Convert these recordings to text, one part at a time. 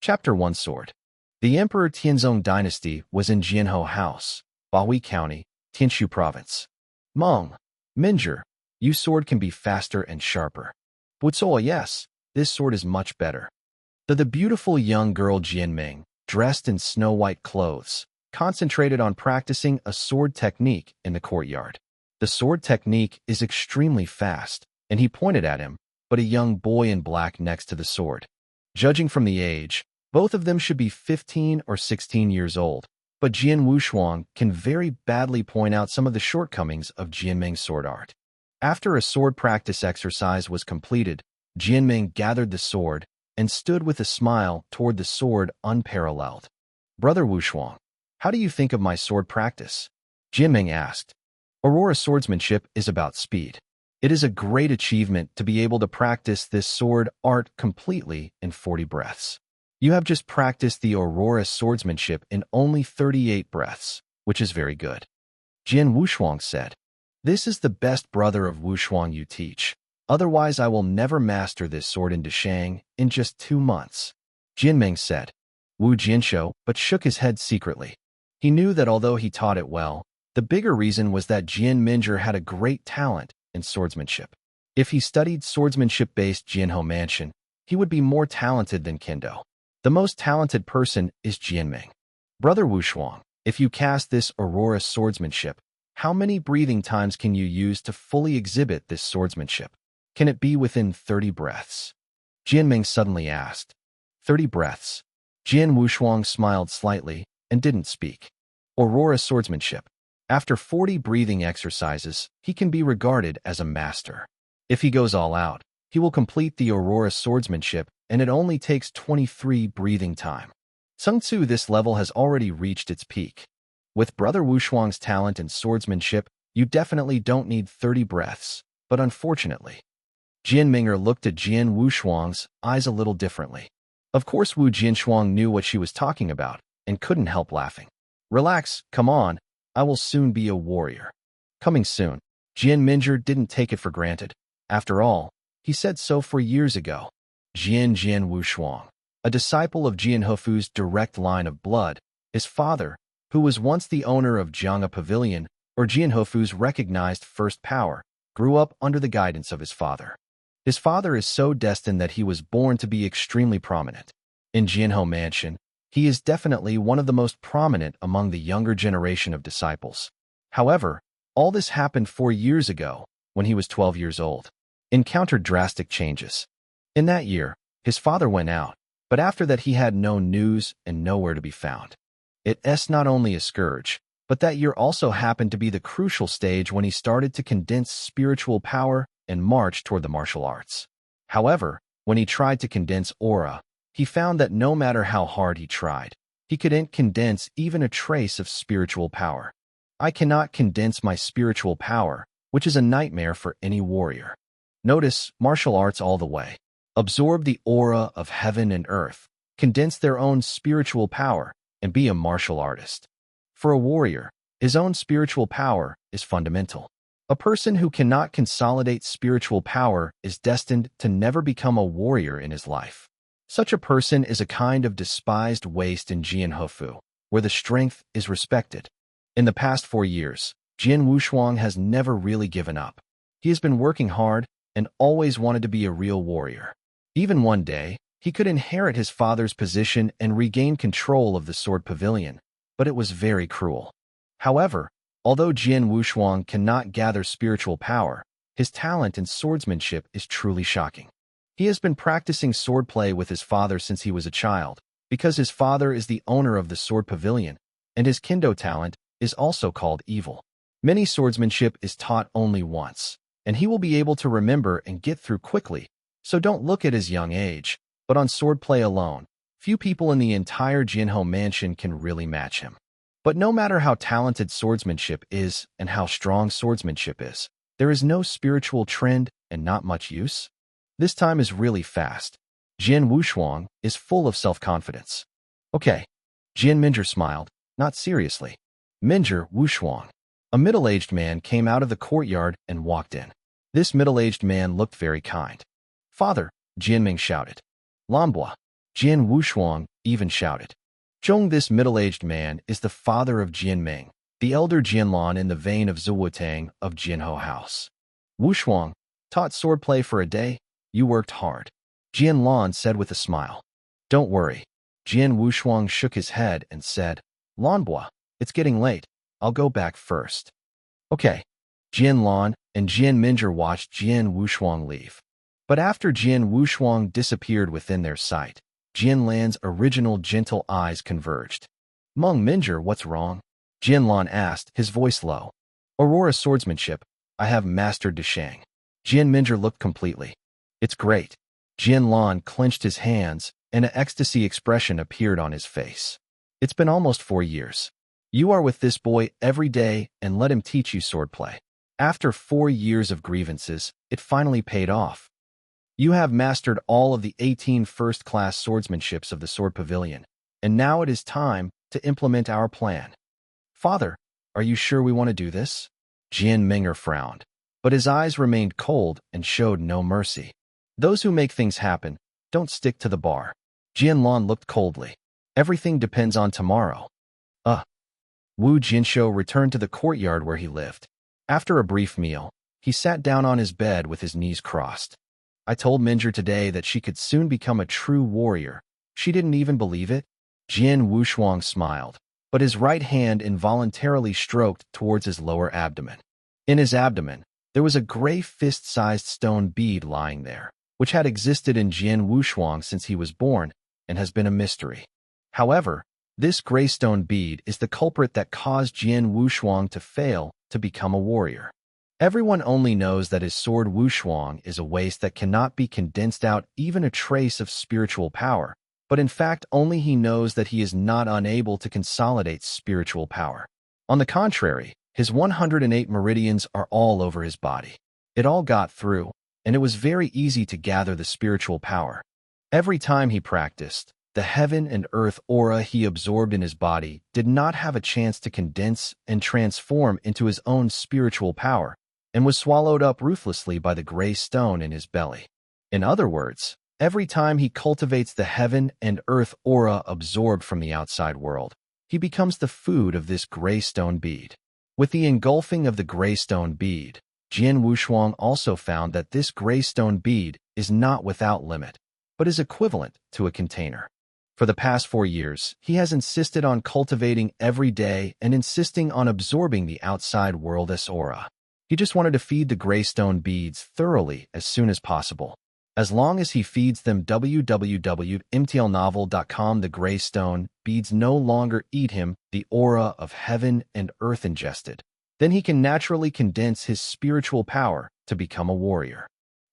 Chapter 1 Sword. The Emperor Tianzong dynasty was in Jianho House, Bahui County, Tianshu Province. Meng, Minjer, your sword can be faster and sharper. Butsoa, yes, this sword is much better. The beautiful young girl Jianming, dressed in snow-white clothes, concentrated on practicing a sword technique in the courtyard. The sword technique is extremely fast, and he pointed at him, but a young boy in black next to the sword. Judging from the age, both of them should be 15 or 16 years old, but Jian Wushuang can very badly point out some of the shortcomings of Jianming's sword art. After a sword practice exercise was completed, Jianming gathered the sword and stood with a smile toward the sword unparalleled. Brother Wushuang, how do you think of my sword practice? Jianming asked. Aurora swordsmanship is about speed. It is a great achievement to be able to practice this sword art completely in 40 breaths. You have just practiced the Aurora swordsmanship in only 38 breaths, which is very good. Jian Wushuang said, This is the best brother of Wushuang you teach. Otherwise, I will never master this sword in Defying in just 2 months. Jianming said, Wu Jianshou, but shook his head secretly. He knew that although he taught it well, the bigger reason was that Jian Minjer had a great talent in swordsmanship. If he studied swordsmanship-based Jianho Mansion, he would be more talented than Kendo. The most talented person is Jianming. Brother Wushuang, if you cast this Aurora swordsmanship, how many breathing times can you use to fully exhibit this swordsmanship? Can it be within 30 breaths? Jianming suddenly asked. 30 breaths. Jian Wushuang smiled slightly and didn't speak. Aurora swordsmanship. After 40 breathing exercises, he can be regarded as a master. If he goes all out, he will complete the Aurora swordsmanship, and it only takes 23 breathing time. Sun Tzu, this level has already reached its peak. With Brother Wushuang's talent in swordsmanship, you definitely don't need 30 breaths, but unfortunately. Jianming looked at Jian Wushuang's eyes a little differently. Of course Wu Jianshuang knew what she was talking about and couldn't help laughing. Relax, come on, I will soon be a warrior. Coming soon. Jian Minjer didn't take it for granted. After all, he said so 4 years ago. Jian Wushuang, a disciple of Jian Hefu's direct line of blood, his father, who was once the owner of Jiang'a Pavilion, or Jian Hefu's recognized first power, grew up under the guidance of his father. His father is so destined that he was born to be extremely prominent. In Jianho Mansion, he is definitely one of the most prominent among the younger generation of disciples. However, all this happened 4 years ago, when he was 12 years old. Encountered drastic changes. In that year, his father went out, but after that he had no news and nowhere to be found. It's not only a scourge, but that year also happened to be the crucial stage when he started to condense spiritual power and march toward the martial arts. However, when he tried to condense aura, he found that no matter how hard he tried, he couldn't condense even a trace of spiritual power. I cannot condense my spiritual power, which is a nightmare for any warrior. Notice, martial arts all the way. Absorb the aura of heaven and earth, condense their own spiritual power, and be a martial artist. For a warrior, his own spiritual power is fundamental. A person who cannot consolidate spiritual power is destined to never become a warrior in his life. Such a person is a kind of despised waste in Jian Hefu, where the strength is respected. In the past 4 years, Jian Wushuang has never really given up. He has been working hard and always wanted to be a real warrior. Even one day, he could inherit his father's position and regain control of the sword pavilion, but it was very cruel. However, although Jian Wushuang cannot gather spiritual power, his talent in swordsmanship is truly shocking. He has been practicing swordplay with his father since he was a child, because his father is the owner of the sword pavilion, and his kendo talent is also called evil. Many swordsmanship is taught only once, and he will be able to remember and get through quickly, so don't look at his young age, but on swordplay alone, few people in the entire Jianho Mansion can really match him. But no matter how talented swordsmanship is and how strong swordsmanship is, there is no spiritual trend and not much use. This time is really fast. Jian Wushuang is full of self-confidence. Okay. Jian Minjer smiled, not seriously. Minjer Wushuang. A middle-aged man came out of the courtyard and walked in. This middle-aged man looked very kind. Father, Jianming shouted. Lambua. Jian Wushuang even shouted. Zhong, this middle-aged man, is the father of Jian Ming, the elder Jianlan in the vein of Zuwutang of Jianhou House. Wushuang, taught swordplay for a day? You worked hard. Jianlan said with a smile. Don't worry. Jian Wushuang shook his head and said, Lanbois, it's getting late. I'll go back first. Okay. Jian Lan and Jian Minjer watched Jian Wushuang leave. But after Jian Wushuang disappeared within their sight, Jian Lan's original gentle eyes converged. Meng Minjer, what's wrong? Jian Lan asked, his voice low. Aurora swordsmanship. I have mastered Defying. Jian Minjer looked completely. It's great. Jian Lan clenched his hands, and an ecstasy expression appeared on his face. It's been almost 4 years. You are with this boy every day and let him teach you swordplay. After 4 years of grievances, it finally paid off. You have mastered all of the 18 first-class swordsmanships of the Sword Pavilion, and now it is time to implement our plan. Father, are you sure we want to do this? Jian Ming'er frowned, but his eyes remained cold and showed no mercy. Those who make things happen don't stick to the bar. Jian Lan looked coldly. Everything depends on tomorrow. Wu Jinsho returned to the courtyard where he lived. After a brief meal, he sat down on his bed with his knees crossed. I told Minjer today that she could soon become a true warrior. She didn't even believe it. Jian Wushuang smiled, but his right hand involuntarily stroked towards his lower abdomen. In his abdomen, there was a gray fist-sized stone bead lying there, which had existed in Jian Wushuang since he was born and has been a mystery. However, this gray stone bead is the culprit that caused Jian Wushuang to fail to become a warrior. Everyone only knows that his sword Wushuang is a waste that cannot be condensed out even a trace of spiritual power, but in fact only he knows that he is not unable to consolidate spiritual power. On the contrary, his 108 meridians are all over his body. It all got through, and it was very easy to gather the spiritual power. Every time he practiced, the heaven and earth aura he absorbed in his body did not have a chance to condense and transform into his own spiritual power, and was swallowed up ruthlessly by the gray stone in his belly. In other words, every time he cultivates the heaven and earth aura absorbed from the outside world, he becomes the food of this gray stone bead. With the engulfing of the gray stone bead, Jian Wushuang also found that this gray stone bead is not without limit, but is equivalent to a container. For the past 4 years, he has insisted on cultivating every day and insisting on absorbing the outside world's aura. He just wanted to feed the gray stone beads thoroughly as soon as possible. As long as he feeds them www.mtlnovel.com, the gray stone beads no longer eat him, the aura of heaven and earth ingested. Then he can naturally condense his spiritual power to become a warrior.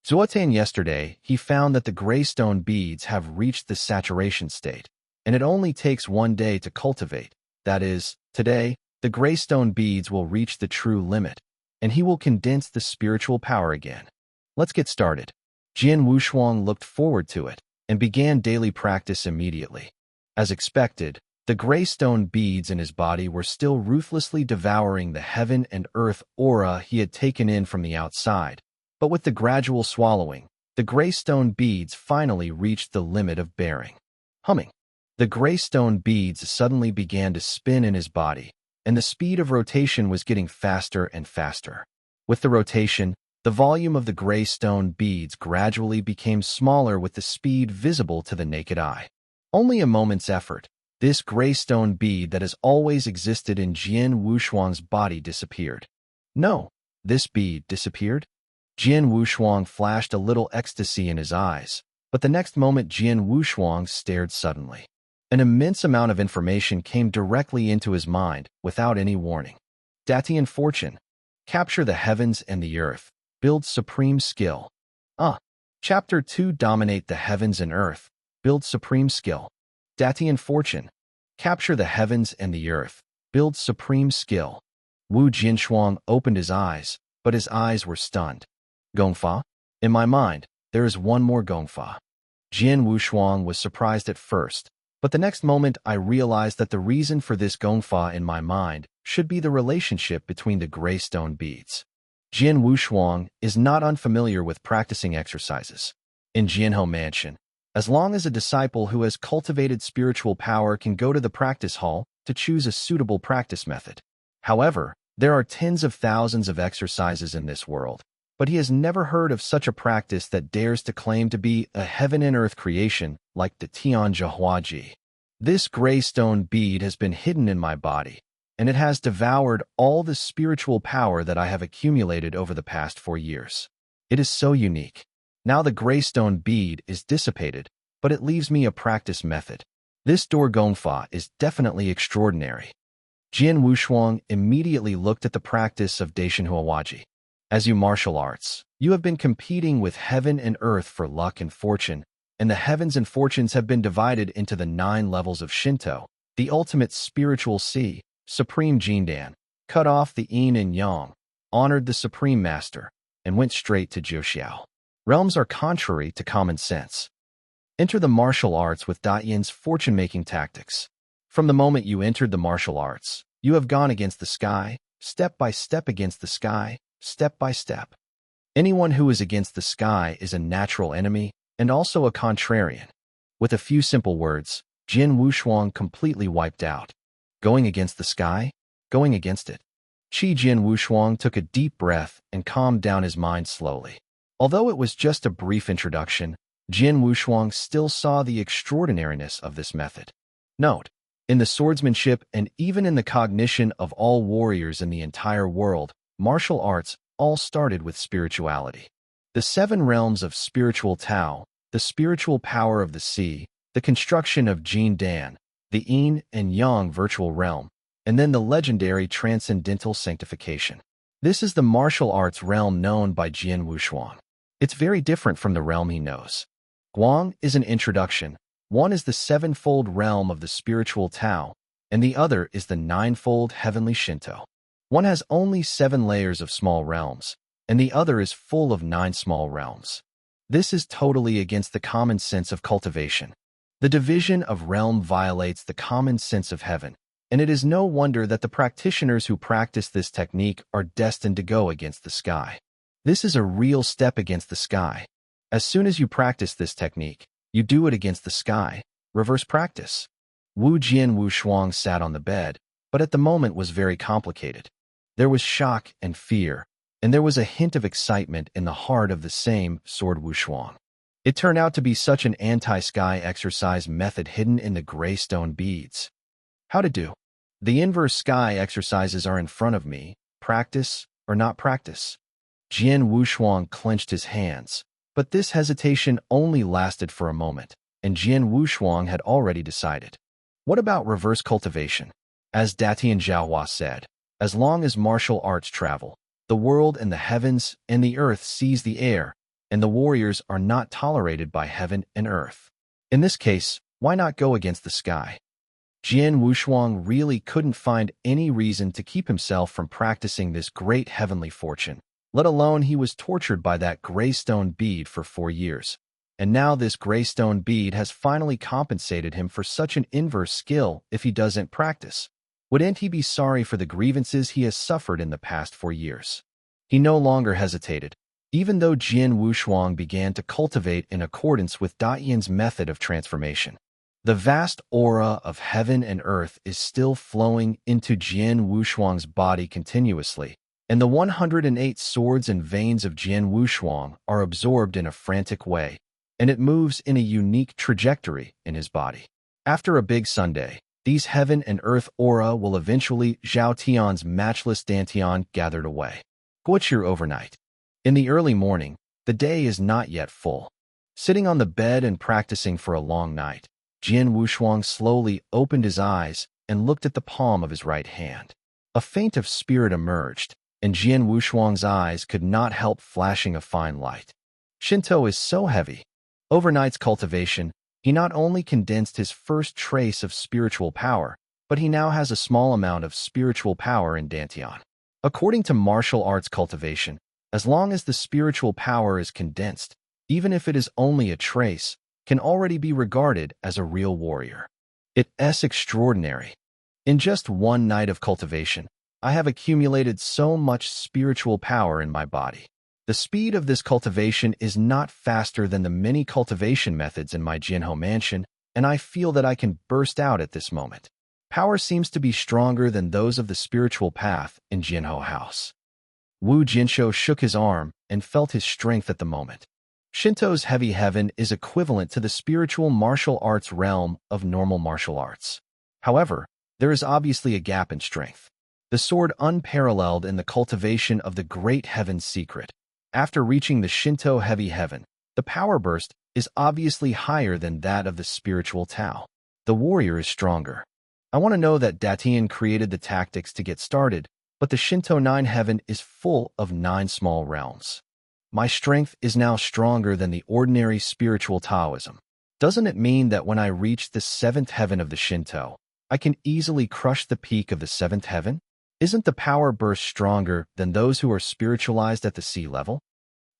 Zuotan yesterday, he found that the gray stone beads have reached the saturation state, and it only takes 1 day to cultivate. That is, today, the gray stone beads will reach the true limit, and he will condense the spiritual power again. Let's get started. Jian Wushuang looked forward to it and began daily practice immediately. As expected, the gray stone beads in his body were still ruthlessly devouring the heaven and earth aura he had taken in from the outside. But with the gradual swallowing, the gray stone beads finally reached the limit of bearing. Humming. The gray stone beads suddenly began to spin in his body, and the speed of rotation was getting faster and faster. With the rotation, the volume of the gray stone beads gradually became smaller with the speed visible to the naked eye. Only a moment's effort, this gray stone bead that has always existed in Jian Wushuang's body disappeared. No, this bead disappeared? Jian Wushuang flashed a little ecstasy in his eyes, but the next moment Jian Wushuang stared suddenly. An immense amount of information came directly into his mind without any warning. Defying fortune. Capture the heavens and the earth. Build supreme skill. Chapter 2. Dominate the heavens and earth. Build supreme skill. Defying fortune. Capture the heavens and the earth. Build supreme skill. Wu Jinshuang opened his eyes, but his eyes were stunned. Gongfa? In my mind, there is one more Gongfa. Jian Wushuang was surprised at first, but the next moment I realized that the reason for this Gongfa in my mind should be the relationship between the gray stone beads. Jian Wushuang is not unfamiliar with practicing exercises. In Jianhou Mansion, as long as a disciple who has cultivated spiritual power can go to the practice hall to choose a suitable practice method. However, there are tens of thousands of exercises in this world, but he has never heard of such a practice that dares to claim to be a heaven and earth creation like the Tian Zhehuaji. This gray stone bead has been hidden in my body, and it has devoured all the spiritual power that I have accumulated over the past 4 years. It is so unique. Now the gray stone bead is dissipated, but it leaves me a practice method. This door gongfa is definitely extraordinary. Jian Wushuang immediately looked at the practice of Daishinhuawaji. As you martial arts, you have been competing with heaven and earth for luck and fortune, and the heavens and fortunes have been divided into the 9 levels of Shinto, the ultimate spiritual sea, Supreme Jindan, cut off the yin and yang, honored the Supreme Master, and went straight to Jiuxiao. Realms are contrary to common sense. Enter the martial arts with Dayin's fortune-making tactics. From the moment you entered the martial arts, you have gone against the sky, step by step against the sky, step by step. Anyone who is against the sky is a natural enemy and also a contrarian. With a few simple words, Jian Wushuang completely wiped out. Going against the sky? Going against it. Jian Wushuang took a deep breath and calmed down his mind slowly. Although it was just a brief introduction, Jian Wushuang still saw the extraordinariness of this method. Note, in the swordsmanship and even in the cognition of all warriors in the entire world, martial arts all started with spirituality. The 7 realms of spiritual Tao, the spiritual power of the sea, the construction of Jin Dan, the yin and yang virtual realm, and then the legendary transcendental sanctification. This is the martial arts realm known by Jian Wushuang. It's very different from the realm he knows. Guang is an introduction. One is the 7-fold realm of the spiritual Tao, and the other is the 9-fold heavenly Shinto. One has only 7 layers of small realms, and the other is full of 9 small realms. This is totally against the common sense of cultivation. The division of realm violates the common sense of heaven, and it is no wonder that the practitioners who practice this technique are destined to go against the sky. This is a real step against the sky. As soon as you practice this technique, you do it against the sky, reverse practice. Jian Wushuang sat on the bed, but at the moment was very complicated. There was shock and fear, and there was a hint of excitement in the heart of the same Sword Wushuang. It turned out to be such an anti-sky exercise method hidden in the gray stone beads. How to do? The inverse sky exercises are in front of me. Practice or not practice? Jian Wushuang clenched his hands, but this hesitation only lasted for a moment, and Jian Wushuang had already decided. What about reverse cultivation? As Datian Zhaohua said, as long as martial arts travel, the world and the heavens and the earth seize the air, and the warriors are not tolerated by heaven and earth. In this case, why not go against the sky? Jian Wushuang really couldn't find any reason to keep himself from practicing this great heavenly fortune, let alone he was tortured by that gray stone bead for 4 years. And now this gray stone bead has finally compensated him for such an inverse skill if he doesn't practice. Wouldn't he be sorry for the grievances he has suffered in the past 4 years? He no longer hesitated. Even though Jian Wushuang began to cultivate in accordance with Dayin's method of transformation, the vast aura of heaven and earth is still flowing into Jian Wushuang's body continuously, and the 108 swords and veins of Jian Wushuang are absorbed in a frantic way, and it moves in a unique trajectory in his body. After a big Sunday, these heaven and earth aura will eventually Zhao Tian's matchless Dantian gathered away. Guoqir overnight. In the early morning, the day is not yet full. Sitting on the bed and practicing for a long night, Jian Wushuang slowly opened his eyes and looked at the palm of his right hand. A feint of spirit emerged, and Jian Wushuang's eyes could not help flashing a fine light. Shinto is so heavy. Overnight's cultivation, he not only condensed his first trace of spiritual power, but he now has a small amount of spiritual power in Dantian. According to martial arts cultivation, as long as the spiritual power is condensed, even if it is only a trace, can already be regarded as a real warrior. It's extraordinary. In just one night of cultivation, I have accumulated so much spiritual power in my body. The speed of this cultivation is not faster than the many cultivation methods in my Jianhou mansion, and I feel that I can burst out at this moment. Power seems to be stronger than those of the spiritual path in Jianhou House. Wu Jianshou shook his arm and felt his strength at the moment. Shinto's heavy heaven is equivalent to the spiritual martial arts realm of normal martial arts. However, there is obviously a gap in strength. The sword unparalleled in the cultivation of the great heaven's secret. After reaching the Shinto heavy heaven, the power burst is obviously higher than that of the spiritual Tao. The warrior is stronger. I want to know that Datian created the tactics to get started, but the Shinto 9 heaven is full of 9 small realms. My strength is now stronger than the ordinary spiritual Taoism. Doesn't it mean that when I reach the 7th heaven of the Shinto, I can easily crush the peak of the 7th heaven? Isn't the power burst stronger than those who are spiritualized at the sea level?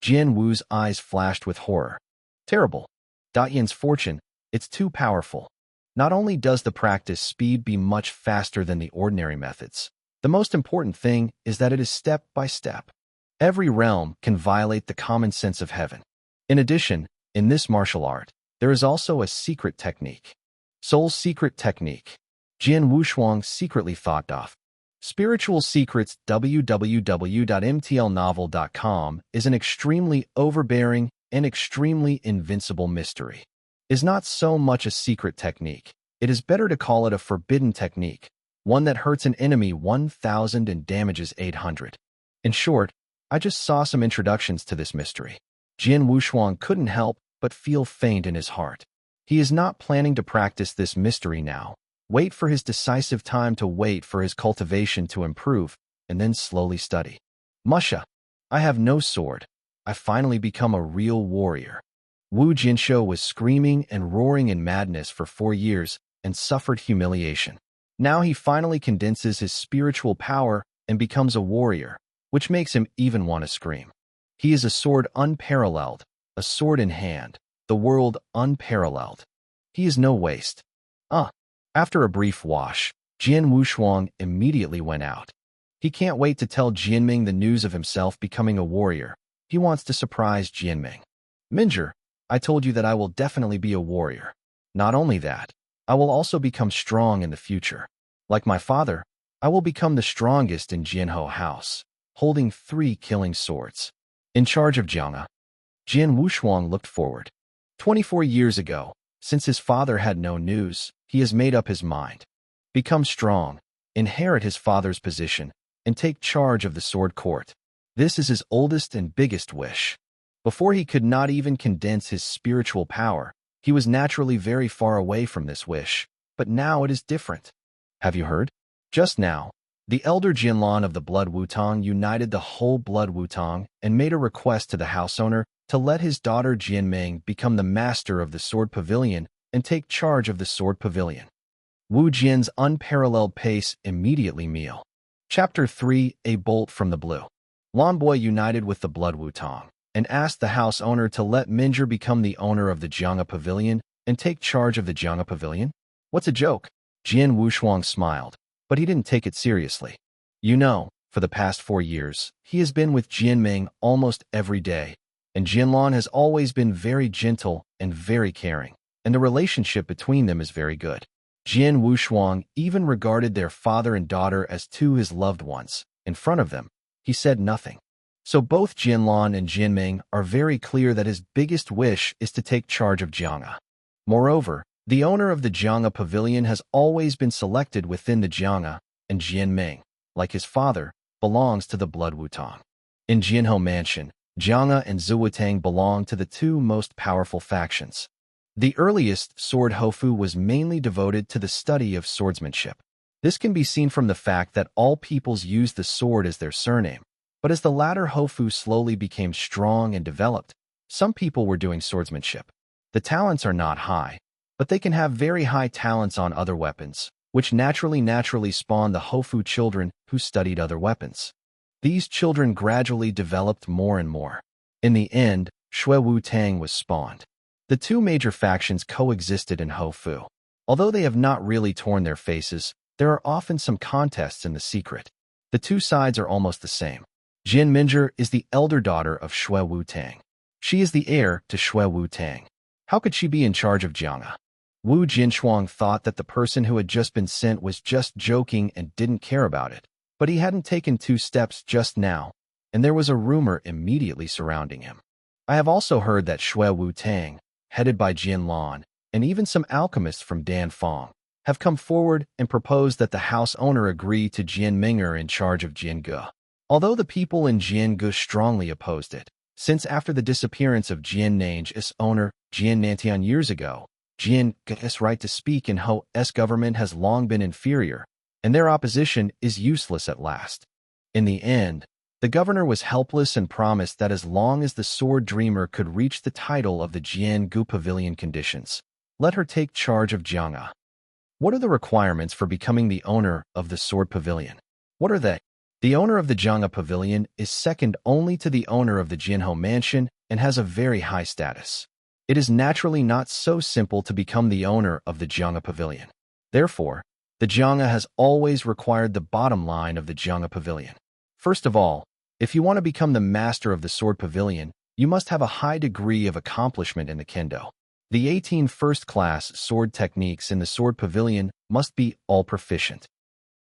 Jian Wu's eyes flashed with horror. Terrible. Datian's fortune, it's too powerful. Not only does the practice speed be much faster than the ordinary methods, the most important thing is that it is step by step. Every realm can violate the common sense of heaven. In addition, in this martial art, there is also a secret technique. Soul's secret technique. Jian Wushuang secretly thought of. Spiritual Secrets www.mtlnovel.com is an extremely overbearing and extremely invincible mystery. Is not so much a secret technique. It is better to call it a forbidden technique, one that hurts an enemy 1,000 and damages 800. In short, I just saw some introductions to this mystery. Jian Wushuang couldn't help but feel faint in his heart. He is not planning to practice this mystery now. Wait for his decisive time to wait for his cultivation to improve, and then slowly study. Musha! I have no sword. I finally become a real warrior. Wu Jianshou was screaming and roaring in madness for 4 years and suffered humiliation. Now he finally condenses his spiritual power and becomes a warrior, which makes him even want to scream. He is a sword unparalleled, a sword in hand, the world unparalleled. He is no waste. After a brief wash, Jian Wushuang immediately went out. He can't wait to tell Jianming the news of himself becoming a warrior. He wants to surprise Jianming. Minjer, I told you that I will definitely be a warrior. Not only that, I will also become strong in the future. Like my father, I will become the strongest in Jianhou House, holding 3 killing swords. In charge of Jiang'a. Jian Wushuang looked forward. 24 years ago, since his father had no news, he has made up his mind. Become strong, inherit his father's position, and take charge of the sword court. This is his oldest and biggest wish. Before he could not even condense his spiritual power, he was naturally very far away from this wish, but now it is different. Have you heard? Just now, the elder Jinlan of the Blood Wutong united the whole Blood Wutong and made a request to the house owner to let his daughter Jianming become the master of the Sword Pavilion and take charge of the Sword Pavilion. Wu Jian's unparalleled pace immediately meal. Chapter 3, A Bolt from the Blue. Lanboy united with the Blood Wutong and asked the house owner to let Minjer become the owner of the Jiang'a Pavilion and take charge of the Jiang'a Pavilion. What's a joke? Jian Wushuang smiled, but he didn't take it seriously. You know, for the past 4 years, he has been with Jianming almost every day, and Jianlan has always been very gentle and very caring, and the relationship between them is very good. Jian Wushuang even regarded their father and daughter as 2 his loved ones. In front of them, he said nothing. So both Jianlan and Jianming are very clear that his biggest wish is to take charge of Jiang'a. Moreover, the owner of the Jiang'a Pavilion has always been selected within the Jiang'a, and Jianming, like his father, belongs to the Blood Wutong. In Jianhou Mansion, Jiang'a and Zuwutang belong to the 2 most powerful factions. The earliest sword Hofu was mainly devoted to the study of swordsmanship. This can be seen from the fact that all peoples used the sword as their surname. But as the latter Hofu slowly became strong and developed, some people were doing swordsmanship. The talents are not high, but they can have very high talents on other weapons, which naturally spawned the Hofu children who studied other weapons. These children gradually developed more and more. In the end, Shui Wu Tang was spawned. The 2 major factions coexisted in Hofu. Although they have not really torn their faces, there are often some contests in the secret. The 2 sides are almost the same. Jian Minjie is the elder daughter of Shui Wu-tang. She is the heir to Shui Wu-tang. How could she be in charge of Jiang'a? Wu Jinshuang thought that the person who had just been sent was just joking and didn't care about it, but he hadn't taken 2 steps just now, and there was a rumor immediately surrounding him. I have also heard that Shui Wu-tang, headed by Jian Lan, and even some alchemists from Danfang, have come forward and proposed that the house owner agree to Jian Minjie in charge of Jiange. Although the people in Jiange strongly opposed it, since after the disappearance of Jian Nange's owner, Jian Nantian years ago, Jiange's right to speak in Ho's government has long been inferior, and their opposition is useless at last. In the end, the governor was helpless and promised that as long as the sword dreamer could reach the title of the Jiangu Pavilion conditions, let her take charge of Jiang'a. What are the requirements for becoming the owner of the sword pavilion? What are they? The owner of the Jiang'a Pavilion is second only to the owner of the Jianhou Mansion and has a very high status. It is naturally not so simple to become the owner of the Jiang'a Pavilion. Therefore, the Jiang'a has always required the bottom line of the Jiang'a Pavilion. First of all, if you want to become the master of the sword pavilion, you must have a high degree of accomplishment in the kendo. The 18 first-class sword techniques in the sword pavilion must be all proficient.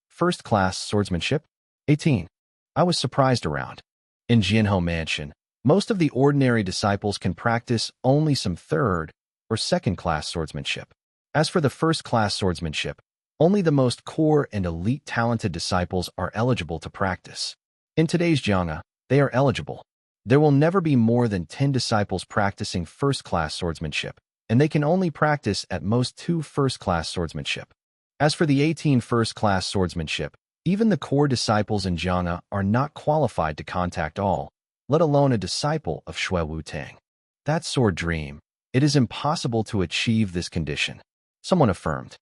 First-class swordsmanship? 18. I was surprised around. In Jianhou Mansion, most of the ordinary disciples can practice only some third or second-class swordsmanship. As for the first-class swordsmanship, only the most core and elite talented disciples are eligible to practice. In today's Jiang'a, they are eligible. There will never be more than 10 disciples practicing first-class swordsmanship, and they can only practice at most 2 first-class swordsmanship. As for the 18 first-class swordsmanship, even the core disciples in Jiang'a are not qualified to contact all, let alone a disciple of Shui Wu-tang. That sword dream, it is impossible to achieve this condition. Someone affirmed.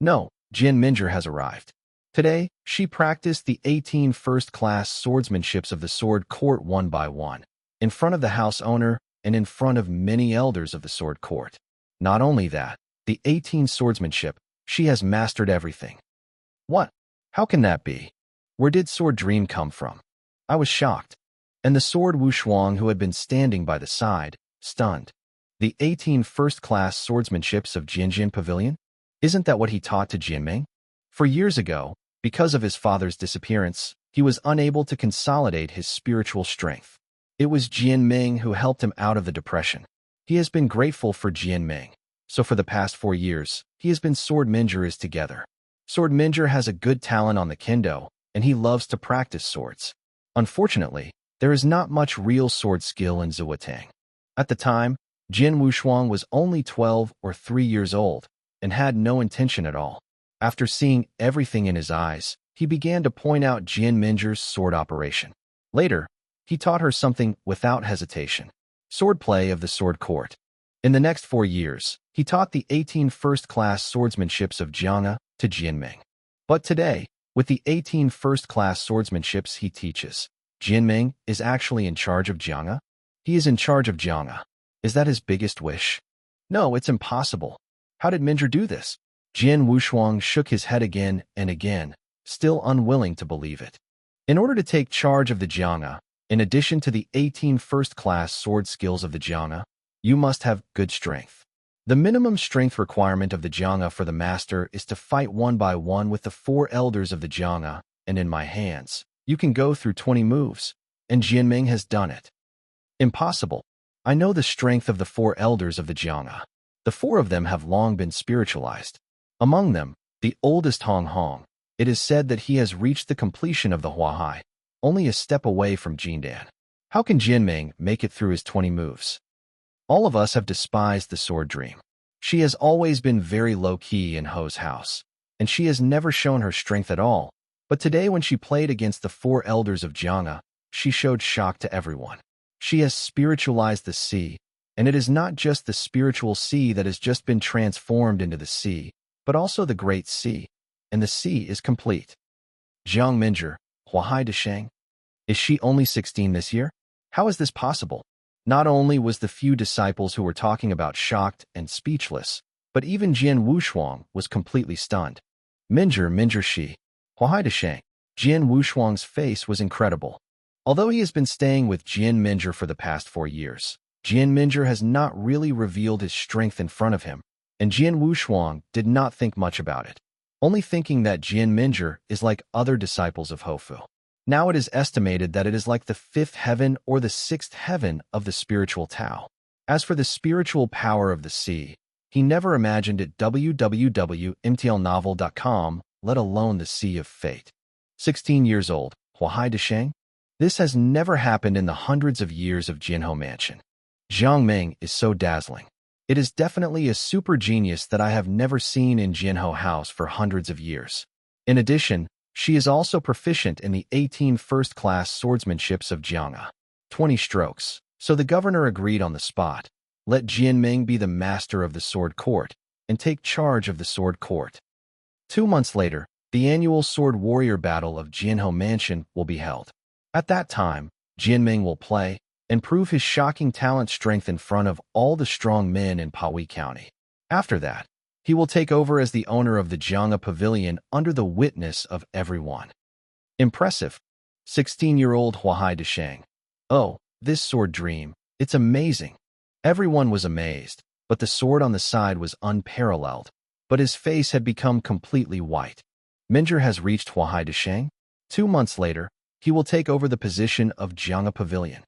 No, Jian Minjie has arrived. Today, she practiced the 18 first-class swordsmanships of the sword court one by one, in front of the house owner and in front of many elders of the sword court. Not only that, the 18 swordsmanship, she has mastered everything. What? How can that be? Where did sword dream come from? I was shocked. And the sword Wushuang, who had been standing by the side, stunned. The 18 first-class swordsmanships of Jianjin Pavilion? Isn't that what he taught to Jianming? For years ago, because of his father's disappearance, he was unable to consolidate his spiritual strength. It was Jianming who helped him out of the depression. He has been grateful for Jianming. So for the past 4 years, he has been Sword Minjie together. Sword Minjie has a good talent on the kendo, and he loves to practice swords. Unfortunately, there is not much real sword skill in Zuotang. At the time, Jian Wushuang was only 12 or 3 years old and had no intention at all. After seeing everything in his eyes, he began to point out Jian Minjie's sword operation. Later, he taught her something without hesitation. Swordplay of the sword court. In the next 4 years, he taught the 18 first-class swordsmanships of Jiang'a to Jianming. But today, with the 18 first-class swordsmanships he teaches, Jianming is actually in charge of Jiang'a? He is in charge of Jiang'a. Is that his biggest wish? No, it's impossible. How did Minjie do this? Jian Wushuang shook his head again and again, still unwilling to believe it. In order to take charge of the Jiang'a, in addition to the 18 first-class sword skills of the Jiang'a, you must have good strength. The minimum strength requirement of the Jiang'a for the master is to fight one by one with the 4 elders of the Jiang'a, and in my hands, you can go through 20 moves, and Jianming has done it. Impossible. I know the strength of the 4 elders of the Jiang'a. The 4 of them have long been spiritualized. Among them, the oldest Hong Hong, it is said that he has reached the completion of the Huahai, only a step away from Jindan. How can Jianming make it through his 20 moves? All of us have despised the sword dream. She has always been very low-key in Ho's house, and she has never shown her strength at all. But today when she played against the 4 elders of Jiang'a, she showed shock to everyone. She has spiritualized the sea, and it is not just the spiritual sea that has just been transformed into the sea, but also the great sea, and the sea is complete. Jiang Minjie, Huahai de Sheng. Is she only 16 this year? How is this possible? Not only was the few disciples who were talking about shocked and speechless, but even Jian Wushuang was completely stunned. Minjie she. Huahai de Sheng. Jian Wushuang's face was incredible. Although he has been staying with Jian Minjur for the past 4 years, Jian Minjur has not really revealed his strength in front of him, and Jian Wushuang did not think much about it, only thinking that Jian Minjur is like other disciples of Hofu. Now it is estimated that it is like the 5th heaven or the 6th heaven of the spiritual Tao. As for the spiritual power of the sea, he never imagined it www.mtlnovel.com, let alone the Sea of Fate. 16 years old, Huahai Desheng? This has never happened in the hundreds of years of Jianhou Mansion. Zhang Ming is so dazzling. It is definitely a super genius that I have never seen in Jianhou House for hundreds of years. In addition, she is also proficient in the 18 first-class swordsmanships of Jiang'a. 20 strokes. So the governor agreed on the spot. Let Jian Ming be the master of the sword court and take charge of the sword court. 2 months later, the annual sword warrior battle of Jianhou Mansion will be held. At that time, Jian Ming will play and prove his shocking talent strength in front of all the strong men in Pawi County. After that, he will take over as the owner of the Jiang'a Pavilion under the witness of everyone. Impressive. 16-year-old Huahai Desheng. Oh, this sword dream, it's amazing. Everyone was amazed, but the sword on the side was unparalleled, but his face had become completely white. Minjur has reached Huahai Desheng. 2 months later, he will take over the position of Jiang'a Pavilion.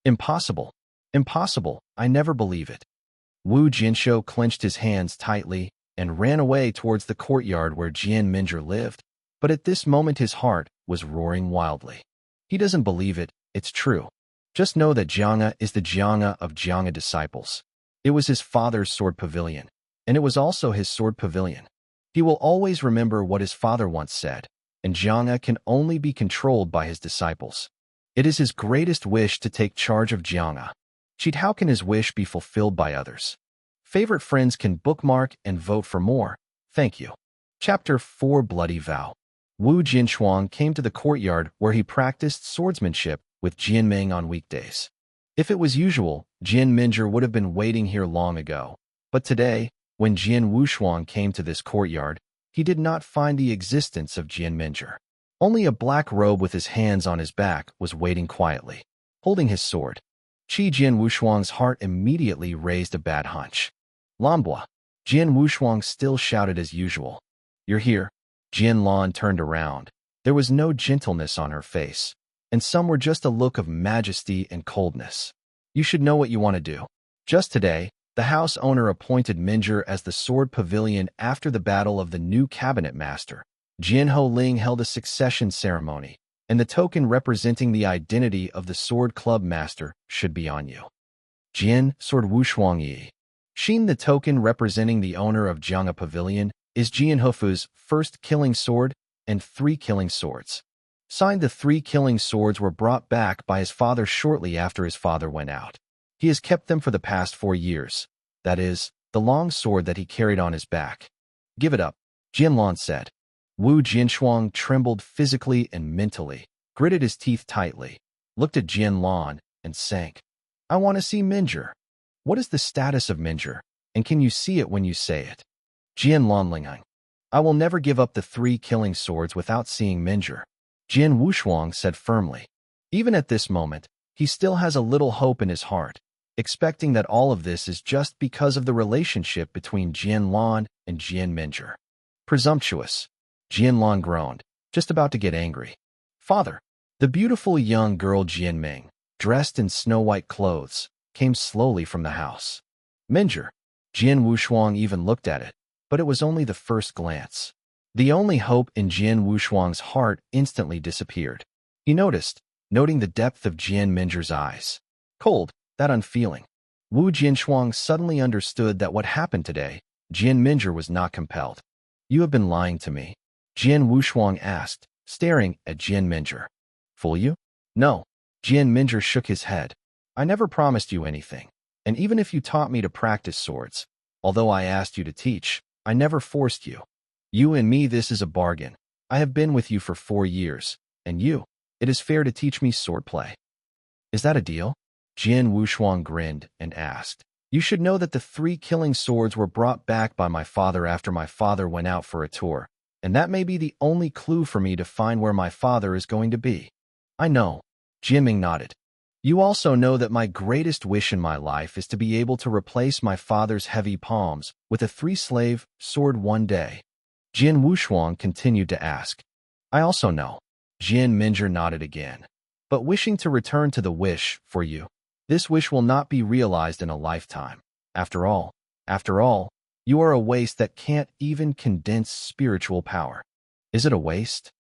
Impossible. Impossible. I never believe it. Wu Jianshou clenched his hands tightly and ran away towards the courtyard where Jian Minjur lived, but at this moment his heart was roaring wildly. He doesn't believe it, it's true. Just know that Jiang'a is the Jiang'a of Jiang'a disciples. It was his father's sword pavilion, and it was also his sword pavilion. He will always remember what his father once said, and Jiang'a can only be controlled by his disciples. It is his greatest wish to take charge of Jiang'a. Cheat, how can his wish be fulfilled by others? Favorite friends can bookmark and vote for more. Thank you. Chapter 4 Bloody Vow. Wu Jinshuang came to the courtyard where he practiced swordsmanship with Jian Ming on weekdays. If it was usual, Jian Minjur would have been waiting here long ago. But today, when Jian Wushuang came to this courtyard, he did not find the existence of Jian Minjur. Only a black robe with his hands on his back was waiting quietly, holding his sword. Jian Wushuang's heart immediately raised a bad hunch. Lanbua. Jian Wushuang still shouted as usual. You're here. Jian Lan turned around. There was no gentleness on her face, and some were just a look of majesty and coldness. You should know what you want to do. Just today, the house owner appointed Minjur as the sword pavilion after the battle of the new cabinet master. Jian Ho Ling held a succession ceremony, and the token representing the identity of the sword club master should be on you. Jian, sword Wushuang Yi. Xin, the token representing the owner of Jiang'a Pavilion, is Jian Hofu's first killing sword and 3 killing swords. Signed, the 3 killing swords were brought back by his father shortly after his father went out. He has kept them for the past 4 years. That is, the long sword that he carried on his back. Give it up, Jian Lan said. Wu Jinshuang trembled physically and mentally, gritted his teeth tightly, looked at Jian Lan, and sank. I want to see Minjur. What is the status of Minjur, and can you see it when you say it? Jian Lan Lingang. I will never give up the 3 killing swords without seeing Minjur, Jian Wushuang said firmly. Even at this moment, he still has a little hope in his heart, expecting that all of this is just because of the relationship between Jian Lan and Jian Minjur. Presumptuous. Jian Lan groaned, just about to get angry. Father. The beautiful young girl Jian Ming, dressed in snow-white clothes, came slowly from the house. Minjur. Jian Wushuang even looked at it, but it was only the first glance. The only hope in Jian Wushuang's heart instantly disappeared. He noting the depth of Jian Minjur's eyes. Cold, that unfeeling. Wu Jinshuang suddenly understood that what happened today, Jian Minjur was not compelled. You have been lying to me, Jian Wushuang asked, staring at Jian Minjur. Fool you? No. Jian Minjur shook his head. I never promised you anything, and even if you taught me to practice swords, although I asked you to teach, I never forced you. You and me, this is a bargain. I have been with you for 4 years, and it is fair to teach me swordplay. Is that a deal? Jian Wushuang grinned and asked. You should know that the 3 killing swords were brought back by my father after my father went out for a tour, and that may be the only clue for me to find where my father is going to be. I know. Jianming nodded. You also know that my greatest wish in my life is to be able to replace my father's heavy palms with a three-slave sword one day. Jian Wushuang continued to ask. I also know. Jian Minjur nodded again. But wishing to return to the wish for you. This wish will not be realized in a lifetime. After all, you are a waste that can't even condense spiritual power. Is it a waste?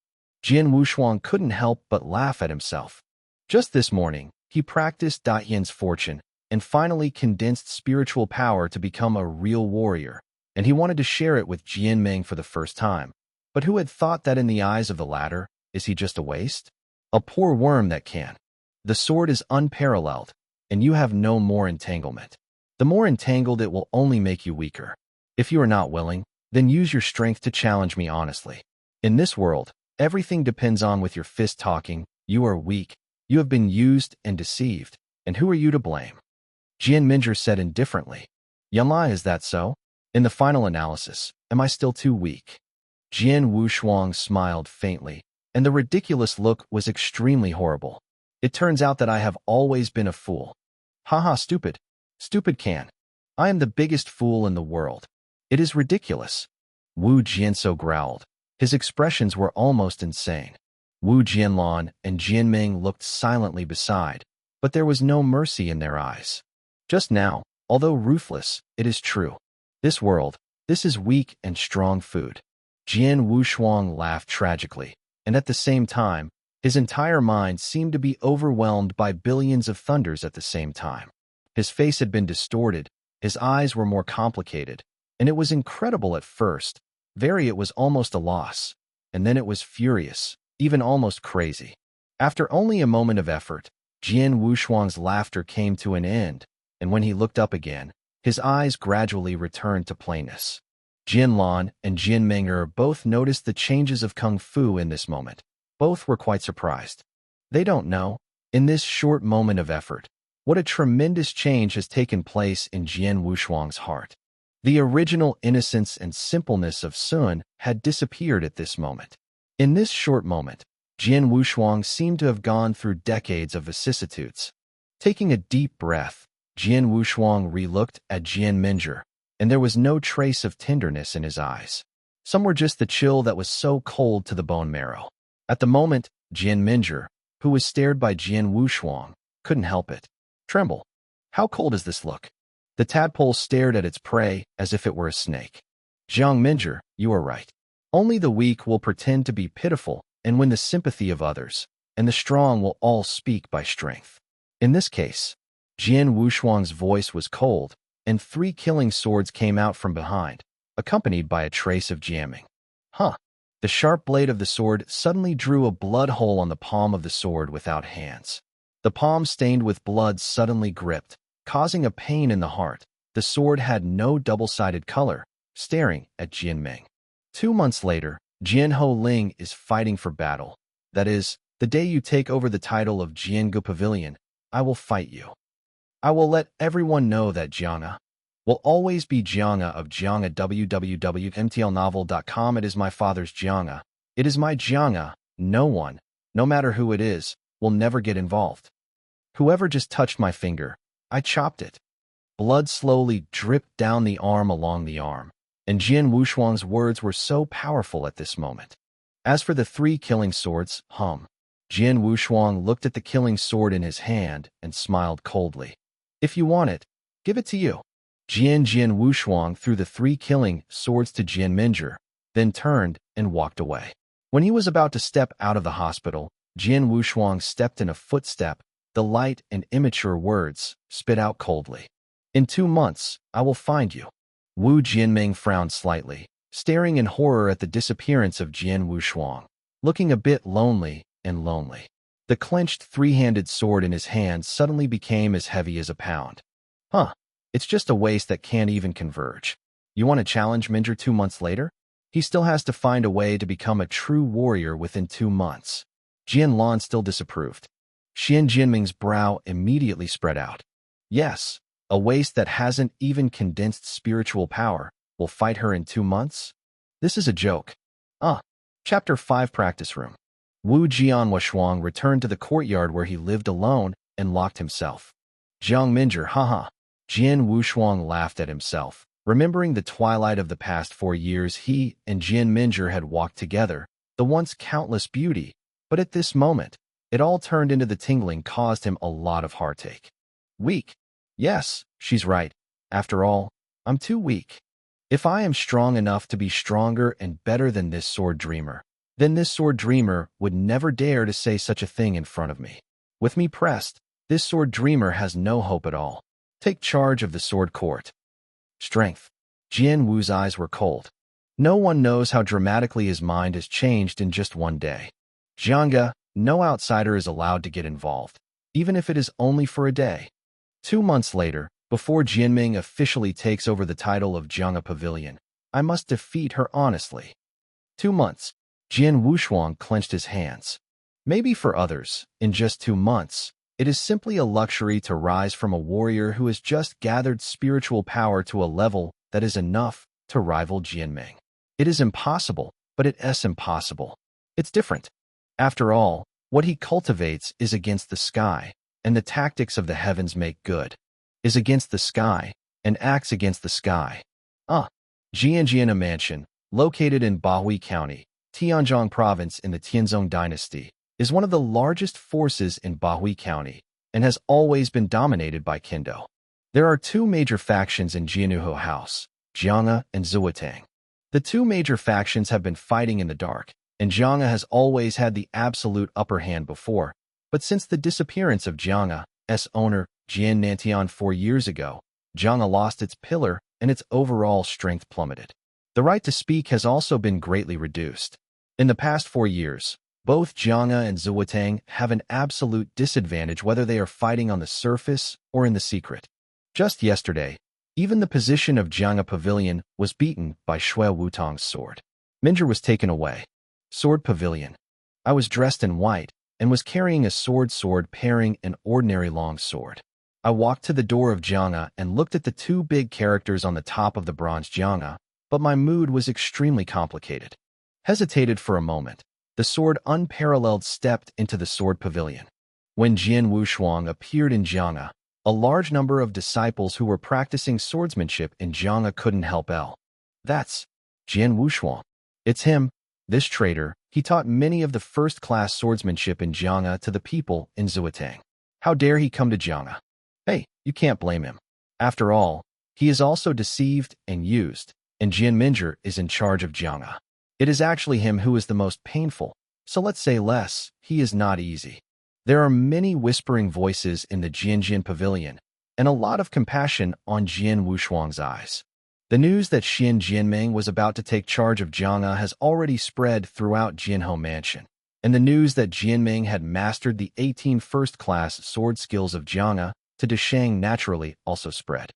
Jian Wushuang couldn't help but laugh at himself. Just this morning, he practiced Dayan's fortune and finally condensed spiritual power to become a real warrior, and he wanted to share it with Jianming for the first time. But who had thought that in the eyes of the latter, is he just a waste? A poor worm that can. The sword is unparalleled, and you have no more entanglement. The more entangled it will only make you weaker. If you are not willing, then use your strength to challenge me honestly. In this world, everything depends on with your fist talking. You are weak. You have been used and deceived, and who are you to blame? Jian Minjur said indifferently. Yanlai, is that so? In the final analysis, am I still too weak? Jian Wushuang smiled faintly, and the ridiculous look was extremely horrible. It turns out that I have always been a fool. Haha, stupid. Stupid can. I am the biggest fool in the world. It is ridiculous. Wu Jianso growled. His expressions were almost insane. Wu Jianlan and Jianming looked silently beside, but there was no mercy in their eyes. Just now, although ruthless, it is true. This world, this is weak and strong food. Jian Wushuang laughed tragically, and at the same time, his entire mind seemed to be overwhelmed by billions of thunders at the same time. His face had been distorted, his eyes were more complicated, and it was incredible at first. It was almost a loss, and then it was furious, even almost crazy. After only a moment of effort, Jian Wushuang's laughter came to an end, and when he looked up again, his eyes gradually returned to plainness. Jianlan and Jianming both noticed the changes of Kung Fu in this moment. Both were quite surprised. They don't know, in this short moment of effort, what a tremendous change has taken place in Jian Wushuang's heart. The original innocence and simpleness of Sun had disappeared at this moment. In this short moment, Jian Wushuang seemed to have gone through decades of vicissitudes. Taking a deep breath, Jian Wushuang re-looked at Jian Minjur, and there was no trace of tenderness in his eyes. Some were just the chill that was so cold to the bone marrow. At the moment, Jian Minjur, who was stared by Jian Wushuang, couldn't help it. Tremble. How cold does this look? The tadpole stared at its prey as if it were a snake. Jiang Minjur, you are right. Only the weak will pretend to be pitiful and win the sympathy of others, and the strong will all speak by strength. In this case, Jian Wushuang's voice was cold, and 3 killing swords came out from behind, accompanied by a trace of jamming. Huh. The sharp blade of the sword suddenly drew a blood hole on the palm of the sword without hands. The palm stained with blood suddenly gripped, causing a pain in the heart. The sword had no double-sided color, staring at Jianming. 2 months later, Jian Ho Ling is fighting for battle. That is, the day you take over the title of Jiangu Pavilion, I will fight you. I will let everyone know that Jianga will always be Jianga of Jianga. www.mtlnovel.com. It is my father's Jianga. It is my Jianga. No one, no matter who it is, will never get involved. Whoever just touched my finger, I chopped it. Blood slowly dripped down the arm along the arm, and Jian Wushuang's words were so powerful at this moment. As for the 3 killing swords, Jian Wushuang looked at the killing sword in his hand and smiled coldly. If you want it, give it to you. Jian Wushuang threw the 3 killing swords to Jian Minjur, then turned and walked away. When he was about to step out of the hospital, Jian Wushuang stepped in a footstep, the light and immature words spit out coldly. In 2 months, I will find you. Wu Jianming frowned slightly, staring in horror at the disappearance of Jian Wushuang, looking a bit lonely and lonely. The clenched 3-handed sword in his hand suddenly became as heavy as a pound. It's just a waste that can't even converge. You want to challenge Minjur 2 months later? He still has to find a way to become a true warrior within 2 months. Jian Lan still disapproved. Xian Jianming's brow immediately spread out. Yes, a waste that hasn't even condensed spiritual power will fight her in 2 months? This is a joke. Chapter 5 Practice Room. Jian Wushuang returned to the courtyard where he lived alone and locked himself. Jiang Minjer, haha. Jian Wushuang laughed at himself, remembering the twilight of the past 4 years he and Jian Minjer had walked together, the once countless beauty, but at this moment, it all turned into the tingling caused him a lot of heartache. Weak. Yes, she's right. After all, I'm too weak. If I am strong enough to be stronger and better than this sword dreamer, then this sword dreamer would never dare to say such a thing in front of me. With me pressed, this sword dreamer has no hope at all. Take charge of the sword court. Strength. Jian Wu's eyes were cold. No one knows how dramatically his mind has changed in just one day. Jianga, no outsider is allowed to get involved, even if it is only for a day. 2 months later, before Jianming officially takes over the title of Jianga Pavilion, I must defeat her honestly. 2 months. Jian Wushuang clenched his hands. Maybe for others, in just 2 months, it is simply a luxury to rise from a warrior who has just gathered spiritual power to a level that is enough to rival Jianming. It is impossible, but it is impossible. It's different. After all, what he cultivates is against the sky, and the tactics of the heavens make good. Is against the sky, and acts against the sky. Jianjiana Mansion, located in Bahui County, Tianjiang Province in the Tianzong Dynasty, is one of the largest forces in Bahui County and has always been dominated by Kendo. There are 2 major factions in Jianwushuang House, Jianga and Zuotang. The 2 major factions have been fighting in the dark, and Jianga has always had the absolute upper hand before, but since the disappearance of Jianga's owner, Jian Nantian 4 years ago, Jianga lost its pillar and its overall strength plummeted. The right to speak has also been greatly reduced. In the past 4 years, both Jianga and Zuotang have an absolute disadvantage whether they are fighting on the surface or in the secret. Just yesterday, even the position of Jianga Pavilion was beaten by Shui Wutong's sword. Minjer was taken away. Sword Pavilion. I was dressed in white and was carrying a sword pairing an ordinary long sword. I walked to the door of Jianga and looked at the 2 big characters on the top of the bronze Jianga, but my mood was extremely complicated. Hesitated for a moment. The sword unparalleled stepped into the sword pavilion. When Jian Wushuang appeared in Jianga, a large number of disciples who were practicing swordsmanship in Jianga couldn't help That's Jian Wushuang. It's him, this traitor. He taught many of the first-class swordsmanship in Jianga to the people in Zuotang. How dare he come to Jianga? Hey, you can't blame him. After all, he is also deceived and used, and Jian Minjer is in charge of Jianga. It is actually him who is the most painful, so let's say less, he is not easy. There are many whispering voices in the Jianjian Pavilion, and a lot of compassion on Jian Wushuang's eyes. The news that Xian Jianming was about to take charge of Jianga has already spread throughout Jianhou Mansion, and the news that Jianming had mastered the 18 first-class sword skills of Jianga to Deshang naturally also spread.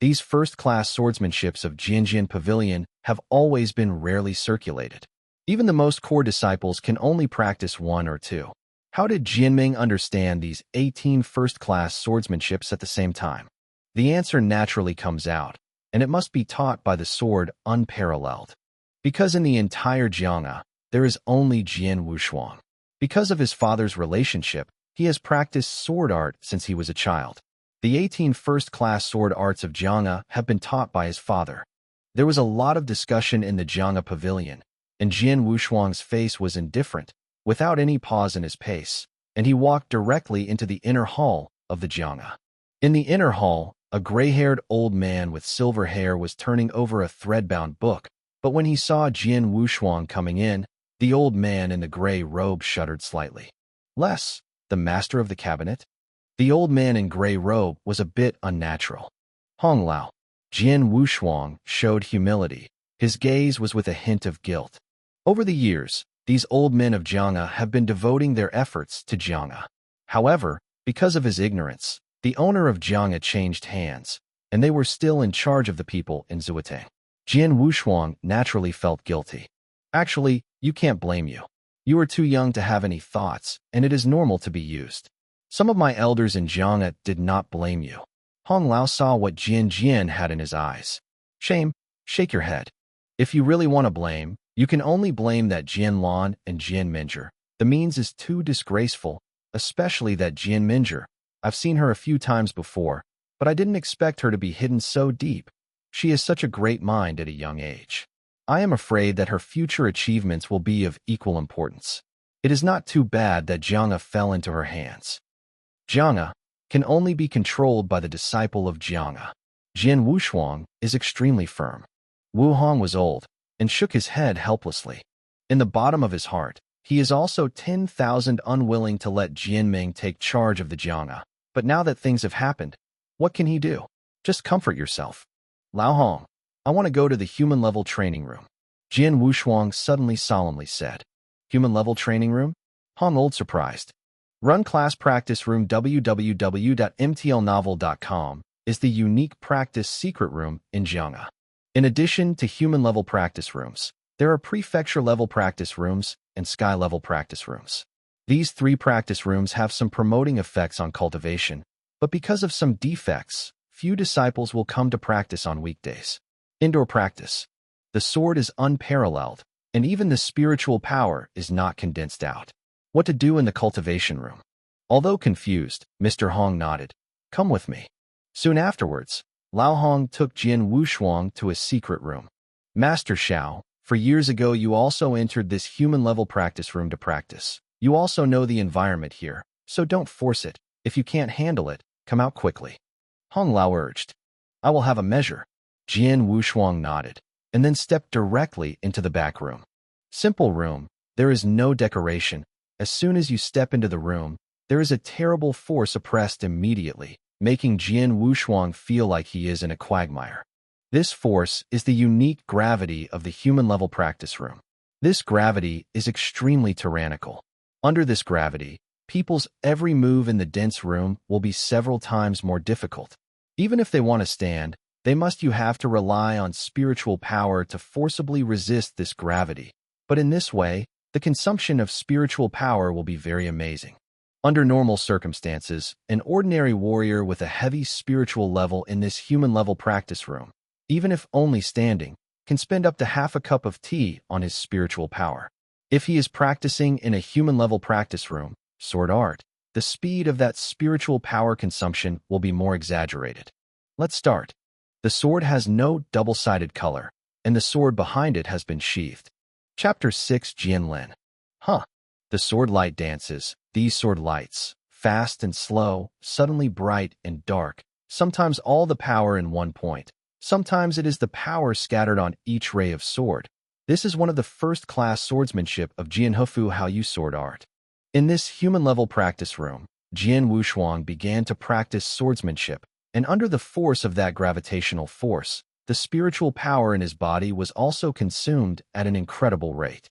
These first-class swordsmanships of Jianjian Pavilion have always been rarely circulated. Even the most core disciples can only practice 1 or 2. How did Jianming understand these 18 first-class swordsmanships at the same time? The answer naturally comes out, and it must be taught by the sword unparalleled. Because in the entire Jianga, there is only Jian Wushuang. Because of his father's relationship, he has practiced sword art since he was a child. The 18 first-class sword arts of Jianga have been taught by his father. There was a lot of discussion in the Jianga Pavilion, and Jian Wushuang's face was indifferent, without any pause in his pace, and he walked directly into the inner hall of the Jianga. In the inner hall, a gray-haired old man with silver hair was turning over a thread-bound book, but when he saw Jian Wushuang coming in, the old man in the gray robe shuddered slightly. Less, the master of the cabinet? The old man in gray robe was a bit unnatural. Hong Lao. Jian Wushuang showed humility. His gaze was with a hint of guilt. Over the years, these old men of Jianga have been devoting their efforts to Jianga. However, because of his ignorance, the owner of Jianga changed hands, and they were still in charge of the people in Zuotang. Jian Wushuang naturally felt guilty. Actually, you can't blame you. You are too young to have any thoughts, and it is normal to be used. Some of my elders in Jianga did not blame you. Hong Lao saw what Jian had in his eyes. Shame, shake your head. If you really want to blame, you can only blame that Jian Lan and Jian Minjer. The means is too disgraceful, especially that Jian Minjur. I've seen her a few times before, but I didn't expect her to be hidden so deep. She has such a great mind at a young age. I am afraid that her future achievements will be of equal importance. It is not too bad that Jiang fell into her hands. Jiang can only be controlled by the disciple of Jiang. Jian Wushuang is extremely firm. Wu Hong was old and shook his head helplessly. In the bottom of his heart, he is also 10,000 unwilling to let Jianming take charge of the Jiang. But now that things have happened, what can he do? Just comfort yourself. Lao Hong, I want to go to the human-level training room. Jian Wushuang suddenly solemnly said. Human-level training room? Hong old surprised. Run class practice room www.mtlnovel.com is the unique practice secret room in Jiang. In addition to human-level practice rooms, there are prefecture-level practice rooms and sky-level practice rooms. These 3 practice rooms have some promoting effects on cultivation, but because of some defects, few disciples will come to practice on weekdays. Indoor practice. The sword is unparalleled, and even the spiritual power is not condensed out. What to do in the cultivation room? Although confused, Mr. Hong nodded. Come with me. Soon afterwards, Lao Hong took Jian Wushuang to a secret room. Master Xiao, for years ago you also entered this human-level practice room to practice. You also know the environment here, so don't force it. If you can't handle it, come out quickly. Hong Lao urged. I will have a measure. Jian Wushuang nodded, and then stepped directly into the back room. Simple room, there is no decoration. As soon as you step into the room, there is a terrible force oppressed immediately, making Jian Wushuang feel like he is in a quagmire. This force is the unique gravity of the human-level practice room. This gravity is extremely tyrannical. Under this gravity, people's every move in the dense room will be several times more difficult. Even if they want to stand, you have to rely on spiritual power to forcibly resist this gravity. But in this way, the consumption of spiritual power will be very amazing. Under normal circumstances, an ordinary warrior with a heavy spiritual level in this human-level practice room, even if only standing, can spend up to half a cup of tea on his spiritual power. If he is practicing in a human-level practice room, sword art, the speed of that spiritual power consumption will be more exaggerated. Let's start. The sword has no double-sided color, and the sword behind it has been sheathed. Chapter 6 Jian Lin. The sword light dances. These sword lights, fast and slow, suddenly bright and dark, sometimes all the power in one point. Sometimes it is the power scattered on each ray of sword. This is one of the first-class swordsmanship of Jian Hufu Haoyu sword art. In this human-level practice room, Jian Wushuang began to practice swordsmanship, and under the force of that gravitational force, the spiritual power in his body was also consumed at an incredible rate.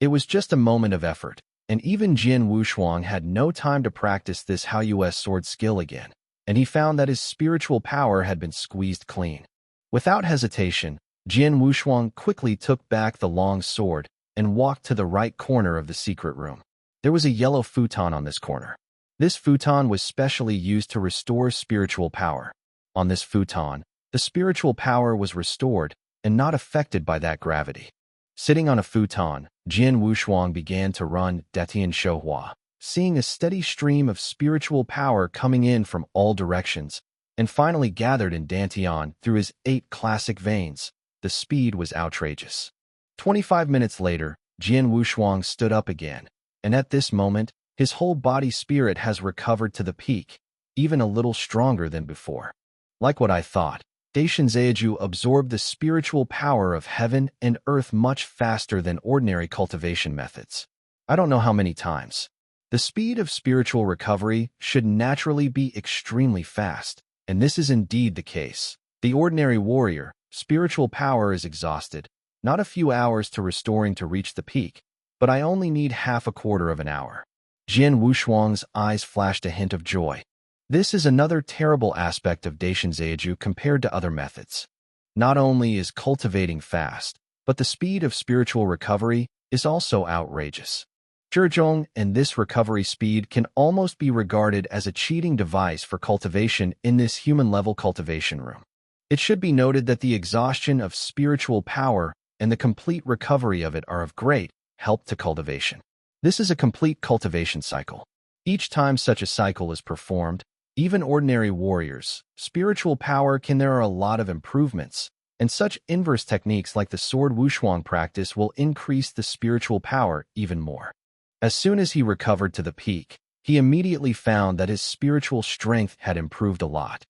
It was just a moment of effort, and even Jian Wushuang had no time to practice this Haoyu's sword skill again, and he found that his spiritual power had been squeezed clean. Without hesitation, Jian Wushuang quickly took back the long sword and walked to the right corner of the secret room. There was a yellow futon on this corner. This futon was specially used to restore spiritual power. On this futon, the spiritual power was restored and not affected by that gravity. Sitting on a futon, Jian Wushuang began to run Detian Shouhua, seeing a steady stream of spiritual power coming in from all directions, and finally gathered in Dantian through his 8 classic veins. The speed was outrageous. 25 minutes later, Jian Wushuang stood up again, and at this moment, his whole body spirit has recovered to the peak, even a little stronger than before. Like what I thought, Daishin Zaiju absorbed the spiritual power of heaven and earth much faster than ordinary cultivation methods. I don't know how many times. The speed of spiritual recovery should naturally be extremely fast, and this is indeed the case. The ordinary warrior, spiritual power is exhausted, not a few hours to restoring to reach the peak, but I only need half a quarter of an hour. Jian Wushuang's eyes flashed a hint of joy. This is another terrible aspect of Daishin Zaiju compared to other methods. Not only is cultivating fast, but the speed of spiritual recovery is also outrageous. Zhizhong and this recovery speed can almost be regarded as a cheating device for cultivation in this human-level cultivation room. It should be noted that the exhaustion of spiritual power and the complete recovery of it are of great help to cultivation. This is a complete cultivation cycle. Each time such a cycle is performed, even ordinary warriors, spiritual power can there are a lot of improvements, and such inverse techniques like the Sword Wushuang practice will increase the spiritual power even more. As soon as he recovered to the peak, he immediately found that his spiritual strength had improved a lot.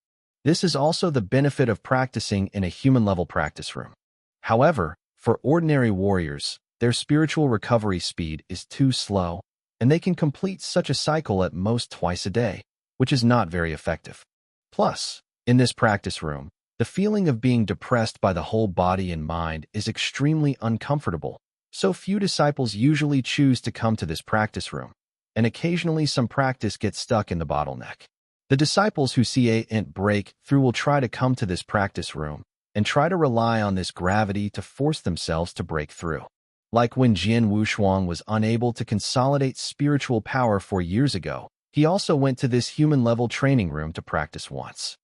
This is also the benefit of practicing in a human-level practice room. However, for ordinary warriors, their spiritual recovery speed is too slow, and they can complete such a cycle at most twice a day, which is not very effective. Plus, in this practice room, the feeling of being depressed by the whole body and mind is extremely uncomfortable, so few disciples usually choose to come to this practice room, and occasionally some practice gets stuck in the bottleneck. The disciples who see a break through will try to come to this practice room and try to rely on this gravity to force themselves to break through. Like when Jian Wushuang was unable to consolidate spiritual power 4 years ago, he also went to this human-level training room to practice once.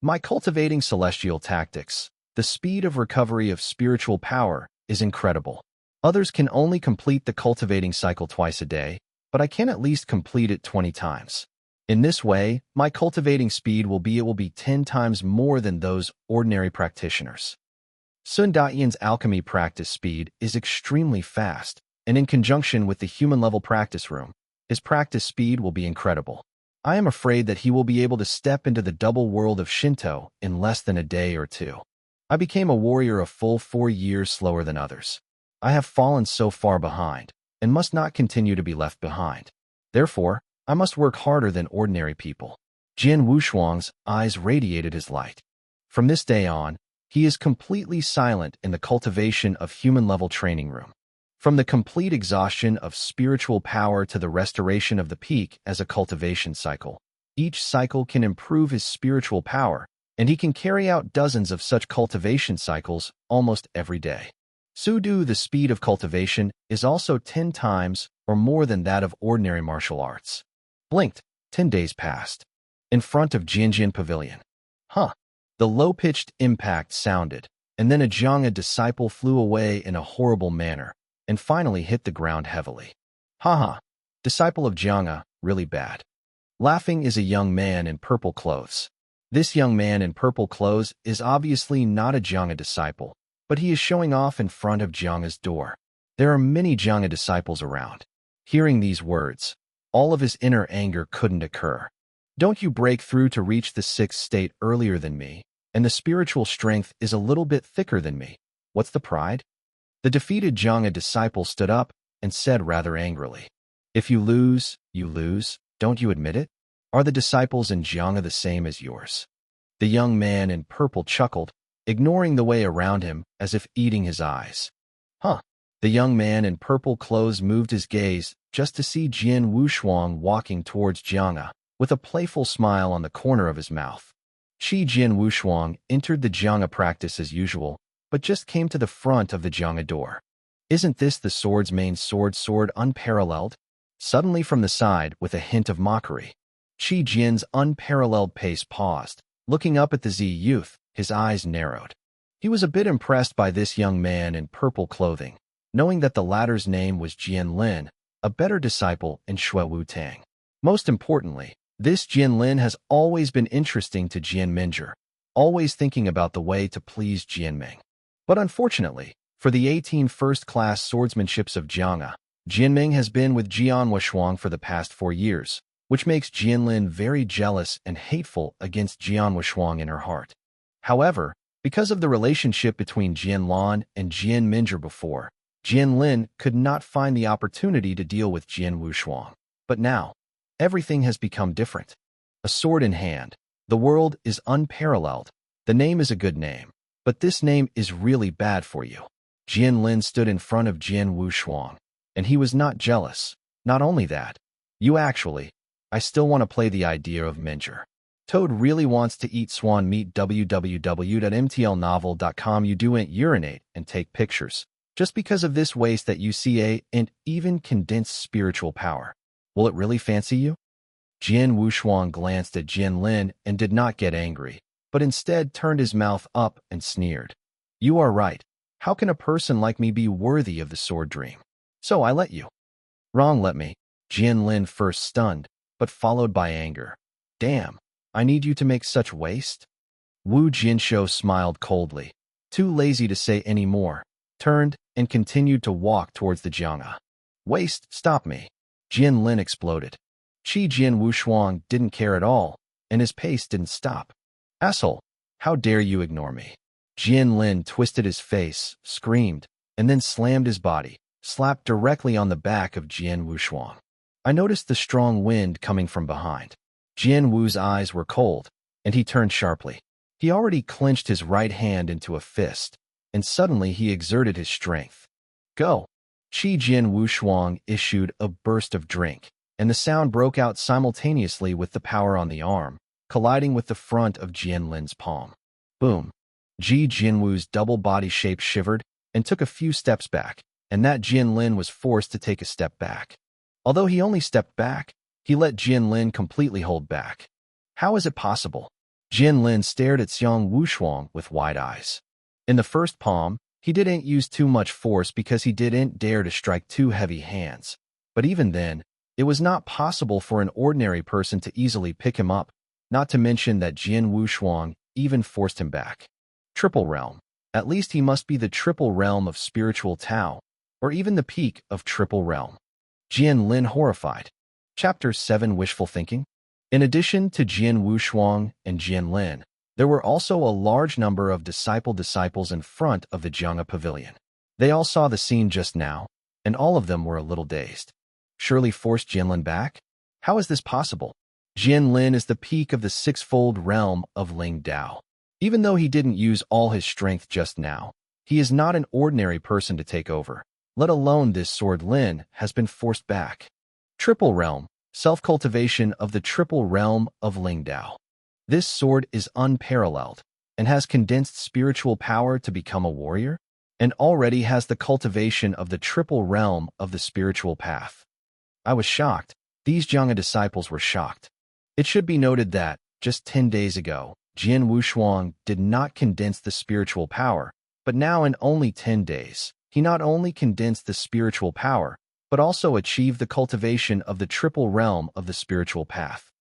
My cultivating celestial tactics, the speed of recovery of spiritual power, is incredible. Others can only complete the cultivating cycle twice a day, but I can at least complete it 20 times. In this way, my cultivating speed will be 10 times more than those ordinary practitioners. Sun Datian's alchemy practice speed is extremely fast, and in conjunction with the human-level practice room, his practice speed will be incredible. I am afraid that he will be able to step into the double world of Shinto in less than a day or two. I became a warrior a full 4 years slower than others. I have fallen so far behind, and must not continue to be left behind. Therefore, I must work harder than ordinary people. Jian Wushuang's eyes radiated his light. From this day on, he is completely silent in the cultivation of human-level training room. From the complete exhaustion of spiritual power to the restoration of the peak as a cultivation cycle, each cycle can improve his spiritual power, and he can carry out dozens of such cultivation cycles almost every day. Sudo, the speed of cultivation, is also 10 times or more than that of ordinary martial arts. Blinked, 10 days passed. In front of Jianjian Pavilion. The low-pitched impact sounded, and then a Jiangha disciple flew away in a horrible manner, and finally hit the ground heavily. Disciple of Jiangha, really bad. Laughing is a young man in purple clothes. This young man in purple clothes is obviously not a Jiangha disciple, but he is showing off in front of Jiangha's door. There are many Jiangha disciples around. Hearing these words, all of his inner anger couldn't occur. Don't you break through to reach the 6th state earlier than me, and the spiritual strength is a little bit thicker than me. What's the pride? The defeated Jiangha disciple stood up and said rather angrily, If you lose, don't you admit it? Are the disciples in Jiangha the same as yours? The young man in purple chuckled, ignoring the way around him as if eating his eyes. The young man in purple clothes moved his gaze just to see Jian Wushuang walking towards Jiangha, with a playful smile on the corner of his mouth. Jian Wushuang entered the Jiangha practice as usual, but just came to the front of the Jiangha door. Isn't this the Swordsman's sword unparalleled? Suddenly from the side, with a hint of mockery. Jian's unparalleled pace paused, looking up at the Z youth, his eyes narrowed. He was a bit impressed by this young man in purple clothing, knowing that the latter's name was Jian Lin, a better disciple in Shui Wu Tang. Most importantly, this Jian Lin has always been interesting to Jian Minjur, always thinking about the way to please Jian Ming. But unfortunately, for the 18 first-class swordsmanships of Jiangha, Jian Ming has been with Jian Wushuang for the past 4 years, which makes Jian Lin very jealous and hateful against Jian Wushuang in her heart. However, because of the relationship between Jian Lan and Jian Minjur before, Jian Lin could not find the opportunity to deal with Jian Wushuang. But now, everything has become different. A sword in hand, the world is unparalleled. The name is a good name, but this name is really bad for you. Jian Lin stood in front of Jian Wushuang, and he was not jealous. Not only that, I still want to play the idea of Minjur. Toad really wants to eat swan meat. www.mtlnovel.com. You don't urinate and take pictures, just because of this waste that you see and even condensed spiritual power. Will it really fancy you? Jian Wushuang glanced at Jian Lin and did not get angry, but instead turned his mouth up and sneered. You are right. How can a person like me be worthy of the sword dream? So I let you. Wrong, let me. Jian Lin first stunned, but followed by anger. Damn, I need you to make such waste? Wu Jianshou smiled coldly, too lazy to say any more, turned and continued to walk towards the Jiang'a. Waste, stop me. Jian Lin exploded. Jian Wushuang didn't care at all, and his pace didn't stop. Asshole, how dare you ignore me? Jian Lin twisted his face, screamed, and then slammed his body, slapped directly on the back of Jian Wushuang. I noticed the strong wind coming from behind. Jian Wu's eyes were cold, and he turned sharply. He already clenched his right hand into a fist, and suddenly he exerted his strength. Go! Jian Wushuang issued a burst of drink, and the sound broke out simultaneously with the power on the arm, colliding with the front of Jian Lin's palm. Boom! Jian Wu's double body shape shivered and took a few steps back, and that Jian Lin was forced to take a step back. Although he only stepped back, he let Jian Lin completely hold back. How is it possible? Jian Lin stared at Jian Wushuang with wide eyes. In the first palm, he didn't use too much force because he didn't dare to strike two heavy hands. But even then, it was not possible for an ordinary person to easily pick him up, not to mention that Jian Wushuang even forced him back. Triple realm. At least he must be the triple realm of spiritual Tao, or even the peak of triple realm. Jian Lin horrified. Chapter 7 Wishful Thinking. In addition to Jian Wushuang and Jian Lin, there were also a large number of disciples in front of the Jiang'a pavilion. They all saw the scene just now, and all of them were a little dazed. Surely force Jian Lin back? How is this possible? Jian Lin is the peak of the sixfold realm of Ling Dao. Even though he didn't use all his strength just now, he is not an ordinary person to take over, let alone this sword Lin has been forced back. Triple realm, self-cultivation of the triple realm of Ling Dao. This sword is unparalleled and has condensed spiritual power to become a warrior, and already has the cultivation of the triple realm of the spiritual path. I was shocked. These Jiang'a disciples were shocked. It should be noted that, just 10 days ago, Jian Wushuang did not condense the spiritual power, but now in only 10 days, he not only condensed the spiritual power, but also achieved the cultivation of the triple realm of the spiritual path.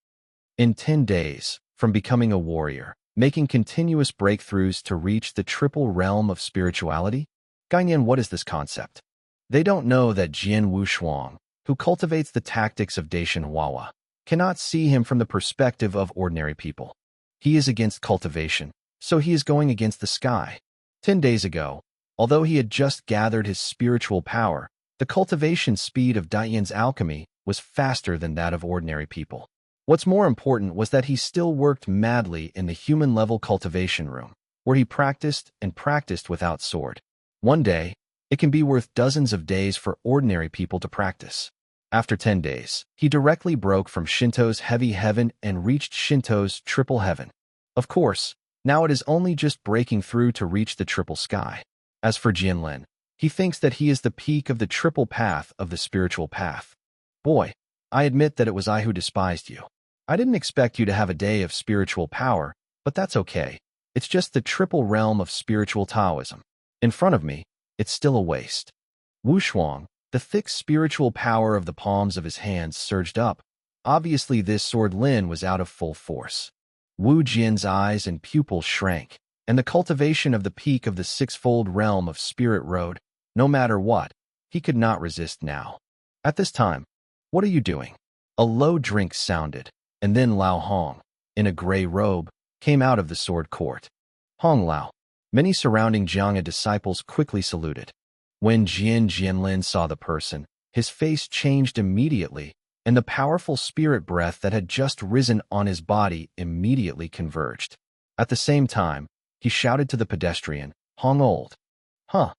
In 10 days, from becoming a warrior, making continuous breakthroughs to reach the triple realm of spirituality? Gainian, what is this concept? They don't know that Jian Wushuang, who cultivates the tactics of Daishan Huahua, cannot see him from the perspective of ordinary people. He is against cultivation, so he is going against the sky. 10 days ago, although he had just gathered his spiritual power, the cultivation speed of Daiyan's alchemy was faster than that of ordinary people. What's more important was that he still worked madly in the human-level cultivation room, where he practiced and practiced without sword. One day, it can be worth dozens of days for ordinary people to practice. After 10 days, he directly broke from Shinto's heavy heaven and reached Shinto's triple heaven. Of course, now it is only just breaking through to reach the triple sky. As for Jian Lin, he thinks that he is the peak of the triple path of the spiritual path. Boy, I admit that it was I who despised you. I didn't expect you to have a day of spiritual power, but that's okay. It's just the triple realm of spiritual Taoism. In front of me, it's still a waste. Wushuang, the thick spiritual power of the palms of his hands surged up. Obviously this sword Lin was out of full force. Wu Jian's eyes and pupils shrank, and the cultivation of the peak of the sixfold realm of spirit road, no matter what, he could not resist now. At this time, what are you doing? A low drink sounded, and then Lao Hong, in a gray robe, came out of the sword court. Hong Lao. Many surrounding Jiang'a disciples quickly saluted. When Jian Lin saw the person, his face changed immediately, and the powerful spirit breath that had just risen on his body immediately converged. At the same time, he shouted to the pedestrian, Hong Old. Huh.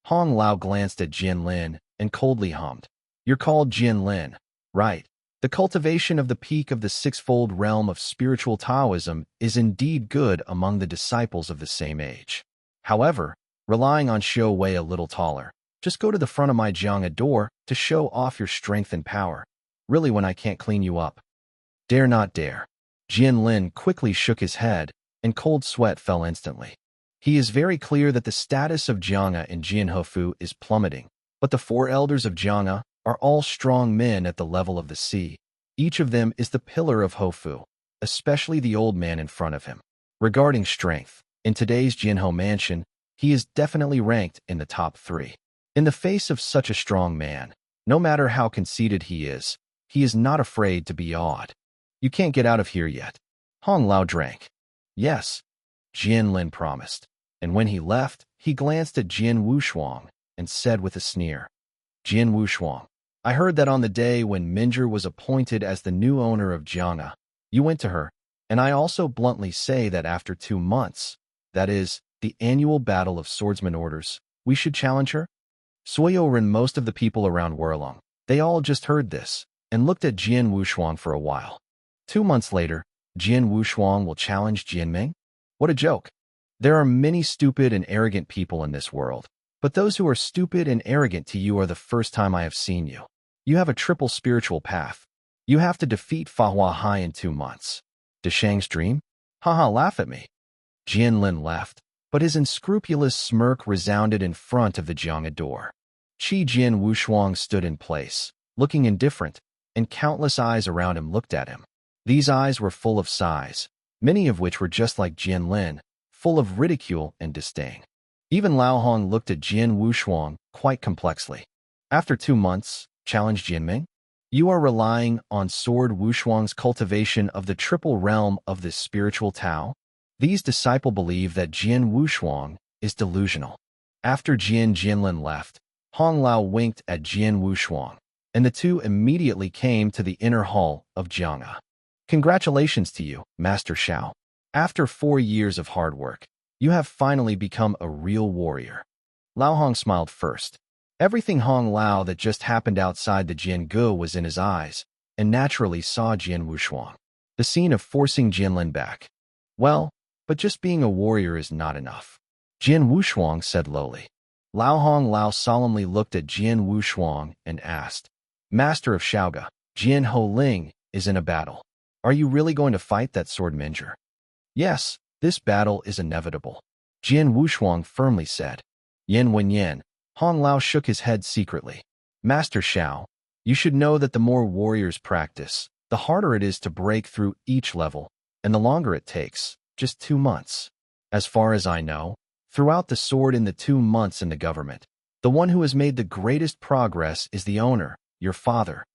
Hong Lao glanced at Jian Lin and coldly hummed. You're called Jian Lin, right? The cultivation of the peak of the sixfold realm of spiritual Taoism is indeed good among the disciples of the same age. However, relying on show way a little taller, just go to the front of my Jiang'a door to show off your strength and power. Really when I can't clean you up. Dare not dare. Jian Lin quickly shook his head, and cold sweat fell instantly. He is very clear that the status of Jiang'a in Jianhofu is plummeting, but the four elders of Jiang'a, are all strong men at the level of the sea. Each of them is the pillar of Hofu, especially the old man in front of him. Regarding strength, in today's Jianho mansion, he is definitely ranked in the top 3. In the face of such a strong man, no matter how conceited he is not afraid to be awed. You can't get out of here yet. Hong Lao drank. Yes, Jian Lin promised. And when he left, he glanced at Jian Wushuang and said with a sneer, Jian Wushuang, I heard that on the day when Minjer was appointed as the new owner of Jiang'a, you went to her, and I also bluntly say that after 2 months, that is, the annual battle of swordsman orders, we should challenge her? Suyo and most of the people around Wurlong, they all just heard this, and looked at Jian Wushuang for a while. 2 months later, Jian Wushuang will challenge Jianming? What a joke. There are many stupid and arrogant people in this world, but those who are stupid and arrogant to you are the first time I have seen you. You have a triple spiritual path. You have to defeat Fa Hua Hai in 2 months. Deshang's dream? Haha, laugh at me. Jian Lin left, but his unscrupulous smirk resounded in front of the Jiang'a door. Jian Wushuang stood in place, looking indifferent, and countless eyes around him looked at him. These eyes were full of sighs, many of which were just like Jian Lin, full of ridicule and disdain. Even Lao Hong looked at Jian Wushuang quite complexly. After 2 months, challenged Jianming? You are relying on Sword Wushuang's cultivation of the triple realm of this spiritual Tao? These disciples believe that Jian Wushuang is delusional. After Jianlin left, Hong Lao winked at Jian Wushuang, and the two immediately came to the inner hall of Jiang'a. Congratulations to you, Master Xiao. After 4 years of hard work, you have finally become a real warrior. Lao Hong smiled first. Everything Hong Lao that just happened outside the Jiangu was in his eyes, and naturally saw Jian Wushuang. The scene of forcing Jianlin back. Well, but just being a warrior is not enough. Jian Wushuang said lowly. Lao Hong Lao solemnly looked at Jian Wushuang and asked, Master of Shaoga, Jian Ho Ling is in a battle. Are you really going to fight that sword Minjer? Yes, this battle is inevitable. Jian Wushuang firmly said. Yen Wen Yen, Hong Lao shook his head secretly. Master Xiao, you should know that the more warriors practice, the harder it is to break through each level, and the longer it takes, just 2 months. As far as I know, throughout the sword in the 2 months in the government, the one who has made the greatest progress is the owner, your father.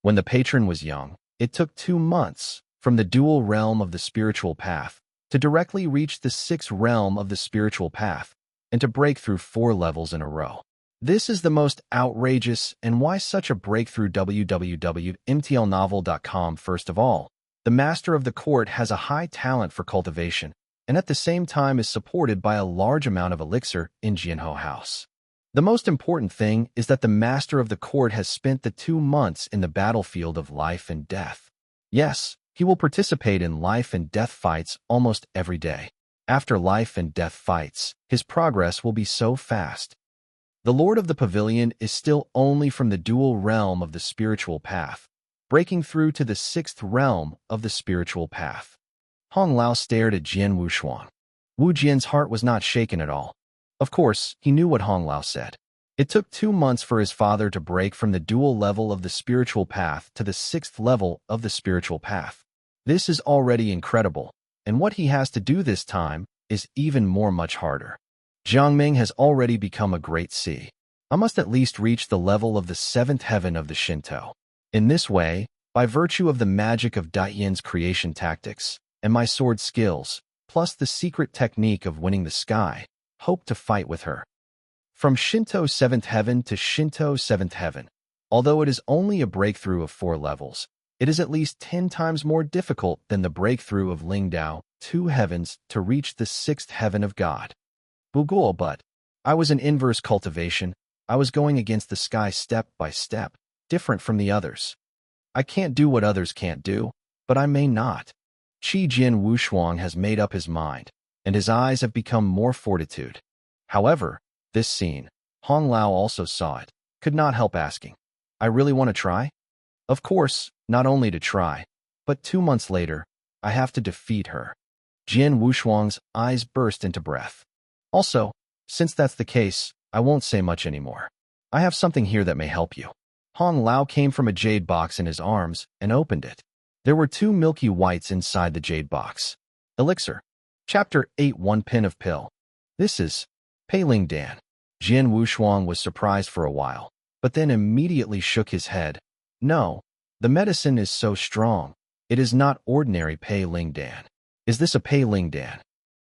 When the patron was young, it took 2 months from the dual realm of the spiritual path to directly reach the 6th realm of the spiritual path and to break through 4 levels in a row. This is the most outrageous and why such a breakthrough www.mtlnovel.com. First of all, the master of the court has a high talent for cultivation and at the same time is supported by a large amount of elixir in Jianho House. The most important thing is that the master of the court has spent the 2 months in the battlefield of life and death. Yes, he will participate in life and death fights almost every day. After life and death fights, his progress will be so fast. The Lord of the Pavilion is still only from the dual realm of the spiritual path, breaking through to the 6th realm of the spiritual path. Hong Lao stared at Jian Wushuang. Wu Jian's heart was not shaken at all. Of course, he knew what Hong Lao said. It took 2 months for his father to break from the dual level of the spiritual path to the 6th level of the spiritual path. This is already incredible, and what he has to do this time is even much harder. Jiangming has already become a great sea. I must at least reach the level of the 7th heaven of the Shinto. In this way, by virtue of the magic of Daiyan's creation tactics and my sword skills, plus the secret technique of winning the sky, hope to fight with her. From Shinto 7th heaven to Shinto 7th heaven, although it is only a breakthrough of 4 levels, it is at least 10 times more difficult than the breakthrough of Lingdao, 2 heavens, to reach the 6th heaven of God. Bugul, but I was in inverse cultivation. I was going against the sky step by step, different from the others. I can't do what others can't do, but I may not. Jian Wushuang has made up his mind, and his eyes have become more fortitude. However, this scene, Hong Lao also saw it, could not help asking, I really want to try? Of course, not only to try, but 2 months later, I have to defeat her. Jian Wushuang's eyes burst into breath. Also, since that's the case, I won't say much anymore. I have something here that may help you. Hong Lao came from a jade box in his arms and opened it. There were 2 milky whites inside the jade box. Elixir. Chapter 8. 1 pin of pill. This is Peiling Dan. Jian Wushuang was surprised for a while, but then immediately shook his head. No, the medicine is so strong. It is not ordinary Peiling Dan. Is this a Peiling Dan?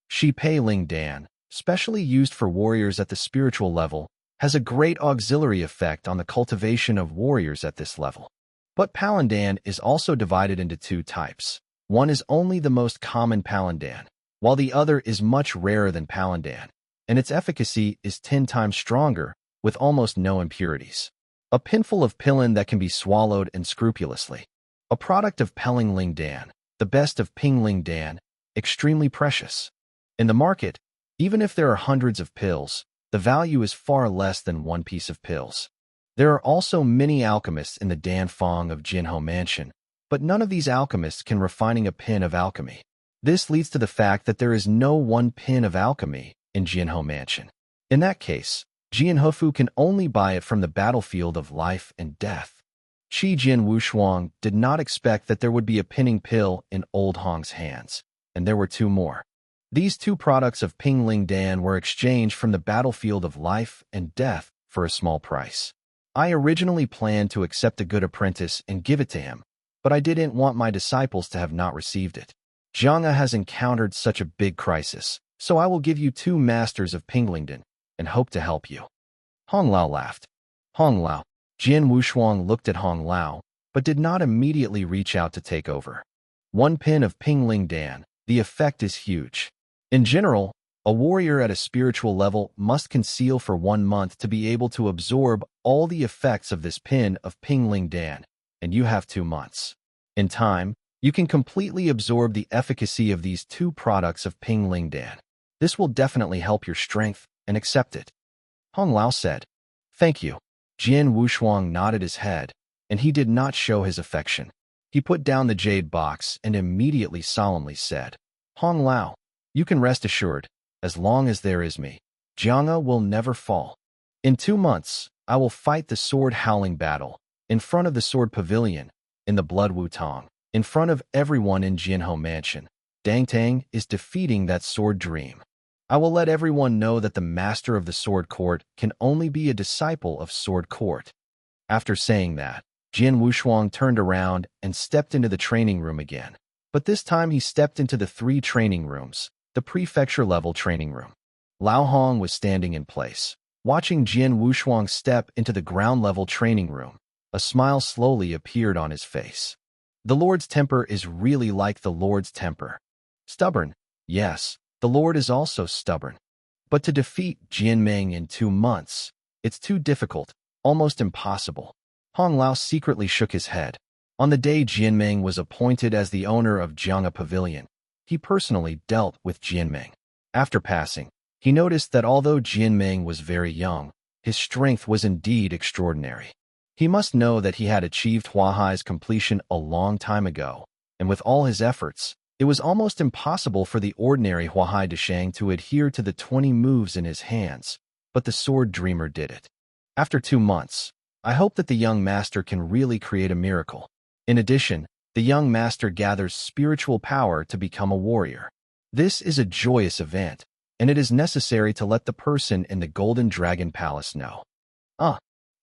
Shi Peiling Dan, specially used for warriors at the spiritual level, has a great auxiliary effect on the cultivation of warriors at this level. But Palandan is also divided into 2 types. One is only the most common Palandan, while the other is much rarer than Palandan, and its efficacy is 10 times stronger, with almost no impurities. A pinful of pillin that can be swallowed unscrupulously. A product of Pelingling Dan, the best of Pingling Dan, extremely precious. In the market, even if there are hundreds of pills, the value is far less than 1 piece of pills. There are also many alchemists in the Dan Fong of Jianhou Mansion, but none of these alchemists can refining a pin of alchemy. This leads to the fact that there is no 1 pin of alchemy in Jianhou Mansion. In that case, Jian Hufu can only buy it from the battlefield of life and death. Jian Wushuang did not expect that there would be a pinning pill in Old Hong's hands, and there were 2 more. These 2 products of Pingling Dan were exchanged from the battlefield of life and death for a small price. I originally planned to accept a good apprentice and give it to him, but I didn't want my disciples to have not received it. Zhang'a has encountered such a big crisis, so I will give you 2 masters of Pinglingdan and hope to help you. Hong Lao laughed. Hong Lao. Jian Wushuang looked at Hong Lao, but did not immediately reach out to take over. 1 pin of Pingling Dan, the effect is huge. In general, a warrior at a spiritual level must conceal for 1 month to be able to absorb all the effects of this pin of Pingling Dan, and you have 2 months. In time, you can completely absorb the efficacy of these 2 products of Pingling Dan. This will definitely help your strength, and accept it. Hong Lao said, "Thank you." Jian Wushuang nodded his head, and he did not show his affection. He put down the jade box and immediately solemnly said, "Hong Lao, you can rest assured, as long as there is me, Zhang'a will never fall. In 2 months, I will fight the sword howling battle, in front of the sword pavilion, in the blood Wutong, in front of everyone in Jianhou Mansion. Dang Tang is defeating that sword dream. I will let everyone know that the master of the sword court can only be a disciple of sword court." After saying that, Jian Wushuang turned around and stepped into the training room again. But this time he stepped into the 3 training rooms, the prefecture-level training room. Lao Hong was standing in place, watching Jian Wushuang step into the ground-level training room. A smile slowly appeared on his face. The Lord's temper is really like the Lord's temper. Stubborn, yes, the Lord is also stubborn. But to defeat Jianming in 2 months, it's too difficult, almost impossible. Hong Lao secretly shook his head. On the day Jianming was appointed as the owner of Zhang'a Pavilion, he personally dealt with Jianming. After passing, he noticed that although Jianming was very young, his strength was indeed extraordinary. He must know that he had achieved Huahai's completion a long time ago, and with all his efforts, it was almost impossible for the ordinary Huahai Deshang to adhere to the 20 moves in his hands, but the sword dreamer did it. After 2 months, I hope that the young master can really create a miracle. In addition, the young master gathers spiritual power to become a warrior. This is a joyous event, and it is necessary to let the person in the Golden Dragon Palace know.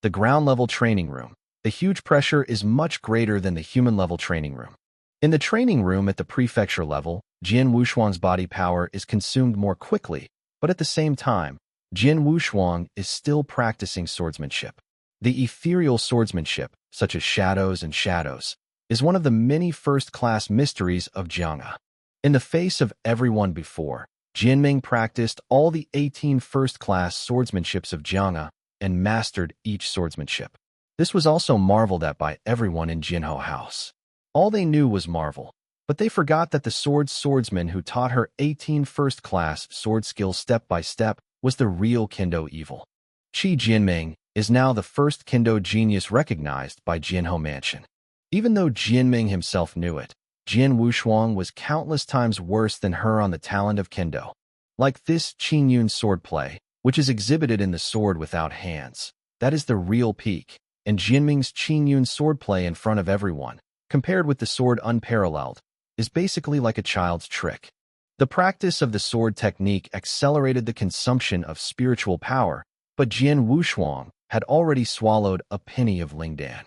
The ground-level training room. The huge pressure is much greater than the human-level training room. In the training room at the prefecture level, Jian Wushuang's body power is consumed more quickly, but at the same time, Jian Wushuang is still practicing swordsmanship. The ethereal swordsmanship, such as shadows and shadows, is one of the many first-class mysteries of Zhang'a. In the face of everyone before, Jianming practiced all the 18 first-class swordsmanships of Zhang'a and mastered each swordsmanship. This was also marveled at by everyone in Jianhou House. All they knew was marvel, but they forgot that the swordsman who taught her 18 first-class sword skills step by step was the real Kendo evil. Qi Jianming is now the first Kendo genius recognized by Jianhou Mansion. Even though Jianming himself knew it, Jian Wushuang was countless times worse than her on the talent of Kendo. Like this Qingyun swordplay, which is exhibited in the sword without hands, that is the real peak. and Jianming's Qingyun swordplay in front of everyone, compared with the sword unparalleled, is basically like a child's trick. The practice of the sword technique accelerated the consumption of spiritual power, but Jian Wushuang had already swallowed a penny of Lingdan.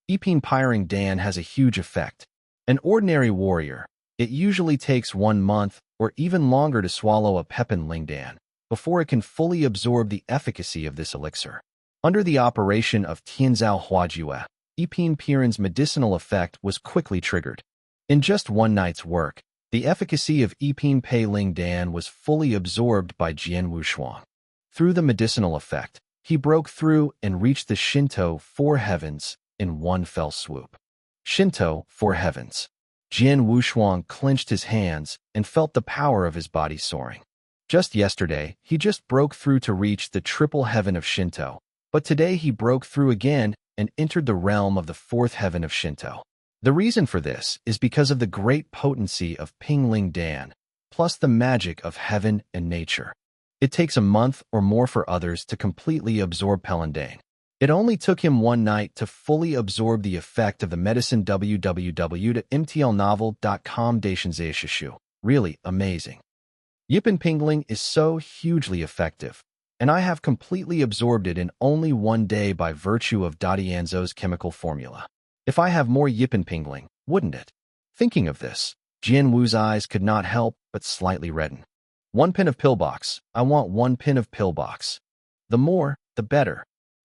Yiping Piring Dan has a huge effect. An ordinary warrior, it usually takes 1 month or even longer to swallow a Pepin Lingdan before it can fully absorb the efficacy of this elixir. Under the operation of Tianzhao Huajue, Yiping Pirin's medicinal effect was quickly triggered. In just 1 night's work, the efficacy of Yiping Pei Lingdan was fully absorbed by Jian Wushuang. Through the medicinal effect, he broke through and reached the Shinto 4 heavens in one fell swoop. Shinto 4 heavens. Jian Wushuang clenched his hands and felt the power of his body soaring. Just yesterday, he just broke through to reach the triple heaven of Shinto, but today he broke through again and entered the realm of the 4th heaven of Shinto. The reason for this is because of the great potency of Ping Ling Dan, plus the magic of heaven and nature. It takes a month or more for others to completely absorb Pelindane. It only took him 1 night to fully absorb the effect of the medicine. www.mtlnovel.com. Really amazing. Yipin Pingling is so hugely effective, and I have completely absorbed it in only 1 day by virtue of Dadianzou's chemical formula. If I have more Yipin Pingling, wouldn't it? Thinking of this, Jian Wu's eyes could not help but slightly redden. 1 pin of pillbox. I want 1 pin of pillbox. The more, the better.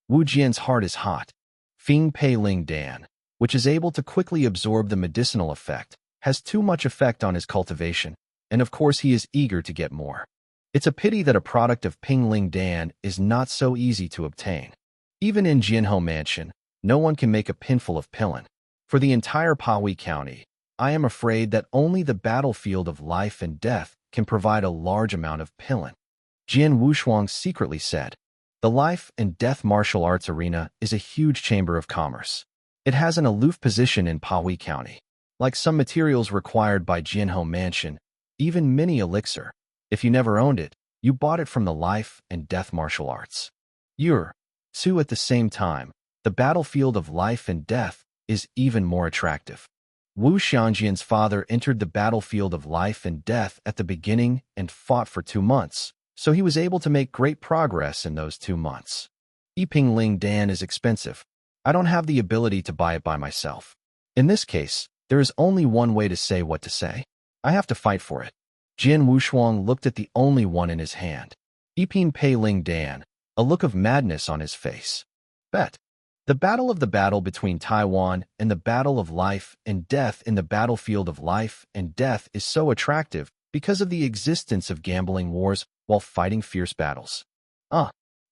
Wu Jian's heart is hot. Fing Pei Ling Dan, which is able to quickly absorb the medicinal effect, has too much effect on his cultivation, and of course he is eager to get more. It's a pity that a product of Ping Ling Dan is not so easy to obtain. Even in Jianhou Mansion, no one can make a pinful of Pillin. For the entire Pahui County, I am afraid that only the battlefield of life and death can provide a large amount of Pillin. Jian Wushuang secretly said, "The life and death martial arts arena is a huge chamber of commerce. It has an aloof position in Pahui County. Like some materials required by Jianhou Mansion, even mini elixir, if you never owned it, you bought it from the life and death martial arts. Su at the same time, the battlefield of life and death is even more attractive. Wu Xiangjian's father entered the battlefield of life and death at the beginning and fought for 2 months, so he was able to make great progress in those 2 months. Yiping Ling Dan is expensive. I don't have the ability to buy it by myself. In this case, there is only one way to say what to say. I have to fight for it." Jian Wushuang looked at the only one in his hand. Yiping Pei Ling Dan, a look of madness on his face. "Bet. The battle between Taiwan and the battle of life and death in the battlefield of life and death is so attractive because of the existence of gambling wars while fighting fierce battles."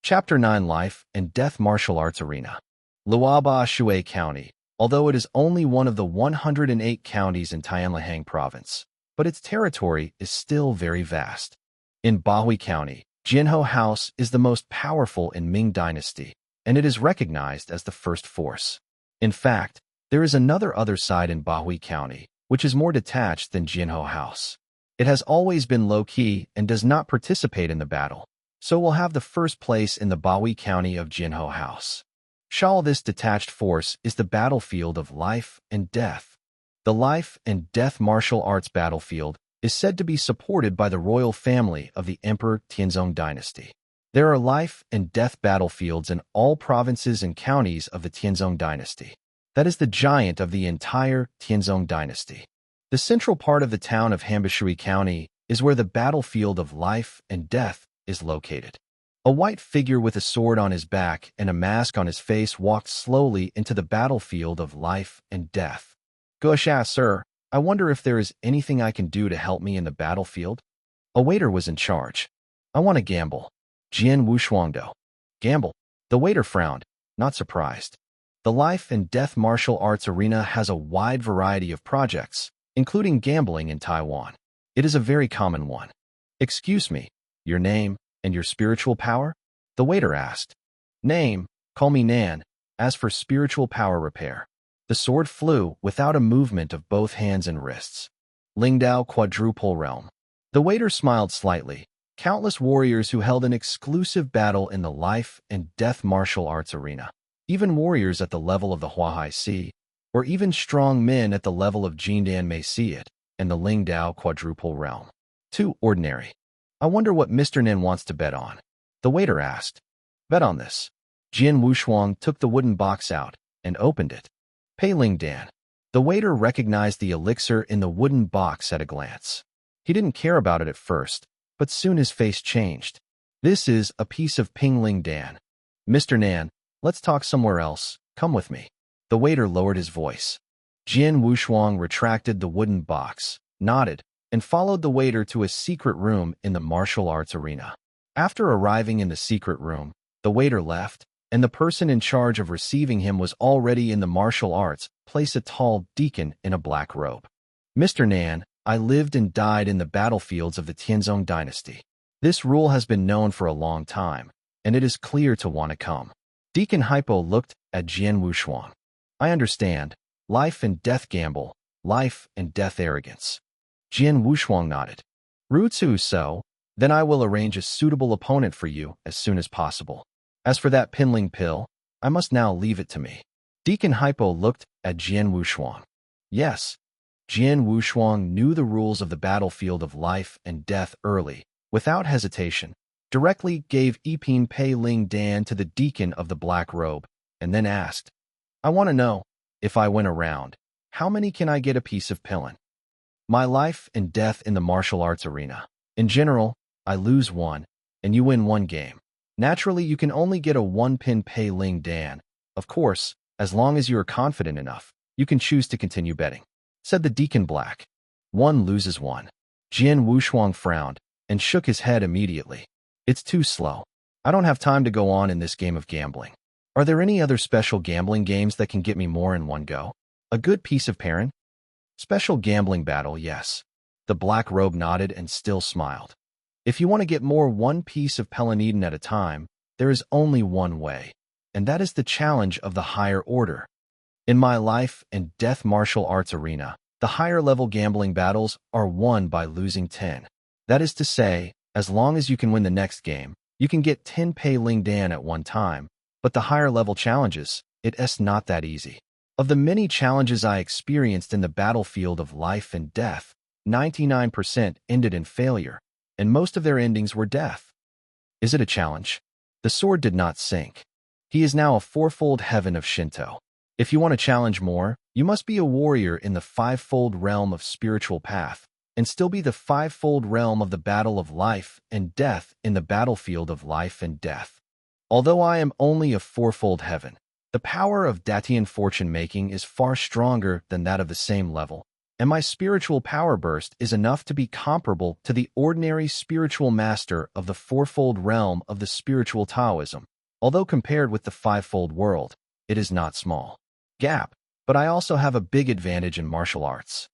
Chapter 9 Life and Death Martial Arts Arena. Luaba Shui County, although it is only one of the 108 counties in Tianlahang Province, but its territory is still very vast. In Bahui County, Jianhou House is the most powerful in Ming Dynasty, and it is recognized as the first force. In fact, there is another other side in Bahui County, which is more detached than Jianhou House. It has always been low-key and does not participate in the battle, so will have the first place in the Bahui County of Jianhou House. Shall this detached force is the battlefield of life and death. The life and death martial arts battlefield is said to be supported by the royal family of the Emperor Tianzong Dynasty. There are life and death battlefields in all provinces and counties of the Tianzong Dynasty. That is the giant of the entire Tianzong Dynasty. The central part of the town of Hambishui County is where the battlefield of life and death is located. A white figure with a sword on his back and a mask on his face walked slowly into the battlefield of life and death. "Gosha, sir, I wonder if there is anything I can do to help me in the battlefield?" A waiter was in charge. "I want to gamble." Jian Wushuangdo. "Gamble?" The waiter frowned, not surprised. The life and death martial arts arena has a wide variety of projects, including gambling in Taiwan. It is a very common one. "Excuse me, your name and your spiritual power?" the waiter asked. "Name, call me Nan. As for spiritual power repair." The sword flew without a movement of both hands and wrists. "Lingdao Quadruple Realm." The waiter smiled slightly. Countless warriors who held an exclusive battle in the life and death martial arts arena. Even warriors at the level of the Huahai see, or even strong men at the level of Jindan may see it, and the Lingdao quadruple realm. Too ordinary. I wonder what Mr. Nin wants to bet on. The waiter asked. Bet on this. Jian Wushuang took the wooden box out and opened it. Pei Lingdan. The waiter recognized the elixir in the wooden box at a glance. He didn't care about it at first, but soon his face changed. This is a piece of Ping Lingdan. Mr. Nan, let's talk somewhere else. Come with me. The waiter lowered his voice. Jian Wushuang retracted the wooden box, nodded, and followed the waiter to a secret room in the martial arts arena. After arriving in the secret room, the waiter left, and the person in charge of receiving him was already in the martial arts, place a tall deacon in a black robe. Mr. Nan, I lived and died in the battlefields of the Tianzong dynasty. This rule has been known for a long time, and it is clear to want to come. Deacon Hypo looked at Jian Wushuang. I understand. Life and death gamble, life and death arrogance. Jian Wushuang nodded. Rutsu, so, then I will arrange a suitable opponent for you as soon as possible. As for that pinling pill, I must now leave it to me. Deacon Hypo looked at Jian Wushuang. Yes. Jian Wushuang knew the rules of the battlefield of life and death early, without hesitation, directly gave Epine Pei Ling Dan to the deacon of the black robe, and then asked, I want to know, if I win a round, how many can I get a piece of pillin? My life and death in the martial arts arena. In general, I lose one, and you win one game. Naturally, you can only get a one-pin Pei Ling Dan. Of course, as long as you are confident enough, you can choose to continue betting, said the deacon black. One loses one. Jian Wushuang frowned and shook his head immediately. It's too slow. I don't have time to go on in this game of gambling. Are there any other special gambling games that can get me more in one go? A good piece of parent? Special gambling battle, yes. The black robe nodded and still smiled. If you want to get more one piece of Pelaneden at a time, there is only one way, and that is the challenge of the higher order. In my life and death martial arts arena, the higher level gambling battles are won by losing 10. That is to say, as long as you can win the next game, you can get 10 Pei Ling Dan at one time, but the higher level challenges, it's not that easy. Of the many challenges I experienced in the battlefield of life and death, 99% ended in failure, and most of their endings were death. Is it a challenge? The sword did not sink. He is now a fourfold heaven of Shinto. If you want to challenge more, you must be a warrior in the fivefold realm of spiritual path, and still be the fivefold realm of the battle of life and death in the battlefield of life and death. Although I am only a fourfold heaven, the power of Datian fortune-making is far stronger than that of the same level, and my spiritual power burst is enough to be comparable to the ordinary spiritual master of the fourfold realm of the spiritual Taoism. Although compared with the fivefold world, it is not small gap, but I also have a big advantage in martial arts.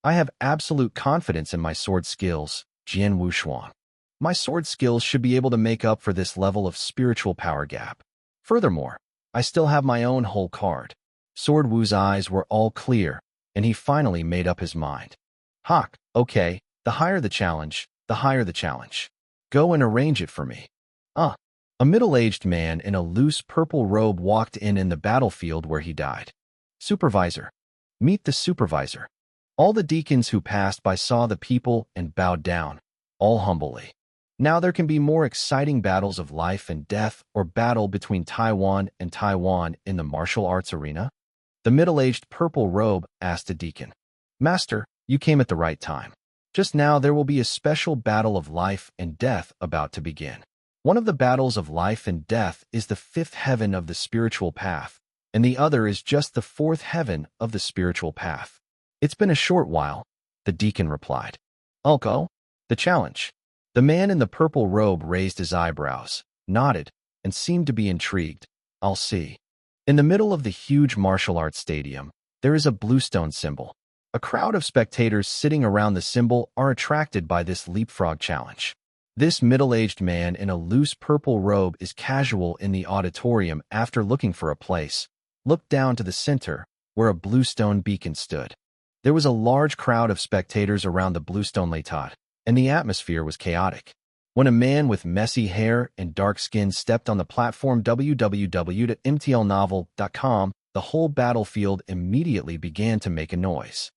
I have absolute confidence in my sword skills, Jian Wushuang. My sword skills should be able to make up for this level of spiritual power gap. Furthermore, I still have my own whole card. Sword Wu's eyes were all clear, and he finally made up his mind. Hawk, okay, the higher the challenge, the higher the challenge. Go and arrange it for me. A middle-aged man in a loose purple robe walked in the battlefield where he died. Supervisor. Meet the supervisor. All the deacons who passed by saw the people and bowed down, all humbly. Now there can be more exciting battles of life and death or battle between Taiwan and Taiwan in the martial arts arena? The middle-aged purple robe asked a deacon. Master, you came at the right time. Just now there will be a special battle of life and death about to begin. One of the battles of life and death is the fifth heaven of the spiritual path, and the other is just the fourth heaven of the spiritual path. It's been a short while, the deacon replied. I'll go. The challenge. The man in the purple robe raised his eyebrows, nodded, and seemed to be intrigued. I'll see. In the middle of the huge martial arts stadium, there is a bluestone symbol. A crowd of spectators sitting around the symbol are attracted by this leapfrog challenge. This middle-aged man in a loose purple robe is casual in the auditorium after looking for a place. Looked down to the center, where a bluestone beacon stood. There was a large crowd of spectators around the bluestone latat, and the atmosphere was chaotic. When a man with messy hair and dark skin stepped on the platform www.mtlnovel.com, the whole battlefield immediately began to make a noise.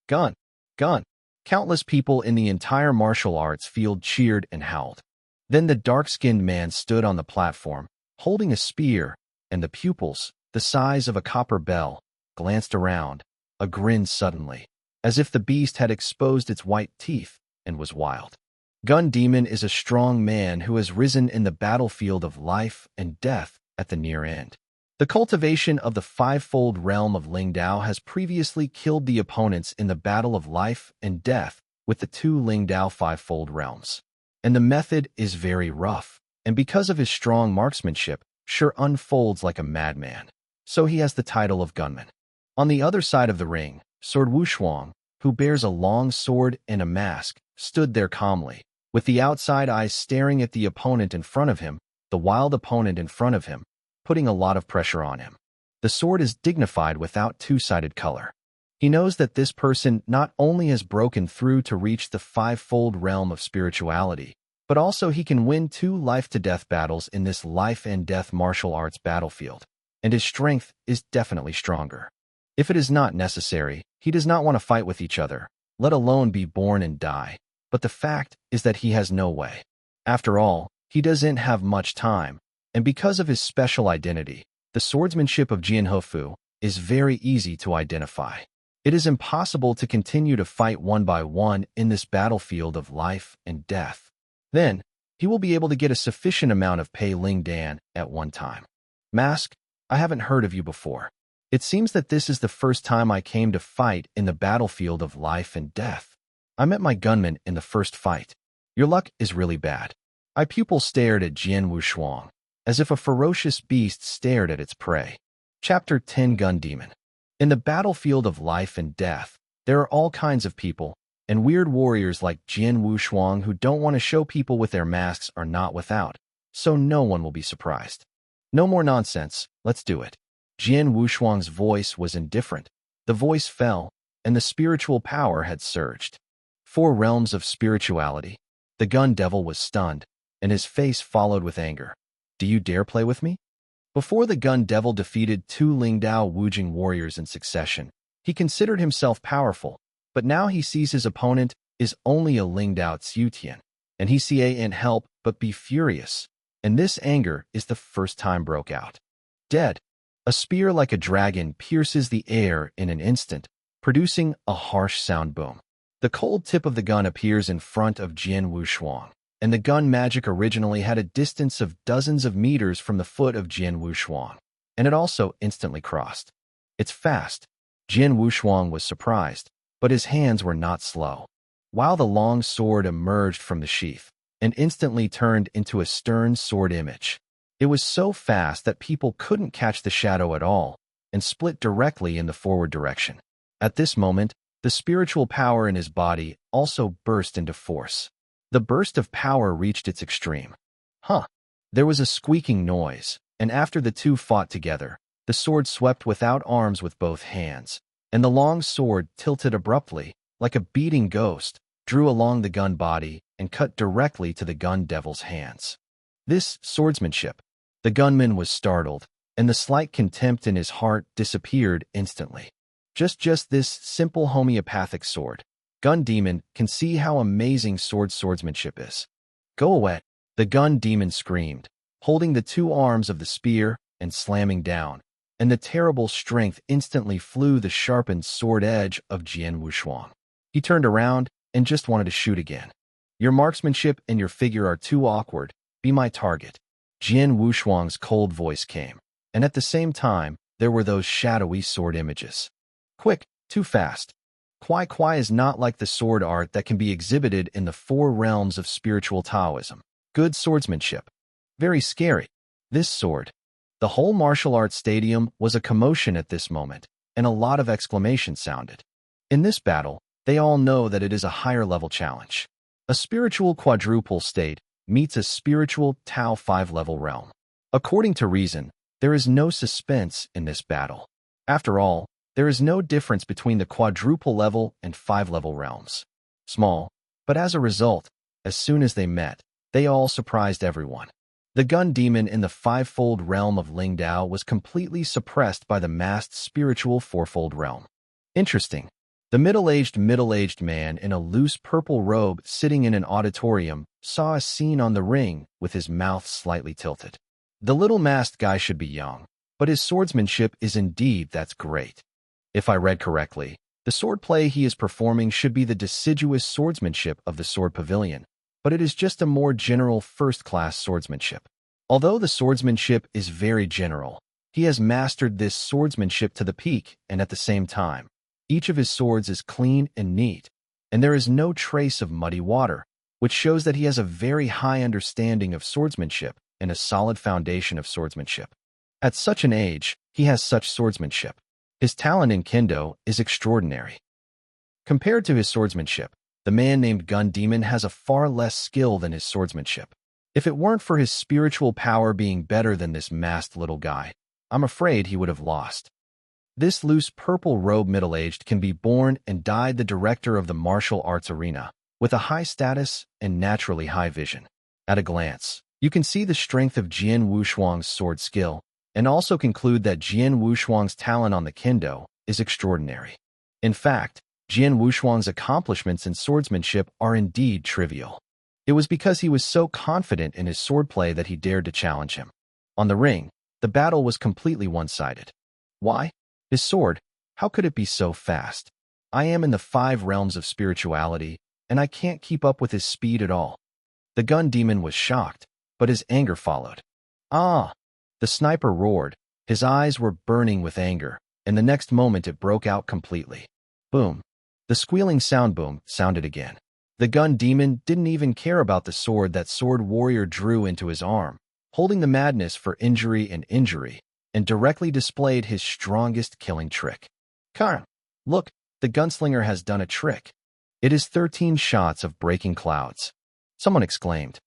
Gun! Gun! Countless people in the entire martial arts field cheered and howled. Then the dark-skinned man stood on the platform, holding a spear, and the pupils, the size of a copper bell, glanced around, a grin suddenly, as if the beast had exposed its white teeth and was wild. Gun Demon is a strong man who has risen in the battlefield of life and death at the near end. The cultivation of the five-fold realm of Lingdao has previously killed the opponents in the battle of life and death with the two Lingdao five-fold realms. And the method is very rough, and because of his strong marksmanship, sure unfolds like a madman. So he has the title of gunman. On the other side of the ring, Jian Wushuang, who bears a long sword and a mask, stood there calmly, with the outside eyes staring at the opponent in front of him, the wild opponent in front of him, putting a lot of pressure on him. The sword is dignified without two-sided color. He knows that this person not only has broken through to reach the five-fold realm of spirituality, but also he can win two life-to-death battles in this life-and-death martial arts battlefield, and his strength is definitely stronger. If it is not necessary, he does not want to fight with each other, let alone be born and die, but the fact is that he has no way. After all, he doesn't have much time, and because of his special identity, the swordsmanship of Jian Wushuang is very easy to identify. It is impossible to continue to fight one by one in this battlefield of life and death. Then, he will be able to get a sufficient amount of Pei Ling Dan at one time. Mask, I haven't heard of you before. It seems that this is the first time I came to fight in the battlefield of life and death. I met my gunman in the first fight. Your luck is really bad. My pupil stared at Jian Wushuang, as if a ferocious beast stared at its prey. Chapter 10 Gun Demon. In the battlefield of life and death, there are all kinds of people, and weird warriors like Jian Wushuang who don't want to show people with their masks are not without, so no one will be surprised. No more nonsense, let's do it. Jian Wushuang's voice was indifferent. The voice fell, and the spiritual power had surged. 4 realms of spirituality. The gun devil was stunned, and his face followed with anger. Do you dare play with me? Before the gun devil defeated 2 Lingdao Wujing warriors in succession, he considered himself powerful, but now he sees his opponent is only a Lingdao Tsiutian, and he can't help but be furious, and this anger is the first time broke out. Dead. A spear like a dragon pierces the air in an instant, producing a harsh sound boom. The cold tip of the gun appears in front of Jian Wushuang, and the gun magic originally had a distance of dozens of meters from the foot of Jian Wushuang, and it also instantly crossed. It's fast. Jian Wushuang was surprised, but his hands were not slow. While the long sword emerged from the sheath, and instantly turned into a stern sword image. It was so fast that people couldn't catch the shadow at all, and split directly in the forward direction. At this moment, the spiritual power in his body also burst into force. The burst of power reached its extreme. There was a squeaking noise, and after the two fought together, the sword swept without arms with both hands, and the long sword tilted abruptly, like a beating ghost, drew along the gun body and cut directly to the gun devil's hands. This swordsmanship. The gunman was startled, and the slight contempt in his heart disappeared instantly. Just this simple homeopathic sword. Gun demon can see how amazing swordsmanship is. Go away, the gun demon screamed, holding the 2 arms of the spear and slamming down, and the terrible strength instantly flew the sharpened sword edge of Jian Wushuang. He turned around and just wanted to shoot again. Your marksmanship and your figure are too awkward. Be my target. Jian Wushuang's cold voice came, and at the same time, there were those shadowy sword images. Quick, too fast. Kwai is not like the sword art that can be exhibited in the 4 realms of spiritual Taoism. Good swordsmanship. Very scary. This sword. The whole martial arts stadium was a commotion at this moment, and a lot of exclamations sounded. In this battle, they all know that it is a higher-level challenge. A spiritual quadruple state meets a spiritual Tao 5-level realm. According to reason, there is no suspense in this battle. After all, there is no difference between the quadruple level and 5-level realms. Small, but as a result, as soon as they met, They all surprised everyone. The gun demon in the fivefold realm of Lingdao was completely suppressed by the masked spiritual fourfold realm. Interesting. The middle-aged man in a loose purple robe sitting in an auditorium saw a scene on the ring with his mouth slightly tilted. The little masked guy should be young, but his swordsmanship is indeed that's great. If I read correctly, the swordplay he is performing should be the deciduous swordsmanship of the sword pavilion, but it is just a more general first-class swordsmanship. Although the swordsmanship is very general, he has mastered this swordsmanship to the peak, and at the same time, each of his swords is clean and neat, and there is no trace of muddy water, which shows that he has a very high understanding of swordsmanship and a solid foundation of swordsmanship. At such an age, he has such swordsmanship. His talent in kendo is extraordinary. Compared to his swordsmanship, the man named Gun Demon has a far less skill than his swordsmanship. If it weren't for his spiritual power being better than this masked little guy, I'm afraid he would have lost. This loose purple robe middle-aged can be born and died the director of the martial arts arena, with a high status and naturally high vision. At a glance, you can see the strength of Jian Wushuang's sword skill, and also conclude that Jian Wushuang's talent on the kendo is extraordinary. In fact, Jian Wushuang's accomplishments in swordsmanship are indeed trivial. It was because he was so confident in his swordplay that he dared to challenge him. On the ring, the battle was completely one-sided. Why? His sword, how could it be so fast? I am in the 5 realms of spirituality, and I can't keep up with his speed at all. The gun demon was shocked, but his anger followed. Ah! The sniper roared. His eyes were burning with anger, and the next moment it broke out completely. Boom! The squealing sound boom sounded again. The gun demon didn't even care about the sword that sword warrior drew into his arm, holding the madness for injury, and directly displayed his strongest killing trick. Karn! Look, the gunslinger has done a trick. It is 13 shots of breaking clouds. Someone exclaimed.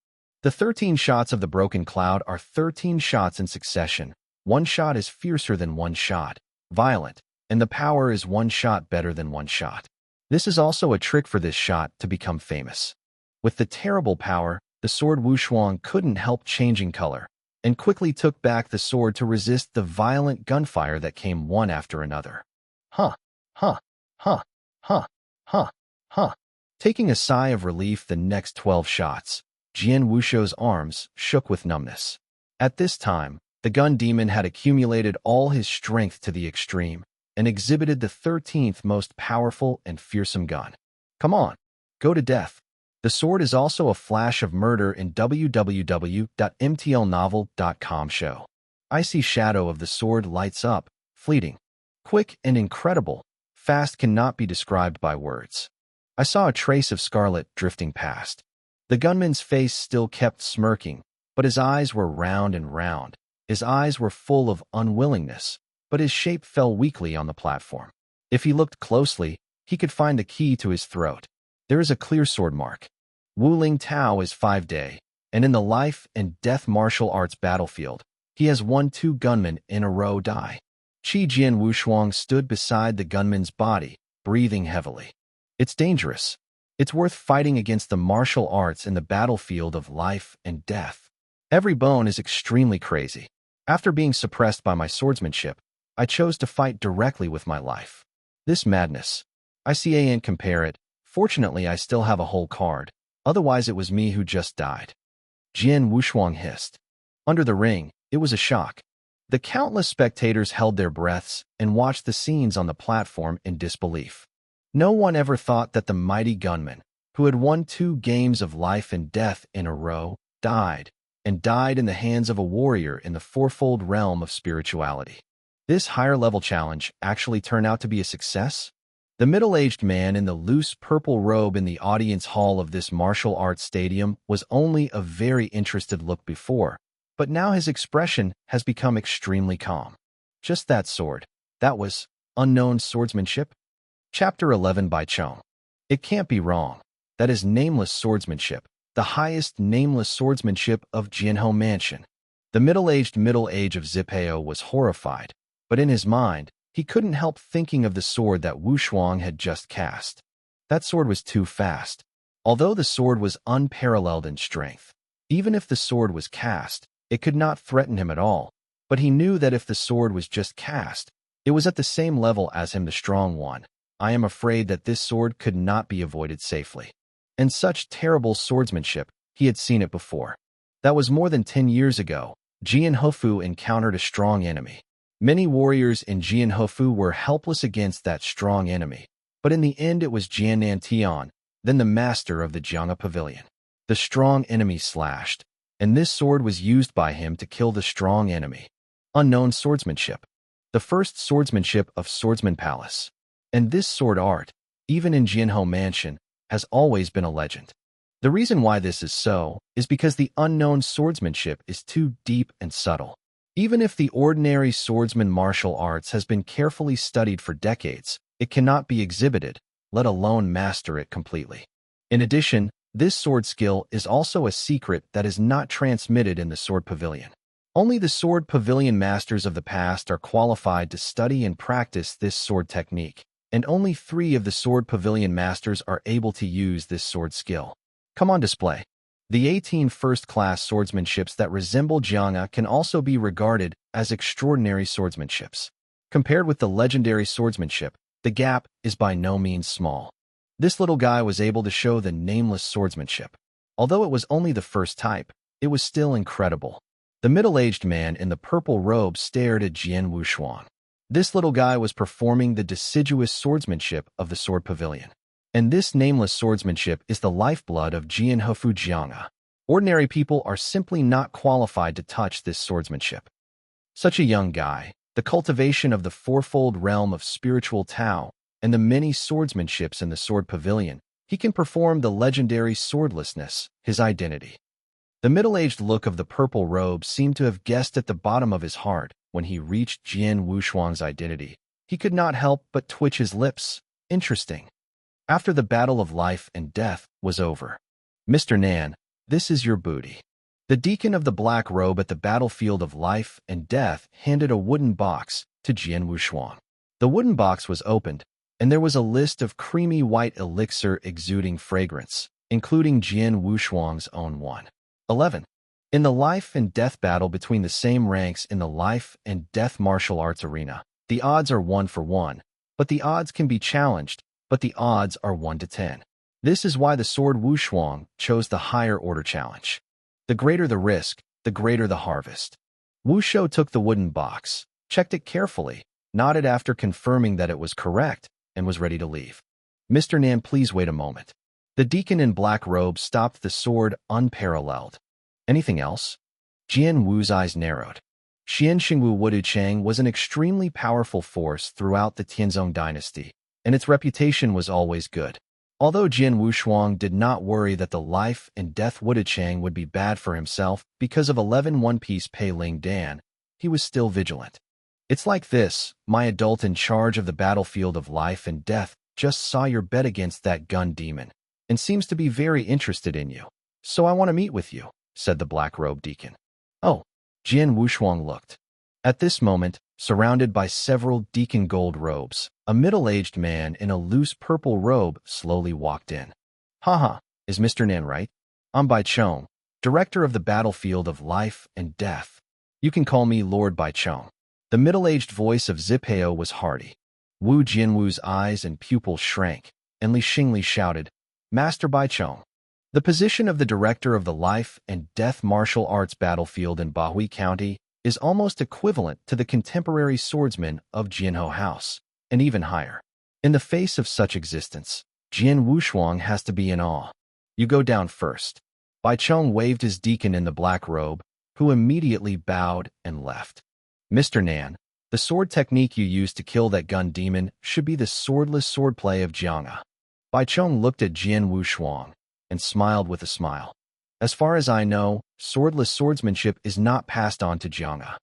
The 13 shots of the broken cloud are 13 shots in succession. One shot is fiercer than one shot, violent, and the power is one shot better than one shot. This is also a trick for this shot to become famous. With the terrible power, the sword Wushuang couldn't help changing color, and quickly took back the sword to resist the violent gunfire that came one after another. Huh, huh, huh, huh, huh, huh. Taking a sigh of relief the next 12 shots, Jian Wushuang's arms shook with numbness. At this time, the gun demon had accumulated all his strength to the extreme, and exhibited the 13th most powerful and fearsome gun. Come on, go to death. The sword is also a flash of murder in www.mtlnovel.com show. Icy shadow of the sword lights up, fleeting, quick and incredible, fast cannot be described by words. I saw a trace of scarlet drifting past. The gunman's face still kept smirking, but his eyes were round and round. His eyes were full of unwillingness, but his shape fell weakly on the platform. If he looked closely, he could find the key to his throat. There is a clear sword mark. Wu Ling Tao is 5-day, and in the life and death martial arts battlefield, he has won 2 gunmen in a row die. Jian Wushuang stood beside the gunman's body, breathing heavily. It's dangerous. It's worth fighting against the martial arts in the battlefield of life and death. Every bone is extremely crazy. After being suppressed by my swordsmanship, I chose to fight directly with my life. This madness. I see and compare it. Fortunately, I still have a whole card. Otherwise, it was me who just died. Jian Wushuang hissed. Under the ring, it was a shock. The countless spectators held their breaths and watched the scenes on the platform in disbelief. No one ever thought that the mighty gunman, who had won 2 games of life and death in a row, died in the hands of a warrior in the fourfold realm of spirituality. This higher-level challenge actually turned out to be a success? The middle-aged man in the loose purple robe in the audience hall of this martial arts stadium was only a very interested look before, but now his expression has become extremely calm. Just that sword. That was unknown swordsmanship? Chapter 11 by Chong. It can't be wrong. That is nameless swordsmanship, the highest nameless swordsmanship of Jianhou Mansion. The middle age of Zipeo was horrified, but in his mind, he couldn't help thinking of the sword that Wushuang had just cast. That sword was too fast. Although the sword was unparalleled in strength, Even if the sword was cast, it could not threaten him at all, but he knew that if the sword was just cast, it was at the same level as him, the strong one. I am afraid that this sword could not be avoided safely. And such terrible swordsmanship, he had seen it before. That was more than 10 years ago. Jian Wushuang encountered a strong enemy. Many warriors in Jian Wushuang were helpless against that strong enemy, but in the end it was Jian Nantian, then the master of the Jiang'a Pavilion. The strong enemy slashed, and this sword was used by him to kill the strong enemy. Unknown swordsmanship. The first swordsmanship of Swordsman Palace. And this sword art, even in Jianhou Mansion, has always been a legend. The reason why this is so is because the unknown swordsmanship is too deep and subtle. Even if the ordinary swordsman martial arts has been carefully studied for decades, it cannot be exhibited, let alone master it completely. In addition, this sword skill is also a secret that is not transmitted in the Sword Pavilion. Only the Sword Pavilion masters of the past are qualified to study and practice this sword technique, and only 3 of the Sword Pavilion masters are able to use this sword skill. Come on display. The 18 first-class swordsmanships that resemble Jiang'a can also be regarded as extraordinary swordsmanships. Compared with the legendary swordsmanship, the gap is by no means small. This little guy was able to show the nameless swordsmanship. Although it was only the first type, it was still incredible. The middle-aged man in the purple robe stared at Jian Wushuang. This little guy was performing the deciduous swordsmanship of the Sword Pavilion. And this nameless swordsmanship is the lifeblood of Jian Wushuang Jiang'a. Ordinary people are simply not qualified to touch this swordsmanship. Such a young guy, the cultivation of the fourfold realm of spiritual Tao, and the many swordsmanships in the Sword Pavilion, he can perform the legendary swordlessness, his identity. The middle-aged look of the purple robe seemed to have guessed at the bottom of his heart when he reached Jian Wushuang's identity. He could not help but twitch his lips. Interesting. After the battle of life and death was over. Mr. Nan, this is your booty. The deacon of the black robe at the battlefield of life and death handed a wooden box to Jian Wushuang. The wooden box was opened, and there was a list of creamy white elixir exuding fragrance, including Jian Wushuang's own one. 11. In the life and death battle between the same ranks in the life and death martial arts arena, the odds are 1 for 1, but the odds can be challenged, but the odds are 1 to 10. This is why the Sword Wushuang chose the higher order challenge. The greater the risk, the greater the harvest. Wu Shou took the wooden box, checked it carefully, nodded after confirming that it was correct, and was ready to leave. Mr. Nan, please wait a moment. The deacon in black robe stopped the sword unparalleled. Anything else? Jian Wu's eyes narrowed. Xian Xingwu Wuduchang was an extremely powerful force throughout the Tianzong dynasty, and its reputation was always good. Although Jian Wushuang did not worry that the life and death Wuduchang would be bad for himself because of 11 one-piece Pei Ling Dan, he was still vigilant. It's like this, my adult in charge of the battlefield of life and death just saw your bet against that gun demon, and seems to be very interested in you. So I want to meet with you, said the black-robed deacon. Oh, Jian Wushuang looked. At this moment, surrounded by several deacon gold robes, a middle-aged man in a loose purple robe slowly walked in. Haha, is Mr. Nan right? I'm Bai Chong, director of the battlefield of life and death. You can call me Lord Bai Chong. The middle-aged voice of Zipeo was hearty. Wu Jianwu's eyes and pupils shrank, and Li Xingli shouted, Master Bai Chong. The position of the director of the life and death martial arts battlefield in Bahui County is almost equivalent to the contemporary swordsman of Jianhou House, and even higher. In the face of such existence, Jian Wushuang has to be in awe. You go down first. Bai Chong waved his deacon in the black robe, who immediately bowed and left. Mr. Nan, the sword technique you used to kill that gun demon should be the swordless swordplay of Jiang'a. Bai Chong looked at Jian Wushuang and smiled with a smile. As far as I know, swordless swordsmanship is not passed on to Jiang'a.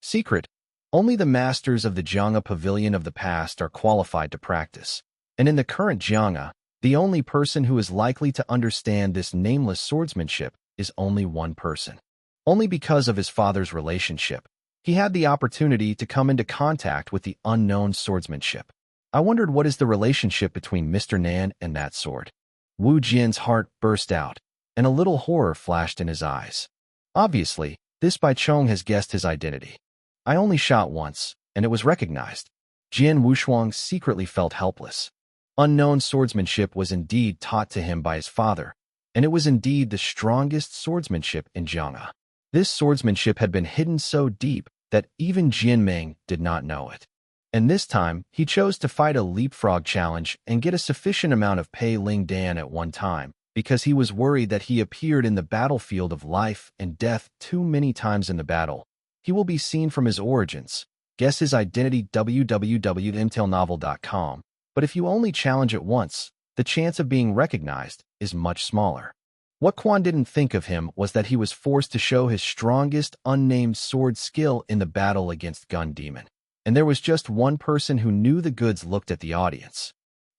Secret. Only the masters of the Jiang'a Pavilion of the past are qualified to practice. And in the current Jiang'a, the only person who is likely to understand this nameless swordsmanship is only one person. Only because of his father's relationship, he had the opportunity to come into contact with the unknown swordsmanship. I wondered what is the relationship between Mr. Nan and that sword. Wu Jian's heart burst out, and a little horror flashed in his eyes. Obviously, this Bai Chong has guessed his identity. I only shot once, and it was recognized. Jian Wushuang secretly felt helpless. Unknown swordsmanship was indeed taught to him by his father, and it was indeed the strongest swordsmanship in Jiang'e. This swordsmanship had been hidden so deep that even Jian Ming did not know it. And this time, he chose to fight a leapfrog challenge and get a sufficient amount of Pei Ling Dan at one time, because he was worried that he appeared in the battlefield of life and death too many times in the battle. He will be seen from his origins. Guess his identity www.imtailnovel.com. But if you only challenge it once, the chance of being recognized is much smaller. What Quan didn't think of him was that he was forced to show his strongest unnamed sword skill in the battle against Gun Demon. And there was just one person who knew the goods looked at the audience.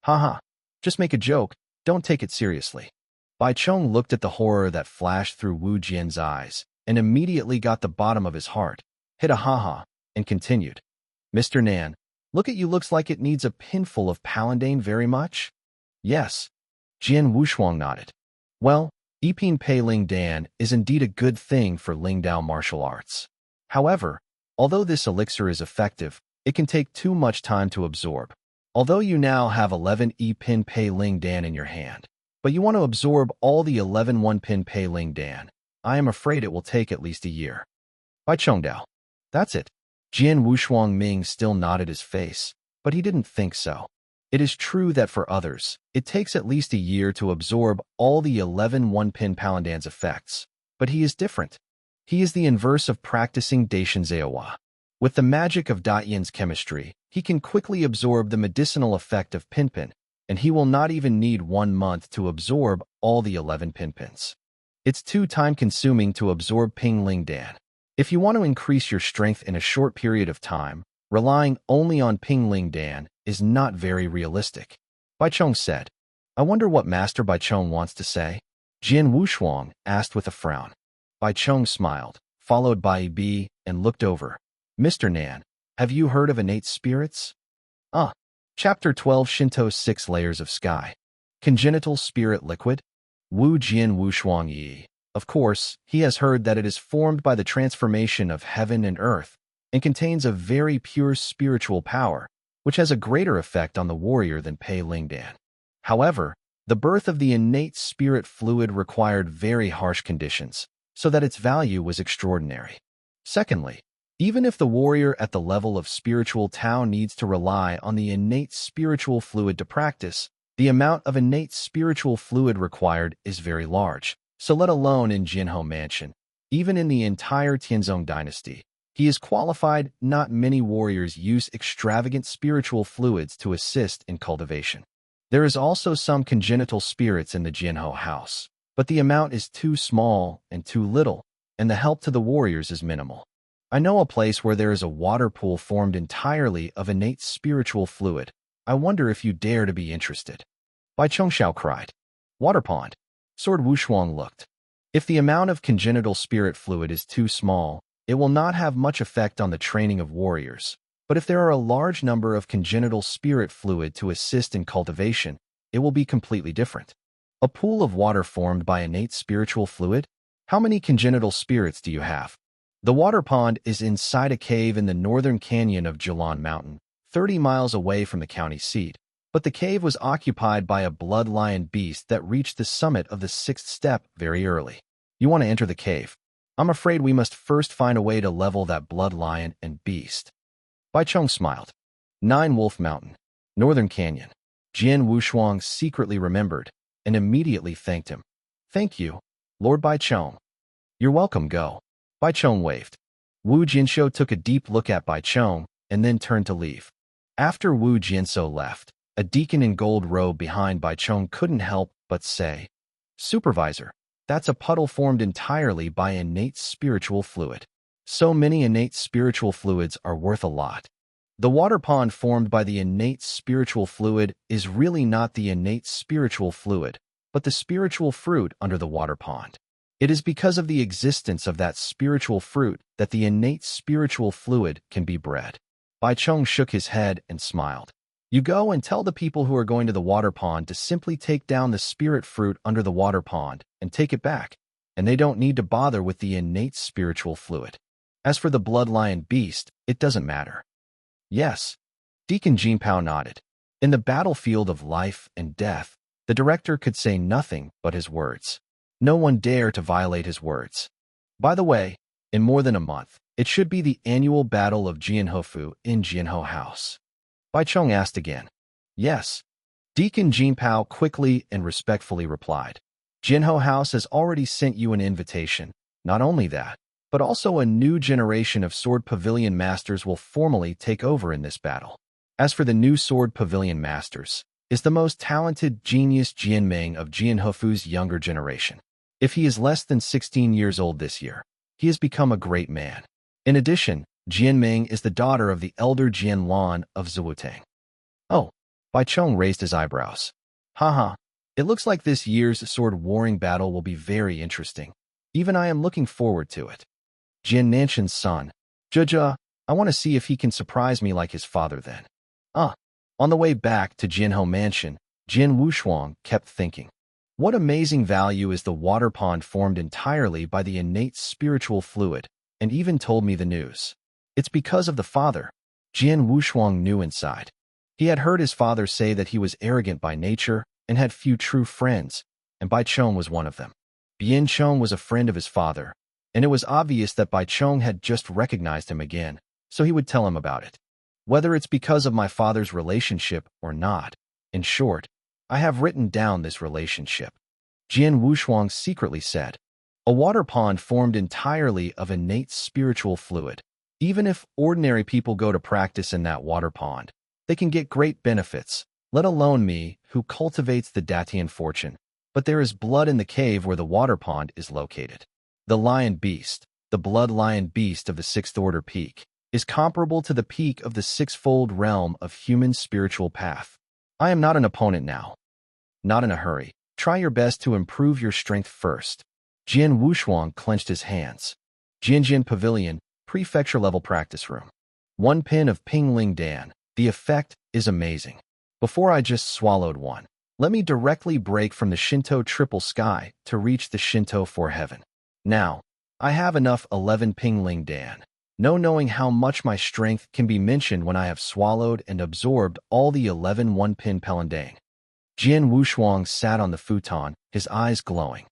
Haha, just make a joke, don't take it seriously. Bai Chong looked at the horror that flashed through Wu Jian's eyes and immediately got the bottom of his heart, hit a haha, and continued. Mr. Nan, look at you, looks like it needs a pinful of Palandane very much? Yes. Jian Wushuang nodded. Well, Epine Pei Ling Dan is indeed a good thing for Lingdao martial arts. However, although this elixir is effective, it can take too much time to absorb. Although you now have 11 Epine Pei Ling Dan in your hand, but you want to absorb all the 11 1-pin Pei Ling Dan, I am afraid it will take at least a year. Bai Chongdao. That's it. Jian Wushuang Ming still nodded his face, but he didn't think so. It is true that for others, it takes at least a year to absorb all the 11 1-pin Palandan's effects, but he is different. He is the inverse of practicing Daishin Zaohua. With the magic of Daiyan's chemistry, he can quickly absorb the medicinal effect of Pinpin, and he will not even need 1 month to absorb all the 11 Pinpins. It's too time-consuming to absorb Ping Ling Dan. If you want to increase your strength in a short period of time, relying only on Ping Ling Dan is not very realistic. Bai Chong said. I wonder what Master Bai Chong wants to say? Jian Wushuang asked with a frown. Bai Chong smiled, followed by B, and looked over. Mr. Nan, have you heard of innate spirits? Chapter 12 Shinto's 6 Layers of Sky. Congenital Spirit Liquid? Wu Jian Wushuang Yi. Of course, he has heard that it is formed by the transformation of heaven and earth, and contains a very pure spiritual power, which has a greater effect on the warrior than Pei Ling Dan. However, the birth of the innate spirit fluid required very harsh conditions, so that its value was extraordinary. Secondly, even if the warrior at the level of spiritual Tao needs to rely on the innate spiritual fluid to practice, the amount of innate spiritual fluid required is very large. So let alone in Jinhou Mansion, even in the entire Tianzong dynasty, he is qualified. Not many warriors use extravagant spiritual fluids to assist in cultivation. There is also some congenital spirits in the Jinhou house, but the amount is too small and too little, and the help to the warriors is minimal. I know a place where there is a water pool formed entirely of innate spiritual fluid. I wonder if you dare to be interested. Bai Chongxiao cried. Water pond. Sword Wushuang looked. If the amount of congenital spirit fluid is too small, it will not have much effect on the training of warriors. But if there are a large number of congenital spirit fluid to assist in cultivation, it will be completely different. A pool of water formed by innate spiritual fluid? How many congenital spirits do you have? The water pond is inside a cave in the northern canyon of Jilan Mountain, 30 miles away from the county seat. But the cave was occupied by a blood lion beast that reached the summit of the 6th step very early. You want to enter the cave? I'm afraid we must first find a way to level that blood lion and beast. Bai Chong smiled. 9 Wolf Mountain, Northern Canyon. Jian Wushuang secretly remembered and immediately thanked him. Thank you, Lord Bai Chong. You're welcome, go. Bai Chong waved. Wu Jianshou took a deep look at Bai Chong and then turned to leave. After Wu Jianshou left, a deacon in gold robe behind Bai Chong couldn't help but say, Supervisor, that's a puddle formed entirely by innate spiritual fluid. So many innate spiritual fluids are worth a lot. The water pond formed by the innate spiritual fluid is really not the innate spiritual fluid, but the spiritual fruit under the water pond. It is because of the existence of that spiritual fruit that the innate spiritual fluid can be bred. Bai Chong shook his head and smiled. You go and tell the people who are going to the water pond to simply take down the spirit fruit under the water pond and take it back, and they don't need to bother with the innate spiritual fluid. As for the blood lion beast, it doesn't matter. Yes, Deacon Jinpao nodded. In the battlefield of life and death, the director could say nothing but his words. No one dare to violate his words. By the way, in more than a month, it should be the annual battle of Jianhofu in Jianho House. Bai Chong asked again. Yes. Deacon Jinpao quickly and respectfully replied. Jianho House has already sent you an invitation. Not only that, but also a new generation of Sword Pavilion Masters will formally take over in this battle. As for the new Sword Pavilion Masters, is the most talented genius Jianming of Jianhofu's younger generation. If he is less than 16 years old this year, he has become a great man. In addition, Jianming is the daughter of the elder Jian Lan of Zuwutang. Oh, Bai Chong raised his eyebrows. Haha, it looks like this year's sword warring battle will be very interesting. Even I am looking forward to it. Jian Nanshan's son, Zhe, I want to see if he can surprise me like his father then. On the way back to Jianho Mansion, Jian Wushuang kept thinking. What amazing value is the water pond formed entirely by the innate spiritual fluid, and even told me the news. It's because of the father. Jian Wushuang knew inside. He had heard his father say that he was arrogant by nature and had few true friends, and Bai Chong was one of them. Bian Chong was a friend of his father, and it was obvious that Bai Chong had just recognized him again, so he would tell him about it. Whether it's because of my father's relationship or not, in short, I have written down this relationship. Jian Wushuang secretly said, a water pond formed entirely of innate spiritual fluid. Even if ordinary people go to practice in that water pond, they can get great benefits, let alone me, who cultivates the Datian fortune. But there is blood in the cave where the water pond is located. The lion beast, the blood lion beast of the sixth order peak, is comparable to the peak of the sixfold realm of human spiritual path. I am not an opponent now. Not in a hurry. Try your best to improve your strength first. Jian Wushuang clenched his hands. Jianjian Pavilion, prefecture-level practice room. 1 pin of Pingling Dan. The effect is amazing. Before I just swallowed one, let me directly break from the Shinto triple sky to reach the Shinto 4 heaven. Now, I have enough 11 Pingling Dan. No knowing how much my strength can be mentioned when I have swallowed and absorbed all the 11 1-pin Pelendang. Jian Wushuang sat on the futon, his eyes glowing.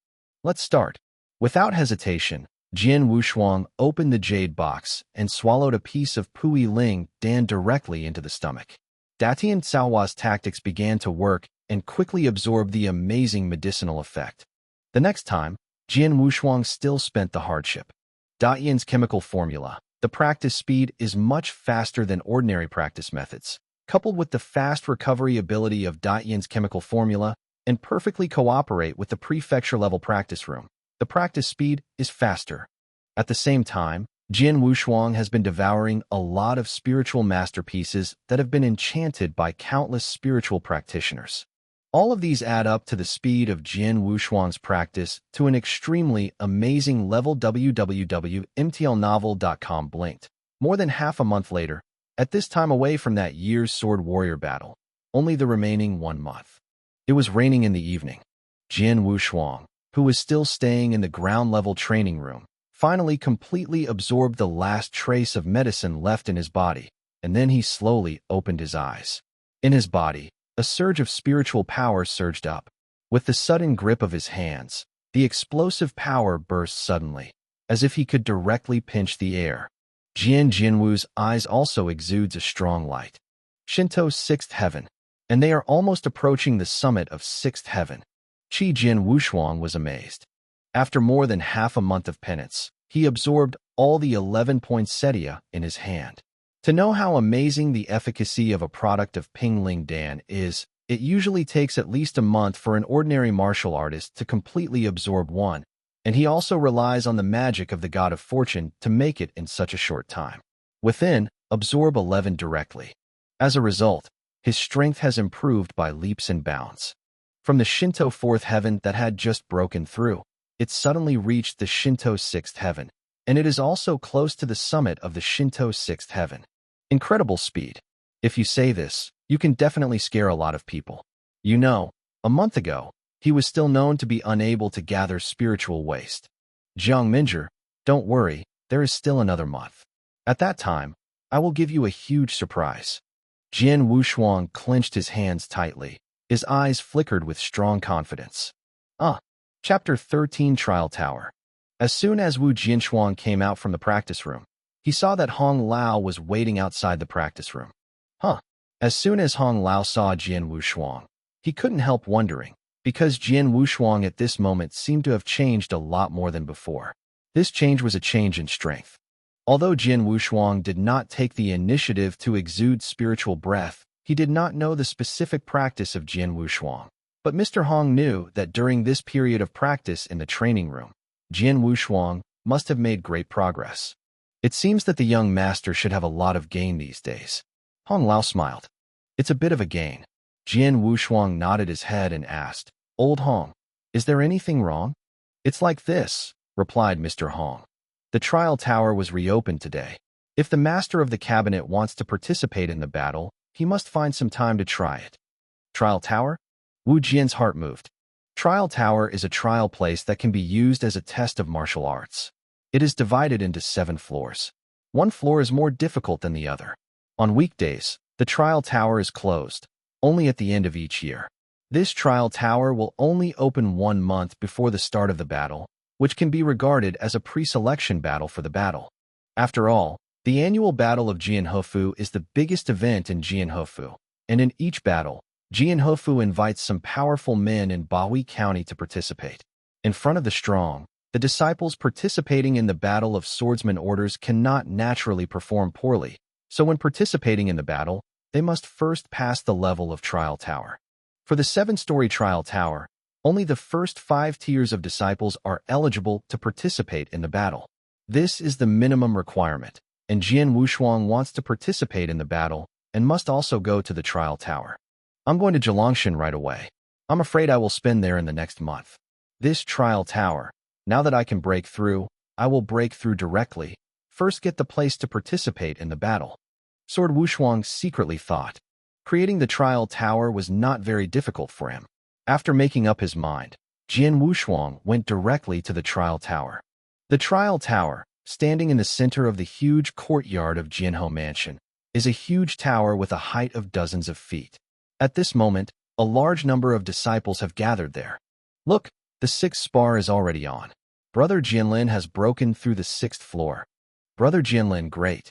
Let's start. Without hesitation, Jian Wushuang opened the jade box and swallowed a piece of Pui Ling Dan directly into the stomach. Datian Caohua's tactics began to work and quickly absorbed the amazing medicinal effect. The next time, Jian Wushuang still spent the hardship. Datian's chemical formula. The practice speed is much faster than ordinary practice methods. Coupled with the fast recovery ability of Datian's chemical formula and perfectly cooperate with the prefecture-level practice room, the practice speed is faster. At the same time, Jian Wushuang has been devouring a lot of spiritual masterpieces that have been enchanted by countless spiritual practitioners. All of these add up to the speed of Jian Wushuang's practice to an extremely amazing level. www.mtlnovel.com blinked. More than half a month later, at this time away from that year's Sword Warrior battle, only the remaining 1 month. It was raining in the evening. Jian Wushuang, who was still staying in the ground-level training room, finally completely absorbed the last trace of medicine left in his body, and then he slowly opened his eyes. In his body, a surge of spiritual power surged up. With the sudden grip of his hands, the explosive power burst suddenly, as if he could directly pinch the air. Jian Jinwu's eyes also exudes a strong light. Shinto's 6th heaven, and they are almost approaching the summit of 6th heaven. Jian Wushuang was amazed. After more than half a month of penance, he absorbed all the 11 poinsettia in his hand. To know how amazing the efficacy of a product of Pingling Dan is, it usually takes at least a month for an ordinary martial artist to completely absorb one, and he also relies on the magic of the God of Fortune to make it in such a short time. Within, absorb 11 directly. As a result, his strength has improved by leaps and bounds. From the Shinto 4th heaven that had just broken through, it suddenly reached the Shinto 6th heaven, and it is also close to the summit of the Shinto 6th heaven. Incredible speed. If you say this, You can definitely scare a lot of people. You know, a month ago, he was still known to be unable to gather spiritual waste. Jiang Minjie, don't worry, there is still another month. At that time, I will give you a huge surprise. Jian Wushuang clenched his hands tightly. His eyes flickered with strong confidence. Chapter 13 Trial Tower. As soon as Wu Jianshuang came out from the practice room, he saw that Hong Lao was waiting outside the practice room. As soon as Hong Lao saw Jian Wushuang, he couldn't help wondering, because Jian Wushuang at this moment seemed to have changed a lot more than before. This change was a change in strength. Although Jian Wushuang did not take the initiative to exude spiritual breath, he did not know the specific practice of Jian Wushuang. But Mr. Hong knew that during this period of practice in the training room, Jian Wushuang must have made great progress. It seems that the young master should have a lot of gain these days. Hong Lao smiled. It's a bit of a gain. Jian Wushuang nodded his head and asked, Old Hong, is there anything wrong? It's like this, replied Mr. Hong. The trial tower was reopened today. If the master of the cabinet wants to participate in the battle, he must find some time to try it. Trial tower? Wu Jian's heart moved. Trial tower is a trial place that can be used as a test of martial arts. It is divided into 7 floors. One floor is more difficult than the other. On weekdays, the trial tower is closed, only at the end of each year. This trial tower will only open 1 month before the start of the battle, which can be regarded as a pre-selection battle for the battle. After all, the annual Battle of Jianhofu is the biggest event in Jianhofu, and in each battle, Jianhofu invites some powerful men in Bahui County to participate. In front of the strong, the disciples participating in the Battle of Swordsman orders cannot naturally perform poorly, so when participating in the battle, they must first pass the level of trial tower. For the 7-story trial tower, only the first 5 tiers of disciples are eligible to participate in the battle. This is the minimum requirement, and Jian Wushuang wants to participate in the battle and must also go to the trial tower. I'm going to Zhelongshan right away. I'm afraid I will spend there in the next month. This trial tower, now that I can break through, I will break through directly. First get the place to participate in the battle. Sword Wushuang secretly thought. Creating the trial tower was not very difficult for him. After making up his mind, Jian Wushuang went directly to the trial tower. The trial tower, standing in the center of the huge courtyard of Jianho Mansion, is a huge tower with a height of dozens of feet. At this moment, a large number of disciples have gathered there. Look, the 6th spar is already on. Brother Jianlin has broken through the 6th floor. Brother Jianlin, great.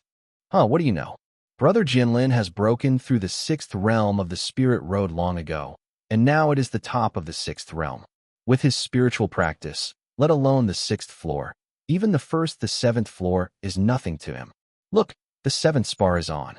What do you know? Brother Jianlin has broken through the 6th realm of the spirit road long ago, and now it is the top of the 6th realm. With his spiritual practice, let alone the 6th floor, even the 1st, the 7th floor is nothing to him. Look, the 7th spar is on.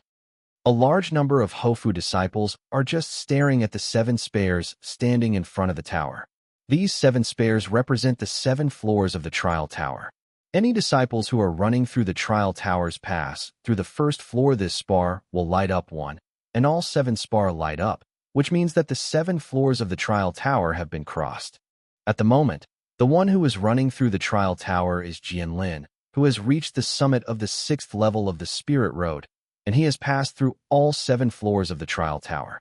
A large number of Hofu disciples are just staring at the 7 spares standing in front of the tower. These 7 spares represent the 7 floors of the trial tower. Any disciples who are running through the trial tower's pass through the 1st floor, this spar will light up 1, and all 7 spar light up, which means that the 7 floors of the trial tower have been crossed. At the moment, the one who is running through the trial tower is Jianlin, who has reached the summit of the 6th level of the spirit road, and he has passed through all 7 floors of the trial tower.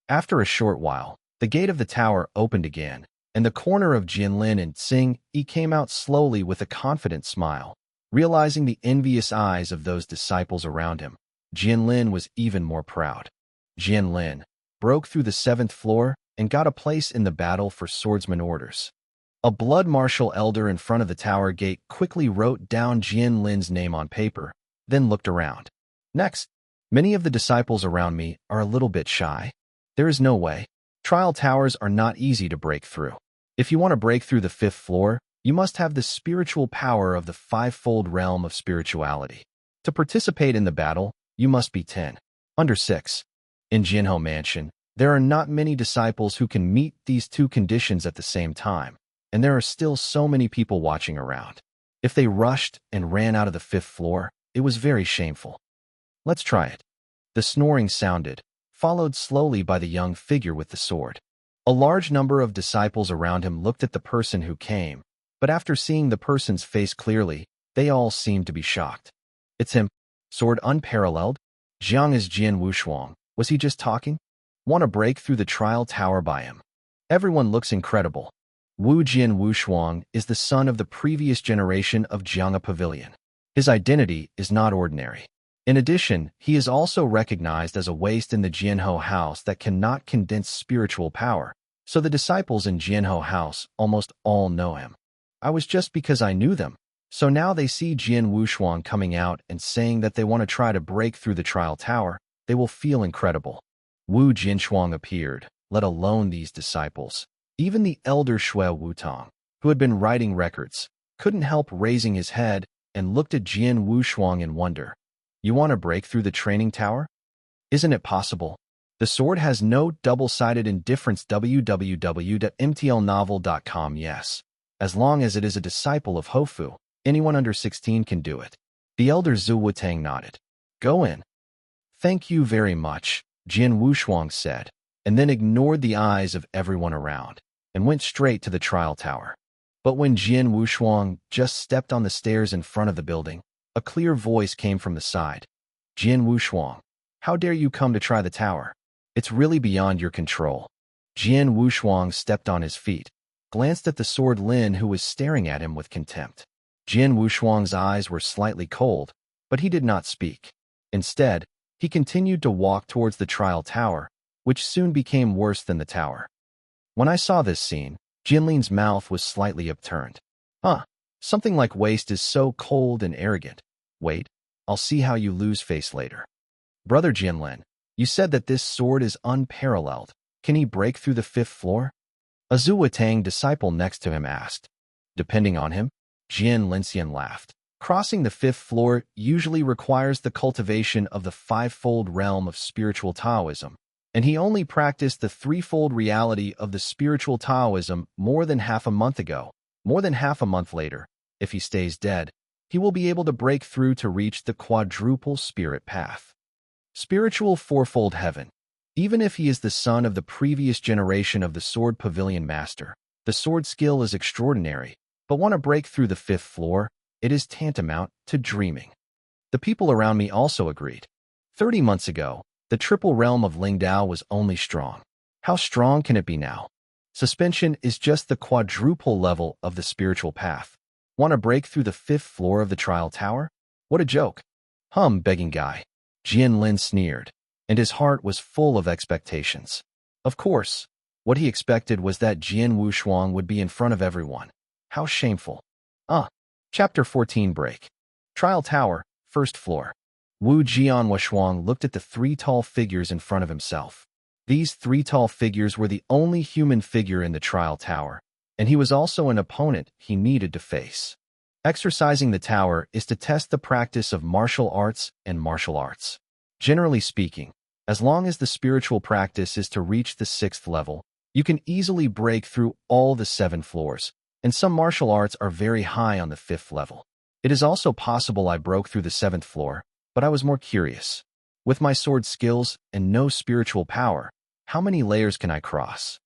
After a short while, the gate of the tower opened again, and the corner of Jianlin and Tsing Yi came out slowly with a confident smile. Realizing the envious eyes of those disciples around him, Jianlin was even more proud. Jianlin broke through the 7th floor and got a place in the battle for swordsman orders. A blood martial elder in front of the tower gate quickly wrote down Jianlin's name on paper, then looked around. Next, many of the disciples around me are a little bit shy. There is no way. Trial towers are not easy to break through. If you want to break through the 5th floor, you must have the spiritual power of the 5-fold realm of spirituality. To participate in the battle, you must be 10 under 6. In Jianho Mansion, there are not many disciples who can meet these 2 conditions at the same time, and there are still so many people watching around. If they rushed and ran out of the 5th floor, it was very shameful. Let's try it. The snoring sounded, followed slowly by the young figure with the sword. A large number of disciples around him looked at the person who came, but after seeing the person's face clearly, they all seemed to be shocked. It's him. Sword unparalleled? Jiang is Jian Wushuang. Was he just talking? Want to break through the trial tower by him. Everyone looks incredible. Jian Wushuang is the son of the previous generation of Jiang Pavilion. His identity is not ordinary. In addition, he is also recognized as a waste in the Jianho house that cannot condense spiritual power, so the disciples in Jianho house almost all know him. I was just because I knew them, so now they see Jian Wushuang coming out and saying that they want to try to break through the trial tower, they will feel incredible. Wu Jinshuang appeared, let alone these disciples. Even the elder Shui Wutong, who had been writing records, couldn't help raising his head and looked at Jian Wushuang in wonder. You want to break through the training tower? Isn't it possible? The sword has no double-sided indifference. www.mtlnovel.com. Yes. As long as it is a disciple of Hofu, anyone under 16 can do it. The elder Zhu Wutang nodded. Go in. Thank you very much, Jian Wushuang said, and then ignored the eyes of everyone around, and went straight to the trial tower. But when Jian Wushuang just stepped on the stairs in front of the building, a clear voice came from the side. Jian Wushuang, how dare you come to try the tower? It's really beyond your control. Jian Wushuang stepped on his feet, glanced at the sword Lin who was staring at him with contempt. Jian Wushuang's eyes were slightly cold, but he did not speak. Instead, he continued to walk towards the trial tower, which soon became worse than the tower. When I saw this scene, Jinlin's mouth was slightly upturned. Something like waste is so cold and arrogant. Wait, I'll see how you lose face later. Brother Jinlin, you said that this sword is unparalleled. Can he break through the 5th floor? A Zuwatang disciple next to him asked. Depending on him, Jian Linxian laughed. Crossing the 5th floor usually requires the cultivation of the 5-fold realm of spiritual Taoism, and he only practiced the 3-fold reality of the spiritual Taoism more than half a month ago. More than half a month later, if he stays dead, he will be able to break through to reach the quadruple spirit path. Spiritual 4-fold heaven. Even if he is the son of the previous generation of the Sword Pavilion Master, the sword skill is extraordinary, but want to break through the 5th floor, it is tantamount to dreaming. The people around me also agreed. 30 months ago, the triple realm of Lingdao was only strong. How strong can it be now? Suspension is just the quadruple level of the spiritual path. Want to break through the 5th floor of the trial tower? What a joke. Begging guy. Jian Lin sneered, and his heart was full of expectations. Of course, what he expected was that Jian Wushuang would be in front of everyone. How shameful. Chapter 14 Break. Trial Tower, 1st floor. Jian Wushuang looked at the 3 tall figures in front of himself. These 3 tall figures were the only human figure in the trial tower, and he was also an opponent he needed to face. Exercising the tower is to test the practice of martial arts and martial arts. Generally speaking, as long as the spiritual practice is to reach the 6th level, you can easily break through all the 7 floors, and some martial arts are very high on the 5th level. It is also possible I broke through the 7th floor, but I was more curious. With my sword skills and no spiritual power, how many layers can I cross?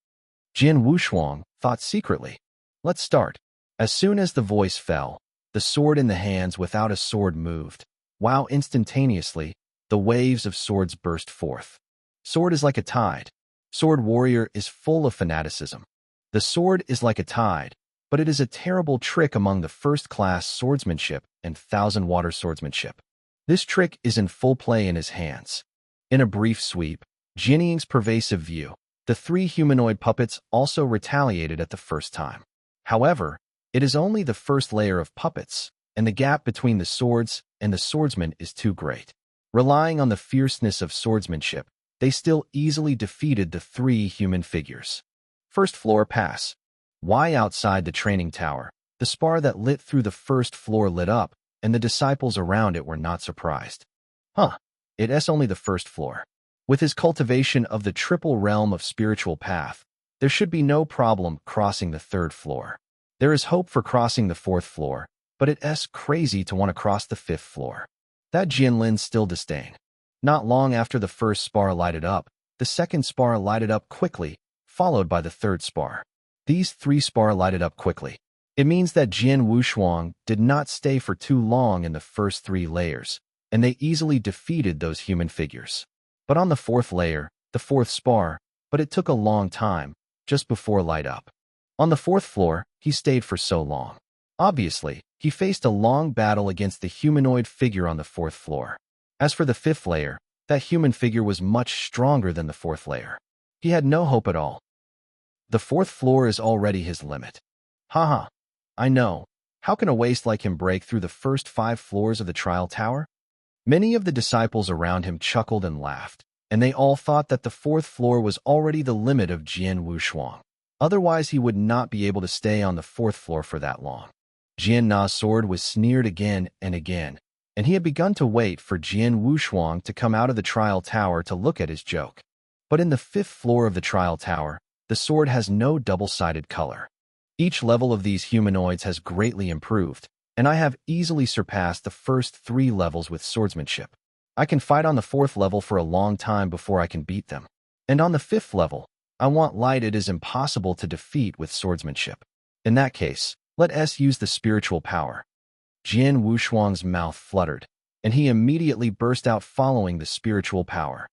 Jian Wushuang thought secretly. Let's start. As soon as the voice fell, the sword in the hands without a sword moved, while instantaneously, the waves of swords burst forth. Sword is like a tide. Sword warrior is full of fanaticism. The sword is like a tide, but it is a terrible trick among the first-class swordsmanship and thousand-water swordsmanship. This trick is in full play in his hands. In a brief sweep, Jianying's pervasive view, the 3 humanoid puppets also retaliated at the first time. However, it is only the first layer of puppets, and the gap between the swords and the swordsman is too great. Relying on the fierceness of swordsmanship, they still easily defeated the 3 human figures. 1st floor pass. Why outside the training tower, the spar that lit through the 1st floor lit up, and the disciples around it were not surprised. It's only the 1st floor. With his cultivation of the triple realm of spiritual path, there should be no problem crossing the 3rd floor. There is hope for crossing the 4th floor, but it's crazy to want to cross the 5th floor. That Jianlin still disdained. Not long after the 1st spar lighted up, the 2nd spar lighted up quickly, followed by the 3rd spar. These 3 spar lighted up quickly. It means that Jian Wushuang did not stay for too long in the first 3 layers, and they easily defeated those human figures. But on the 4th layer, the fourth spar, but it took a long time, just before light up. On the fourth floor, he stayed for so long. Obviously, he faced a long battle against the humanoid figure on the fourth floor. As for the fifth layer, that human figure was much stronger than the fourth layer. He had no hope at all. The fourth floor is already his limit. Haha, I know. How can a waste like him break through the first 5 floors of the trial tower? Many of the disciples around him chuckled and laughed, and they all thought that the fourth floor was already the limit of Jian Wushuang. Otherwise, he would not be able to stay on the fourth floor for that long. Jian Na's sword was sneered again and again, and he had begun to wait for Jian Wushuang to come out of the trial tower to look at his joke. But in the 5th floor of the trial tower, the sword has no double-sided color. Each level of these humanoids has greatly improved, and I have easily surpassed the first 3 levels with swordsmanship. I can fight on the 4th level for a long time before I can beat them. And on the 5th level, I want light it is impossible to defeat with swordsmanship. In that case, let us use the spiritual power. Jian Wushuang's mouth fluttered, and he immediately burst out following the spiritual power.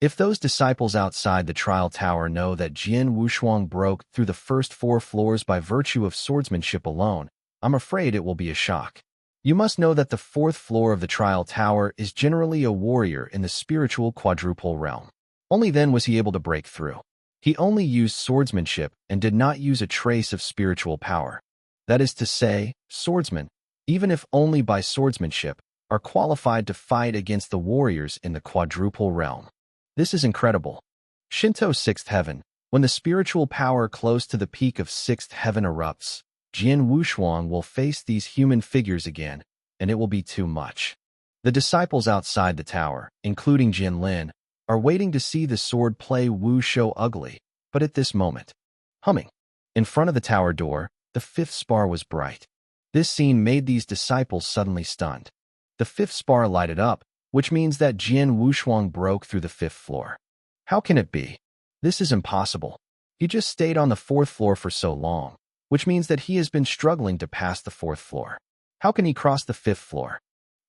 If those disciples outside the trial tower know that Jian Wushuang broke through the first 4 floors by virtue of swordsmanship alone, I'm afraid it will be a shock. You must know that the 4th floor of the trial tower is generally a warrior in the spiritual quadruple realm. Only then was he able to break through. He only used swordsmanship and did not use a trace of spiritual power. That is to say, swordsmen, even if only by swordsmanship, are qualified to fight against the warriors in the quadruple realm. This is incredible. Shinto 6th heaven, when the spiritual power close to the peak of 6th heaven erupts, Jian Wushuang will face these human figures again, and it will be too much. The disciples outside the tower, including Jin Lin, are waiting to see the sword play Wu show ugly, but at this moment, humming. In front of the tower door, the 5th spar was bright. This scene made these disciples suddenly stunned. The 5th spar lighted up, which means that Jian Wushuang broke through the 5th floor. How can it be? This is impossible. He just stayed on the 4th floor for so long, which means that he has been struggling to pass the 4th floor. How can he cross the 5th floor?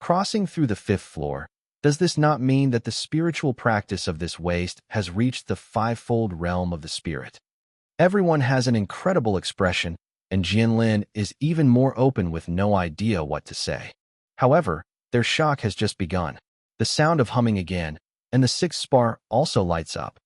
Crossing through the 5th floor, does this not mean that the spiritual practice of this waste has reached the 5-fold realm of the spirit? Everyone has an incredible expression, and Jian Lin is even more open with no idea what to say. However, their shock has just begun. The sound of humming again, and the 6th spar also lights up.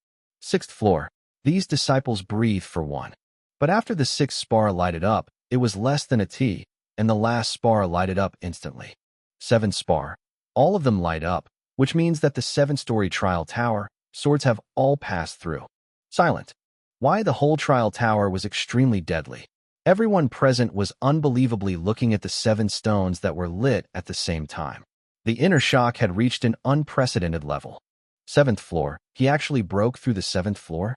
6th floor. These disciples breathe for one. But after the 6th spar lighted up, it was less than a T, and the last spar lighted up instantly. 7th spar. All of them light up, which means that the 7-story trial tower, swords have all passed through. Silent. Why the whole trial tower was extremely deadly. Everyone present was unbelievably looking at the 7 stones that were lit at the same time. The inner shock had reached an unprecedented level. 7th floor, he actually broke through the 7th floor?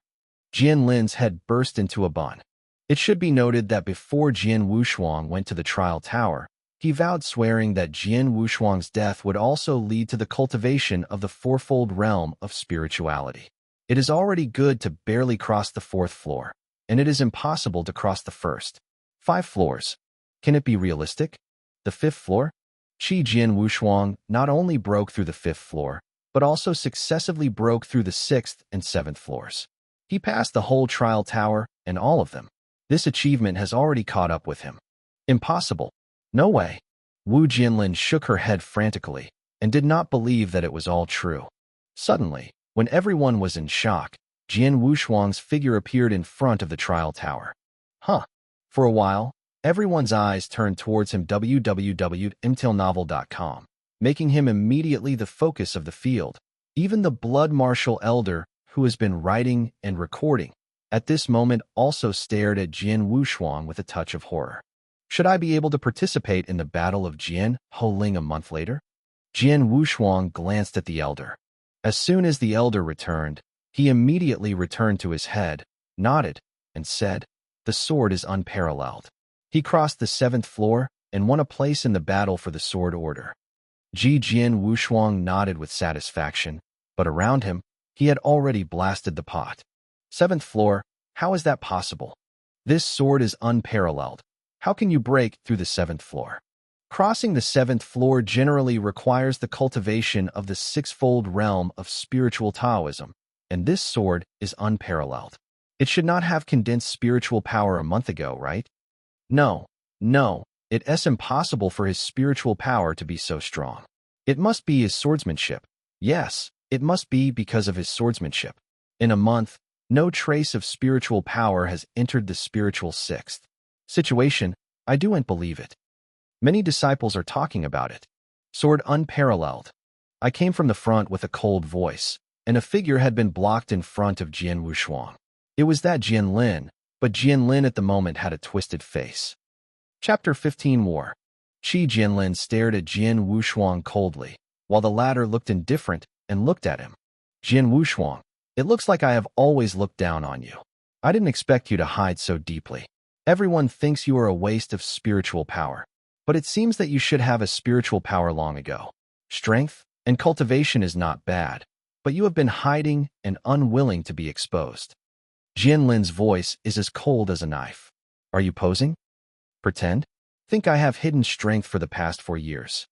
Jian Lin's head burst into a bun. It should be noted that before Jian Wushuang went to the trial tower, he vowed swearing that Jian Wushuang's death would also lead to the cultivation of the 4-fold realm of spirituality. It is already good to barely cross the 4th floor, and it is impossible to cross the first 5 floors. Can it be realistic? The 5th floor? Jian Wushuang not only broke through the 5th floor, but also successively broke through the 6th and 7th floors. He passed the whole trial tower and all of them. This achievement has already caught up with him. Impossible. No way. Wu Jinlin shook her head frantically and did not believe that it was all true. Suddenly, when everyone was in shock, Jian Wushuang's figure appeared in front of the trial tower. Huh. For a while, everyone's eyes turned towards him www.imtilnovel.com, making him immediately the focus of the field. Even the blood martial elder, who has been writing and recording, at this moment also stared at Jian Wushuang with a touch of horror. Should I be able to participate in the Battle of Jian Holing a month later? Jian Wushuang glanced at the elder. As soon as the elder returned, he immediately returned to his head, nodded, and said, "The sword is unparalleled." He crossed the 7th floor and won a place in the battle for the sword order. Jian Wushuang nodded with satisfaction, but around him, he had already blasted the pot. 7th floor, how is that possible? This sword is unparalleled. How can you break through the 7th floor? Crossing the 7th floor generally requires the cultivation of the 6-fold realm of spiritual Taoism, and this sword is unparalleled. It should not have condensed spiritual power a month ago, right? No, no, it's impossible for his spiritual power to be so strong. It must be his swordsmanship. Yes, it must be because of his swordsmanship. In a month, no trace of spiritual power has entered the spiritual sixth situation. I don't believe it. Many disciples are talking about it. Sword unparalleled. I came from the front with a cold voice, and a figure had been blocked in front of Jian Wushuang. It was that Jian Lin, but Jian Lin at the moment had a twisted face. Chapter 15 War. Jian Lin stared at Jian Wushuang coldly, while the latter looked indifferent and looked at him. Jian Wushuang, it looks like I have always looked down on you. I didn't expect you to hide so deeply. Everyone thinks you are a waste of spiritual power, but it seems that you should have a spiritual power long ago. Strength and cultivation is not bad, but you have been hiding and unwilling to be exposed. Jian Lin's voice is as cold as a knife. Are you posing? Pretend? Think I have hidden strength for the past 4 years.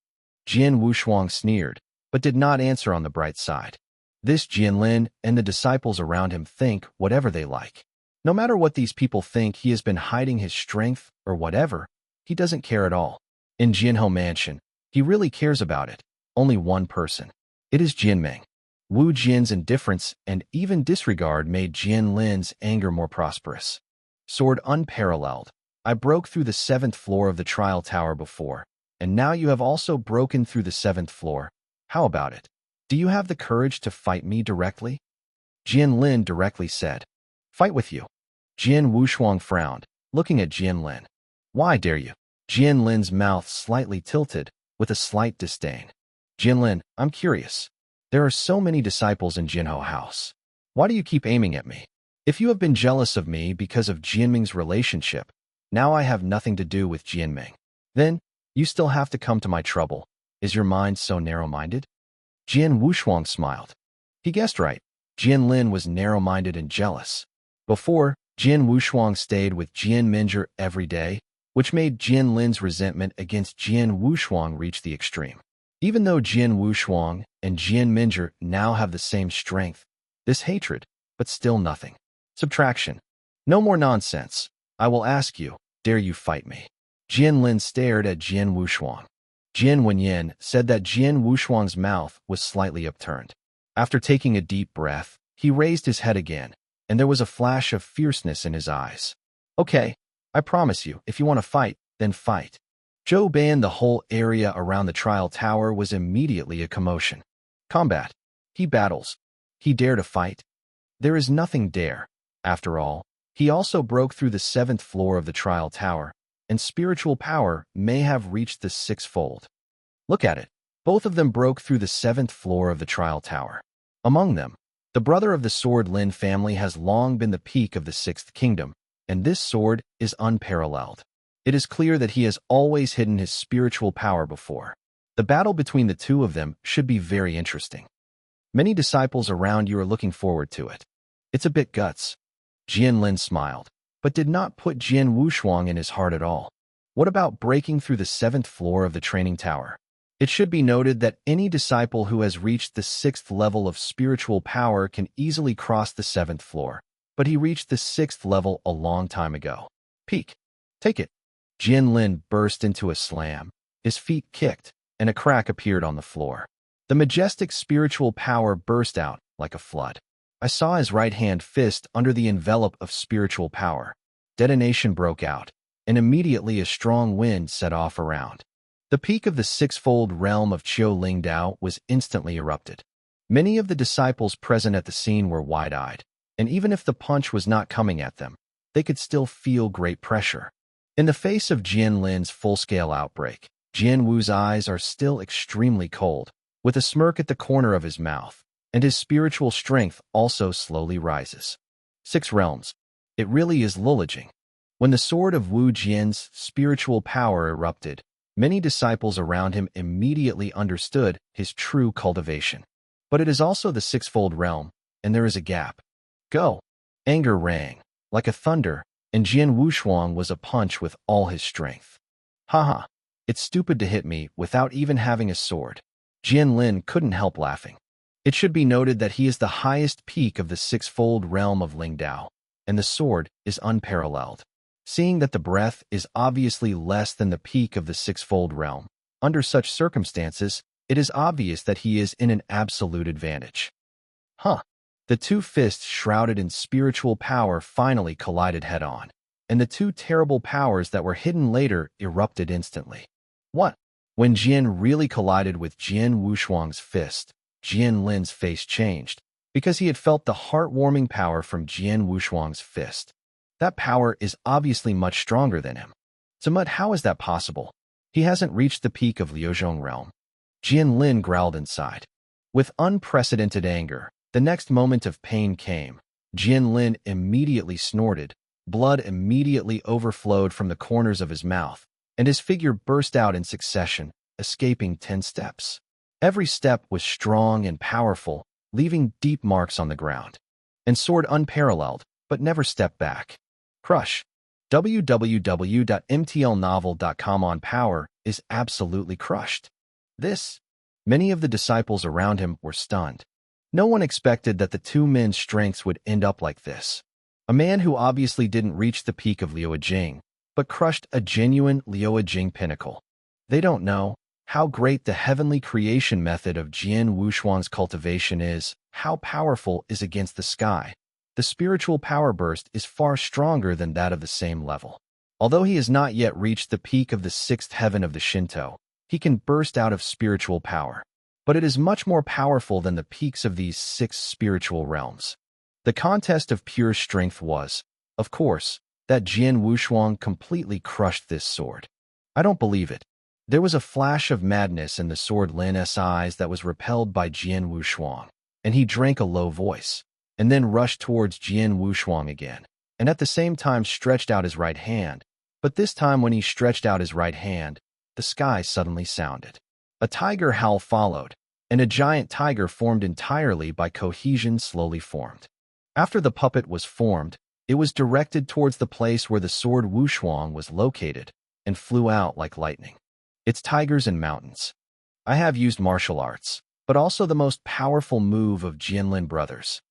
Jian Wushuang sneered, but did not answer on the bright side. This Jian Lin and the disciples around him think whatever they like. No matter what these people think, he has been hiding his strength or whatever, he doesn't care at all. In Jianhou Mansion, he really cares about it. Only one person. It is Jianming. Wu Jian's indifference and even disregard made Jian Lin's anger more prosperous. Sword unparalleled. I broke through the 7th floor of the trial tower before, and now you have also broken through the 7th floor. How about it? Do you have the courage to fight me directly? Jian Lin directly said. Fight with you. Jian Wushuang frowned, looking at Jian Lin. Why dare you? Jian Lin's mouth slightly tilted, with a slight disdain. Jian Lin, I'm curious. There are so many disciples in Jianhou House. Why do you keep aiming at me? If you have been jealous of me because of Jianming's relationship, now I have nothing to do with Jianming. Then, you still have to come to my trouble. Is your mind so narrow-minded? Jian Wushuang smiled. He guessed right. Jian Lin was narrow-minded and jealous. Before, Jian Wushuang stayed with Jian Minjie every day, which made Jian Lin's resentment against Jian Wushuang reach the extreme. Even though Jian Wushuang and Jian Minjie now have the same strength, this hatred, but still nothing. Subtraction. No more nonsense. I will ask you, dare you fight me? Jian Lin stared at Jian Wushuang. Jian Wenyan said that Jian Wushuang's mouth was slightly upturned. After taking a deep breath, he raised his head again, and there was a flash of fierceness in his eyes. Okay, I promise you, if you want to fight, then fight. Zhou Ban, the whole area around the trial tower was immediately a commotion. Combat. He battles. He dare to fight. There is nothing dare. After all, he also broke through the 7th floor of the trial tower, and spiritual power may have reached the 6th-fold. Look at it. Both of them broke through the 7th floor of the trial tower. Among them, the brother of the Sword Lin family has long been the peak of the 6th kingdom, and this sword is unparalleled. It is clear that he has always hidden his spiritual power before. The battle between the two of them should be very interesting. Many disciples around you are looking forward to it. It's a bit guts. Jian Lin smiled, but did not put Jian Wushuang in his heart at all. What about breaking through the 7th floor of the training tower? It should be noted that any disciple who has reached the 6th level of spiritual power can easily cross the 7th floor, but he reached the 6th level a long time ago. Peek. Take it. Jian Lin burst into a slam. His feet kicked, and a crack appeared on the floor. The majestic spiritual power burst out like a flood. I saw his right-hand fist under the envelope of spiritual power. Detonation broke out, and immediately a strong wind set off around. The peak of the 6-fold realm of Qiu Ling Dao was instantly erupted. Many of the disciples present at the scene were wide-eyed, and even if the punch was not coming at them, they could still feel great pressure. In the face of Jian Lin's full-scale outbreak, Jian Wu's eyes are still extremely cold, with a smirk at the corner of his mouth, and his spiritual strength also slowly rises. 6 realms. It really is lulliging. When the sword of Wu Jian's spiritual power erupted, many disciples around him immediately understood his true cultivation. But it is also the 6-fold realm, and there is a gap. Go! Anger rang, like a thunder, and Jian Wushuang was a punch with all his strength. Haha, it's stupid to hit me without even having a sword. Jian Lin couldn't help laughing. It should be noted that he is the highest peak of the sixfold realm of Lingdao, and the sword is unparalleled. Seeing that the breadth is obviously less than the peak of the sixfold realm, under such circumstances, it is obvious that he is in an absolute advantage. The two fists shrouded in spiritual power finally collided head-on, and the two terrible powers that were hidden later erupted instantly. What? When Jian really collided with Jian Wushuang's fist, Jian Lin's face changed, because he had felt the heartwarming power from Jian Wushuang's fist. That power is obviously much stronger than him. But how is that possible? He hasn't reached the peak of Liuzhong realm. Jian Lin growled inside. With unprecedented anger, the next moment of pain came. Jian Lin immediately snorted, blood immediately overflowed from the corners of his mouth, and his figure burst out in succession, escaping 10 steps. Every step was strong and powerful, leaving deep marks on the ground. And sword unparalleled, but never stepped back. Crush. www.mtlnovel.com on power is absolutely crushed. Many of the disciples around him were stunned. No one expected that the two men's strengths would end up like this. A man who obviously didn't reach the peak of Liu Jing, but crushed a genuine Liu Jing pinnacle. They don't know how great the heavenly creation method of Jian Wushuang's cultivation is, how powerful is against the sky. The spiritual power burst is far stronger than that of the same level. Although he has not yet reached the peak of the sixth heaven of the Shinto, he can burst out of spiritual power. But it is much more powerful than the peaks of these 6 spiritual realms. The contest of pure strength was, of course, that Jian Wushuang completely crushed this sword. I don't believe it. There was a flash of madness in the sword Lin's eyes that was repelled by Jian Wushuang, and he drank a low voice, and then rushed towards Jian Wushuang again, and at the same time stretched out his right hand. But this time when he stretched out his right hand, the sky suddenly sounded. A tiger howl followed, and a giant tiger formed entirely by cohesion slowly formed. After the puppet was formed, it was directed towards the place where the sword Wushuang was located, and flew out like lightning. It's tigers and mountains. I have used martial arts, but also the most powerful move of Jianlin brothers.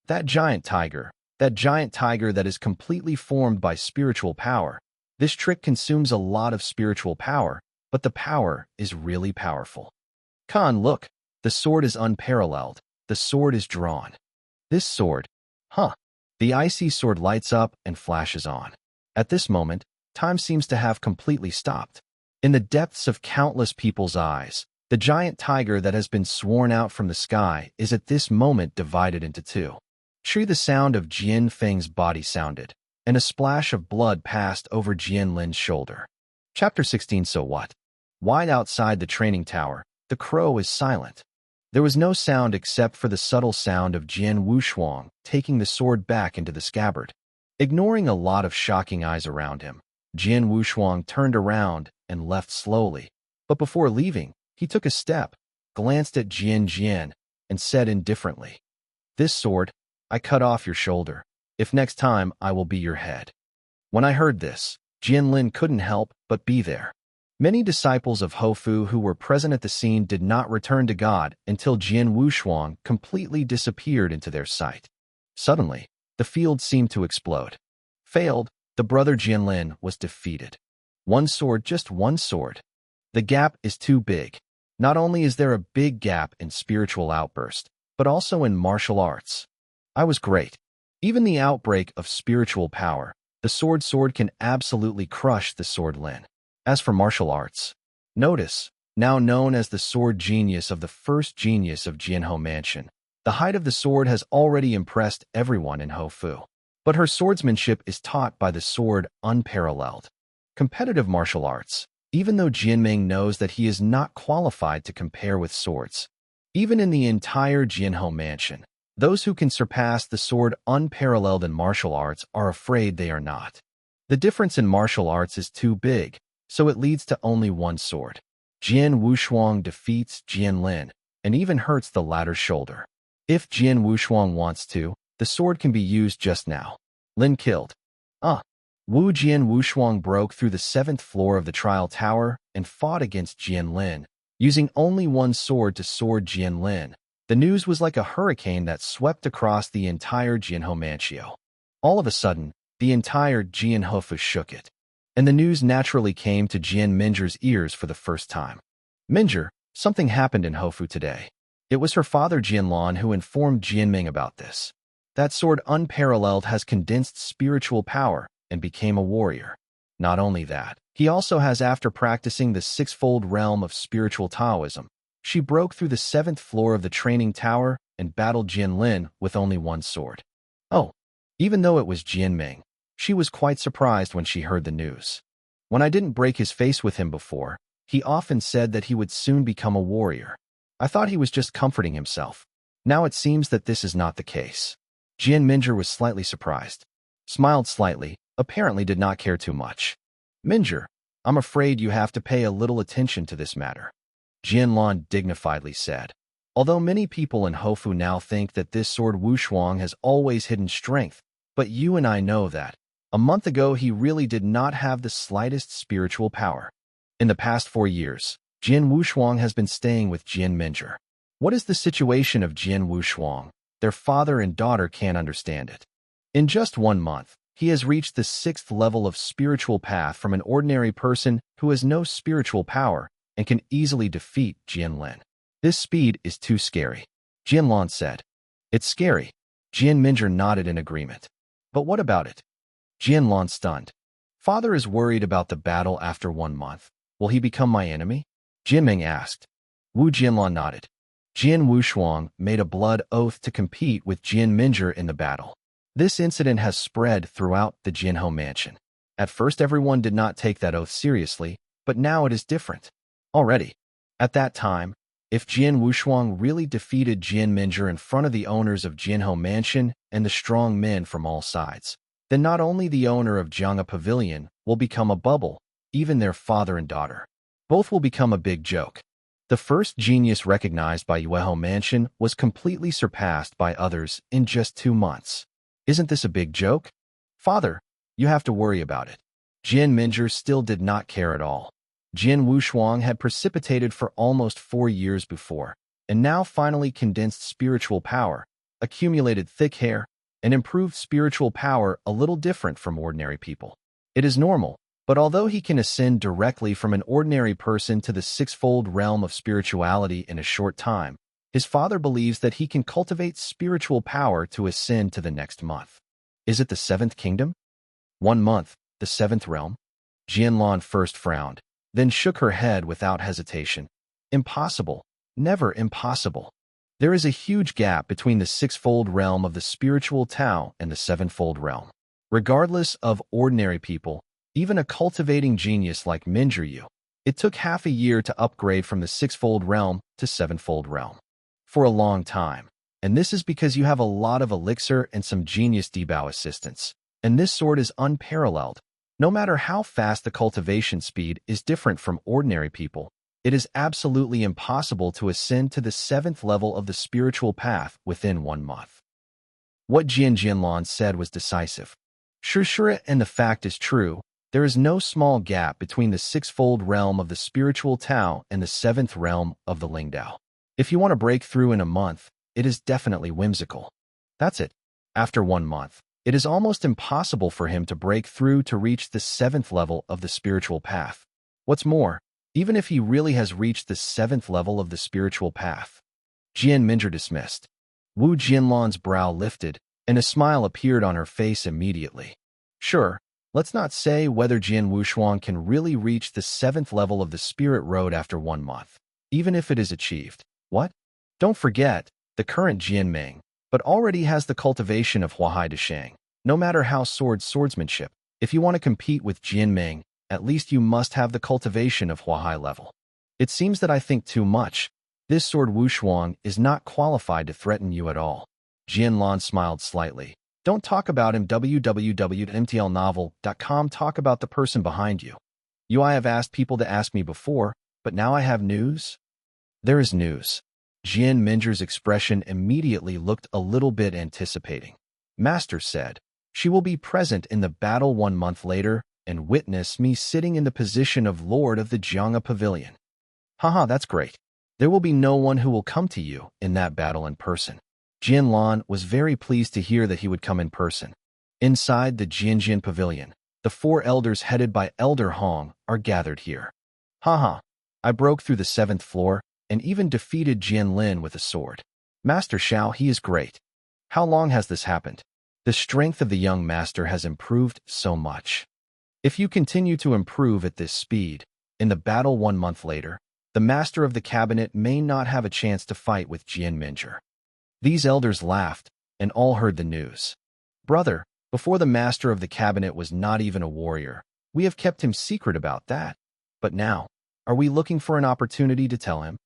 That giant tiger that is completely formed by spiritual power. This trick consumes a lot of spiritual power, but the power is really powerful. Khan, look, the sword is unparalleled. The sword is drawn. This sword, the icy sword lights up and flashes on. At this moment, time seems to have completely stopped. In the depths of countless people's eyes, the giant tiger that has been sworn out from the sky is at this moment divided into 2. The sound of Jian Feng's body sounded, and a splash of blood passed over Jian Lin's shoulder. Chapter 16. So what? Wide outside the training tower, the crow is silent. There was no sound except for the subtle sound of Jian Wushuang taking the sword back into the scabbard. Ignoring a lot of shocking eyes around him, Jian Wushuang turned around and left slowly. But before leaving, he took a step, glanced at Jian, and said indifferently, "This sword, I cut off your shoulder. If next time, I will be your head." When I heard this, Jianlin couldn't help but be there. Many disciples of Hofu who were present at the scene did not return to God until Jian Wushuang completely disappeared into their sight. Suddenly, the field seemed to explode. Failed, the brother Jianlin was defeated. One sword, just one sword. The gap is too big. Not only is there a big gap in spiritual outburst, but also in martial arts. I was great. Even the outbreak of spiritual power, the sword can absolutely crush the sword Lin. As for martial arts, notice, now known as the sword genius of the first genius of Jianhou Mansion, the height of the sword has already impressed everyone in Hofu. But her swordsmanship is taught by the sword unparalleled. Competitive martial arts, even though Jianming knows that he is not qualified to compare with swords. Even in the entire Jianhou Mansion, those who can surpass the sword unparalleled in martial arts are afraid they are not. The difference in martial arts is too big, so it leads to only one sword. Jian Wushuang defeats Jianlin, and even hurts the latter's shoulder. If Jian Wushuang wants to, the sword can be used just now. Lin killed. Jian Wushuang broke through the 7th floor of the trial tower and fought against Jianlin, using only one sword to sword Jianlin, The news was like a hurricane that swept across the entire Jianhou Manchu. All of a sudden, the entire Jianhou shook it. And the news naturally came to Jian Minger's ears for the first time. Minger, something happened in Hofu today. It was her father Jianlan who informed Jianming about this. That sword unparalleled has condensed spiritual power and became a warrior. Not only that, he also has after practicing the sixfold realm of spiritual Taoism. She broke through the 7th floor of the training tower and battled Jianlin with only one sword. Oh, even though it was Jianming, she was quite surprised when she heard the news. When I didn't break his face with him before, he often said that he would soon become a warrior. I thought he was just comforting himself. Now it seems that this is not the case. Jian Minger was slightly surprised, smiled slightly, apparently did not care too much. Minger, I'm afraid you have to pay a little attention to this matter, Jianlan dignifiedly said. Although many people in Hofu now think that this sword Wushuang has always hidden strength, but you and I know that. A month ago he really did not have the slightest spiritual power. In the past 4 years, Jian Wushuang has been staying with Jian Minger. What is the situation of Jian Wushuang? Their father and daughter can't understand it. In just 1 month, he has reached the 6th level of spiritual path from an ordinary person who has no spiritual power and can easily defeat Jianlin. This speed is too scary, Jianlan said. It's scary. Jian Minger nodded in agreement. But what about it? Jianlan stunned. Father is worried about the battle after 1 month. Will he become my enemy? Jianming asked. Wu Jianlan nodded. Jian Wushuang made a blood oath to compete with Jian Minger in the battle. This incident has spread throughout the Jianhou mansion. At first everyone did not take that oath seriously, but now it is different. Already. At that time, if Jian Wushuang really defeated Jian Minger in front of the owners of Jianhou Mansion and the strong men from all sides, then not only the owner of Jiang'a Pavilion will become a bubble, even their father and daughter. Both will become a big joke. The first genius recognized by Jianhou Mansion was completely surpassed by others in just 2 months. Isn't this a big joke? Father, you have to worry about it. Jian Minger still did not care at all. Jian Wushuang had precipitated for almost 4 years before, and now finally condensed spiritual power, accumulated thick hair, and improved spiritual power a little different from ordinary people. It is normal, but although he can ascend directly from an ordinary person to the 6-fold realm of spirituality in a short time, his father believes that he can cultivate spiritual power to ascend to the next month. Is it the 7th kingdom? 1 month, the 7th realm? Jianlan first frowned, then shook her head without hesitation. Impossible. Never impossible. There is a huge gap between the 6-fold realm of the spiritual Tao and the 7-fold realm. Regardless of ordinary people, even a cultivating genius like Mingeryu, it took half a year to upgrade from the 6-fold realm to 7-fold realm. For a long time. And this is because you have a lot of elixir and some genius debao assistance. And this sword is unparalleled. No matter how fast the cultivation speed is different from ordinary people, it is absolutely impossible to ascend to the 7th level of the spiritual path within 1 month. What Jianlan said was decisive. Sure, and the fact is true, there is no small gap between the 6-fold realm of the spiritual Tao and the 7th realm of the Lingdao. If you want to break through in a month, it is definitely whimsical. That's it. After 1 month, it is almost impossible for him to break through to reach the 7th level of the spiritual path. What's more, even if he really has reached the 7th level of the spiritual path. Jian Minger dismissed. Wu Jianlan's brow lifted, and a smile appeared on her face immediately. Sure, let's not say whether Jian Wushuang can really reach the 7th level of the spirit road after 1 month, even if it is achieved. What? Don't forget, the current Jianming, but already has the cultivation of Huahai Deshang. No matter how swordsmanship, if you want to compete with Jianming, at least you must have the cultivation of Huahai level. It seems that I think too much. This sword Wushuang is not qualified to threaten you at all. Jianlan smiled slightly. Don't talk about him. www.mtlnovel.com. Talk about the person behind you. I have asked people to ask me before, but now I have news. There is news. Jian Minger's expression immediately looked a little bit anticipating. Master said, she will be present in the battle 1 month later and witness me sitting in the position of Lord of the Jiang'a Pavilion. Haha, that's great. There will be no one who will come to you in that battle in person. Jian Lan was very pleased to hear that he would come in person. Inside the Jianjian pavilion, the 4 elders headed by Elder Hong are gathered here. Haha, I broke through the 7th floor and even defeated Jian Lin with a sword. Master Xiao, he is great. How long has this happened? The strength of the young master has improved so much. If you continue to improve at this speed, in the battle 1 month later, the master of the cabinet may not have a chance to fight with Jian Minjie. These elders laughed, and all heard the news. Brother, before the master of the cabinet was not even a warrior. We have kept him secret about that. But now, are we looking for an opportunity to tell him?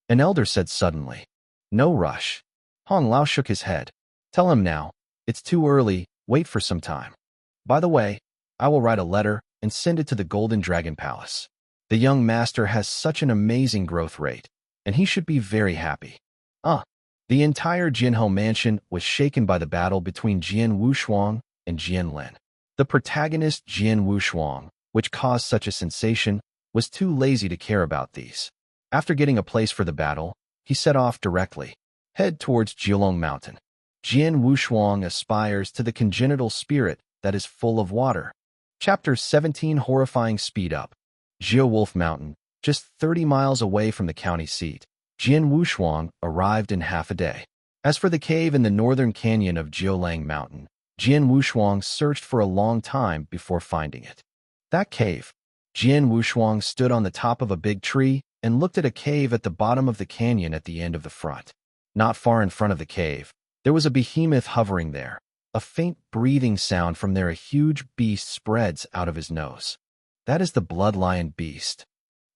An elder said suddenly. No rush. Hong Lao shook his head. Tell him now. It's too early. Wait for some time. By the way, I will write a letter and send it to the Golden Dragon Palace. The young master has such an amazing growth rate, and he should be very happy. The entire Jinhou mansion was shaken by the battle between Jian Wushuang and Jian Lin. The protagonist Jian Wushuang, which caused such a sensation, was too lazy to care about these. After getting a place for the battle, he set off directly, head towards Jiulong Mountain. Jian Wushuang aspires to the congenital spirit that is full of water. Chapter 17 Horrifying Speed Up. Jiawolf Mountain, just 30 miles away from the county seat. Jian Wushuang arrived in half a day. As for the cave in the northern canyon of Jiulang Mountain, Jian Wushuang searched for a long time before finding it. That cave. Jian Wushuang stood on the top of a big tree and looked at a cave at the bottom of the canyon at the end of the front. Not far in front of the cave, there was a behemoth hovering there. A faint breathing sound from there. A huge beast spreads out of his nose. That is the blood lion beast.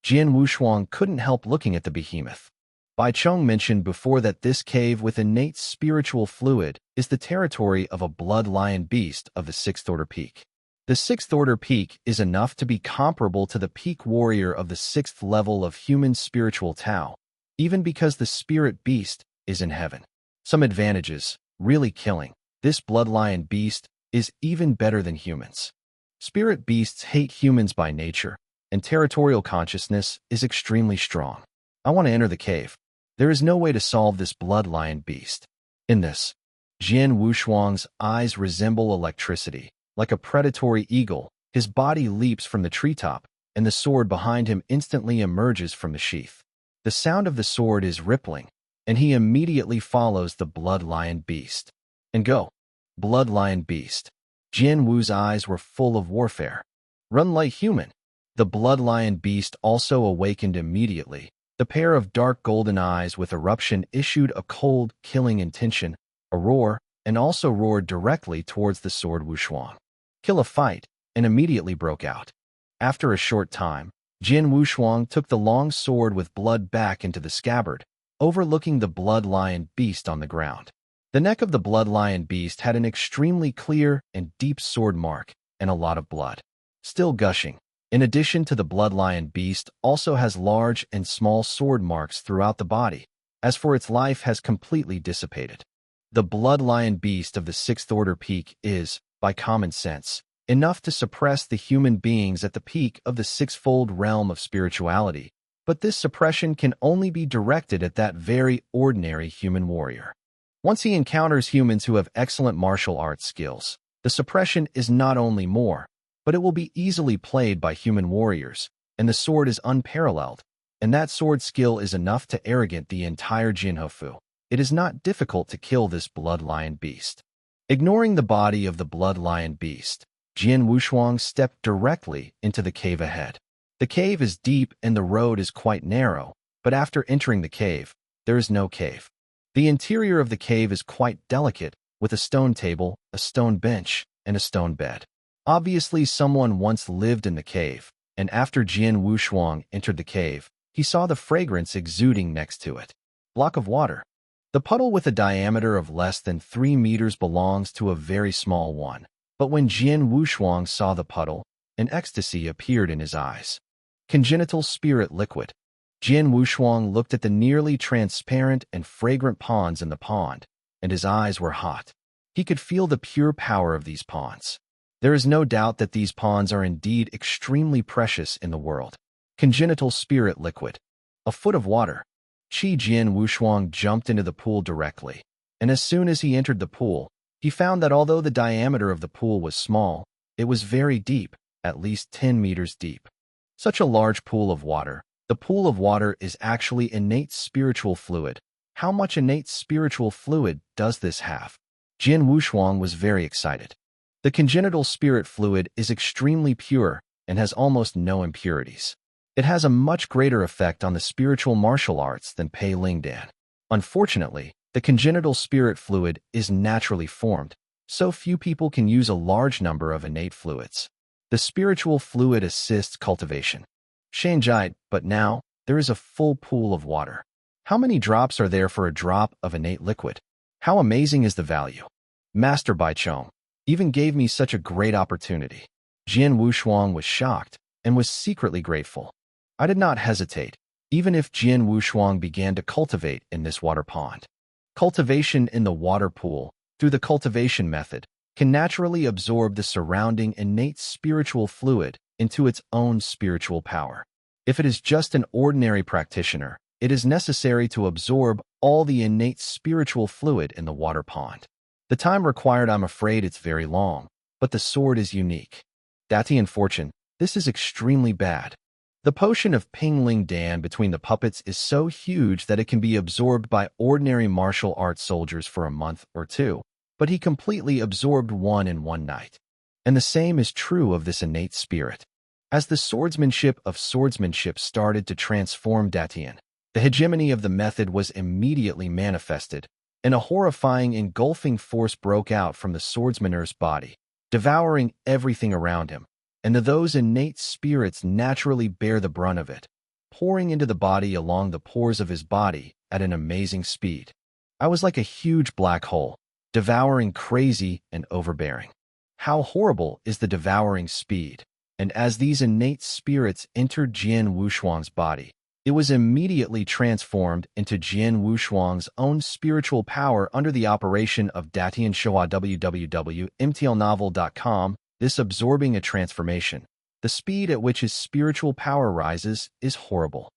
Jian Wushuang couldn't help looking at the behemoth. Bai Cheng mentioned before that this cave with innate spiritual fluid is the territory of a blood lion beast of the 6th order peak. The 6th order peak is enough to be comparable to the peak warrior of the 6th level of human spiritual Tao, even because the spirit beast is in heaven. Some advantages, really killing. This blood lion beast is even better than humans. Spirit beasts hate humans by nature, and territorial consciousness is extremely strong. I want to enter the cave. There is no way to solve this blood lion beast. In this, Jian Wushuang's eyes resemble electricity. Like a predatory eagle, his body leaps from the treetop, and the sword behind him instantly emerges from the sheath. The sound of the sword is rippling, and he immediately follows the blood lion beast. And go. Blood lion beast. Jian Wu's eyes were full of warfare. Run like human. The blood lion beast also awakened immediately. The pair of dark golden eyes with eruption issued a cold, killing intention, a roar, and also roared directly towards the sword Wushuang. Kill a fight, and immediately broke out. After a short time, Jian Wushuang took the long sword with blood back into the scabbard, overlooking the blood lion beast on the ground. The neck of the blood lion beast had an extremely clear and deep sword mark, and a lot of blood. Still gushing. In addition to the blood lion beast also has large and small sword marks throughout the body. As for its life has completely dissipated. The blood lion beast of the 6th order peak is, by common sense, enough to suppress the human beings at the peak of the 6-fold realm of spirituality, but this suppression can only be directed at that very ordinary human warrior. Once he encounters humans who have excellent martial arts skills, the suppression is not only more, but it will be easily played by human warriors, and the sword is unparalleled, and that sword skill is enough to arrogant the entire Jinhofu. It is not difficult to kill this blood lion beast. Ignoring the body of the blood lion beast, Jian Wushuang stepped directly into the cave ahead. The cave is deep and the road is quite narrow, but after entering the cave, there is no cave. The interior of the cave is quite delicate, with a stone table, a stone bench, and a stone bed. Obviously, someone once lived in the cave, and after Jian Wushuang entered the cave, he saw the fragrance exuding next to it. Block of water. The puddle with a diameter of less than 3 meters belongs to a very small one, but when Jian Wushuang saw the puddle, an ecstasy appeared in his eyes. Congenital spirit liquid. Jian Wushuang looked at the nearly transparent and fragrant ponds in the pond, and his eyes were hot. He could feel the pure power of these ponds. There is no doubt that these ponds are indeed extremely precious in the world. Congenital spirit liquid. A foot of water. Jian Wushuang jumped into the pool directly, and as soon as he entered the pool, he found that although the diameter of the pool was small, it was very deep, at least 10 meters deep. Such a large pool of water. The pool of water is actually innate spiritual fluid. How much innate spiritual fluid does this have? Jian Wushuang was very excited. The congenital spirit fluid is extremely pure and has almost no impurities. It has a much greater effect on the spiritual martial arts than Pei Ling Dan. Unfortunately, the congenital spirit fluid is naturally formed, so few people can use a large number of innate fluids. The spiritual fluid assists cultivation. Shanjite, but now, there is a full pool of water. How many drops are there for a drop of innate liquid? How amazing is the value? Master Baichong even gave me such a great opportunity. Jian Wushuang was shocked and was secretly grateful. I did not hesitate, even if Jian Wushuang began to cultivate in this water pond. Cultivation in the water pool, through the cultivation method, can naturally absorb the surrounding innate spiritual fluid into its own spiritual power. If it is just an ordinary practitioner, it is necessary to absorb all the innate spiritual fluid in the water pond. The time required, I'm afraid it's very long, but the sword is unique. Datian fortune, this is extremely bad. The potion of Pingling Dan between the puppets is so huge that it can be absorbed by ordinary martial arts soldiers for a month or two, but he completely absorbed one in one night. And the same is true of this innate spirit. As the swordsmanship of swordsmanship started to transform Datian, the hegemony of the method was immediately manifested, and a horrifying engulfing force broke out from the swordsmaner's body, devouring everything around him, and those innate spirits naturally bear the brunt of it, pouring into the body along the pores of his body at an amazing speed. I was like a huge black hole, devouring crazy and overbearing. How horrible is the devouring speed! And as these innate spirits entered Jian Wushuang's body, it was immediately transformed into Jian Wushuang's own spiritual power under the operation of Datian Showa www.mtlnovel.com. This absorbing a transformation, the speed at which his spiritual power rises, is horrible.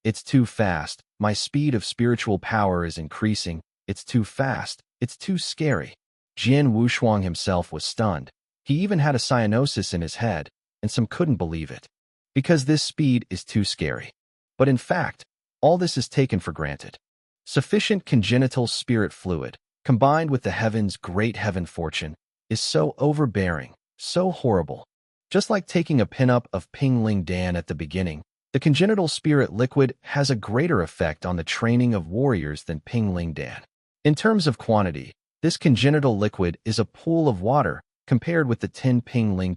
It's too fast. My speed of spiritual power is increasing. It's too fast. It's too scary. Jian Wushuang himself was stunned. He even had a cyanosis in his head, and some couldn't believe it. Because this speed is too scary. But in fact, all this is taken for granted. Sufficient congenital spirit fluid, combined with the heaven's great heaven fortune, is so overbearing, so horrible. Just like taking a pinup of Pingling Dan at the beginning, the congenital spirit liquid has a greater effect on the training of warriors than Pingling Dan. In terms of quantity, this congenital liquid is a pool of water compared with the 10 Pingling.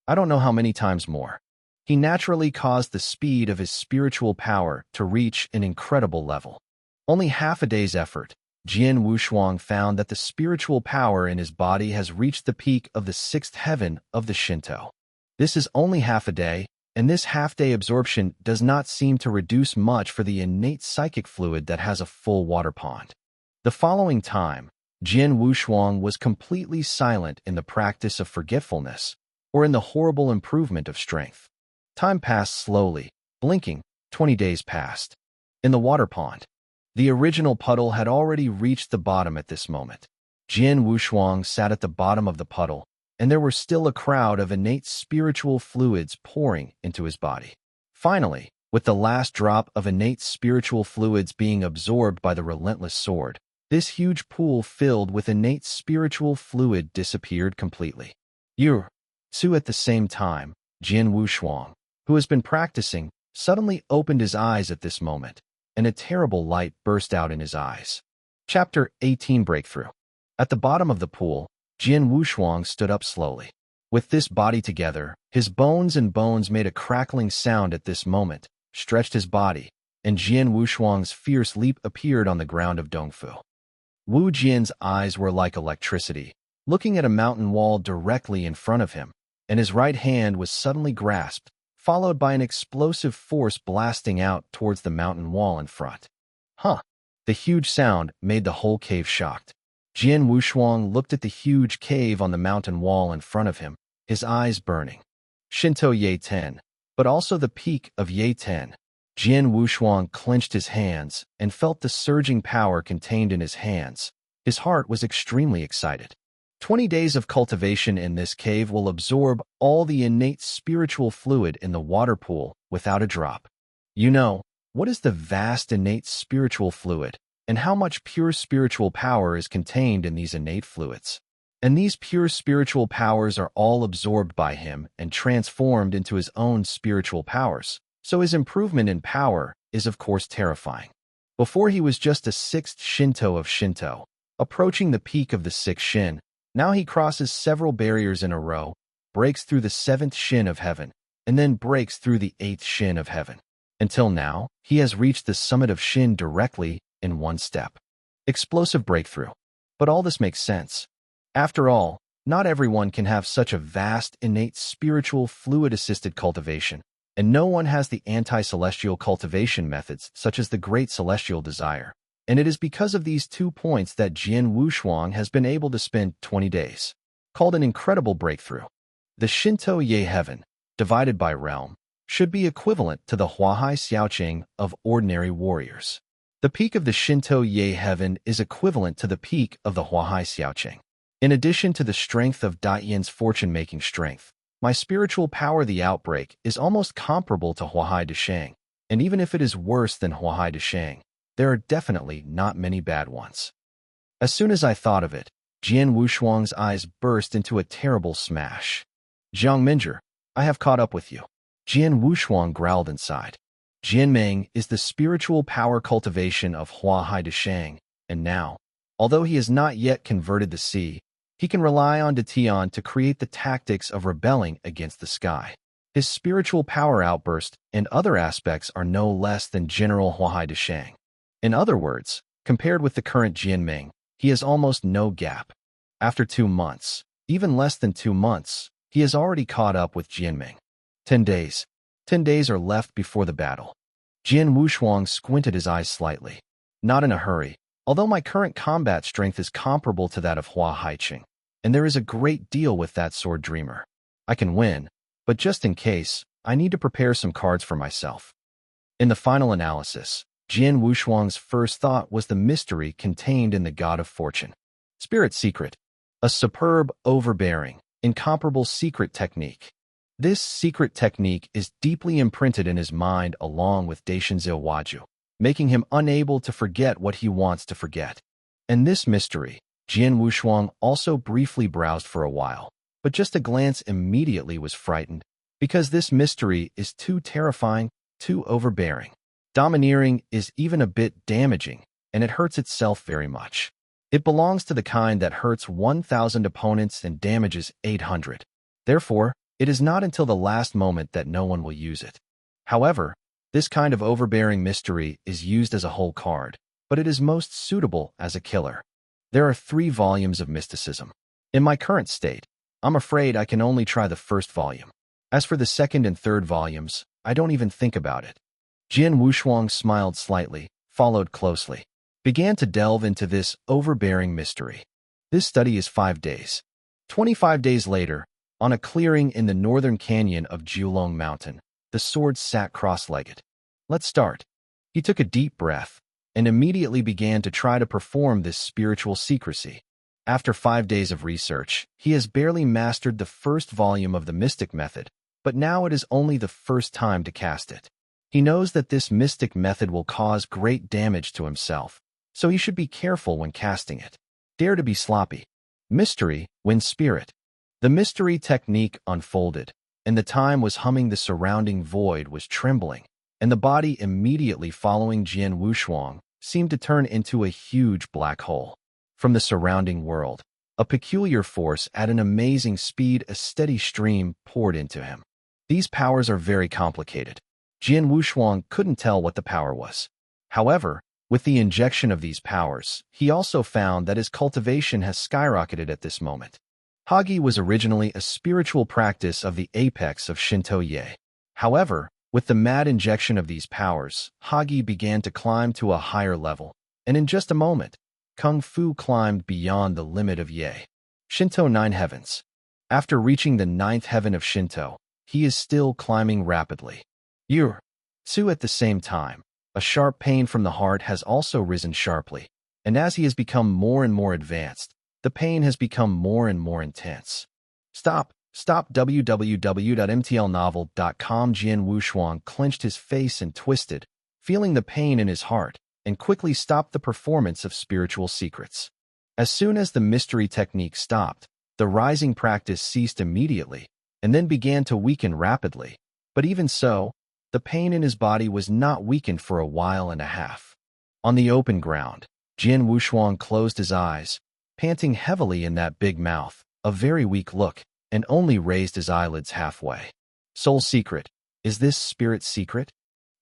I don't know how many times more. He naturally caused the speed of his spiritual power to reach an incredible level. Only half a day's effort, Jian Wushuang found that the spiritual power in his body has reached the peak of the 6th heaven of the Shinto. This is only half a day, and this half-day absorption does not seem to reduce much for the innate psychic fluid that has a full water pond. The following time, Jian Wushuang was completely silent in the practice of forgetfulness, or in the horrible improvement of strength. Time passed slowly, blinking. 20 days passed. In the water pond, the original puddle had already reached the bottom at this moment. Jian Wushuang sat at the bottom of the puddle, and there were still a crowd of innate spiritual fluids pouring into his body. Finally, with the last drop of innate spiritual fluids being absorbed by the relentless sword, this huge pool filled with innate spiritual fluid disappeared completely. Su at the same time, Jian Wushuang, who has been practicing, suddenly opened his eyes at this moment, and a terrible light burst out in his eyes. Chapter 18 Breakthrough. At the bottom of the pool, Jian Wushuang stood up slowly. With this body together, his bones and bones made a crackling sound at this moment, stretched his body, and Jian Wushuang's fierce leap appeared on the ground of Dongfu. Wu Jian's eyes were like electricity, looking at a mountain wall directly in front of him, and his right hand was suddenly grasped, followed by an explosive force blasting out towards the mountain wall in front. The huge sound made the whole cave shocked. Jian Wushuang looked at the huge cave on the mountain wall in front of him, his eyes burning. Shinto Ye 10, but also the peak of Ye 10. Jian Wushuang clenched his hands and felt the surging power contained in his hands. His heart was extremely excited. 20 days of cultivation in this cave will absorb all the innate spiritual fluid in the water pool without a drop. You know, what is the vast innate spiritual fluid, and how much pure spiritual power is contained in these innate fluids? And these pure spiritual powers are all absorbed by him and transformed into his own spiritual powers. So his improvement in power is of course terrifying. Before he was just a sixth Shinto of Shinto, approaching the peak of the sixth Shin. Now he crosses several barriers in a row, breaks through the seventh Shin of heaven, and then breaks through the eighth Shin of heaven. Until now, he has reached the summit of Shin directly in one step. Explosive breakthrough. But all this makes sense. After all, not everyone can have such a vast, innate spiritual fluid-assisted cultivation, and no one has the anti-celestial cultivation methods such as the Great Celestial Desire. And it is because of these 2 points that Jian Wushuang has been able to spend 20 days, called an incredible breakthrough. The Shinto Ye heaven, divided by realm, should be equivalent to the Huahai Xiaoqing of ordinary warriors. The peak of the Shinto Ye heaven is equivalent to the peak of the Huahai Xiaoqing. In addition to the strength of Daiyan's fortune-making strength, my spiritual power, the outbreak, is almost comparable to Huahai Deshang, and even if it is worse than Huahai Deshang, there are definitely not many bad ones. As soon as I thought of it, Jian Wushuang's eyes burst into a terrible smash. Jiang Minjur, I have caught up with you. Jian Wushuang growled inside. Jianmeng is the spiritual power cultivation of Huahai Deshang, and now, although he has not yet converted the sea, he can rely on Detian to create the tactics of rebelling against the sky. His spiritual power outburst and other aspects are no less than General Huahai Deshang. In other words, compared with the current Jianmeng, he has almost no gap. After 2 months, even less than 2 months, he has already caught up with Jianmeng. 10 days. 10 days are left before the battle. Jian Wushuang squinted his eyes slightly. Not in a hurry, although my current combat strength is comparable to that of Hua Haiqing, and there is a great deal with that sword dreamer. I can win, but just in case, I need to prepare some cards for myself. In the final analysis, Jian Wushuang's first thought was the mystery contained in the God of Fortune. Spirit Secret. A superb, overbearing, incomparable secret technique. This secret technique is deeply imprinted in his mind along with Daishinzil Waju, making him unable to forget what he wants to forget. And this mystery, Jian Wushuang also briefly browsed for a while, but just a glance immediately was frightened, because this mystery is too terrifying, too overbearing. Domineering is even a bit damaging, and it hurts itself very much. It belongs to the kind that hurts 1,000 opponents and damages 800. Therefore, it is not until the last moment that no one will use it. However, this kind of overbearing mystery is used as a whole card, but it is most suitable as a killer. There are 3 volumes of mysticism. In my current state, I'm afraid I can only try the first volume. As for the second and third volumes, I don't even think about it. Jian Wushuang smiled slightly, followed closely, began to delve into this overbearing mystery. This study is 5 days. 25 days later, on a clearing in the northern canyon of Jiulong Mountain, the sword sat cross-legged. Let's start. He took a deep breath and immediately began to try to perform this spiritual secrecy. After 5 days of research, he has barely mastered the first volume of the mystic method, but now it is only the first time to cast it. He knows that this mystic method will cause great damage to himself, so he should be careful when casting it. Dare to be sloppy. Mystery, win spirit. The mystery technique unfolded, and the time was humming. The surrounding void was trembling, and the body immediately following Jian Wushuang seemed to turn into a huge black hole. From the surrounding world, a peculiar force at an amazing speed, a steady stream poured into him. These powers are very complicated. Jian Wushuang couldn't tell what the power was. However, with the injection of these powers, he also found that his cultivation has skyrocketed at this moment. Hagi was originally a spiritual practice of the apex of Shinto Ye. However, with the mad injection of these powers, Hagi began to climb to a higher level, and in just a moment, Kung Fu climbed beyond the limit of Ye. Shinto 9 heavens. After reaching the 9th heaven of Shinto, he is still climbing rapidly. 2 at the same time, a sharp pain from the heart has also risen sharply, and as he has become more and more advanced, the pain has become more and more intense. Stop www.mtlnovel.com. Jian Wushuang clenched his face and twisted, feeling the pain in his heart, and quickly stopped the performance of spiritual secrets. As soon as the mystery technique stopped, the rising practice ceased immediately, and then began to weaken rapidly. But even so, the pain in his body was not weakened for a while and a half. On the open ground, Jian Wushuang closed his eyes, panting heavily in that big mouth, a very weak look, and only raised his eyelids halfway. Soul secret, is this spirit secret?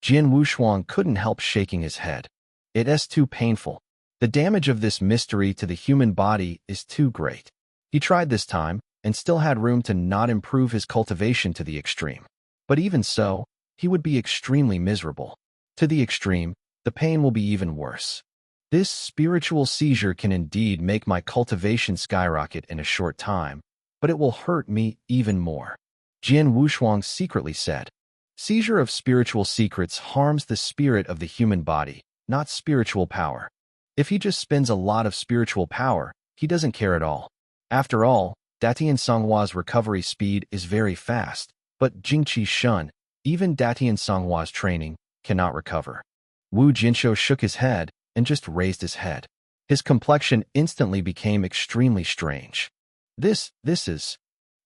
Jian Wushuang couldn't help shaking his head. It's too painful. The damage of this mystery to the human body is too great. He tried this time, and still had room to not improve his cultivation to the extreme. But even so, he would be extremely miserable. To the extreme, the pain will be even worse. This spiritual seizure can indeed make my cultivation skyrocket in a short time, but it will hurt me even more. Jian Wushuang secretly said, seizure of spiritual secrets harms the spirit of the human body, not spiritual power. If he just spends a lot of spiritual power, he doesn't care at all. After all, Datian Songhua's recovery speed is very fast, but Jingqi Shun, even Datian Songhua's training, cannot recover. Wu Jinsho shook his head and just raised his head. His complexion instantly became extremely strange. This is...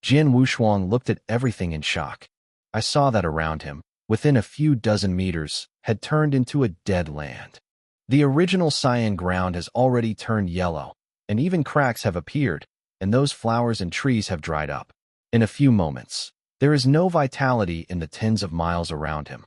Jian Wushuang looked at everything in shock. I saw that around him, within a few dozen meters, had turned into a dead land. The original cyan ground has already turned yellow, and even cracks have appeared, and those flowers and trees have dried up. In a few moments, there is no vitality in the tens of miles around him.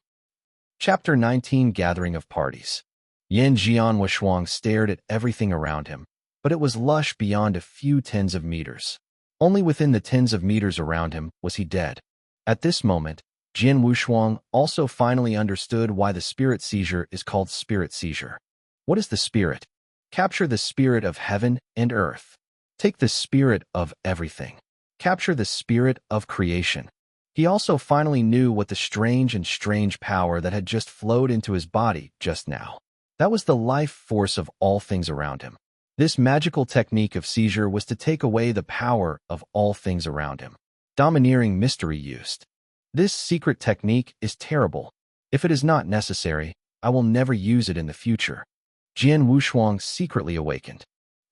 Chapter 19 Gathering of Parties. Jian Wushuang stared at everything around him, but it was lush beyond a few tens of meters. Only within the tens of meters around him was he dead. At this moment, Jian Wushuang also finally understood why the spirit seizure is called spirit seizure. What is the spirit? Capture the spirit of heaven and earth. Take the spirit of everything. Capture the spirit of creation. He also finally knew what the strange power that had just flowed into his body just now. That was the life force of all things around him. This magical technique of seizure was to take away the power of all things around him. Domineering mystery used. This secret technique is terrible. If it is not necessary, I will never use it in the future. Jian Wushuang secretly awakened.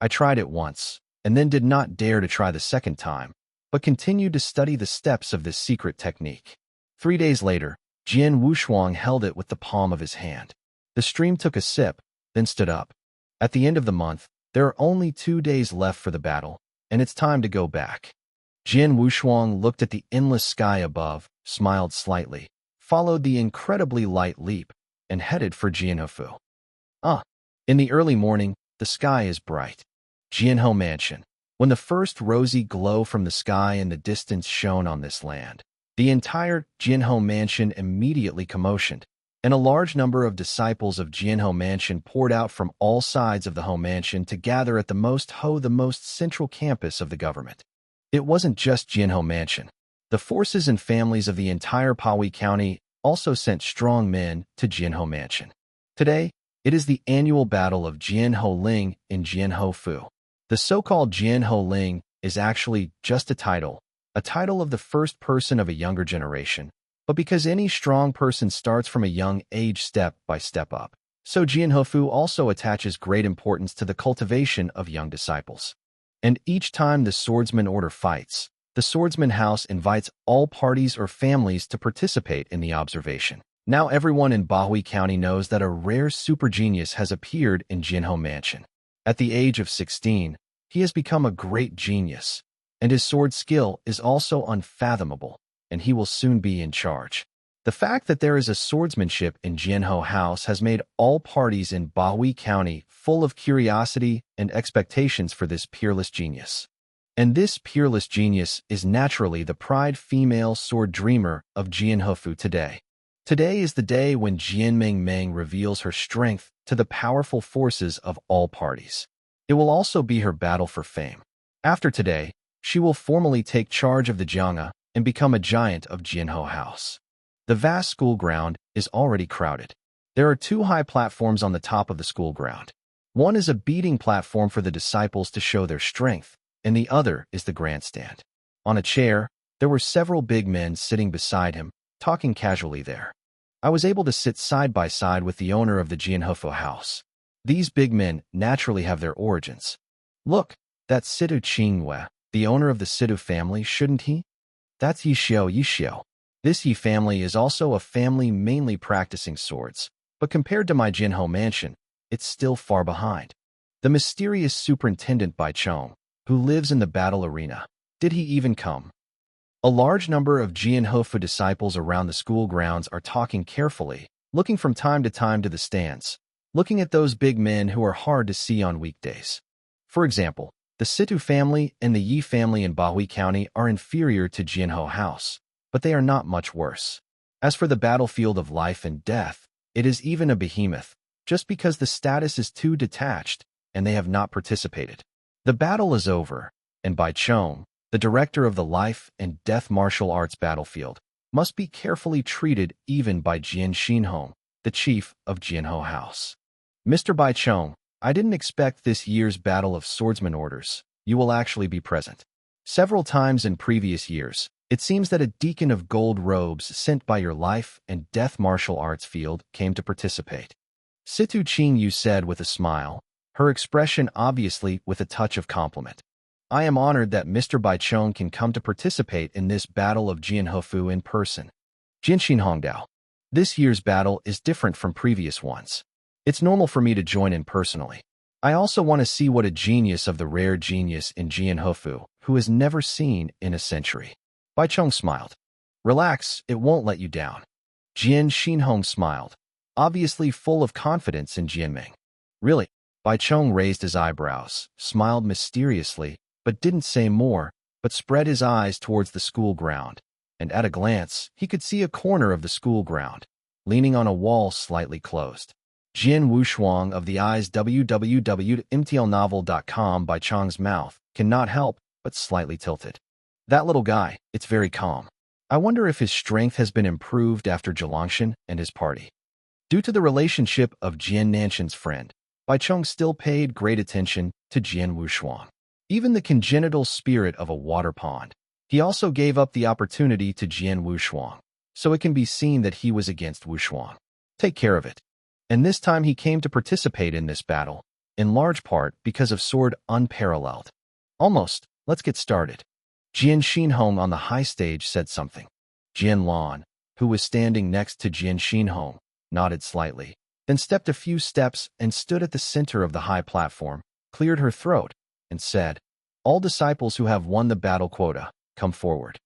I tried it once, and then did not dare to try the second time, but continued to study the steps of this secret technique. 3 days later, Jian Wushuang held it with the palm of his hand. The stream took a sip, then stood up. At the end of the month, there are only 2 days left for the battle, and it's time to go back. Jian Wushuang looked at the endless sky above, smiled slightly, followed the incredibly light leap, and headed for Jianhofu. In the early morning, the sky is bright. Jianho Mansion. When the first rosy glow from the sky in the distance shone on this land, the entire Jianho Mansion immediately commotioned, and a large number of disciples of Jianho Mansion poured out from all sides of the Ho Mansion to gather at the most central campus of the government. It wasn't just Jianho Mansion. The forces and families of the entire Pahui County also sent strong men to Jianho Mansion. Today, it is the annual battle of Jianho Ling in Jianho Fu. The so-called Jianho Ling is actually just a title of the first person of a younger generation, but because any strong person starts from a young age step by step up, so Jianho Fu also attaches great importance to the cultivation of young disciples. And each time the Swordsman Order fights, the Swordsman House invites all parties or families to participate in the observation. Now everyone in Pahui County knows that a rare super genius has appeared in Jianho Mansion. At the age of 16, he has become a great genius, and his sword skill is also unfathomable, and he will soon be in charge. The fact that there is a swordsmanship in Jianho House has made all parties in Pahui County full of curiosity and expectations for this peerless genius. And this peerless genius is naturally the pride female sword dreamer of Jianhofu today. Today is the day when Jian Meng reveals her strength to the powerful forces of all parties. It will also be her battle for fame. After today, she will formally take charge of the Jiang'a and become a giant of Jianho House. The vast school ground is already crowded. There are two high platforms on the top of the school ground. One is a beating platform for the disciples to show their strength, and the other is the grandstand. On a chair, there were several big men sitting beside him, talking casually there. I was able to sit side by side with the owner of the Jian Wushuang house. These big men naturally have their origins. Look, that's Situ Qingwei, the owner of the Situ family, shouldn't he? That's Yixiao. This Yi family is also a family mainly practicing swords, but compared to my Jinhou mansion, it's still far behind. The mysterious superintendent Bai Chong, who lives in the battle arena, did he even come? A large number of Jian Wushuang disciples around the school grounds are talking carefully, looking from time to time to the stands, looking at those big men who are hard to see on weekdays. For example, the Situ family and the Yi family in Bahui County are inferior to Jianhou House, but they are not much worse. As for the battlefield of life and death, it is even a behemoth, just because the status is too detached and they have not participated. The battle is over, and Bai Chong, the director of the life and death martial arts battlefield, must be carefully treated even by Jian Xinhong, the chief of Jianhou House. Mr. Bai Chong, I didn't expect this year's battle of swordsman orders. You will actually be present. Several times in previous years, it seems that a deacon of gold robes sent by your life and death martial arts field came to participate. Situ Qingyu said with a smile, her expression obviously with a touch of compliment. I am honored that Mr. Bai Chong can come to participate in this battle of Jian Wushuang in person. Jinshin Hongdao. This year's battle is different from previous ones. It's normal for me to join in personally. I also want to see what a genius of the rare genius in Jian Wushuang, who is never seen in a century. Bai Chong smiled. Relax, it won't let you down. Jian Xinhong smiled, obviously full of confidence in Jianming. Really? Bai Chong raised his eyebrows, smiled mysteriously, but didn't say more, but spread his eyes towards the school ground, and at a glance, he could see a corner of the school ground, leaning on a wall slightly closed. Jian Wushuang of the eyes www.mtlnovel.com Bai Chong's mouth cannot help but slightly tilted. That little guy, it's very calm. I wonder if his strength has been improved after Zhilangshan and his party. Due to the relationship of Jian Nanshan's friend, Bai Chong still paid great attention to Jian Wushuang. Even the congenital spirit of a water pond. He also gave up the opportunity to Jian Wushuang, so it can be seen that he was against Wushuang. Take care of it. And this time he came to participate in this battle, in large part because of sword unparalleled. Almost, let's get started. Jian Xinhong on the high stage said something. Jian Lan, who was standing next to Jian Xinhong, nodded slightly, then stepped a few steps and stood at the center of the high platform, cleared her throat, and said, all disciples who have won the battle quota, come forward.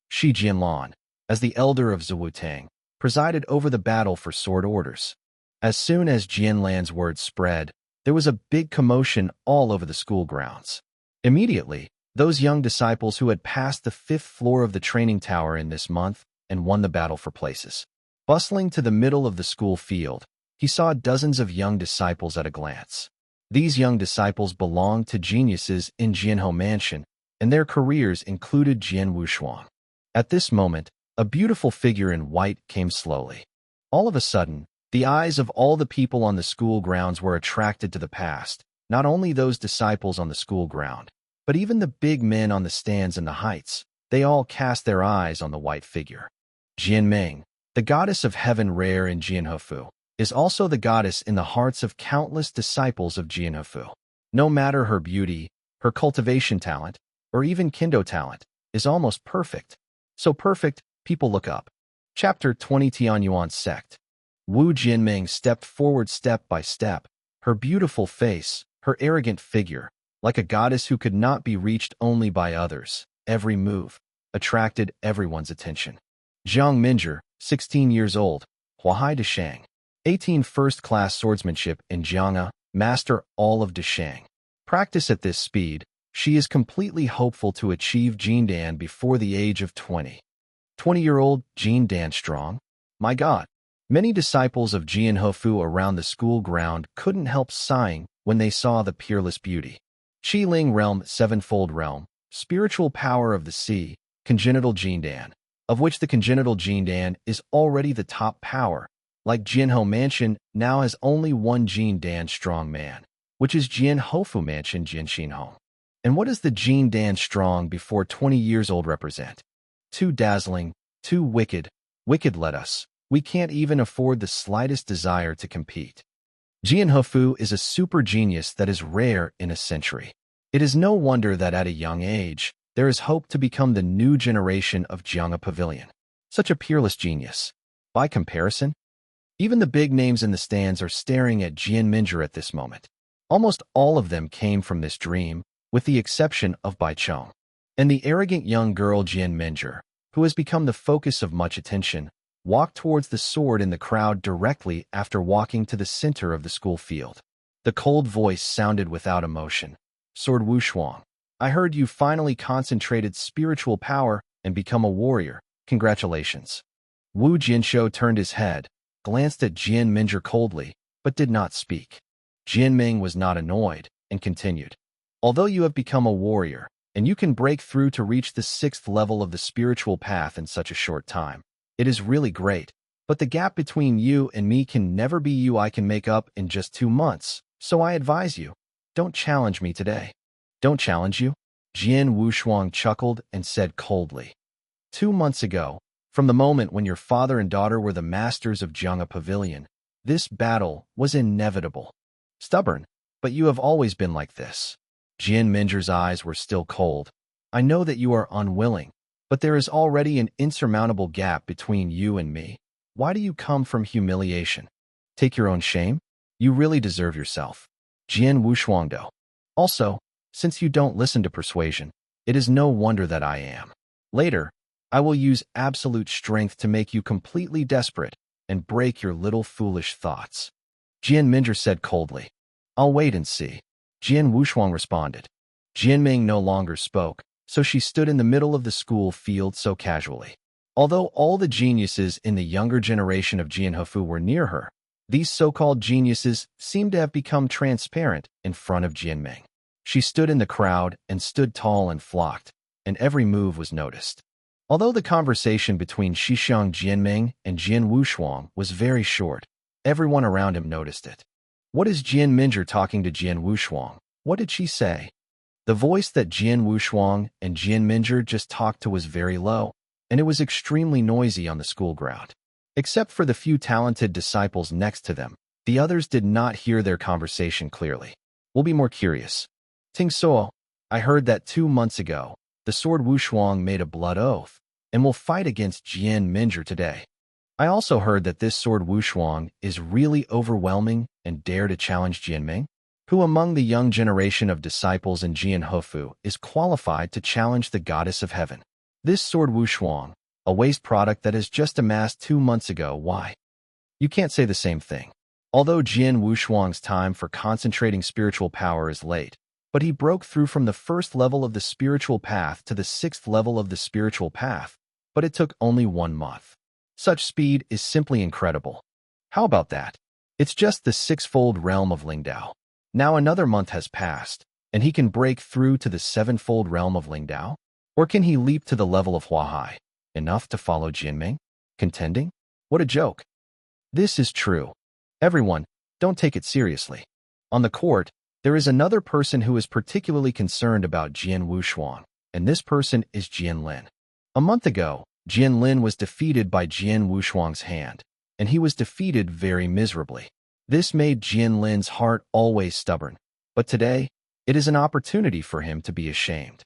Shi Jianlan, as the elder of Zuwutang, presided over the battle for sword orders. As soon as Jianlan's words spread, there was a big commotion all over the school grounds. Immediately, those young disciples who had passed the 5th floor of the training tower in this month and won the battle for places. Bustling to the middle of the school field, he saw dozens of young disciples at a glance. These young disciples belonged to geniuses in Jianhou Mansion, and their careers included Jian Wushuang. At this moment, a beautiful figure in white came slowly. All of a sudden, the eyes of all the people on the school grounds were attracted to the past, not only those disciples on the school ground, but even the big men on the stands in the heights. They all cast their eyes on the white figure. Jianming, the goddess of heaven rare in Jian Wushuang, is also the goddess in the hearts of countless disciples of Jian Wushuang. No matter her beauty, her cultivation talent, or even kendo talent, is almost perfect. So perfect, people look up. Chapter 20 Tianyuan Sect. Wu Jianming stepped forward step by step, her beautiful face, her arrogant figure, like a goddess who could not be reached only by others. Every move attracted everyone's attention. Zhang Minzhi, 16 years old, Huahai Deshang, 18 first-class swordsmanship in Jiang'a, master all of Deshang. Practice at this speed, she is completely hopeful to achieve Jindan before the age of 20. 20-year-old Jindan strong? My God! Many disciples of Jian Wushuang around the school ground couldn't help sighing when they saw the peerless beauty. Qi Ling Realm, Sevenfold Realm, spiritual power of the sea, congenital Jindan, of which the congenital gene Dan is already the top power. Like Jianho Mansion now has only one gene Dan strong man, which is Jian Hofu Mansion Jian. And what does the gene Dan strong before 20 years old represent? Too dazzling, too wicked. Wicked let us. We can't even afford the slightest desire to compete. Jian Hofu is a super genius that is rare in a century. It is no wonder that at a young age, there is hope to become the new generation of Jiang'a Pavilion. Such a peerless genius. By comparison, even the big names in the stands are staring at Jian Minjur at this moment. Almost all of them came from this dream, with the exception of Bai Chong. And the arrogant young girl Jian Minjur, who has become the focus of much attention, walked towards the sword in the crowd directly after walking to the center of the school field. The cold voice sounded without emotion. Sword Wushuang, I heard you finally concentrated spiritual power and become a warrior. Congratulations. Wu Jianshou turned his head, glanced at Jian Minjur coldly, but did not speak. Jian Ming was not annoyed, and continued. Although you have become a warrior, and you can break through to reach the 6th level of the spiritual path in such a short time, it is really great, but the gap between you and me can never be you. I can make up in just 2 months, so I advise you, don't challenge me today. Don't challenge you? Jian Wushuang chuckled and said coldly. 2 months ago, from the moment when your father and daughter were the masters of Jiang'a Pavilion, this battle was inevitable. Stubborn, but you have always been like this. Jian Minjur's eyes were still cold. I know that you are unwilling, but there is already an insurmountable gap between you and me. Why do you come from humiliation? Take your own shame? You really deserve yourself. Jian Wushuangdo. Also, since you don't listen to persuasion, it is no wonder that I am. Later, I will use absolute strength to make you completely desperate and break your little foolish thoughts. Jian Minjur said coldly. I'll wait and see. Jian Wushuang responded. Jian Ming no longer spoke, so she stood in the middle of the school field so casually. Although all the geniuses in the younger generation of Jian Hofu were near her, these so-called geniuses seemed to have become transparent in front of Jian Ming. She stood in the crowd and stood tall and flocked, and every move was noticed. Although the conversation between Shixiang Jianming and Jian Wushuang was very short, everyone around him noticed it. What is Jian Minjur talking to Jian Wushuang? What did she say? The voice that Jian Wushuang and Jian Minjur just talked to was very low, and it was extremely noisy on the school ground. Except for the few talented disciples next to them, the others did not hear their conversation clearly. We'll be more curious. Ting Suo, I heard that 2 months ago, the sword Wushuang made a blood oath, and will fight against Jian Minjur today. I also heard that this sword Wushuang is really overwhelming and dare to challenge Jian Ming. Who among the young generation of disciples in Jian Hofu is qualified to challenge the goddess of heaven? This sword Wushuang, a waste product that has just amassed 2 months ago, why? You can't say the same thing. Although Jian Wushuang's time for concentrating spiritual power is late, but he broke through from the 1st level of the spiritual path to the 6th level of the spiritual path, but it took only 1 month. Such speed is simply incredible. How about that? It's just the 6-fold realm of Lingdao. Now another month has passed, and he can break through to the 7-fold realm of Lingdao? Or can he leap to the level of Huahai, enough to follow Jianming? Contending? What a joke. This is true. Everyone, don't take it seriously. On the court, there is another person who is particularly concerned about Jian Wushuang, and this person is Jian Lin. A month ago, Jian Lin was defeated by Jian Wushuang's hand, and he was defeated very miserably. This made Jian Lin's heart always stubborn, but today, it is an opportunity for him to be ashamed.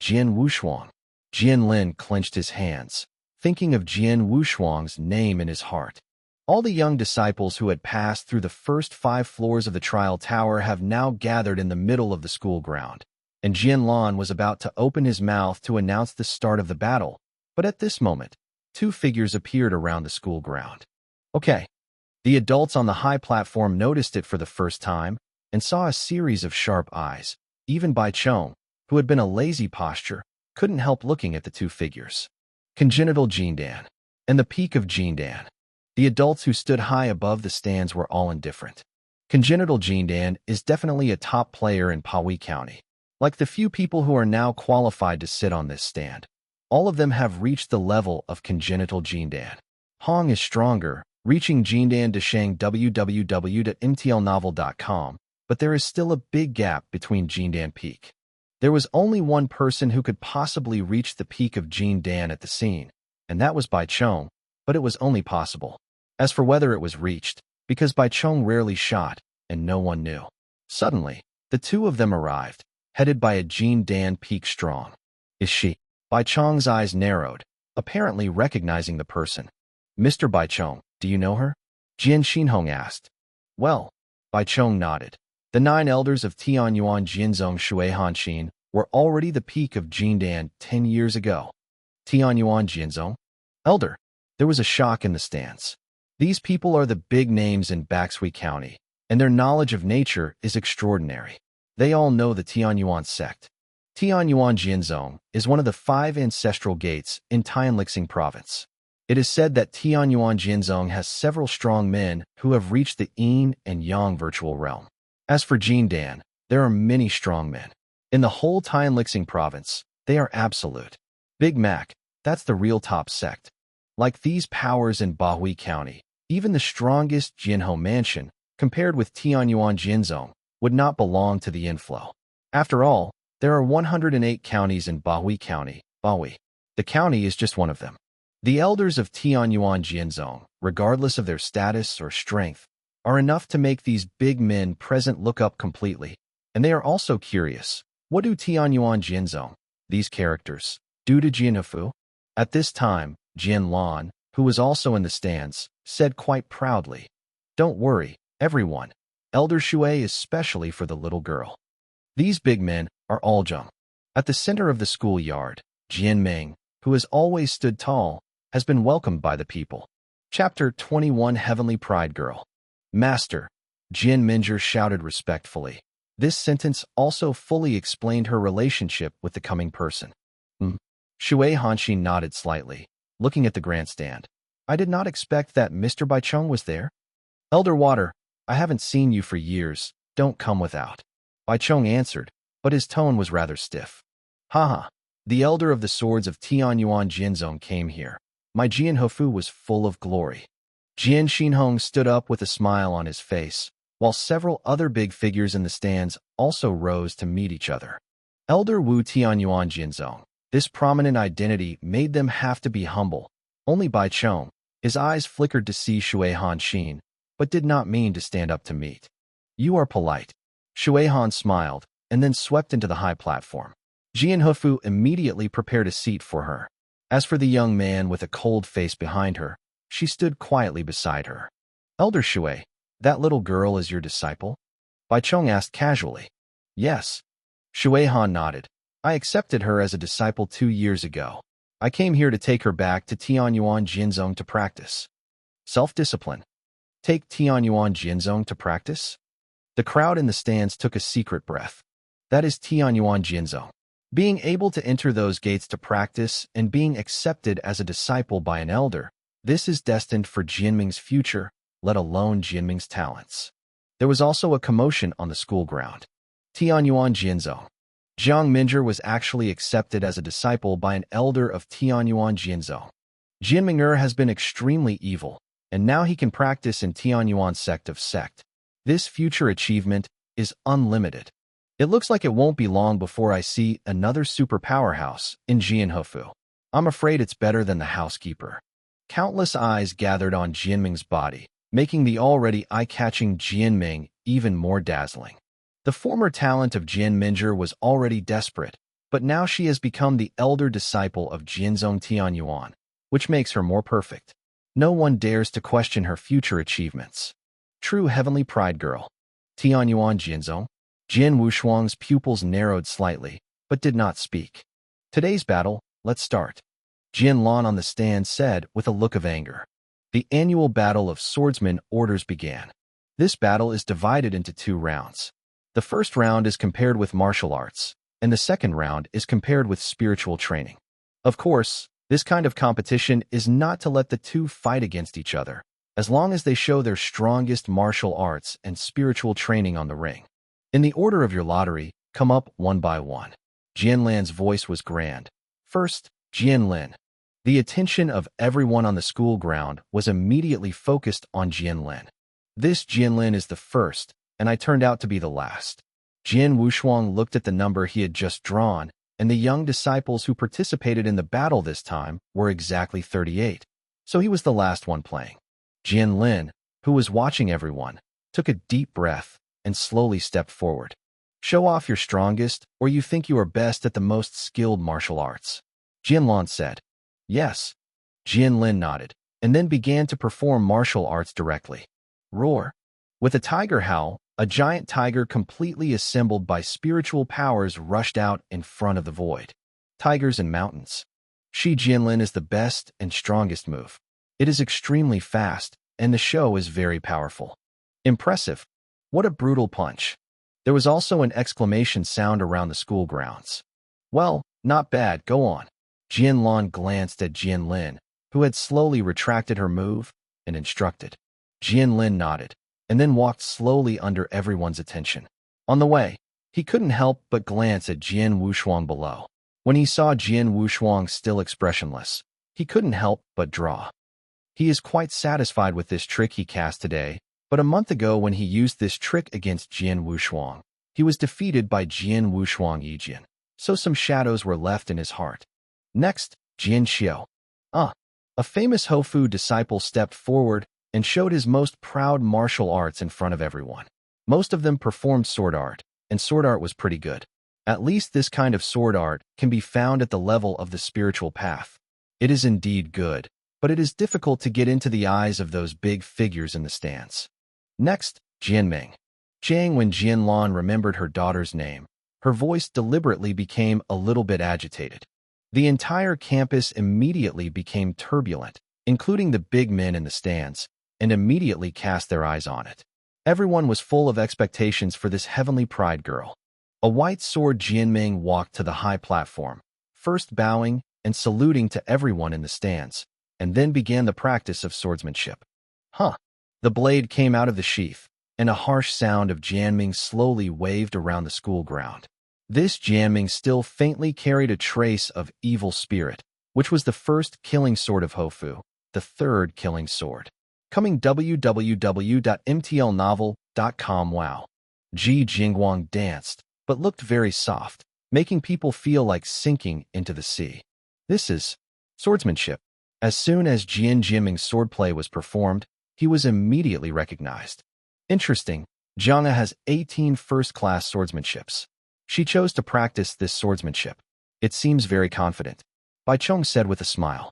Jian Wushuang. Jian Lin clenched his hands, thinking of Jian Wushuang's name in his heart. All the young disciples who had passed through the first 5 floors of the trial tower have now gathered in the middle of the school ground, and Jian Lan was about to open his mouth to announce the start of the battle, but at this moment, 2 figures appeared around the school ground. Okay. The adults on the high platform noticed it for the first time and saw a series of sharp eyes. Even Bai Chong, who had been a lazy posture, couldn't help looking at the 2 figures. Congenital Jindan and the peak of Jindan. The adults who stood high above the stands were all indifferent. Congenital Jindan is definitely a top player in Pawi County, like the few people who are now qualified to sit on this stand. All of them have reached the level of congenital Jindan. Hong is stronger, reaching Jindan Deshang www.mtlnovel.com, but there is still a big gap between Jindan peak. There was only one person who could possibly reach the peak of Jindan at the scene, and that was Bai Chong, but it was only possible. As for whether it was reached, because Bai Chong rarely shot, and no one knew. Suddenly, the two of them arrived, headed by a Jindan peak strong. Is she? Bai Chong's eyes narrowed, apparently recognizing the person. Mr. Bai Chong, do you know her? Jian Xinhong asked. Well, Bai Chong nodded. The 9 elders of Tianyuan Jinzong Shui Hanxin were already the peak of Jindan 10 years ago. Tianyuan Jinzong? Elder. There was a shock in the stands. These people are the big names in Baxui County, and their knowledge of nature is extraordinary. They all know the Tianyuan sect. Tianyuan Jinzong is one of the 5 ancestral gates in Tianlixing province. It is said that Tianyuan Jinzong has several strong men who have reached the Yin and Yang virtual realm. As for Jindan, there are many strong men. In the whole Tianlixing province, they are absolute. Big Mac, that's the real top sect. Like these powers in Bahui County, even the strongest Jinho mansion, compared with Tianyuan Jinzong, would not belong to the inflow. After all, there are 108 counties in Bahui County, Bahui. The county is just one of them. The elders of Tianyuan Jinzong, regardless of their status or strength, are enough to make these big men present look up completely. And they are also curious. What do Tianyuan Jinzong, these characters, do to Jianhefu? At this time, Jian Lan, who was also in the stands, said quite proudly, "Don't worry, everyone. Elder Shui is specially for the little girl." These big men are all Zheng. At the center of the schoolyard, Jian Ming, who has always stood tall, has been welcomed by the people. Chapter 21 Heavenly Pride Girl. Master, Jian Minger shouted respectfully. This sentence also fully explained her relationship with the coming person. Shui Hanxin nodded slightly, looking at the grandstand. I did not expect that Mr. Bai Chong was there. Elder Water, I haven't seen you for years. Don't come without. Bai Chong answered, but his tone was rather stiff. Haha, the elder of the swords of Tianyuan Jinzong came here. My Jianhefu was full of glory. Jian Xinhong stood up with a smile on his face, while several other big figures in the stands also rose to meet each other. Elder Wu Tianyuan Jinzong. This prominent identity made them have to be humble. Only Bai Chong, his eyes flickered to see Shui Hanxin, but did not mean to stand up to meet. You are polite. Shui Han smiled, and then swept into the high platform. Jianhefu immediately prepared a seat for her. As for the young man with a cold face behind her, she stood quietly beside her. Elder Shui, that little girl is your disciple? Bai Chong asked casually. Yes. Shui Han nodded. I accepted her as a disciple 2 years ago. I came here to take her back to Tianyuan Jinzong to practice. Self-discipline. Take Tianyuan Jinzong to practice? The crowd in the stands took a secret breath. That is Tianyuan Jinzong. Being able to enter those gates to practice and being accepted as a disciple by an elder, this is destined for Jianming's future, let alone Jianming's talents. There was also a commotion on the school ground. Tianyuan Jinzong. Jiang Minger was actually accepted as a disciple by an elder of Tianyuan Jinzong. Jian Minger has been extremely evil, and now he can practice in Tianyuan sect of sect. This future achievement is unlimited. It looks like it won't be long before I see another super powerhouse in Jianhefu. I'm afraid it's better than the housekeeper. Countless eyes gathered on Jianming's body, making the already eye-catching Jianming even more dazzling. The former talent of Jian Minger was already desperate, but now she has become the elder disciple of Jinzong Tianyuan, which makes her more perfect. No one dares to question her future achievements. True heavenly pride girl. Tianyuan Jinzong. Jian Wushuang's pupils narrowed slightly, but did not speak. Today's battle, let's start. Jian Lan on the stand said with a look of anger. The annual battle of swordsmen orders began. This battle is divided into 2 rounds. The first round is compared with martial arts, and the second round is compared with spiritual training. Of course, this kind of competition is not to let the two fight against each other, as long as they show their strongest martial arts and spiritual training on the ring. In the order of your lottery, come up one by one. Jian Lan's voice was grand. First, Jian Lin. The attention of everyone on the school ground was immediately focused on Jian Lin. This Jian Lin is the first, and I turned out to be the last. Jian Wushuang looked at the number he had just drawn, and the young disciples who participated in the battle this time were exactly 38. So he was the last one playing. Jian Lin, who was watching everyone, took a deep breath and slowly stepped forward. Show off your strongest, or you think you are best at the most skilled martial arts. Jian Lin said. Yes. Jian Lin nodded, and then began to perform martial arts directly. Roar. With a tiger howl, a giant tiger completely assembled by spiritual powers rushed out in front of the void. Tigers and mountains. Shi Jianlin is the best and strongest move. It is extremely fast, and the show is very powerful. Impressive. What a brutal punch. There was also an exclamation sound around the school grounds. Well, not bad, go on. Jian Lin glanced at Jian Lin, who had slowly retracted her move, and instructed. Jian Lin nodded, and then walked slowly under everyone's attention. On the way, he couldn't help but glance at Jian Wushuang below. When he saw Jian Wushuang still expressionless, he couldn't help but draw. He is quite satisfied with this trick he cast today, but a month ago when he used this trick against Jian Wushuang, he was defeated by Jian Wushuang Yijian, so some shadows were left in his heart. Next, Jian Xiao. A famous Hofu disciple stepped forward and showed his most proud martial arts in front of everyone. Most of them performed sword art, and sword art was pretty good. At least this kind of sword art can be found at the level of the spiritual path. It is indeed good, but it is difficult to get into the eyes of those big figures in the stands. Next, Jianming. When Jian Lin remembered her daughter's name, her voice deliberately became a little bit agitated. The entire campus immediately became turbulent, including the big men in the stands, and immediately cast their eyes on it. Everyone was full of expectations for this heavenly pride girl. A white sword Jianming walked to the high platform, first bowing and saluting to everyone in the stands, and then began the practice of swordsmanship. The blade came out of the sheath, and a harsh sound of Jianming slowly waved around the school ground. This Jianming still faintly carried a trace of evil spirit, which was the first killing sword of Hofu, the third killing sword. Coming www.mtlnovel.com. Wow. Ji Jingguang danced, but looked very soft, making people feel like sinking into the sea. This is swordsmanship. As soon as Jian Jianming's swordplay was performed, he was immediately recognized. Interesting, Jiang'a has 18 first-class swordsmanships. She chose to practice this swordsmanship. It seems very confident. Baichong said with a smile.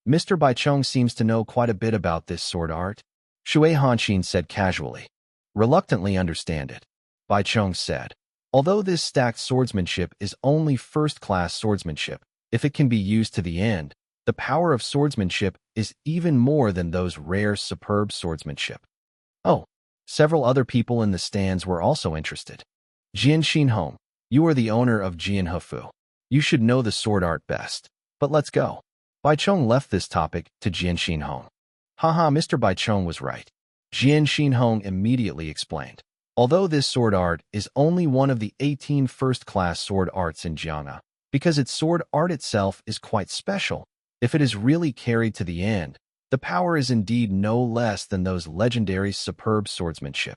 Mr. Baichong seems to know quite a bit about this sword art. Shui Hanxin said casually. Reluctantly understand it. Baichong said. Although this stacked swordsmanship is only first-class swordsmanship, if it can be used to the end, the power of swordsmanship is even more than those rare superb swordsmanship. Several other people in the stands were also interested. Jian Xinhong, you are the owner of Jian Hofu. You should know the sword art best. But let's go. Baichong left this topic to Jian Xinhong. Mr. Baichong was right. Jian Xinhong immediately explained. Although this sword art is only one of the 18 first-class sword arts in Jiang'a, because its sword art itself is quite special, if it is really carried to the end, the power is indeed no less than those legendary superb swordsmanship.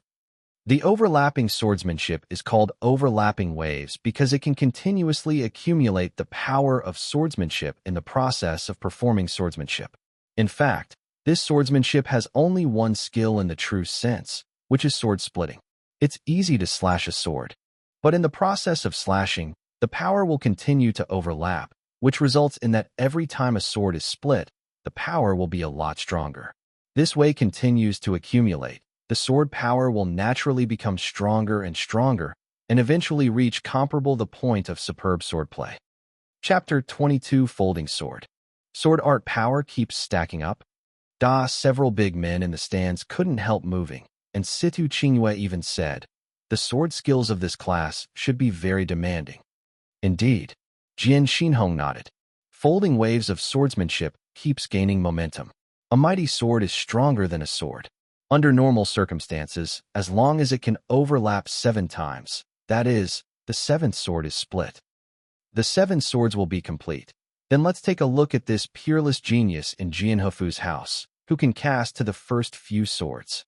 The overlapping swordsmanship is called overlapping waves because it can continuously accumulate the power of swordsmanship in the process of performing swordsmanship. In fact, this swordsmanship has only one skill in the true sense, which is sword splitting. It's easy to slash a sword, but in the process of slashing, the power will continue to overlap, which results in that every time a sword is split, the power will be a lot stronger. This way continues to accumulate. The sword power will naturally become stronger and stronger, and eventually reach comparable the point of superb swordplay. Chapter 22 Folding Sword. Sword art power keeps stacking up. Several big men in the stands couldn't help moving, and Situ Qingyue even said, the sword skills of this class should be very demanding. Indeed. Jian Xinhong nodded. Folding waves of swordsmanship keeps gaining momentum. A mighty sword is stronger than a sword. Under normal circumstances, as long as it can overlap 7 times, that is, the 7th sword is split. The 7 swords will be complete. Then let's take a look at this peerless genius in Jian Hufu's house, who can cast to the first few swords.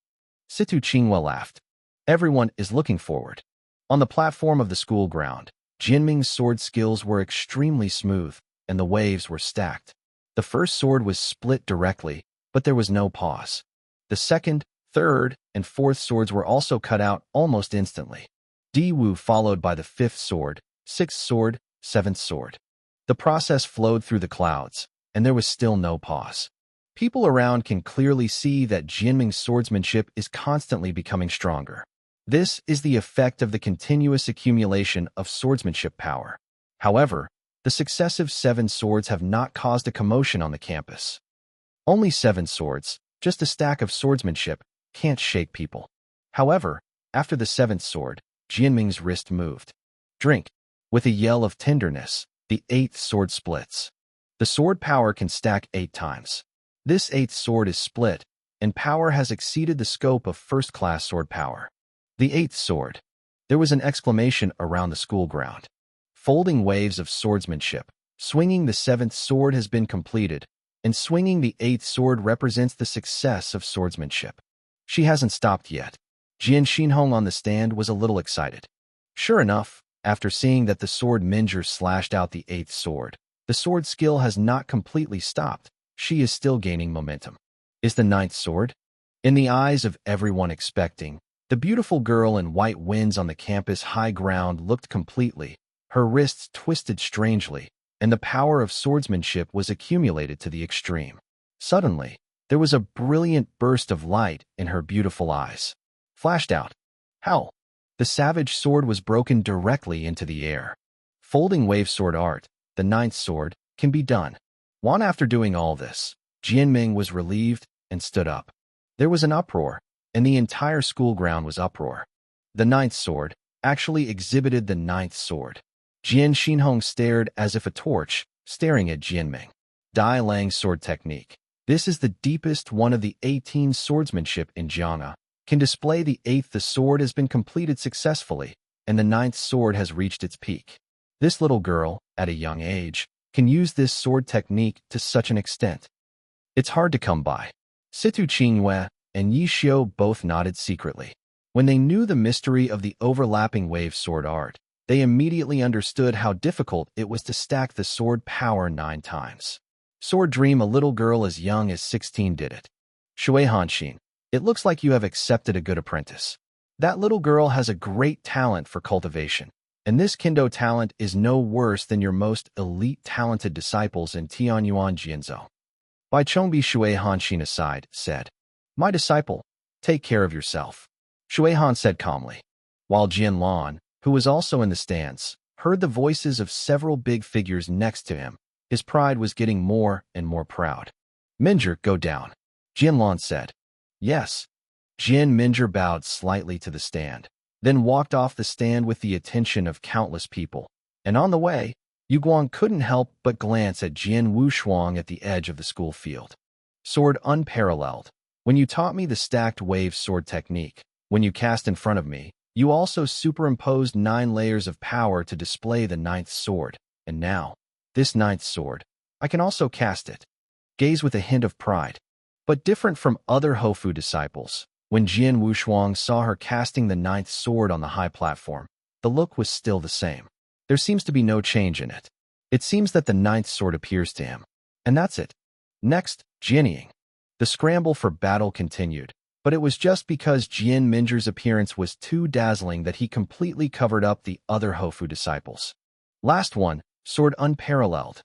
Situ Qinghua laughed. Everyone is looking forward. On the platform of the school ground, Jianming's sword skills were extremely smooth, and the waves were stacked. The first sword was split directly, but there was no pause. The second, third, and fourth swords were also cut out almost instantly. Di Wu followed by the fifth sword, sixth sword, seventh sword. The process flowed through the clouds, and there was still no pause. People around can clearly see that Jianming's swordsmanship is constantly becoming stronger. This is the effect of the continuous accumulation of swordsmanship power. However, the successive 7 swords have not caused a commotion on the campus. Only 7 swords, just a stack of swordsmanship, can't shake people. However, after the 7th sword, Jianming's wrist moved. Drink. With a yell of tenderness, the 8th sword splits. The sword power can stack 8 times. This 8th sword is split, and power has exceeded the scope of first-class sword power. The 8th sword. There was an exclamation around the school ground. Folding waves of swordsmanship. Swinging the 7th sword has been completed, and swinging the 8th sword represents the success of swordsmanship. She hasn't stopped yet. Jian Xinhong on the stand was a little excited. Sure enough, after seeing that the sword Minger slashed out the 8th sword, the sword skill has not completely stopped. She is still gaining momentum. Is the 9th sword? In the eyes of everyone expecting, the beautiful girl in white winds on the campus high ground looked completely. Her wrists twisted strangely, and the power of swordsmanship was accumulated to the extreme. Suddenly, there was a brilliant burst of light in her beautiful eyes. Flashed out. How? The savage sword was broken directly into the air. Folding wave sword art, the 9th sword, can be done. After doing all this, Jianming was relieved and stood up. There was an uproar, and the entire school ground was uproar. The 9th sword actually exhibited the 9th sword. Jian Xinhong stared as if a torch, staring at Jianming. Dai Lang's sword technique. This is the deepest one of the 18 swordsmanship in Jiang'a. Can display the 8th. The sword has been completed successfully, and the 9th sword has reached its peak. This little girl, at a young age, can use this sword technique to such an extent. It's hard to come by. Situ Qinghua and Yi Xiu both nodded secretly. When they knew the mystery of the overlapping wave sword art, they immediately understood how difficult it was to stack the sword power 9 times. Sword Dream, a little girl as young as 16 did it. Shui Hanxin, it looks like you have accepted a good apprentice. That little girl has a great talent for cultivation, and this Kendo talent is no worse than your most elite talented disciples in Tianyuan Jianzhou. Bai Chongbi Shui Hanxin aside, said, My disciple, take care of yourself. Shui Han said calmly, while Jian Lan, who was also in the stands, heard the voices of several big figures next to him. His pride was getting more and more proud. Minger, go down. Jian Lan said. Yes. Jian Minger bowed slightly to the stand, then walked off the stand with the attention of countless people. And on the way, Yu Guang couldn't help but glance at Jian Wushuang at the edge of the school field. Sword unparalleled. When you taught me the stacked wave sword technique, when you cast in front of me, you also superimposed 9 layers of power to display the 9th sword, and now, this 9th sword, I can also cast it. Gaze with a hint of pride. But different from other Hofu disciples, when Jian Wushuang saw her casting the 9th sword on the high platform, the look was still the same. There seems to be no change in it. It seems that the 9th sword appears to him. And that's it. Next, Jianying. The scramble for battle continued. But it was just because Jian Minger's appearance was too dazzling that he completely covered up the other Hofu disciples. Last one, sword unparalleled.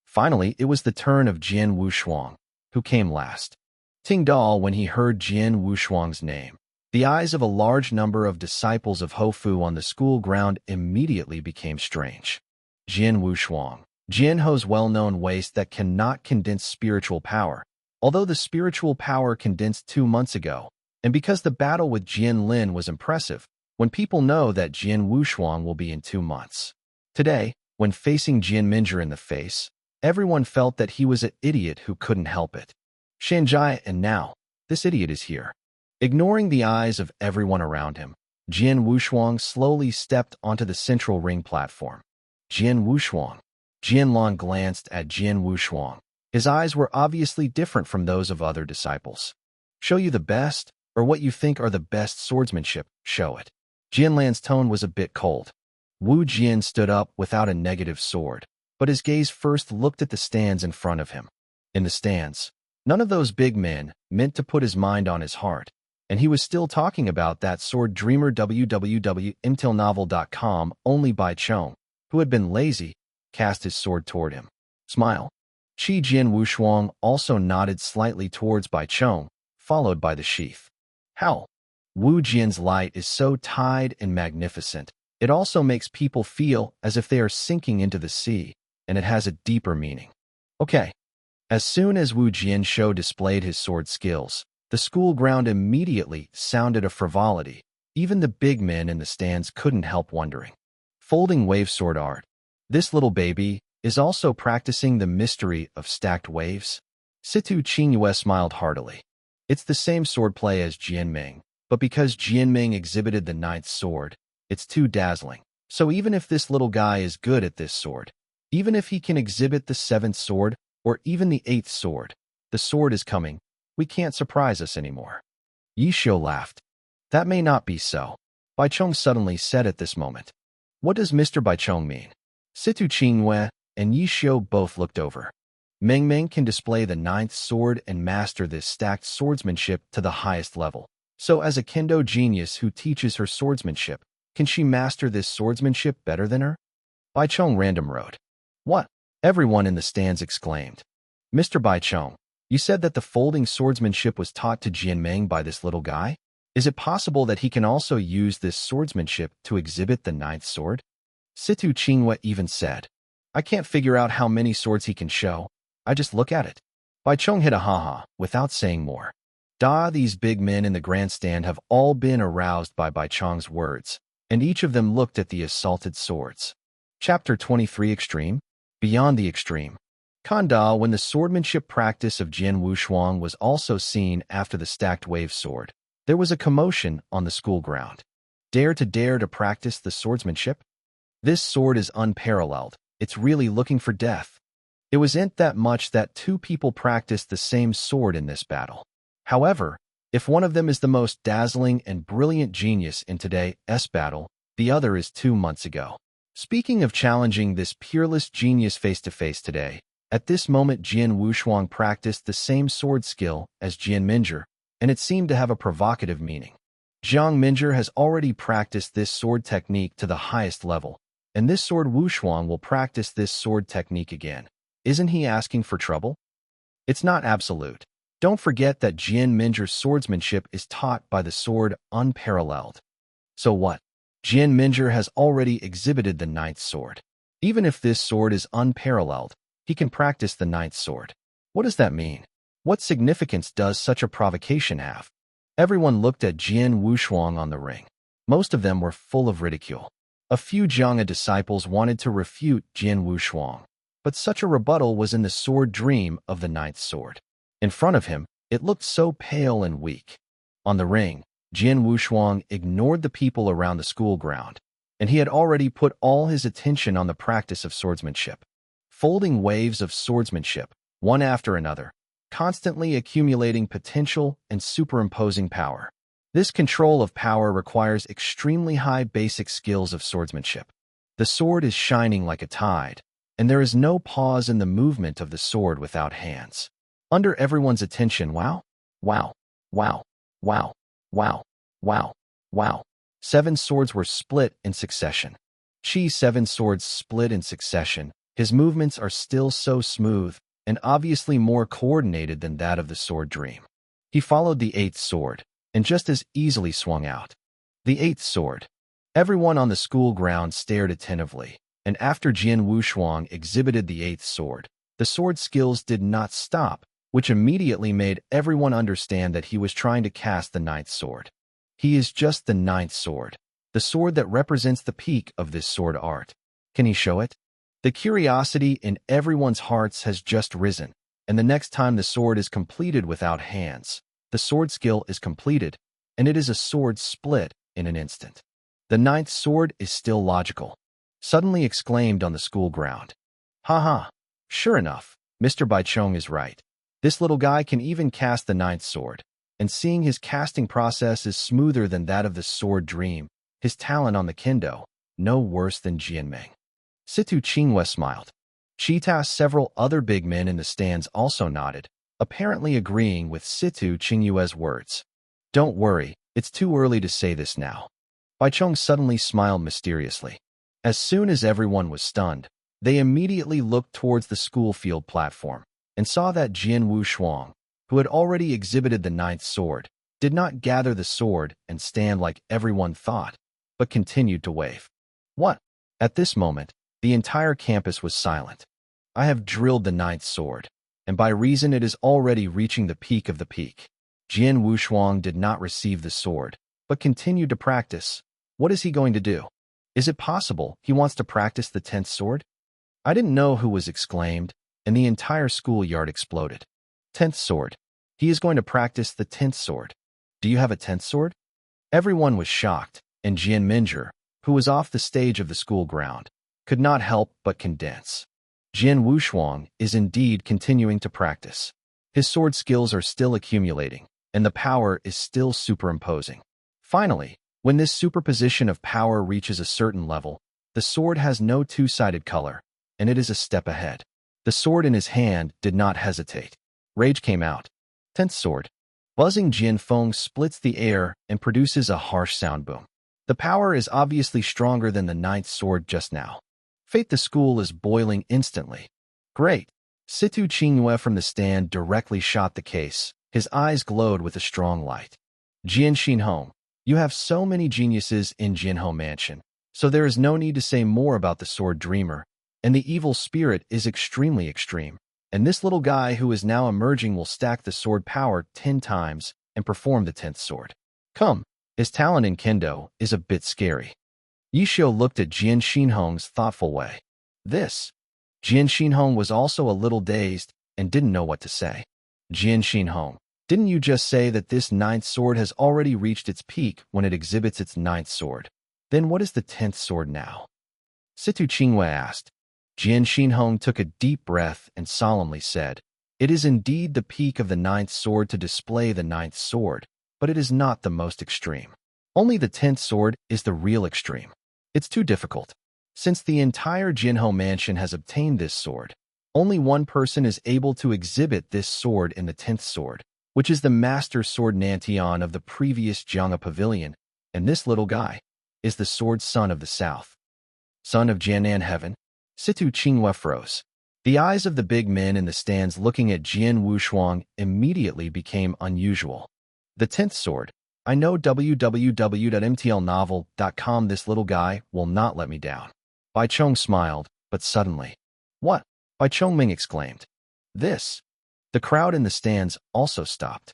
Finally, it was the turn of Jian Wushuang, who came last. Ting Dao, when he heard Jian Wushuang's name, the eyes of a large number of disciples of Hofu on the school ground immediately became strange. Jian Wushuang, Jian Ho's well-known waste that cannot condense spiritual power. Although the spiritual power condensed 2 months ago, and because the battle with Jian Lin was impressive, when people know that Jian Wushuang will be in 2 months. Today, when facing Jian Minger in the face, everyone felt that he was an idiot who couldn't help it. Shanjai, and now, this idiot is here. Ignoring the eyes of everyone around him, Jian Wushuang slowly stepped onto the central ring platform. Jian Wushuang. Jian glanced at Jian Wushuang. His eyes were obviously different from those of other disciples. Show you the best, or what you think are the best swordsmanship, show it. Jian's tone was a bit cold. Wu Jian stood up without a negative sword, but his gaze first looked at the stands in front of him. In the stands, none of those big men meant to put his mind on his heart, and he was still talking about that sword dreamer www.imtilnovel.com only Bai Chong, who had been lazy, cast his sword toward him. Smile. Jian Wushuang also nodded slightly towards Bai Chong, followed by the sheath. How? Wu Jian's light is so tide and magnificent. It also makes people feel as if they are sinking into the sea, and it has a deeper meaning. Okay. As soon as Wu Jian displayed his sword skills, the school ground immediately sounded a frivolity. Even the big men in the stands couldn't help wondering. Folding wave sword art. This little baby is also practicing the mystery of stacked waves. Situ Qingyue smiled heartily. It's the same swordplay as Jianming, but because Jianming exhibited the ninth sword, it's too dazzling. So even if this little guy is good at this sword, even if he can exhibit the seventh sword, or even the eighth sword, the sword is coming. We can't surprise us anymore. Yi Xiu laughed. That may not be so. Bai Chong suddenly said at this moment. What does Mr. Bai Chong mean? Situ Qingyue and Yi Xiu both looked over. Meng Meng can display the ninth sword and master this stacked swordsmanship to the highest level. So as a kendo genius who teaches her swordsmanship, can she master this swordsmanship better than her? Bai Chong random wrote. What? Everyone in the stands exclaimed. Mr. Bai Chong, you said that the folding swordsmanship was taught to Jianming by this little guy? Is it possible that he can also use this swordsmanship to exhibit the ninth sword? Situ Qingyue even said. I can't figure out how many swords he can show. I just look at it. Bai Chong hit a ha-ha without saying more. These big men in the grandstand have all been aroused by Bai Chong's words, and each of them looked at the assaulted swords. Chapter 23 Extreme? Beyond the Extreme. Kanda, when the swordmanship practice of Jian Wushuang was also seen after the stacked wave sword, there was a commotion on the school ground. Dare to practice the swordsmanship? This sword is unparalleled. It's really looking for death. It wasn't that much that two people practiced the same sword in this battle. However, if one of them is the most dazzling and brilliant genius in today's battle, the other is 2 months ago. Speaking of challenging this peerless genius face-to-face today, at this moment Jian Wushuang practiced the same sword skill as Jian Minjie, and it seemed to have a provocative meaning. Jiang Minjie has already practiced this sword technique to the highest level, and this sword Wushuang will practice this sword technique again. Isn't he asking for trouble? It's not absolute. Don't forget that Jian Minjie's swordsmanship is taught by the sword unparalleled. So what? Jian Minjie has already exhibited the ninth sword. Even if this sword is unparalleled, he can practice the ninth sword. What does that mean? What significance does such a provocation have? Everyone looked at Jian Wushuang on the ring. Most of them were full of ridicule. A few Jiang'a disciples wanted to refute Jian Wushuang, but such a rebuttal was in the sword dream of the ninth sword. In front of him, it looked so pale and weak. On the ring, Jian Wushuang ignored the people around the school ground, and he had already put all his attention on the practice of swordsmanship. Folding waves of swordsmanship, one after another, constantly accumulating potential and superimposing power. This control of power requires extremely high basic skills of swordsmanship. The sword is shining like a tide, and there is no pause in the movement of the sword without hands. Under everyone's attention, wow, wow, wow, wow, wow, wow, wow. 7 swords were split in succession. 7 swords split in succession. His movements are still so smooth and obviously more coordinated than that of the sword dream. He followed the 8th sword and just as easily swung out. The 8th sword. Everyone on the school ground stared attentively, and after Jian Wushuang exhibited the 8th sword, the sword skills did not stop, which immediately made everyone understand that he was trying to cast the 9th sword. He is just the 9th sword, the sword that represents the peak of this sword art. Can he show it? The curiosity in everyone's hearts has just risen, and the next time the sword is completed without hands, the sword skill is completed, and it is a sword split in an instant. The 9th sword is still logical, suddenly exclaimed on the school ground. Haha. Sure enough, Mr. Baichong is right. This little guy can even cast the ninth sword. And seeing his casting process is smoother than that of the sword dream, his talent on the kendo, no worse than Jianming. Situ Qinghua smiled. Chita, several other big men in the stands also nodded, apparently agreeing with Situ Qinghua's words. Don't worry, it's too early to say this now. Baichong suddenly smiled mysteriously. As soon as everyone was stunned, they immediately looked towards the school field platform and saw that Jian Wushuang, who had already exhibited the ninth sword, did not gather the sword and stand like everyone thought, but continued to wave. What? At this moment, the entire campus was silent. I have drilled the ninth sword, and by reason it is already reaching the peak of the peak. Jian Wushuang did not receive the sword, but continued to practice. What is he going to do? Is it possible he wants to practice the 10th sword? I didn't know who was exclaimed, and the entire schoolyard exploded. 10th sword. He is going to practice the 10th sword. Do you have a 10th sword? Everyone was shocked, and Jian Minjur, who was off the stage of the school ground, could not help but condense. Jian Wushuang is indeed continuing to practice. His sword skills are still accumulating, and the power is still superimposing. Finally, when this superposition of power reaches a certain level, the sword has no two-sided color, and it is a step ahead. The sword in his hand did not hesitate. Rage came out. 10th sword. Buzzing Jian Feng splits the air and produces a harsh sound boom. The power is obviously stronger than the 9th sword just now. Fate the school is boiling instantly. Great. Situ Qinghua from the stand directly shot the case. His eyes glowed with a strong light. Jian Xinhong, you have so many geniuses in Jianhou Mansion, so there is no need to say more about the sword dreamer, and the evil spirit is extremely extreme, and this little guy who is now emerging will stack the sword power 10 times and perform the 10th sword. Come, his talent in kendo is a bit scary. Yishio looked at Jian Xinhong's thoughtful way. This. Jian Xinhong was also a little dazed and didn't know what to say. Jian Xinhong, didn't you just say that this 9th sword has already reached its peak when it exhibits its 9th sword? Then what is the 10th sword now? Situ Qinghua asked. Jian Xinhong took a deep breath and solemnly said, it is indeed the peak of the 9th sword to display the 9th sword, but it is not the most extreme. Only the 10th sword is the real extreme. It's too difficult. Since the entire Jianhou Mansion has obtained this sword, only one person is able to exhibit this sword in the 10th sword, which is the master sword Nantian of the previous Jiangha Pavilion, and this little guy is the sword son of the south. Son of Jianan Heaven? Situ Qinghua froze. The eyes of the big men in the stands looking at Jian Wushuang immediately became unusual. The 10th sword. I know www.mtlnovel.com. This little guy will not let me down. Bai Chong smiled, but suddenly. What? Bai Chongming exclaimed. This. The crowd in the stands also stopped.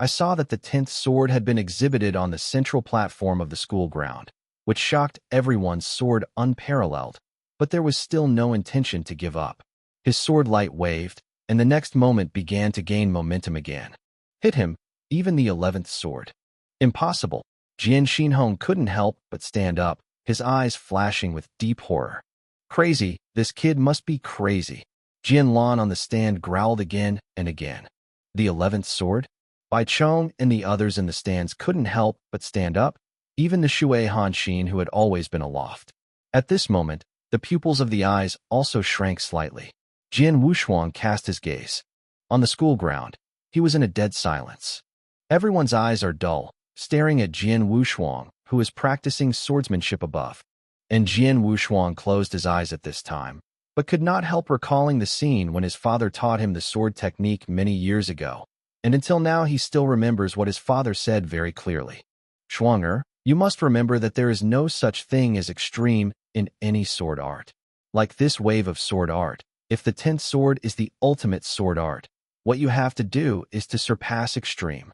I saw that the 10th sword had been exhibited on the central platform of the school ground, which shocked everyone's sword unparalleled, but there was still no intention to give up. His sword light waved, and the next moment began to gain momentum again. Hit him, even the 11th sword. Impossible. Jian Xinhong couldn't help but stand up, his eyes flashing with deep horror. Crazy, this kid must be crazy. Jian Lan on the stand growled again and again. The 11th sword? Bai Chong and the others in the stands couldn't help but stand up, even the Shui Hanxin who had always been aloft. At this moment, the pupils of the eyes also shrank slightly. Jian Wushuang cast his gaze. On the school ground, he was in a dead silence. Everyone's eyes are dull, staring at Jian Wushuang, who is practicing swordsmanship above. And Jian Wushuang closed his eyes at this time, but could not help recalling the scene when his father taught him the sword technique many years ago, and until now he still remembers what his father said very clearly. Shuanger, you must remember that there is no such thing as extreme in any sword art. Like this wave of sword art, if the 10th sword is the ultimate sword art, what you have to do is to surpass extreme.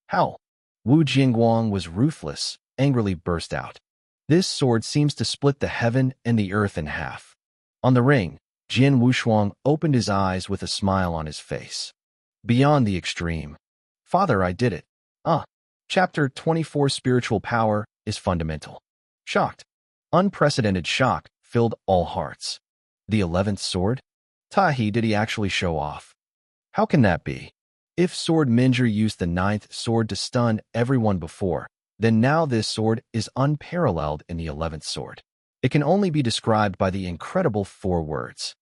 How? Wu Jingguang was ruthless, angrily burst out. This sword seems to split the heaven and the earth in half. On the ring, Jian Wushuang opened his eyes with a smile on his face. Beyond the extreme. Father, I did it. Chapter 24 Spiritual Power is Fundamental. Shocked. Unprecedented shock filled all hearts. The 11th sword? Tahi, did he actually show off? How can that be? If Sword Minjer used the 9th sword to stun everyone before, then now this sword is unparalleled in the 11th sword. It can only be described by the incredible 4 words.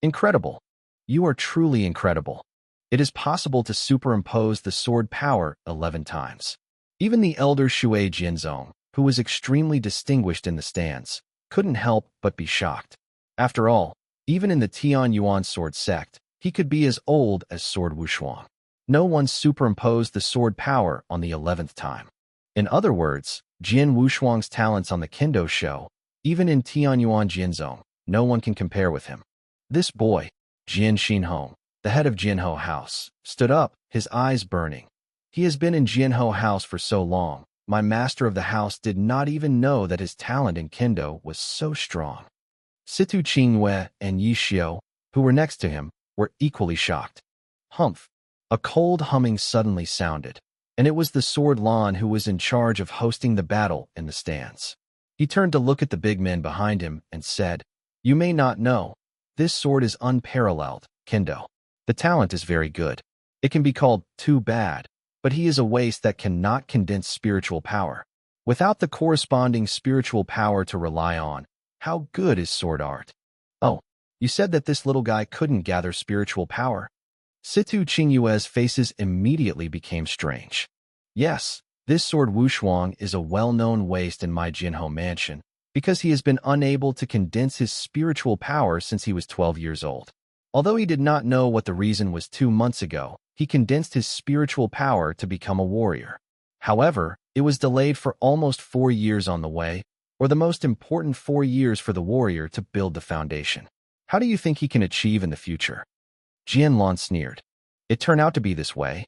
Incredible. You are truly incredible. It is possible to superimpose the sword power 11 times. Even the elder Shui Jianzong, who was extremely distinguished in the stands, couldn't help but be shocked. After all, even in the Tian Yuan sword sect, he could be as old as Sword Wushuang. No one superimposed the sword power on the 11th time. In other words, Jian Wushuang's talents on the Kendo show, even in Tianyuan Jianzong, no one can compare with him. This boy, Jian Xinhong, the head of Jianho House, stood up, his eyes burning. He has been in Jianho House for so long, my master of the house did not even know that his talent in Kendo was so strong. Situ Qingwei and Yi Xiao, who were next to him, were equally shocked. Humph! A cold humming suddenly sounded, and it was the Sword Lan who was in charge of hosting the battle in the stands. He turned to look at the big men behind him and said, "You may not know. This sword is unparalleled, Kendo. The talent is very good. It can be called too bad, but he is a waste that cannot condense spiritual power. Without the corresponding spiritual power to rely on, how good is sword art?" "Oh, you said that this little guy couldn't gather spiritual power?" Situ Qingyue's faces immediately became strange. "Yes, this Sword Wushuang is a well-known waste in my Jianho mansion, because he has been unable to condense his spiritual power since he was 12 years old. Although he did not know what the reason was 2 months ago, he condensed his spiritual power to become a warrior. However, it was delayed for almost 4 years on the way, or the most important 4 years for the warrior to build the foundation. How do you think he can achieve in the future?" Jian Lan sneered. "It turned out to be this way.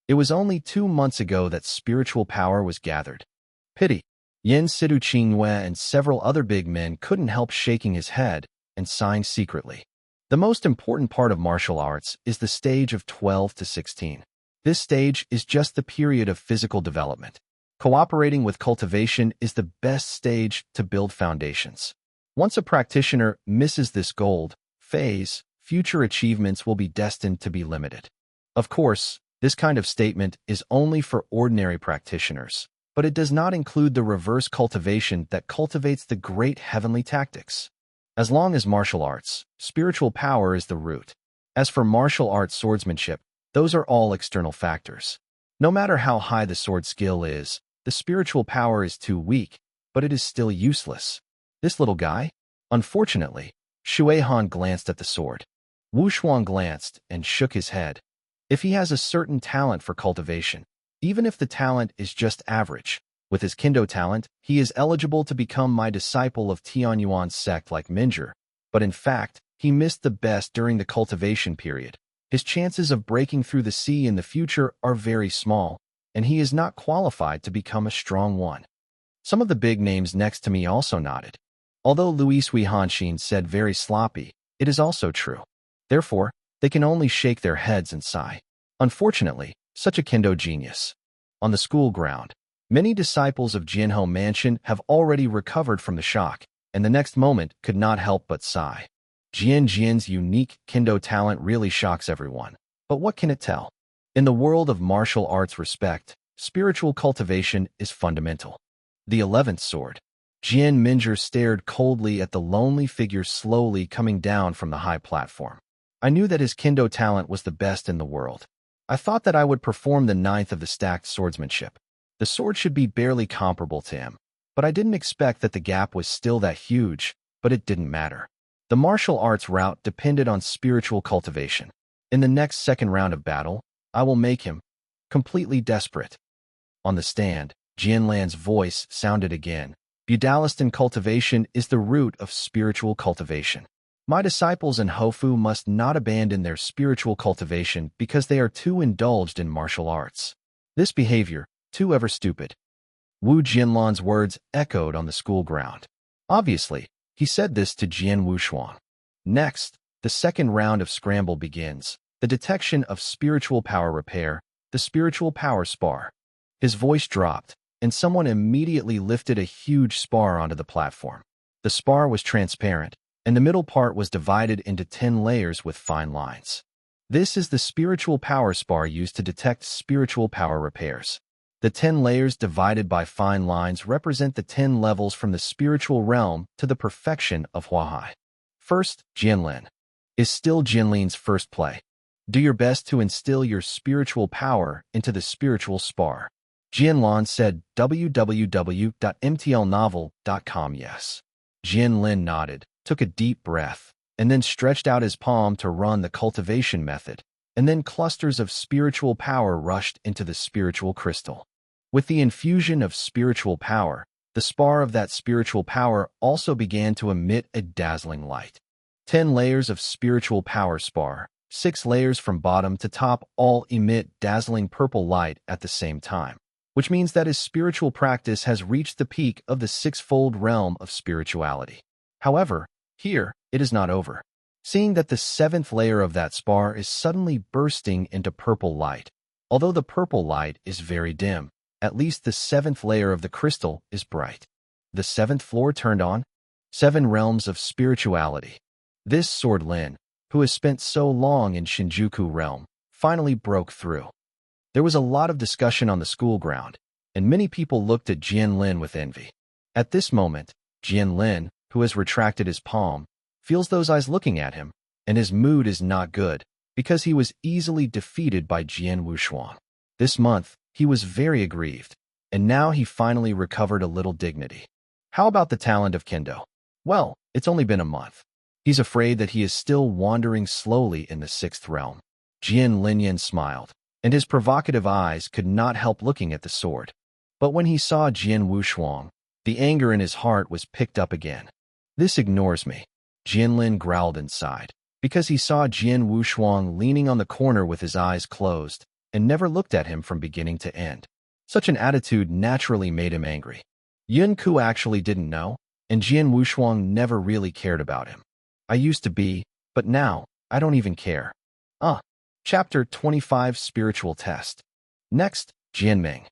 It was only 2 months ago that spiritual power was gathered." Pity. Yin Situ Qingwei and several other big men couldn't help shaking his head and sighing secretly. The most important part of martial arts is the stage of 12 to 16. This stage is just the period of physical development. Cooperating with cultivation is the best stage to build foundations. Once a practitioner misses this gold phase, future achievements will be destined to be limited. Of course, this kind of statement is only for ordinary practitioners, but it does not include the reverse cultivation that cultivates the great heavenly tactics. As long as martial arts, spiritual power is the root. As for martial arts swordsmanship, those are all external factors. No matter how high the sword skill is, the spiritual power is too weak, but it is still useless. This little guy? Unfortunately, Shui Han glanced at the sword. Wu Shuang glanced and shook his head. If he has a certain talent for cultivation, even if the talent is just average, with his Kendo talent, he is eligible to become my disciple of Tianyuan sect like Minjer, but in fact, he missed the best during the cultivation period. His chances of breaking through the sea in the future are very small, and he is not qualified to become a strong one. Some of the big names next to me also nodded. Although Luis Hui Hanshin said very sloppy, it is also true. Therefore, they can only shake their heads and sigh. Unfortunately, such a Kendo genius. On the school ground, many disciples of Jianho Mansion have already recovered from the shock, and the next moment could not help but sigh. Jian's unique Kendo talent really shocks everyone. But what can it tell? In the world of martial arts respect, spiritual cultivation is fundamental. The 11th sword. Jian Minjer stared coldly at the lonely figure slowly coming down from the high platform. I knew that his Kendo talent was the best in the world. I thought that I would perform the 9th of the stacked swordsmanship. The sword should be barely comparable to him, but I didn't expect that the gap was still that huge, but it didn't matter. The martial arts route depended on spiritual cultivation. In the next second round of battle, I will make him completely desperate. On the stand, Jian Lan's voice sounded again. Budalistan cultivation is the root of spiritual cultivation. My disciples in Hofu must not abandon their spiritual cultivation because they are too indulged in martial arts. This behavior, too ever stupid. Wu Jinlan's words echoed on the school ground. Obviously, he said this to Jian Wushuang. Next, the second round of scramble begins. The detection of spiritual power repair, the spiritual power spar. His voice dropped, and someone immediately lifted a huge spar onto the platform. The spar was transparent, and the middle part was divided into 10 layers with fine lines. This is the spiritual power spar used to detect spiritual power repairs. The 10 layers divided by fine lines represent the 10 levels from the spiritual realm to the perfection of Huahai. First, Jianlin. Is still Jianlin's first play. Do your best to instill your spiritual power into the spiritual spar. Jianlin said www.mtlnovel.com yes. Jianlin nodded, took a deep breath, and then stretched out his palm to run the cultivation method, and then clusters of spiritual power rushed into the spiritual crystal. With the infusion of spiritual power, the spar of that spiritual power also began to emit a dazzling light. 10 layers of spiritual power spar, 6 layers from bottom to top, all emit dazzling purple light at the same time, which means that his spiritual practice has reached the peak of the sixfold realm of spirituality. However, here, it is not over. Seeing that the 7th layer of that spar is suddenly bursting into purple light. Although the purple light is very dim, at least the 7th layer of the crystal is bright. The 7th floor turned on. 7 realms of spirituality. This Sword Lin, who has spent so long in Shinjuku realm, finally broke through. There was a lot of discussion on the school ground, and many people looked at Jian Lin with envy. At this moment, Jian Lin, who has retracted his palm, feels those eyes looking at him, and his mood is not good, because he was easily defeated by Jian Wushuang. This month, he was very aggrieved, and now he finally recovered a little dignity. How about the talent of Kendo? Well, it's only been a month. He's afraid that he is still wandering slowly in the 6th realm. Jian Linyan smiled, and his provocative eyes could not help looking at the sword. But when he saw Jian Wushuang, the anger in his heart was picked up again. This ignores me. Jianlin growled inside, because he saw Jian Wushuang leaning on the corner with his eyes closed, and never looked at him from beginning to end. Such an attitude naturally made him angry. Yun Ku actually didn't know, and Jian Wushuang never really cared about him. I used to be, but now, I don't even care. Chapter 25 Spiritual Test. Next, Jianming.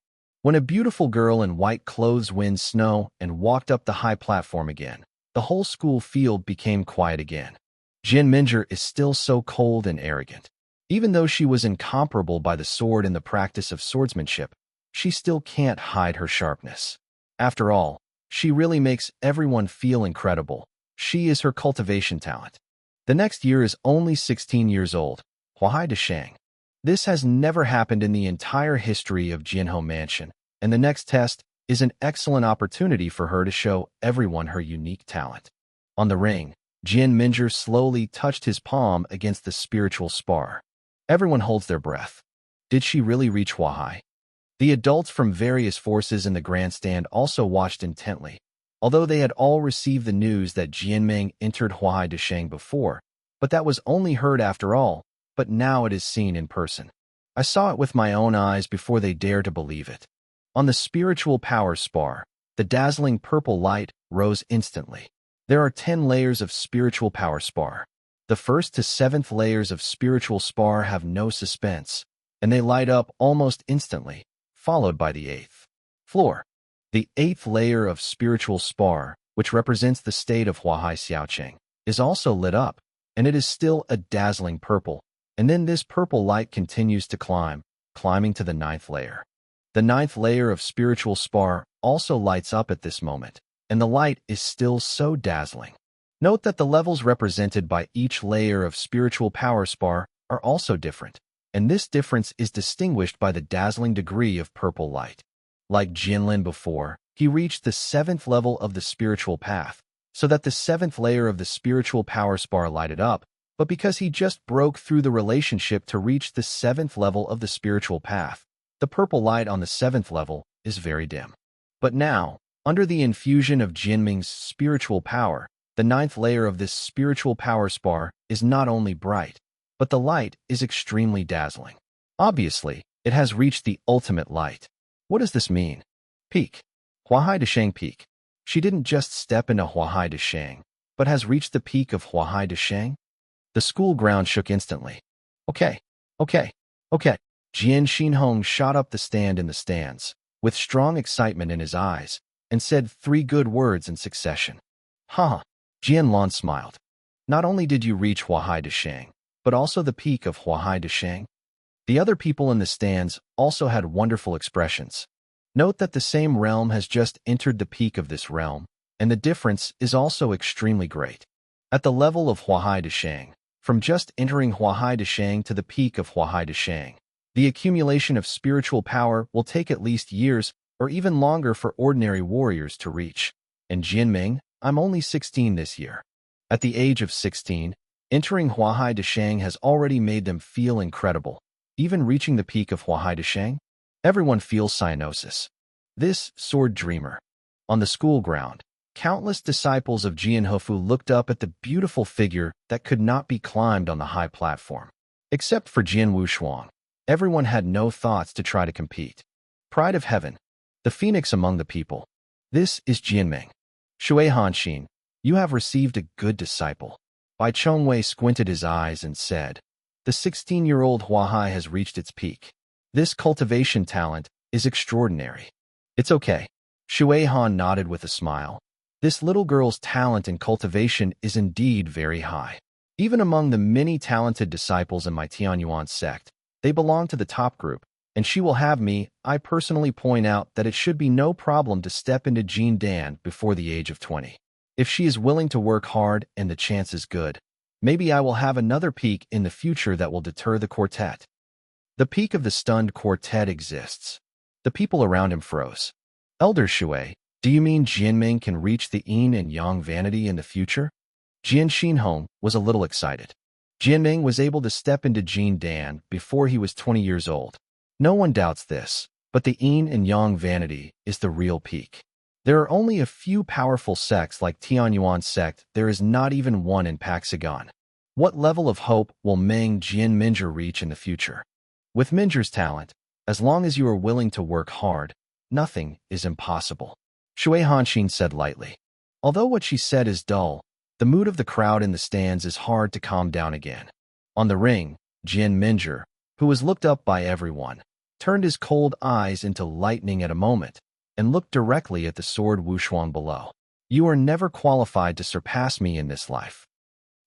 When a beautiful girl in white clothes wins snow and walked up the high platform again, the whole school field became quiet again. Jianminger is still so cold and arrogant. Even though she was incomparable by the sword in the practice of swordsmanship, she still can't hide her sharpness. After all, she really makes everyone feel incredible. She is her cultivation talent. The next year is only 16 years old, Huahai Deshang. This has never happened in the entire history of Jianhou Mansion, and the next test is an excellent opportunity for her to show everyone her unique talent. On the ring, Jianminger slowly touched his palm against the spiritual spar. Everyone holds their breath. Did she really reach Huahai? The adults from various forces in the grandstand also watched intently. Although they had all received the news that Jianming entered Huahai Deshang before, but that was only heard after all, but now it is seen in person. I saw it with my own eyes before they dared to believe it. On the spiritual power spar, the dazzling purple light rose instantly. There are 10 layers of spiritual power spar. The 1st to 7th layers of spiritual spar have no suspense, and they light up almost instantly, followed by the 8th floor. The 8th layer of spiritual spar, which represents the state of Huahai Xiaoqing, is also lit up, and it is still a dazzling purple, and then this purple light continues to climb, climbing to the 9th layer. The 9th layer of spiritual spar also lights up at this moment, and the light is still so dazzling. Note that the levels represented by each layer of spiritual power spar are also different, and this difference is distinguished by the dazzling degree of purple light. Like Jianlin before, he reached the 7th level of the spiritual path, so that the 7th layer of the spiritual power spar lighted up, but because he just broke through the relationship to reach the 7th level of the spiritual path, the purple light on the 7th level is very dim. But now, under the infusion of Jianming's spiritual power, the 9th layer of this spiritual power spar is not only bright, but the light is extremely dazzling. Obviously, it has reached the ultimate light. What does this mean? Peak. Huahai Deshang peak. She didn't just step into Huahai Deshang, but has reached the peak of Huahai Deshang? The school ground shook instantly. Okay. Jian Xinhong shot up the stand in the stands, with strong excitement in his eyes, and said 3 good words in succession. Jian Lan smiled. Not only did you reach Huahai Deshang, but also the peak of Huahai Deshang. The other people in the stands also had wonderful expressions. Note that the same realm has just entered the peak of this realm, and the difference is also extremely great. At the level of Huahai Deshang, from just entering Huahai Deshang to the peak of Huahai Deshang, the accumulation of spiritual power will take at least years or even longer for ordinary warriors to reach. And Jianming, I'm only 16 this year. At the age of 16, entering Huahai Deshang has already made them feel incredible. Even reaching the peak of Huahai Deshang, everyone feels cyanosis. This sword dreamer. On the school ground, countless disciples of Jian Wushuang looked up at the beautiful figure that could not be climbed on the high platform. Except for Jian Wushuang, everyone had no thoughts to try to compete. Pride of heaven, the phoenix among the people. This is Jianming. Shui Hanxin, you have received a good disciple. Bai Chongwei squinted his eyes and said, the 16-year-old Huahai has reached its peak. This cultivation talent is extraordinary. It's okay. Shui Han nodded with a smile. This little girl's talent in cultivation is indeed very high. Even among the many talented disciples in my Tianyuan sect, they belong to the top group, and she will have me. I personally point out that it should be no problem to step into Jin Dan before the age of 20. If she is willing to work hard and the chance is good, maybe I will have another peak in the future that will deter the quartet. The peak of the stunned quartet exists. The people around him froze. Elder Shui, do you mean Jianming can reach the yin and yang vanity in the future? Jian Xinhong was a little excited. Jianming was able to step into Jin Dan before he was 20 years old. No one doubts this, but the yin and yang vanity is the real peak. There are only a few powerful sects like Tianyuan sect. There is not even one in Paxagon. What level of hope will Meng Jian Minjer reach in the future? With Minjer's talent, as long as you are willing to work hard, nothing is impossible. Shui Hanxin said lightly. Although what she said is dull, the mood of the crowd in the stands is hard to calm down again. On the ring, Jian Minjer, who was looked up by everyone, turned his cold eyes into lightning at a moment, and looked directly at the sword Wushuang below. You are never qualified to surpass me in this life.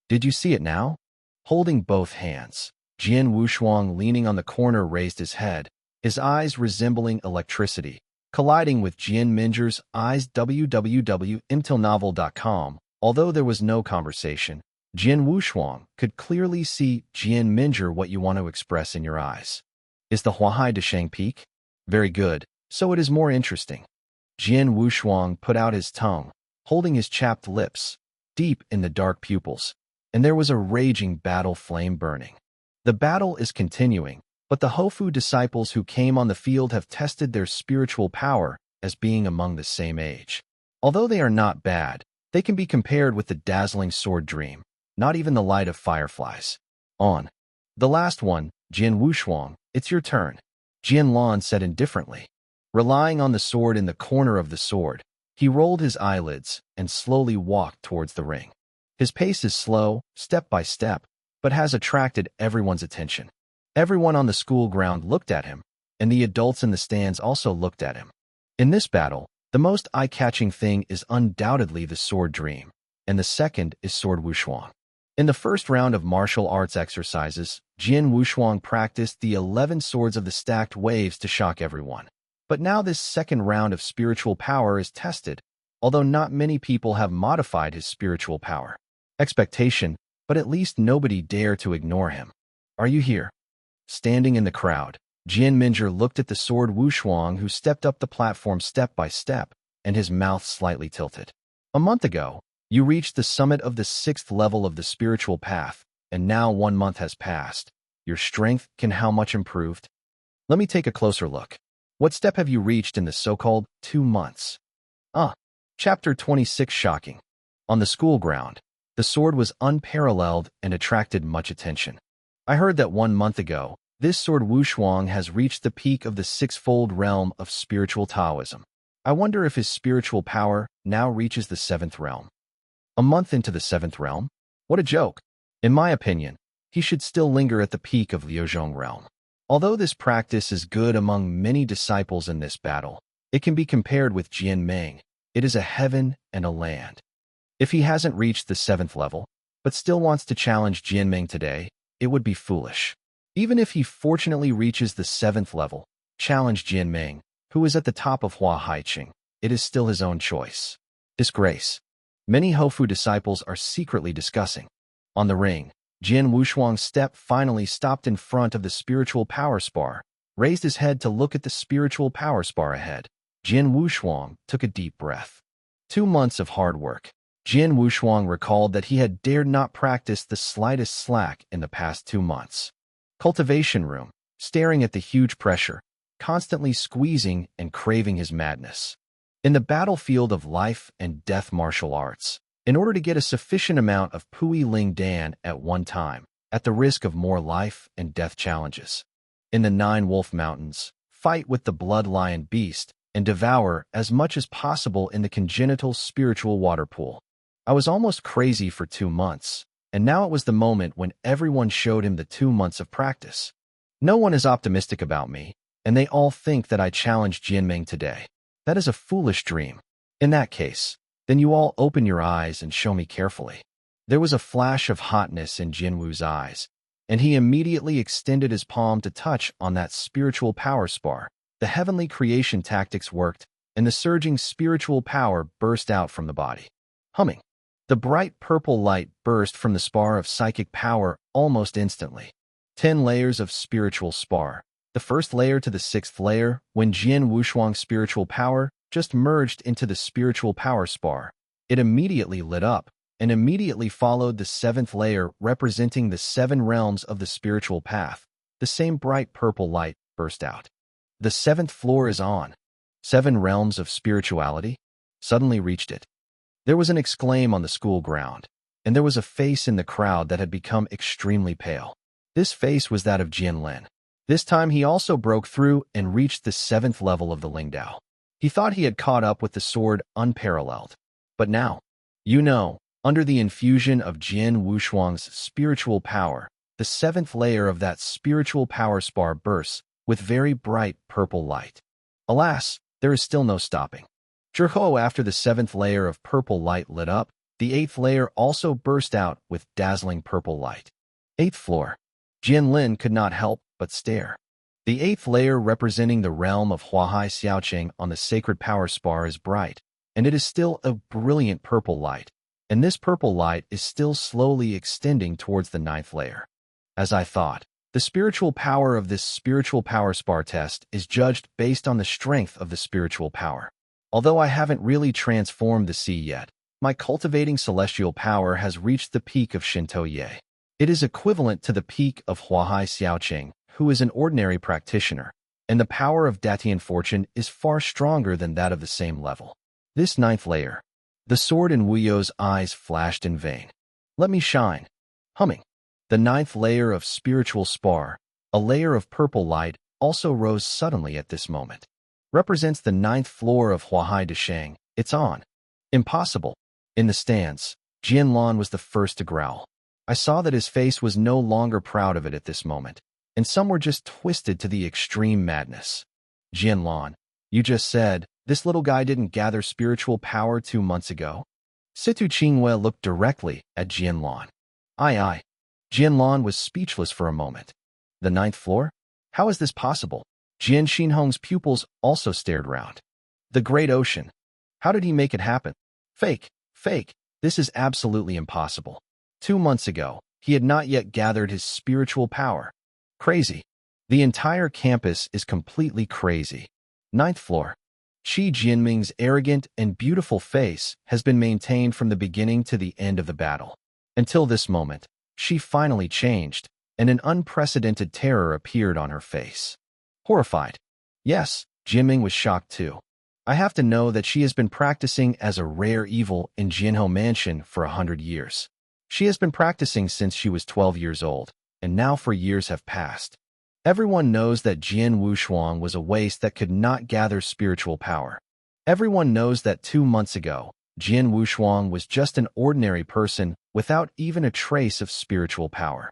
Did you see it now? Holding both hands, Jian Wushuang leaning on the corner raised his head, his eyes resembling electricity, colliding with Jian Minjer's eyes. www.imtilnovel.com. Although there was no conversation, Jian Wushuang could clearly see Jian Minjer what you want to express in your eyes. Is the Huahai Deshang peak? Very good. So it is more interesting. Jian Wushuang put out his tongue, holding his chapped lips, deep in the dark pupils, and there was a raging battle flame burning. The battle is continuing, but the Hofu disciples who came on the field have tested their spiritual power as being among the same age. Although they are not bad, they can be compared with the dazzling sword dream, not even the light of fireflies. On. The last one, Jian Wushuang, it's your turn. Jian Lan said indifferently. Relying on the sword in the corner of the sword, he rolled his eyelids and slowly walked towards the ring. His pace is slow, step by step, but has attracted everyone's attention. Everyone on the school ground looked at him, and the adults in the stands also looked at him. In this battle, the most eye-catching thing is undoubtedly the sword dream, and the second is sword Wushuang. In the first round of martial arts exercises, Jian Wushuang practiced the 11 swords of the stacked waves to shock everyone. But now this second round of spiritual power is tested, although not many people have modified his spiritual power. Expectation, but at least nobody dare to ignore him. Are you here? Standing in the crowd, Jian Minjer looked at the sword Wushuang who stepped up the platform step by step, and his mouth slightly tilted. A month ago, you reached the summit of the 6th level of the spiritual path, and now 1 month has passed. Your strength can how much improved? Let me take a closer look. What step have you reached in the so-called 2 months? Chapter 26 Shocking. On the school ground, the sword was unparalleled and attracted much attention. I heard that 1 month ago, this sword Wushuang has reached the peak of the 6-fold realm of spiritual Taoism. I wonder if his spiritual power now reaches the 7th realm. A month into the 7th realm? What a joke. In my opinion, he should still linger at the peak of Liuzhong realm. Although this practice is good among many disciples in this battle, it can be compared with Jian Meng. It is a heaven and a land. If he hasn't reached the 7th level, but still wants to challenge Jianming today, it would be foolish. Even if he fortunately reaches the 7th level, challenge Jianming, who is at the top of Hua Haiqing, it is still his own choice. Disgrace. Many Hofu disciples are secretly discussing. On the ring, Jian Wushuang's step finally stopped in front of the spiritual power spar, raised his head to look at the spiritual power spar ahead. Jian Wushuang took a deep breath. 2 months of hard work. Jian Wushuang recalled that he had dared not practice the slightest slack in the past 2 months. Cultivation room, staring at the huge pressure, constantly squeezing and craving his madness. In the battlefield of life and death martial arts, in order to get a sufficient amount of Pui Ling Dan at one time, at the risk of more life and death challenges. In the 9 Wolf Mountains, fight with the blood lion beast and devour as much as possible in the congenital spiritual water pool. I was almost crazy for 2 months, and now it was the moment when everyone showed him the 2 months of practice. No one is optimistic about me, and they all think that I challenged Jianming today. That is a foolish dream. In that case, then you all open your eyes and show me carefully. There was a flash of hotness in Jinwu's eyes, and he immediately extended his palm to touch on that spiritual power spar. The heavenly creation tactics worked, and the surging spiritual power burst out from the body. Humming. The bright purple light burst from the spar of psychic power almost instantly. 10 layers of spiritual spar. The first layer to the 6th layer, when Jian Wushuang's spiritual power just merged into the spiritual power spar. It immediately lit up, and immediately followed the 7th layer representing the 7 realms of the spiritual path. The same bright purple light burst out. The 7th floor is on. 7 realms of spirituality suddenly reached it. There was an exclaim on the school ground, and there was a face in the crowd that had become extremely pale. This face was that of Jian Lin. This time he also broke through and reached the 7th level of the Lingdao. He thought he had caught up with the sword unparalleled. But now, under the infusion of Jian Wushuang's spiritual power, the 7th layer of that spiritual power spar bursts with very bright purple light. Alas, there is still no stopping. Zhiho, after the 7th layer of purple light lit up, the 8th layer also burst out with dazzling purple light. 8th floor. Jian Lin could not help but stare. The 8th layer representing the realm of Huahai Xiaoqing on the sacred power spar is bright, and it is still a brilliant purple light, and this purple light is still slowly extending towards the 9th layer. As I thought, the spiritual power of this spiritual power spar test is judged based on the strength of the spiritual power. Although I haven't really transformed the sea yet, my cultivating celestial power has reached the peak of Shinto Ye. It is equivalent to the peak of Huahai Xiaoqing, who is an ordinary practitioner, and the power of Datian Fortune is far stronger than that of the same level. This 9th layer. The sword in Wu You's eyes flashed in vain. Let me shine. Humming. The 9th layer of spiritual spar, a layer of purple light, also rose suddenly at this moment. Represents the 9th floor of Huahai Deshang. It's on. Impossible. In the stands, Jian Lan was the first to growl. I saw that his face was no longer proud of it at this moment, and some were just twisted to the extreme madness. Jian Lan, you just said, this little guy didn't gather spiritual power 2 months ago? Situ Qingwei looked directly at Jian Lan. Aye. Jian Lan was speechless for a moment. The 9th floor? How is this possible? Jian Xinhong's pupils also stared round. The great ocean. How did he make it happen? Fake. This is absolutely impossible. 2 months ago, he had not yet gathered his spiritual power. Crazy. The entire campus is completely crazy. 9th floor. Qi Jianming's arrogant and beautiful face has been maintained from the beginning to the end of the battle. Until this moment, she finally changed, and an unprecedented terror appeared on her face. Horrified. Yes, Jianming was shocked too. I have to know that she has been practicing as a rare evil in Jianhou Mansion for 100 years. She has been practicing since she was 12 years old, and now 4 years have passed. Everyone knows that Jian Wushuang was a waste that could not gather spiritual power. Everyone knows that 2 months ago, Jian Wushuang was just an ordinary person without even a trace of spiritual power.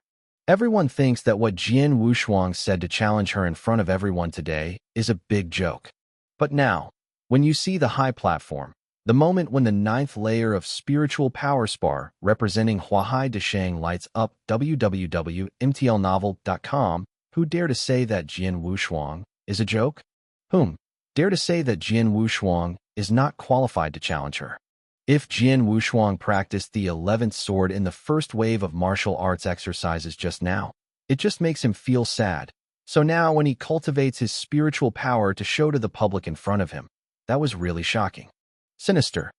Everyone thinks that what Jian Wushuang said to challenge her in front of everyone today is a big joke. But now, when you see the high platform, The moment when the ninth layer of spiritual power spar representing Huahai Deshang lights up. www.mtlnovel.com. Who dare to say that Jian Wushuang is a joke? Whom dare to say that Jian Wushuang is not qualified to challenge her? If Jian Wushuang practiced the 11th sword in the first wave of martial arts exercises just now, it just makes him feel sad. So now when he cultivates his spiritual power to show to the public in front of him, that was really shocking. Sinister.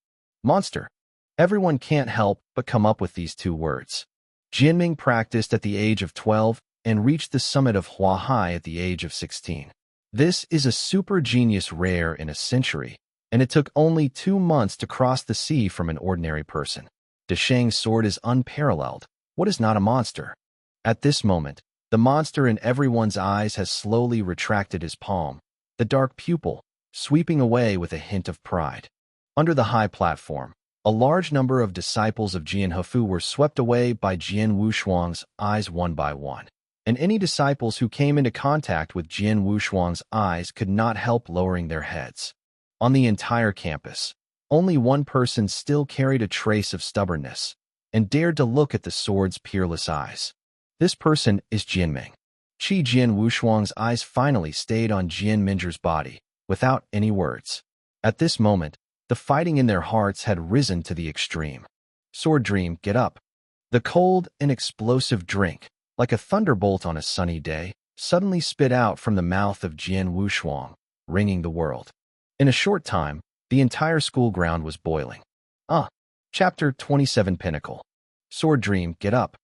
Monster. Everyone can't help but come up with these two words. Jianming practiced at the age of 12 and reached the summit of Huahai at the age of 16. This is a super genius rare in a century, and it took only 2 months to cross the sea from an ordinary person. Deshang's sword is unparalleled. What is not a monster? At this moment, the monster in everyone's eyes has slowly retracted his palm, the dark pupil sweeping away with a hint of pride. Under the high platform, a large number of disciples of Jian Hefu were swept away by Jian Wushuang's eyes one by one, and any disciples who came into contact with Jian Wushuang's eyes could not help lowering their heads. On the entire campus, only one person still carried a trace of stubbornness and dared to look at the sword's peerless eyes. This person is Jianming. Jian Wushuang's eyes finally stayed on Jian Minger's body, without any words. At this moment, the fighting in their hearts had risen to the extreme. Sword Dream, get up. The cold and explosive drink, like a thunderbolt on a sunny day, suddenly spit out from the mouth of Jian Wushuang, ringing the world. In a short time, the entire school ground was boiling. Chapter 27 Pinnacle. Sword Dream, get up.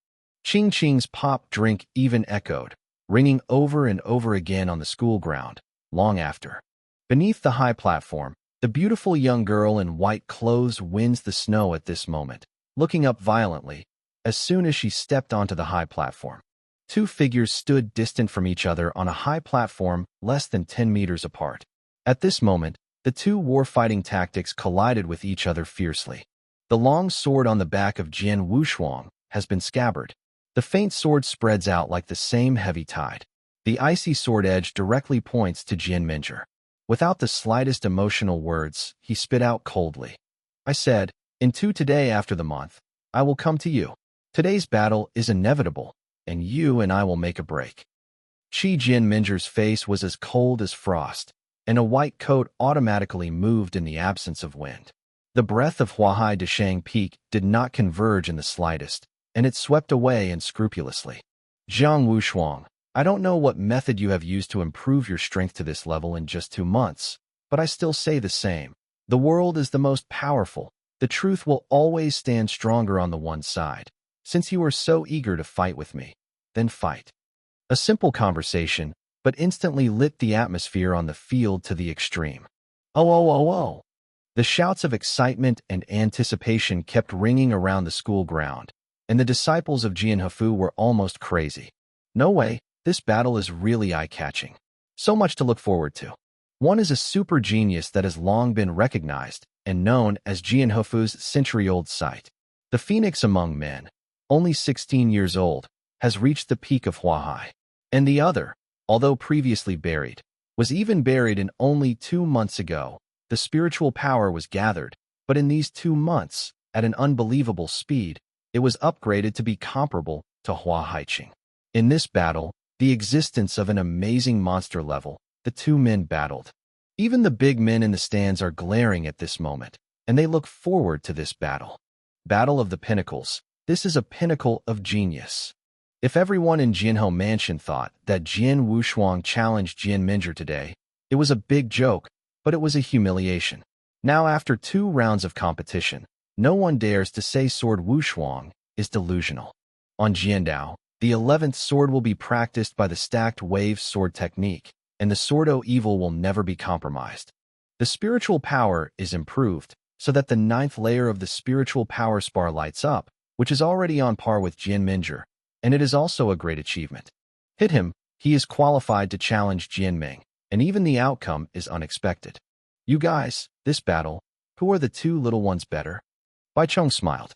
Ching Ching's pop drink even echoed, ringing over and over again on the school ground, long after. Beneath the high platform, the beautiful young girl in white clothes winds the snow at this moment, looking up violently, as soon as she stepped onto the high platform. Two figures stood distant from each other on a high platform less than 10 meters apart. At this moment, the two war-fighting tactics collided with each other fiercely. The long sword on the back of Jian Wushuang has been scabbarded. The faint sword spreads out like the same heavy tide. The icy sword edge directly points to Jian Minger. Without the slightest emotional words, he spit out coldly. I said, today after the month, I will come to you. Today's battle is inevitable, and you and I will make a break. Jian Minger's face was as cold as frost, and a white coat automatically moved in the absence of wind. The breath of Huahai Deshang Peak did not converge in the slightest, and it swept away unscrupulously. Jian Wushuang, I don't know what method you have used to improve your strength to this level in just 2 months, but I still say the same. The world is the most powerful. The truth will always stand stronger on the one side. Since you are so eager to fight with me, then fight. A simple conversation, but instantly lit the atmosphere on the field to the extreme. Oh. The shouts of excitement and anticipation kept ringing around the school ground, and the disciples of Jian Hefu were almost crazy. No way. This battle is really eye-catching. So much to look forward to. One is a super genius that has long been recognized and known as Jian Hefu's century-old sight. The phoenix among men, only 16 years old, has reached the peak of Huahai. And the other, although previously buried, was even buried in only 2 months ago. The spiritual power was gathered, but in these 2 months, at an unbelievable speed, it was upgraded to be comparable to Huahai Qing. In this battle, the existence of an amazing monster level, the two men battled. Even the big men in the stands are glaring at this moment, and they look forward to this battle. Battle of the Pinnacles. This is a pinnacle of genius. If everyone in Jianhou Mansion thought that Jian Wushuang challenged Jian Minger today, it was a big joke, but it was a humiliation. Now after 2 rounds of competition, no one dares to say Sword Wushuang is delusional. On Jiandao, the 11th sword will be practiced by the stacked wave sword technique, and the Swordo Evil will never be compromised. The spiritual power is improved, so that the 9th layer of the spiritual power spar lights up, which is already on par with Jian Minger, and it is also a great achievement. Hit him, he is qualified to challenge Jianming, and even the outcome is unexpected. You guys, this battle, who are the 2 little ones better? Bai Chong smiled.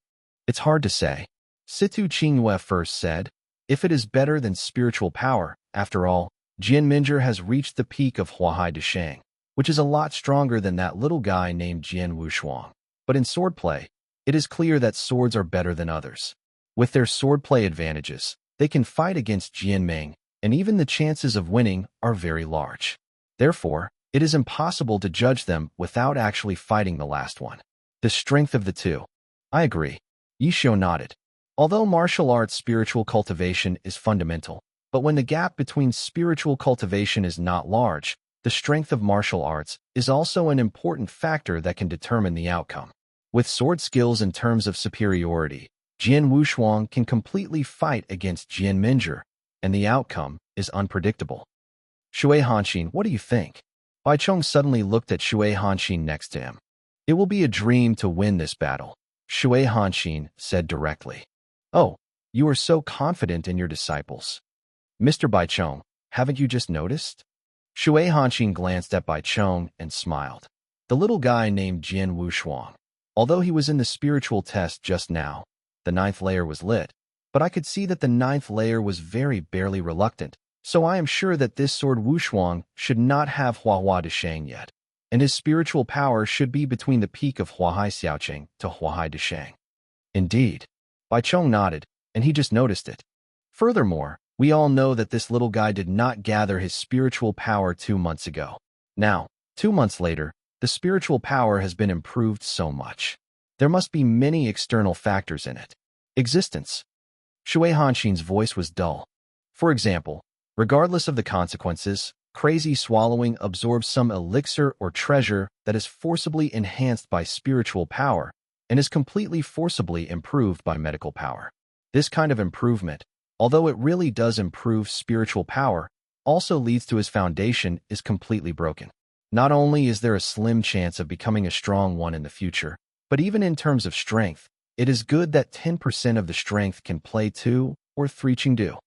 It's hard to say. Situ Qingyue first said, if it is better than spiritual power, after all, Jian Minger has reached the peak of Huahai Deshang, which is a lot stronger than that little guy named Jian Wushuang. But in swordplay, it is clear that swords are better than others. With their swordplay advantages, they can fight against Jian Ming, and even the chances of winning are very large. Therefore, it is impossible to judge them without actually fighting the last one. The strength of the two. I agree. Yishio nodded. Although martial arts spiritual cultivation is fundamental, but when the gap between spiritual cultivation is not large, the strength of martial arts is also an important factor that can determine the outcome. With sword skills in terms of superiority, Jian Wushuang can completely fight against Jian Minjie, and the outcome is unpredictable. Shui Hanxin, what do you think? Bai Chong suddenly looked at Shui Hanxin next to him. It will be a dream to win this battle, Shui Hanxin said directly. Oh, you are so confident in your disciples. Mr. Bai Chong, haven't you just noticed? Shui Hanxin glanced at Bai Chong and smiled. The little guy named Jian Wushuang. Although he was in the spiritual test just now, the 9th layer was lit, but I could see that the 9th layer was very barely reluctant, so I am sure that this sword Wushuang should not have Huahua Deshang yet, and his spiritual power should be between the peak of Huahai Xiaoqing to Huahai Deshang. Indeed. Bai Chong nodded, and he just noticed it. Furthermore, we all know that this little guy did not gather his spiritual power 2 months ago. Now, 2 months later, the spiritual power has been improved so much. There must be many external factors in it. Existence. Shui Hanxin's voice was dull. For example, regardless of the consequences, crazy swallowing absorbs some elixir or treasure that is forcibly enhanced by spiritual power and is completely forcibly improved by medical power. This kind of improvement, although it really does improve spiritual power, also leads to his foundation is completely broken. Not only is there a slim chance of becoming a strong one in the future, but even in terms of strength, it is good that 10% of the strength can play 2 or 3 Chengdu.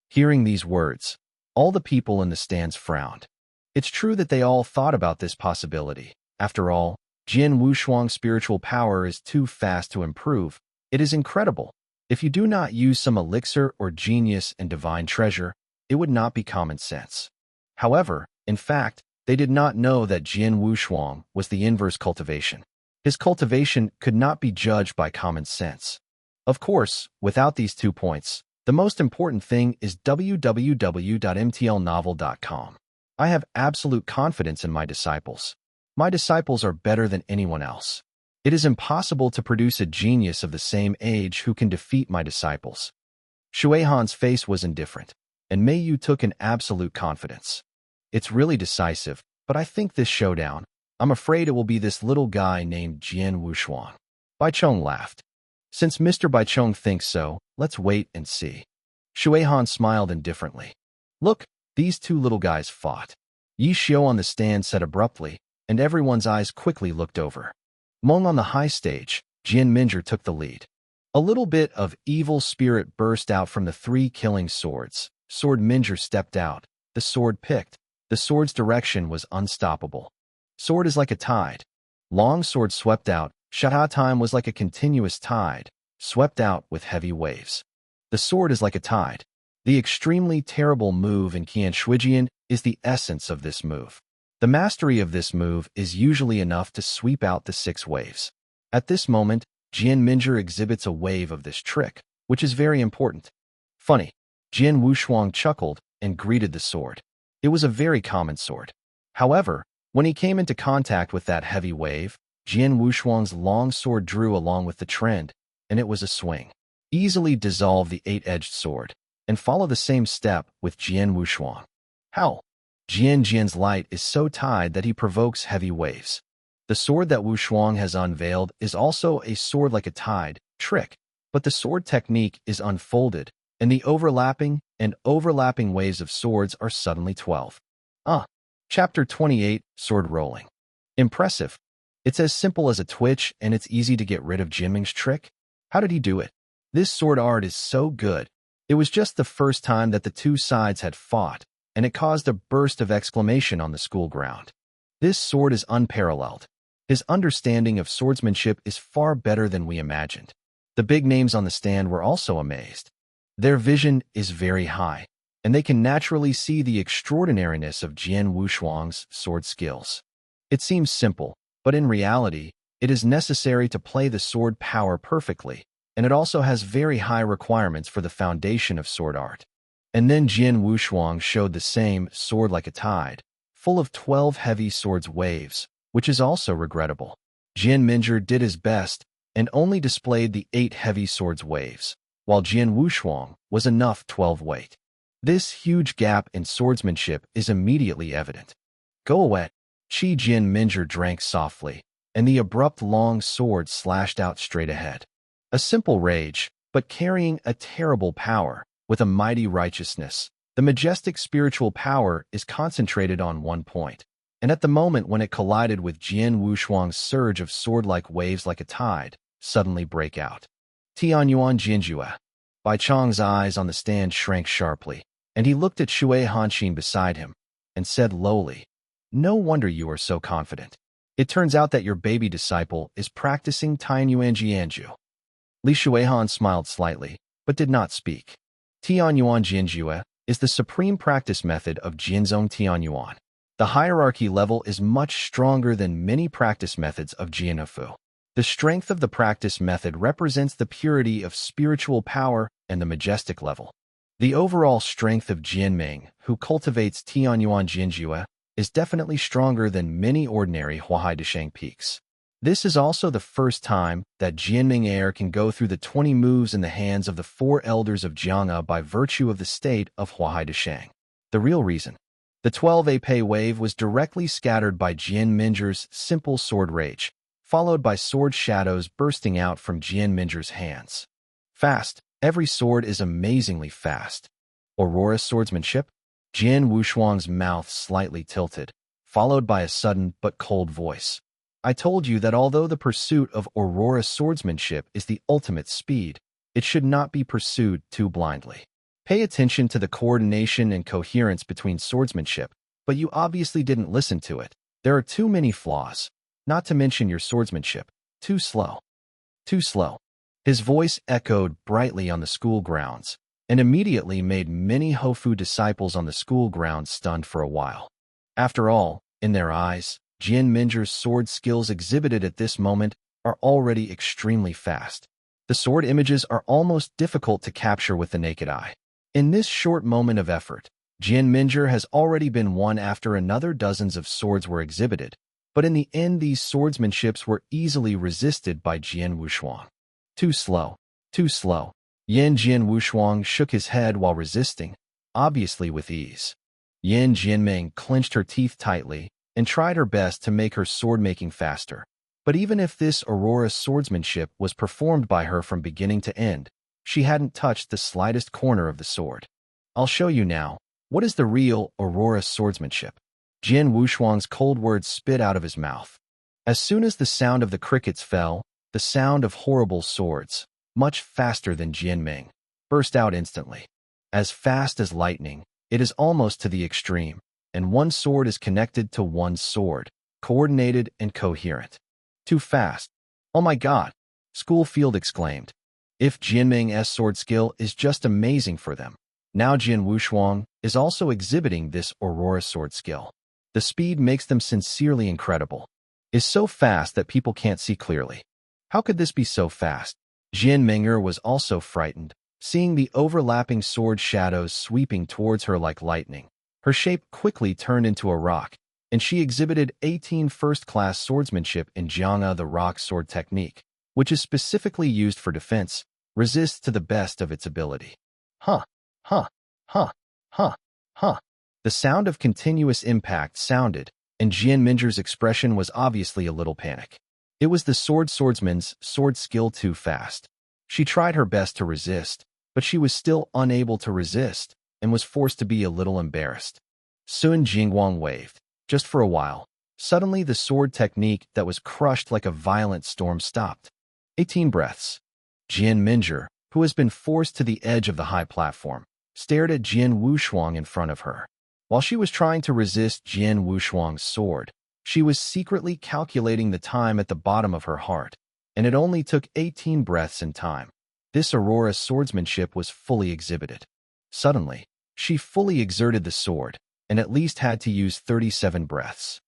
Hearing these words, all the people in the stands frowned. It's true that they all thought about this possibility. After all, Jian Wushuang's spiritual power is too fast to improve. It is incredible. If you do not use some elixir or genius and divine treasure, it would not be common sense. However, in fact, they did not know that Jian Wushuang was the inverse cultivation. His cultivation could not be judged by common sense. Of course, without these 2 points, the most important thing is www.mtlnovel.com. I have absolute confidence in my disciples. My disciples are better than anyone else. It is impossible to produce a genius of the same age who can defeat my disciples. Shui Han's face was indifferent, and Mei Yu took an absolute confidence. It's really decisive, but I think this showdown, I'm afraid it will be this little guy named Jian Wushuang. Bai Chong laughed. Since Mr. Bai Chong thinks so, let's wait and see. Shui Han smiled indifferently. Look, these 2 little guys fought. Yi Xiu on the stand said abruptly, and everyone's eyes quickly looked over. Meng on the high stage, Jian Minjie took the lead. A little bit of evil spirit burst out from the 3 killing swords. Sword Minjie stepped out. The sword picked. The sword's direction was unstoppable. Sword is like a tide. Long sword swept out. Shata time was like a continuous tide, swept out with heavy waves. The sword is like a tide. The extremely terrible move in Qian Shuijian is the essence of this move. The mastery of this move is usually enough to sweep out the 6 waves. At this moment, Jian Minjie exhibits a wave of this trick, which is very important. Funny. Jian Wushuang chuckled and greeted the sword. It was a very common sword. However, when he came into contact with that heavy wave, Jian Wushuang's long sword drew along with the trend, and it was a swing. Easily dissolve the 8-edged sword, and follow the same step with Jian Wushuang. How? Jian's light is so tied that he provokes heavy waves. The sword that Wushuang has unveiled is also a sword like a tide trick, but the sword technique is unfolded, and the overlapping waves of swords are suddenly 12. Chapter 28, Sword Rolling. Impressive. It's as simple as a twitch, and it's easy to get rid of Jinming's trick. How did he do it? This sword art is so good. It was just the first time that the 2 sides had fought, and it caused a burst of exclamation on the school ground. This sword is unparalleled. His understanding of swordsmanship is far better than we imagined. The big names on the stand were also amazed. Their vision is very high, and they can naturally see the extraordinariness of Jian Wushuang's sword skills. It seems simple, but in reality, It is necessary to play the sword power perfectly, and it also has very high requirements for the foundation of sword art. And then Jian Wushuang showed the same sword like a tide, full of 12 heavy swords waves, which is also regrettable. Jian Minjie did his best and only displayed the 8 heavy swords waves, while Jian Wushuang was enough 12 weight. This huge gap in swordsmanship is immediately evident. Go away. Jian Minjie drank softly, and the abrupt long sword slashed out straight ahead. A simple rage, but carrying a terrible power, with a mighty righteousness. The majestic spiritual power is concentrated on one point, and at the moment when it collided with Jian Wushuang's surge of sword-like waves like a tide, suddenly break out. Tianyuan Jinjue. Bai Chang's eyes on the stand shrank sharply, and he looked at Shui Hanxin beside him, and said lowly, "No wonder you are so confident. It turns out that your baby disciple is practicing Tianyuan Jianju." Li Shuihan smiled slightly, but did not speak. Tianyuan Jianjue is the supreme practice method of Jianzong Tianyuan. The hierarchy level is much stronger than many practice methods of Jianfu. The strength of the practice method represents the purity of spiritual power and the majestic level. The overall strength of Jianming, who cultivates Tianyuan Jianjue, is definitely stronger than many ordinary Huahai Deshang peaks. This is also the first time that Jianming heir can go through the 20 moves in the hands of the 4 elders of Jiang'e by virtue of the state of Huahai Deshang. The real reason. The 12 Apei wave was directly scattered by Jian Minjie's simple sword rage, followed by sword shadows bursting out from Jian Minjie's hands. Fast. Every sword is amazingly fast. Aurora swordsmanship? Jian Wushuang's mouth slightly tilted, followed by a sudden but cold voice. I told you that although the pursuit of Aurora swordsmanship is the ultimate speed, it should not be pursued too blindly. Pay attention to the coordination and coherence between swordsmanship, but you obviously didn't listen to it. There are too many flaws, not to mention your swordsmanship. Too slow. Too slow. His voice echoed brightly on the school grounds, and immediately made many Hofu disciples on the school grounds stunned for a while. After all, in their eyes, Jian Minjie's sword skills exhibited at this moment are already extremely fast. The sword images are almost difficult to capture with the naked eye. In this short moment of effort, Jian Minjie has already been one after another. Dozens of swords were exhibited, but in the end these swordsmanships were easily resisted by Jian Wushuang. Too slow. Too slow. Jian Wushuang shook his head while resisting, obviously with ease. Jianming clenched her teeth tightly and tried her best to make her sword-making faster. But even if this Aurora swordsmanship was performed by her from beginning to end, she hadn't touched the slightest corner of the sword. I'll show you now. What is the real Aurora swordsmanship? Jian Wushuang's cold words spit out of his mouth. As soon as the sound of the crickets fell, the sound of horrible swords, much faster than Jianming, burst out instantly. As fast as lightning, it is almost to the extreme, and one sword is connected to one sword, coordinated and coherent. Too fast. Oh my God! Schoolfield exclaimed. If Jianming's sword skill is just amazing for them, now Jian Wushuang is also exhibiting this Aurora sword skill. The speed makes them sincerely incredible. Is so fast that people can't see clearly. How could this be so fast? Jian Minjie was also frightened, seeing the overlapping sword shadows sweeping towards her like lightning. Her shape quickly turned into a rock, and she exhibited 18 first-class swordsmanship in Jiang'e. The rock sword technique, which is specifically used for defense, resists to the best of its ability. Huh, huh, huh, huh, huh. The sound of continuous impact sounded, and Jian Minjie's expression was obviously a little panic. It was the swordsman's sword skill too fast. She tried her best to resist, but she was still unable to resist, and was forced to be a little embarrassed. Sun Jingguang waved, just for a while. Suddenly the sword technique that was crushed like a violent storm stopped. 18 breaths. Jian Minjie, who has been forced to the edge of the high platform, stared at Jian Wushuang in front of her. While she was trying to resist Jian Wushuang's sword, she was secretly calculating the time at the bottom of her heart, and it only took 18 breaths in time. This Aurora swordsmanship was fully exhibited. Suddenly, she fully exerted the sword, and at least had to use 37 breaths.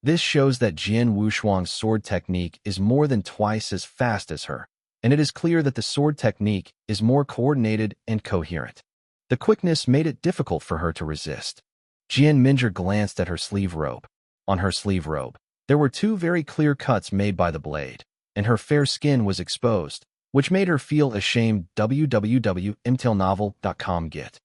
This shows that Jian Wushuang's sword technique is more than twice as fast as her, and it is clear that the sword technique is more coordinated and coherent. The quickness made it difficult for her to resist. Jian Minjur glanced at her sleeve robe. On her sleeve robe, there were two very clear cuts made by the blade, and her fair skin was exposed, which made her feel ashamed. www.imtilnovel.com get.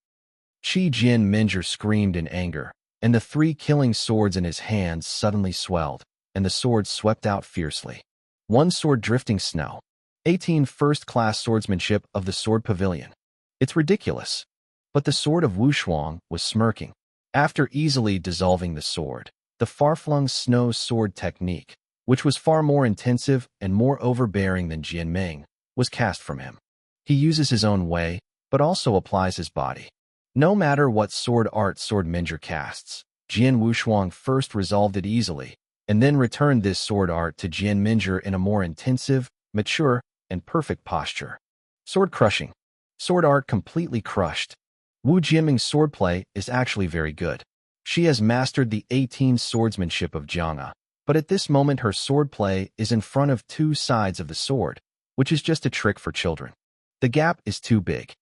Jian Minjur screamed in anger, and the three killing swords in his hands suddenly swelled, and the swords swept out fiercely. One sword drifting snow. 18 first-class swordsmanship of the sword pavilion. It's ridiculous. But the sword of Wushuang was smirking. After easily dissolving the sword, the far-flung snow sword technique, which was far more intensive and more overbearing than Jian Ming, was cast from him. He uses his own way, but also applies his body. No matter what sword art Sword Minjur casts, Jian Wushuang first resolved it easily, and then returned this sword art to Jian Minjur in a more intensive, mature, and perfect posture. Sword crushing. Sword art completely crushed. Wu Jianming's swordplay is actually very good. She has mastered the 18 swordsmanship of Jiang'a, but at this moment her swordplay is in front of two sides of the sword, which is just a trick for children. The gap is too big.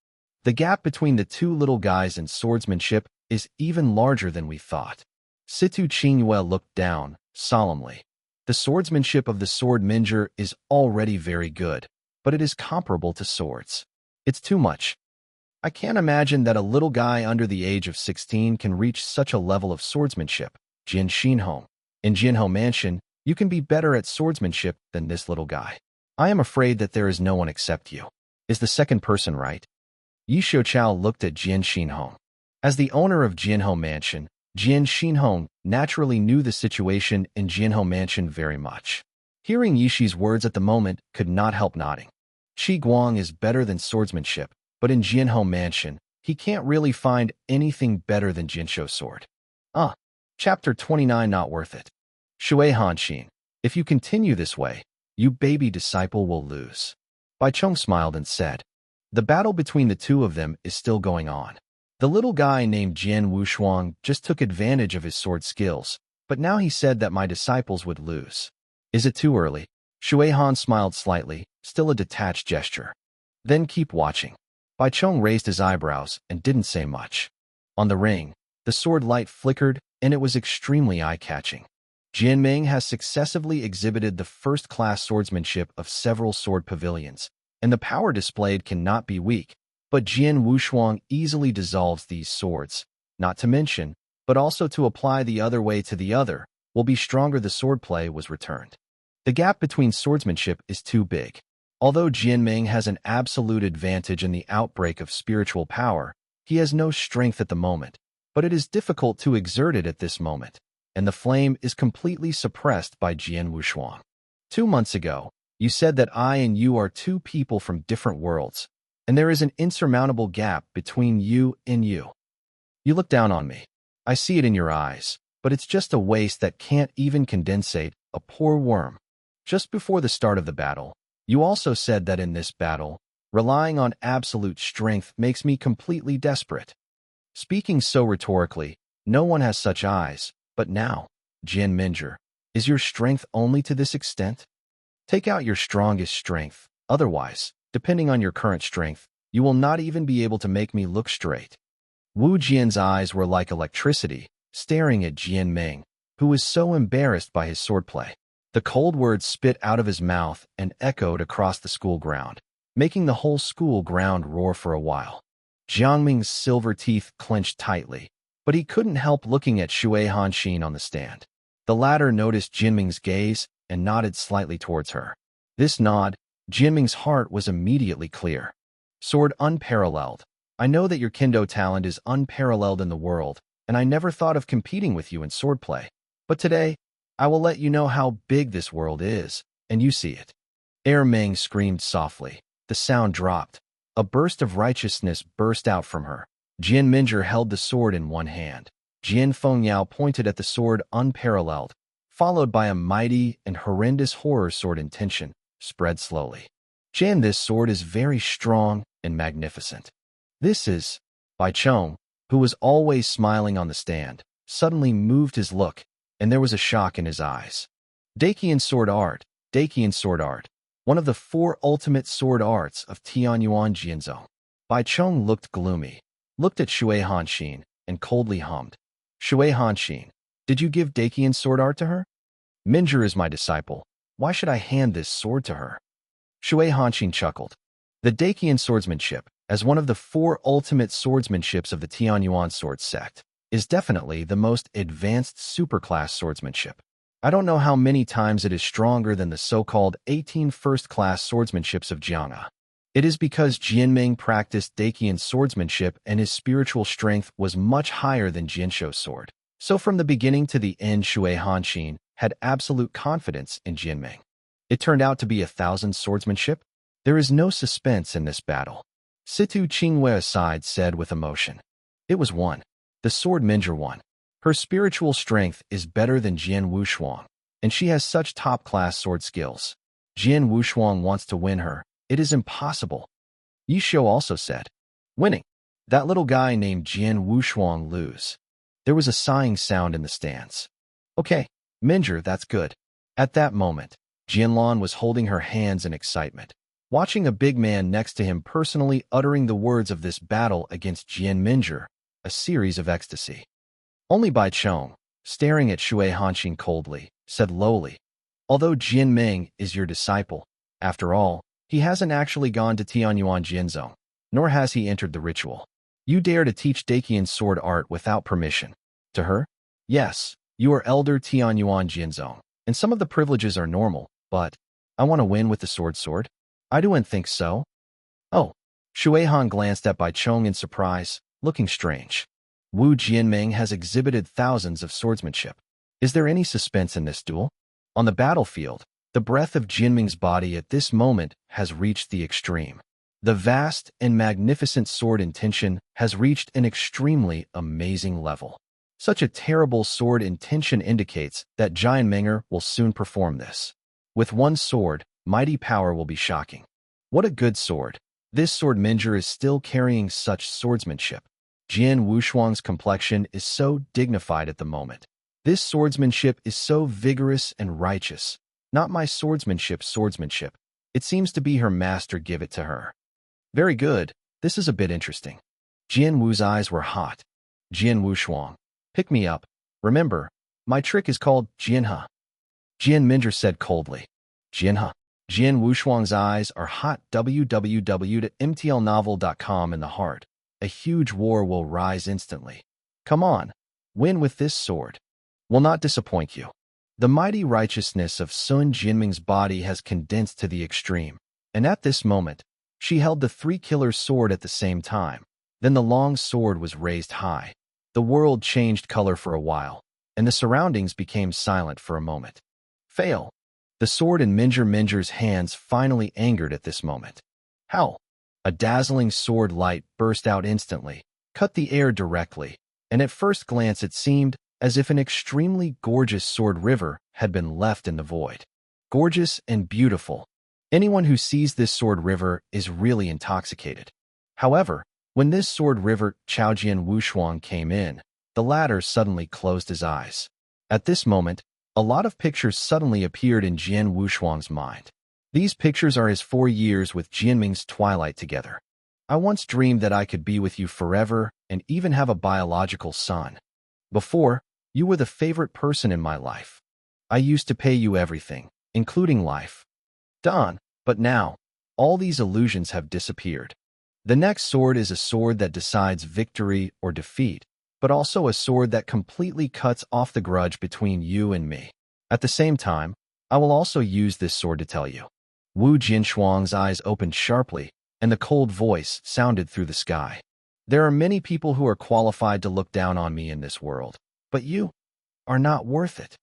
The gap between the two little guys in swordsmanship is even larger than we thought. Situ Qingyue looked down, solemnly. The swordsmanship of the sword Minjur is already very good, but it is comparable to swords. It's too much. I can't imagine that a little guy under the age of 16 can reach such a level of swordsmanship. Jian Xinhong. In Jianhou Mansion, you can be better at swordsmanship than this little guy. I am afraid that there is no one except you. Is the second person right? Yi Xiaochao looked at Jian Xinhong. As the owner of Jianhou Mansion, Jian Xinhong naturally knew the situation in Jianhou Mansion very much. Hearing Yishi's words at the moment could not help nodding. Qi Guang is better than swordsmanship, but in Jianhou Mansion, he can't really find anything better than Jianshou sword. Chapter 29 not worth it. Shui Hanxin, if you continue this way, you baby disciple will lose. Bai Chong smiled and said, the battle between the two of them is still going on. The little guy named Jian Wushuang just took advantage of his sword skills, but now he said that my disciples would lose. Is it too early? Shui Han smiled slightly, still a detached gesture. Then keep watching. Bai Chong raised his eyebrows and didn't say much. On the ring, the sword light flickered, and it was extremely eye-catching. Jian Ming has successively exhibited the first-class swordsmanship of several sword pavilions, and the power displayed cannot be weak, but Jian Wushuang easily dissolves these swords, not to mention, but also to apply the other way to the other, will be stronger. The swordplay was returned. The gap between swordsmanship is too big. Although Jian Ming has an absolute advantage in the outbreak of spiritual power, he has no strength at the moment, but it is difficult to exert it at this moment, and the flame is completely suppressed by Jian Wushuang. 2 months ago, you said that I and you are two people from different worlds, and there is an insurmountable gap between you and you. You look down on me. I see it in your eyes, but it's just a waste that can't even condensate, a poor worm. Just before the start of the battle, you also said that in this battle, relying on absolute strength makes me completely desperate. Speaking so rhetorically, no one has such eyes, but now, Jian Minjur, is your strength only to this extent? Take out your strongest strength, otherwise, depending on your current strength, you will not even be able to make me look straight. Wu Jian's eyes were like electricity, staring at Jian Ming, who was so embarrassed by his swordplay. The cold words spit out of his mouth and echoed across the school ground, making the whole school ground roar for a while. Jiang Ming's silver teeth clenched tightly, but he couldn't help looking at Shui Hanxin on the stand. The latter noticed Jian Ming's gaze and nodded slightly towards her. This nod, Jian Ming's heart was immediately clear. Sword unparalleled. I know that your kendo talent is unparalleled in the world, and I never thought of competing with you in swordplay. But today, I will let you know how big this world is, and you see it. Meng screamed softly. The sound dropped. A burst of righteousness burst out from her. Jian Minjur held the sword in one hand. Jian Fengyao pointed at the sword unparalleled, followed by a mighty and horrendous horror sword intention, spread slowly. Jian, this sword is very strong and magnificent. This is... Bai Chong, who was always smiling on the stand, suddenly moved his look, and there was a shock in his eyes. Dakian sword art, Dakian sword art, one of the 4 ultimate sword arts of Tianyuan Jianzhou. Bai Cheng looked gloomy, looked at Shui Hanxin, and coldly hummed. Shui Hanxin, did you give Dakian sword art to her? Minjur is my disciple. Why should I hand this sword to her? Shui Hanxin chuckled. The Dakian swordsmanship, as one of the 4 ultimate swordsmanships of the Tianyuan sword sect, is definitely the most advanced superclass swordsmanship. I don't know how many times it is stronger than the so-called 18 first-class swordsmanships of Jiang'e. It is because Jianming practiced Dakian swordsmanship and his spiritual strength was much higher than Jianshou's sword. So from the beginning to the end, Shui Hanxin had absolute confidence in Jianming. It turned out to be 1,000 swordsmanship. There is no suspense in this battle. Situ Qingwei aside said with emotion. It was won. The sword Minjur won. Her spiritual strength is better than Jian Wushuang, and she has such top-class sword skills. Jian Wushuang wants to win her. It is impossible. Yi Shou also said. Winning. That little guy named Jian Wushuang lose. There was a sighing sound in the stands. Okay, Minjur, that's good. At that moment, Jianlan was holding her hands in excitement, watching a big man next to him personally uttering the words of this battle against Jian Minjur, a series of ecstasy. Only Bai Cheng, staring at Shui Hanxin coldly, said lowly, although Jian Ming is your disciple, after all, he hasn't actually gone to Tianyuan Jianzhou, nor has he entered the ritual. You dare to teach Dakian sword art without permission. To her? Yes, you are elder Tianyuan Jianzhou, and some of the privileges are normal, but I want to win with the sword. I don't think so. Oh, Shui Han glanced at Bai Cheng in surprise, looking strange. Wu Jianming has exhibited thousands of swordsmanship. Is there any suspense in this duel? On the battlefield, the breadth of Jianming's body at this moment has reached the extreme. The vast and magnificent sword intention has reached an extremely amazing level. Such a terrible sword intention indicates that Jianming will soon perform this. With one sword, mighty power will be shocking. What a good sword. This sword Minjur is still carrying such swordsmanship. Jian Wushuang's complexion is so dignified at the moment. This swordsmanship is so vigorous and righteous. Not my swordsmanship. It seems to be her master give it to her. Very good. This is a bit interesting. Jian Wu's eyes were hot. Jian Wushuang, pick me up. Remember, my trick is called Jianhe. Jian Minjur said coldly. Jianhe. Jian Wushuang's eyes are hot. www.mtlnovel.com in the heart. A huge war will rise instantly. Come on, win with this sword. Will not disappoint you. The mighty righteousness of Sun Jianming's body has condensed to the extreme, and at this moment, she held the 3-killer sword at the same time. Then the long sword was raised high. The world changed color for a while, and the surroundings became silent for a moment. Fail. The sword in Minjur's hands finally angered at this moment. How? A dazzling sword light burst out instantly, cut the air directly, and at first glance it seemed as if an extremely gorgeous sword river had been left in the void. Gorgeous and beautiful. Anyone who sees this sword river is really intoxicated. However, when this sword river Jian Wushuang came in, the latter suddenly closed his eyes. At this moment, a lot of pictures suddenly appeared in Jian Wushuang's mind. These pictures are his 4 years with Jianming's twilight together. I once dreamed that I could be with you forever and even have a biological son. Before, you were the favorite person in my life. I used to pay you everything, including life. Done. But now, all these illusions have disappeared. The next sword is a sword that decides victory or defeat, but also a sword that completely cuts off the grudge between you and me. At the same time, I will also use this sword to tell you. Wu Jinshuang's eyes opened sharply, and the cold voice sounded through the sky. There are many people who are qualified to look down on me in this world, but you are not worth it.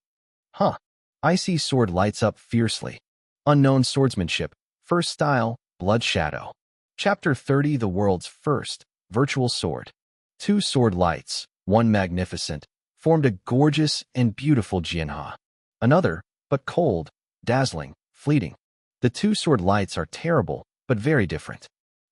Huh. Icy sword lights up fiercely. Unknown swordsmanship, first style, blood shadow. Chapter 30, the world's first virtual sword. 2 sword lights, one magnificent, formed a gorgeous and beautiful Jianhe. Another, but cold, dazzling, fleeting. The 2 sword lights are terrible, but very different.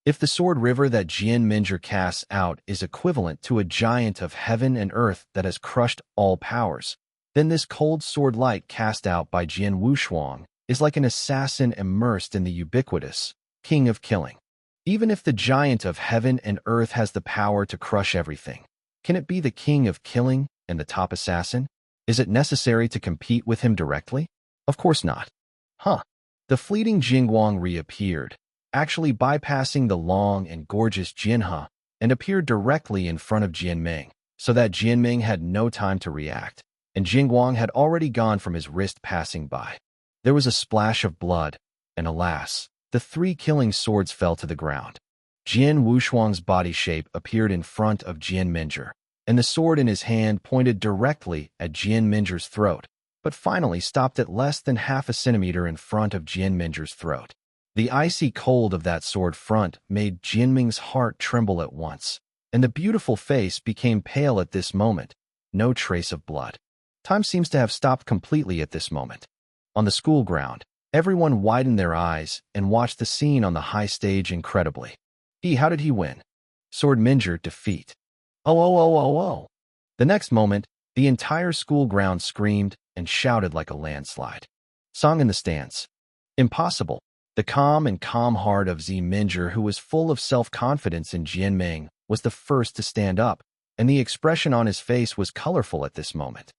If the sword river that Jian Minjur casts out is equivalent to a giant of heaven and earth that has crushed all powers, Then this cold sword light cast out by Jian Wushuang is like an assassin immersed in the ubiquitous king of killing. Even if the giant of heaven and earth has the power to crush everything, can it be the king of killing and the top assassin? Is it necessary to compete with him directly? Of course not. The fleeting Jingguang reappeared, actually bypassing the long and gorgeous Jianhe, and appeared directly in front of Jianming, so that Jianming had no time to react, and Jingguang had already gone from his wrist passing by. There was a splash of blood, and alas, the 3 killing swords fell to the ground. Jian Wushuang's body shape appeared in front of Jian Minjer, and the sword in his hand pointed directly at Jian Minjer's throat, but finally stopped at less than half a centimeter in front of Jian Minjer's throat. The icy cold of that sword front made Jianming's heart tremble at once, and the beautiful face became pale at this moment. No trace of blood. Time seems to have stopped completely at this moment. On the school ground, everyone widened their eyes and watched the scene on the high stage incredibly. How did he win? Sword Minjer defeat. Oh. The next moment, the entire school ground screamed and shouted like a landslide. Song in the stands. Impossible. The calm heart of Zi Minjer, who was full of self-confidence in Jianming, was the first to stand up, and the expression on his face was colorful at this moment.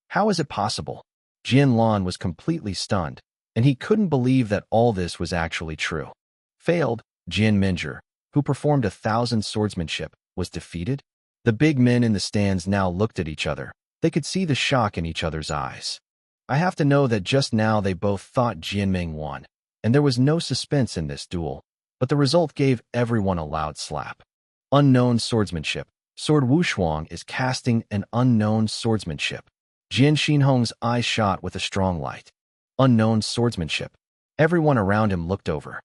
How is it possible? Jian Lan was completely stunned, and he couldn't believe that all this was actually true. Failed, Jian Minjer, who performed 1,000 swordsmanship, was defeated? The big men in the stands now looked at each other. They could see the shock in each other's eyes. I have to know that just now they both thought Jianming won, and there was no suspense in this duel, but the result gave everyone a loud slap. Unknown swordsmanship. Sword Wushuang is casting an unknown swordsmanship. Jian Xinhong's eye shot with a strong light. Unknown swordsmanship. Everyone around him looked over.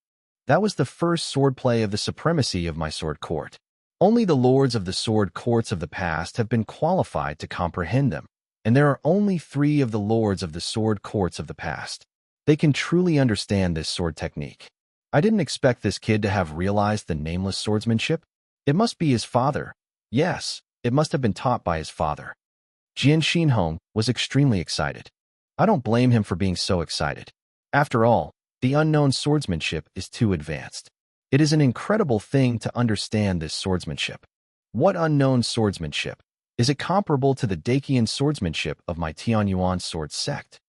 That was the first swordplay of the supremacy of my sword court. Only the lords of the sword courts of the past have been qualified to comprehend them, and there are only 3 of the lords of the sword courts of the past. They can truly understand this sword technique. I didn't expect this kid to have realized the nameless swordsmanship. It must be his father. Yes, it must have been taught by his father. Jian Xinhong was extremely excited. I don't blame him for being so excited. After all, the unknown swordsmanship is too advanced. It is an incredible thing to understand this swordsmanship. What unknown swordsmanship? Is it comparable to the Dakian swordsmanship of my Tianyuan sword sect?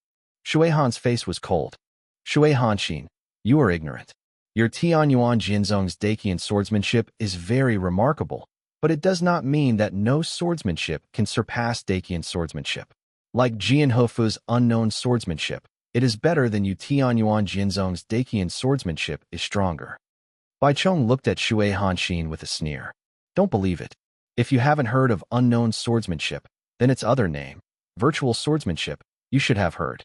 Shui Han's face was cold. Shui Hanxin, you are ignorant. Your Tianyuan Jinzong's Dakian swordsmanship is very remarkable, but it does not mean that no swordsmanship can surpass Dakian swordsmanship. Like Jian Hefu's unknown swordsmanship, it is better than you Tianyuan Jinzong's Dakian swordsmanship is stronger. Bai Chong looked at Shui Hanxin with a sneer. Don't believe it. If you haven't heard of unknown swordsmanship, then its other name, virtual swordsmanship, you should have heard.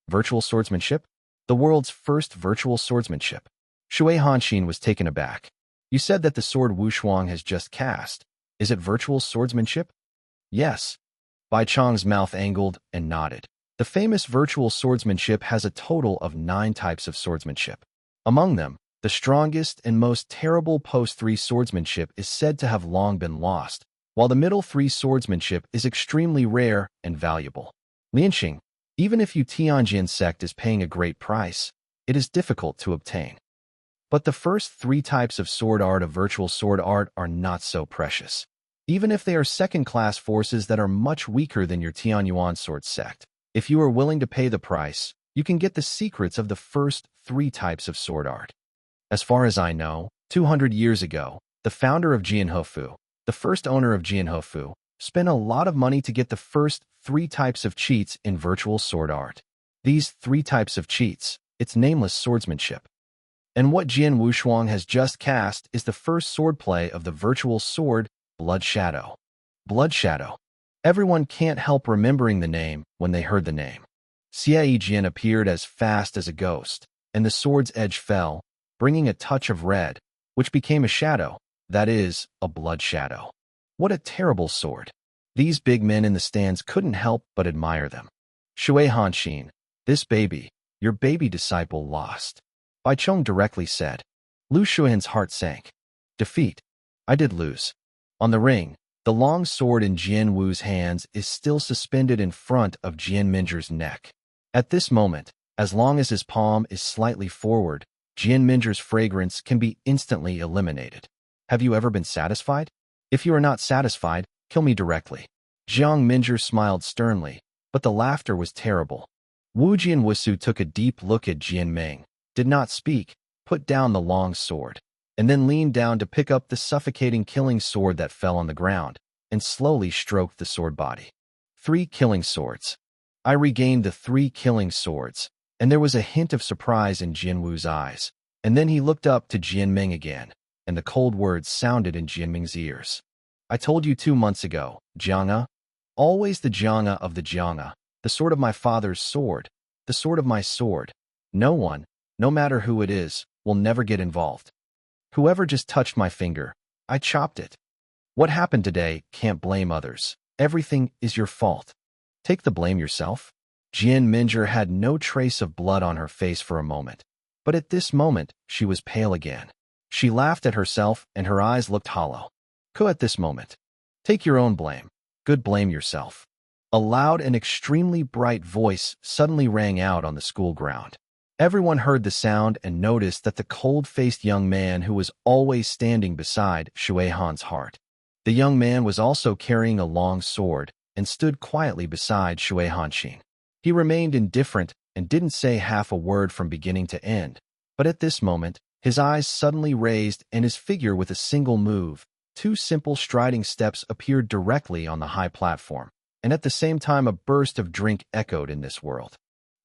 Virtual swordsmanship? The world's first virtual swordsmanship. Shui Hanxin was taken aback. You said that the sword Wushuang has just cast. Is it virtual swordsmanship? Yes. Bai Chong's mouth angled and nodded. The famous virtual swordsmanship has a total of 9 types of swordsmanship. Among them, the strongest and most terrible post-3 swordsmanship is said to have long been lost, while the middle 3 swordsmanship is extremely rare and valuable. Lianxing, even if you Tianjin sect is paying a great price, it is difficult to obtain. But the first 3 types of sword art of virtual sword art are not so precious, even if they are second-class forces that are much weaker than your Tianyuan sword sect. If you are willing to pay the price, you can get the secrets of the first 3 types of sword art. As far as I know, 200 years ago, the founder of Jian Hefu, the first owner of Jian Hefu, spent a lot of money to get the first 3 types of cheats in virtual sword art. These 3 types of cheats, it's nameless swordsmanship. And what Jian Wushuang has just cast is the first swordplay of the virtual sword, Blood Shadow. Blood Shadow. Everyone can't help remembering the name when they heard the name. Xie Jian appeared as fast as a ghost, and the sword's edge fell, bringing a touch of red, which became a shadow, that is, a blood shadow. What a terrible sword. These big men in the stands couldn't help but admire them. Shui Hanxin, this baby, your baby disciple lost. Bai Chong directly said. Lu Shuihan's heart sank. Defeat. I did lose. On the ring, The long sword in Jian Wu's hands is still suspended in front of Jian Minger's neck. At this moment, as long as his palm is slightly forward, Jian Minger's fragrance can be instantly eliminated. Have you ever been satisfied? If you are not satisfied, kill me directly. Jian Minger smiled sternly, but the laughter was terrible. Jian Wushu took a deep look at Jian Ming, did not speak, put down the long sword, and then leaned down to pick up the suffocating killing sword that fell on the ground, and slowly stroked the sword body. 3 killing swords. I regained the 3 killing swords, and there was a hint of surprise in Jian Wu's eyes, and then he looked up to Jian Ming again, and the cold words sounded in Jian Ming's ears. I told you 2 months ago, Jiang'a. Always the Jiang'a of the Jiang'a, the sword of my father's sword, the sword of my sword. No one, no matter who it is, will never get involved. Whoever just touched my finger, I chopped it. What happened today can't blame others. Everything is your fault. Take the blame yourself. Jian Minger had no trace of blood on her face for a moment, but at this moment, she was pale again. She laughed at herself and her eyes looked hollow. At this moment. Take your own blame. Good, blame yourself. A loud and extremely bright voice suddenly rang out on the school ground. Everyone heard the sound and noticed that the cold-faced young man who was always standing beside Shui Han's heart. The young man was also carrying a long sword and stood quietly beside Shui Hanxin. He remained indifferent and didn't say half a word from beginning to end, but at this moment, his eyes suddenly raised and his figure with a single move, 2 simple striding steps appeared directly on the high platform, and at the same time a burst of drink echoed in this world.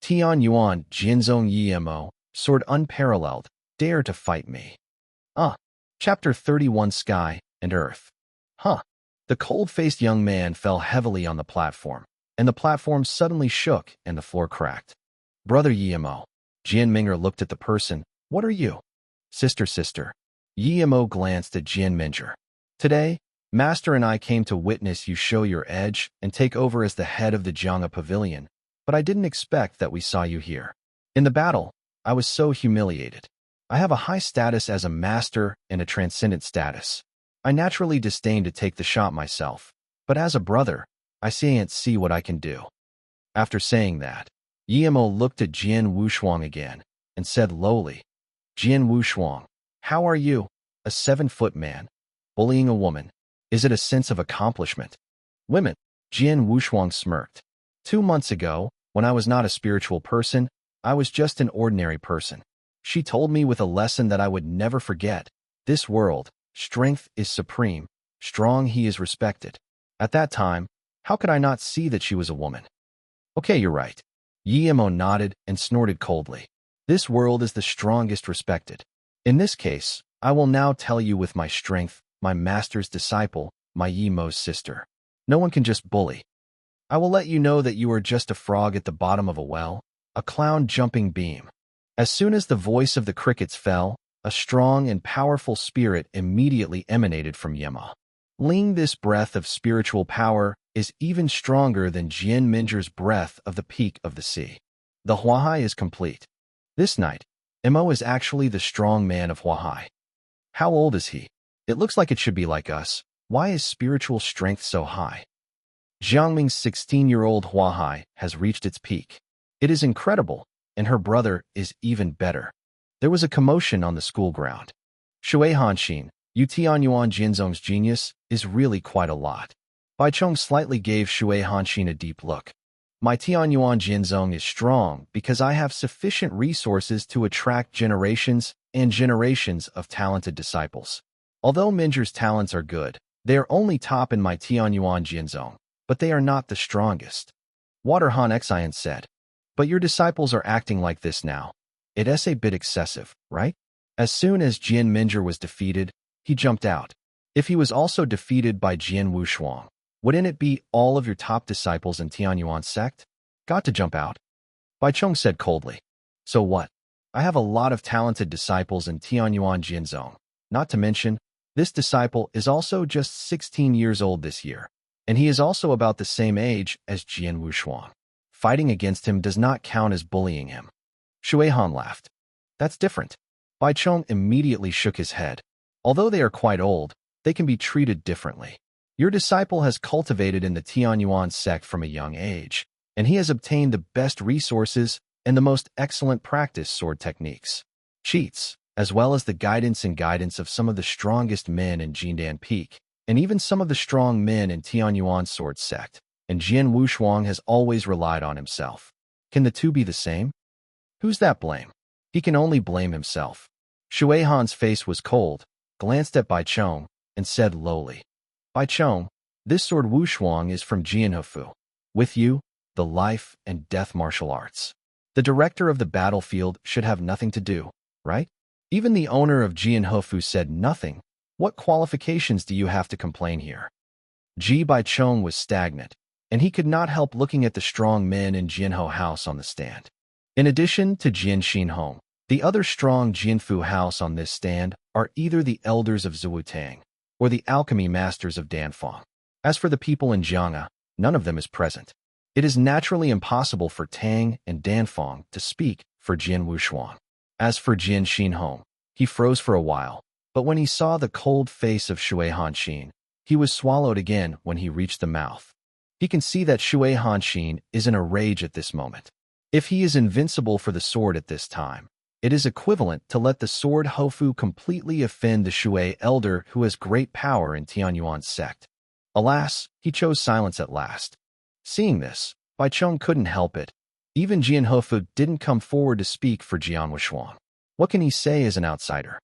Tian Yuan Jinzong Yimo, sword unparalleled, dare to fight me. Chapter 31 Sky and Earth. The cold-faced young man fell heavily on the platform, and the platform suddenly shook and the floor cracked. Brother Yimo. Jian Minger looked at the person. What are you? Sister. Yimo glanced at Jian Minger. Today, Master and I came to witness you show your edge and take over as the head of the Jiang'a Pavilion, but I didn't expect that we saw you here. In the battle, I was so humiliated. I have a high status as a master and a transcendent status. I naturally disdain to take the shot myself, but as a brother, I can't see what I can do. After saying that, Yimo looked at Jian Wushuang again and said lowly, Jian Wushuang, how are you? A 7-foot man, bullying a woman. Is it a sense of accomplishment? Women. Jian Wushuang smirked. 2 months ago, when I was not a spiritual person, I was just an ordinary person. She told me with a lesson that I would never forget. This world, strength is supreme, strong he is respected. At that time, how could I not see that she was a woman? Okay, you're right. Yimo nodded and snorted coldly. This world is the strongest respected. In this case, I will now tell you with my strength, my master's disciple, my Yimo's sister. No one can just bully. I will let you know that you are just a frog at the bottom of a well, a clown jumping beam. As soon as the voice of the crickets fell, a strong and powerful spirit immediately emanated from Yimo. Ling, this breath of spiritual power is even stronger than Jian Minger's breath of the peak of the sea. The Huahai is complete. This night, Mo is actually the strong man of Huahai. How old is he? It looks like it should be like us. Why is spiritual strength so high? Jiangming's 16-year-old Huahai has reached its peak. It is incredible, and her brother is even better. There was a commotion on the school ground. Shui Hanxin, Tianyuan Jinzong's genius, is really quite a lot. Bai Chong slightly gave Shui Hanxin a deep look. My Tianyuan Jinzong is strong because I have sufficient resources to attract generations and generations of talented disciples. Although Minger's talents are good, they are only top in my Tianyuan Jinzong, but they are not the strongest. Water Han Xian said. But your disciples are acting like this now. It's a bit excessive, right? As soon as Jian Minger was defeated, he jumped out. If he was also defeated by Jian Wushuang, wouldn't it be all of your top disciples in Tianyuan sect? Got to jump out. Bai Chong said coldly. So what? I have a lot of talented disciples in Tianyuan Jinzong. Not to mention, this disciple is also just 16 years old this year, and he is also about the same age as Jian Wushuang. Fighting against him does not count as bullying him. Shui Han laughed. That's different. Bai Chong immediately shook his head. Although they are quite old, they can be treated differently. Your disciple has cultivated in the Tianyuan sect from a young age, and he has obtained the best resources and the most excellent practice sword techniques, cheats, as well as the guidance of some of the strongest men in Jindan Peak, and even some of the strong men in Tianyuan sword sect, and Jian Wushuang has always relied on himself. Can the two be the same? Who's that blame? He can only blame himself. Shui Han's face was cold, glanced at Bai Chong, and said lowly, Bai Chong, this sword Wushuang is from Jian Hefu. With you, the life and death martial arts. The director of the battlefield should have nothing to do, right? Even the owner of Jian Hefu said nothing. What qualifications do you have to complain here? Ji Bai Chong was stagnant, and he could not help looking at the strong men in Jianho House on the stand. In addition to Jian Xin Hong, the other strong Jianfu house on this stand are either the elders of Zuwutang or the alchemy masters of Danfang. As for the people in Jiang'a, none of them is present. It is naturally impossible for Tang and Danfang to speak for Jian Wushuang. As for Jian Xin Hong, he froze for a while, but when he saw the cold face of Shui Hanxin, he was swallowed again when he reached the mouth. He can see that Shui Hanxin is in a rage at this moment. If he is invincible for the sword at this time, it is equivalent to let the sword Hofu completely offend the Shui elder who has great power in Tianyuan sect. Alas, he chose silence at last. Seeing this, Bai Chong couldn't help it. Even Jian Hefu didn't come forward to speak for Jian Wushuang. What can he say as an outsider?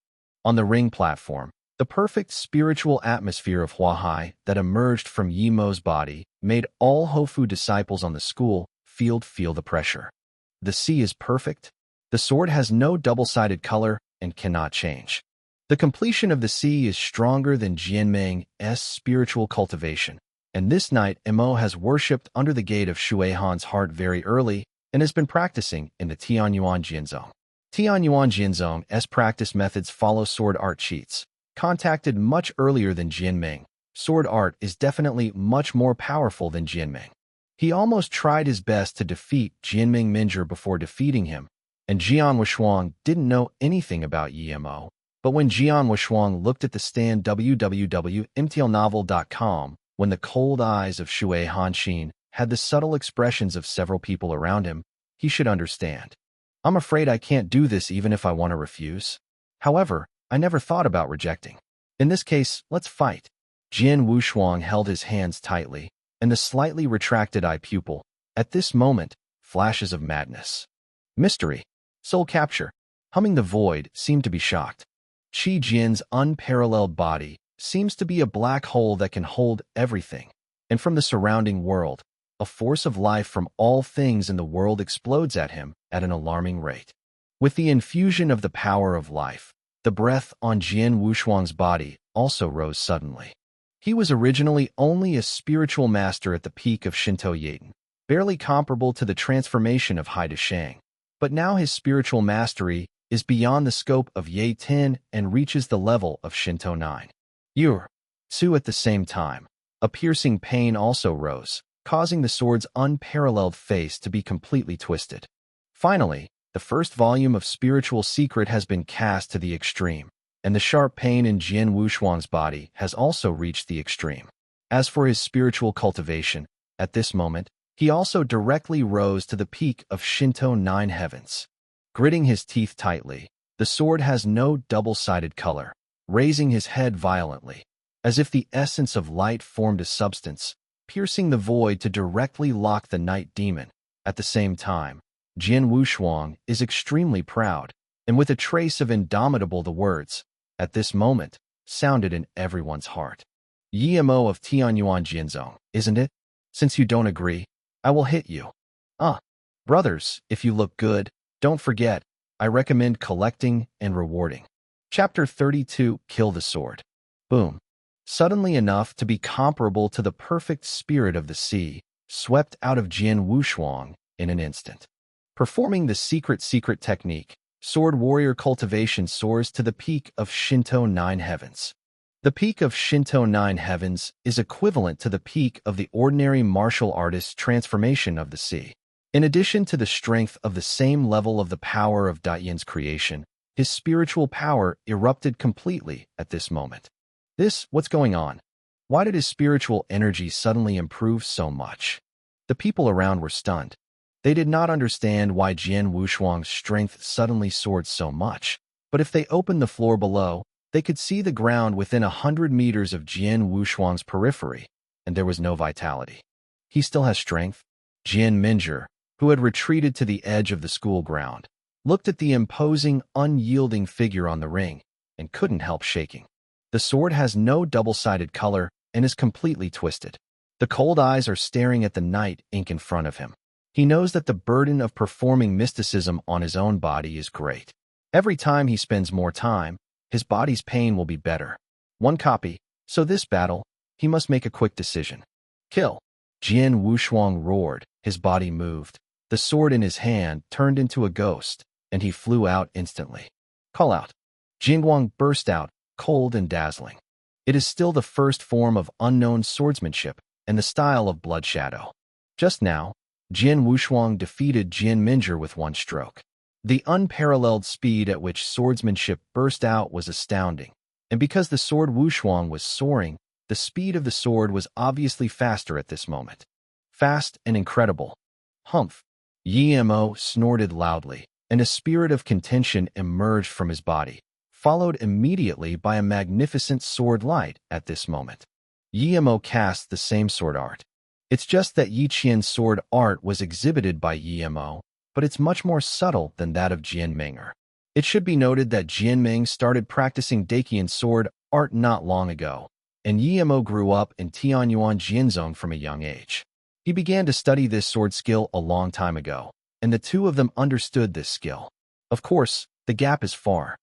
On the ring platform, the perfect spiritual atmosphere of Huahai that emerged from Yi Mo's body made all Hofu disciples on the school field feel the pressure. The sea is perfect. The sword has no double-sided color and cannot change. The completion of the sea is stronger than Jianmeng's spiritual cultivation, and this night Mo has worshipped under the gate of Shui Han's heart very early and has been practicing in the Tianyuan Jianzong. Tianyuan Jianzong's practice methods follow sword art cheats. Contacted much earlier than Jianmeng, sword art is definitely much more powerful than Jianmeng. He almost tried his best to defeat Jianmeng Minjur before defeating him, and Jian Wushuang didn't know anything about Mo. But when Jian Wushuang looked at the stand www.mtlnovel.com, when the cold eyes of Shui Hanxin had the subtle expressions of several people around him, he should understand. I'm afraid I can't do this even if I want to refuse. However, I never thought about rejecting. In this case, let's fight. Jian Wushuang held his hands tightly, and the slightly retracted eye pupil, at this moment, flashes of madness. Mystery. Soul capture. Humming the void, seemed to be shocked. Qi Jian's unparalleled body seems to be a black hole that can hold everything, and from the surrounding world, a force of life from all things in the world explodes at him at an alarming rate. With the infusion of the power of life, the breath on Jian Wushuang's body also rose suddenly. He was originally only a spiritual master at the peak of Shinto Yaten, barely comparable to the transformation of Hai Shang. But now his spiritual mastery is beyond the scope of Ye 10 and reaches the level of Shinto 9. Yur. Su at the same time. A piercing pain also rose, causing the sword's unparalleled face to be completely twisted. Finally, the first volume of Spiritual Secret has been cast to the extreme, and the sharp pain in Jian Wushuang's body has also reached the extreme. As for his spiritual cultivation, at this moment, he also directly rose to the peak of Shinto 9 heavens. Gritting his teeth tightly, the sword has no double-sided color, raising his head violently, as if the essence of light formed a substance, piercing the void to directly lock the night demon. At the same time, Jian Wushuang is extremely proud, and with a trace of indomitable the words, at this moment, sounded in everyone's heart. Yimo of Tianyuan Jianzong, isn't it? Since you don't agree, I will hit you. Brothers, if you look good, don't forget, I recommend collecting and rewarding. Chapter 32, Kill the Sword. Boom. Suddenly enough to be comparable to the perfect spirit of the sea, swept out of Jian Wushuang in an instant. Performing the secret technique, sword warrior cultivation soars to the peak of Shinto 9 heavens. The peak of Shinto 9 heavens is equivalent to the peak of the ordinary martial artist's transformation of the sea. In addition to the strength of the same level of the power of Daiyan's creation, his spiritual power erupted completely at this moment. What's going on? Why did his spiritual energy suddenly improve so much? The people around were stunned. They did not understand why Jian Wushuang's strength suddenly soared so much, but if they opened the floor below, they could see the ground within 100 meters of Jian Wushuang's periphery, and there was no vitality. He still has strength? Jian Minjie, who had retreated to the edge of the school ground, looked at the imposing, unyielding figure on the ring and couldn't help shaking. The sword has no double-sided color and is completely twisted. The cold eyes are staring at the night ink in front of him. He knows that the burden of performing mysticism on his own body is great. Every time he spends more time, his body's pain will be better. One copy, so this battle, he must make a quick decision. Kill. Jian Wushuang roared, his body moved. The sword in his hand turned into a ghost, and he flew out instantly. Call out. Jingguang burst out, cold and dazzling. It is still the first form of unknown swordsmanship and the style of blood shadow. Just now, Jian Wushuang defeated Jian Minjie with one stroke. The unparalleled speed at which swordsmanship burst out was astounding, and because the sword Wushuang was soaring, the speed of the sword was obviously faster at this moment. Fast and incredible. Humph! Yimo snorted loudly, and a spirit of contention emerged from his body, followed immediately by a magnificent sword light at this moment. Yimo cast the same sword art. It's just that Yi Qian's sword art was exhibited by Yimo, but it's much more subtle than that of Jian Ming'er. It should be noted that Jian Ming started practicing Defiing sword art not long ago, and Yimo grew up in Tianyuan Jianzong from a young age. He began to study this sword skill a long time ago, and the two of them understood this skill. Of course, the gap is far.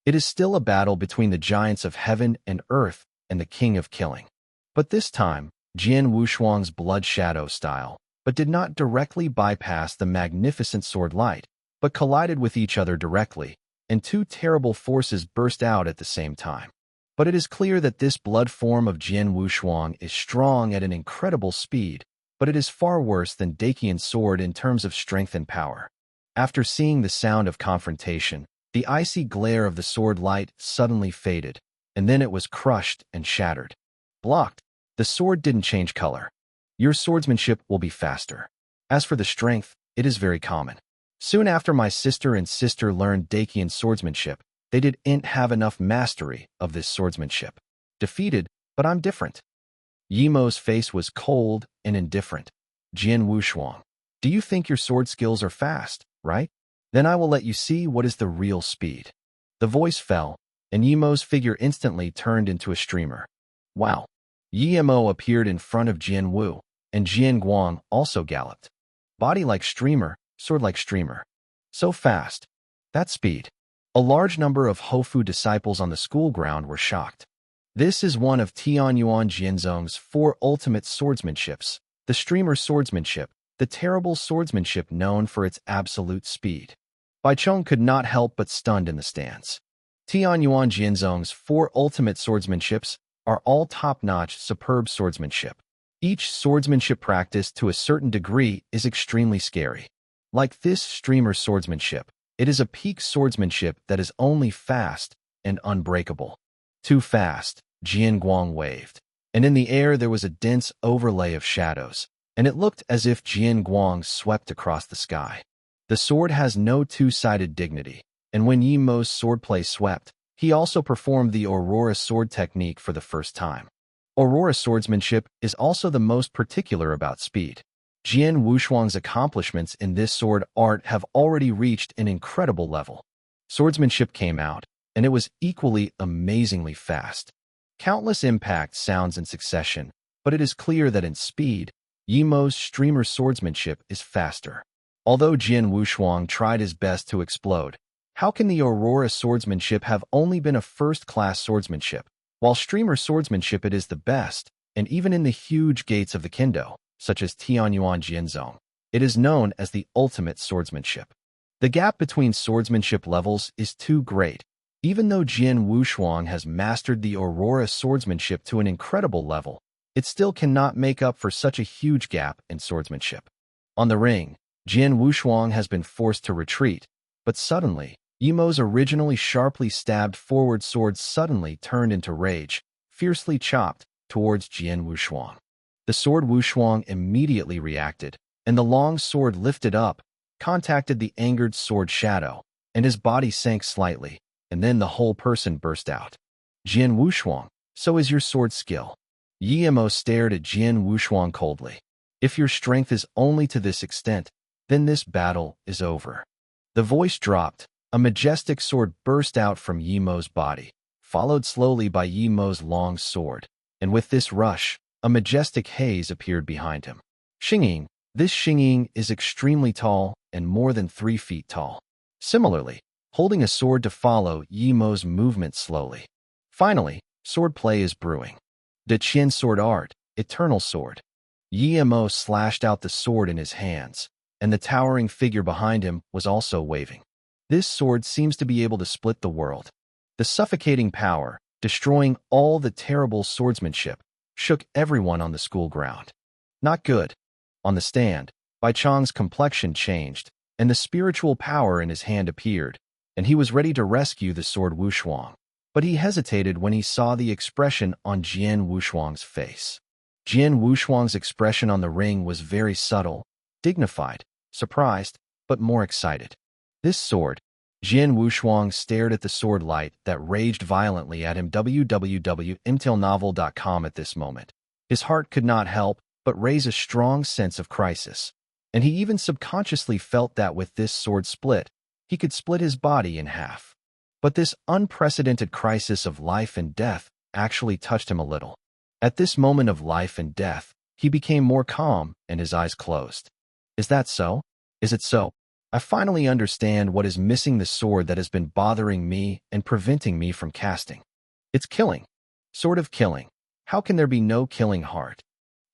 It is still a battle between the giants of heaven and earth and the king of killing. But this time, Jian Wushuang's blood shadow style, but did not directly bypass the magnificent sword light, but collided with each other directly, and two terrible forces burst out at the same time. But it is clear that this blood form of Jian Wushuang is strong at an incredible speed, but it is far worse than Defiing sword in terms of strength and power. After seeing the sound of confrontation, the icy glare of the sword light suddenly faded, and then it was crushed and shattered. Blocked. The sword didn't change color. Your swordsmanship will be faster. As for the strength, it is very common. Soon after my sister and sister learned Defiing swordsmanship, they didn't have enough mastery of this swordsmanship. Defeated, but I'm different. Yimo's face was cold and indifferent. Jian Wushuang, do you think your sword skills are fast, right? Then I will let you see what is the real speed. The voice fell, and Yimo's figure instantly turned into a streamer. Wow. Yimo appeared in front of Jian Wu, and Jian Guang also galloped. Body like streamer, sword like streamer. So fast. That speed. A large number of Hofu disciples on the school ground were shocked. This is one of Tianyuan Jianzong's 4 ultimate swordsmanships, the streamer swordsmanship, the terrible swordsmanship known for its absolute speed. Bai Chong could not help but stunned in the stands. Tianyuan Jianzong's 4 ultimate swordsmanships are all top-notch, superb swordsmanship. Each swordsmanship practiced to a certain degree is extremely scary. Like this streamer swordsmanship, it is a peak swordsmanship that is only fast and unbreakable. Too fast, Jian Guang waved, and in the air there was a dense overlay of shadows, and it looked as if Jian Guang swept across the sky. The sword has no two-sided dignity, and when Yimo's swordplay swept, he also performed the Aurora sword technique for the first time. Aurora swordsmanship is also the most particular about speed. Jian Wushuang's accomplishments in this sword art have already reached an incredible level. Swordsmanship came out, and it was equally amazingly fast. Countless impact sounds in succession, but it is clear that in speed, Yimo's streamer swordsmanship is faster. Although Jian Wushuang tried his best to explode, how can the Aurora swordsmanship have only been a first-class swordsmanship, while streamer swordsmanship it is the best, and even in the huge gates of the Kendo, such as Tianyuan Jianzong, it is known as the ultimate swordsmanship. The gap between swordsmanship levels is too great. Even though Jian Wushuang has mastered the Aurora swordsmanship to an incredible level, it still cannot make up for such a huge gap in swordsmanship. On the ring, Jian Wushuang has been forced to retreat, but suddenly, Yimo's originally sharply stabbed forward sword suddenly turned into rage, fiercely chopped, towards Jian Wushuang. The sword Wushuang immediately reacted, and the long sword lifted up, contacted the angered sword shadow, and his body sank slightly, and then the whole person burst out. Jian Wushuang, so is your sword skill. Yi Mo stared at Jian Wushuang coldly. If your strength is only to this extent, then this battle is over. The voice dropped. A majestic sword burst out from Yi Mo's body, followed slowly by Yi Mo's long sword, and with this rush, a majestic haze appeared behind him. Xingying, this Xingying is extremely tall and more than 3 feet tall. Similarly, holding a sword to follow Yi Mo's movement slowly. Finally, sword play is brewing. The Qian sword art, eternal sword. Yi Mo slashed out the sword in his hands, and the towering figure behind him was also waving. This sword seems to be able to split the world. The suffocating power, destroying all the terrible swordsmanship, shook everyone on the school ground. Not good. On the stand, Bai Chong's complexion changed, and the spiritual power in his hand appeared, and he was ready to rescue the sword Wushuang. But he hesitated when he saw the expression on Jian Wushuang's face. Jian Wushuang's expression on the ring was very subtle, dignified, surprised, but more excited. This sword, Jian Wushuang stared at the sword light that raged violently at him www.imtilnovel.com at this moment. His heart could not help but raise a strong sense of crisis, and he even subconsciously felt that with this sword split, he could split his body in half. But this unprecedented crisis of life and death actually touched him a little. At this moment of life and death, he became more calm and his eyes closed. Is that so? Is it so? I finally understand what is missing the sword that has been bothering me and preventing me from casting. It's killing. Sort of killing. How can there be no killing heart?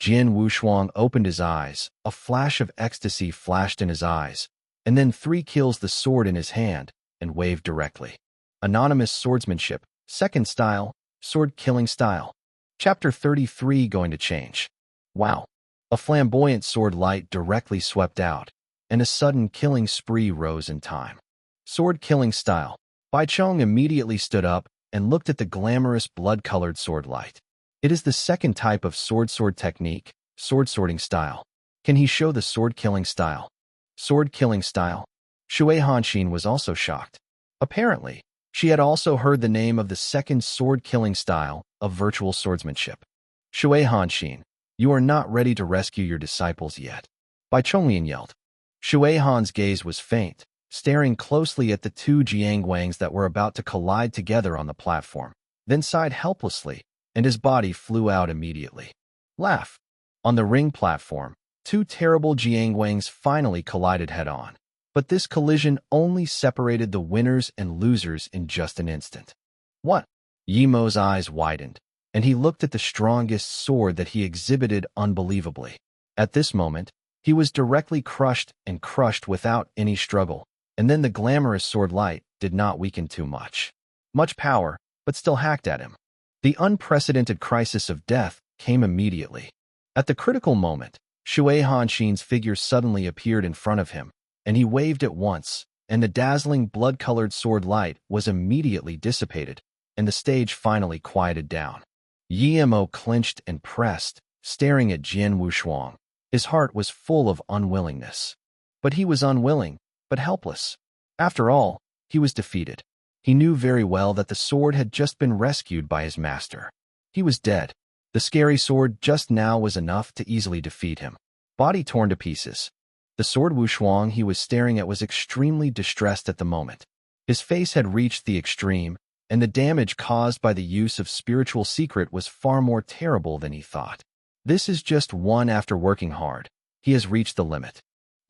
Jian Wushuang opened his eyes, a flash of ecstasy flashed in his eyes, and then 3 kills the sword in his hand and waved directly. Anonymous swordsmanship, second style, sword killing style. Chapter 33 going to change. Wow. A flamboyant sword light directly swept out, and a sudden killing spree rose in time. Sword killing style. Bai Chong immediately stood up and looked at the glamorous blood-colored sword light. It is the second type of sword technique, sword sorting style. Can he show the sword killing style? Sword killing style. Shui Hanxin was also shocked. Apparently, she had also heard the name of the second sword killing style of virtual swordsmanship. Shui Hanxin, you are not ready to rescue your disciples yet. Bai Chonglian yelled. Shui Han's gaze was faint, staring closely at the 2 Jiangwangs that were about to collide together on the platform, then sighed helplessly, and his body flew out immediately. Laugh. On the ring platform, 2 terrible Jiangwangs finally collided head-on. But this collision only separated the winners and losers in just an instant. What? Yi Mo's eyes widened, and he looked at the strongest sword that he exhibited unbelievably. At this moment, he was directly crushed and crushed without any struggle, and then the glamorous sword light did not weaken too much. Much power, but still hacked at him. The unprecedented crisis of death came immediately. At the critical moment, Shui Hanxin's figure suddenly appeared in front of him, and he waved at once, and the dazzling blood-colored sword light was immediately dissipated, and the stage finally quieted down. Yi Mo clenched and pressed, staring at Jian Wushuang. His heart was full of unwillingness. But he was unwilling, but helpless. After all, he was defeated. He knew very well that the sword had just been rescued by his master. He was dead. The scary sword just now was enough to easily defeat him. Body torn to pieces. The sword Wushuang he was staring at was extremely distressed at the moment. His face had reached the extreme, and the damage caused by the use of spiritual secret was far more terrible than he thought. This is just one after working hard. He has reached the limit.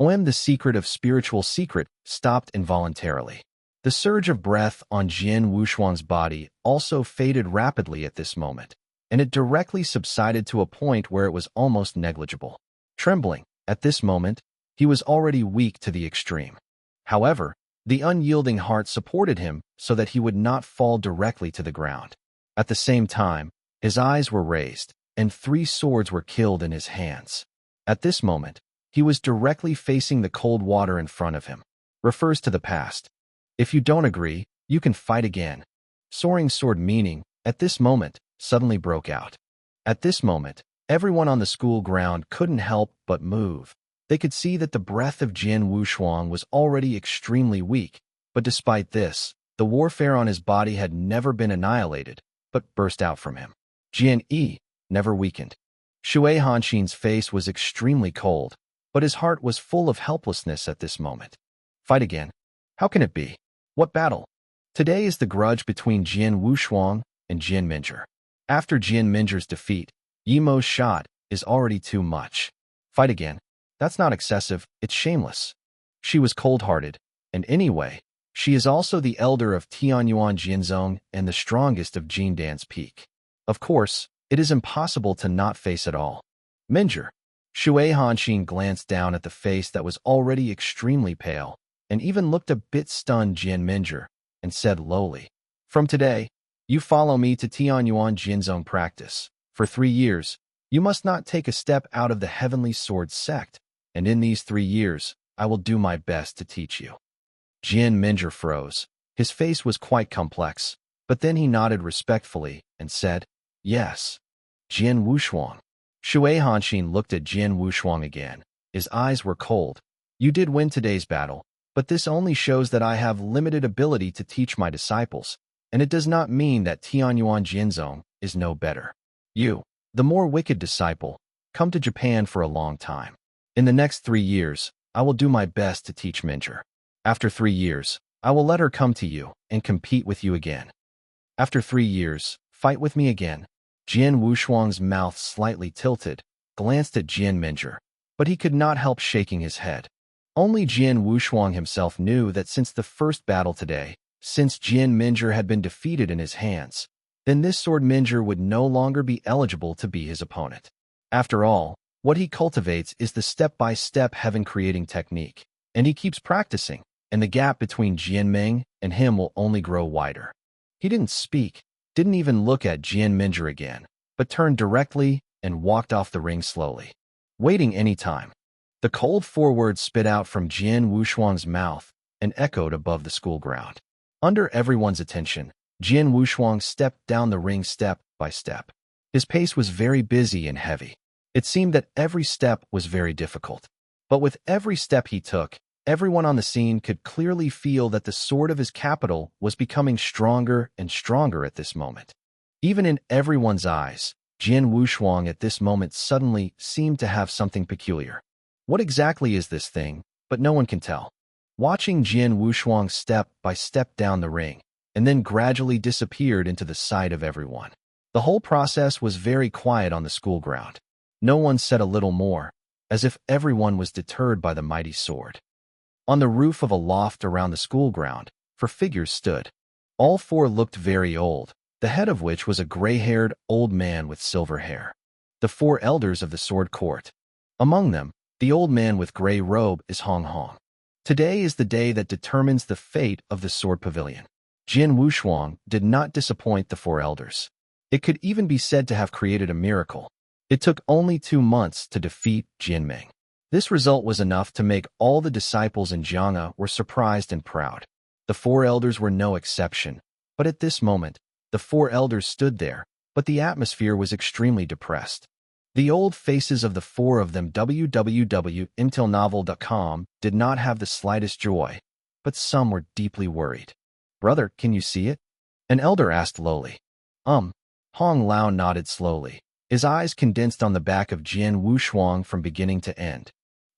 The secret of spiritual secret stopped involuntarily. The surge of breath on Jian Wushuang's body also faded rapidly at this moment, and it directly subsided to a point where it was almost negligible. Trembling, at this moment, he was already weak to the extreme. However, the unyielding heart supported him so that he would not fall directly to the ground. At the same time, his eyes were raised, and 3 swords were killed in his hands. At this moment, he was directly facing the cold water in front of him. Refers to the past. If you don't agree, you can fight again. Soaring sword meaning, at this moment, suddenly broke out. At this moment, everyone on the school ground couldn't help but move. They could see that the breath of Jian Wushuang was already extremely weak, but despite this, the warfare on his body had never been annihilated, but burst out from him. Jian Yi never weakened. Shui Hanxin's face was extremely cold, but his heart was full of helplessness at this moment. Fight again? How can it be? What battle? Today is the grudge between Jian Wushuang and Jian Minjie. After Jian Minjie's defeat, Yimo's shot is already too much. Fight again? That's not excessive, it's shameless. She was cold-hearted, and anyway, she is also the elder of Tianyuan Jinzong and the strongest of Jindan's peak. Of course, it is impossible to not face it all. Minjie. Shui Hanxin glanced down at the face that was already extremely pale, and even looked a bit stunned Jian Minjie, and said lowly, "From today, you follow me to Tianyuan Jinzong practice. For 3 years, you must not take a step out of the Heavenly Sword sect, and in these 3 years, I will do my best to teach you." Jian Minjie froze. His face was quite complex, but then he nodded respectfully and said, "Yes." Jian Wushuang. Shui Hanxin looked at Jian Wushuang again. His eyes were cold. "You did win today's battle, but this only shows that I have limited ability to teach my disciples, and it does not mean that Tianyuan Jinzong is no better. You, the more wicked disciple, come to Japan for a long time. In the next 3 years, I will do my best to teach Minjie. After 3 years, I will let her come to you and compete with you again. After 3 years, fight with me again." Jian Wushuang's mouth slightly tilted, glanced at Jian Minjie, but he could not help shaking his head. Only Jian Wushuang himself knew that since the first battle today, since Jian Minjie had been defeated in his hands, then this sword Minjie would no longer be eligible to be his opponent. After all, what he cultivates is the step-by-step heaven-creating technique, and he keeps practicing, and the gap between Jian Ming and him will only grow wider. He didn't speak, didn't even look at Jian Minjie again, but turned directly and walked off the ring slowly. Waiting any time. The cold 4 words spit out from Jian Wushuang's mouth and echoed above the school ground. Under everyone's attention, Jian Wushuang stepped down the ring step by step. His pace was very busy and heavy. It seemed that every step was very difficult. But with every step he took, everyone on the scene could clearly feel that the sword of his capital was becoming stronger and stronger at this moment. Even in everyone's eyes, Jian Wushuang at this moment suddenly seemed to have something peculiar. What exactly is this thing? But no one can tell. Watching Jian Wushuang step by step down the ring, and then gradually disappeared into the sight of everyone. The whole process was very quiet on the school ground. No one said a little more, as if everyone was deterred by the mighty sword. On the roof of a loft around the school ground, 4 figures stood. All 4 looked very old, the head of which was a gray-haired old man with silver hair. The 4 elders of the sword court. Among them, the old man with gray robe is Hong Hong. Today is the day that determines the fate of the sword pavilion. Jian Wushuang did not disappoint the 4 elders. It could even be said to have created a miracle. It took only 2 months to defeat Jian Ming. This result was enough to make all the disciples in Jiang'a were surprised and proud. The 4 elders were no exception, but at this moment, the 4 elders stood there, but the atmosphere was extremely depressed. The old faces of the 4 of them www.intelnovel.com did not have the slightest joy, but some were deeply worried. "Brother, can you see it?" An elder asked lowly. Hong Lao nodded slowly. His eyes condensed on the back of Jian Wushuang from beginning to end.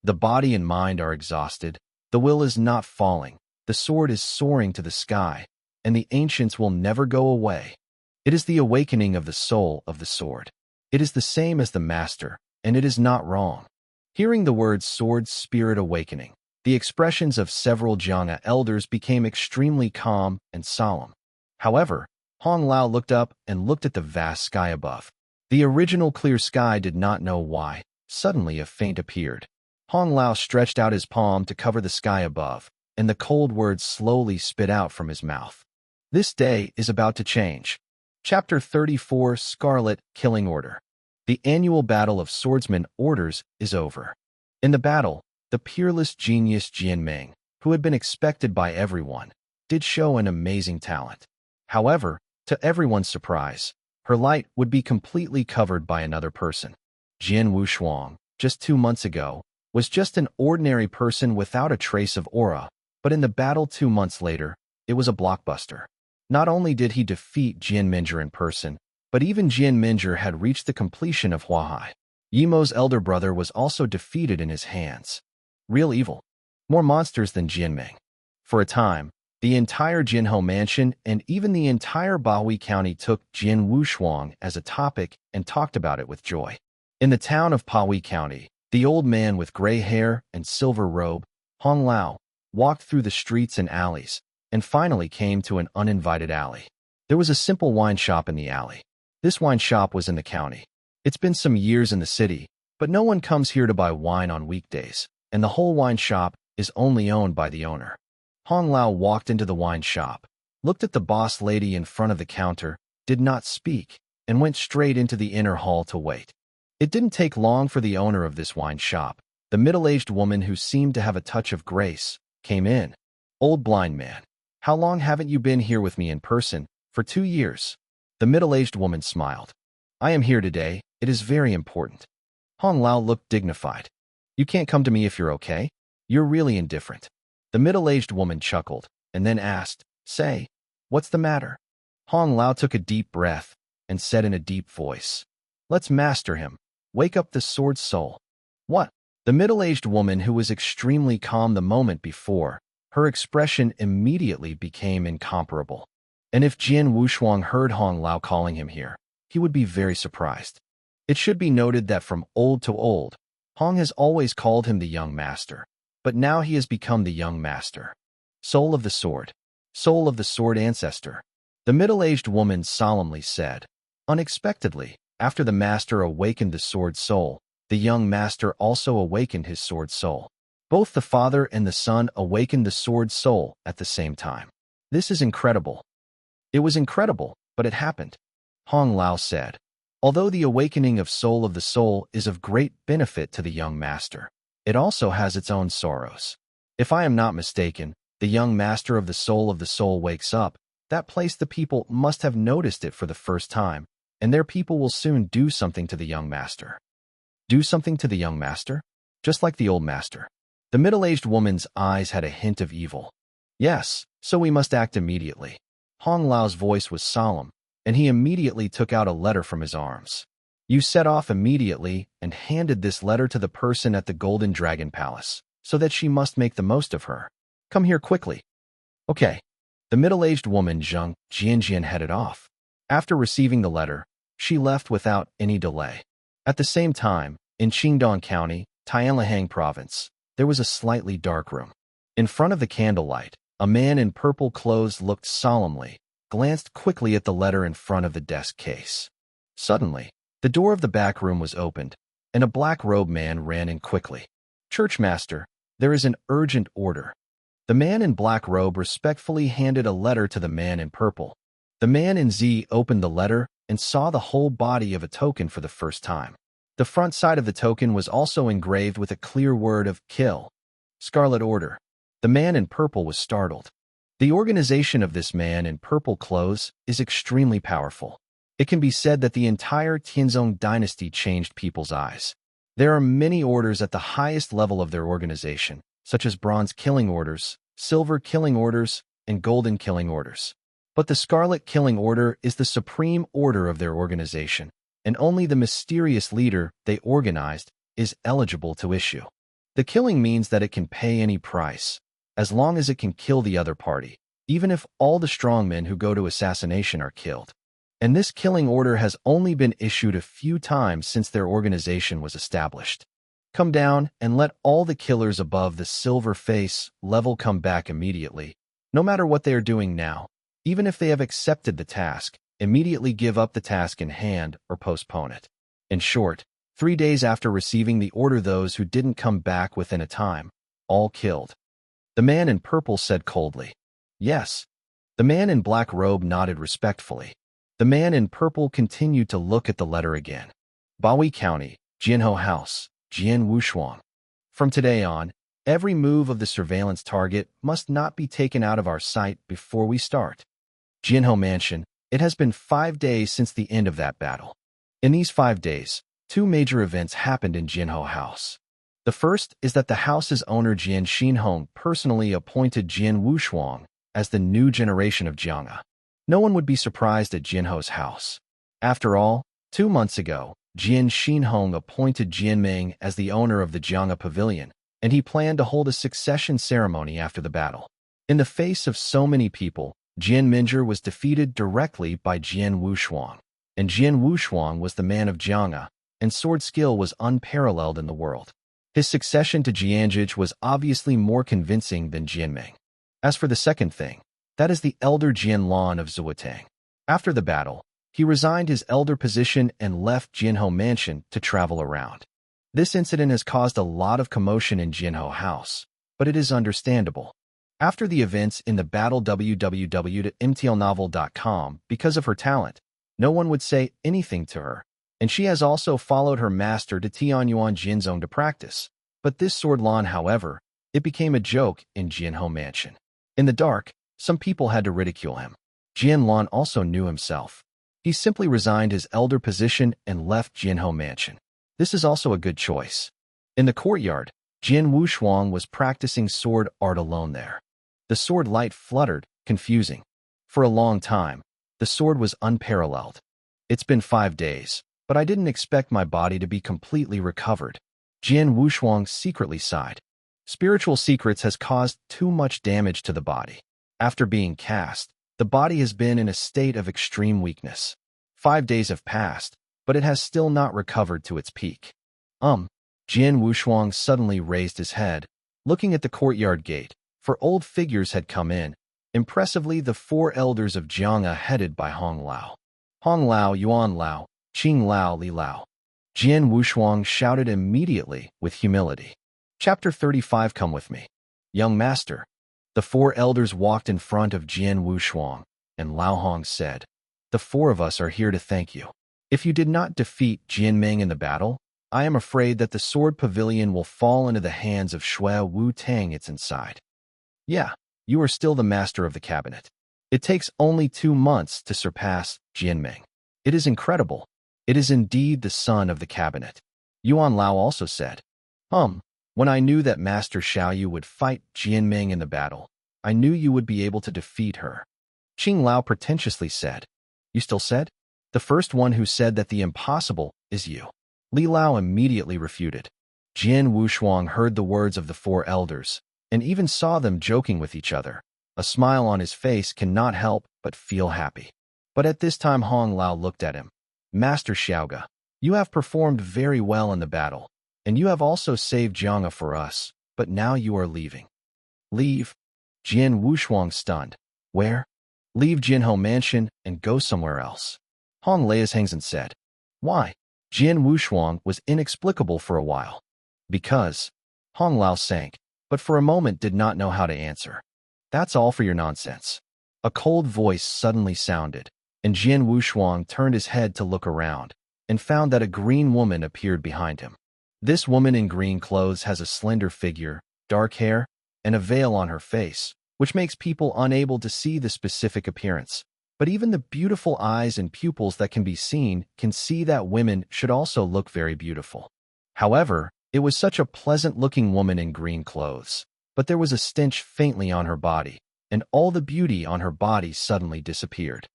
The body and mind are exhausted. The will is not falling. The sword is soaring to the sky, and the ancients will never go away. It is the awakening of the soul of the sword. It is the same as the master, and it is not wrong. Hearing the words sword spirit awakening, the expressions of several Jiang'a elders became extremely calm and solemn. However, Hong Lao looked up and looked at the vast sky above. The original clear sky did not know why. Suddenly a feint appeared. Hong Lao stretched out his palm to cover the sky above, and the cold words slowly spit out from his mouth. This day is about to change. Chapter 34, Scarlet Killing Order. The annual battle of swordsman orders is over. In the battle, the peerless genius Jian Ming, who had been expected by everyone, did show an amazing talent. However, to everyone's surprise, her light would be completely covered by another person. Jian Wushuang, just 2 months ago, was just an ordinary person without a trace of aura, but in the battle 2 months later, it was a blockbuster. Not only did he defeat Jian Minjie in person, but even Jian Minjie had reached the completion of Huahai. Yimo's elder brother was also defeated in his hands. Real evil. More monsters than Jianming. For a time, the entire Jinhou mansion and even the entire Bahui County took Jian Wushuang as a topic and talked about it with joy. In the town of Bahui County, the old man with gray hair and silver robe, Hong Lao, walked through the streets and alleys, and finally came to an uninvited alley. There was a simple wine shop in the alley. This wine shop was in the county. It's been some years in the city, but no one comes here to buy wine on weekdays, and the whole wine shop is only owned by the owner. Hong Lao walked into the wine shop, looked at the boss lady in front of the counter, did not speak, and went straight into the inner hall to wait. It didn't take long for the owner of this wine shop, the middle-aged woman who seemed to have a touch of grace, came in. Old blind man, how long haven't you been here with me in person? For 2 years. The middle-aged woman smiled. I am here today. It is very important. Hong Lao looked dignified. You can't come to me if you're okay? You're really indifferent. The middle-aged woman chuckled, and then asked, Say, what's the matter? Hong Lao took a deep breath and said in a deep voice, Let's master him. Wake up the sword soul. What? The middle-aged woman, who was extremely calm the moment before, her expression immediately became incomparable. And if Jian Wushuang heard Hong Lao calling him here, he would be very surprised. It should be noted that from old to old, Hong has always called him the young master, but now he has become the young master. Soul of the sword ancestor. The middle-aged woman solemnly said. Unexpectedly, after the master awakened the sword soul, the young master also awakened his sword soul. Both the father and the son awakened the sword soul at the same time. This is incredible. It was incredible, but it happened. Hong Lao said. Although the awakening of soul of the soul is of great benefit to the young master, it also has its own sorrows. If I am not mistaken, the young master of the soul wakes up. That place the people must have noticed it for the first time, and their people will soon do something to the young master. Do something to the young master? Just like the old master. The middle-aged woman's eyes had a hint of evil. Yes, so we must act immediately. Hong Lao's voice was solemn, and he immediately took out a letter from his arms. You set off immediately and handed this letter to the person at the Golden Dragon Palace, so that she must make the most of her. Come here quickly. Okay. The middle-aged woman Zheng Jianjian headed off. After receiving the letter, she left without any delay. At the same time, in Qingdong County, Tianlihang Province, there was a slightly dark room. In front of the candlelight, a man in purple clothes looked solemnly, glanced quickly at the letter in front of the desk case. Suddenly, the door of the back room was opened, and a black-robed man ran in quickly. Churchmaster, there is an urgent order. The man in black robe respectfully handed a letter to the man in purple. The man in Z opened the letter and saw the whole body of a token for the first time. The front side of the token was also engraved with a clear word of kill. Scarlet Order. The man in purple was startled. The organization of this man in purple clothes is extremely powerful. It can be said that the entire Tianzong dynasty changed people's eyes. There are many orders at the highest level of their organization, such as bronze killing orders, silver killing orders, and golden killing orders. But the Scarlet Killing Order is the supreme order of their organization, and only the mysterious leader they organized is eligible to issue. The killing means that it can pay any price, as long as it can kill the other party, even if all the strongmen who go to assassination are killed. And this killing order has only been issued a few times since their organization was established. Come down and let all the killers above the silver face level come back immediately, no matter what they are doing now. Even if they have accepted the task, immediately give up the task in hand or postpone it. In short, 3 days after receiving the order, those who didn't come back within a time, all killed. The man in purple said coldly, Yes. The man in black robe nodded respectfully. The man in purple continued to look at the letter again. Bahui County, Jinhou House, Jian Wushuang. From today on, every move of the surveillance target must not be taken out of our sight before we start. Jinhou Mansion, It has been 5 days since the end of that battle. In these 5 days, 2 major events happened in Jianhou House. The first is that the house's owner Jian Xinhong personally appointed Jian Wushuang as the new generation of Jiang'e. No one would be surprised at Jianhou's house. After all, 2 months ago, Jian Xinhong appointed Jian Ming as the owner of the Jiang'e Pavilion, and he planned to hold a succession ceremony after the battle. In the face of so many people, Jian Minjie was defeated directly by Jian Wushuang, and Jian Wushuang was the man of Jiang'e, and sword skill was unparalleled in the world. His succession to Jianzhij was obviously more convincing than Jian Ming. As for the second thing, that is the elder Jian Lan of Zuotang. After the battle, he resigned his elder position and left Jianhou Mansion to travel around. This incident has caused a lot of commotion in Jianhou House, but it is understandable. After the events in the battle www.mtlnovel.com, because of her talent, no one would say anything to her, and she has also followed her master to Tianyuan Jinzong to practice. But this sword Lan, however, it became a joke in Jianhou Mansion. In the dark, some people had to ridicule him. Jian Lan also knew himself. He simply resigned his elder position and left Jianhou Mansion. This is also a good choice. In the courtyard, Jian Wushuang was practicing sword art alone there. The sword light fluttered, confusing. For a long time, the sword was unparalleled. It's been 5 days, but I didn't expect my body to be completely recovered. Jian Wushuang secretly sighed. Spiritual secrets has caused too much damage to the body. After being cast, the body has been in a state of extreme weakness. 5 days have passed, but it has still not recovered to its peak. Jian Wushuang suddenly raised his head, looking at the courtyard gate, for old figures had come in. Impressively, the 4 elders of Jiang'e headed by Hong Lao. Hong Lao, Yuan Lao, Qing Lao, Li Lao. Jian Wushuang shouted immediately with humility. Chapter 35. Come with me. Young master. The 4 elders walked in front of Jian Wushuang, and Lao Hong said, "The 4 of us are here to thank you. If you did not defeat Jian Ming in the battle, I am afraid that the sword pavilion will fall into the hands of Shui Wu Tang it's inside. Yeah, you are still the master of the cabinet. It takes only 2 months to surpass Jian Ming. It is incredible. It is indeed the son of the cabinet." Yuan Lao also said, When I knew that Master Xiaoyu would fight Jian Ming in the battle, I knew you would be able to defeat her." Qing Lao pretentiously said, "You still said? The first one who said that the impossible is you." Li Lao immediately refuted. Jian Wushuang heard the words of the 4 elders, and even saw them joking with each other. A smile on his face cannot help but feel happy. But at this time Hong Lao looked at him. "Master Xiaoge, you have performed very well in the battle, and you have also saved Jiang'e for us, but now you are leaving." "Leave?" Jian Wushuang stunned. "Where?" "Leave Jianhou Mansion and go somewhere else." Hong Laozhangzhen said. "Why?" Jian Wushuang was inexplicable for a while. "Because." Hong Lao sank, but for a moment did not know how to answer. "That's all for your nonsense." A cold voice suddenly sounded, and Jian Wushuang turned his head to look around, and found that a green woman appeared behind him. This woman in green clothes has a slender figure, dark hair, and a veil on her face, which makes people unable to see the specific appearance. But even the beautiful eyes and pupils that can be seen can see that women should also look very beautiful. However, it was such a pleasant-looking woman in green clothes, but there was a stench faintly on her body, and all the beauty on her body suddenly disappeared.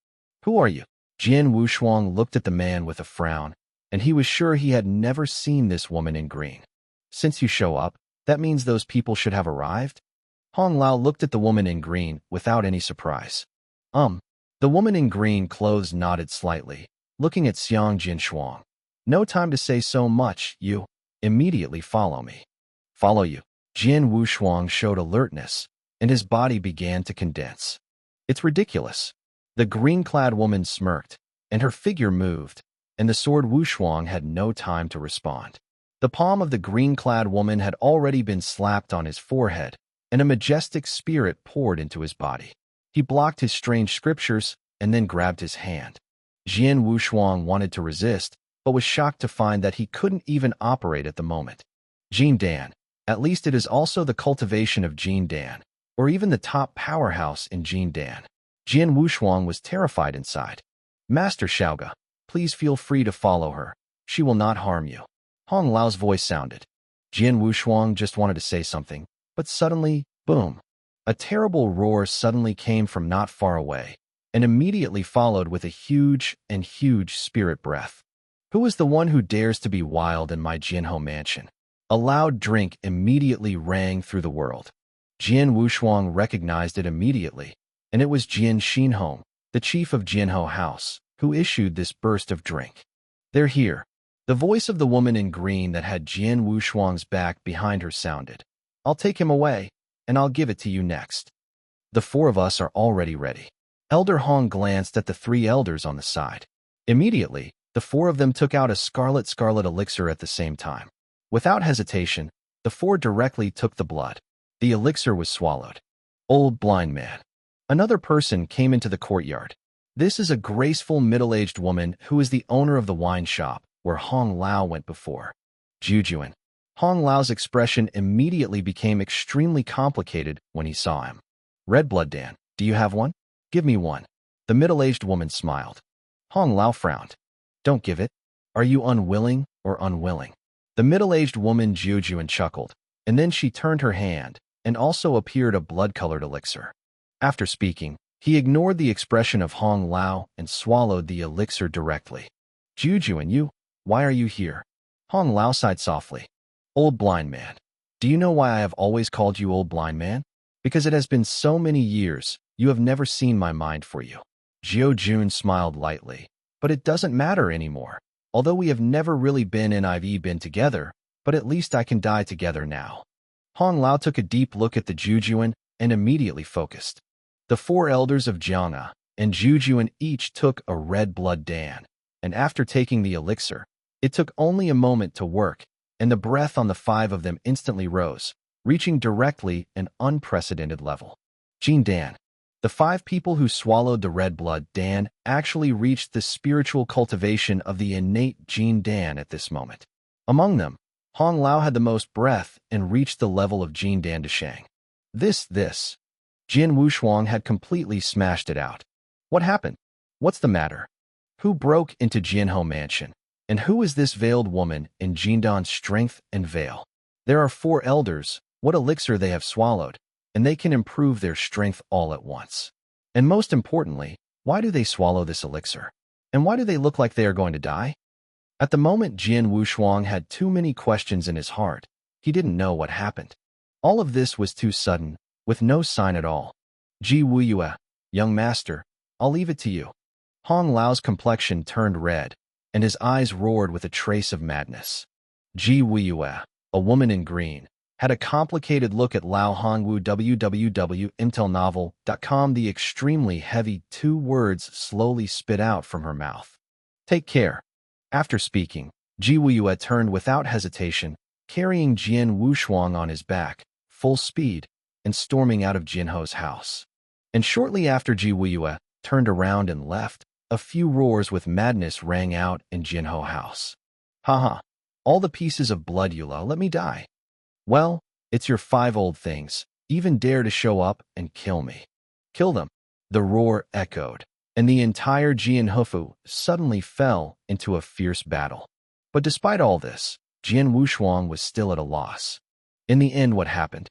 "Who are you?" Jian Wushuang looked at the man with a frown, and he was sure he had never seen this woman in green. "Since you show up, that means those people should have arrived?" Hong Lao looked at the woman in green without any surprise. The woman in green clothes nodded slightly, looking at Xiang Jinshuang. "No time to say so much, you. Immediately follow me." "Follow you." Jian Wushuang showed alertness, and his body began to condense. "It's ridiculous." The green-clad woman smirked, and her figure moved, and the sword Wushuang had no time to respond. The palm of the green-clad woman had already been slapped on his forehead, and a majestic spirit poured into his body. He blocked his strange scriptures and then grabbed his hand. Jian Wushuang wanted to resist, but was shocked to find that he couldn't even operate at the moment. Jin Dan. At least it is also the cultivation of Jin Dan, or even the top powerhouse in Jin Dan. Jian Wushuang was terrified inside. Master Xiaoge, please feel free to follow her. She will not harm you. Hong Lao's voice sounded. Jian Wushuang just wanted to say something, but suddenly, boom. A terrible roar suddenly came from not far away, and immediately followed with a huge spirit breath. Who is the one who dares to be wild in my Jianhou mansion? A loud drink immediately rang through the world. Jian Wushuang recognized it immediately, and it was Jian Xinhong, the chief of Jianhou House, who issued this burst of drink. They're here. The voice of the woman in green that had Jian Wushuang's back behind her sounded. I'll take him away, and I'll give it to you next. The four of us are already ready. Elder Hong glanced at the three elders on the side. Immediately, the four of them took out a scarlet elixir at the same time. Without hesitation, the four directly took the blood. The elixir was swallowed. Old blind man. Another person came into the courtyard. This is a graceful middle-aged woman who is the owner of the wine shop where Hong Lao went before. Jujuan. Hong Lao's expression immediately became extremely complicated when he saw him. Red blood Dan, do you have one? Give me one. The middle-aged woman smiled. Hong Lao frowned. Don't give it. Are you unwilling or unwilling? The middle-aged woman Jujuan chuckled, and then she turned her hand, and also appeared a blood-colored elixir. After speaking, he ignored the expression of Hong Lao and swallowed the elixir directly. Jujuan, you, why are you here? Hong Lao sighed softly. Old blind man. Do you know why I have always called you old blind man? Because it has been so many years, you have never seen my mind for you. Jiao Jun smiled lightly. But it doesn't matter anymore. Although we have never really been together, but at least I can die together now. Hong Lao took a deep look at the Jujuan and immediately focused. The four elders of Jiang'a and Jujuan each took a red blood Dan, and after taking the elixir, it took only a moment to work, and the breath on the five of them instantly rose, reaching directly an unprecedented level. Jin Dan. The five people who swallowed the red blood Dan actually reached the spiritual cultivation of the innate Jin Dan at this moment. Among them, Hong Lao had the most breath and reached the level of Jin Dan Deshang. This. Jian Wushuang had completely smashed it out. What happened? What's the matter? Who broke into Jianhou Mansion? And who is this veiled woman in Jindan's strength and veil? There are four elders, what elixir they have swallowed, and they can improve their strength all at once. And most importantly, why do they swallow this elixir? And why do they look like they are going to die? At the moment, Jian Wushuang had too many questions in his heart. He didn't know what happened. All of this was too sudden, with no sign at all. Ji Wuyue, young master, I'll leave it to you. Hong Lao's complexion turned red, and his eyes roared with a trace of madness. Ji Wuyue, a woman in green, had a complicated look at Lao Hongwu www.intelnovel.com. The extremely heavy two words slowly spit out from her mouth. Take care. After speaking, Ji Wuyue turned without hesitation, carrying Jian Wushuang on his back, full speed, and storming out of Jinhou's house. And shortly after Ji Wuyue turned around and left, a few roars with madness rang out in Jinhou house. Haha, all the pieces of blood you let me die. Well, it's your five old things, even dare to show up and kill me. Kill them. The roar echoed, and the entire Jianhufu suddenly fell into a fierce battle. But despite all this, Jian Wushuang was still at a loss. In the end, what happened?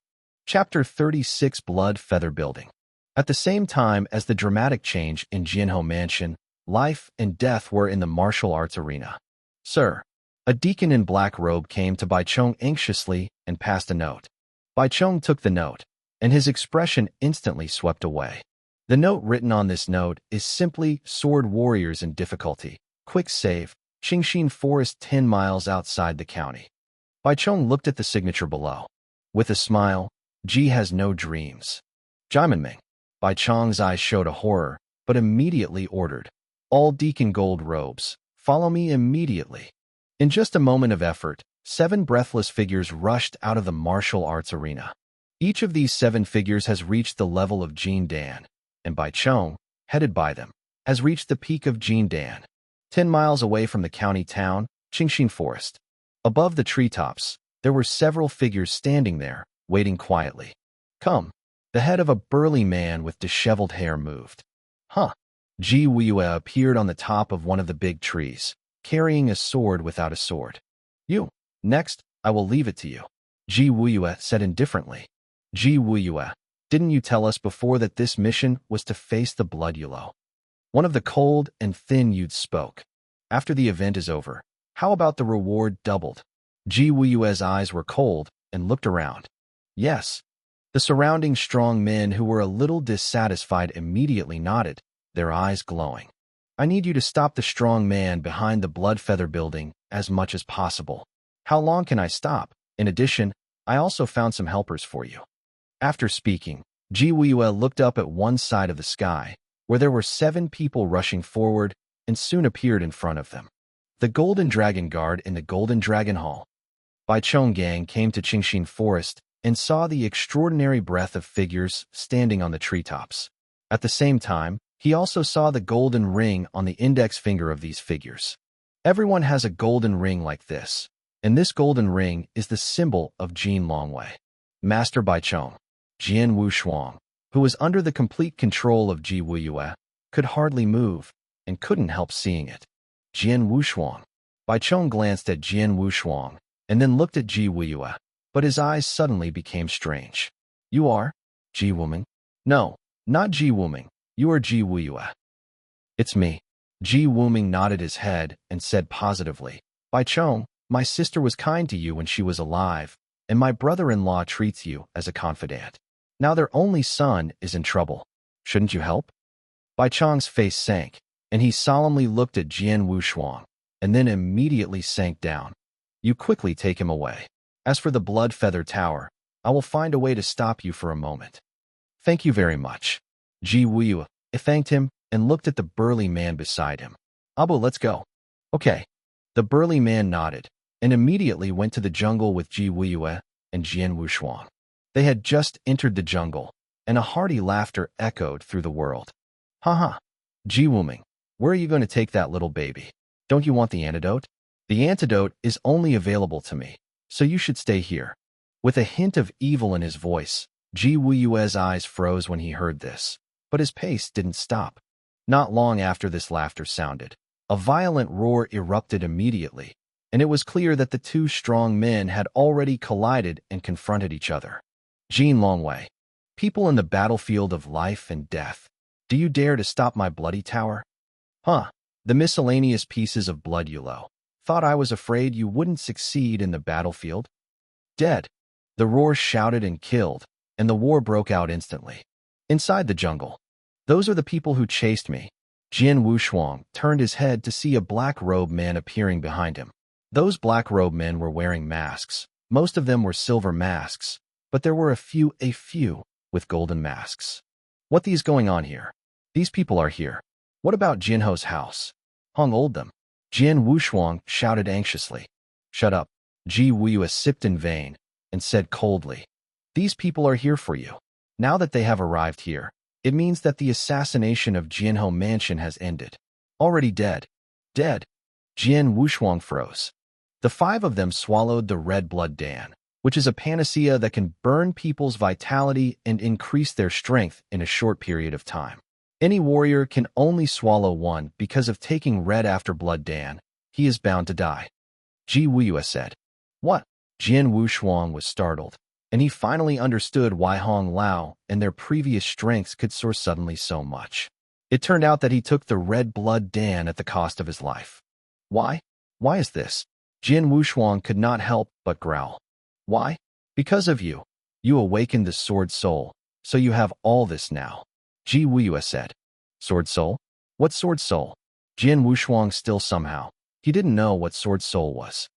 Chapter 36 Blood Feather Building. At the same time as the dramatic change in Jianhou Mansion, life and death were in the martial arts arena. Sir, a deacon in black robe came to Bai Chong anxiously and passed a note. Bai Chong took the note, and his expression instantly swept away. The note written on this note is simply Sword Warriors in difficulty. Quick save, Qingxin Forest 10 miles outside the county. Bai Chong looked at the signature below. With a smile, Ji has no dreams. Jiaminming. Bai Chong's eyes showed a horror, but immediately ordered. All deacon gold robes, follow me immediately. In just a moment of effort, 7 breathless figures rushed out of the martial arts arena. Each of these 7 figures has reached the level of Jin Dan, and Bai Chong, headed by them, has reached the peak of Jin Dan. 10 miles away from the county town, Qingxin Forest. Above the treetops, there were several figures standing there, waiting quietly. Come. The head of a burly man with disheveled hair moved. Huh. Ji Wuyue appeared on the top of one of the big trees, carrying a sword without a sword. You. Next, I will leave it to you. Ji Wuyue said indifferently. Ji Wuyue, didn't you tell us before that this mission was to face the blood yulo? One of the cold and thin youths spoke. After the event is over, how about the reward doubled? Ji Wuyue's eyes were cold and looked around. Yes. The surrounding strong men who were a little dissatisfied immediately nodded, their eyes glowing. I need you to stop the strong man behind the blood feather building as much as possible. How long can I stop? In addition, I also found some helpers for you. After speaking, Ji Wuyue looked up at one side of the sky, where there were 7 people rushing forward and soon appeared in front of them. The Golden Dragon Guard in the Golden Dragon Hall. Bai Chonggang came to Qingxin Forest and saw the extraordinary breadth of figures standing on the treetops. At the same time, he also saw the golden ring on the index finger of these figures. Everyone has a golden ring like this, and this golden ring is the symbol of Jian Longwei. Master Bai Chong, Jian Wushuang, who was under the complete control of Ji Wuyue, could hardly move and couldn't help seeing it. Jian Wushuang. Bai Chong glanced at Jian Wushuang and then looked at Ji Wuyue, but his eyes suddenly became strange. You are? Ji Wuming? No, not Ji Wuming. You are Ji Wuyue. It's me. Ji Wuming nodded his head and said positively, Bai Chong, my sister was kind to you when she was alive, and my brother-in-law treats you as a confidant. Now their only son is in trouble. Shouldn't you help? Bai Chong's face sank, and he solemnly looked at Jian Wushuang, and then immediately sank down. You quickly take him away. As for the Blood Feather Tower, I will find a way to stop you for a moment. Thank you very much. Ji Wuyue thanked him and looked at the burly man beside him. Abu, let's go. Okay. The burly man nodded and immediately went to the jungle with Ji Wuyue and Jian Wushuang. They had just entered the jungle, and a hearty laughter echoed through the world. Ha. Ji Wuming, where are you going to take that little baby? Don't you want the antidote? The antidote is only available to me, so you should stay here. With a hint of evil in his voice, Ji Wuyue's eyes froze when he heard this, but his pace didn't stop. Not long after this laughter sounded, a violent roar erupted immediately, and it was clear that the 2 strong men had already collided and confronted each other. Jian Longwei, people in the battlefield of life and death, do you dare to stop my bloody tower? Huh, the miscellaneous pieces of blood yulo. Thought I was afraid you wouldn't succeed in the battlefield? Dead. The roar shouted and killed, and the war broke out instantly. Inside the jungle. Those are the people who chased me. Jian Wushuang turned his head to see a black-robed man appearing behind him. Those black-robed men were wearing masks. Most of them were silver masks, but there were a few with golden masks. What is going on here? These people are here. What about Jinho's house? Hong old them. Jian Wushuang shouted anxiously. Shut up. Ji Wuyue sipped in vain and said coldly, these people are here for you. Now that they have arrived here, it means that the assassination of Jinho Mansion has ended. Already dead. Dead. Jian Wushuang froze. The 5 of them swallowed the red blood dan, which is a panacea that can burn people's vitality and increase their strength in a short period of time. Any warrior can only swallow one because of taking red after blood dan. He is bound to die. Ji Wuyue said. What? Jian Wushuang was startled, and he finally understood why Hong Lao and their previous strengths could soar suddenly so much. It turned out that he took the red blood dan at the cost of his life. Why? Why is this? Jian Wushuang could not help but growl. Why? Because of you. You awakened the sword soul, so you have all this now. Ji Wuyue said. Sword soul? What sword soul? Jian Wushuang still somehow. He didn't know what sword soul was.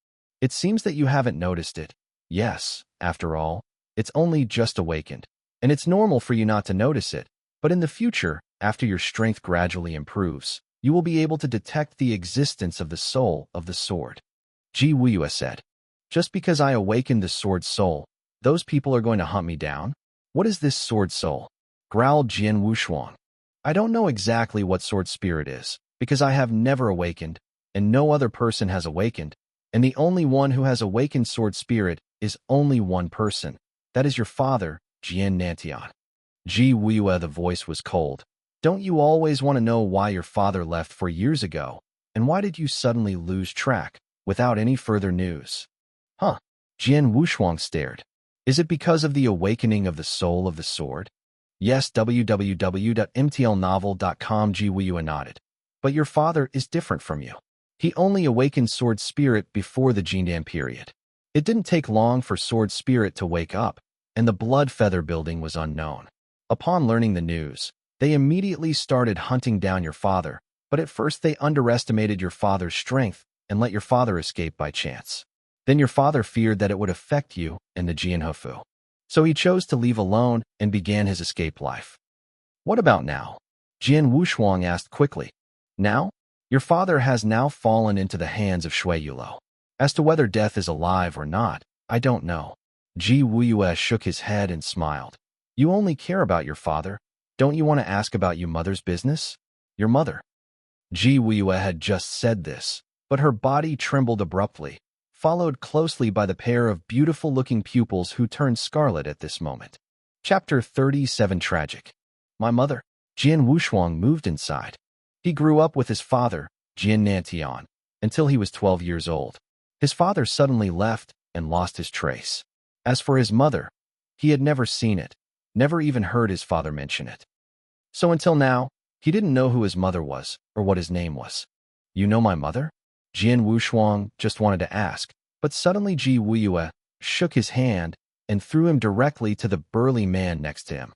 It seems that you haven't noticed it. Yes, after all, it's only just awakened, and it's normal for you not to notice it, but in the future, after your strength gradually improves, you will be able to detect the existence of the soul of the sword. Ji Wuyue said. Just because I awakened the sword soul, those people are going to hunt me down? What is this sword soul? Growled Jian Wushuang. I don't know exactly what sword spirit is, because I have never awakened, and no other person has awakened, and the only one who has awakened sword spirit is only one person. That is your father, Jian Nantian. Ji Wuyue, the voice was cold, Don't you always want to know why your father left 4 years ago? And why did you suddenly lose track, without any further news? Huh? Jian Wushuang stared. Is it because of the awakening of the soul of the sword? Yes, www.mtlnovel.com. Ji Wuyue nodded. But your father is different from you. He only awakened sword spirit before the Jindan period. It didn't take long for sword spirit to wake up, and the blood feather building was unknown. Upon learning the news, they immediately started hunting down your father, but at first they underestimated your father's strength and let your father escape by chance. Then your father feared that it would affect you and the Jianhofu. So he chose to leave alone and began his escape life. What about now? Jian Wushuang asked quickly. Now? Your father has now fallen into the hands of Shui Yulo. As to whether death is alive or not, I don't know. Ji Wuyue shook his head and smiled. You only care about your father. Don't you want to ask about your mother's business? Your mother. Ji Wuyue had just said this, but her body trembled abruptly, followed closely by the pair of beautiful-looking pupils who turned scarlet at this moment. Chapter 37 Tragic. My mother. Jian Wushuang moved inside. He grew up with his father, Jian Nantian, until he was 12 years old. His father suddenly left and lost his trace. As for his mother, he had never seen it, never even heard his father mention it. So until now, he didn't know who his mother was or what his name was. You know my mother? Jian Wushuang just wanted to ask, but suddenly Ji Wuyue shook his hand and threw him directly to the burly man next to him.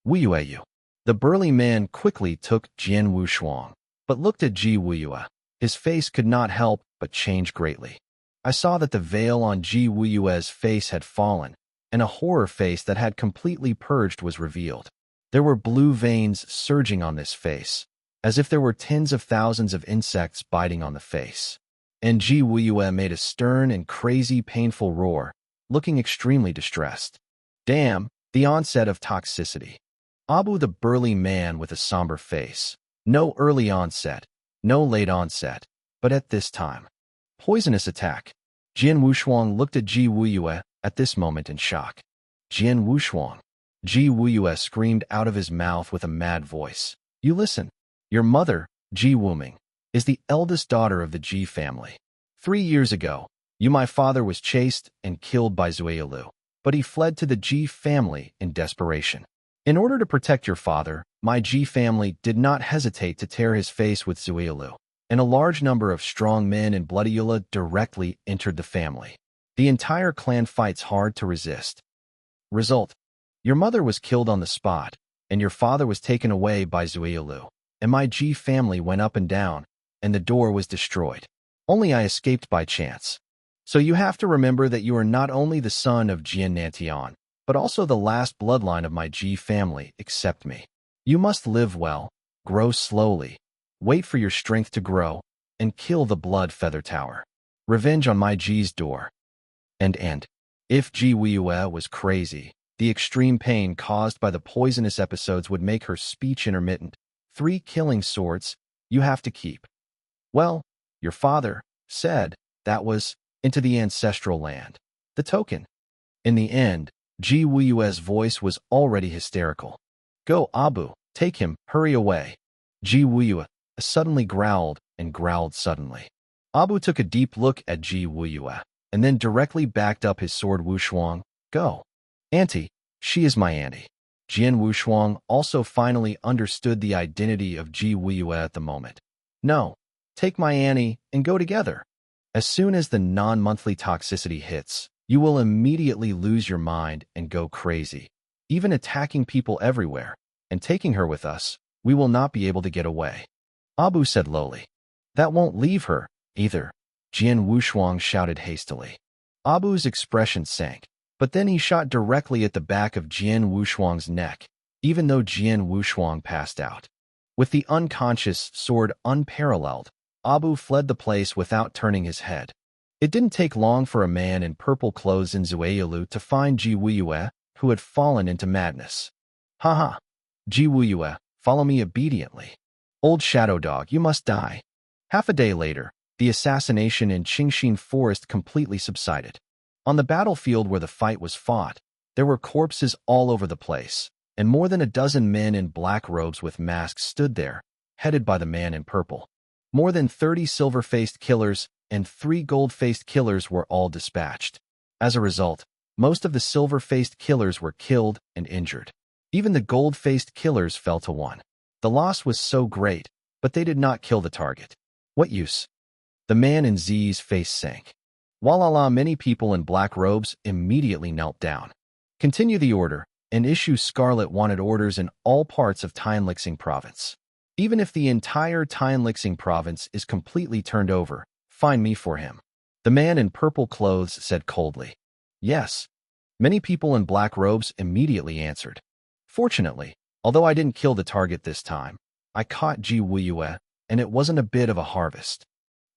Wuyue you. The burly man quickly took Jian Wushuang, but looked at Ji Wuyue. His face could not help but change greatly. I saw that the veil on Ji Wuyue's face had fallen, and a horror face that had completely purged was revealed. There were blue veins surging on this face, as if there were tens of thousands of insects biting on the face. And Ji Wuyue made a stern and crazy painful roar, looking extremely distressed. Damn, the onset of toxicity. Abu the burly man with a somber face. No early onset, no late onset, but at this time. Poisonous attack. Jian Wushuang looked at Ji Wuyue at this moment in shock. Jian Wushuang. Ji Wuyue screamed out of his mouth with a mad voice. You listen. Your mother, Ji Wuming, is the eldest daughter of the Ji family. 3 years ago, my father was chased and killed by Zueilu, but he fled to the Ji family in desperation. In order to protect your father, my Ji family did not hesitate to tear his face with Zueilu, and a large number of strong men in Bloody Yula directly entered the family. The entire clan fights hard to resist. Result: your mother was killed on the spot, and your father was taken away by Zueilu, and my Ji family went up and down, and the door was destroyed. Only I escaped by chance. So you have to remember that you are not only the son of Jian Nantian, but also the last bloodline of my Ji family except me. You must live well, grow slowly, wait for your strength to grow, and kill the blood feather tower. Revenge on my Ji's door. And if Ji Wuyue was crazy, the extreme pain caused by the poisonous episodes would make her speech intermittent. 3 killing swords you have to keep. Well, your father said that was into the ancestral land. The token. In the end, Ji Wuyue's voice was already hysterical. Go, Abu, take him, hurry away. Ji Wuyue suddenly growled and growled suddenly. Abu took a deep look at Ji Wuyue and then directly backed up his sword. Wushuang, go. Auntie, she is my auntie. Jian Wushuang also finally understood the identity of Ji Wuyue at the moment. No, take my auntie and go together. As soon as the non-monthly toxicity hits, you will immediately lose your mind and go crazy, even attacking people everywhere, and taking her with us, we will not be able to get away. Abu said lowly. That won't leave her, either. Jian Wushuang shouted hastily. Abu's expression sank, but then he shot directly at the back of Jian Wushuang's neck, even though Jian Wushuang passed out. With the unconscious sword unparalleled, Abu fled the place without turning his head. It didn't take long for a man in purple clothes in Zueilu to find Ji Wuyue, who had fallen into madness. Ha! Ji Wuyue, follow me obediently. Old shadow dog, you must die. Half a day later, the assassination in Qingxin Forest completely subsided. On the battlefield where the fight was fought, there were corpses all over the place, and more than a dozen men in black robes with masks stood there, headed by the man in purple. More than 30 silver-faced killers and 3 gold-faced killers were all dispatched. As a result, most of the silver-faced killers were killed and injured. Even the gold-faced killers fell to 1. The loss was so great, but they did not kill the target. What use? The man in Z's face sank. Walala, many people in black robes immediately knelt down. Continue the order, and issue Scarlet wanted orders in all parts of Tianlixing province. Even if the entire Tianlixing province is completely turned over, find me for him. The man in purple clothes said coldly. Yes. Many people in black robes immediately answered. Fortunately, although I didn't kill the target this time, I caught Ji Wuyue, and it wasn't a bit of a harvest.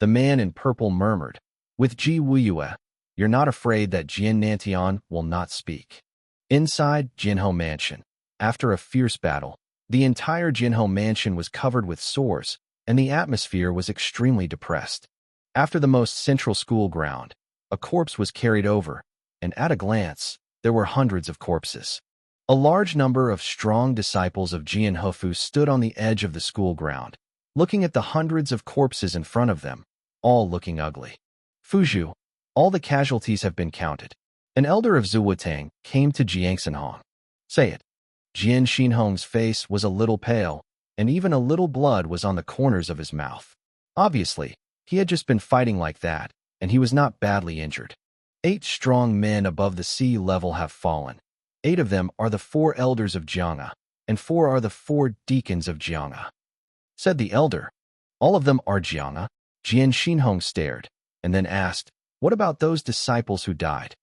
The man in purple murmured. With Ji Wuyue, you're not afraid that Jian Nantian will not speak. Inside Jianhou Mansion, after a fierce battle, the entire Jianhou Mansion was covered with sores, and the atmosphere was extremely depressed. After the most central school ground, a corpse was carried over, and at a glance, there were hundreds of corpses. A large number of strong disciples of Jian Hefu stood on the edge of the school ground, looking at the hundreds of corpses in front of them, all looking ugly. Fuzhu, all the casualties have been counted. An elder of Zuwutang came to Jiangxinhong. Say it. Jian Xinhong's face was a little pale, and even a little blood was on the corners of his mouth. Obviously, he had just been fighting like that, and he was not badly injured. 8 strong men above the sea level have fallen. 8 of them are the 4 elders of Jiang'a, and 4 are the 4 deacons of Jiang'a. Said the elder. All of them are Jiang'a. Jian Xinhong stared, and then asked, what about those disciples who died?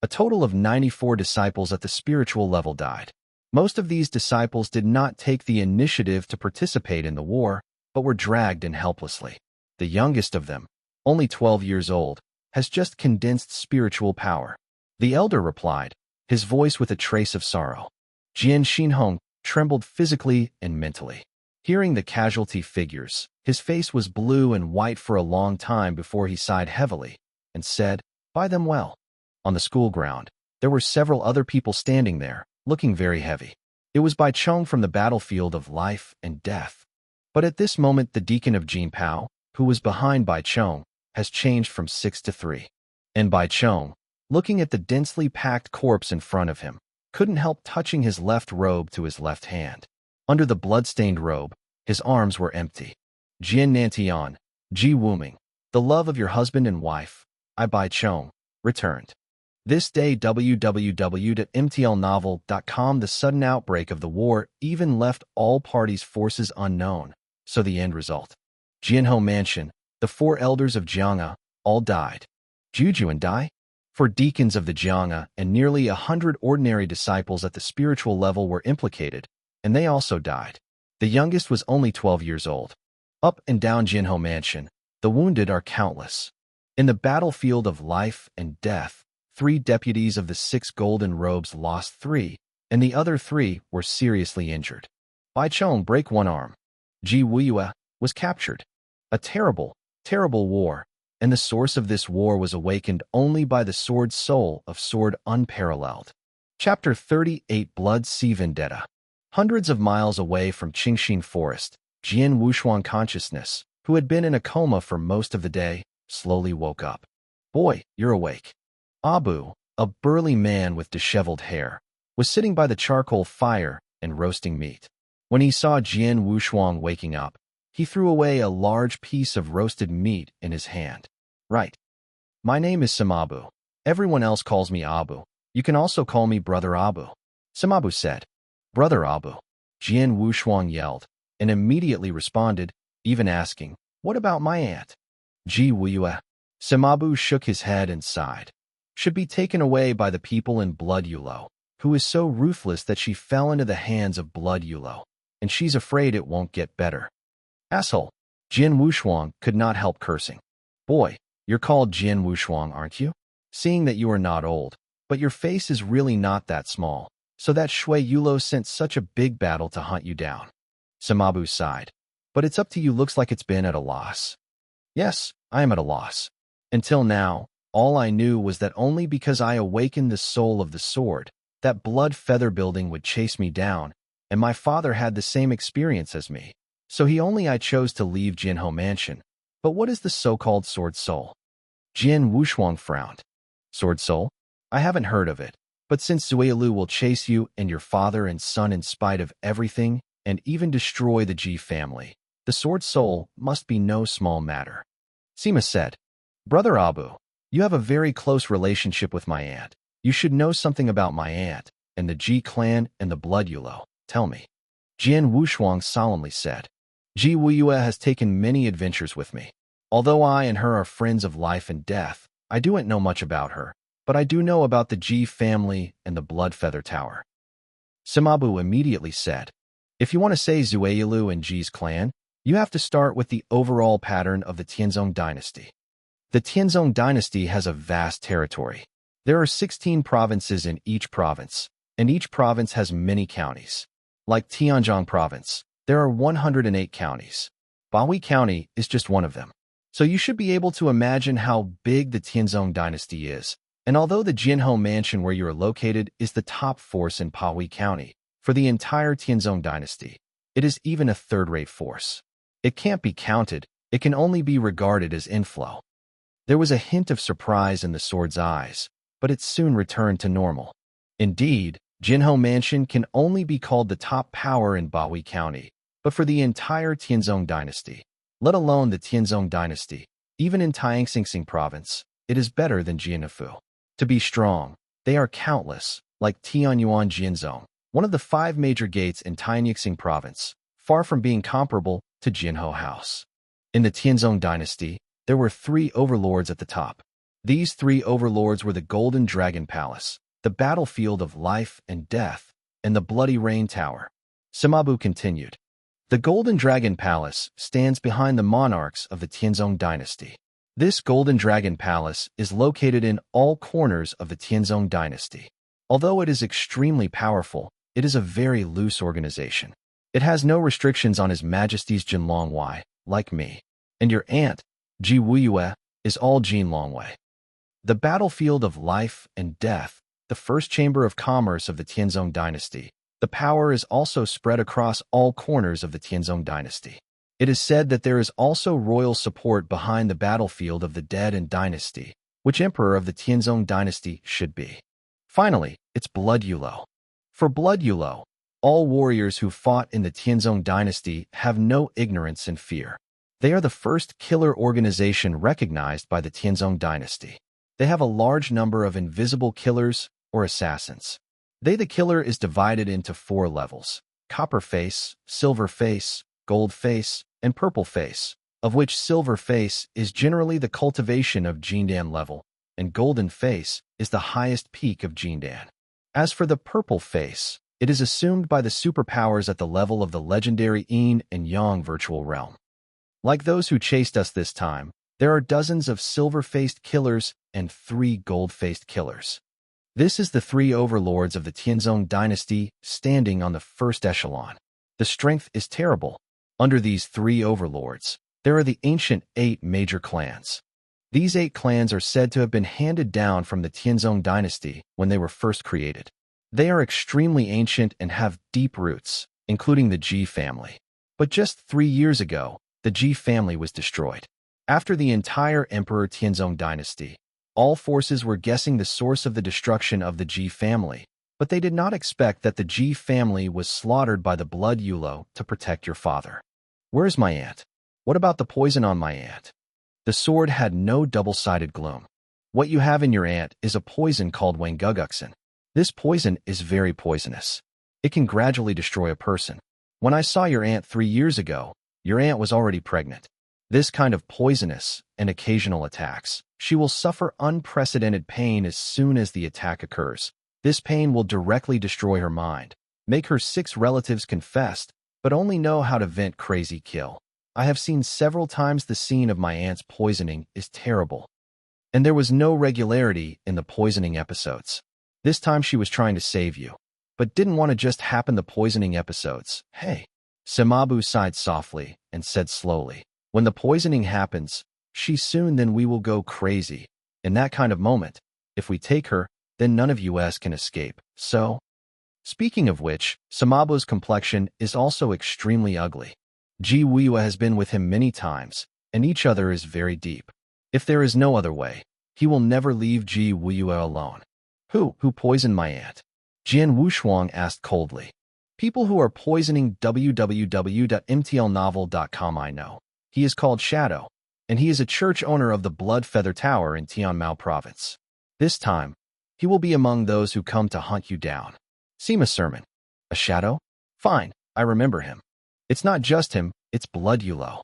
A total of 94 disciples at the spiritual level died. Most of these disciples did not take the initiative to participate in the war, but were dragged in helplessly. The youngest of them, only 12 years old, has just condensed spiritual power. The elder replied, his voice with a trace of sorrow. Jian Xinhong trembled physically and mentally. Hearing the casualty figures, his face was blue and white for a long time before he sighed heavily and said, buy them well. On the school ground, there were several other people standing there, looking very heavy. It was Bai Chong from the battlefield of life and death. But at this moment the deacon of Jin Pao, who was behind Bai Chong, has changed from 6 to 3. And Bai Chong, looking at the densely packed corpse in front of him, couldn't help touching his left robe to his left hand. Under the blood-stained robe, his arms were empty. Jian Nantian, Ji Wuming, the love of your husband and wife, I Bai Chong, returned. This day www.mtlnovel.com. The sudden outbreak of the war even left all parties' forces unknown, so the end result. Jianhou Mansion, the 4 elders of Jiang'a, all died. Juju and Dai? 4 deacons of the Jiang'a and nearly 100 ordinary disciples at the spiritual level were implicated, and they also died. The youngest was only 12 years old. Up and down Jianhou Mansion, the wounded are countless. In the battlefield of life and death, 3 deputies of the 6 golden robes lost 3, and the other 3 were seriously injured. Bai Chong break 1 arm. Ji Wuyue was captured. A terrible, terrible war, and the source of this war was awakened only by the sword soul of Sword Unparalleled. Chapter 38 Blood Sea Vendetta. Hundreds of miles away from Qingxin Forest, Jian Wushuang consciousness, who had been in a coma for most of the day, slowly woke up. Boy, you're awake. Abu, a burly man with disheveled hair, was sitting by the charcoal fire and roasting meat. When he saw Jian Wushuang waking up, he threw away a large piece of roasted meat in his hand. Right. My name is Samabu. Everyone else calls me Abu. You can also call me Brother Abu. Samabu said. Brother Abu. Jian Wushuang yelled, and immediately responded, even asking, what about my aunt? Ji Wuyue. Samabu shook his head and sighed. Should be taken away by the people in Blood Yulo, who is so ruthless that she fell into the hands of Blood Yulo, and she's afraid it won't get better. Asshole. Jian Wushuang could not help cursing. Boy, you're called Jian Wushuang, aren't you? Seeing that you are not old, but your face is really not that small, so that Shui Yulo sent such a big battle to hunt you down. Samabu sighed. But it's up to you, looks like it's been at a loss. Yes, I am at a loss. Until now, all I knew was that only because I awakened the soul of the sword, that blood feather building would chase me down, and my father had the same experience as me. So I chose to leave Jianhou Mansion. But what is the so-called Sword Soul? Jian Wushuang frowned. Sword Soul? I haven't heard of it. But since Zueilu will chase you and your father and son in spite of everything, and even destroy the Ji family, the Sword Soul must be no small matter. Sima said, Brother Abu, you have a very close relationship with my aunt. You should know something about my aunt, and the Ji clan and the blood Yulo. Tell me. Jian Wushuang solemnly said, Ji Wuyue has taken many adventures with me. Although I and her are friends of life and death, I don't know much about her, but I do know about the Ji family and the Blood Feather Tower. Simabu immediately said, If you want to say Zueilu and Ji's clan, you have to start with the overall pattern of the Tianzong dynasty. The Tianzong dynasty has a vast territory. There are 16 provinces in each province, and each province has many counties. Like Tianzong province, there are 108 counties. Bahui County is just one of them. So you should be able to imagine how big the Tianzong dynasty is. And although the Jianhou Mansion where you are located is the top force in Bahui County for the entire Tianzong dynasty, it is even a third-rate force. It can't be counted. It can only be regarded as inflow. There was a hint of surprise in the sword's eyes, but it soon returned to normal. Indeed, Jianhou Mansion can only be called the top power in Bahui County, but for the entire Tianzong dynasty, let alone the Tianzong dynasty, even in Tianxing province, it is better than Jianfu. To be strong, they are countless, like Tianyuan Jianzong, one of the 5 major gates in Tianxing province, far from being comparable to Jianhou House. In the Tianzong dynasty, there were 3 overlords at the top. These 3 overlords were the Golden Dragon Palace, the battlefield of life and death, and the Bloody Rain Tower. Simabu continued. The Golden Dragon Palace stands behind the monarchs of the Tianzong dynasty. This Golden Dragon Palace is located in all corners of the Tianzong dynasty. Although it is extremely powerful, it is a very loose organization. It has no restrictions on His Majesty's Jin Longwei, like me. And your aunt, Ji Wuyue, is all Jin Longwei. The battlefield of life and death, the first chamber of commerce of the Tianzong dynasty, the power is also spread across all corners of the Tianzong dynasty. It is said that there is also royal support behind the battlefield of the dead and dynasty, which emperor of the Tianzong dynasty should be. Finally, it's Blood Yulo. For Blood Yulo, all warriors who fought in the Tianzong dynasty have no ignorance and fear. They are the first killer organization recognized by the Tianzong dynasty. They have a large number of invisible killers or assassins. The killer is divided into 4 levels: Copper Face, Silver Face, Gold Face, and Purple Face, of which Silver Face is generally the cultivation of Jindan level, and Golden Face is the highest peak of Jindan. As for the Purple Face, it is assumed by the superpowers at the level of the legendary Yin and Yang virtual realm. Like those who chased us this time, there are dozens of silver-faced killers and 3 gold-faced killers. This is the 3 overlords of the Tianzong dynasty standing on the first echelon. The strength is terrible. Under these 3 overlords, there are the ancient 8 major clans. These 8 clans are said to have been handed down from the Tianzong dynasty when they were first created. They are extremely ancient and have deep roots, including the Ji family. But just 3 years ago, the Ji family was destroyed. After the entire Emperor Tianzong dynasty, all forces were guessing the source of the destruction of the Ji family, but they did not expect that the Ji family was slaughtered by the Blood Yulo to protect your father. Where's my aunt? What about the poison on my aunt? The sword had no double-sided gloom. What you have in your aunt is a poison called Wanguguxin. This poison is very poisonous. It can gradually destroy a person. When I saw your aunt 3 years ago, your aunt was already pregnant. This kind of poisonous and occasional attacks, she will suffer unprecedented pain as soon as the attack occurs. This pain will directly destroy her mind, make her 6 relatives confess, but only know how to vent crazy kill. I have seen several times the scene of my aunt's poisoning is terrible. And there was no regularity in the poisoning episodes. This time she was trying to save you, but didn't want to just happen the poisoning episodes. Hey. Simabu sighed softly and said slowly, when the poisoning happens, she soon then we will go crazy. In that kind of moment, if we take her, then none of us can escape. So, speaking of which, Samabu's complexion is also extremely ugly. Ji Wuyue has been with him many times, and each other is very deep. If there is no other way, he will never leave Ji Wuyue alone. Who poisoned my aunt? Jian Wushuang asked coldly. People who are poisoning www.mtlnovel.com. I know. He is called Shadow, and he is a church owner of the Blood Feather Tower in Tianmao province. This time, he will be among those who come to hunt you down. Sima sermon. A shadow? Fine, I remember him. It's not just him, it's Blood Yulo.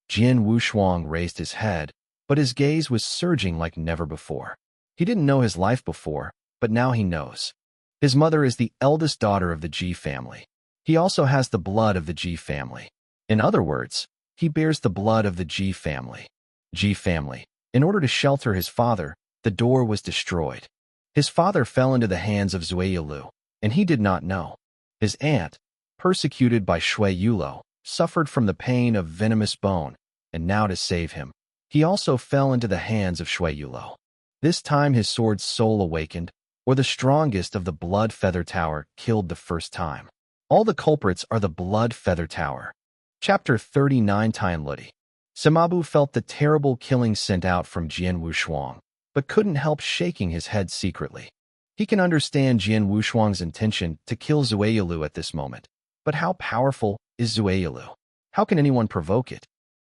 Jian Wushuang raised his head, but his gaze was surging like never before. He didn't know his life before, but now he knows. His mother is the eldest daughter of the Ji family. He also has the blood of the Ji family. In other words, he bears the blood of the Ji family. Ji family. In order to shelter his father, the door was destroyed. His father fell into the hands of Zueilu, and he did not know. His aunt, persecuted by Shui Yulo, suffered from the pain of venomous bone, and now to save him, he also fell into the hands of Shui Yulo. This time his sword's soul awakened, or the strongest of the Blood Feather Tower killed the first time. All the culprits are the Blood Feather Tower. Chapter 39 Tianludi. Samabu felt the terrible killing sent out from Jian Wushuang, but couldn't help shaking his head secretly. He can understand Jian Wushuang's intention to kill Zueilu at this moment, but how powerful is Zueilu? How can anyone provoke it?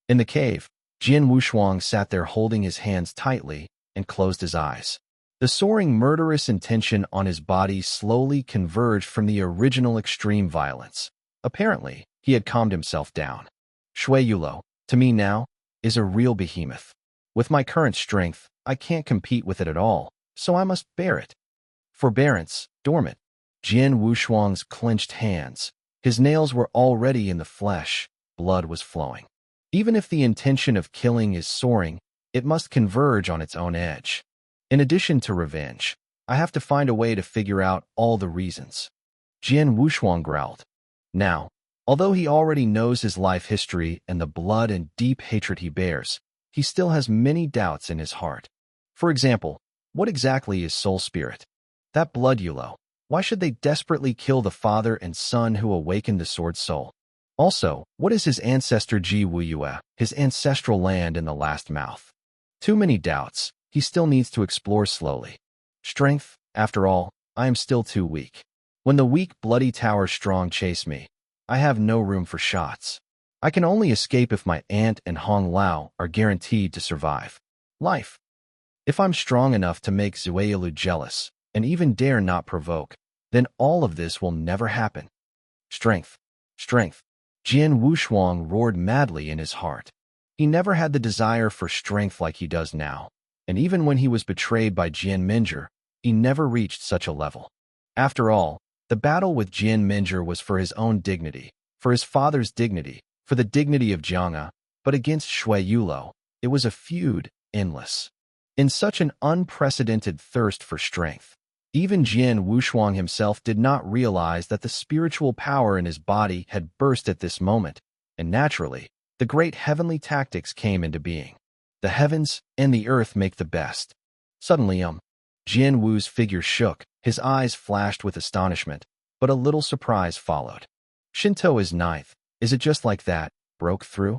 In the cave, Jian Wushuang sat there holding his hands tightly and closed his eyes. The soaring murderous intention on his body slowly converged from the original extreme violence. Apparently, he had calmed himself down. Shui Yulo, to me now, is a real behemoth. With my current strength, I can't compete with it at all, so I must bear it. Forbearance, dormant. Jian Wushuang's clenched hands. His nails were already in the flesh, blood was flowing. Even if the intention of killing is soaring, it must converge on its own edge. In addition to revenge, I have to find a way to figure out all the reasons. Jian Wushuang growled. Now, although he already knows his life history and the blood and deep hatred he bears, he still has many doubts in his heart. For example, what exactly is soul spirit? That Blood Yulo. Why should they desperately kill the father and son who awakened the sword soul? Also, what is his ancestor Ji Wuyue, his ancestral land in the last mouth? Too many doubts. He still needs to explore slowly. Strength, after all, I am still too weak. When the weak bloody tower strong chase me, I have no room for shots. I can only escape if my aunt and Hong Lao are guaranteed to survive. Life. If I'm strong enough to make Zueilu jealous, and even dare not provoke, then all of this will never happen. Strength. Strength. Jian Wushuang roared madly in his heart. He never had the desire for strength like he does now, and even when he was betrayed by Jian Minjie, he never reached such a level. After all, the battle with Jian Minjie was for his own dignity, for his father's dignity, for the dignity of Jiang'a, but against Shui Yulo, it was a feud, endless. In such an unprecedented thirst for strength, even Jian Wushuang himself did not realize that the spiritual power in his body had burst at this moment, and naturally, the great heavenly tactics came into being. The heavens and the earth make the best. Suddenly, Jian Wu's figure shook, his eyes flashed with astonishment, but a little surprise followed. Shinto is ninth. Is it just like that, broke through?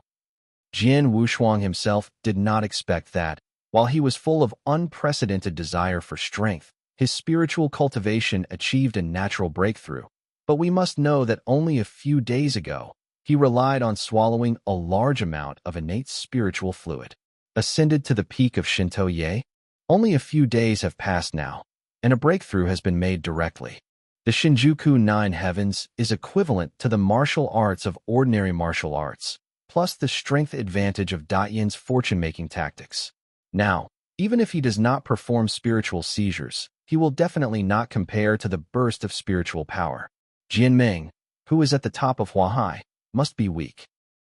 Jian Wushuang himself did not expect that. While he was full of unprecedented desire for strength, his spiritual cultivation achieved a natural breakthrough. But we must know that only a few days ago, he relied on swallowing a large amount of innate spiritual fluid. Ascended to the peak of Shinto Ye? Only a few days have passed now, and a breakthrough has been made directly. The Shinjuku Nine Heavens is equivalent to the martial arts of ordinary martial arts, plus the strength advantage of Dayan's fortune-making tactics. Now, even if he does not perform spiritual seizures, he will definitely not compare to the burst of spiritual power. Jian Ming, who is at the top of Huahai, must be weak.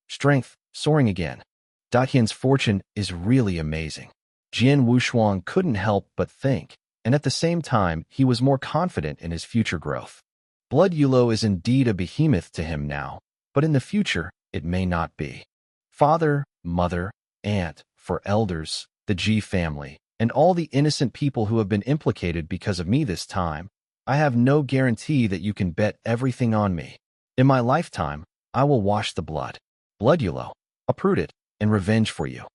Strength, soaring again. Dayan's fortune is really amazing. Jian Wushuang couldn't help but think, and at the same time, he was more confident in his future growth. Blood Yulo is indeed a behemoth to him now, but in the future, it may not be. Father, mother, aunt, for elders, the Ji family, and all the innocent people who have been implicated because of me this time. I have no guarantee that you can bet everything on me. In my lifetime, I will wash the blood. Bloodulo, uproot it, and revenge for you.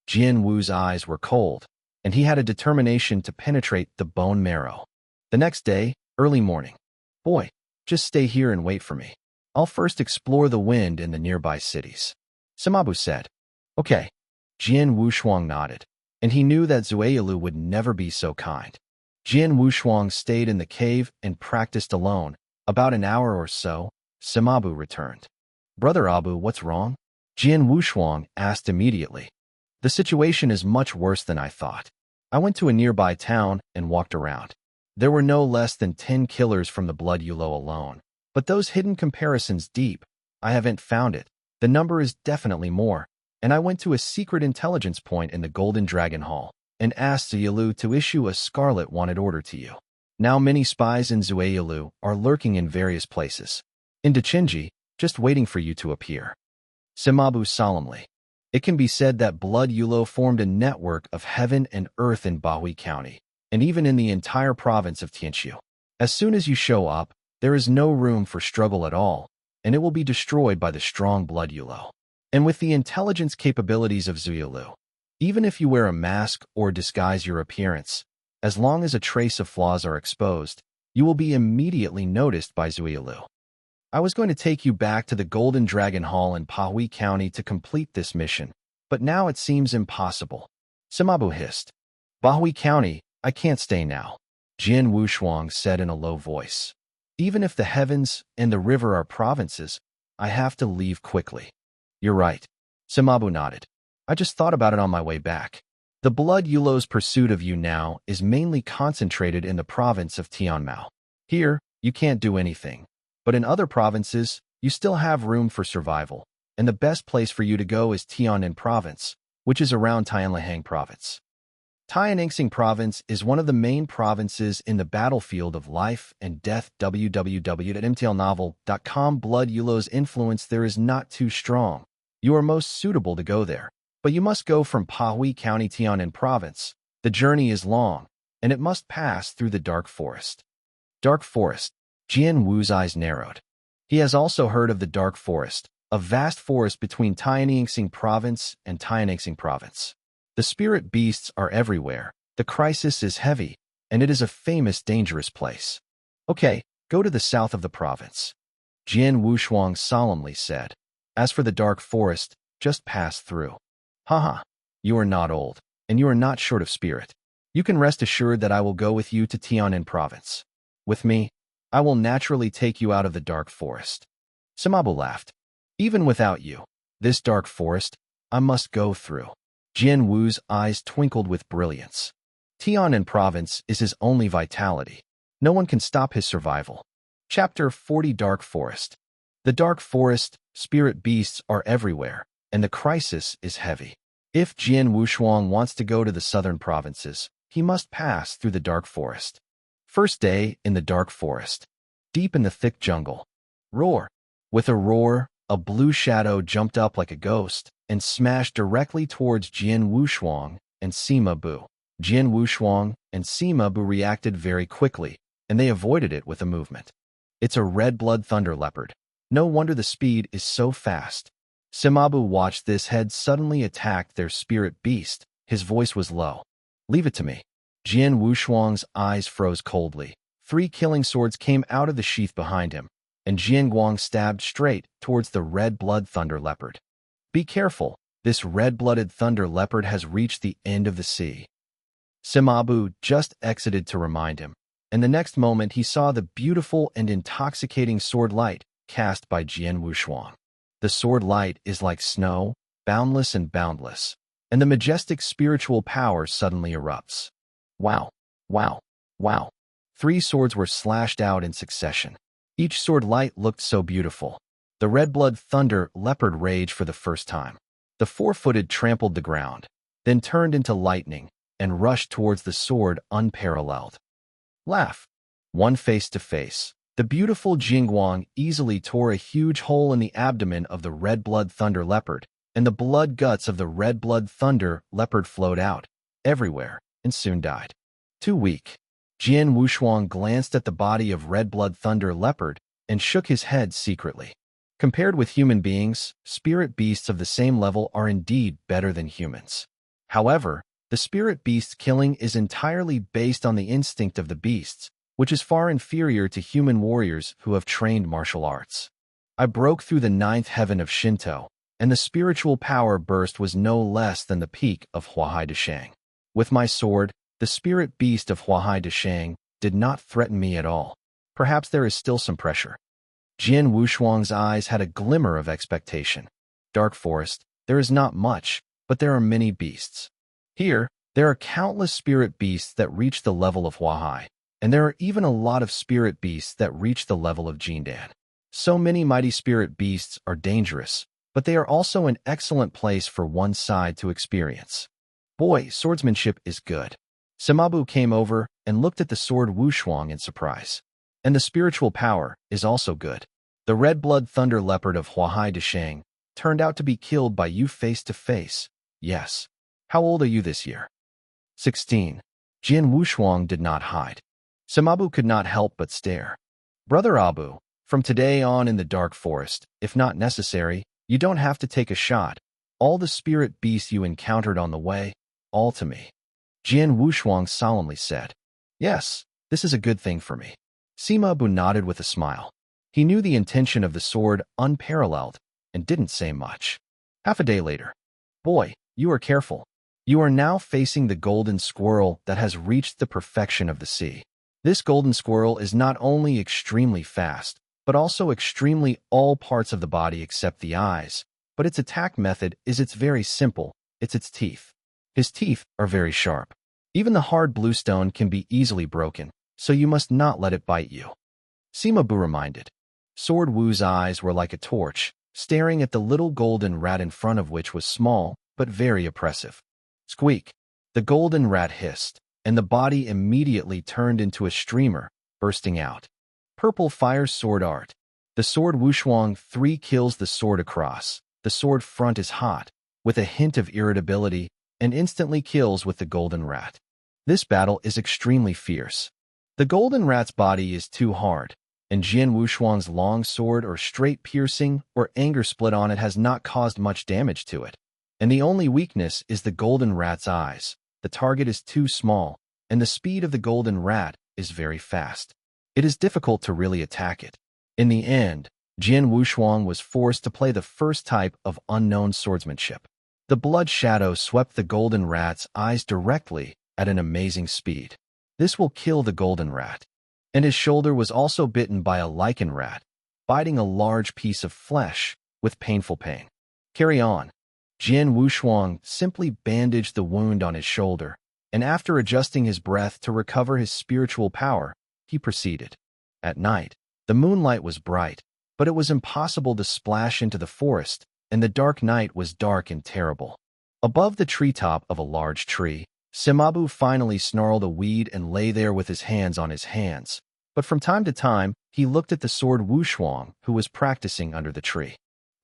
Jian Wu's eyes were cold, and he had a determination to penetrate the bone marrow. The next day, early morning. Boy, just stay here and wait for me. I'll first explore the wind in the nearby cities. Samabu said. Okay. Jian Wushuang nodded, and he knew that Zueilu would never be so kind. Jian Wushuang stayed in the cave and practiced alone. About an hour or so, Samabu returned. Brother Abu, what's wrong? Jian Wushuang asked immediately. The situation is much worse than I thought. I went to a nearby town and walked around. There were no less than 10 killers from the Bloodulo alone. But those hidden comparisons deep, I haven't found it. The number is definitely more. And I went to a secret intelligence point in the Golden Dragon Hall and asked Zueilu to issue a Scarlet Wanted order to you. Now many spies in Zueilu are lurking in various places. In Dachinji, just waiting for you to appear. Samabu solemnly. It can be said that Bloodulo formed a network of heaven and earth in Bahui County, and even in the entire province of Tianqiu. As soon as you show up, there is no room for struggle at all, and it will be destroyed by the strong Bloodulo. And with the intelligence capabilities of Zueilu, even if you wear a mask or disguise your appearance, as long as a trace of flaws are exposed, you will be immediately noticed by Zueilu. I was going to take you back to the Golden Dragon Hall in Bahui County to complete this mission, but now it seems impossible. Samabu hissed. Bahui County, I can't stay now, Jian Wushuang said in a low voice. Even if the heavens and the river are provinces, I have to leave quickly. You're right. Samabu nodded. I just thought about it on my way back. The Bloodulo's pursuit of you now is mainly concentrated in the province of Tianmao. Here, you can't do anything. But in other provinces, you still have room for survival, and the best place for you to go is Tianan Province, which is around Tianlihang Province. Tiananxing Province is one of the main provinces in the battlefield of life and death. www.mtlnovel.com. Bloodulo's influence there is not too strong. You are most suitable to go there, but you must go from Bahui County, Tianan Province. The journey is long, and it must pass through the Dark Forest. Dark Forest. Jian Wu's eyes narrowed. He has also heard of the Dark Forest, a vast forest between Tiananxing Province and Tiananxing Province. The spirit beasts are everywhere, the crisis is heavy, and it is a famous dangerous place. Okay, go to the south of the province. Jian Wushuang solemnly said. As for the Dark Forest, just pass through. Haha, you are not old, and you are not short of spirit. You can rest assured that I will go with you to Tianan Province. With me, I will naturally take you out of the Dark Forest. Samabu laughed. Even without you, this Dark Forest, I must go through. Jian Wu's eyes twinkled with brilliance. Tianan Province is his only vitality. No one can stop his survival. Chapter 40 Dark Forest. The Dark Forest, spirit beasts are everywhere, and the crisis is heavy. If Jian Wushuang wants to go to the southern provinces, he must pass through the Dark Forest. First day in the Dark Forest. Deep in the thick jungle. Roar. With a roar, a blue shadow jumped up like a ghost and smashed directly towards Jian Wushuang and Sima Bu. Jian Wushuang and Sima Bu reacted very quickly, and they avoided it with a movement. It's a red-blood thunder leopard. No wonder the speed is so fast. Samabu watched this head suddenly attack their spirit beast. His voice was low. Leave it to me. Jian Wushuang's eyes froze coldly. 3 killing swords came out of the sheath behind him, and Jian Guang stabbed straight towards the red-blood thunder leopard. Be careful, this red-blooded thunder leopard has reached the end of the sea. Samabu just exited to remind him, and the next moment he saw the beautiful and intoxicating sword light cast by Jian Wushuang. The sword light is like snow, boundless and boundless, and the majestic spiritual power suddenly erupts. Wow, wow, wow. 3 swords were slashed out in succession. Each sword light looked so beautiful. The red-blood thunder leopard raged for the first time. The 4-footed trampled the ground, then turned into lightning and rushed towards the sword unparalleled. Laugh. One face to face. The beautiful Jingguang easily tore a huge hole in the abdomen of the red-blood thunder leopard, and the blood guts of the red-blood thunder leopard flowed out everywhere. and soon died. Too weak. Jian Wushuang glanced at the body of Red Blood Thunder Leopard and shook his head secretly. Compared with human beings, spirit beasts of the same level are indeed better than humans. However, the spirit beast killing is entirely based on the instinct of the beasts, which is far inferior to human warriors who have trained martial arts. I broke through the ninth heaven of Shinto, and the spiritual power burst was no less than the peak of Huahai Deshang. With my sword, the spirit beast of Huahai Deshang did not threaten me at all. Perhaps there is still some pressure. Jian Wushuang's eyes had a glimmer of expectation. Dark Forest, there is not much, but there are many beasts. Here, there are countless spirit beasts that reach the level of Huahai, and there are even a lot of spirit beasts that reach the level of Jindan. So many mighty spirit beasts are dangerous, but they are also an excellent place for one side to experience. Boy, swordsmanship is good. Simabu came over and looked at the sword Wushuang in surprise. And the spiritual power is also good. The Red Blood Thunder Leopard of Huahai Deshang turned out to be killed by you face to face. Yes. How old are you this year? 16. Jian Wushuang did not hide. Simabu could not help but stare. Brother Abu, from today on in the Dark Forest, if not necessary, you don't have to take a shot. All the spirit beasts you encountered on the way, all to me. Jian Wushuang solemnly said. Yes, this is a good thing for me. Simabu nodded with a smile. He knew the intention of the sword unparalleled and didn't say much. Half a day later. Boy, you are careful. You are now facing the golden squirrel that has reached the perfection of the sea. This golden squirrel is not only extremely fast, but also extremely all parts of the body except the eyes. But its attack method is very simple. It's its teeth. His teeth are very sharp. Even the hard bluestone can be easily broken, so you must not let it bite you. Simabu reminded. Sword Wu's eyes were like a torch, staring at the little golden rat in front of which was small, but very oppressive. Squeak! The golden rat hissed, and the body immediately turned into a streamer, bursting out. Purple Fire's Sword Art. The sword Wushuang 3 kills the sword across. The sword front is hot, with a hint of irritability, and instantly kills with the golden rat. This battle is extremely fierce. The golden rat's body is too hard, and Jian Wushuang's long sword or straight piercing or anger split on it has not caused much damage to it. And the only weakness is the golden rat's eyes. The target is too small, and the speed of the golden rat is very fast. It is difficult to really attack it. In the end, Jian Wushuang was forced to play the first type of unknown swordsmanship. The blood shadow swept the golden rat's eyes directly at an amazing speed. This will kill the golden rat. And his shoulder was also bitten by a lichen rat, biting a large piece of flesh with painful pain. Carry on. Jian Wushuang simply bandaged the wound on his shoulder, and after adjusting his breath to recover his spiritual power, he proceeded. At night, the moonlight was bright, but it was impossible to splash into the forest, and the dark night was dark and terrible. Above the treetop of a large tree, Simabu finally snarled a weed and lay there with his hands on his hands. But from time to time, he looked at the sword Wushuang, who was practicing under the tree.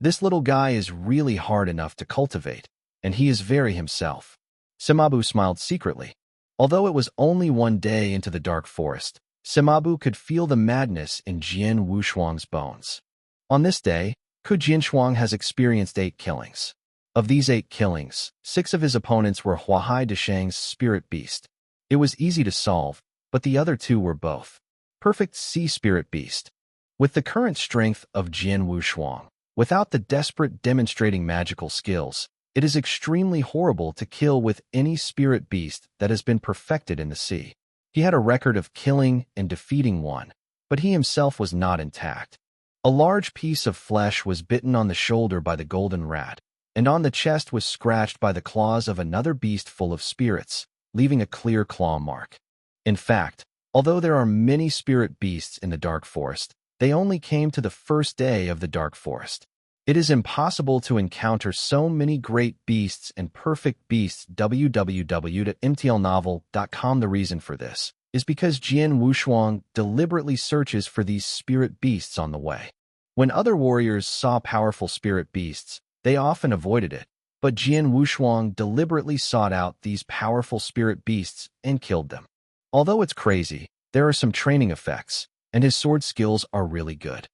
This little guy is really hard enough to cultivate, and he is very himself. Simabu smiled secretly. Although it was only one day into the dark forest, Simabu could feel the madness in Jian Wushuang's bones. On this day, Jian has experienced 8 killings. Of these 8 killings, 6 of his opponents were Huahai Deshang's spirit beast. It was easy to solve, but the other 2 were both perfect sea spirit beast. With the current strength of Jian Wushuang, without the desperate demonstrating magical skills, it is extremely horrible to kill with any spirit beast that has been perfected in the sea. He had a record of killing and defeating one, but he himself was not intact. A large piece of flesh was bitten on the shoulder by the golden rat, and on the chest was scratched by the claws of another beast full of spirits, leaving a clear claw mark. In fact, although there are many spirit beasts in the dark forest, they only came to the first day of the dark forest. It is impossible to encounter so many great beasts and perfect beasts. www.mtlnovel.com. The reason for this is because Jian Wushuang deliberately searches for these spirit beasts on the way. When other warriors saw powerful spirit beasts, they often avoided it, but Jian Wushuang deliberately sought out these powerful spirit beasts and killed them. Although it's crazy, there are some training effects, and his sword skills are really good.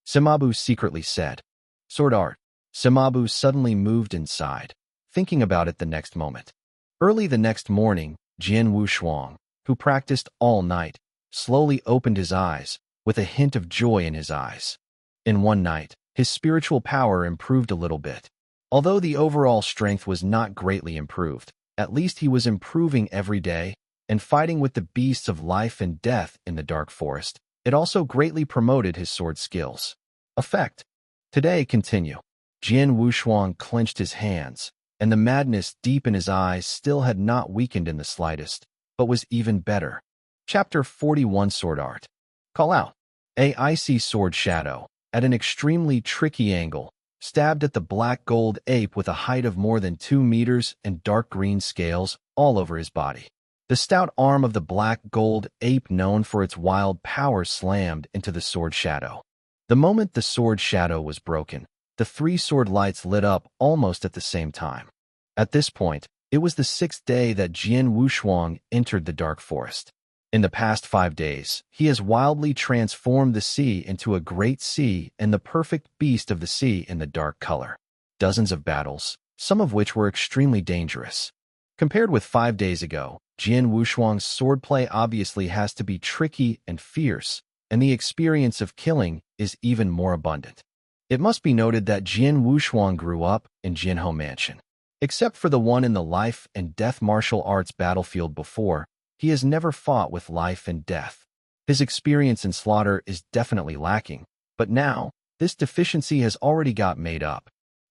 Simabu secretly said. Sword art. Simabu suddenly moved inside, thinking about it the next moment. Early the next morning, Jian Wushuang, who practiced all night, slowly opened his eyes, with a hint of joy in his eyes. In one night, his spiritual power improved a little bit. Although the overall strength was not greatly improved, at least he was improving every day, and fighting with the beasts of life and death in the dark forest. It also greatly promoted his sword skills. Effect. Today continue. Jian Wushuang clenched his hands, and the madness deep in his eyes still had not weakened in the slightest, but was even better. Chapter 41 Sword Art. Call out. A icy sword shadow, at an extremely tricky angle, stabbed at the black gold ape with a height of more than 2 meters and dark green scales all over his body. The stout arm of the black gold ape, known for its wild power, slammed into the sword shadow. The moment the sword shadow was broken, the 3 sword lights lit up almost at the same time. At this point, it was the 6th day that Jian Wushuang entered the dark forest. In the past 5 days, he has wildly transformed the sea into a great sea and the perfect beast of the sea in the dark color. Dozens of battles, some of which were extremely dangerous. Compared with 5 days ago, Jian Wushuang's swordplay obviously has to be tricky and fierce, and the experience of killing is even more abundant. It must be noted that Jian Wushuang grew up in Jianhou Mansion. Except for the one in the life and death martial arts battlefield before, he has never fought with life and death. His experience in slaughter is definitely lacking, but now, this deficiency has already got made up.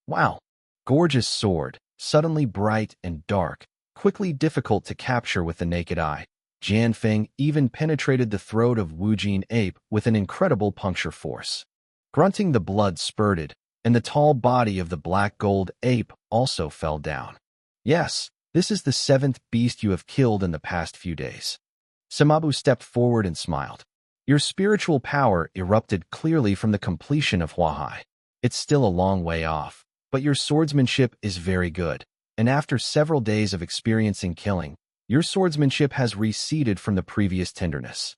Wow! Gorgeous sword, suddenly bright and dark, quickly difficult to capture with the naked eye. Jian Feng even penetrated the throat of Wu Jin ape with an incredible puncture force. Grunting, the blood spurted, and the tall body of the black gold ape also fell down. Yes, this is the 7th beast you have killed in the past few days. Simabu stepped forward and smiled. Your spiritual power erupted clearly from the completion of Huahai. It's still a long way off, but your swordsmanship is very good, and after several days of experiencing killing, your swordsmanship has receded from the previous tenderness.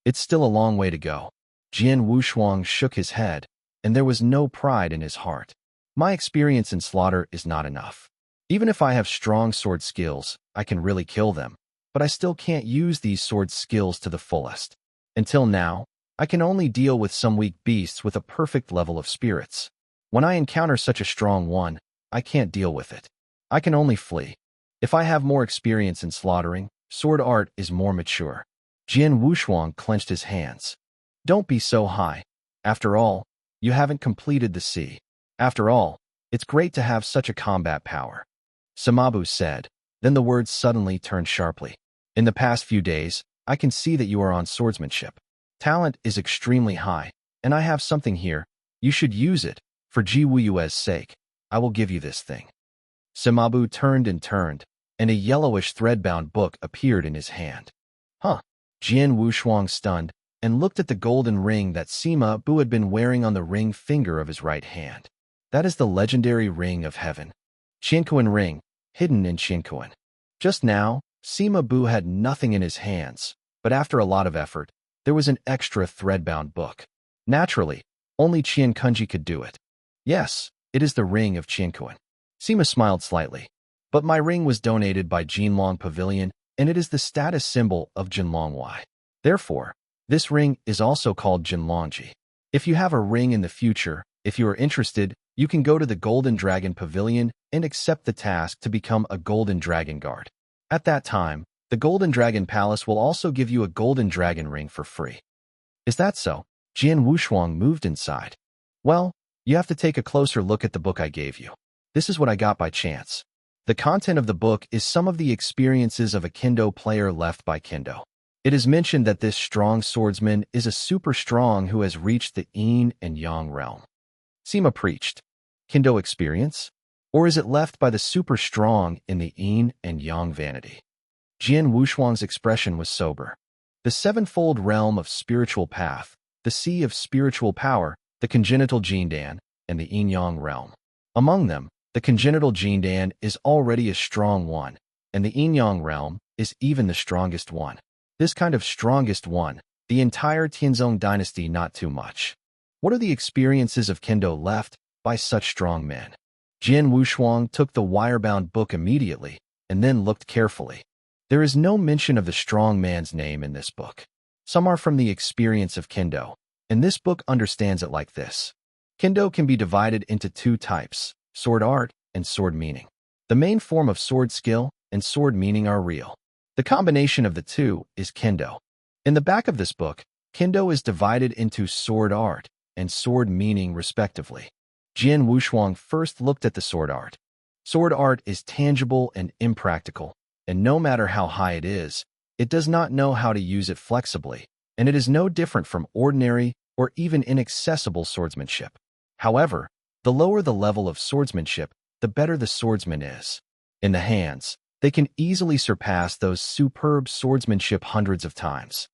It's still a long way to go. Jian Wushuang shook his head, and there was no pride in his heart. My experience in slaughter is not enough. Even if I have strong sword skills, I can really kill them, but I still can't use these sword skills to the fullest. Until now, I can only deal with some weak beasts with a perfect level of spirits. When I encounter such a strong one, I can't deal with it. I can only flee. If I have more experience in slaughtering, sword art is more mature. Jian Wushuang clenched his hands. Don't be so high. After all, you haven't completed the sea. After all, it's great to have such a combat power. Simabu said. Then the words suddenly turned sharply. In the past few days, I can see that you are on swordsmanship. Talent is extremely high, and I have something here. You should use it. For Ji Wuyue's sake, I will give you this thing. Simabu turned, and a yellowish thread-bound book appeared in his hand. Huh? Jian Wushuang stunned and looked at the golden ring that Sima Bu had been wearing on the ring finger of his right hand. That is the legendary ring of heaven. Qianquan ring, hidden in Qianquan. Just now, Sima Bu had nothing in his hands, but after a lot of effort, there was an extra thread-bound book. Naturally, only Qian Kunji could do it. Yes, it is the ring of Qianquan. Sima smiled slightly. But my ring was donated by Jinlong Pavilion, and it is the status symbol of Jinlongwei. Therefore, this ring is also called Jinlongji. If you have a ring in the future, if you are interested, you can go to the Golden Dragon Pavilion and accept the task to become a Golden Dragon Guard. At that time, the Golden Dragon Palace will also give you a Golden Dragon ring for free. Is that so? Jian Wushuang moved inside. Well, you have to take a closer look at the book I gave you. This is what I got by chance. The content of the book is some of the experiences of a Kendo player left by Kendo. It is mentioned that this strong swordsman is a super strong who has reached the yin and yang realm. Sima preached. Kendo experience? Or is it left by the super strong in the yin and yang vanity? Jian Wushuang's expression was sober. The sevenfold realm of spiritual path, the sea of spiritual power, the congenital Jindan, and the yin-yang realm. Among them, The congenital gene is already a strong one, and the yin-yang realm is even the strongest one. This kind of strongest one, the entire Tianzong dynasty not too much. What are the experiences of Kendo left by such strong men? Jian Wushuang took the wire-bound book immediately and then looked carefully. There is no mention of the strong man's name in this book. Some are from the experience of Kendo, and this book understands it like this. Kendo can be divided into two types, sword art and sword meaning. The main form of sword skill and sword meaning are real. The combination of the two is Kendo. In the back of this book, Kendo is divided into sword art and sword meaning respectively. Jian Wushuang first looked at the sword art. Sword art is tangible and impractical, and no matter how high it does not know how to use it flexibly, and it is no different from ordinary or even inaccessible swordsmanship. However, the lower the level of swordsmanship, the better the swordsman is. In the hands, they can easily surpass those superb swordsmanship hundreds of times.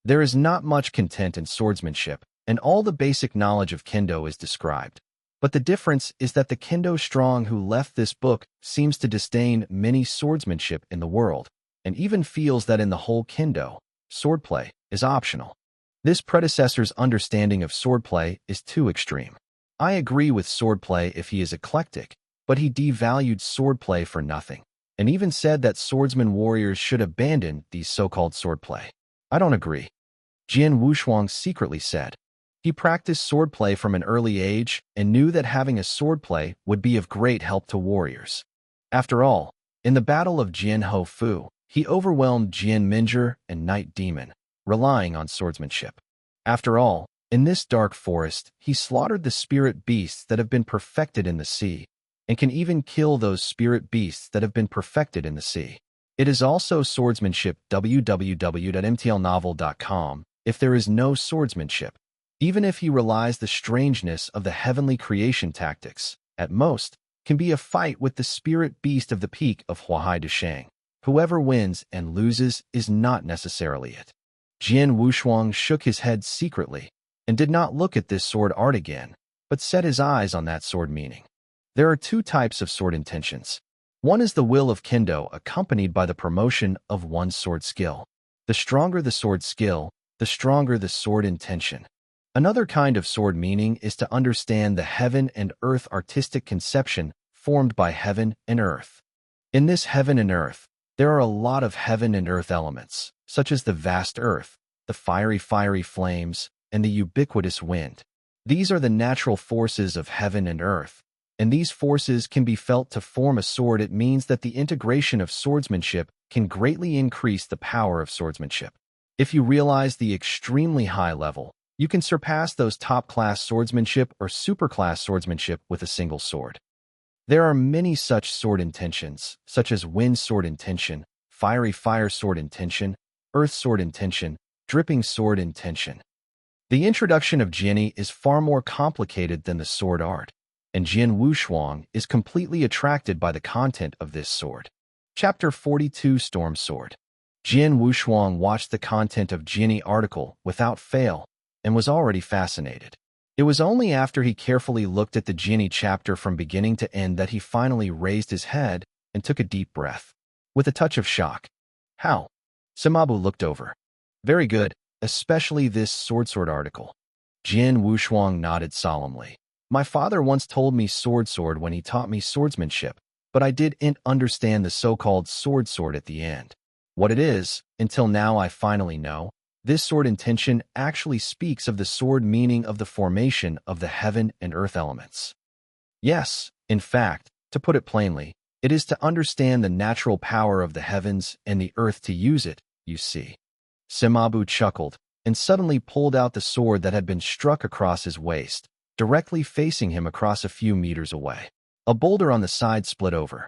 There is not much content in swordsmanship, and all the basic knowledge of Kendo is described. But the difference is that the Kendo strong who left this book seems to disdain many swordsmanship in the world, and even feels that in the whole Kendo, swordplay is optional. This predecessor's understanding of swordplay is too extreme. I agree with swordplay if he is eclectic, but he devalued swordplay for nothing, and even said that swordsman warriors should abandon these so-called swordplay. I don't agree. Jian Wushuang secretly said. He practiced swordplay from an early age and knew that having a swordplay would be of great help to warriors. After all, in the Battle of Jian Ho Fu, he overwhelmed Jian Minjur and Night Demon, relying on swordsmanship. After all, in this dark forest, he slaughtered the spirit beasts that have been perfected in the sea, and can even kill those spirit beasts that have been perfected in the sea. It is also swordsmanship www.mtlnovel.com if there is no swordsmanship. Even if he realized the strangeness of the heavenly creation tactics, at most, can be a fight with the spirit beast of the peak of Huahai Dushang. Whoever wins and loses is not necessarily it. Jian Wushuang shook his head secretly and did not look at this sword art again, but set his eyes on that sword meaning. There are two types of sword intentions. One is the will of Kendo accompanied by the promotion of one's sword skill. The stronger the sword skill, the stronger the sword intention. Another kind of sword meaning is to understand the heaven and earth artistic conception formed by heaven and earth. In this heaven and earth, there are a lot of heaven and earth elements, such as the vast earth, the fiery flames, and the ubiquitous wind. These are the natural forces of heaven and earth, and these forces can be felt to form a sword. It means that the integration of swordsmanship can greatly increase the power of swordsmanship. If you realize the extremely high level, you can surpass those top-class swordsmanship or super-class swordsmanship with a single sword. There are many such sword intentions, such as wind sword intention, fiery fire sword intention, earth sword intention, dripping sword intention. The introduction of Jiani is far more complicated than the sword art, and Jian Wushuang is completely attracted by the content of this sword. Chapter 42 Storm Sword. Jian Wushuang watched the content of Jiani article without fail, and was already fascinated. It was only after he carefully looked at the Jiani chapter from beginning to end that he finally raised his head and took a deep breath. With a touch of shock. How? Sima Bu looked over. Very good, especially this sword article. Jian Wushuang nodded solemnly. My father once told me sword when he taught me swordsmanship, but I didn't understand the so-called sword at the end. What it is, until now I finally know. This sword intention actually speaks of the sword meaning of the formation of the heaven and earth elements. Yes, in fact, to put it plainly, it is to understand the natural power of the heavens and the earth to use it, you see. Sima Bu chuckled and suddenly pulled out the sword that had been struck across his waist, directly facing him across a few meters away. A boulder on the side split over.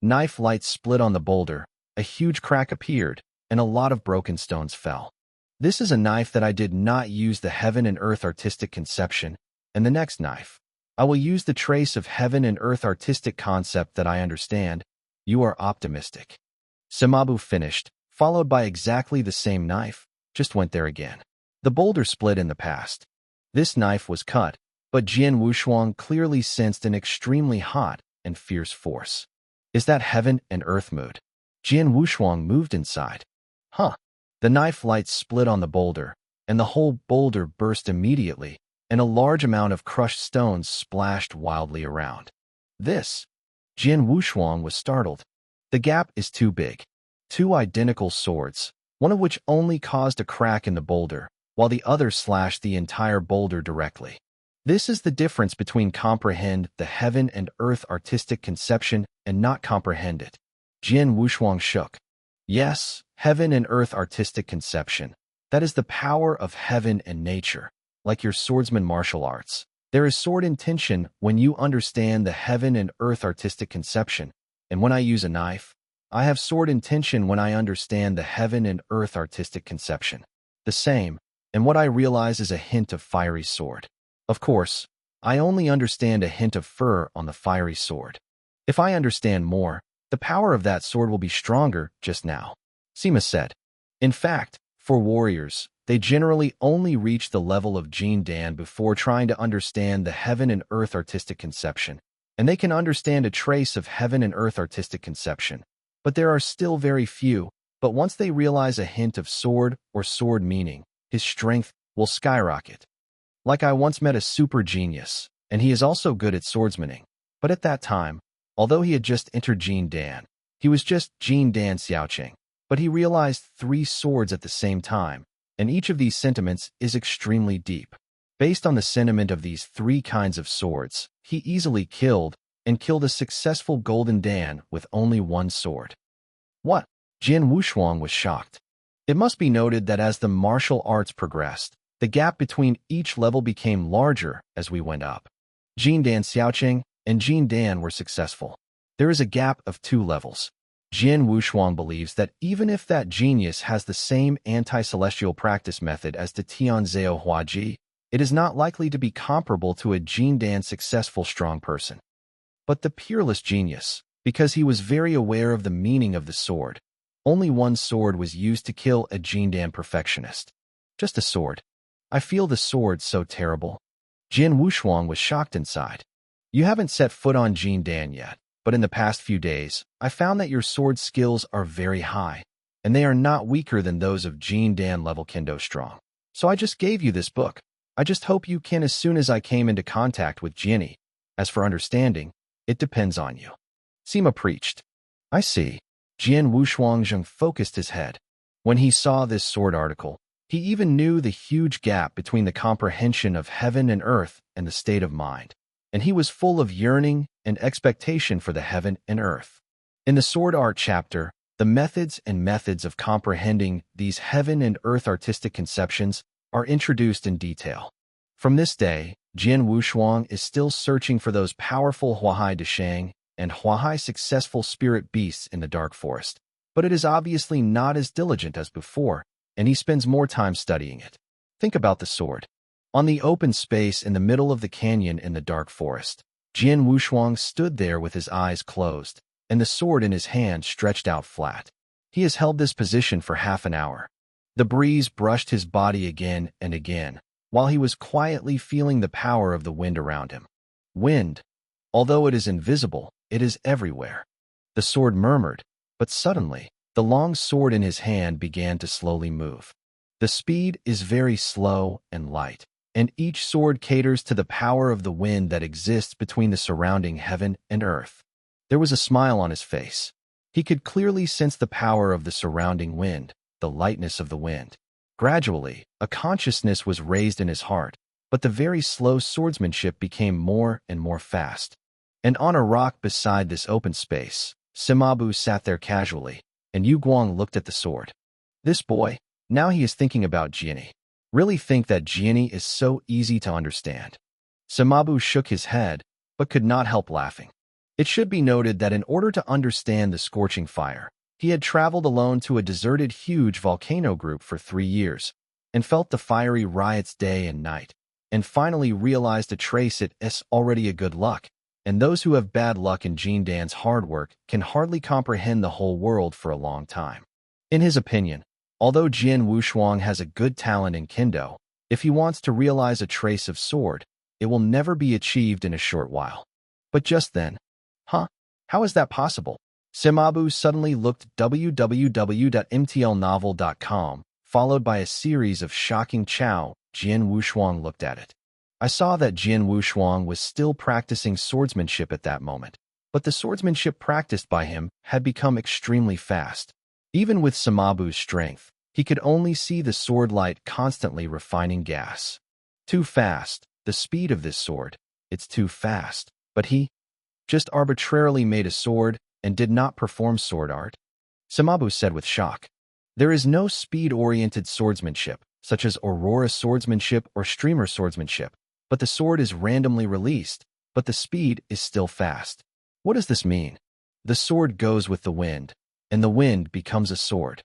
Knife light split on the boulder, a huge crack appeared, and a lot of broken stones fell. This is a knife that I did not use the heaven and earth artistic conception, and the next knife, I will use the trace of heaven and earth artistic concept that I understand. You are optimistic. Sima Bu finished, followed by exactly the same knife, just went there again. The boulder split in the past. This knife was cut, but Jian Wushuang clearly sensed an extremely hot and fierce force. Is that heaven and earth mood? Jian Wushuang moved inside. Huh. The knife light split on the boulder, and the whole boulder burst immediately, and a large amount of crushed stones splashed wildly around. This. Jian Wushuang was startled. The gap is too big. Two identical swords, one of which only caused a crack in the boulder, while the other slashed the entire boulder directly. This is the difference between comprehend the heaven and earth artistic conception and not comprehend it. Jian Wushuang shook. Yes, heaven and earth artistic conception. That is the power of heaven and nature, like your swordsman martial arts. There is sword intention when you understand the heaven and earth artistic conception, and when I use a knife, I have sword intention when I understand the heaven and earth artistic conception. The same, and what I realize is a hint of fiery sword. Of course, I only understand a hint of fur on the fiery sword. If I understand more, the power of that sword will be stronger just now. Sima said. In fact, for warriors, they generally only reach the level of Jin Dan before trying to understand the heaven and earth artistic conception, and they can understand a trace of heaven and earth artistic conception. But there are still very few, but once they realize a hint of sword or sword meaning, his strength will skyrocket. Like I once met a super genius, and he is also good at swordsmaning, but at that time, although he had just entered Jin Dan, he was just Jin Dan Xiaoqing, but he realized 3 swords at the same time, and each of these sentiments is extremely deep. Based on the sentiment of these 3 kinds of swords, he easily killed a successful Golden Dan with only 1 sword. What? Jian Wushuang was shocked. It must be noted that as the martial arts progressed, the gap between each level became larger as we went up. Jin Dan Xiaoqing and Jin Dan were successful. There is a gap of 2 levels. Jian Wushuang believes that even if that genius has the same anti-celestial practice method as the Tianzhao Huaji, it is not likely to be comparable to a Jin Dan successful strong person. But the peerless genius, because he was very aware of the meaning of the sword, only 1 sword was used to kill a Jin Dan perfectionist. Just a sword. I feel the sword so terrible. Jian Wushuang was shocked inside. You haven't set foot on Jin Dan yet, but in the past few days, I found that your sword skills are very high, and they are not weaker than those of Jin Dan level Kendo strong. So I just gave you this book. I just hope you can as soon as I came into contact with Jianny. As for understanding, it depends on you. Sima preached. I see. Jian Wushuang focused his head. When he saw this sword article, he even knew the huge gap between the comprehension of heaven and earth and the state of mind, and he was full of yearning and expectation for the heaven and earth. In the sword art chapter, the methods of comprehending these heaven and earth artistic conceptions are introduced in detail. From this day, Jian Wushuang is still searching for those powerful Huahai Deshang and Huahai successful spirit beasts in the dark forest, but it is obviously not as diligent as before, and he spends more time studying it. Think about the sword. On the open space in the middle of the canyon in the dark forest, Jian Wushuang stood there with his eyes closed, and the sword in his hand stretched out flat. He has held this position for half an hour. The breeze brushed his body again and again, while he was quietly feeling the power of the wind around him. Wind. Although it is invisible, it is everywhere. The sword murmured, but suddenly, the long sword in his hand began to slowly move. The speed is very slow and light, and each sword caters to the power of the wind that exists between the surrounding heaven and earth. There was a smile on his face. He could clearly sense the power of the surrounding wind, the lightness of the wind. Gradually, a consciousness was raised in his heart, but the very slow swordsmanship became more and more fast. And on a rock beside this open space, Simabu sat there casually, and Yu Guang looked at the sword. This boy, now he is thinking about Jianny. Really think that Jianny is so easy to understand. Simabu shook his head, but could not help laughing. It should be noted that in order to understand the scorching fire, he had traveled alone to a deserted huge volcano group for 3 years, and felt the fiery riots day and night, and finally realized to trace it as already a good luck, and those who have bad luck in Jin Dan's hard work can hardly comprehend the whole world for a long time. In his opinion, although Jian Wushuang has a good talent in Kendo, if he wants to realize a trace of sword, it will never be achieved in a short while. But just then, How is that possible? Simabu suddenly looked www.mtlnovel.com, followed by a series of shocking chow. Jian Wushuang looked at it. I saw that Jian Wushuang was still practicing swordsmanship at that moment, but the swordsmanship practiced by him had become extremely fast. Even with Simabu's strength, he could only see the sword light constantly refining gas. Too fast, the speed of this sword, it's too fast. But he just arbitrarily made a sword and did not perform sword art? Simabu said with shock. There is no speed-oriented swordsmanship, such as Aurora swordsmanship or streamer swordsmanship, but the sword is randomly released, but the speed is still fast. What does this mean? The sword goes with the wind, and the wind becomes a sword.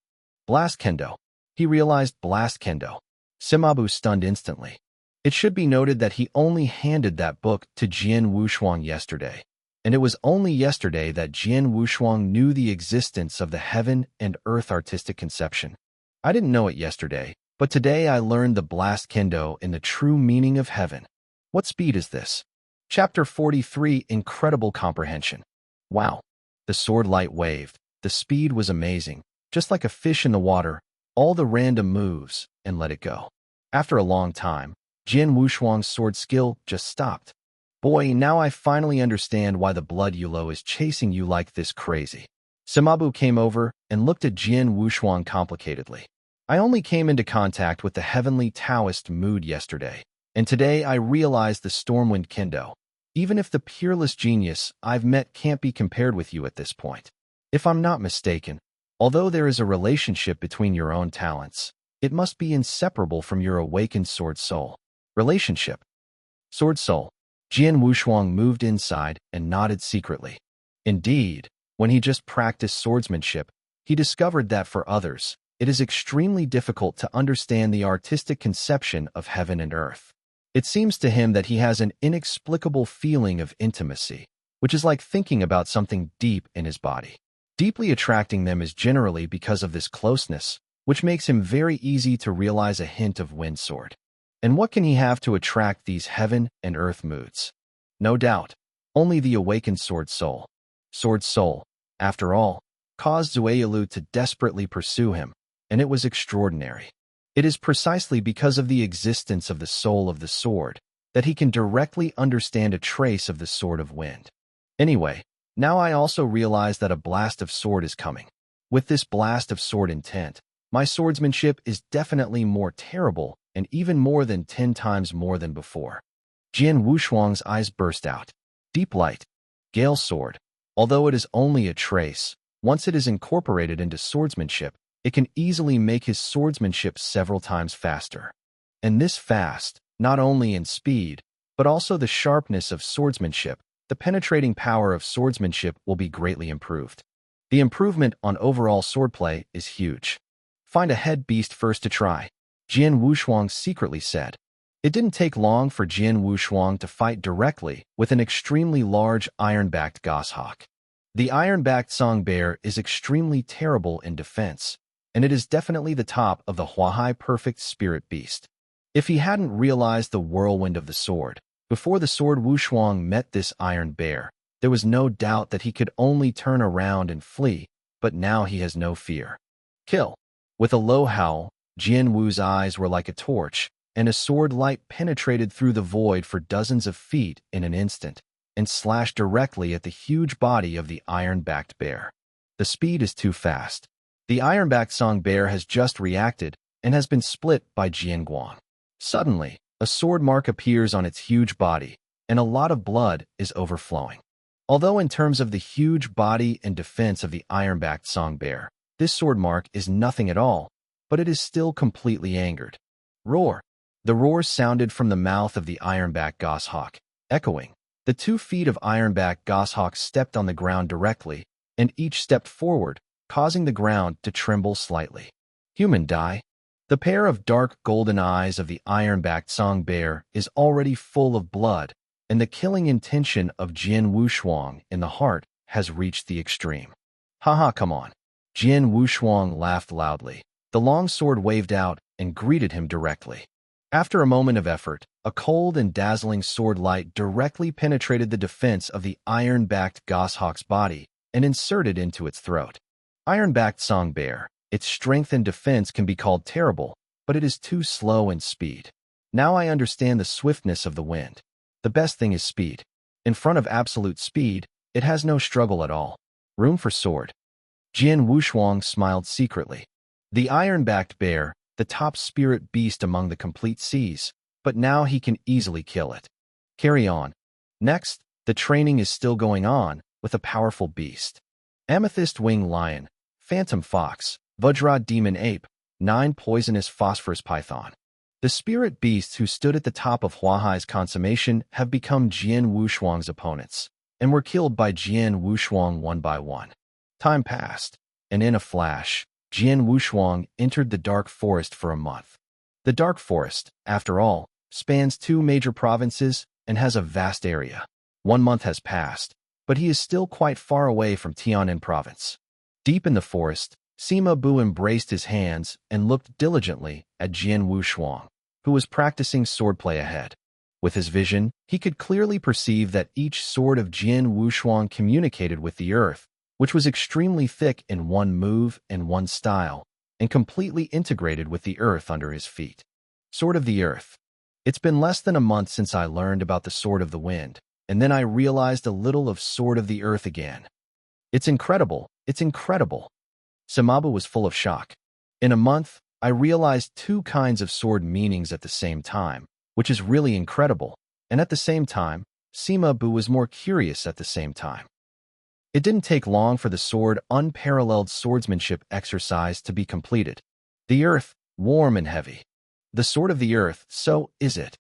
Blast Kendo. He realized Blast Kendo. Simabu stunned instantly. It should be noted that he only handed that book to Jian Wushuang yesterday, and it was only yesterday that Jian Wushuang knew the existence of the heaven and earth artistic conception. I didn't know it yesterday, but today I learned the Blast Kendo in the true meaning of heaven. What speed is this? Chapter 43, Incredible Comprehension. Wow. The sword light waved. The speed was amazing. Just like a fish in the water, all the random moves, and let it go. After a long time, Jian Wushuang's sword skill just stopped. Boy, now I finally understand why the blood Yulo is chasing you like this crazy. Simabu came over and looked at Jian Wushuang complicatedly. I only came into contact with the heavenly Taoist mood yesterday, and today I realized the Stormwind Kendo. Even if the peerless genius I've met can't be compared with you at this point. If I'm not mistaken, although there is a relationship between your own talents, it must be inseparable from your awakened sword soul. Relationship. Sword soul. Jian Wushuang moved inside and nodded secretly. Indeed, when he just practiced swordsmanship, he discovered that for others, it is extremely difficult to understand the artistic conception of heaven and earth. It seems to him that he has an inexplicable feeling of intimacy, which is like thinking about something deep in his body. Deeply attracting them is generally because of this closeness, which makes him very easy to realize a hint of wind sword. And what can he have to attract these heaven and earth moods? No doubt, only the awakened sword soul. Sword soul, after all, caused Zueilu to desperately pursue him, and it was extraordinary. It is precisely because of the existence of the soul of the sword that he can directly understand a trace of the sword of wind. Anyway, now I also realize that a blast of sword is coming. With this blast of sword intent, my swordsmanship is definitely more terrible and even more than 10 times more than before. Jian Wushuang's eyes burst out. Deep light. Gale sword. Although it is only a trace, once it is incorporated into swordsmanship, it can easily make his swordsmanship several times faster. And this fast, not only in speed, but also the sharpness of swordsmanship, the penetrating power of swordsmanship will be greatly improved. The improvement on overall swordplay is huge. Find a head beast first to try, Jian Wushuang secretly said. It didn't take long for Jian Wushuang to fight directly with an extremely large iron-backed goshawk. The iron-backed song bear is extremely terrible in defense, and it is definitely the top of the Huahai perfect spirit beast. If he hadn't realized the whirlwind of the sword, before the sword Wushuang met this iron bear, there was no doubt that he could only turn around and flee, but now he has no fear. Kill. With a low howl, Jian Wu's eyes were like a torch, and a sword light penetrated through the void for dozens of feet in an instant, and slashed directly at the huge body of the iron-backed bear. The speed is too fast. The iron-backed song bear has just reacted and has been split by Jian Guang. Suddenly, a sword mark appears on its huge body, and a lot of blood is overflowing. Although in terms of the huge body and defense of the iron-backed song bear, this sword mark is nothing at all, but it is still completely angered. Roar. The roar sounded from the mouth of the iron-backed goshawk, echoing. The 2 feet of iron-backed goshawk stepped on the ground directly, and each stepped forward, causing the ground to tremble slightly. Human die. The pair of dark golden eyes of the iron-backed song bear is already full of blood, and the killing intention of Jian Wushuang in the heart has reached the extreme. Haha, come on. Jian Wushuang laughed loudly. The long sword waved out and greeted him directly. After a moment of effort, A cold and dazzling sword light directly penetrated the defense of the iron-backed goshawk's body and inserted into its throat. Iron-backed song bear, its strength and defense can be called terrible, but it is too slow in speed. Now I understand the swiftness of the wind. The best thing is speed. In front of absolute speed, it has no struggle at all. Room for sword. Jian Wushuang smiled secretly. The iron-backed bear, the top spirit beast among the complete seas, but now he can easily kill it. Carry on. Next, the training is still going on with a powerful beast. Amethyst wing lion, phantom fox, Vajra demon ape, 9 poisonous phosphorus python. The spirit beasts who stood at the top of Huahai's consummation have become Jian Wushuang's opponents, and were killed by Jian Wushuang one by one. Time passed, and in a flash, Jian Wushuang entered the dark forest for a month. The dark forest, after all, spans 2 major provinces and has a vast area. 1 month has passed, but he is still quite far away from Tianan province. Deep in the forest, Sima Bu embraced his hands and looked diligently at Jian Wushuang, who was practicing swordplay ahead. With his vision, he could clearly perceive that each sword of Jian Wushuang communicated with the earth, which was extremely thick in one move and one style, and completely integrated with the earth under his feet. Sword of the Earth. It's been less than a month since I learned about the Sword of the Wind, and then I realized a little of Sword of the Earth again. It's incredible, it's incredible. Samabu was full of shock. In a month, I realized 2 kinds of sword meanings at the same time, which is really incredible, and at the same time, Sima Bu was more curious at the same time. It didn't take long for the sword unparalleled swordsmanship exercise to be completed. The earth, warm and heavy. The sword of the earth, so is it.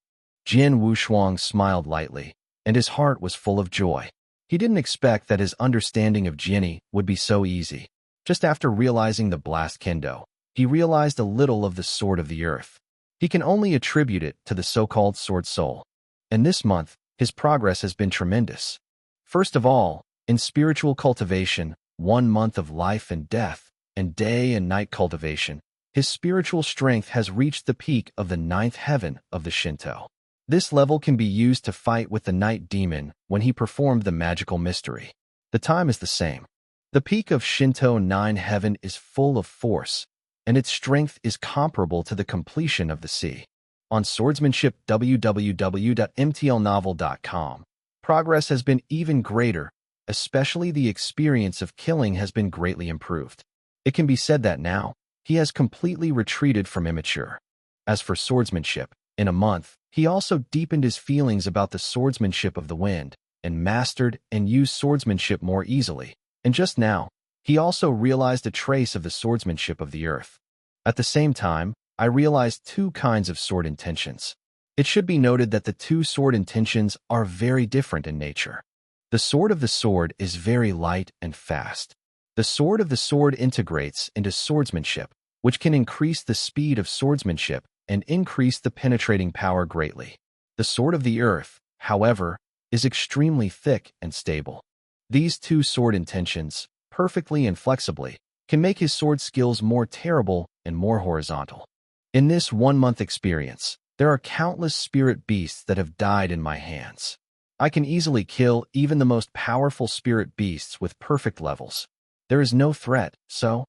Jian Wushuang smiled lightly, and his heart was full of joy. He didn't expect that his understanding of Jianni would be so easy. Just after realizing the blast kendo, he realized a little of the sword of the earth. He can only attribute it to the so-called sword soul. And this month, his progress has been tremendous. First of all, in spiritual cultivation, 1 month of life and death, and day and night cultivation, his spiritual strength has reached the peak of the 9th heaven of the Shinto. This level can be used to fight with the night demon when he performed the magical mystery. The time is the same. The peak of Shinto 9 heaven is full of force, and its strength is comparable to the completion of the sea. On swordsmanship www.mtlnovel.com, progress has been even greater, especially the experience of killing has been greatly improved. It can be said that now, he has completely retreated from immature. As for swordsmanship, in a month, he also deepened his feelings about the swordsmanship of the wind, and mastered and used swordsmanship more easily. And just now, he also realized a trace of the swordsmanship of the earth. At the same time, I realized 2 kinds of sword intentions. It should be noted that the 2 sword intentions are very different in nature. The sword of the sword is very light and fast. The sword of the sword integrates into swordsmanship, which can increase the speed of swordsmanship and increase the penetrating power greatly. The sword of the earth, however, is extremely thick and stable. These 2 sword intentions, perfectly and flexibly, can make his sword skills more terrible and more horizontal. In this 1-month experience, there are countless spirit beasts that have died in my hands. I can easily kill even the most powerful spirit beasts with perfect levels. There is no threat, so...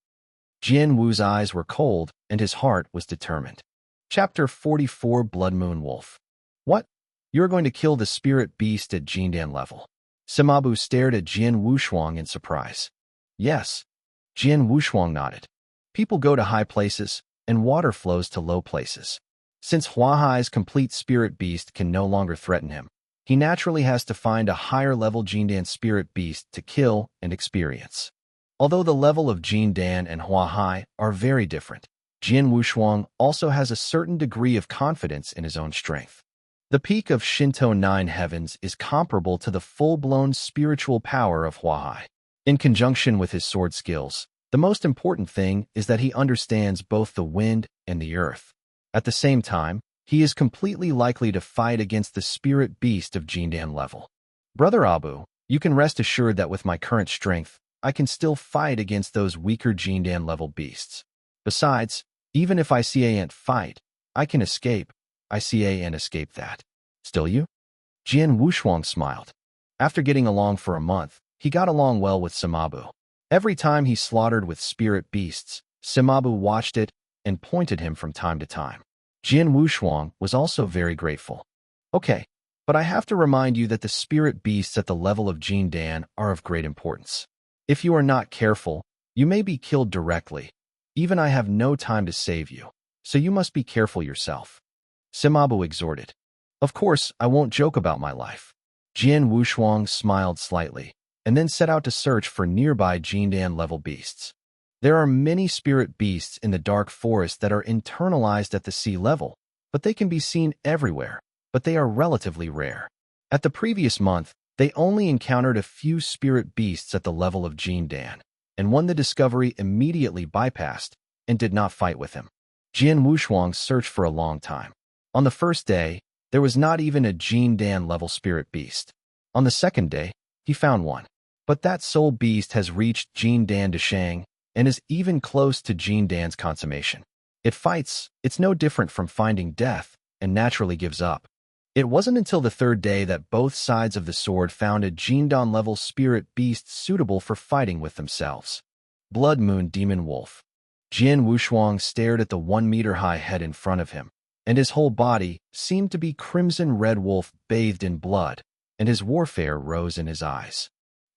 Jian Wu's eyes were cold, and his heart was determined. Chapter 44 Blood Moon Wolf. What? You're going to kill the spirit beast at Jindan level? Sima Bu stared at Jian Wushuang in surprise. Yes. Jian Wushuang nodded. People go to high places, and water flows to low places. Since Huahai's complete spirit beast can no longer threaten him, he naturally has to find a higher-level Jindan spirit beast to kill and experience. Although the level of Jindan and Huahai are very different, Jian Wushuang also has a certain degree of confidence in his own strength. The peak of Shinto 9 heavens is comparable to the full-blown spiritual power of Huahai. In conjunction with his sword skills, the most important thing is that he understands both the wind and the earth. At the same time, he is completely likely to fight against the spirit beast of Jindan level. Brother Abu, you can rest assured that with my current strength, I can still fight against those weaker Jindan level beasts. Besides, even if I see a ant fight, I can escape. and escape that. Still you? Jian Wushuang smiled. After getting along for a month, he got along well with Simabu. Every time he slaughtered with spirit beasts, Simabu watched it and pointed him from time to time. Jian Wushuang was also very grateful. Okay, but I have to remind you that the spirit beasts at the level of Jin Dan are of great importance. If you are not careful, you may be killed directly. Even I have no time to save you, so you must be careful yourself. Simabu exhorted. Of course, I won't joke about my life. Jian Wushuang smiled slightly, and then set out to search for nearby Jin Dan level beasts. There are many spirit beasts in the dark forest that are internalized at the sea level, but they can be seen everywhere, but they are relatively rare. At the previous month, they only encountered a few spirit beasts at the level of Jin Dan, and one the discovery immediately bypassed and did not fight with him. Jian Wushuang searched for a long time. On the first day, there was not even a Jin Dan level spirit beast. On the second day, he found one. But that soul beast has reached Jin Dan Deshang and is even close to Jin Dan's consummation. It fights, it's no different from finding death, and naturally gives up. It wasn't until the third day that both sides of the sword found a Jin Dan level spirit beast suitable for fighting with themselves. Blood Moon Demon Wolf. Jian Wushuang stared at the 1-meter-high head in front of him, and his whole body seemed to be crimson red wolf bathed in blood, and his warfare rose in his eyes.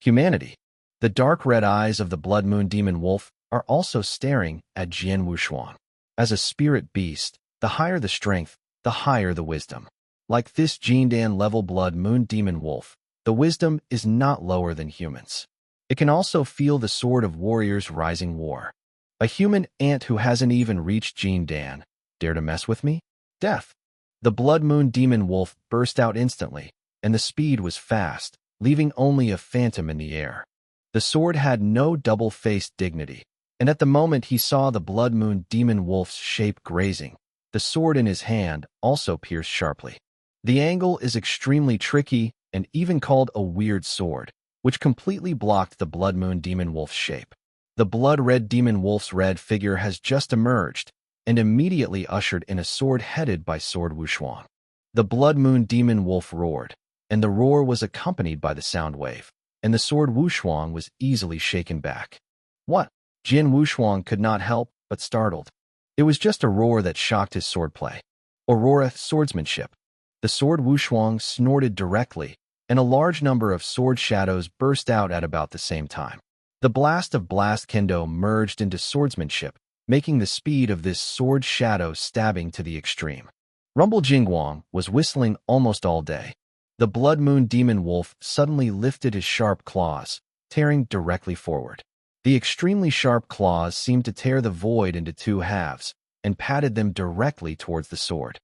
Humanity. The dark red eyes of the Blood Moon Demon Wolf are also staring at Jian Wushuang. As a spirit beast, the higher the strength, the higher the wisdom. Like this Jin Dan level Blood Moon Demon Wolf, the wisdom is not lower than humans. It can also feel the sword of warriors rising war. A human ant who hasn't even reached Jin Dan, dare to mess with me? Death. The Blood Moon Demon Wolf burst out instantly, and the speed was fast, leaving only a phantom in the air. The sword had no double-faced dignity, and at the moment he saw the Blood Moon Demon Wolf's shape grazing, the sword in his hand also pierced sharply. The angle is extremely tricky and even called a weird sword, which completely blocked the Blood Moon Demon Wolf's shape. The Blood Red Demon Wolf's red figure has just emerged and immediately ushered in a sword headed by Sword Wushuang. The Blood Moon Demon Wolf roared, and the roar was accompanied by the sound wave, and the Sword Wushuang was easily shaken back. What? Jian Wushuang could not help but startled. It was just a roar that shocked his swordplay. Aurora swordsmanship. The Sword Wushuang snorted directly, and a large number of sword shadows burst out at about the same time. The blast of Blast Kendo merged into swordsmanship, making the speed of this sword shadow stabbing to the extreme. Rumble Jingguang was whistling almost all day. The Blood Moon Demon Wolf suddenly lifted his sharp claws, tearing directly forward. The extremely sharp claws seemed to tear the void into two halves and patted them directly towards the sword.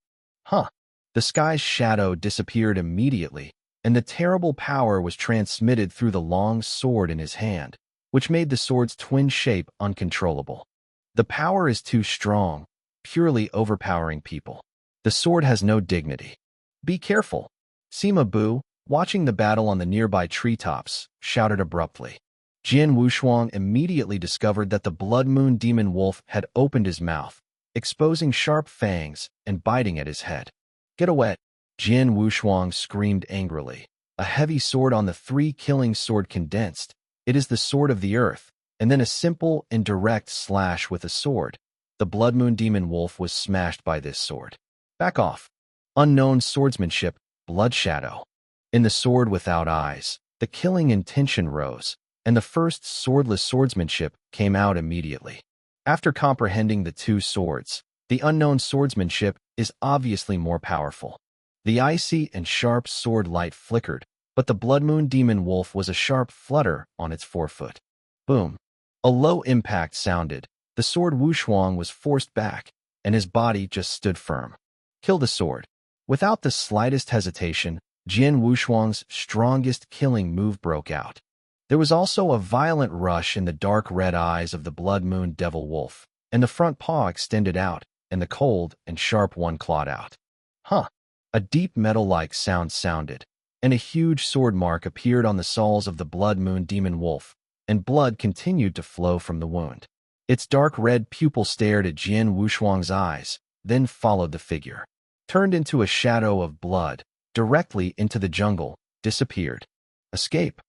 Huh! The sky's shadow disappeared immediately, and the terrible power was transmitted through the long sword in his hand, which made the sword's twin shape uncontrollable. The power is too strong, purely overpowering people. The sword has no dignity. Be careful. Sima Bu, watching the battle on the nearby treetops, shouted abruptly. Jian Wushuang immediately discovered that the Blood Moon Demon Wolf had opened his mouth, exposing sharp fangs and biting at his head. Get away! Jian Wushuang screamed angrily. A heavy sword on the three-killing sword condensed. It is the sword of the earth, and then a simple and direct slash with a sword. The Blood Moon Demon Wolf was smashed by this sword. Back off. Unknown swordsmanship, Blood Shadow. In the sword without eyes, the killing intention rose, and the first swordless swordsmanship came out immediately. After comprehending the two swords, the unknown swordsmanship is obviously more powerful. The icy and sharp sword light flickered, but the Blood Moon Demon Wolf was a sharp flutter on its forefoot. Boom. A low impact sounded. The Sword Wushuang was forced back, and his body just stood firm. Kill the sword. Without the slightest hesitation, Jian Wushuang's strongest killing move broke out. There was also a violent rush in the dark red eyes of the Blood Moon Devil Wolf, and the front paw extended out, and the cold and sharp one clawed out. Huh! A deep metal-like sound sounded, and a huge sword mark appeared on the soles of the Blood Moon Demon Wolf, and blood continued to flow from the wound. Its dark red pupil stared at Jian Wushuang's eyes, then followed the figure. turned into a shadow of blood, directly into the jungle, disappeared. Escape.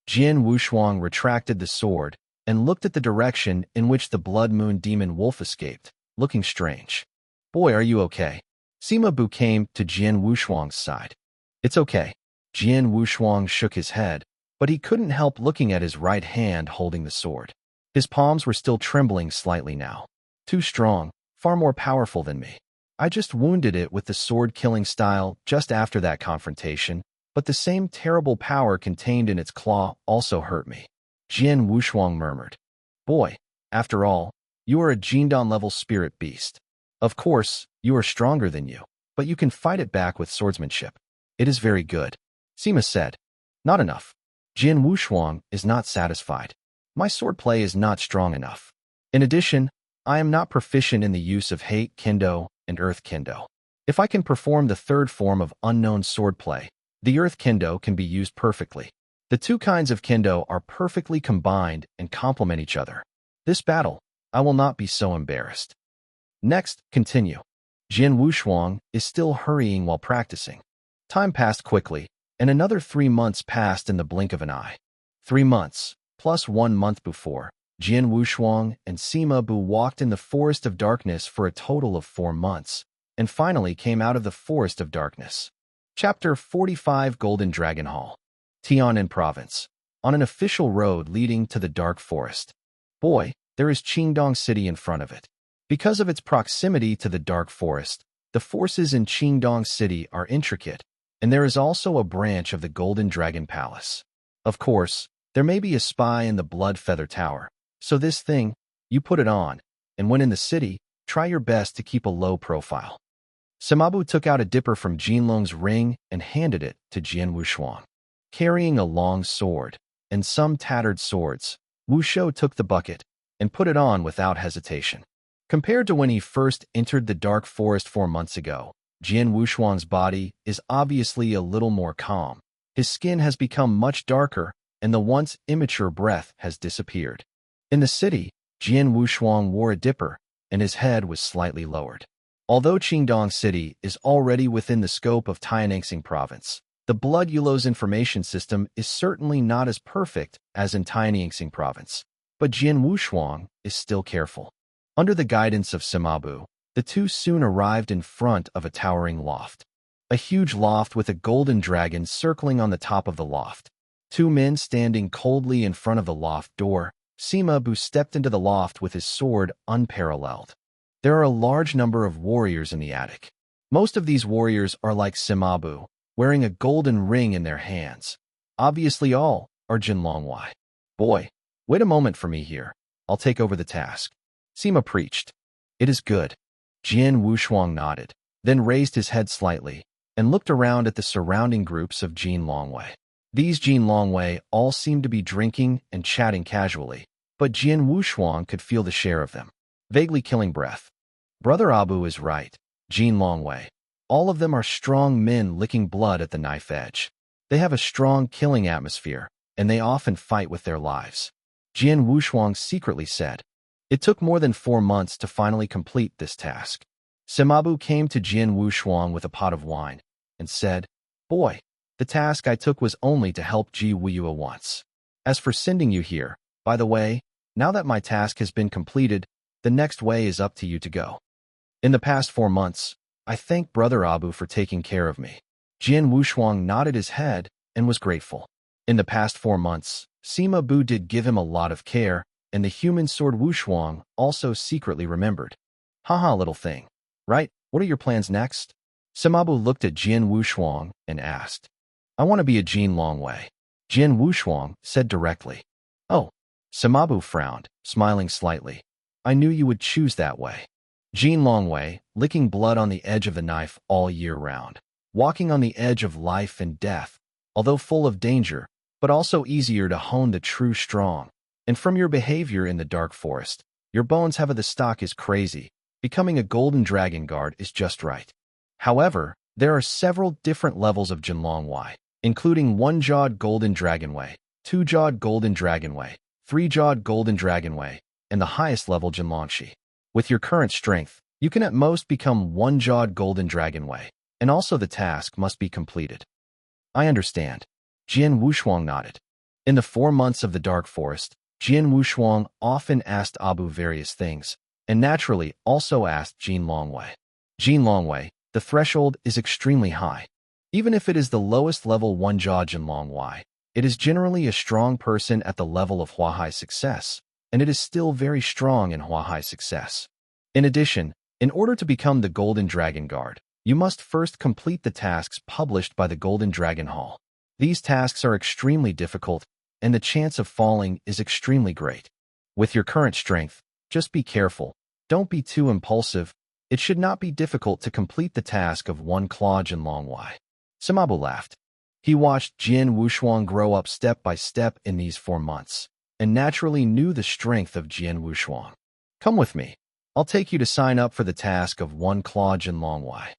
Jian Wushuang retracted the sword and looked at the direction in which the Blood Moon Demon Wolf escaped, looking strange. Boy, are you okay? Sima Bu came to Jian Wushuang's side. It's okay. Jian Wushuang shook his head, but he couldn't help looking at his right hand holding the sword. His palms were still trembling slightly now. Too strong, far more powerful than me. I just wounded it with the sword-killing style just after that confrontation, but the same terrible power contained in its claw also hurt me. Jian Wushuang murmured. Boy, after all, you are a Jindan-level spirit beast. Of course, you are stronger than you, but you can fight it back with swordsmanship. It is very good. Sima said. Not enough. Jian Wushuang is not satisfied. My swordplay is not strong enough. In addition, I am not proficient in the use of hate kendo and earth kendo. If I can perform the third form of unknown swordplay, the earth kendo can be used perfectly. The two kinds of kendo are perfectly combined and complement each other. This battle, I will not be so embarrassed. Next, continue. Jian Wushuang is still hurrying while practicing. Time passed quickly, and another 3 months passed in the blink of an eye. 3 months, plus 1 month before, Jian Wushuang and Sima Bu walked in the Forest of Darkness for a total of 4 months, and finally came out of the Forest of Darkness. Chapter 45 Golden Dragon Hall. Tianan Province. On an official road leading to the Dark Forest. Boy, there is Qingdong City in front of it. Because of its proximity to the Dark Forest, the forces in Qingdong City are intricate, and there is also a branch of the Golden Dragon Palace. Of course, there may be a spy in the Blood Feather Tower, so this thing, you put it on, and when in the city, try your best to keep a low profile. Sima Bu took out a dipper from Jinlong's ring and handed it to Jian Wushuang. Carrying a long sword and some tattered swords, Wu Shou took the bucket and put it on without hesitation. Compared to when he first entered the dark forest 4 months ago, Jian Wushuang's body is obviously a little more calm. His skin has become much darker, and the once immature breath has disappeared. In the city, Jian Wushuang wore a dipper, and his head was slightly lowered. Although Qingdong City is already within the scope of Tiananxing Province, the Blood Yulo's information system is certainly not as perfect as in Tiananxing Province, but Jian Wushuang is still careful. Under the guidance of Sima Bu, the two soon arrived in front of a towering loft. A huge loft with a golden dragon circling on the top of the loft. 2 men standing coldly in front of the loft door. Sima Bu stepped into the loft with his sword unparalleled. There are a large number of warriors in the attic. Most of these warriors are like Sima Bu, wearing a golden ring in their hands. Obviously all are Jinlongwei. Boy, wait a moment for me here. I'll take over the task. Sima preached. It is good. Jian Wushuang nodded, then raised his head slightly, and looked around at the surrounding groups of Jinlongwei. These Jinlongwei all seemed to be drinking and chatting casually, but Jian Wushuang could feel the share of them. Vaguely killing breath. Brother Abu is right. Jinlongwei. All of them are strong men licking blood at the knife edge. They have a strong killing atmosphere, and they often fight with their lives. Jian Wushuang secretly said. It took more than 4 months to finally complete this task. Sima Bu came to Jian Wushuang with a pot of wine and said, Boy, the task I took was only to help Ji Wuyue once. As for sending you here, by the way, now that my task has been completed, the next way is up to you to go. In the past 4 months, I thank Brother Abu for taking care of me. Jian Wushuang nodded his head and was grateful. In the past 4 months, Sima Bu did give him a lot of care, and the human sword Wushuang also secretly remembered. Haha, little thing. Right, what are your plans next? Sima Bu looked at Jian Wushuang and asked. I want to be a Jinlongwei. Jian Wushuang said directly. Oh, Sima Bu frowned, smiling slightly. I knew you would choose that way. Jinlongwei, licking blood on the edge of the knife all year round. Walking on the edge of life and death, although full of danger, but also easier to hone the true strong. And from your behavior in the dark forest, your bones have the stock is crazy. Becoming a golden dragon guard is just right. However, there are several different levels of Jinlongwei, including 1-jawed golden dragonwei, 2-jawed golden dragonwei, 3-jawed golden dragonwei, and the highest level Jinlongshi. With your current strength, You can at most become one-jawed golden dragon way, and also the task must be completed. I understand. Jian Wushuang nodded. In the 4 months of the Dark Forest, Jian Wushuang often asked Abu various things, and naturally also asked Jin Longwei. Jin Longwei, the threshold is extremely high. Even if it is the lowest level one-jaw Jin Longwei, it is generally a strong person at the level of Huahai success, and it is still very strong in Huahai success. In addition, in order to become the Golden Dragon Guard, you must first complete the tasks published by the Golden Dragon Hall. These tasks are extremely difficult, and the chance of falling is extremely great. With your current strength, just be careful. Don't be too impulsive. It should not be difficult to complete the task of one claw Jin Longwei. Samabu laughed. He watched Jian Wushuang grow up step by step in these 4 months, and naturally knew the strength of Jian Wushuang. Come with me. I'll take you to sign up for the task of one claw Jin Longwei.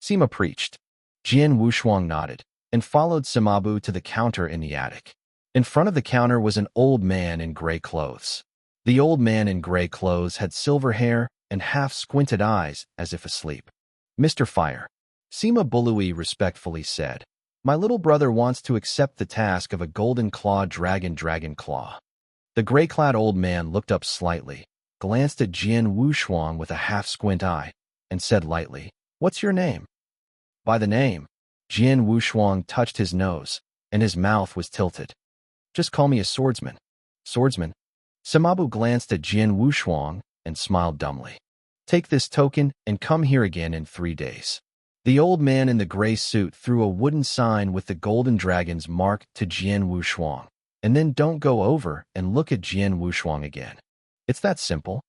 Sima preached. Jian Wushuang nodded, and followed Samabu to the counter in the attic. In front of the counter was an old man in gray clothes. The old man in gray clothes had silver hair and half-squinted eyes as if asleep. Mr. Fire, Sima Bului respectfully said, my little brother wants to accept the task of a golden claw dragon claw. The gray-clad old man looked up slightly, glanced at Jian Wushuang with a half-squint eye, and said lightly, what's your name? By the name, Jian Wushuang touched his nose, and his mouth was tilted. Just call me a swordsman. Swordsman? Samabu glanced at Jian Wushuang and smiled dumbly. Take this token and come here again in 3 days. The old man in the gray suit threw a wooden sign with the golden dragon's mark to Jian Wushuang, and then don't go over and look at Jian Wushuang again. It's that simple.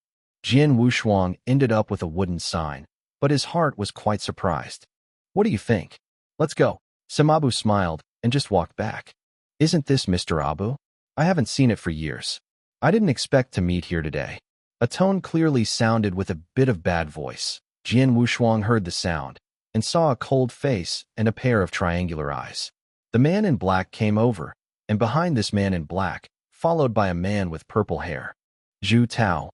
Jian Wushuang ended up with a wooden sign, but his heart was quite surprised. What do you think? Let's go. Samabu smiled and just walked back. Isn't this Mr. Abu? I haven't seen it for years. I didn't expect to meet here today. A tone clearly sounded with a bit of bad voice. Jian Wushuang heard the sound and saw a cold face and a pair of triangular eyes. The man in black came over, and behind this man in black, followed by a man with purple hair. Zhu Tao.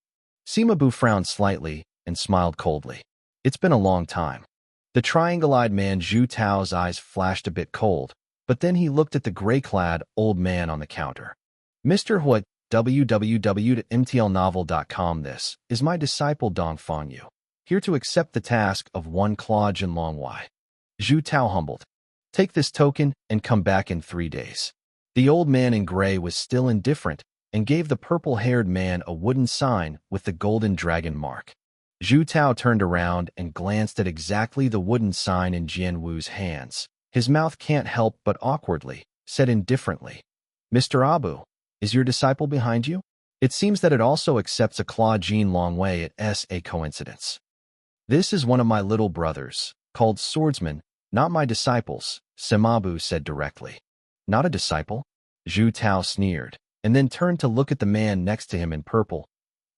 Simabu frowned slightly and smiled coldly. It's been a long time. The triangle-eyed man Zhu Tao's eyes flashed a bit cold, but then he looked at the gray-clad old man on the counter. Mr. Hui, www.mtlnovel.com. This is my disciple Dongfang Yu, here to accept the task of one claw Jin Longwei. Zhu Tao humbled. Take this token and come back in 3 days. The old man in gray was still indifferent and gave the purple-haired man a wooden sign with the golden dragon mark. Zhu Tao turned around and glanced at exactly the wooden sign in Jian Wu's hands. His mouth can't help but awkwardly, said indifferently, Mr. Abu, is your disciple behind you? It seems that it also accepts a claw Jin Longwei. It's a coincidence. This is one of my little brothers, called Swordsman, not my disciples, Samabu said directly. Not a disciple? Zhu Tao sneered, and then turned to look at the man next to him in purple.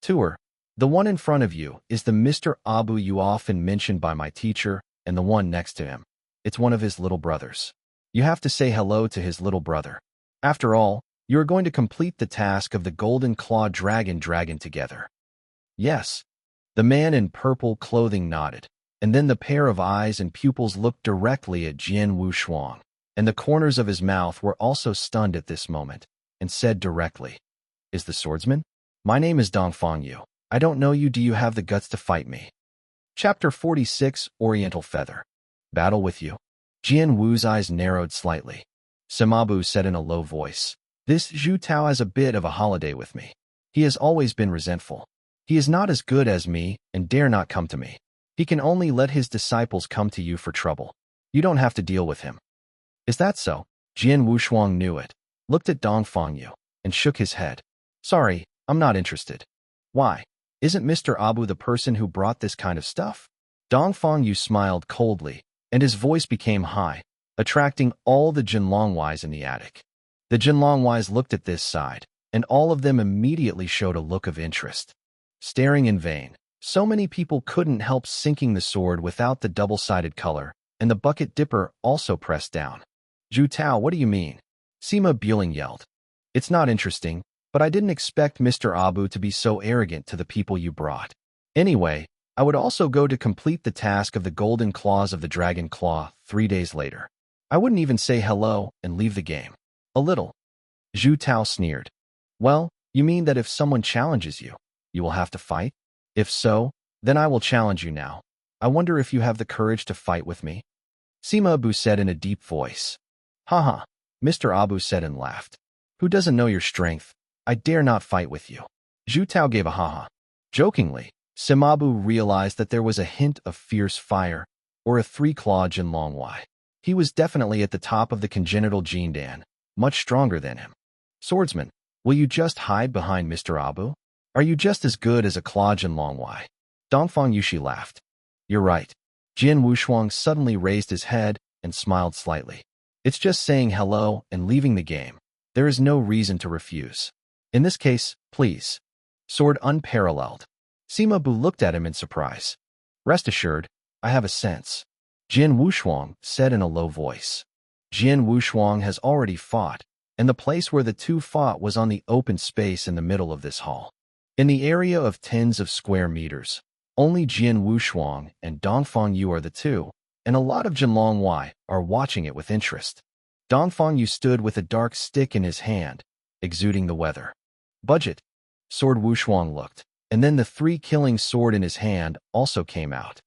Tour. The one in front of you is the Mr. Abu you often mentioned by my teacher, and the one next to him. It's one of his little brothers. You have to say hello to his little brother. After all, you are going to complete the task of the Golden Claw Dragon together. Yes. The man in purple clothing nodded, and then the pair of eyes and pupils looked directly at Jian Wushuang, and the corners of his mouth were also stunned at this moment, and said directly, Is the swordsman? My name is Dongfang Yu. I don't know you. Do you have the guts to fight me? Chapter 46, Oriental Feather. Battle with you. Jian Wu's eyes narrowed slightly. Samabu said in a low voice, This Zhu Tao has a bit of a holiday with me. He has always been resentful. He is not as good as me and dare not come to me. He can only let his disciples come to you for trouble. You don't have to deal with him. Is that so? Jian Wushuang knew it, looked at Dongfang Yu, and shook his head. Sorry, I'm not interested. Why? Isn't Mr. Abu the person who brought this kind of stuff? Dongfang Yu smiled coldly, and his voice became high, attracting all the Jin Longweis in the attic. The Jin Longweis looked at this side, and all of them immediately showed a look of interest. Staring in vain, so many people couldn't help sinking the sword without the double-sided color, and the bucket dipper also pressed down. Zhu Tao, what do you mean? Sima Buling yelled. It's not interesting, but I didn't expect Mr. Abu to be so arrogant to the people you brought. Anyway, I would also go to complete the task of the golden claws of the dragon claw 3 days later. I wouldn't even say hello and leave the game. A little. Zhu Tao sneered. Well, you mean that if someone challenges you, you will have to fight? If so, then I will challenge you now. I wonder if you have the courage to fight with me? Sima Abu said in a deep voice. Haha, Mr. Abu said and laughed. Who doesn't know your strength? I dare not fight with you. Zhu Tao gave a haha. Jokingly, Sima Abu realized that there was a hint of fierce fire, or a three-claw Jian Wushuang. He was definitely at the top of the congenital Jin Dan, much stronger than him. Swordsman, will you just hide behind Mr. Abu? Are you just as good as a claw Jian Wushuang? Dongfang Yushi laughed. You're right. Jian Wushuang suddenly raised his head and smiled slightly. It's just saying hello and leaving the game. There is no reason to refuse. In this case, please. Sword unparalleled. Sima Bu looked at him in surprise. Rest assured, I have a sense. Jian Wushuang said in a low voice. Jian Wushuang has already fought, and the place where the two fought was on the open space in the middle of this hall. In the area of tens of square meters, only Jian Wushuang and Dongfang Yu are the two, and a lot of Jinlong Wai are watching it with interest. Dongfang Yu stood with a dark stick in his hand, exuding the weather. Budget. Sword Wushuang looked, and then the three-killing sword in his hand also came out.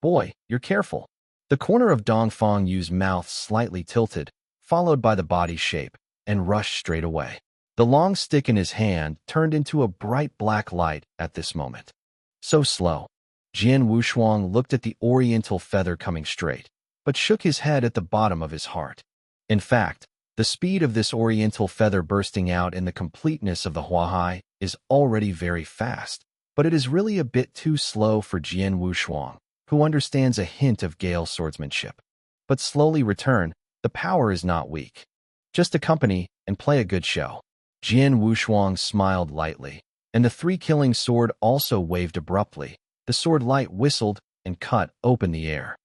Boy, you're careful. The corner of Dongfang Yu's mouth slightly tilted, followed by the body shape, and rushed straight away. The long stick in his hand turned into a bright black light at this moment. So slow. Jian Wushuang looked at the oriental feather coming straight, but shook his head at the bottom of his heart. In fact, the speed of this oriental feather bursting out in the completeness of the Huahai is already very fast, but it is really a bit too slow for Jian Wushuang, who understands a hint of Gale swordsmanship. But slowly return, the power is not weak. Just accompany and play a good show. Jian Wushuang smiled lightly, and the three-killing sword also waved abruptly. The sword light whistled and cut open the air.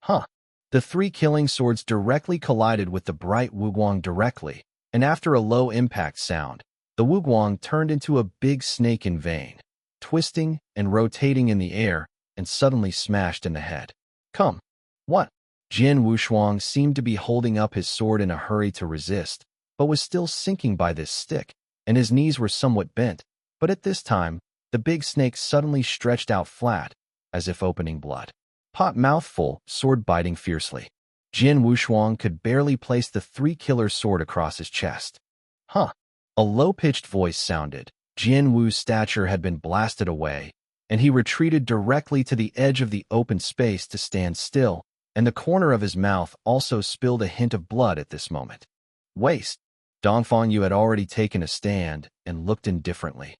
Huh. The three-killing swords directly collided with the bright Wuguang directly, and after a low impact sound, the Wuguang turned into a big snake in vain, twisting and rotating in the air, and suddenly smashed in the head. Come. What? Jian Wushuang seemed to be holding up his sword in a hurry to resist, but was still sinking by this stick, and his knees were somewhat bent, but at this time, the big snake suddenly stretched out flat, as if opening blood. Pot mouthful, sword biting fiercely. Jian Wushuang could barely place the three-killer sword across his chest. Huh. A low-pitched voice sounded. Jian Wu's stature had been blasted away, and he retreated directly to the edge of the open space to stand still, and the corner of his mouth also spilled a hint of blood at this moment. Waste. Dongfang Yu had already taken a stand and looked indifferently.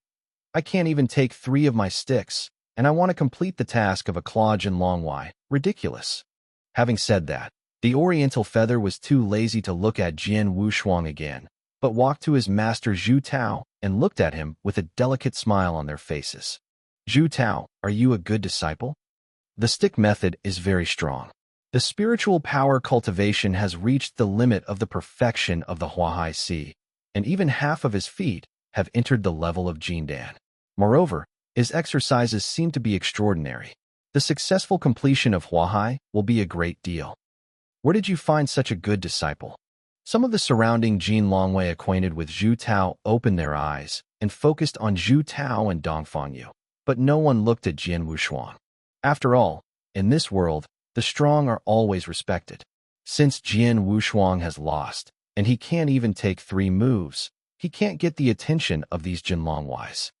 I can't even take 3 of my sticks, and I want to complete the task of a claw Jian Wushuang. Ridiculous. Having said that, the oriental feather was too lazy to look at Jian Wushuang again, but walked to his master Zhu Tao and looked at him with a delicate smile on their faces. Zhu Tao, are you a good disciple? The stick method is very strong. The spiritual power cultivation has reached the limit of the perfection of the Huahai Si, and even half of his feet have entered the level of Jindan. Moreover, his exercises seem to be extraordinary. The successful completion of Huahai will be a great deal. Where did you find such a good disciple? Some of the surrounding Jin Longwei acquainted with Zhu Tao opened their eyes and focused on Zhu Tao and Dongfang Yu, but no one looked at Jian Wushuang. After all, in this world, the strong are always respected. Since Jian Wushuang has lost, and he can't even take 3 moves, he can't get the attention of these Jinlong Wais.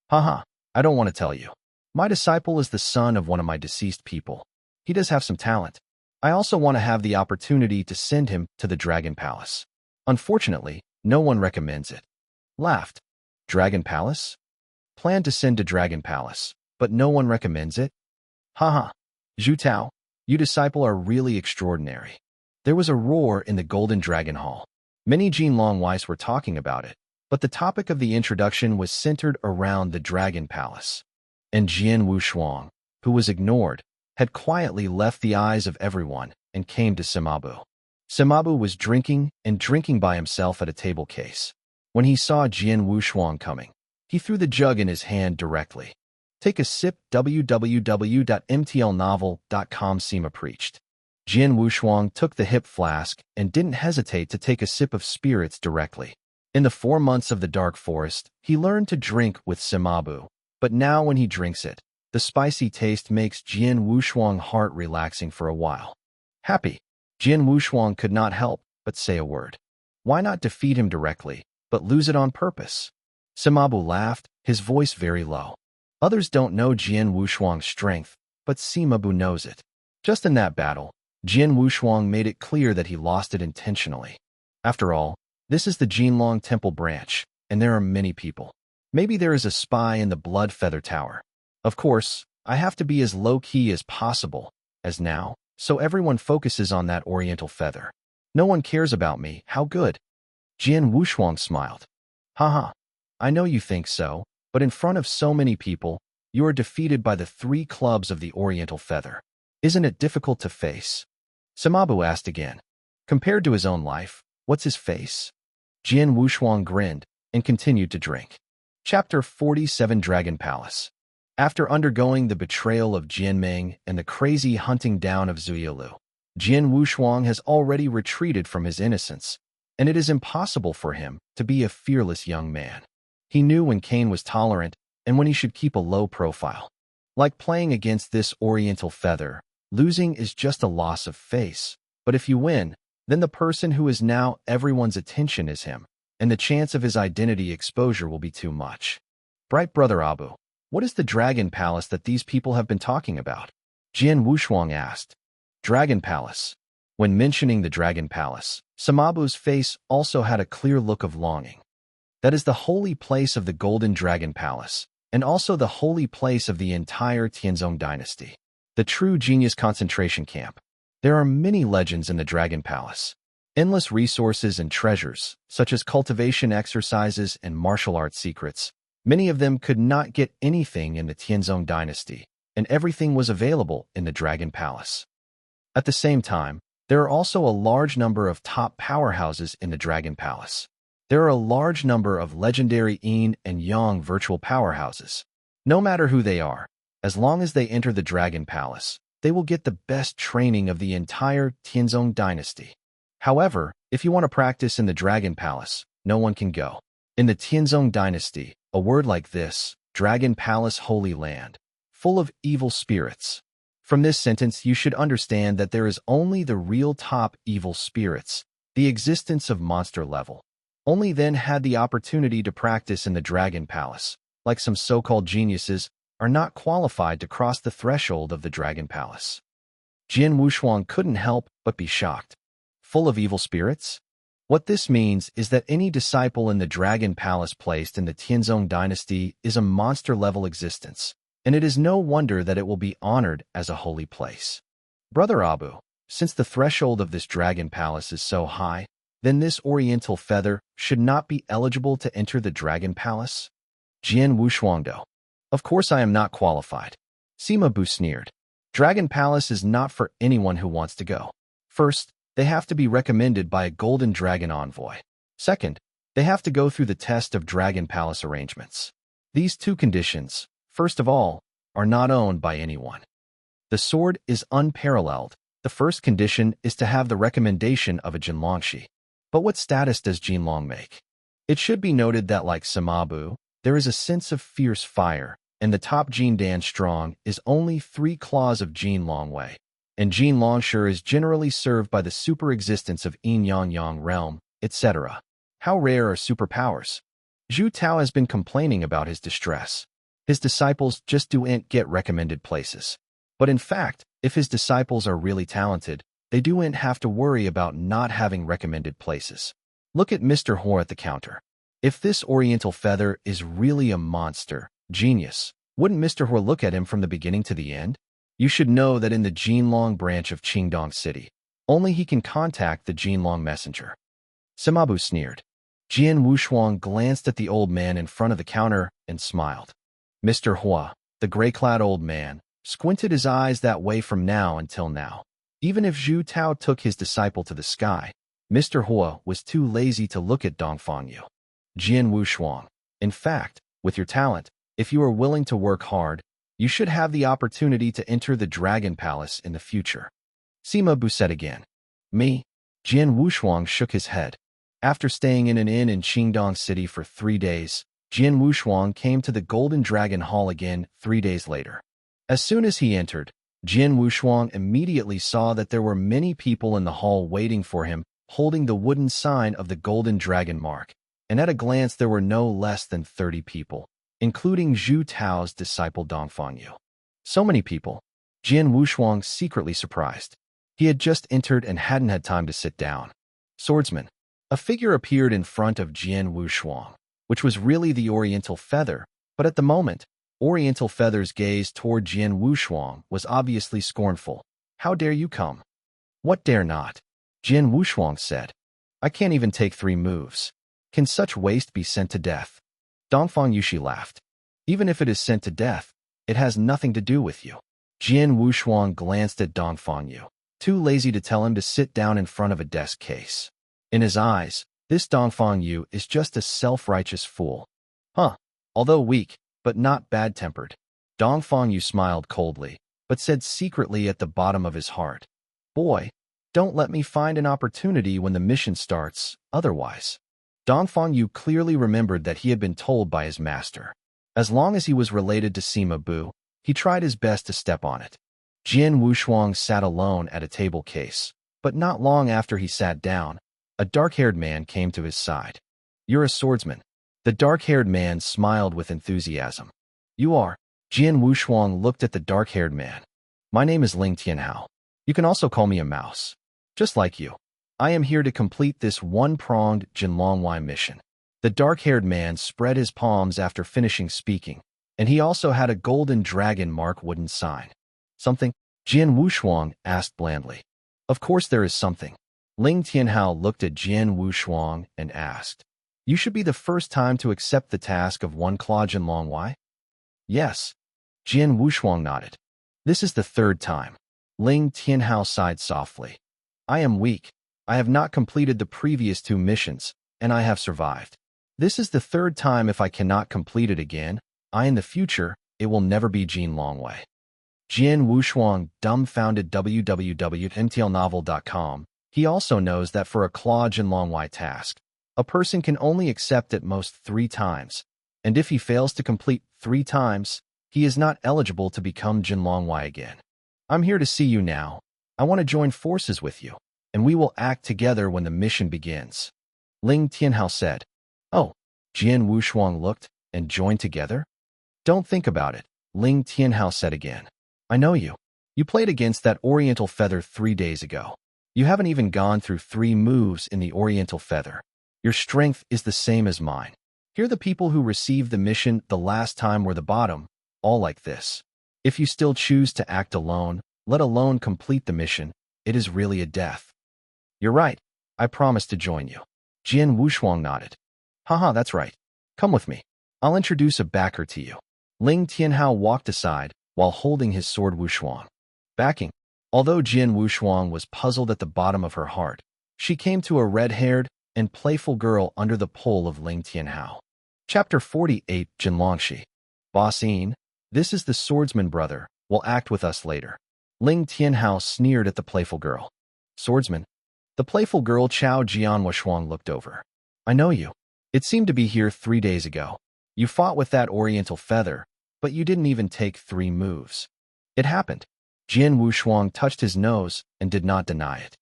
Haha, I don't want to tell you. My disciple is the son of one of my deceased people. He does have some talent. I also want to have the opportunity to send him to the Dragon Palace. Unfortunately, no one recommends it. Laughed. Dragon Palace? Plan to send to Dragon Palace, but no one recommends it? Haha. Zhu Tao, you disciple are really extraordinary. There was a roar in the Golden Dragon Hall. Many Jinlong Wais were talking about it, but the topic of the introduction was centered around the Dragon Palace. And Jian Wushuang, who was ignored, had quietly left the eyes of everyone and came to Sima Bu. Sima Bu was drinking by himself at a table case. When he saw Jian Wushuang coming, he threw the jug in his hand directly. Take a sip. www.mtlnovel.com. Sima preached. Jian Wushuang took the hip flask and didn't hesitate to take a sip of spirits directly. In the 4 months of the dark forest, he learned to drink with Simabu, but now when he drinks it, the spicy taste makes Jian Wushuang's heart relaxing for a while. Happy, Jian Wushuang could not help but say a word. Why not defeat him directly, but lose it on purpose? Simabu laughed, his voice very low. Others don't know Jian Wushuang's strength, but Simabu knows it. Just in that battle, Jian Wushuang made it clear that he lost it intentionally. After all, this is the Jinlong Temple branch, and there are many people. Maybe there is a spy in the Blood Feather Tower. Of course, I have to be as low-key as possible, as now, so everyone focuses on that oriental feather. No one cares about me, how good? Jian Wushuang smiled. Haha, I know you think so, but in front of so many people, you are defeated by the 3 clubs of the oriental feather. Isn't it difficult to face? Simabu asked again. Compared to his own life, what's his face? Jian Wushuang grinned and continued to drink. Chapter 47 Dragon Palace. After undergoing the betrayal of Jianming and the crazy hunting down of Zuyilu, Jian Wushuang has already retreated from his innocence, and it is impossible for him to be a fearless young man. He knew when Cain was tolerant and when he should keep a low profile. Like playing against this oriental feather, losing is just a loss of face, but if you win, then the person who is now everyone's attention is him, and the chance of his identity exposure will be too much. Bright Brother Abu, what is the Dragon Palace that these people have been talking about? Jian Wushuang asked. Dragon Palace. When mentioning the Dragon Palace, Simabu's face also had a clear look of longing. That is the holy place of the Golden Dragon Palace, and also the holy place of the entire Tianzong dynasty. The true genius concentration camp. There are many legends in the Dragon Palace. Endless resources and treasures, such as cultivation exercises and martial arts secrets. Many of them could not get anything in the Tianzong dynasty, and everything was available in the Dragon Palace. At the same time, there are also a large number of top powerhouses in the Dragon Palace. There are a large number of legendary Yin and Yang virtual powerhouses. No matter who they are, as long as they enter the Dragon Palace, they will get the best training of the entire Tianzong dynasty. However, if you want to practice in the Dragon Palace, no one can go. In the Tianzong dynasty, a word like this, Dragon Palace Holy Land, full of evil spirits. From this sentence, you should understand that there is only the real top evil spirits, the existence of monster level. Only then had the opportunity to practice in the Dragon Palace, like some so-called geniuses, are not qualified to cross the threshold of the Dragon Palace. Jian Wushuang couldn't help but be shocked. Full of evil spirits? What this means is that any disciple in the Dragon Palace placed in the Tianzong dynasty is a monster-level existence, and it is no wonder that it will be honored as a holy place. Brother Abu, since the threshold of this Dragon Palace is so high, then this oriental feather should not be eligible to enter the Dragon Palace? Jian Wushuangdo. Of course I am not qualified. Simabu sneered. Dragon Palace is not for anyone who wants to go. First, they have to be recommended by a Golden Dragon envoy. Second, they have to go through the test of Dragon Palace arrangements. These 2 conditions, first of all, are not owned by anyone. The sword is unparalleled. The first condition is to have the recommendation of a Jinlongshi. But what status does Jinlong make? It should be noted that like Simabu, there is a sense of fierce fire, and the top Jin Dan strong is only 3 claws of Jin Long Wei, and Jin Longshire is generally served by the super existence of Yin Yang Yang realm, etc. How rare are superpowers? Zhu Tao has been complaining about his distress. His disciples just don't get recommended places. But in fact, if his disciples are really talented, they don't have to worry about not having recommended places. Look at Mr. Ho at the counter. If this oriental feather is really a monster, genius, wouldn't Mr. Ho look at him from the beginning to the end? You should know that in the Jinlong branch of Qingdong City, only he can contact the Jinlong messenger. Simabu sneered. Jian Wushuang glanced at the old man in front of the counter and smiled. Mr. Hua, the gray-clad old man, squinted his eyes that way from now until now. Even if Zhu Tao took his disciple to the sky, Mr. Hua was too lazy to look at Dongfang Yu. Jian Wushuang, in fact, with your talent, if you are willing to work hard, You should have the opportunity to enter the Dragon Palace in the future. Sima Bu said again. Me? Jian Wushuang shook his head. After staying in an inn in Qingdong City for 3 days, Jian Wushuang came to the Golden Dragon Hall again 3 days later. As soon as he entered, Jian Wushuang immediately saw that there were many people in the hall waiting for him, holding the wooden sign of the Golden Dragon mark, and at a glance there were no less than 30 people, including Zhu Tao's disciple Dongfang Yu. So many people. Jian Wushuang secretly surprised. He had just entered and hadn't had time to sit down. Swordsman. A figure appeared in front of Jian Wushuang, which was really the Oriental Feather, but at the moment, Oriental Feather's gaze toward Jian Wushuang was obviously scornful. How dare you come? What dare not? Jian Wushuang said. I can't even take 3 moves. Can such waste be sent to death? Dongfang Yushi laughed. Even if it is sent to death, it has nothing to do with you. Jian Wushuang glanced at Dongfang Yu, too lazy to tell him to sit down in front of a desk case. In his eyes, this Dongfang Yu is just a self-righteous fool. Huh. Although weak, but not bad-tempered. Dongfang Yu smiled coldly, but said secretly at the bottom of his heart, Boy, don't let me find an opportunity when the mission starts, otherwise. Dongfang Yu clearly remembered that he had been told by his master. As long as he was related to Sima Bu, he tried his best to step on it. Jian Wushuang sat alone at a table case, but not long after he sat down, a dark-haired man came to his side. You're a swordsman. The dark-haired man smiled with enthusiasm. You are. Jian Wushuang looked at the dark-haired man. My name is Ling Tianhao. You can also call me a mouse. Just like you. I am here to complete this one-pronged Jinlongwai mission. The dark-haired man spread his palms after finishing speaking, and he also had a golden dragon mark wooden sign. Something? Jian Wushuang asked blandly. Of course there is something. Ling Tianhao looked at Jian Wushuang and asked, You should be the first time to accept the task of one claw Jinlongwai? Yes. Jian Wushuang nodded. This is the 3rd time. Ling Tianhao sighed softly. I am weak. I have not completed the previous 2 missions, and I have survived. This is the 3rd time. If I cannot complete it again, in the future, it will never be Jinlongwai. Jian Wushuang dumbfounded www.ntlnovel.com. He also knows that for a claw Jinlongwai task, a person can only accept at most 3 times, and if he fails to complete 3 times, he is not eligible to become Jinlongwai again. I'm here to see you now. I want to join forces with you, and we will act together when the mission begins. Ling Tianhao said. Oh, Jian Wushuang looked, and joined together? Don't think about it, Ling Tianhao said again. I know you. You played against that Oriental Feather 3 days ago. You haven't even gone through 3 moves in the Oriental Feather. Your strength is the same as mine. Here the people who received the mission the last time were the bottom, all like this. If you still choose to act alone, let alone complete the mission, it is really a death. You're right. I promise to join you. Jian Wushuang nodded. Haha, that's right. Come with me. I'll introduce a backer to you. Ling Tianhao walked aside while holding his sword Wushuang. Backing. Although Jian Wushuang was puzzled at the bottom of her heart, she came to a red-haired and playful girl under the pole of Ling Tianhao. Chapter 48 Jinlongshi. Boss Yin, this is the swordsman brother, will act with us later. Ling Tianhao sneered at the playful girl. Swordsman. The playful girl Chao Jian Wushuang looked over. I know you. It seemed to be here 3 days ago. You fought with that Oriental Feather, but you didn't even take 3 moves. It happened. Jian Wushuang touched his nose and did not deny it.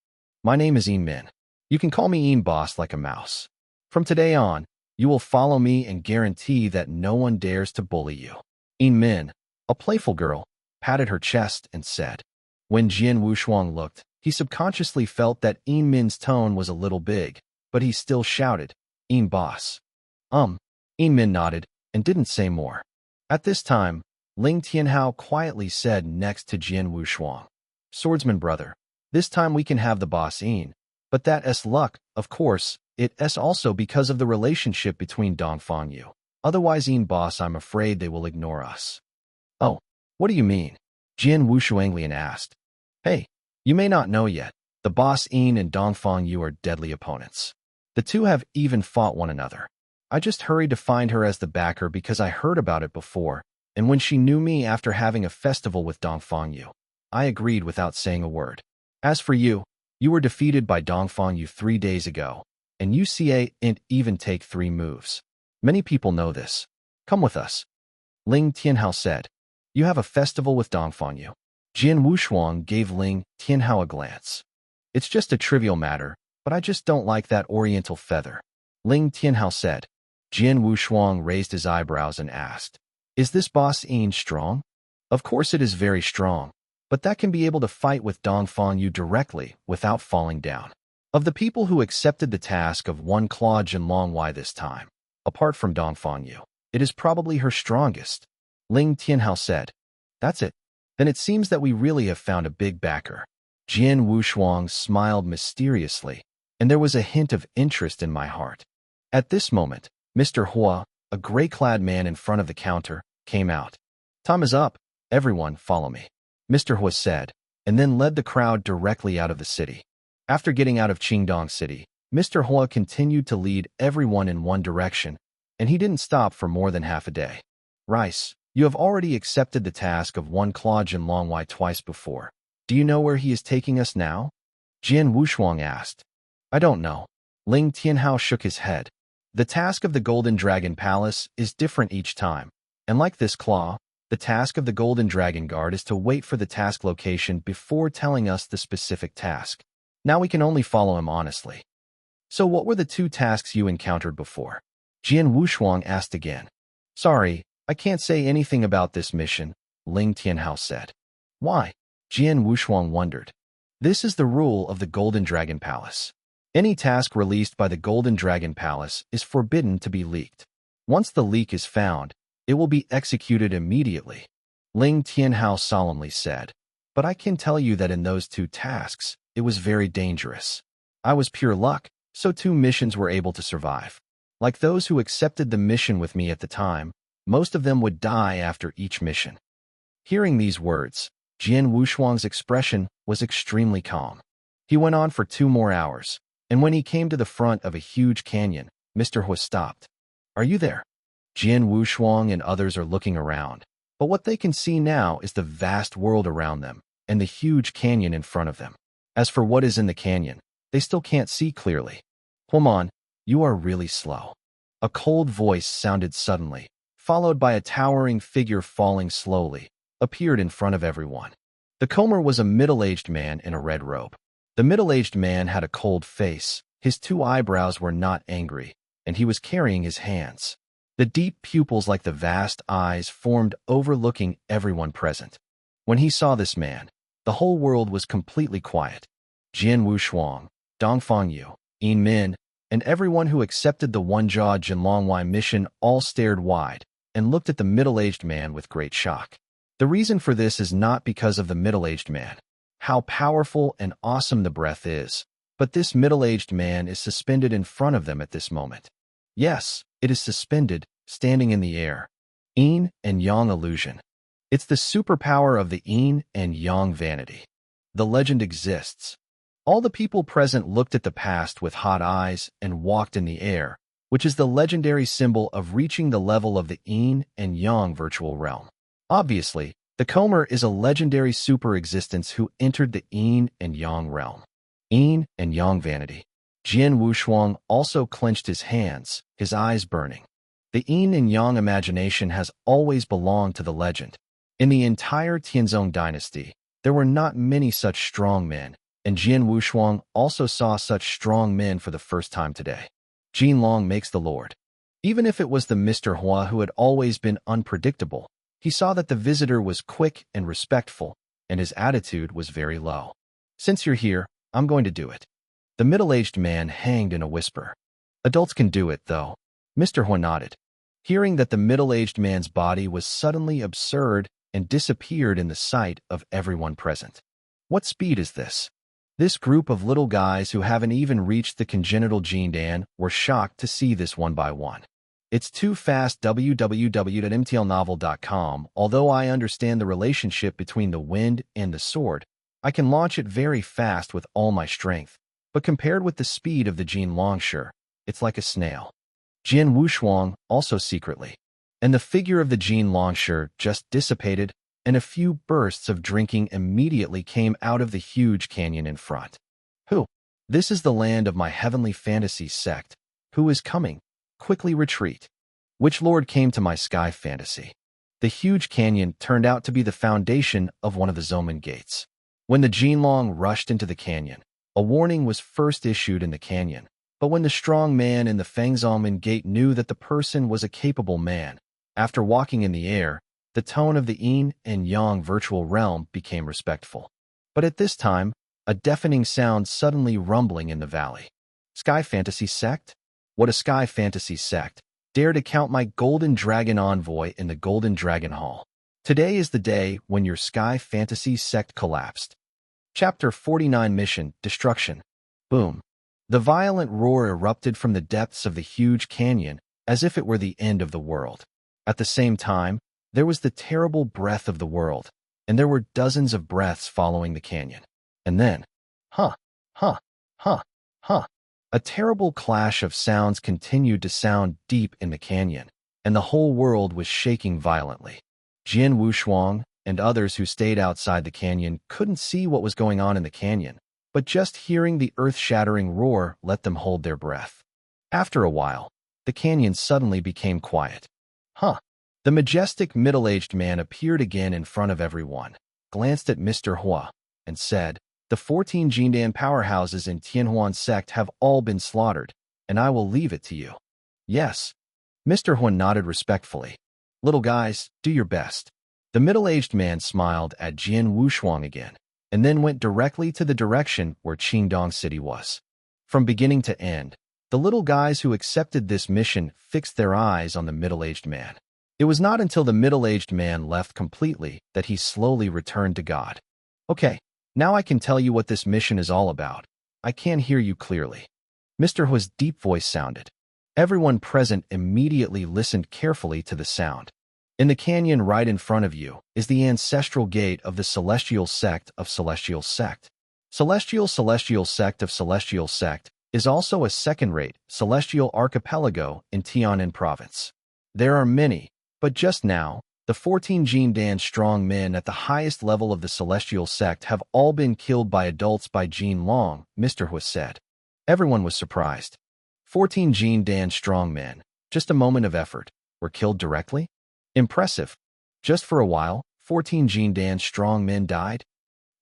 My name is Yin Min. You can call me Yin Boss like a mouse. From today on, you will follow me and guarantee that no one dares to bully you. Yin Min, a playful girl, patted her chest and said. When Jian Wushuang looked, he subconsciously felt that Yin Min's tone was a little big, but he still shouted, Yin Boss. Yin Min nodded and didn't say more. At this time, Ling Tianhao quietly said next to Jian Wushuang, Swordsman brother, this time we can have the boss Yin, but that's luck, of course, it's also because of the relationship between Dongfang Yu. Otherwise Yin Boss, I'm afraid they will ignore us. Oh, what do you mean? Jian Wushuanglian asked. Hey, you may not know yet, the boss Yin and Dongfang Yu are deadly opponents. The two have even fought one another. I just hurried to find her as the backer because I heard about it before, And when she knew me after having a festival with Dongfang Yu, I agreed without saying a word. As for you, you were defeated by Dongfang Yu 3 days ago, and UCA didn't even take 3 moves. Many people know this. Come with us. Ling Tianhao said. You have a festival with Dongfang Yu. Jian Wushuang gave Ling Tianhao a glance. It's just a trivial matter, but I just don't like that oriental feather. Ling Tianhao said. Jian Wushuang raised his eyebrows and asked, Is this boss Yin strong? Of course it is very strong, but that can be able to fight with Dongfang Yu directly without falling down. Of the people who accepted the task of one Claw Jinlong Wai this time, apart from Dongfang Yu, it is probably her strongest. Ling Tianhao said. That's it. Then it seems that we really have found a big backer. Jian Wushuang smiled mysteriously, and there was a hint of interest in my heart. At this moment, Mr. Hua, a gray-clad man in front of the counter, came out. Time is up. Everyone, follow me. Mr. Hua said, and then led the crowd directly out of the city. After getting out of Qingdong City, Mr. Hua continued to lead everyone in one direction, and he didn't stop for more than half a day. Rice, you have already accepted the task of one Claw Jinlong Wai twice before. Do you know where he is taking us now? Jian Wushuang asked. I don't know. Ling Tianhao shook his head. The task of the Golden Dragon Palace is different each time, and like this claw, the task of the Golden Dragon Guard is to wait for the task location before telling us the specific task. Now we can only follow him honestly. So what were the 2 tasks you encountered before? Jian Wushuang asked again. Sorry, I can't say anything about this mission, Ling Tianhao said. Why? Jian Wushuang wondered. This is the rule of the Golden Dragon Palace. Any task released by the Golden Dragon Palace is forbidden to be leaked. Once the leak is found, it will be executed immediately. Ling Tianhao solemnly said. But I can tell you that in those 2 tasks, it was very dangerous. I was pure luck, so 2 missions were able to survive. Like those who accepted the mission with me at the time, most of them would die after each mission. Hearing these words, Jian Wushuang's expression was extremely calm. He went on for 2 more hours, and when he came to the front of a huge canyon, Mr. Hua stopped. Are you there? Jian Wushuang and others are looking around, but what they can see now is the vast world around them and the huge canyon in front of them. As for what is in the canyon, they still can't see clearly. Huamon, you are really slow. A cold voice sounded suddenly, followed by a towering figure falling slowly, appeared in front of everyone. The comer was a middle-aged man in a red robe. The middle-aged man had a cold face, his 2 eyebrows were not angry, and he was carrying his hands. The deep pupils like the vast eyes formed overlooking everyone present. When he saw this man, the whole world was completely quiet. Jian Wushuang, Dongfang Yu, Yin Min, and everyone who accepted the One-Jaw Jinlong Wai mission all stared wide and looked at the middle-aged man with great shock. The reason for this is not because of the middle-aged man, how powerful and awesome the breath is, but this middle-aged man is suspended in front of them at this moment. Yes, it is suspended, standing in the air. Yin and Yang illusion. It's the superpower of the Yin and Yang vanity. The legend exists. All the people present looked at the past with hot eyes and walked in the air, which is the legendary symbol of reaching the level of the Yin and Yang virtual realm. Obviously, the Comer is a legendary super-existence who entered the Yin and Yang realm. Yin and Yang vanity. Jian Wushuang also clenched his hands, his eyes burning. The Yin and Yang imagination has always belonged to the legend. In the entire Tianzong dynasty, there were not many such strong men, and Jian Wushuang also saw such strong men for the first time today. Jinlong makes the Lord. Even if it was the Mr. Hua who had always been unpredictable, he saw that the visitor was quick and respectful, and his attitude was very low. Since you're here, I'm going to do it. The middle-aged man hanged in a whisper. Adults can do it, though. Mr. Hua nodded. Hearing that the middle-aged man's body was suddenly absurd and disappeared in the sight of everyone present. What speed is this? This group of little guys who haven't even reached the congenital gene Dan were shocked to see this one by one. It's too fast. www.mtlnovel.com. Although I understand the relationship between the wind and the sword, I can launch it very fast with all my strength, but compared with the speed of the Jian Longsure, it's like a snail. Jian Wushuang, also secretly. and the figure of the Jian Wushuang just dissipated, and a few bursts of drinking immediately came out of the huge canyon in front. Who? This is the land of my heavenly fantasy sect. Who is coming? Quickly retreat. Which lord came to my sky fantasy? The huge canyon turned out to be the foundation of one of the Zoman gates. When the Jinlong rushed into the canyon, a warning was first issued in the canyon, but when the strong man in the Fangzoman gate knew that the person was a capable man, after walking in the air, the tone of the yin and yang virtual realm became respectful. But at this time, a deafening sound suddenly rumbling in the valley. Sky Fantasy Sect? What a Sky Fantasy Sect! Dare to count my Golden Dragon envoy in the Golden Dragon Hall. Today is the day when your Sky Fantasy Sect collapsed. Chapter 49 Mission Destruction. Boom. The violent roar erupted from the depths of the huge canyon as if it were the end of the world. At the same time, there was the terrible breath of the world, and there were dozens of breaths following the canyon. And then, huh, huh, huh, huh. A terrible clash of sounds continued to sound deep in the canyon, and the whole world was shaking violently. Jian Wushuang and others who stayed outside the canyon couldn't see what was going on in the canyon, but just hearing the earth-shattering roar let them hold their breath. After a while, the canyon suddenly became quiet. Huh. The majestic middle-aged man appeared again in front of everyone, glanced at Mr. Hua, and said, "The 14 Jindan powerhouses in Tianhuan sect have all been slaughtered, and I will leave it to you." Yes. Mr. Hua nodded respectfully. "Little guys, do your best." The middle-aged man smiled at Jian Wushuang again, and then went directly to the direction where Qingdong City was. From beginning to end, the little guys who accepted this mission fixed their eyes on the middle-aged man. It was not until the middle-aged man left completely that he slowly returned to God. "Okay, now I can tell you what this mission is all about. I can hear you clearly." Mr. Hua's deep voice sounded. Everyone present immediately listened carefully to the sound. In the canyon right in front of you is the ancestral gate of the Celestial Sect of Celestial Sect. Celestial Sect of Celestial Sect is also a second-rate celestial archipelago in Tianan province. There are many, but just now, the 14 Jindan strong men at the highest level of the Celestial Sect have all been killed by adults by Jin Long, Mr. Hua said. Everyone was surprised. 14 Jindan strong men, just a moment of effort, were killed directly? Impressive. Just for a while, 14 Jindan strong men died?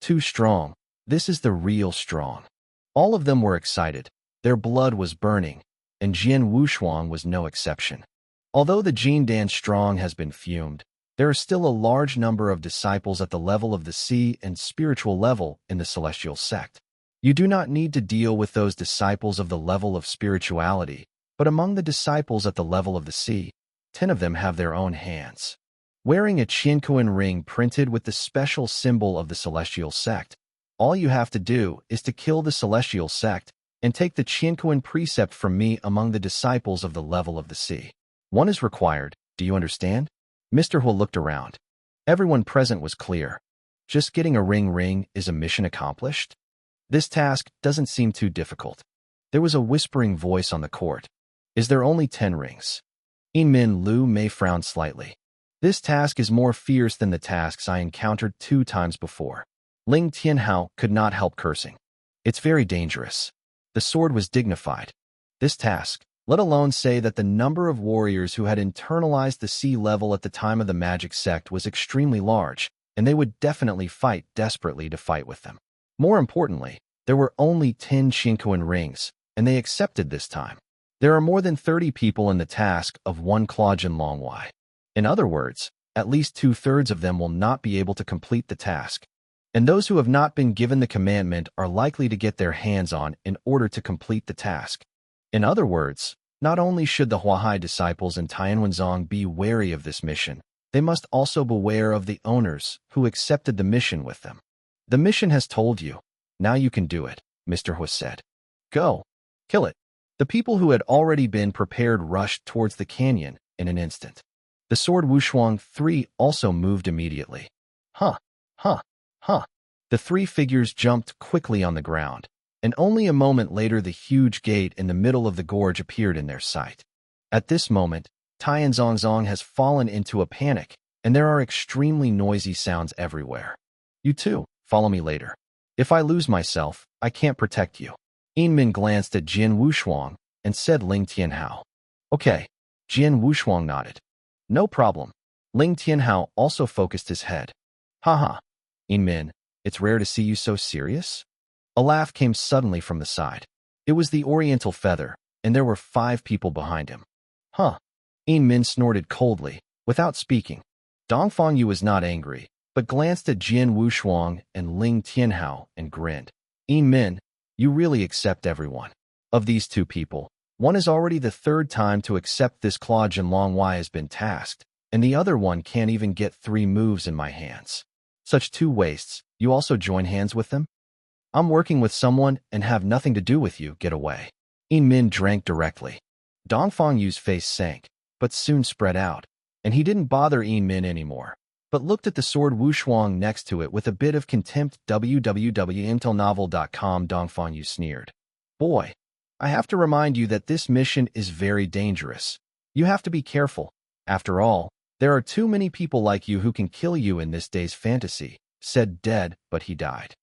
Too strong. This is the real strong. All of them were excited. Their blood was burning, and Jian Wushuang was no exception. Although the Jindan strong has been fumed, there are still a large number of disciples at the level of the sea and spiritual level in the Celestial Sect. You do not need to deal with those disciples of the level of spirituality, but among the disciples at the level of the sea, 10 of them have their own hands. Wearing a Qiankuan ring printed with the special symbol of the Celestial Sect, all you have to do is to kill the Celestial Sect and take the Qiankuan precept from me among the disciples of the level of the sea. One is required, do you understand? Mr. Hua looked around. Everyone present was clear. Just getting a ring is a mission accomplished? This task doesn't seem too difficult. There was a whispering voice on the court. Is there only 10 rings? Min Lu Mei frowned slightly. This task is more fierce than the tasks I encountered 2 times before. Ling Tianhao could not help cursing. It's very dangerous. The sword was dignified. This task, let alone say that the number of warriors who had internalized the sea level at the time of the magic sect was extremely large, and they would definitely fight desperately to fight with them. More importantly, there were only 10 Qiankuan rings, and they accepted this time. There are more than 30 people in the task of 1 Claudian Longwai. In other words, at least 2/3 of them will not be able to complete the task, and those who have not been given the commandment are likely to get their hands on in order to complete the task. In other words, not only should the Huahai disciples in Tianwanzong be wary of this mission, they must also beware of the owners who accepted the mission with them. The mission has told you. Now you can do it, Mr. Hua said. Go. Kill it. The people who had already been prepared rushed towards the canyon in an instant. The sword Wushuang 3 also moved immediately. Huh. The 3 figures jumped quickly on the ground, and only a moment later the huge gate in the middle of the gorge appeared in their sight. At this moment, Tianzongzong has fallen into a panic, and there are extremely noisy sounds everywhere. You too, follow me later. If I lose myself, I can't protect you. Yinmin glanced at Jian Wushuang and said Ling Tianhao. Okay. Jian Wushuang nodded. No problem. Ling Tianhao also focused his head. Haha. Yinmin, it's rare to see you so serious? A laugh came suddenly from the side. It was the Oriental Feather, and there were 5 people behind him. Huh. Yinmin snorted coldly, without speaking. Dongfang Yu was not angry, but glanced at Jian Wushuang and Ling Tianhao and grinned. Yinmin, you really accept everyone. Of these 2 people, one is already the 3rd time to accept this claw Jinlong Y has been tasked, and the other one can't even get 3 moves in my hands. Such 2 wastes, you also join hands with them? I'm working with someone and have nothing to do with you, get away. Yinmin drank directly. Dongfang Yu's face sank, but soon spread out, and he didn't bother Yinmin anymore, but looked at the sword Wushuang next to it with a bit of contempt. www.intelnovel.com. Dongfang Yu sneered. Boy, I have to remind you that this mission is very dangerous. You have to be careful. After all, there are too many people like you who can kill you in this day's fantasy, said Dead, but he died.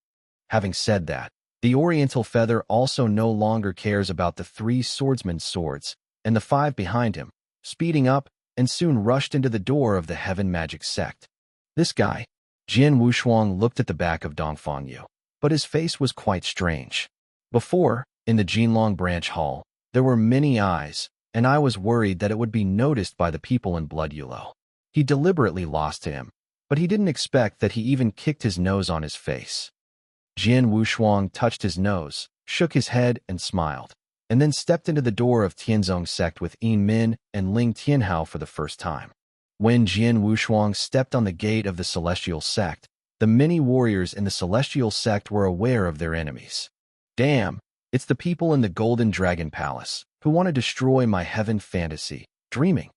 Having said that, the Oriental Feather also no longer cares about the 3 swordsmen's swords, and the 5 behind him, speeding up, and soon rushed into the door of the Heaven Magic Sect. This guy, Jian Wushuang looked at the back of Dongfang Yu, but his face was quite strange. Before, in the Jinlong Branch Hall, there were many eyes, and I was worried that it would be noticed by the people in Blood Yulo. He deliberately lost to him, but he didn't expect that he even kicked his nose on his face. Jian Wushuang touched his nose, shook his head, and smiled, and then stepped into the door of Tianzong sect with Yinmin and Ling Tianhao for the first time. When Jian Wushuang stepped on the gate of the Celestial Sect, the many warriors in the Celestial Sect were aware of their enemies. Damn, it's the people in the Golden Dragon Palace who want to destroy my heaven fantasy, dreaming.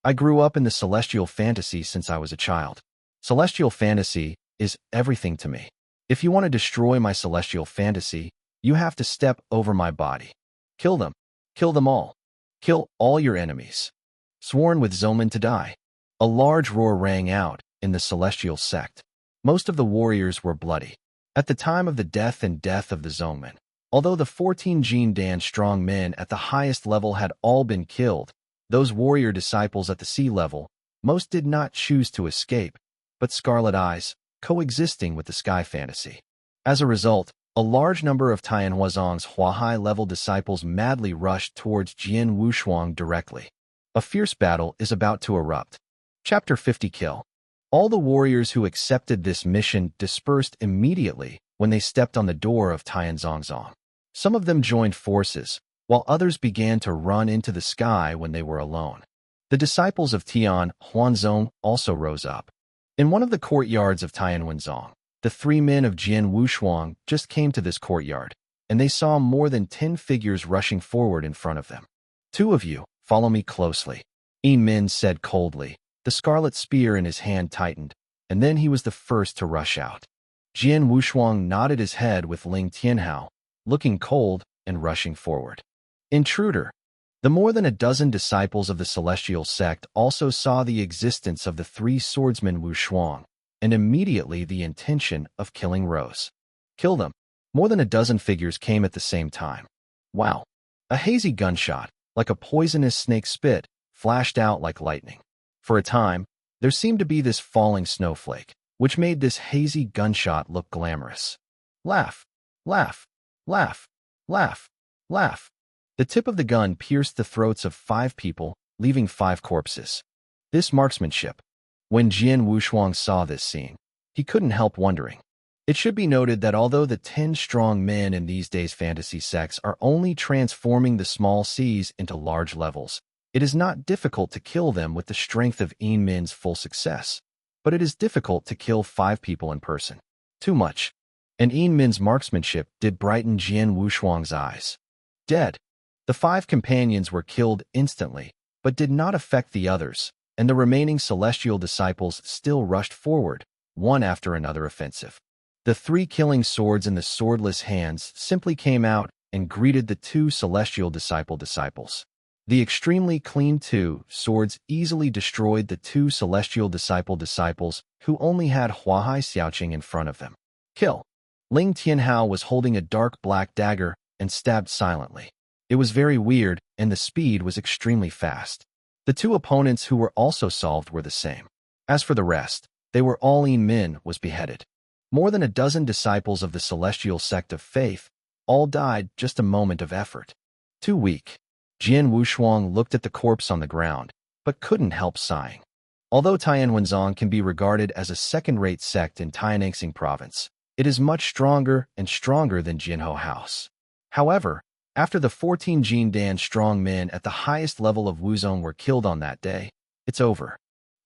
I grew up in the celestial fantasy since I was a child. Celestial fantasy is everything to me. If you want to destroy my celestial fantasy, you have to step over my body. Kill them. Kill them all. Kill all your enemies. Sworn with Zoman to die. A large roar rang out in the celestial sect. Most of the warriors were bloody. At the time of the death of the Zoman, although the 14 Jin Dan strong men at the highest level had all been killed, those warrior disciples at the sea level, most did not choose to escape, but Scarlet Eyes, coexisting with the sky fantasy. As a result, a large number of Tianhuazong's Huahai level disciples madly rushed towards Jian Wushuang directly. A fierce battle is about to erupt. Chapter 50 Kill. All the warriors who accepted this mission dispersed immediately when they stepped on the door of Tianzongzong. Some of them joined forces, while others began to run into the sky when they were alone. The disciples of Tian Huanzong also rose up. In one of the courtyards of Tianhuanzong, the 3 men of Jian Wushuang just came to this courtyard, and they saw more than 10 figures rushing forward in front of them. 2 of you, follow me closely, Yinmin said coldly. The scarlet spear in his hand tightened, and then he was the first to rush out. Jian Wushuang nodded his head with Ling Tianhao, looking cold and rushing forward. Intruder. The more than a dozen disciples of the Celestial Sect also saw the existence of the 3 swordsmen Wushuang, and immediately the intention of killing Rose. Kill them. More than a dozen figures came at the same time. Wow. A hazy gunshot, like a poisonous snake spit, flashed out like lightning. For a time, there seemed to be this falling snowflake, which made this hazy gunshot look glamorous. Laugh, laugh, laugh, laugh, laugh. The tip of the gun pierced the throats of 5 people, leaving 5 corpses. This marksmanship. When Jian Wushuang saw this scene, he couldn't help wondering. It should be noted that although the 10 strong men in these days' fantasy sects are only transforming the small seas into large levels, it is not difficult to kill them with the strength of Yinmin's full success. But it is difficult to kill 5 people in person. Too much. And Yinmin's marksmanship did brighten Jian Wushuang's eyes. Dead. The 5 companions were killed instantly, but did not affect the others, and the remaining celestial disciples still rushed forward, one after another offensive. The 3 killing swords in the swordless hands simply came out and greeted the 2 celestial disciples. The extremely clean two swords easily destroyed the two celestial disciples who only had Huahai Xiaoqing in front of them. Kill. Ling Tianhao was holding a dark black dagger and stabbed silently. It was very weird, and the speed was extremely fast. The two opponents who were also solved were the same. As for the rest, they were all Min was beheaded. More than a dozen disciples of the celestial sect of faith all died just a moment of effort. Too weak. Jian Wushuang looked at the corpse on the ground, but couldn't help sighing. Although Tianwenzong can be regarded as a second-rate sect in Tiananxing province, it is much stronger and stronger than Jinhou House. However, after the 14 Jin Dan strong men at the highest level of Wuzong were killed on that day, it's over.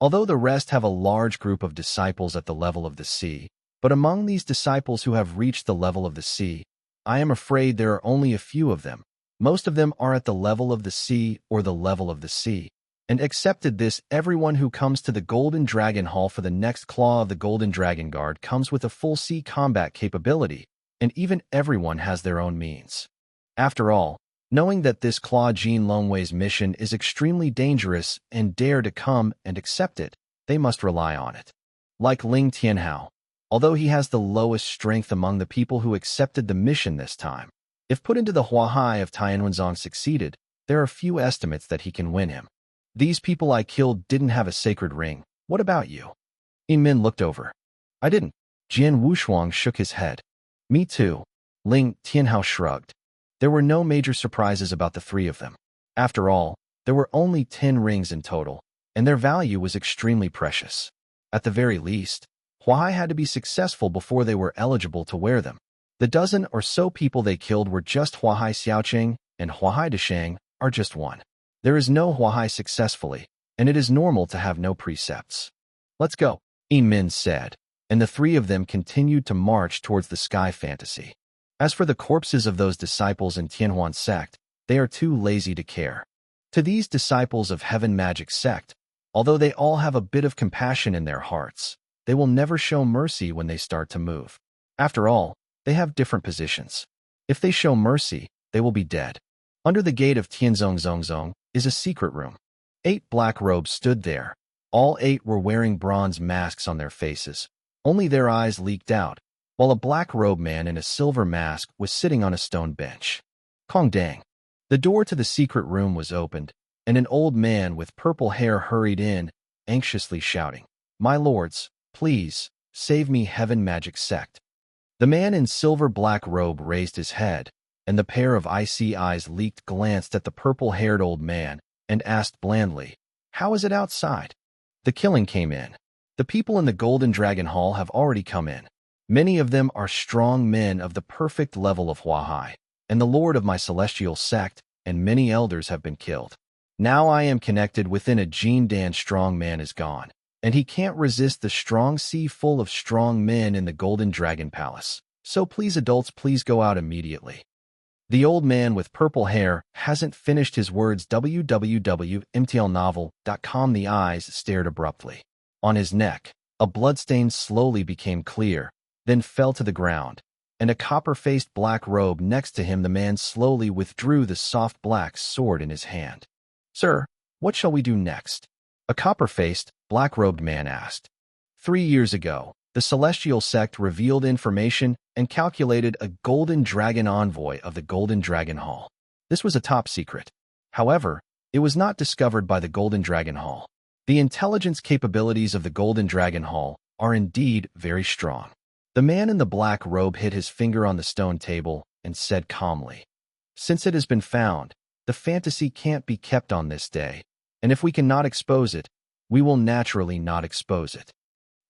Although the rest have a large group of disciples at the level of the sea, but among these disciples who have reached the level of the sea, I am afraid there are only a few of them. Most of them are at the level of the sea or the level of the sea. And accepted this, everyone who comes to the Golden Dragon Hall for the next claw of the Golden Dragon Guard comes with a full sea combat capability, and even everyone has their own means. After all, knowing that this Claw Jean Longwei's mission is extremely dangerous and dare to come and accept it, they must rely on it. Like Ling Tianhao, although he has the lowest strength among the people who accepted the mission this time, if put into the Huahai of Tianwenzong succeeded, there are few estimates that he can win him. These people I killed didn't have a sacred ring. What about you? Min looked over. I didn't. Jian Wushuang shook his head. Me too. Ling Tianhao shrugged. There were no major surprises about the three of them. After all, there were only 10 rings in total, and their value was extremely precious. At the very least, Huahai had to be successful before they were eligible to wear them. The dozen or so people they killed were just Huahai Xiaoqing, and Huahai Deshang are just one. There is no Huahai successfully, and it is normal to have no precepts. Let's go, Min said, and the three of them continued to march towards the sky fantasy. As for the corpses of those disciples in Tianhuan sect, they are too lazy to care. To these disciples of Heaven Magic sect, although they all have a bit of compassion in their hearts, they will never show mercy when they start to move. After all, they have different positions. If they show mercy, they will be dead. Under the gate of Tianzongzongzong is a secret room. 8 black robes stood there. All 8 were wearing bronze masks on their faces. Only their eyes leaked out, while a black robe man in a silver mask was sitting on a stone bench. Kong Dang. The door to the secret room was opened, and an old man with purple hair hurried in, anxiously shouting, "My lords, please, save me, Heaven Magic sect." The man in silver-black robe raised his head, and the pair of icy eyes leaked glanced at the purple-haired old man and asked blandly, "How is it outside?" The killing came in. The people in the Golden Dragon Hall have already come in. Many of them are strong men of the perfect level of Huahai, and the lord of my celestial sect, and many elders have been killed. Now I am connected within a Jin Dan strong man is gone, and he can't resist the strong sea full of strong men in the Golden Dragon Palace. So please adults, please go out immediately. The old man with purple hair hasn't finished his words. www.mtlnovel.com. The eyes stared abruptly. On his neck, a bloodstain slowly became clear, then fell to the ground, and a copper-faced black robe next to him. The man slowly withdrew the soft black sword in his hand. "Sir, what shall we do next?" A copper-faced, black-robed man asked. 3 years ago, the Celestial Sect revealed information and calculated a Golden Dragon envoy of the Golden Dragon Hall. This was a top secret. However, it was not discovered by the Golden Dragon Hall. The intelligence capabilities of the Golden Dragon Hall are indeed very strong. The man in the black robe hit his finger on the stone table and said calmly, "Since it has been found, the fantasy can't be kept on this day, and if we cannot expose it, we will naturally not expose it.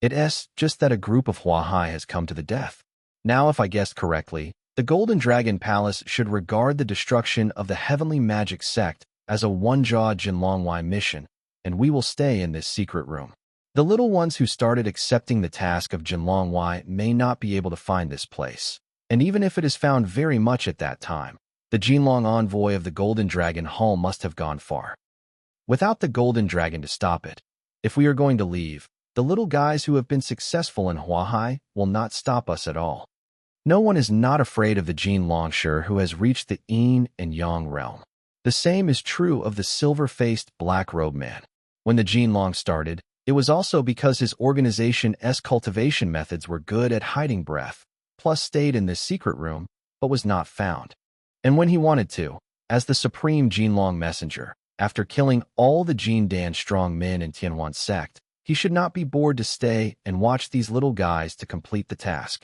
It's just that a group of Huahai has come to the death. Now, if I guessed correctly, the Golden Dragon Palace should regard the destruction of the Heavenly Magic Sect as a one-jaw Jinlongwei mission, and we will stay in this secret room. The little ones who started accepting the task of Jinlongwei may not be able to find this place, and even if it is found very much at that time, the Jinlong envoy of the Golden Dragon Hall must have gone far. Without the Golden Dragon to stop it, if we are going to leave, the little guys who have been successful in Huahai will not stop us at all. No one is not afraid of the Jin Longshire who has reached the Yin and Yang realm. The same is true of the silver-faced black robe man. When the Jian started, it was also because his organization's cultivation methods were good at hiding breath, plus stayed in this secret room, but was not found. And when he wanted to, as the supreme Jian messenger, after killing all the Jin Dan strong men in Tianhuan sect, he should not be bored to stay and watch these little guys to complete the task.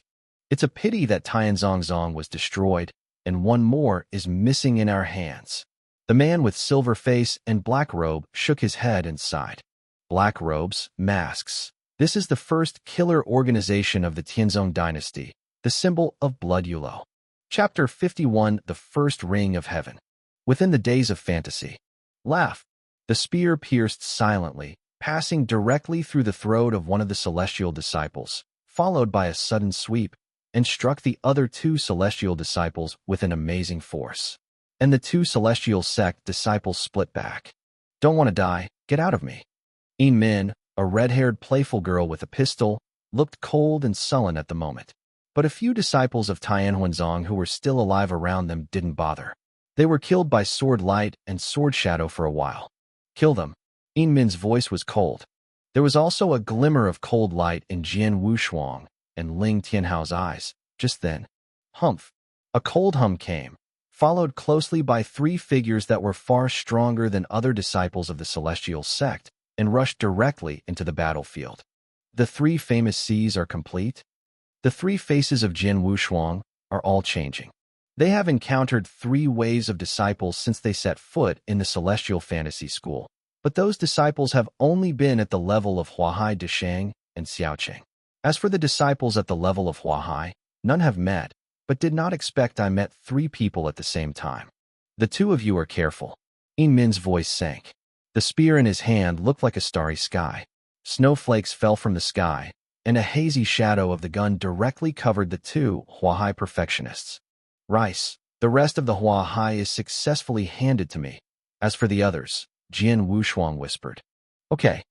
It's a pity that Tianzongzong was destroyed, and one more is missing in our hands. The man with silver face and black robe shook his head and sighed. Black robes, masks. This is the first killer organization of the Tianzong dynasty, the symbol of blood Yulo. Chapter 51, The First Ring of Heaven. Within the days of fantasy. Laugh. The spear pierced silently, passing directly through the throat of one of the celestial disciples, followed by a sudden sweep, and struck the other two celestial disciples with an amazing force. And the two celestial sect disciples split back. Don't want to die, get out of me. Yin Min, a red-haired playful girl with a pistol, looked cold and sullen at the moment. But a few disciples of Tianhuanzong who were still alive around them didn't bother. They were killed by sword light and sword shadow for a while. Kill them. Yin Min's voice was cold. There was also a glimmer of cold light in Jian Wushuang and Ling Tianhao's eyes. Just then, humph, a cold hum came, followed closely by three figures that were far stronger than other disciples of the celestial sect, and rushed directly into the battlefield. The three famous Cs are complete. The three faces of Jian Wushuang are all changing. They have encountered three waves of disciples since they set foot in the celestial fantasy school, but those disciples have only been at the level of Huahai Deshang and Xiaocheng. As for the disciples at the level of Huahai, none have met, but did not expect I met three people at the same time. The two of you are careful. Yin Min's voice sank. The spear in his hand looked like a starry sky. Snowflakes fell from the sky, and a hazy shadow of the gun directly covered the two Huahai perfectionists. Rice, the rest of the Huahai is successfully handed to me. As for the others, Jian Wushuang whispered. Okay.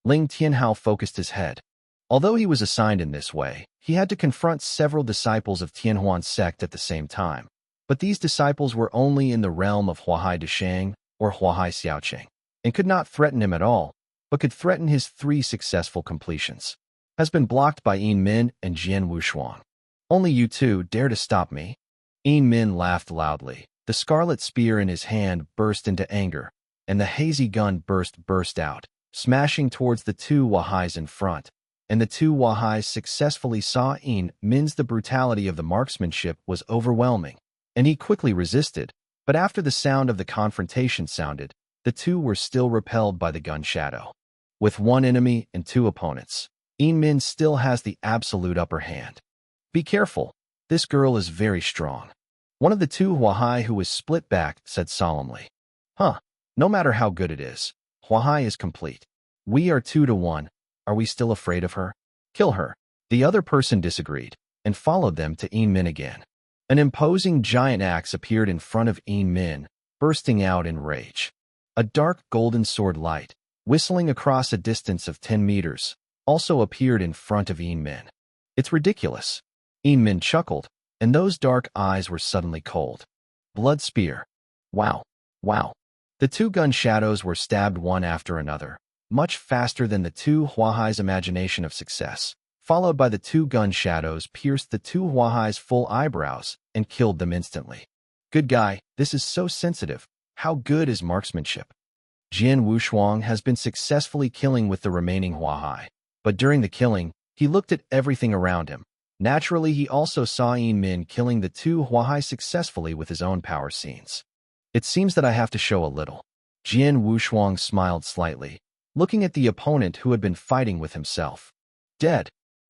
Ling Tianhao focused his head. Although he was assigned in this way, he had to confront several disciples of Tianhuan sect at the same time. But these disciples were only in the realm of Huahai Deshang or Huahai Xiaocheng, and could not threaten him at all, but could threaten his three successful completions. Has been blocked by Yin Min and Jian Wushuang. Only you two dare to stop me? Yin Min laughed loudly. The scarlet spear in his hand burst into anger, and the hazy gun burst out, smashing towards the two Huahais in front. And the two Huahais successfully saw Yin Min's the brutality of the marksmanship was overwhelming, and he quickly resisted, but after the sound of the confrontation sounded, the two were still repelled by the gun shadow. With one enemy and two opponents, Yin Min still has the absolute upper hand. Be careful, this girl is very strong. One of the two Huahai who was split back said solemnly. No matter how good it is, Huahai is complete. We are 2-1. Are we still afraid of her? Kill her. The other person disagreed, and followed them to Yin Min again. An imposing giant axe appeared in front of Yin Min, bursting out in rage. A dark golden sword light, whistling across a distance of 10 meters, also appeared in front of Yin Min. It's ridiculous. Yin Min chuckled, and those dark eyes were suddenly cold. Blood spear. Wow. The two gun shadows were stabbed one after another, much faster than the two Huahai's imagination of success, followed by the two gun shadows pierced the two Huahai's full eyebrows and killed them instantly. Good guy, this is so sensitive. How good is marksmanship? Jian Wushuang has been successfully killing with the remaining Huahai, but during the killing, he looked at everything around him. Naturally, he also saw Yin Min killing the two Huahai successfully with his own power scenes. It seems that I have to show a little. Jian Wushuang smiled slightly, looking at the opponent who had been fighting with himself. Dead.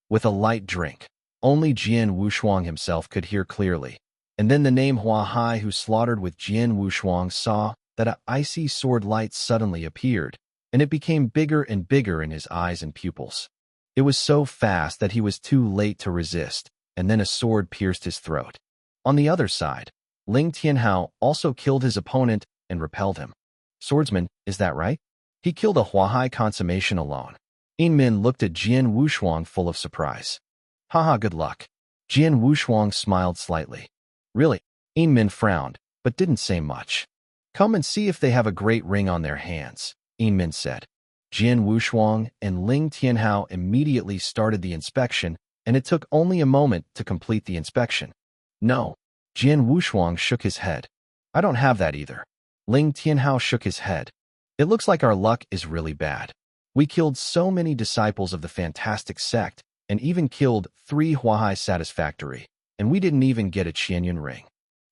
With a light drink. Only Jian Wushuang himself could hear clearly. And then the name Huahai who slaughtered with Jian Wushuang saw that an icy sword light suddenly appeared, and it became bigger and bigger in his eyes and pupils. It was so fast that he was too late to resist, and then a sword pierced his throat. On the other side, Ling Tianhao also killed his opponent and repelled him. Swordsman, is that right? He killed a Huahai consummation alone. Yin Min looked at Jian Wushuang full of surprise. Haha, good luck. Jian Wushuang smiled slightly. Really? Yin Min frowned, but didn't say much. Come and see if they have a great ring on their hands, Yin Min said. Jian Wushuang and Ling Tianhao immediately started the inspection, and it took only a moment to complete the inspection. No. Jian Wushuang shook his head. I don't have that either. Ling Tianhao shook his head. It looks like our luck is really bad. We killed so many disciples of the fantastic sect, and even killed 3 Huahai satisfactory, and we didn't even get a Qianyun ring.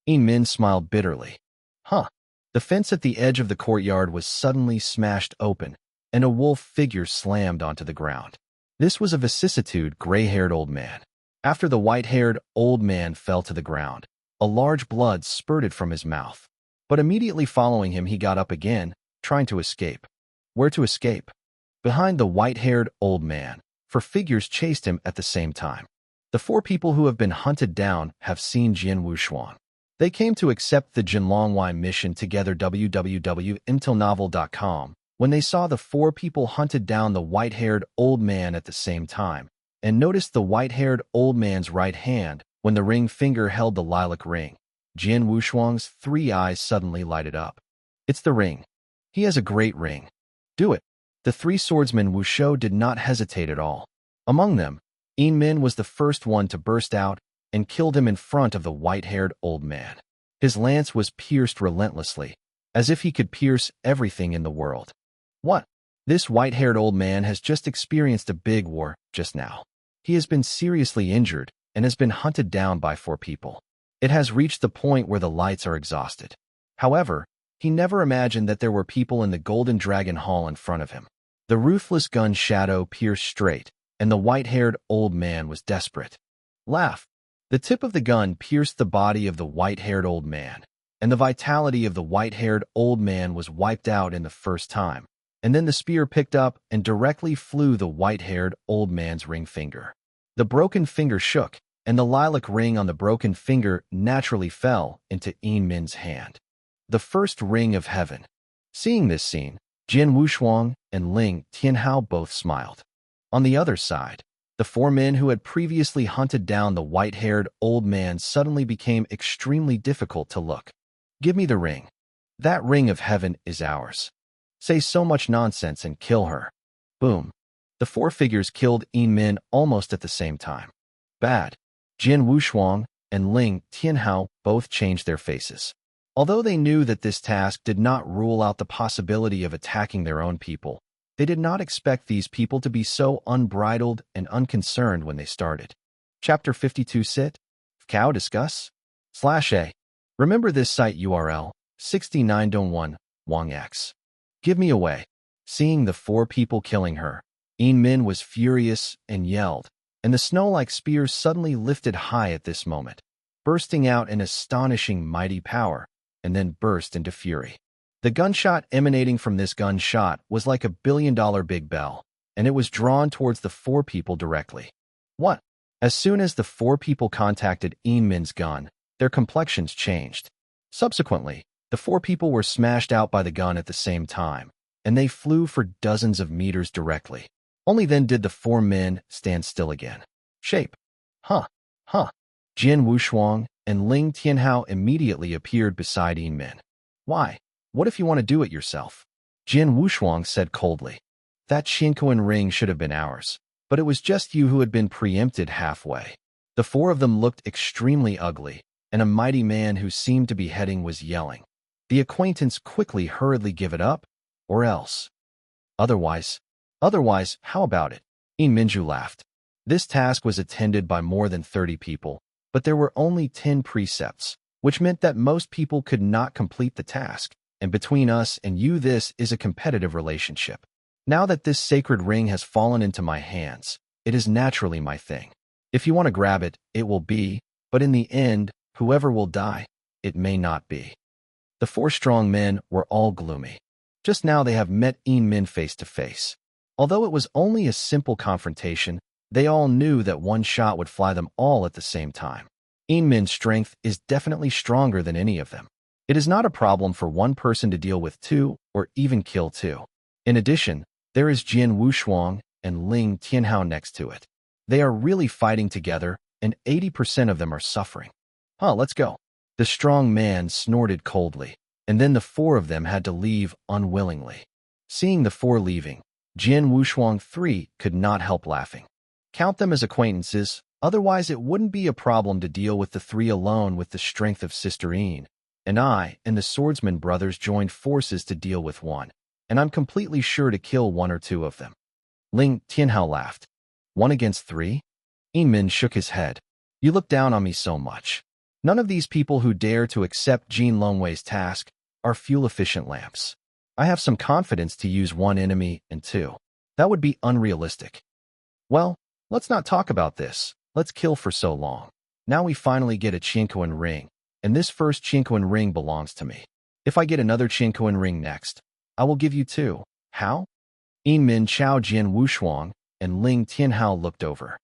Yin Min smiled bitterly. Huh. The fence at the edge of the courtyard was suddenly smashed open, and a wolf figure slammed onto the ground. This was a vicissitude gray-haired old man. After the white-haired old man fell to the ground, a large blood spurted from his mouth. But immediately following him, he got up again, trying to escape. Where to escape? Behind the white-haired old man, for figures chased him at the same time. The 4 people who have been hunted down have seen Jian Wushuang. They came to accept the Jinlongwei mission together www.imtilnovel.com when they saw the 4 people hunted down the white-haired old man at the same time, and noticed the white-haired old man's right hand when the ring finger held the lilac ring. Jian Wushuang's 3 eyes suddenly lighted up. It's the ring. He has a great ring. Do it. The 3 swordsmen Wushuo did not hesitate at all. Among them, Yin Min was the first one to burst out and killed him in front of the white-haired old man. His lance was pierced relentlessly, as if he could pierce everything in the world. What? This white-haired old man has just experienced a big war just now. He has been seriously injured and has been hunted down by 4 people. It has reached the point where the lights are exhausted. However, he never imagined that there were people in the Golden Dragon Hall in front of him. The ruthless gun shadow pierced straight, and the white-haired old man was desperate. Laugh. The tip of the gun pierced the body of the white-haired old man, and the vitality of the white-haired old man was wiped out in the first time, and then the spear picked up and directly flew the white-haired old man's ring finger. The broken finger shook, and the lilac ring on the broken finger naturally fell into Yin Min's hand. The first ring of heaven. Seeing this scene, Jian Wushuang and Ling Tianhao both smiled. On the other side, the 4 men who had previously hunted down the white-haired old man suddenly became extremely difficult to look. Give me the ring. That ring of heaven is ours. Say so much nonsense and kill her. Boom. The 4 figures killed Yin Min almost at the same time. Bad. Jian Wushuang and Ling Tianhao both changed their faces. Although they knew that this task did not rule out the possibility of attacking their own people, they did not expect these people to be so unbridled and unconcerned when they started. Chapter 52 Sit. Cow Discuss. /A. Remember this site URL, 69.1, Wang X. Give me away. Seeing the 4 people killing her, Yin Min was furious and yelled, and the snow-like spears suddenly lifted high at this moment, bursting out in astonishing mighty power, and then burst into fury. The gunshot emanating from this gunshot was like a billion-dollar big bell, and it was drawn towards the 4 people directly. What? As soon as the 4 people contacted Yin Min's gun, their complexions changed. Subsequently, the 4 people were smashed out by the gun at the same time, and they flew for dozens of meters directly. Only then did the 4 men stand still again. Shape. Huh. Jian Wushuang and Ling Tianhao immediately appeared beside Yin Min. Why? What if you want to do it yourself? Jian Wushuang said coldly. That Qiankuan ring should have been ours, but it was just you who had been preempted halfway. The 4 of them looked extremely ugly, and a mighty man who seemed to be heading was yelling. The acquaintance quickly hurriedly give it up, or else. Otherwise, how about it? Yin Minju laughed. This task was attended by more than 30 people, but there were only 10 precepts, which meant that most people could not complete the task, and between us and you this is a competitive relationship. Now that this sacred ring has fallen into my hands, it is naturally my thing. If you want to grab it, it will be, but in the end, whoever will die, it may not be. The 4 strong men were all gloomy. Just now they have met Yin Min face to face. Although it was only a simple confrontation, they all knew that one shot would fly them all at the same time. Yin Min's strength is definitely stronger than any of them. It is not a problem for one person to deal with 2 or even kill 2. In addition, there is Jian Wushuang and Ling Tianhao next to it. They are really fighting together, and 80% of them are suffering. Let's go. The strong man snorted coldly, and then the four of them had to leave unwillingly. Seeing the four leaving, Jian Wushuang 3 could not help laughing. Count them as acquaintances, otherwise it wouldn't be a problem to deal with the three alone with the strength of Sister Yin. And I and the Swordsman brothers joined forces to deal with one, and I'm completely sure to kill one or two of them. Ling Tianhao laughed. 1 against 3? Yin Min shook his head. You look down on me so much. None of these people who dare to accept Jin Longwei's task are fuel-efficient lamps. I have some confidence to use 1 enemy and 2. That would be unrealistic. Well, let's not talk about this. Let's kill for so long. Now we finally get a Qinquan ring, and this first Qinquan ring belongs to me. If I get another Qinquan ring next, I will give you 2. How? Yin Min, Chao Jian Wushuang, and Ling Tianhao looked over.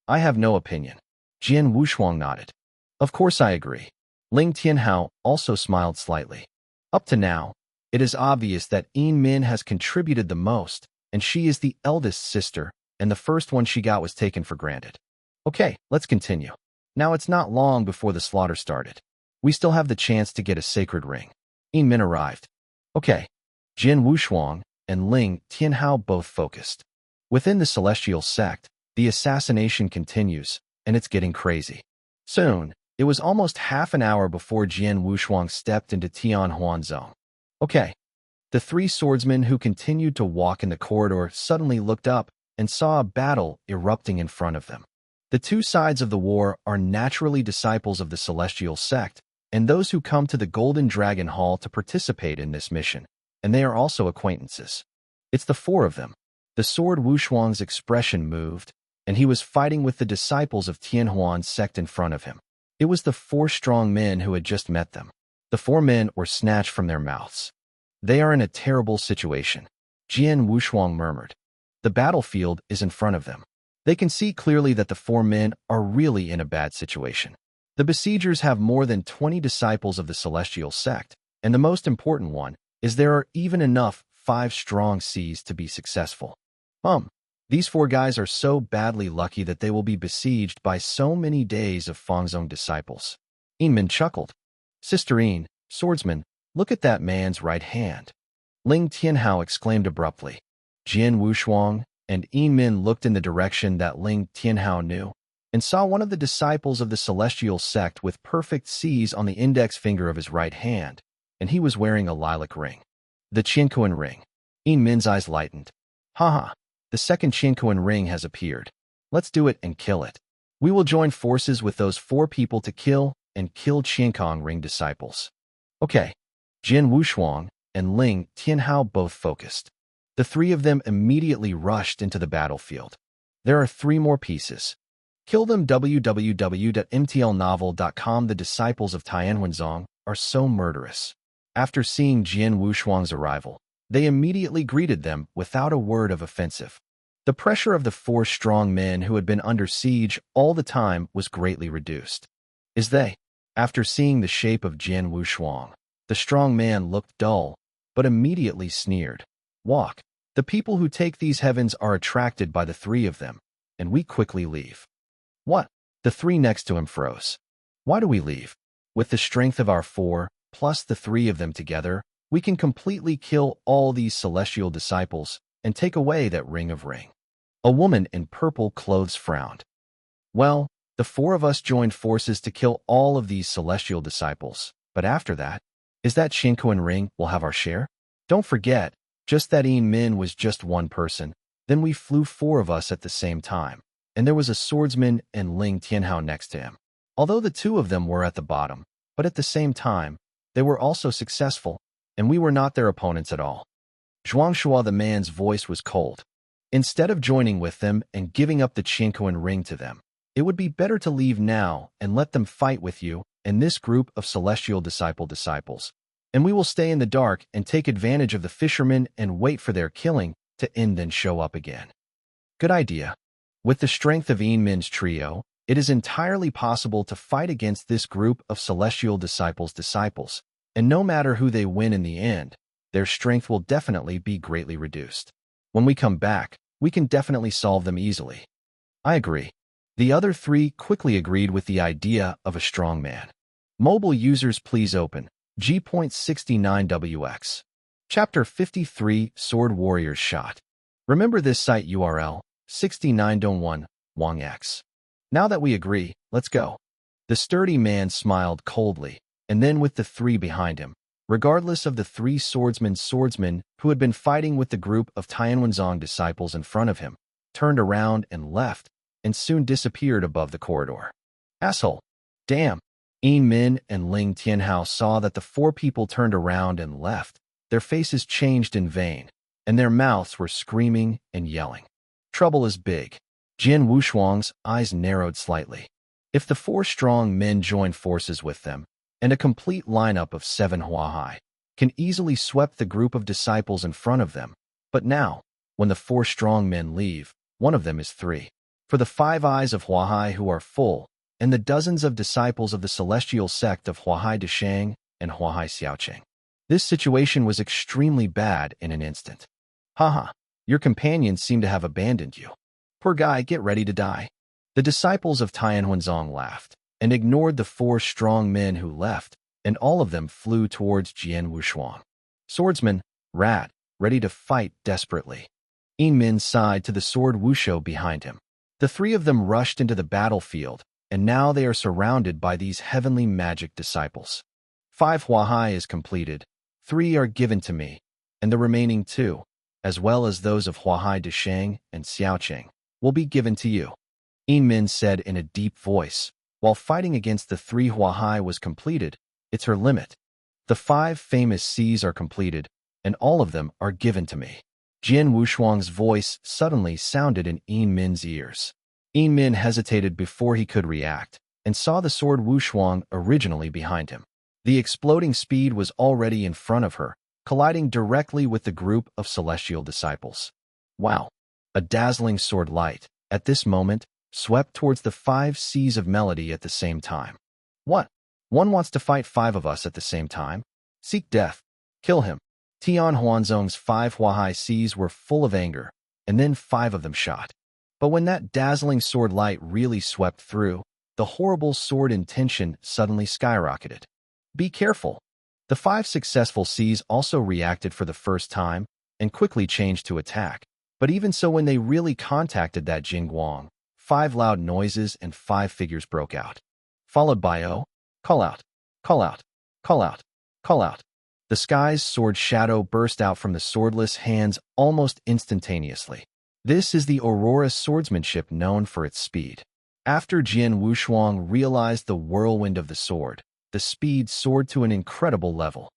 I have no opinion. Jian Wushuang nodded. Of course I agree. Ling Tianhao also smiled slightly. Up to now, it is obvious that Yin Min has contributed the most, and she is the eldest sister, and the first one she got was taken for granted. Okay, let's continue. Now it's not long before the slaughter started. We still have the chance to get a sacred ring. Yin Min arrived. Okay. Jian Wushuang and Ling Tianhao both focused. Within the celestial sect, the assassination continues, and it's getting crazy. Soon, it was almost half an hour before Jian Wushuang stepped into Tianhuan's zone. Okay. The 3 swordsmen who continued to walk in the corridor suddenly looked up and saw a battle erupting in front of them. The 2 sides of the war are naturally disciples of the celestial sect, and those who come to the Golden Dragon Hall to participate in this mission, and they are also acquaintances. It's the 4 of them. The sword Wushuang's expression moved, and he was fighting with the disciples of Tianhuan's sect in front of him. It was the 4 strong men who had just met them. The 4 men were snatched from their mouths. They are in a terrible situation, Jian Wushuang murmured. The battlefield is in front of them. They can see clearly that the 4 men are really in a bad situation. The besiegers have more than 20 disciples of the celestial sect, and the most important one is there are even enough 5 strong Cs to be successful. These 4 guys are so badly lucky that they will be besieged by so many days of Fangzong disciples. Yin Min chuckled. Sister Yin, swordsman, look at that man's right hand. Ling Tianhao exclaimed abruptly. Jian Wushuang and Yin Min looked in the direction that Ling Tianhao knew, and saw one of the disciples of the celestial sect with perfect Cs on the index finger of his right hand, and he was wearing a lilac ring. The Qinquan ring. Yin Min's eyes lightened. Haha. The second Qinquan ring has appeared. Let's do it and kill it. We will join forces with those 4 people to kill Qinquan ring disciples. Okay. Jian Wushuang and Ling Tianhao both focused. The 3 of them immediately rushed into the battlefield. There are 3 more pieces. Kill them. www.mtlnovel.com. The disciples of Tianhuanzong are so murderous. After seeing Jian Wushuang's arrival, they immediately greeted them without a word of offensive. The pressure of the 4 strong men who had been under siege all the time was greatly reduced. After seeing the shape of Jian Wushuang, the strong man looked dull, but immediately sneered. Walk. The people who take these heavens are attracted by the 3 of them, and we quickly leave. What? The 3 next to him froze. Why do we leave? With the strength of our 4, plus the 3 of them together, we can completely kill all these celestial disciples and take away that ring of ring. A woman in purple clothes frowned. Well, the 4 of us joined forces to kill all of these celestial disciples, but after that, is that Qinquan ring we'll have our share? Don't forget, just that Yin Min was just 1 person, then we flew 4 of us at the same time, and there was a swordsman and Ling Tianhao next to him. Although the 2 of them were at the bottom, but at the same time, they were also successful, and we were not their opponents at all. Zhuangshua, the man's voice was cold. Instead of joining with them and giving up the Qinquan ring to them, it would be better to leave now and let them fight with you and this group of celestial disciples, and we will stay in the dark and take advantage of the fishermen and wait for their killing to end and show up again. Good idea. With the strength of Yin Min's trio, it is entirely possible to fight against this group of celestial disciples, and no matter who they win in the end, their strength will definitely be greatly reduced. When we come back, we can definitely solve them easily. I agree. The other 3 quickly agreed with the idea of a strong man. Mobile users, please open G.69WX. Chapter 53, Sword Warrior's Shot. Remember this site URL, 69.1, Wang X. Now that we agree, let's go. The sturdy man smiled coldly, and then with the three behind him, regardless of the three swordsmen who had been fighting with the group of Jian Wushuang disciples in front of him, turned around and left, and soon disappeared above the corridor. Asshole. Damn. Yin Min and Ling Tianhao saw that the four people turned around and left. Their faces changed in vain, and their mouths were screaming and yelling. Trouble is big. Jian Wushuang's eyes narrowed slightly. If the four strong men join forces with them, and a complete lineup of 7 Huahai can easily sweep the group of disciples in front of them. But now, when the 4 strong men leave, one of them is 3. For the 5 eyes of Huahai who are full, and the dozens of disciples of the celestial sect of Huahai Deshang and Huahai Xiaocheng. This situation was extremely bad in an instant. Haha, your companions seem to have abandoned you. Poor guy, get ready to die. The disciples of Tianhuanzong laughed and ignored the 4 strong men who left, and all of them flew towards Jian Wushuang. Swordsman, rat, ready to fight desperately. Yin Min sighed to the sword Wushu behind him. The 3 of them rushed into the battlefield, and now they are surrounded by these heavenly magic disciples. 5 Huahai is completed, 3 are given to me, and the remaining 2, as well as those of Huahai Deshang and Xiaocheng, will be given to you. Yin Min said in a deep voice. While fighting against the 3 Huahai was completed, it's her limit. The 5 famous Cs are completed, and all of them are given to me. Jian Wushuang's voice suddenly sounded in Yin Min's ears. Yin Min hesitated before he could react, and saw the sword Wushuang originally behind him. The exploding speed was already in front of her, colliding directly with the group of celestial disciples. Wow! A dazzling sword light, at this moment, swept towards the 5 Cs of melody at the same time. What? One wants to fight 5 of us at the same time? Seek death. Kill him. Tianhuanzong's 5 Huahai Cs were full of anger, and then 5 of them shot. But when that dazzling sword light really swept through, the horrible sword intention suddenly skyrocketed. Be careful. The 5 successful Cs also reacted for the first time and quickly changed to attack. But even so, when they really contacted that Jingguang, 5 loud noises and 5 figures broke out. Followed by call out, call out, call out, call out. The sky's sword shadow burst out from the swordless hands almost instantaneously. This is the Aurora swordsmanship known for its speed. After Jian Wushuang realized the whirlwind of the sword, the speed soared to an incredible level.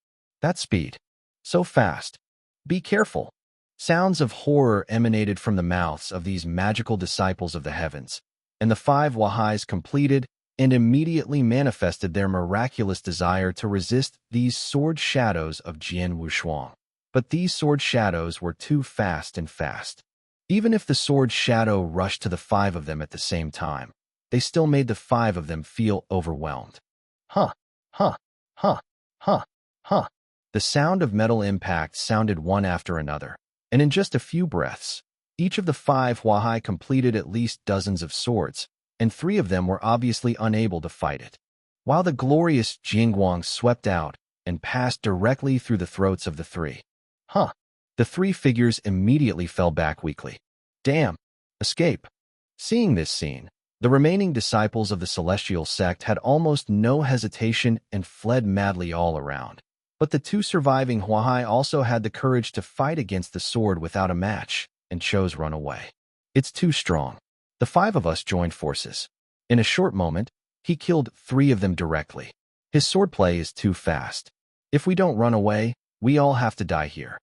That speed. So fast. Be careful. Sounds of horror emanated from the mouths of these magical disciples of the heavens, and the 5 Huahais completed and immediately manifested their miraculous desire to resist these sword shadows of Jian Wushuang. But these sword shadows were too fast and fast. Even if the sword shadow rushed to the 5 of them at the same time, they still made the 5 of them feel overwhelmed. Huh, huh, huh, huh, huh. The sound of metal impact sounded one after another, and in just a few breaths, each of the 5 Huahai completed at least dozens of swords, and 3 of them were obviously unable to fight it. While the glorious Jingguang swept out and passed directly through the throats of the 3. Huh. The 3 figures immediately fell back weakly. Damn! Escape! Seeing this scene, the remaining disciples of the celestial sect had almost no hesitation and fled madly all around. But the 2 surviving Huahai also had the courage to fight against the sword without a match, and chose run away. It's too strong. The 5 of us joined forces. In a short moment, he killed 3 of them directly. His swordplay is too fast. If we don't run away, we all have to die here.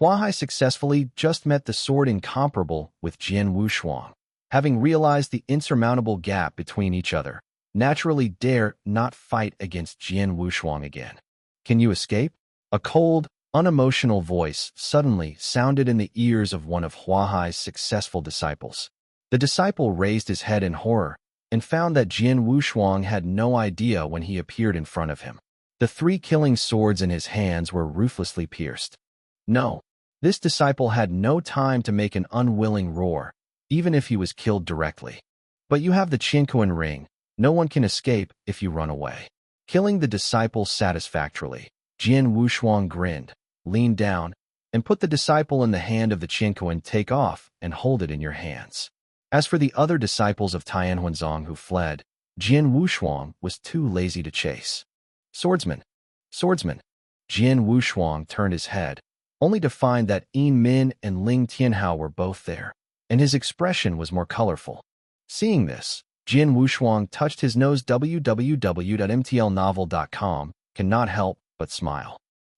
Huahai successfully just met the sword incomparable with Jian Wushuang, having realized the insurmountable gap between each other, naturally dare not fight against Jian Wushuang again. Can you escape? A cold, unemotional voice suddenly sounded in the ears of one of Huahai's successful disciples. The disciple raised his head in horror and found that Jian Wushuang had no idea when he appeared in front of him. The 3 killing swords in his hands were ruthlessly pierced. No, this disciple had no time to make an unwilling roar, even if he was killed directly. But you have the Qinkuan ring. No one can escape if you run away. Killing the disciple satisfactorily, Jian Wushuang grinned, leaned down, and put the disciple in the hand of the Qiankuan. Take off and hold it in your hands. As for the other disciples of Tianhuanzong who fled, Jian Wushuang was too lazy to chase. Swordsman! Swordsman! Jian Wushuang turned his head, only to find that Yin Min and Ling Tianhao were both there, and his expression was more colorful. Seeing this, Jian Wushuang touched his nose. www.mtlnovel.com cannot help but smile.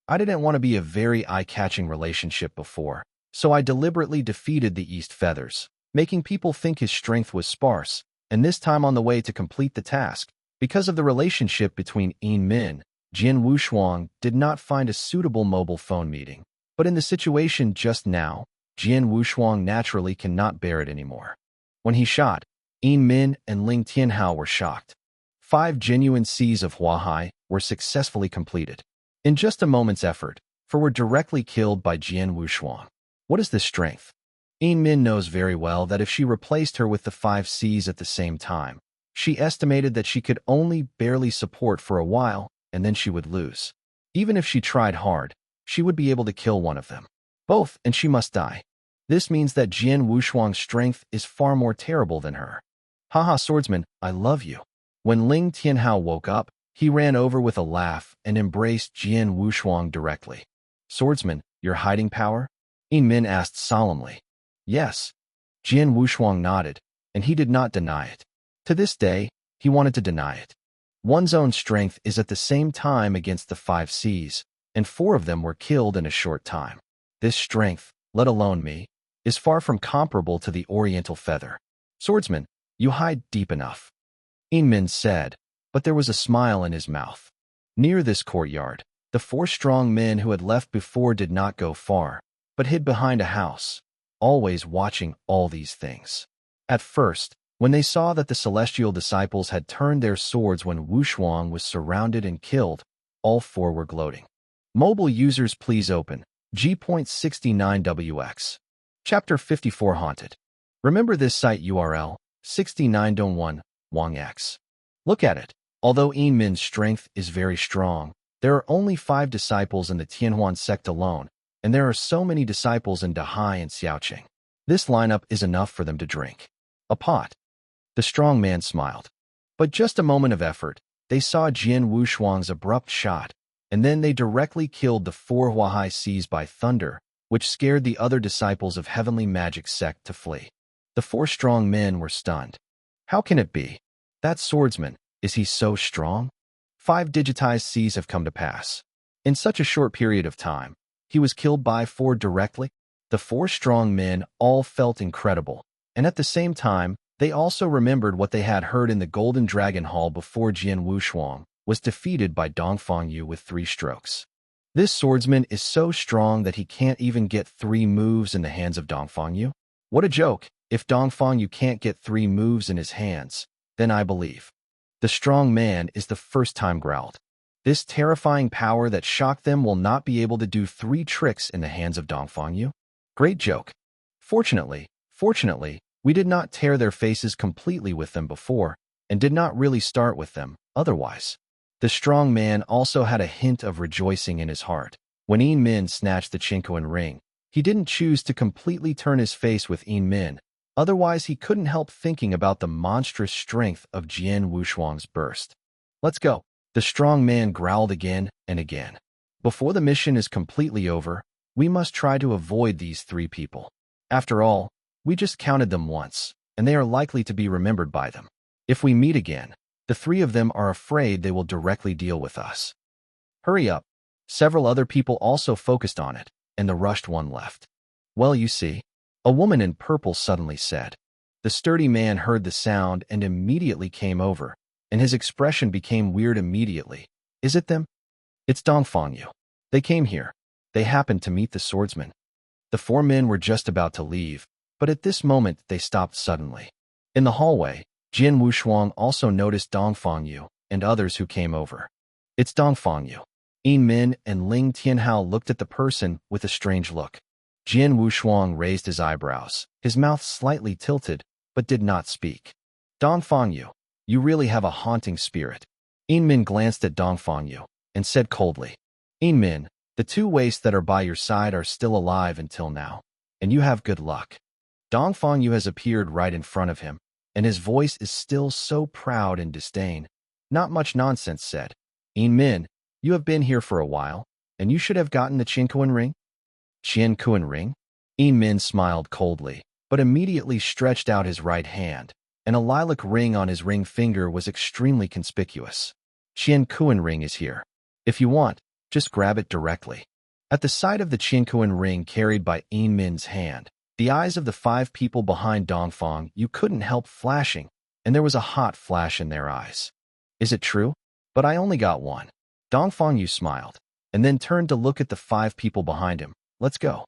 I didn't want to be a very eye-catching relationship before, so I deliberately defeated the East Feathers, making people think his strength was sparse, and this time on the way to complete the task. Because of the relationship between Yin Min, Jian Wushuang did not find a suitable mobile phone meeting. But in the situation just now, Jian Wushuang naturally cannot bear it anymore. When he shot, Yin Min and Ling Tianhao were shocked. 5 genuine Cs of Huahai were successfully completed. In just a moment's effort, for were directly killed by Jian Wushuang. What is this strength? Yin Min knows very well that if she replaced her with the 5 Cs at the same time, she estimated that she could only barely support for a while, and then she would lose. Even if she tried hard, she would be able to kill one of them. Both, and she must die. This means that Jian Wushuang's strength is far more terrible than her. Haha, Swordsman, I love you. When Ling Tianhao woke up, he ran over with a laugh and embraced Jian Wushuang directly. Swordsman, your hiding power? Yin Min asked solemnly. Yes. Jian Wushuang nodded, and he did not deny it. To this day, he wanted to deny it. One's own strength is at the same time against the 5 Cs, and 4 of them were killed in a short time. This strength, let alone me, is far from comparable to the Oriental feather. Swordsman, you hide deep enough. Yin Min said, but there was a smile in his mouth. Near this courtyard, the 4 strong men who had left before did not go far, but hid behind a house, always watching all these things. At first, when they saw that the celestial disciples had turned their swords when Wushuang was surrounded and killed, all 4 were gloating. Mobile users please open G.69WX. Chapter 54 Haunted. Remember this site URL, 69.1, WangX. Look at it. Although Yin Min's strength is very strong, there are only 5 disciples in the Tianhuan sect alone, and there are so many disciples in Dahai and Xiaoqing. This lineup is enough for them to drink a pot. The strong man smiled. But just a moment of effort, they saw Jian Wushuang's abrupt shot, and then they directly killed the 4 Huahai Cs by thunder, which scared the other disciples of Heavenly Magic sect to flee. The 4 strong men were stunned. How can it be? That swordsman, is he so strong? 5 digitized Cs have come to pass. In such a short period of time, he was killed by 4 directly. The 4 strong men all felt incredible, and at the same time, they also remembered what they had heard in the Golden Dragon Hall before Jian Wushuang was defeated by Dongfang Yu with 3 strokes. This swordsman is so strong that he can't even get 3 moves in the hands of Dongfang Yu? What a joke! If Dongfang Yu can't get 3 moves in his hands, then I believe. The strong man is the first time growled. This terrifying power that shocked them will not be able to do 3 tricks in the hands of Dongfang Yu? Great joke. Fortunately, we did not tear their faces completely with them before, and did not really start with them, otherwise. The strong man also had a hint of rejoicing in his heart. When Yin Min snatched the Qiankuan ring, he didn't choose to completely turn his face with Yin Min, otherwise he couldn't help thinking about the monstrous strength of Jian Wushuang's burst. Let's go. The strong man growled again and again. Before the mission is completely over, we must try to avoid these 3 people. After all, we just counted them once, and they are likely to be remembered by them. If we meet again, the 3 of them are afraid they will directly deal with us. Hurry up. Several other people also focused on it, and the rushed one left. Well, you see, a woman in purple suddenly said. The sturdy man heard the sound and immediately came over, and his expression became weird immediately. Is it them? It's Dongfang Yu. They came here. They happened to meet the swordsman. The 4 men were just about to leave, but at this moment they stopped suddenly. In the hallway, Jian Wushuang also noticed Dongfang Yu and others who came over. It's Dongfang Yu. Yin Min and Ling Tianhao looked at the person with a strange look. Jian Wushuang raised his eyebrows, his mouth slightly tilted, but did not speak. Dongfang Yu, you really have a haunting spirit. Yin Min glanced at Dongfang Yu and said coldly. Min, the two wastes that are by your side are still alive until now, and you have good luck. Dongfang Yu has appeared right in front of him, and his voice is still so proud and disdain. Not much nonsense said. Min, you have been here for a while, and you should have gotten the Qiankuan ring? Qiankuan ring? Min smiled coldly, but immediately stretched out his right hand, and a lilac ring on his ring finger was extremely conspicuous. Qiankuan ring is here. If you want, just grab it directly. At the sight of the Qiankuan ring carried by Min's hand, the eyes of the 5 people behind Dongfang Yu couldn't help flashing, and there was a hot flash in their eyes. Is it true? But I only got one. Dongfang Yu smiled, and then turned to look at the 5 people behind him. Let's go.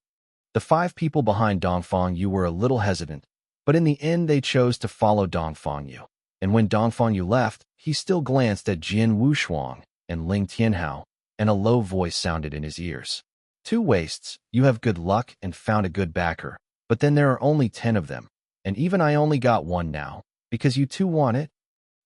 The 5 people behind Dongfang Yu were a little hesitant, but in the end they chose to follow Dongfang Yu. And when Dongfang Yu left, he still glanced at Jian Wushuang and Ling Tianhao, and a low voice sounded in his ears. 2 wastes, you have good luck and found a good backer, but then there are only 10 of them, and even I only got one now, because you 2 want it.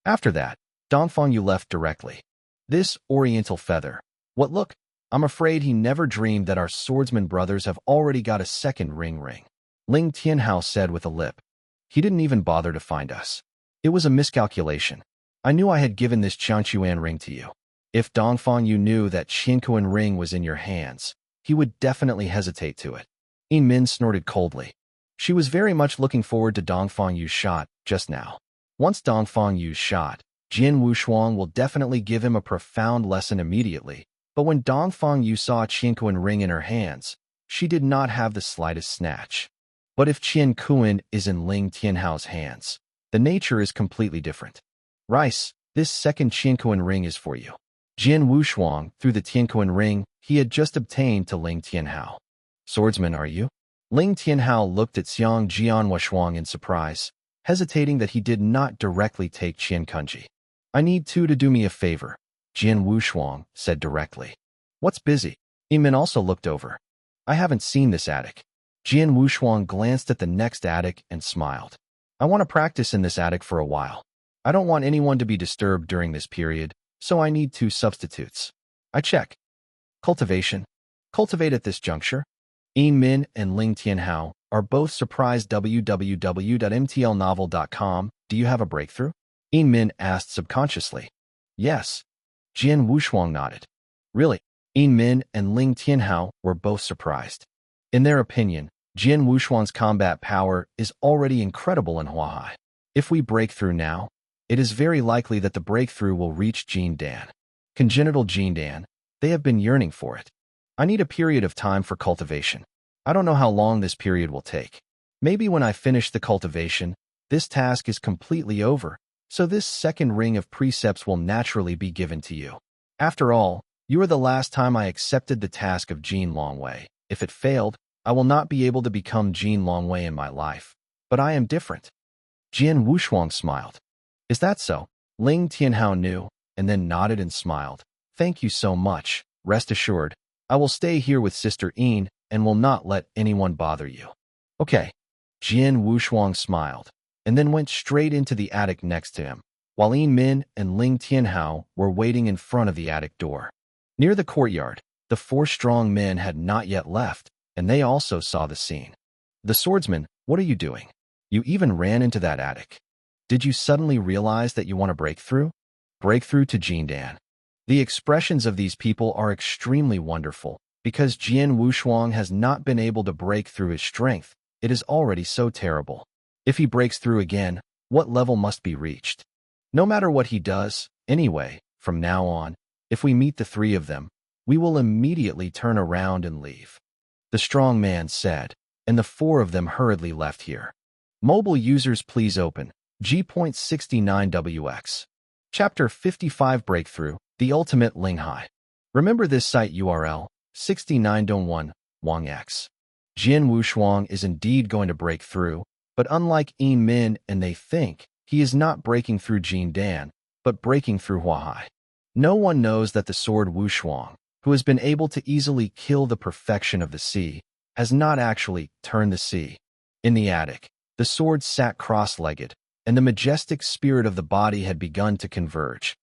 After that, Dongfang Yu left directly. This oriental feather. What look? I'm afraid he never dreamed that our swordsman brothers have already got a second ring. Ling Tianhao said with a lip. He didn't even bother to find us. It was a miscalculation. I knew I had given this Qianquan ring to you. If Dongfang Yu knew that Qianquan ring was in your hands, he would definitely hesitate to it. Min snorted coldly. She was very much looking forward to Dongfang Yu's shot just now. Once Dongfang Yu's shot, Jian Wushuang will definitely give him a profound lesson immediately. But when Dongfang Yu saw a Qianquan ring in her hands, she did not have the slightest snatch. But if Qianquan is in Ling Tianhao's hands, the nature is completely different. Rice, this second Qianquan ring is for you. Jian Wushuang threw the Tianquan ring he had just obtained to Ling Tianhao. Swordsman, are you? Ling Tianhao looked at Jian Wushuang in surprise, hesitating that he did not directly take Qiankunji. I need 2 to do me a favor, Jian Wushuang said directly. What's busy? Min also looked over. I haven't seen this attic. Jian Wushuang glanced at the next attic and smiled. I want to practice in this attic for a while. I don't want anyone to be disturbed during this period, so I need 2 substitutes. I check. Cultivation. Cultivate at this juncture. Min and Ling Tianhao are both surprised. www.mtlnovel.com. Do you have a breakthrough? Min asked subconsciously. Yes. Jian Wushuang nodded. Really? Min and Ling Tianhao were both surprised. In their opinion, Jian Wushuang's combat power is already incredible in Huahai. If we break through now, it is very likely that the breakthrough will reach Jin Dan. Congenital Jin Dan, they have been yearning for it. I need a period of time for cultivation. I don't know how long this period will take. Maybe when I finish the cultivation, this task is completely over, so this second ring of precepts will naturally be given to you. After all, you are the last time I accepted the task of Jin Longwei. If it failed, I will not be able to become Jin Longwei in my life. But I am different. Jian Wushuang smiled. Is that so? Ling Tianhao knew, and then nodded and smiled. Thank you so much. Rest assured, I will stay here with Sister Yin and will not let anyone bother you. Okay. Jian Wushuang smiled, and then went straight into the attic next to him, while Min and Ling Tianhao were waiting in front of the attic door. Near the courtyard, the 4 strong men had not yet left, and they also saw the scene. The swordsman, what are you doing? You even ran into that attic. Did you suddenly realize that you want to break through? Break through to Jin Dan. The expressions of these people are extremely wonderful, because Jian Wushuang has not been able to break through his strength. It is already so terrible. If he breaks through again, what level must be reached? No matter what he does, anyway, from now on, if we meet the 3 of them, we will immediately turn around and leave. The strong man said, and the 4 of them hurriedly left here. Mobile users please open G.69WX. Chapter 55 Breakthrough, the Ultimate Linghai. Remember this site URL, 69.1, Wang X. Jian Wushuang is indeed going to break through, but unlike Min and they think, he is not breaking through Jin Dan, but breaking through Huahai. No one knows that the sword Wushuang, who has been able to easily kill the perfection of the sea, has not actually turned the sea. In the attic, the sword sat cross-legged, and the majestic spirit of the body had begun to converge.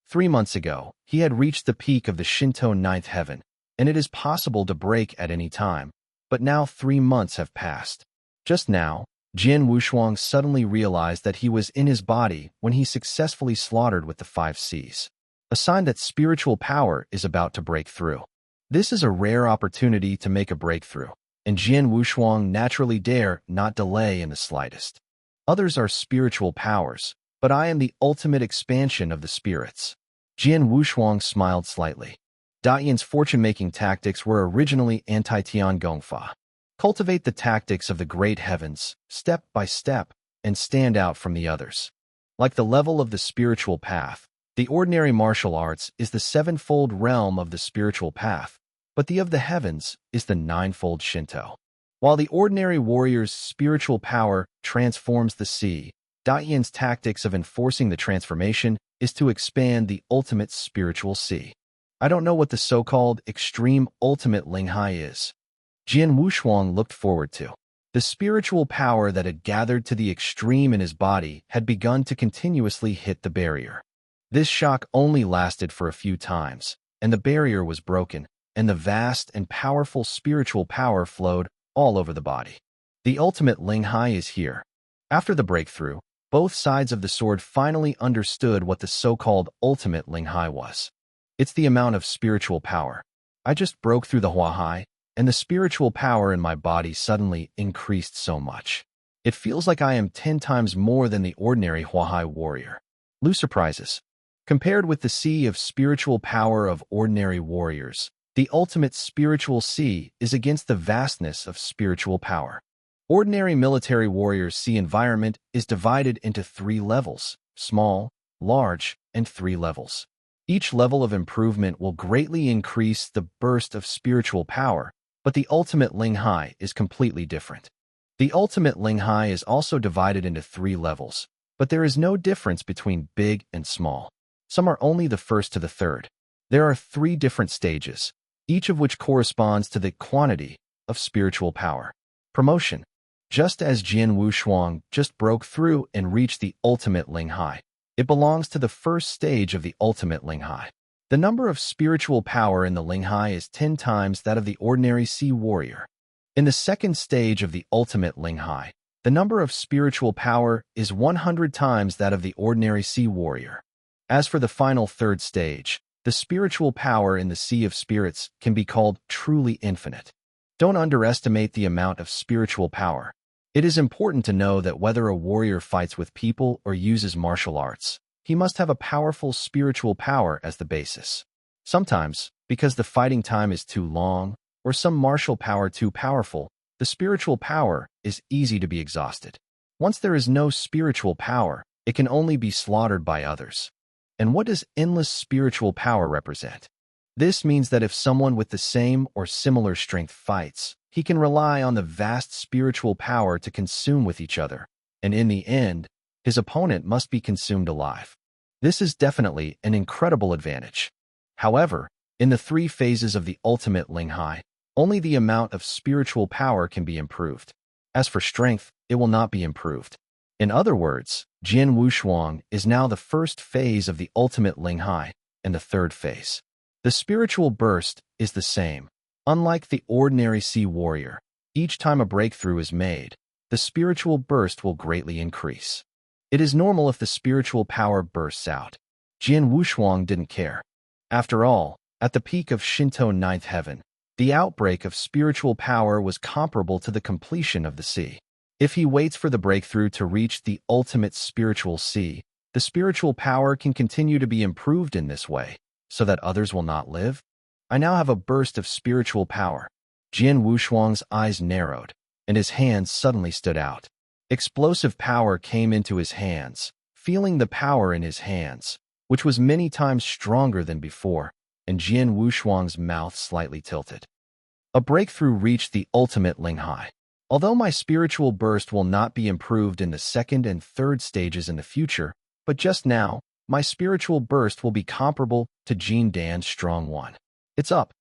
3 months ago, he had reached the peak of the Shinto 9th heaven, and it is possible to break at any time. But now 3 months have passed. Just now, Jian Wushuang suddenly realized that he was in his body when he successfully slaughtered with the 5 Cs. A sign that spiritual power is about to break through. This is a rare opportunity to make a breakthrough, and Jian Wushuang naturally dare not delay in the slightest. Others are spiritual powers, but I am the ultimate expansion of the spirits. Jian Wushuang smiled slightly. Dayan's fortune-making tactics were originally anti-Tian Gongfa. Cultivate the tactics of the great heavens, step by step, and stand out from the others. Like the level of the spiritual path, the ordinary martial arts is the 7-fold realm of the spiritual path, but the of the heavens is the 9-fold Shinto. While the ordinary warrior's spiritual power transforms the sea, Dayan's tactics of enforcing the transformation is to expand the ultimate spiritual sea. I don't know what the so-called extreme ultimate Linghai is. Jian Wushuang looked forward to. The spiritual power that had gathered to the extreme in his body had begun to continuously hit the barrier. This shock only lasted for a few times, and the barrier was broken, and the vast and powerful spiritual power flowed all over the body. The ultimate Linghai is here. After the breakthrough, both sides of the sword finally understood what the so-called ultimate Linghai was. It's the amount of spiritual power. I just broke through the Huahai, and the spiritual power in my body suddenly increased so much. It feels like I am 10 times more than the ordinary Huahai warrior. Lu surprises. Compared with the sea of spiritual power of ordinary warriors, the ultimate spiritual sea is against the vastness of spiritual power. Ordinary military warriors' sea environment is divided into 3 levels: small, large, and 3 levels. Each level of improvement will greatly increase the burst of spiritual power, but the ultimate Linghai is completely different. The ultimate Linghai is also divided into 3 levels, but there is no difference between big and small. Some are only the first to the third. There are 3 different stages, each of which corresponds to the quantity of spiritual power. Promotion. Just as Jian Wushuang just broke through and reached the ultimate Linghai, it belongs to the first stage of the ultimate Linghai. The number of spiritual power in the Linghai is 10 times that of the ordinary sea warrior. In the second stage of the ultimate Linghai, the number of spiritual power is 100 times that of the ordinary sea warrior. As for the final third stage, the spiritual power in the sea of spirits can be called truly infinite. Don't underestimate the amount of spiritual power. It is important to know that whether a warrior fights with people or uses martial arts, he must have a powerful spiritual power as the basis. Sometimes, because the fighting time is too long, or some martial power too powerful, the spiritual power is easy to be exhausted. Once there is no spiritual power, it can only be slaughtered by others. And what does endless spiritual power represent? This means that if someone with the same or similar strength fights, he can rely on the vast spiritual power to consume with each other, and in the end, his opponent must be consumed alive. This is definitely an incredible advantage. However, in the 3 phases of the ultimate Linghai, only the amount of spiritual power can be improved. As for strength, it will not be improved. In other words, Jian Wushuang is now the first phase of the ultimate Linghai and the third phase. The spiritual burst is the same. Unlike the ordinary sea warrior, each time a breakthrough is made, the spiritual burst will greatly increase. It is normal if the spiritual power bursts out. Jian Wushuang didn't care. After all, at the peak of Shinto ninth heaven, the outbreak of spiritual power was comparable to the completion of the sea. If he waits for the breakthrough to reach the ultimate spiritual sea, the spiritual power can continue to be improved in this way, so that others will not live. I now have a burst of spiritual power. Jian Wushuang's eyes narrowed, and his hands suddenly stood out. Explosive power came into his hands, feeling the power in his hands, which was many times stronger than before, and Jian Wushuang's mouth slightly tilted. A breakthrough reached the ultimate Linghai. Although my spiritual burst will not be improved in the second and third stages in the future, but just now, my spiritual burst will be comparable to Jin Dan's strong one. It's up.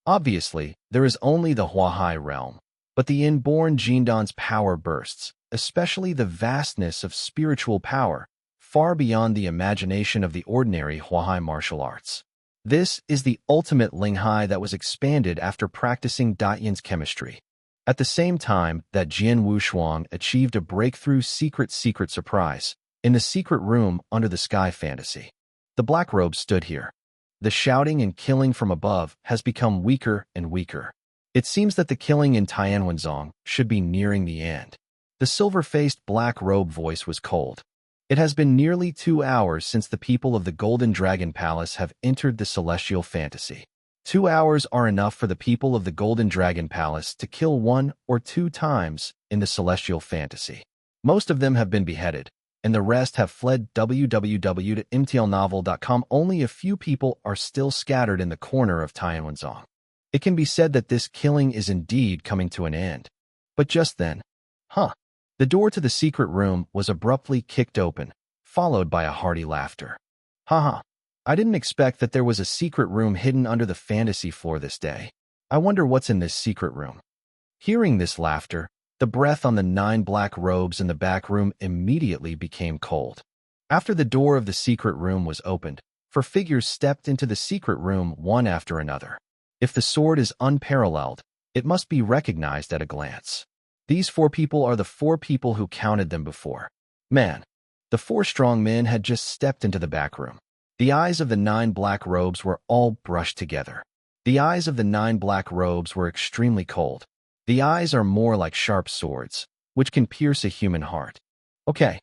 Obviously, there is only the Huahai realm, but the inborn Jin Dan's power bursts, especially the vastness of spiritual power, far beyond the imagination of the ordinary Huahai martial arts. This is the ultimate Linghai that was expanded after practicing Dayan's chemistry. At the same time that Jian Wushuang achieved a breakthrough secret surprise in the secret room under the sky fantasy. The black robes stood here. The shouting and killing from above has become weaker and weaker. It seems that the killing in Tianwenzong should be nearing the end. The silver-faced black robe voice was cold. It has been nearly 2 hours since the people of the Golden Dragon Palace have entered the celestial fantasy. 2 hours are enough for the people of the Golden Dragon Palace to kill 1 or 2 times in the celestial fantasy. Most of them have been beheaded, and the rest have fled www.mtlnovel.com. Only a few people are still scattered in the corner of Tianwenzong. It can be said that this killing is indeed coming to an end. But just then, the door to the secret room was abruptly kicked open, followed by a hearty laughter. Haha, I didn't expect that there was a secret room hidden under the fantasy floor this day. I wonder what's in this secret room. Hearing this laughter, the breath on the 9 black robes in the back room immediately became cold. After the door of the secret room was opened, 4 figures stepped into the secret room one after another. If the sword is unparalleled, it must be recognized at a glance. These 4 people are the 4 people who counted them before. Man, the 4 strong men had just stepped into the back room. The eyes of the 9 black robes were all brushed together. The eyes of the 9 black robes were extremely cold. The eyes are more like sharp swords, which can pierce a human heart. Okay.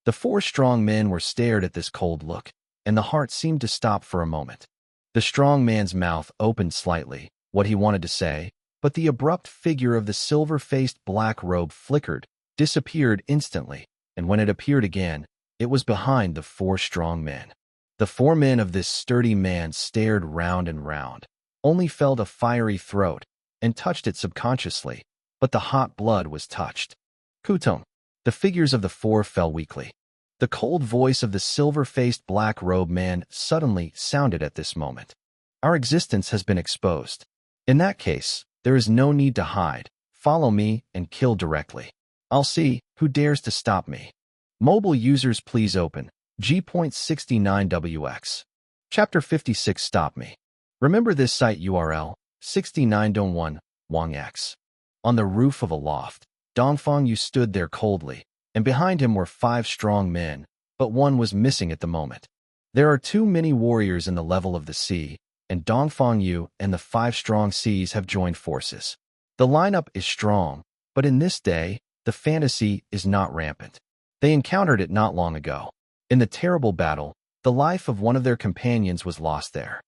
The 4 strong men were stared at this cold look, and the heart seemed to stop for a moment. The strong man's mouth opened slightly, what he wanted to say, but the abrupt figure of the silver-faced black robe flickered, disappeared instantly, and when it appeared again, it was behind the 4 strong men. The 4 men of this sturdy man stared round and round, only felt a fiery throat, and touched it subconsciously, but the hot blood was touched. Kutung. The figures of the 4 fell weakly. The cold voice of the silver-faced black robe man suddenly sounded at this moment. Our existence has been exposed. In that case, there is no need to hide. Follow me and kill directly. I'll see who dares to stop me. Mobile users please open G.69WX. Chapter 56 Stop Me. Remember this site URL, 69.1, WangX. On the roof of a loft, Dongfang Yu stood there coldly, and behind him were 5 strong men, but one was missing at the moment. There are too many warriors in the level of the sea, and Dongfang Yu and the 5 strong seas have joined forces. The lineup is strong, but in this day, the fantasy is not rampant. They encountered it not long ago. In the terrible battle, the life of one of their companions was lost there.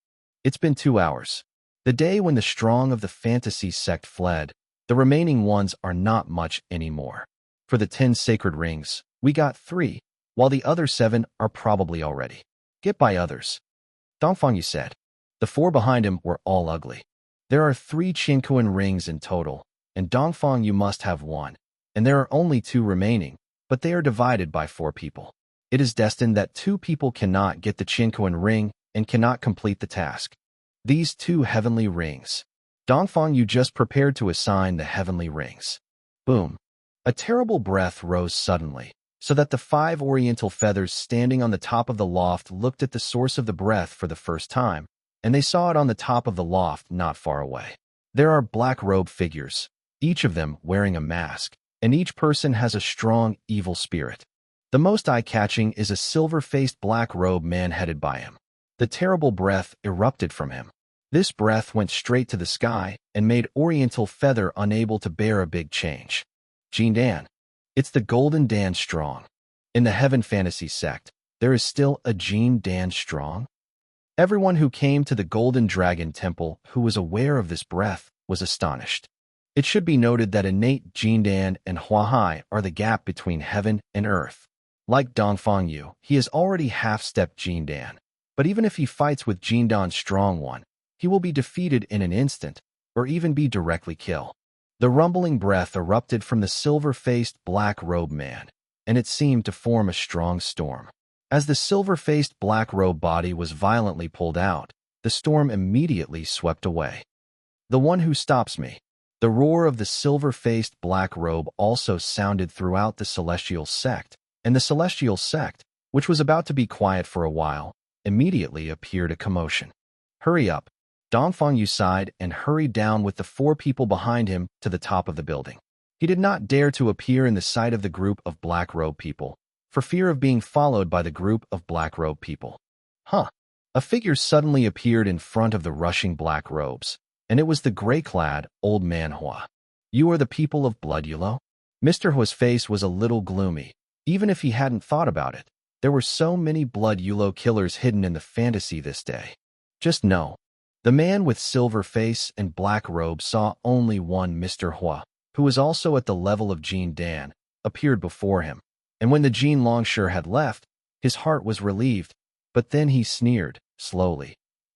It's been 2 hours. The day when the strong of the fantasy sect fled, the remaining ones are not much anymore. For the 10 sacred rings, we got 3, while the other 7 are probably already. Get by others. Dongfang Yu said. The 4 behind him were all ugly. There are 3 Qinkuan rings in total, and Dongfang Yu must have 1, and there are only 2 remaining, but they are divided by 4 people. It is destined that 2 people cannot get the Qinkuan ring and cannot complete the task. These 2 heavenly rings. Dongfang Yu just prepared to assign the heavenly rings. Boom. A terrible breath rose suddenly, so that the 5 oriental feathers standing on the top of the loft looked at the source of the breath for the first time, and they saw it on the top of the loft not far away. There are black robe figures, each of them wearing a mask, and each person has a strong evil spirit. The most eye-catching is a silver-faced black robe man headed by him. The terrible breath erupted from him. This breath went straight to the sky and made Oriental Feather unable to bear a big change. Jin Dan. It's the Golden Dan Strong. In the Heaven Fantasy sect, there is still a Jin Dan Strong? Everyone who came to the Golden Dragon Temple who was aware of this breath was astonished. It should be noted that innate Jin Dan and Huahai are the gap between heaven and earth. Like Dongfang Yu, he has already half-stepped Jin Dan. But even if he fights with Jin Dan's Strong One, he will be defeated in an instant, or even be directly killed. The rumbling breath erupted from the silver-faced black robe man, and it seemed to form a strong storm. As the silver-faced black robe body was violently pulled out, the storm immediately swept away. The one who stops me. The roar of the silver-faced black robe also sounded throughout the celestial sect, and the celestial sect, which was about to be quiet for a while, immediately appeared a commotion. Hurry up. Dongfang Yu sighed and hurried down with the 4 people behind him to the top of the building. He did not dare to appear in the sight of the group of black-robed people, for fear of being followed by the group of black-robed people. Huh. A figure suddenly appeared in front of the rushing black robes, and it was the gray-clad old man Hua. You are the people of Blood Yulo? Mr. Hua's face was a little gloomy, even if he hadn't thought about it. There were so many Blood Yulo killers hidden in the fantasy this day. Just know, the man with silver face and black robe saw only one Mr. Hua, who was also at the level of Jian Dan, appeared before him. And when the Jian Longsure had left, his heart was relieved, but then he sneered, slowly.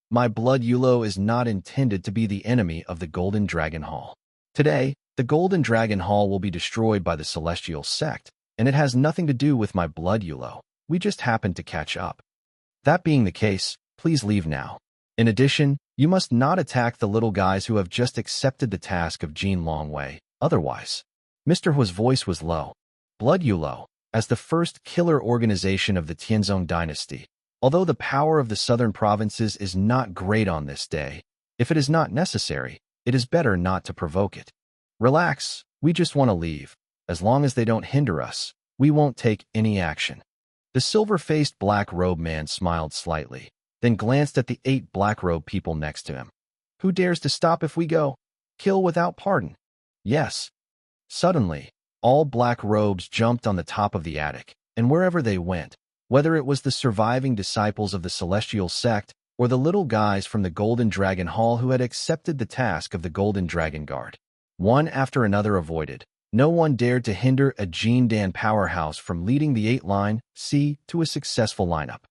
My Blood Yulo is not intended to be the enemy of the Golden Dragon Hall. Today, the Golden Dragon Hall will be destroyed by the Celestial Sect, and it has nothing to do with my Blood Yulo. We just happened to catch up. That being the case, please leave now. In addition, you must not attack the little guys who have just accepted the task of Jian Longwei, otherwise. Mr. Hua's voice was low. Blood Yulo, as the first killer organization of the Tianzong dynasty, although the power of the southern provinces is not great on this day, if it is not necessary, it is better not to provoke it. Relax, we just want to leave. As long as they don't hinder us, we won't take any action. The silver-faced black-robed man smiled slightly, then glanced at the 8 black-robed people next to him. Who dares to stop if we go? Kill without pardon. Yes. Suddenly, all black robes jumped on the top of the attic, and wherever they went, whether it was the surviving disciples of the Celestial Sect or the little guys from the Golden Dragon Hall who had accepted the task of the Golden Dragon Guard, one after another avoided. No one dared to hinder a Jian Dan powerhouse from leading the 8-line C to a successful lineup.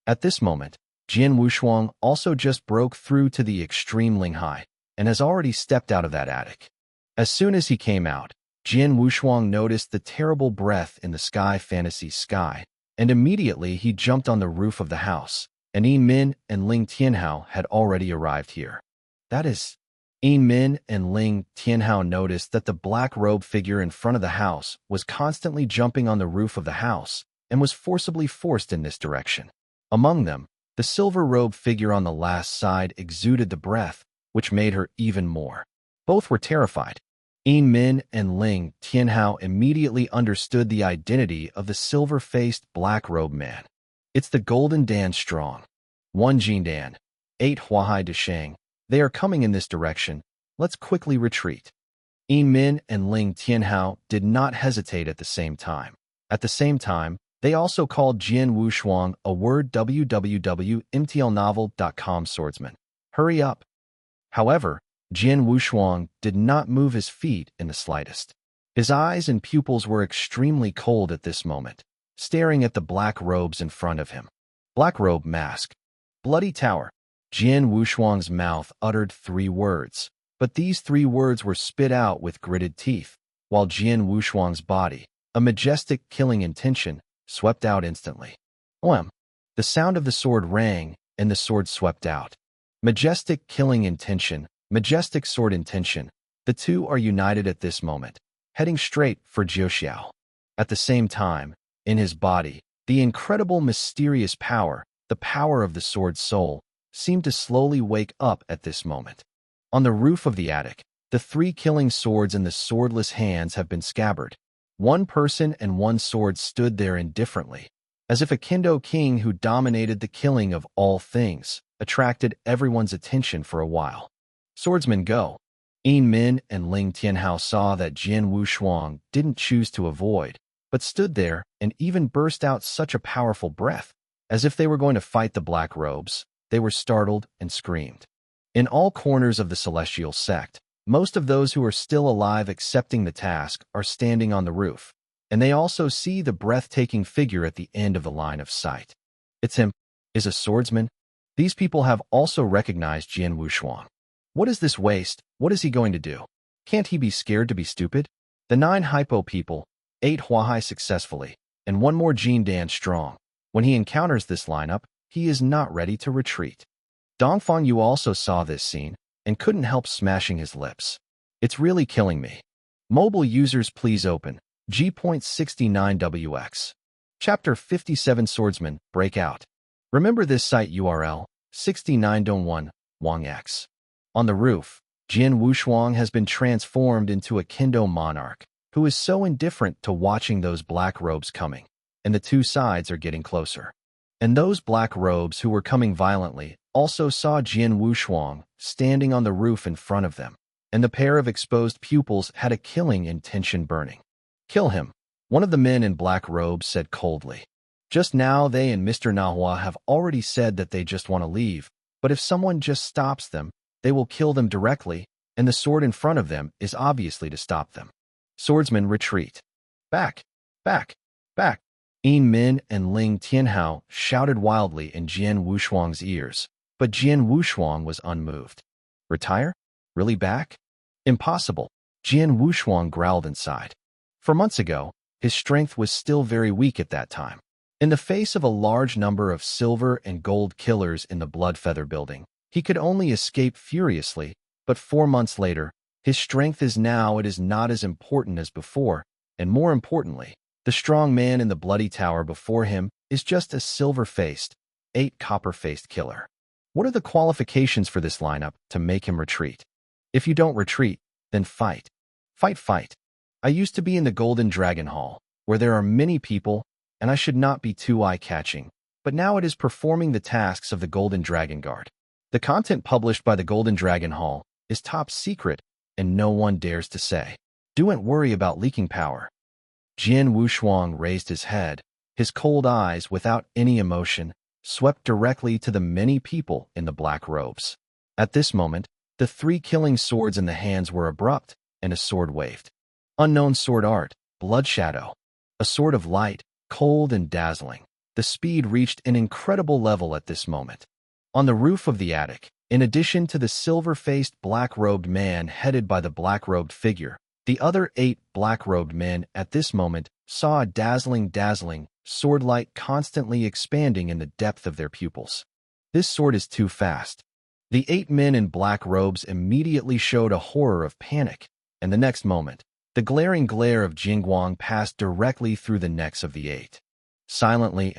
At this moment, Jian Wushuang also just broke through to the extreme Linghai and has already stepped out of that attic. As soon as he came out, Jian Wushuang noticed the terrible breath in the sky fantasy sky, and immediately he jumped on the roof of the house, and Yi Min and Ling Tianhao had already arrived here. That is, Yi Min and Ling Tianhao noticed that the black-robed figure in front of the house was constantly jumping on the roof of the house and was forcibly forced in this direction. Among them, the silver-robed figure on the last side exuded the breath, which made her even more. Both were terrified. Yi Min and Ling Tianhao immediately understood the identity of the silver-faced black-robed man. It's the Golden Dan Strong. 1 Jian Dan. 8 Huahai de Shang. They are coming in this direction. Let's quickly retreat. Yi Min and Ling Tianhao did not hesitate at the same time. At the same time, they also called Jian Wushuang a word www.mtlnovel.com swordsman. Hurry up. However, Jian Wushuang did not move his feet in the slightest. His eyes and pupils were extremely cold at this moment, staring at the black robes in front of him. Black robe mask. Bloody tower. Jian Wushuang's mouth uttered 3 words, but these 3 words were spit out with gritted teeth, while Jian Wushuang's body, a majestic killing intention, swept out instantly. Oem! The sound of the sword rang, and the sword swept out. Majestic killing intention, majestic sword intention, the two are united at this moment, heading straight for Jiuxiao. At the same time, in his body, the incredible mysterious power, the power of the sword soul, seemed to slowly wake up at this moment. On the roof of the attic, the 3 killing swords in the swordless hands have been scabbarded. 1 person and 1 sword stood there indifferently, as if a Kendo king who dominated the killing of all things attracted everyone's attention for a while. Swordsman go! Yi Min and Ling Tianhao saw that Jian Wushuang didn't choose to avoid, but stood there and even burst out such a powerful breath, as if they were going to fight the black robes. They were startled and screamed. In all corners of the Celestial Sect, most of those who are still alive accepting the task are standing on the roof, and they also see the breathtaking figure at the end of the line of sight. It's him, is a swordsman. These people have also recognized Jian Wushuang. What is this waste? What is he going to do? Can't he be scared to be stupid? The 9 hypo people, 8 Huahai successfully, and 1 more Jian Dan strong. When he encounters this lineup, he is not ready to retreat. Dongfang Yu also saw this scene and couldn't help smashing his lips. It's really killing me. Mobile users please open G.69WX. Chapter 57 Swordsman, Breakout. Remember this site URL, 69.1 Wang X. On the roof, Jian Wushuang has been transformed into a Kendo monarch, who is so indifferent to watching those black robes coming, and the two sides are getting closer. And those black robes who were coming violently also saw Jian Wushuang standing on the roof in front of them, and the pair of exposed pupils had a killing intention burning. "Kill him," one of the men in black robes said coldly. Just now they and Mr. Nahua have already said that they just want to leave, but if someone just stops them, they will kill them directly, and the sword in front of them is obviously to stop them. Swordsman, retreat. Back, back, back. Yin Min and Ling Tianhao shouted wildly in Jian Wushuang's ears, but Jian Wushuang was unmoved. Retire? Really back? Impossible, Jian Wushuang growled inside. For months ago, his strength was still very weak at that time. In the face of a large number of silver and gold killers in the Blood Feather building, he could only escape furiously, but 4 months later, his strength is now it is not as important as before, and more importantly, the strong man in the bloody tower before him is just a silver-faced, 8 copper-faced killer. What are the qualifications for this lineup to make him retreat? If you don't retreat, then fight. Fight, fight. I used to be in the Golden Dragon Hall, where there are many people, and I should not be too eye-catching, but now it is performing the tasks of the Golden Dragon Guard. The content published by the Golden Dragon Hall is top secret, and no one dares to say. Don't worry about leaking power. Jian Wushuang raised his head, his cold eyes, without any emotion, swept directly to the many people in the black robes. At this moment, the 3 killing swords in the hands were abrupt, and a sword waved. Unknown sword art, blood shadow. A sword of light, cold and dazzling. The speed reached an incredible level at this moment. On the roof of the attic, in addition to the silver-faced black-robed man headed by the black-robed figure, the other 8 black-robed men at this moment saw a dazzling sword light constantly expanding in the depth of their pupils. This sword is too fast. The 8 men in black robes immediately showed a horror of panic, and the next moment, the glaring glare of Jingguang passed directly through the necks of the 8. Silently,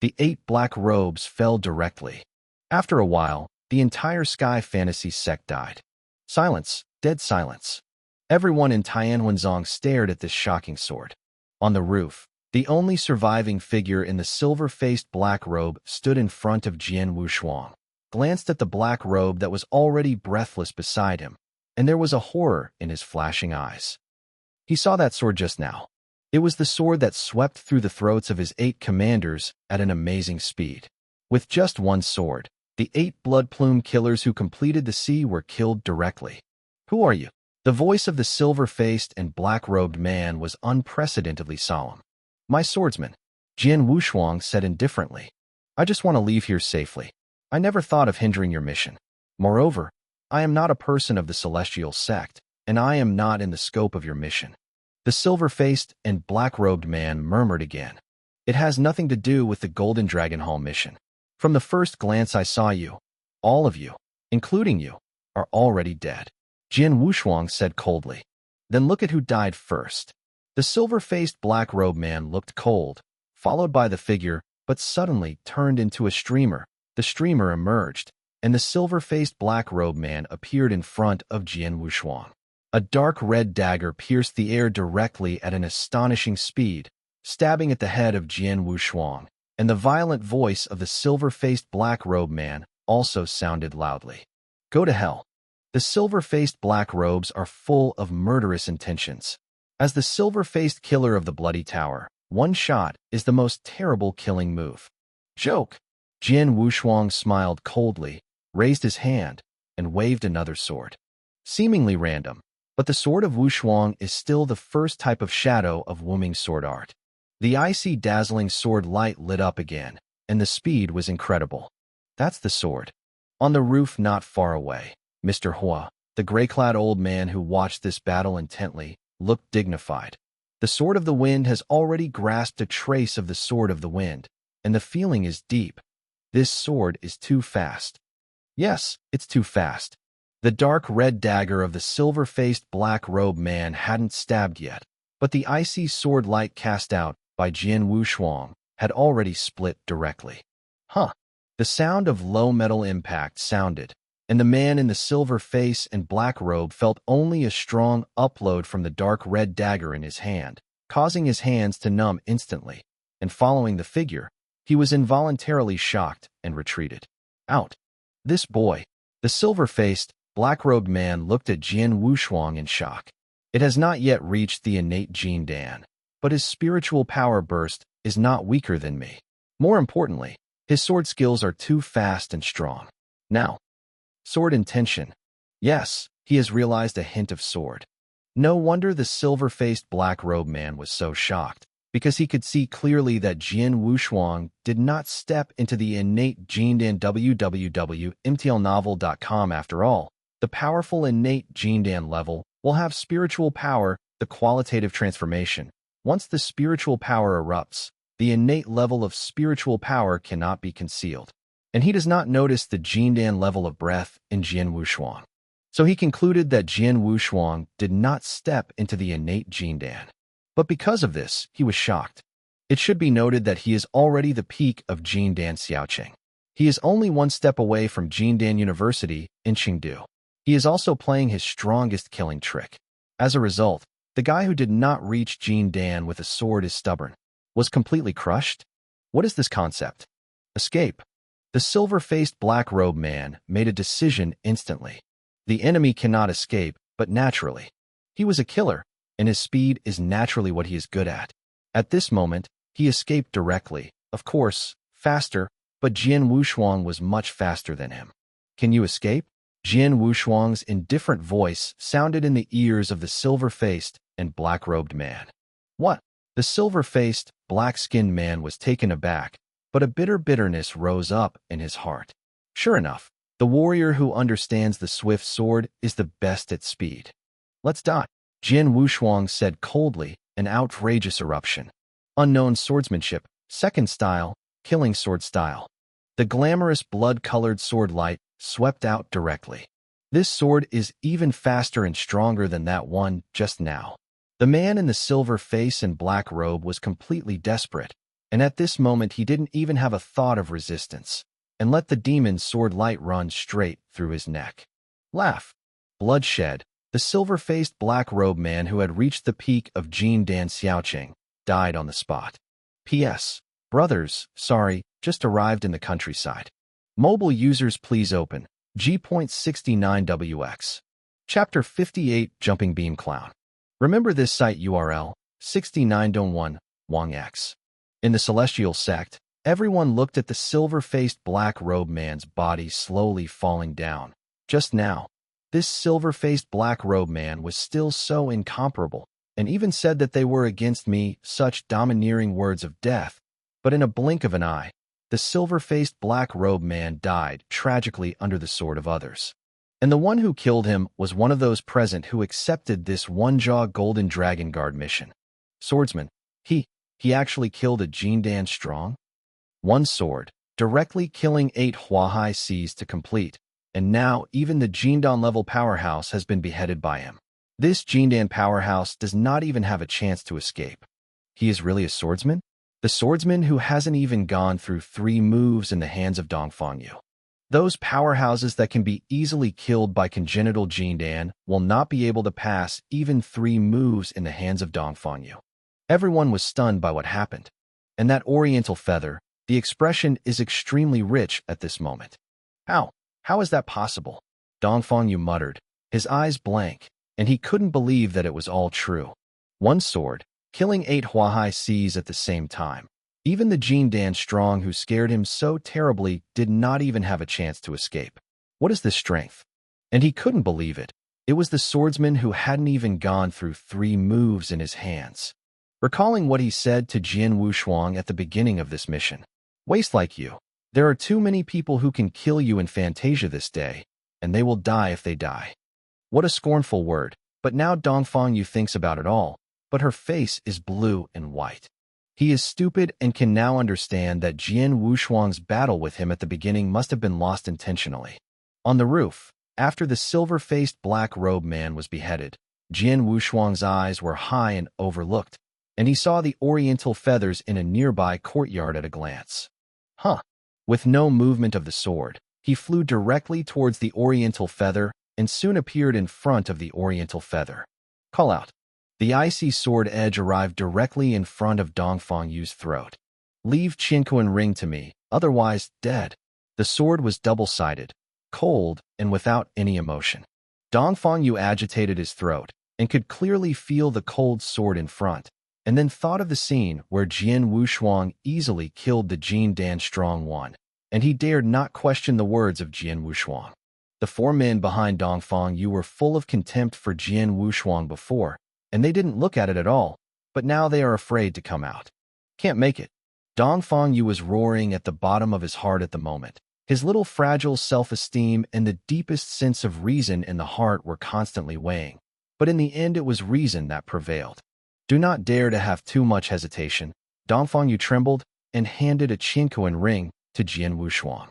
the 8 black robes fell directly. After a while, the entire Sky Fantasy sect died. Silence, dead silence. Everyone in Tianhuanzong stared at this shocking sword. On the roof, the only surviving figure in the silver-faced black robe stood in front of Jian Wushuang, glanced at the black robe that was already breathless beside him, and there was a horror in his flashing eyes. He saw that sword just now. It was the sword that swept through the throats of his 8 commanders at an amazing speed. With just one sword, the 8 blood plume killers who completed the sea were killed directly. Who are you? The voice of the silver-faced and black-robed man was unprecedentedly solemn. My swordsman, Jian Wushuang said indifferently. I just want to leave here safely. I never thought of hindering your mission. Moreover, I am not a person of the celestial sect, and I am not in the scope of your mission. The silver-faced and black-robed man murmured again. It has nothing to do with the Golden Dragon Hall mission. From the first glance I saw you, all of you, including you, are already dead. Jian Wushuang said coldly. Then look at who died first. The silver-faced black-robed man looked cold, followed by the figure, but suddenly turned into a streamer. The streamer emerged, and the silver-faced black-robed man appeared in front of Jian Wushuang. A dark red dagger pierced the air directly at an astonishing speed, stabbing at the head of Jian Wushuang, and the violent voice of the silver-faced black-robed man also sounded loudly. Go to hell. The silver-faced black robes are full of murderous intentions. As the silver-faced killer of the Bloody Tower, one shot is the most terrible killing move. Joke! Jian Wushuang smiled coldly, raised his hand, and waved another sword. Seemingly random, but the sword of Wushuang is still the first type of shadow of Wuming sword art. The icy dazzling sword light lit up again, and the speed was incredible. That's the sword. On the roof not far away, Mr. Hua, the gray-clad old man who watched this battle intently, looked dignified. The sword of the wind has already grasped a trace of the sword of the wind, and the feeling is deep. This sword is too fast. Yes, it's too fast. The dark red dagger of the silver-faced black-robed man hadn't stabbed yet, but the icy sword light cast out by Jian Wushuang had already split directly. Huh. The sound of low metal impact sounded, and the man in the silver face and black robe felt only a strong upload from the dark red dagger in his hand, causing his hands to numb instantly. And following the figure, he was involuntarily shocked and retreated. Out. This boy, the silver-faced, black-robed man looked at Jian Wushuang in shock. It has not yet reached the innate Jin Dan, but his spiritual power burst is not weaker than me. More importantly, his sword skills are too fast and strong. Now, sword intention. Yes, he has realized a hint of sword. No wonder the silver-faced black-robed man was so shocked, because he could see clearly that Jian Wushuang did not step into the innate Jin Dan. www.mtlnovel.com. After all, the powerful innate Jin Dan level will have spiritual power, the qualitative transformation. Once the spiritual power erupts, the innate level of spiritual power cannot be concealed. And he does not notice the Jin Dan level of breath in Jian Wushuang. So he concluded that Jian Wushuang did not step into the innate Jin Dan. But because of this, he was shocked. It should be noted that he is already the peak of Jin Dan Xiaoqing. He is only one step away from Jin Dan University in Chengdu. He is also playing his strongest killing trick. As a result, the guy who did not reach Jin Dan with a sword is stubborn. Was completely crushed? What is this concept? Escape. The silver-faced black-robed man made a decision instantly. The enemy cannot escape, but naturally. He was a killer, and his speed is naturally what he is good at. At this moment, he escaped directly, of course, faster, but Jian Wushuang was much faster than him. Can you escape? Jian Wushuang's indifferent voice sounded in the ears of the silver-faced and black-robed man. What? The silver-faced, black-skinned man was taken aback, but a bitterness rose up in his heart. Sure enough, the warrior who understands the swift sword is the best at speed. Let's die. Jian Wushuang said coldly, an outrageous eruption. Unknown swordsmanship, second style, killing sword style. The glamorous blood-colored sword light swept out directly. This sword is even faster and stronger than that one just now. The man in the silver face and black robe was completely desperate, and at this moment he didn't even have a thought of resistance, and let the demon's sword light run straight through his neck. Laugh. Bloodshed. The silver-faced black-robed man who had reached the peak of Jin Dan Xiaoqing died on the spot. P.S. Brothers, sorry, just arrived in the countryside. Mobile users please open G.69WX. Chapter 58 Jumping Beam Clown. Remember this site URL, 69.1, Wang X. In the Celestial Sect, everyone looked at the silver-faced black-robed man's body slowly falling down. Just now, this silver-faced black-robed man was still so incomparable, and even said that they were against me, such domineering words of death. But in a blink of an eye, the silver-faced black-robed man died tragically under the sword of others. And the one who killed him was one of those present who accepted this one-jaw golden dragon guard mission. Swordsman. He actually killed a Jin Dan strong? One sword, directly killing 8 Huahai Cs to complete. And now even the Jindan level powerhouse has been beheaded by him. This Jindan powerhouse does not even have a chance to escape. He is really a swordsman? The swordsman who hasn't even gone through 3 moves in the hands of Dongfang Yu. Those powerhouses that can be easily killed by congenital Jindan will not be able to pass even 3 moves in the hands of Dongfang Yu. Everyone was stunned by what happened. And that oriental feather, the expression is extremely rich at this moment. How is that possible? Dongfang Yu muttered, his eyes blank, and he couldn't believe that it was all true. One sword, killing 8 Huahai Cs at the same time. Even the Jin Dan strong who scared him so terribly did not even have a chance to escape. What is this strength? And he couldn't believe it. It was the swordsman who hadn't even gone through 3 moves in his hands. Recalling what he said to Jian Wushuang at the beginning of this mission. Waste like you. There are too many people who can kill you in Fantasia this day, and they will die if they die. What a scornful word, but now Dongfang Yu thinks about it all, but her face is blue and white. He is stupid and can now understand that Jian Wushuang's battle with him at the beginning must have been lost intentionally. On the roof, after the silver-faced black-robed man was beheaded, Jian Wushuang's eyes were high and overlooked, and he saw the oriental feathers in a nearby courtyard at a glance. Huh. With no movement of the sword, he flew directly towards the oriental feather and soon appeared in front of the oriental feather. Call out. The icy sword edge arrived directly in front of Dongfang Yu's throat. Leave Qianquan ring to me, otherwise dead. The sword was double-sided, cold, and without any emotion. Dongfang Yu agitated his throat and could clearly feel the cold sword in front, and then thought of the scene where Jian Wushuang easily killed the Jin Dan Strong One, and he dared not question the words of Jian Wushuang. The four men behind Dongfang Yu were full of contempt for Jian Wushuang before, and they didn't look at it at all, but now they are afraid to come out. Can't make it. Dongfang Yu was roaring at the bottom of his heart at the moment. His little fragile self-esteem and the deepest sense of reason in the heart were constantly weighing. But in the end it was reason that prevailed. Do not dare to have too much hesitation. Dongfang Yu trembled and handed a Qianquan ring to Jian Wushuang.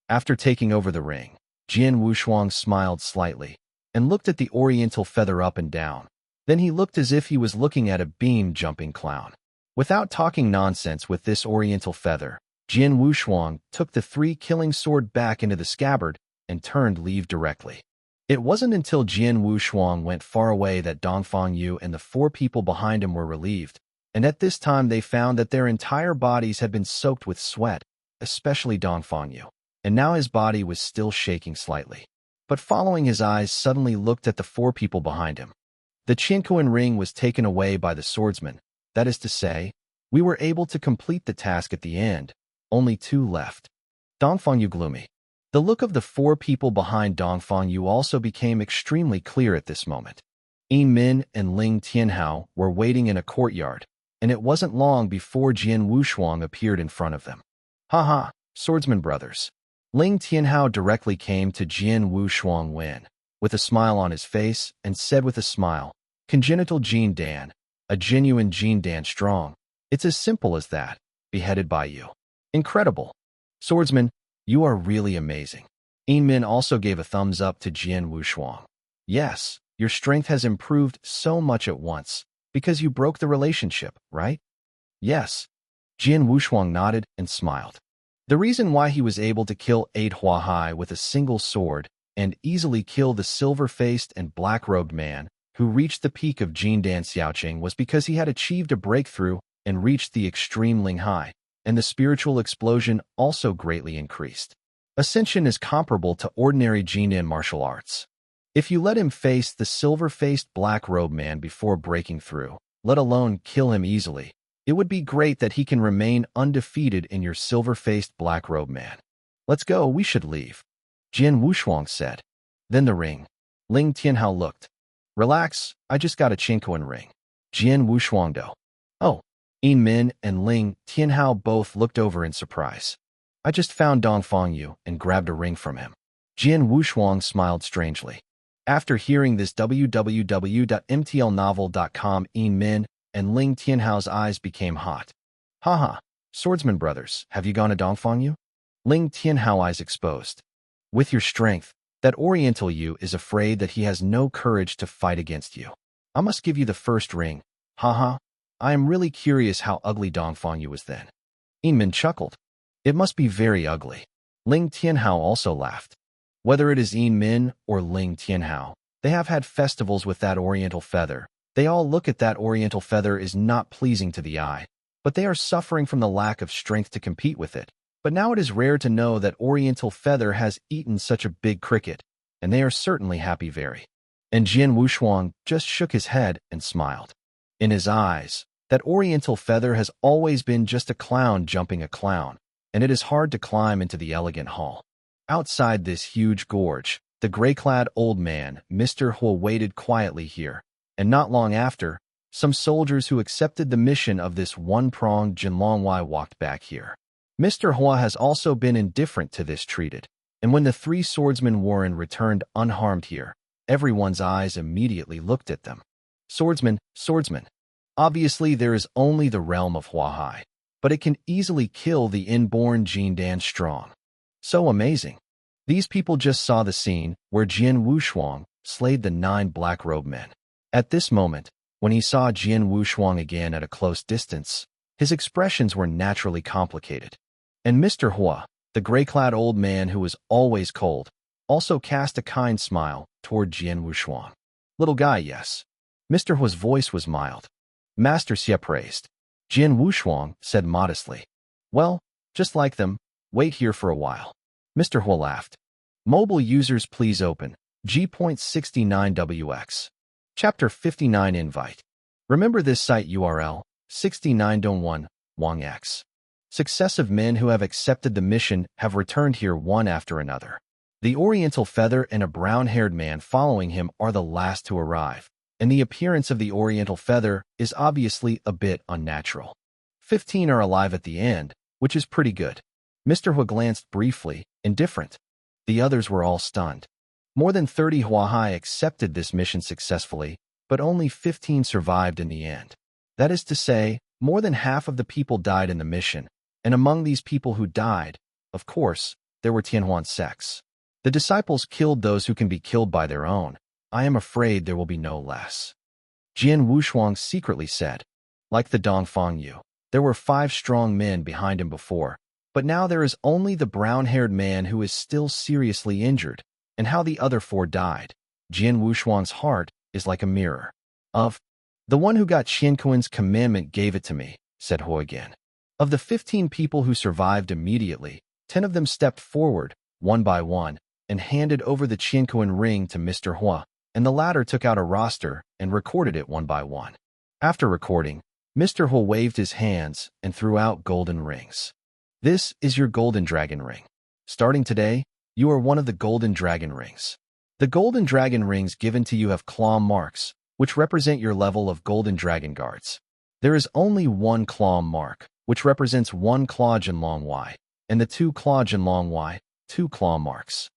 After taking over the ring, Jian Wushuang smiled slightly and looked at the oriental feather up and down. Then he looked as if he was looking at a beam-jumping clown. Without talking nonsense with this oriental feather, Jian Wushuang took the three-killing sword back into the scabbard and turned leave directly. It wasn't until Jian Wushuang went far away that Dongfang Yu and the four people behind him were relieved, and at this time they found that their entire bodies had been soaked with sweat, especially Dongfang Yu, and now his body was still shaking slightly. But following his eyes suddenly looked at the four people behind him. The Qianquan ring was taken away by the swordsman, that is to say, we were able to complete the task at the end. Only two left. Dongfang Yu gloomy. The look of the four people behind Dongfang Yu also became extremely clear at this moment. Yi Min and Ling Tianhao were waiting in a courtyard, and it wasn't long before Jian Wushuang appeared in front of them. Ha, swordsman brothers. Ling Tianhao directly came to Jian Wushuang with a smile on his face and said with a smile, congenital Jin Dan, a genuine Jin Dan strong. It's as simple as that, beheaded by you. Incredible. Swordsman, you are really amazing. Yi Min also gave a thumbs up to Jian Wushuang. Yes, your strength has improved so much at once, because you broke the relationship, right? Yes. Jian Wushuang nodded and smiled. The reason why he was able to kill 8 Huahai with a single sword and easily kill the silver-faced and black-robed man who reached the peak of Jin Dan Xiaoqing was because he had achieved a breakthrough and reached the extreme Ling Hai, and the spiritual explosion also greatly increased. Ascension is comparable to ordinary Jin Dan martial arts. If you let him face the silver-faced black-robed man before breaking through, let alone kill him easily, it would be great that he can remain undefeated in your silver-faced black-robed man. Let's go, we should leave. Jian Wushuang said. Then the ring. Ling Tianhao looked. Relax, I just got a Qianquan ring. Jian Wushuang do. Oh. Yi Min and Ling Tianhao both looked over in surprise. I just found Dongfang Yu and grabbed a ring from him. Jian Wushuang smiled strangely. After hearing this www.mtlnovel.com, Yi Min and Ling Tianhao's eyes became hot. Haha, swordsman brothers, have you gone to Dongfang Yu? Ling Tianhao eyes exposed. With your strength, that Oriental Yu is afraid that he has no courage to fight against you. I must give you the first ring. Haha. I am really curious how ugly Dongfang Yu was then. Yi Min chuckled. It must be very ugly. Ling Tianhao also laughed. Whether it is Yi Min or Ling Tianhao, they have had festivals with that oriental feather. They all look at that oriental feather is not pleasing to the eye, but they are suffering from the lack of strength to compete with it. But now it is rare to know that oriental feather has eaten such a big cricket, and they are certainly happy very. And Jian Wushuang just shook his head and smiled. In his eyes, that oriental feather has always been just a clown jumping a clown, and it is hard to climb into the elegant hall. Outside this huge gorge, the gray-clad old man, Mr. Hua, waited quietly here, and not long after, some soldiers who accepted the mission of this one-pronged Jinlongwai walked back here. Mr. Hua has also been indifferent to this treated, and when the three swordsmen Warren returned unharmed here, everyone's eyes immediately looked at them. Swordsman. Obviously, there is only the realm of Huahai, but it can easily kill the inborn Jin Dan strong. So amazing. These people just saw the scene where Jian Wushuang slayed the 9 black-robed men. At this moment, when he saw Jian Wushuang again at a close distance, his expressions were naturally complicated. And Mr. Hua, The gray-clad old man who was always cold also cast a kind smile toward Jian Wushuang. Little guy, yes. Mr. Hua's voice was mild. Master Xie praised. Jian Wushuang said modestly. Well, just like them, wait here for a while. Mr. Hua laughed. Mobile users please open G.69WX. Chapter 59 Invite. Remember this site URL, 69.1, Wang X. Successive men who have accepted the mission have returned here one after another. The Oriental Feather and a brown-haired man following him are the last to arrive, and the appearance of the Oriental Feather is obviously a bit unnatural. 15 are alive at the end, which is pretty good. Mr. Hua glanced briefly, indifferent. The others were all stunned. More than 30 Huahai accepted this mission successfully, but only 15 survived in the end. That is to say, more than half of the people died in the mission, and among these people who died, of course, there were Tianhuan's sects. The disciples killed those who can be killed by their own. I am afraid there will be no less. Jian Wushuang secretly said. Like the Dongfang Yu, there were 5 strong men behind him before, but now there is only the brown-haired man who is still seriously injured, and how the other 4 died. Jian Wushuang's heart is like a mirror. Of the one who got Qianquan's commandment gave it to me, said Hua again. Of the 15 people who survived immediately, 10 of them stepped forward, one by one, and handed over the Qianquan ring to Mr. Hua, and the latter took out a roster and recorded it one by one. After recording, Mr. Hua waved his hands and threw out golden rings. This is your golden dragon ring. Starting today, you are one of the golden dragon rings. The golden dragon rings given to you have claw marks, which represent your level of golden dragon guards. There is only one claw mark, which represents 1 claw Jinlong Y, and the 2 claw Jinlong Y, 2 claw marks.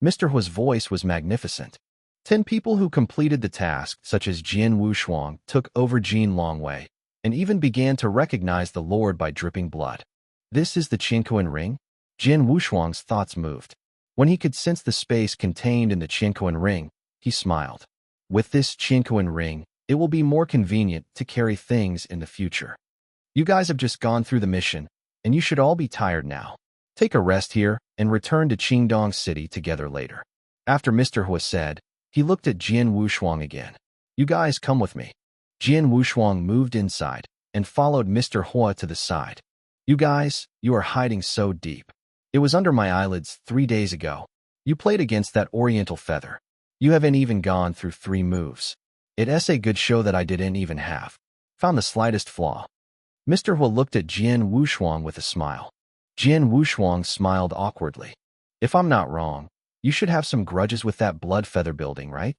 Mr. Hua's voice was magnificent. 10 people who completed the task, such as Jian Wushuang, took over Jin Longwei, and even began to recognize the Lord by dripping blood. This is the Qianquan ring? Jian Wushuang's thoughts moved. When he could sense the space contained in the Qianquan ring, he smiled. With this Qianquan ring, it will be more convenient to carry things in the future. You guys have just gone through the mission, and you should all be tired now. Take a rest here and return to Qingdong City together later. After Mr. Hua said, he looked at Jian Wushuang again. You guys come with me. Jian Wushuang moved inside and followed Mr. Hua to the side. You guys, you are hiding so deep. It was under my eyelids 3 days ago. You played against that Oriental Feather. You haven't even gone through 3 moves. It's a good show that I didn't even have. Found the slightest flaw. Mr. Hua looked at Jian Wushuang with a smile. Jian Wushuang smiled awkwardly. If I'm not wrong, you should have some grudges with that blood feather building, right?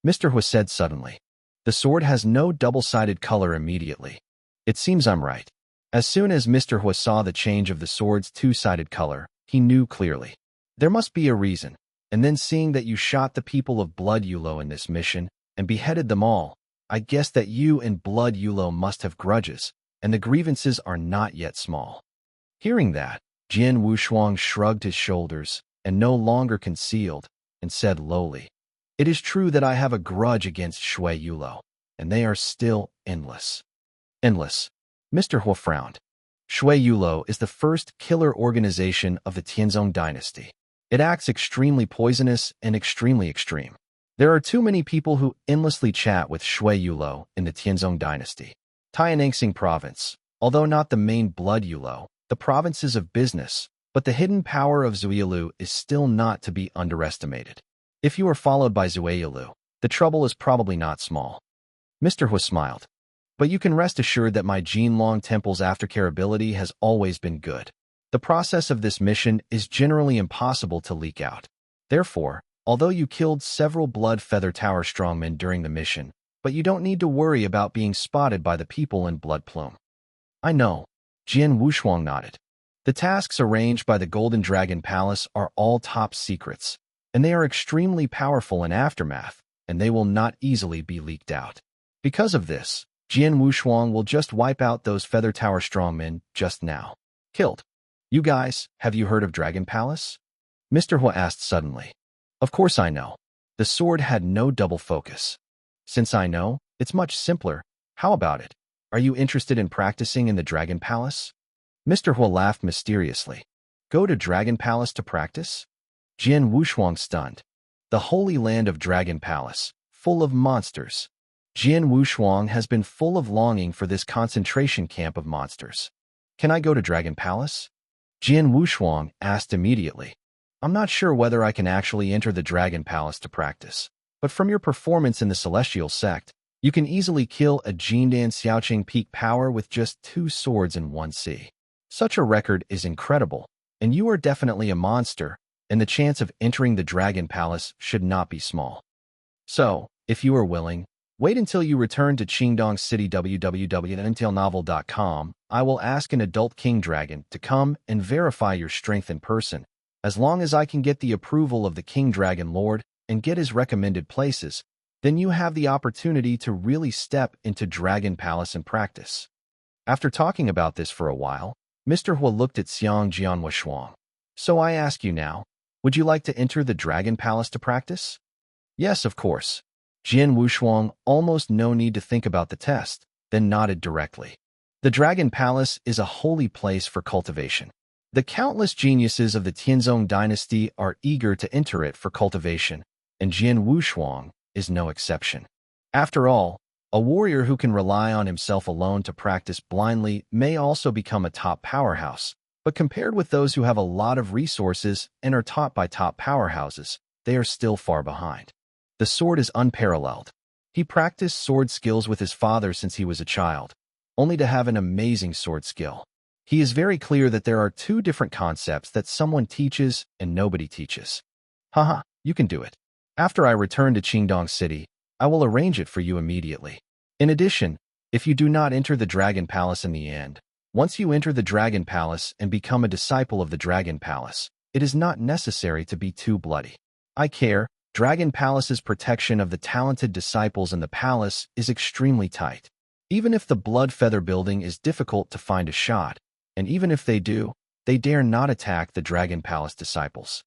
Mr. Hua said suddenly. The sword has no double-sided color immediately. It seems I'm right. As soon as Mr. Hua saw the change of the sword's 2-sided color, he knew clearly. There must be a reason. And then seeing that you shot the people of Blood Yulo in this mission and beheaded them all, I guess that you and Blood Yulo must have grudges, and the grievances are not yet small. Hearing that, Jian Wushuang shrugged his shoulders and no longer concealed, and said lowly, It is true that I have a grudge against Shui Yulo, and they are still endless. Endless. Mr. Hua frowned. Shui Yulo is the first killer organization of the Tianzong dynasty. It acts extremely poisonous and extremely extreme. There are too many people who endlessly chat with Shui Yulo in the Tianzong dynasty. Taiananxing province, although not the main Blood Yulo, the provinces of business, but the hidden power of Zuilu is still not to be underestimated. If you are followed by Zuilu, the trouble is probably not small. Mr. Hua smiled. But you can rest assured that my Jinlong Temple's aftercare ability has always been good. The process of this mission is generally impossible to leak out. Therefore, although you killed several Blood Feather Tower strongmen during the mission, but you don't need to worry about being spotted by the people in Blood Plume. I know. Jian Wushuang nodded. The tasks arranged by the Golden Dragon Palace are all top secrets, and they are extremely powerful in Aftermath, and they will not easily be leaked out. Because of this, Jian Wushuang will just wipe out those Feather Tower strongmen just now. Killed. You guys, have you heard of Dragon Palace? Mr. Hua asked suddenly. Of course I know. The sword had no double focus. Since I know, it's much simpler. How about it? Are you interested in practicing in the Dragon Palace? Mr. Hua laughed mysteriously. Go to Dragon Palace to practice? Jian Wushuang stunned. The holy land of Dragon Palace, full of monsters. Jian Wushuang has been full of longing for this concentration camp of monsters. Can I go to Dragon Palace? Jian Wushuang asked immediately. I'm not sure whether I can actually enter the Dragon Palace to practice, but from your performance in the Celestial Sect, you can easily kill a Jindan Xiaoqing peak power with just 2 swords in 1C. Such a record is incredible, and you are definitely a monster, and the chance of entering the Dragon Palace should not be small. So, if you are willing, wait until you return to Qingdong City www.intelnovel.com. I will ask an adult King Dragon to come and verify your strength in person. As long as I can get the approval of the King Dragon Lord and get his recommended places, then you have the opportunity to really step into Dragon Palace and practice. After talking about this for a while, Mr. Hua looked at Jian Wushuang. So I ask you now, would you like to enter the Dragon Palace to practice? Yes, of course. Jian Wushuang, almost no need to think about the test, then nodded directly. The Dragon Palace is a holy place for cultivation. The countless geniuses of the Tianzong dynasty are eager to enter it for cultivation, and Jian Wushuang is no exception. After all, a warrior who can rely on himself alone to practice blindly may also become a top powerhouse, but compared with those who have a lot of resources and are taught by top powerhouses, they are still far behind. The sword is unparalleled. He practiced sword skills with his father since he was a child, only to have an amazing sword skill. He is very clear that there are 2 different concepts that someone teaches and nobody teaches. Haha, you can do it. After I return to Qingdong City, I will arrange it for you immediately. In addition, if you do not enter the Dragon Palace in the end, once you enter the Dragon Palace and become a disciple of the Dragon Palace, it is not necessary to be too bloody. I care. Dragon Palace's protection of the talented disciples in the palace is extremely tight. Even if the Blood Feather building is difficult to find a shot, and even if they do, they dare not attack the Dragon Palace disciples.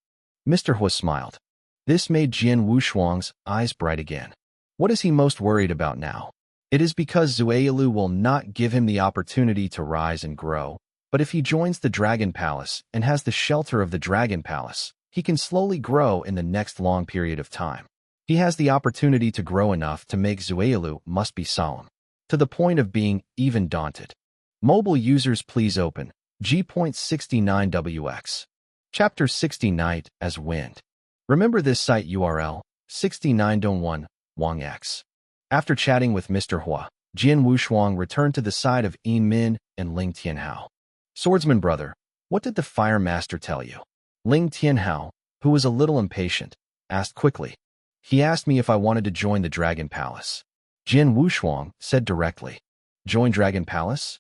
Mr. Hua smiled. This made Jian Wushuang's eyes bright again. What is he most worried about now? It is because Zueilu will not give him the opportunity to rise and grow, but if he joins the Dragon Palace and has the shelter of the Dragon Palace, he can slowly grow in the next long period of time. He has the opportunity to grow enough to make Zueilu must be solemn, to the point of being even daunted. Mobile users please open G.69WX. Chapter 60 Night as Wind. Remember this site URL, 69.1, Wang X. After chatting with Mr. Hua, Jian Wushuang returned to the side of Yin Min and Ling Tianhao. Swordsman brother, what did the Fire Master tell you? Ling Tianhao, who was a little impatient, asked quickly. He asked me if I wanted to join the Dragon Palace. Jian Wushuang said directly. Join Dragon Palace?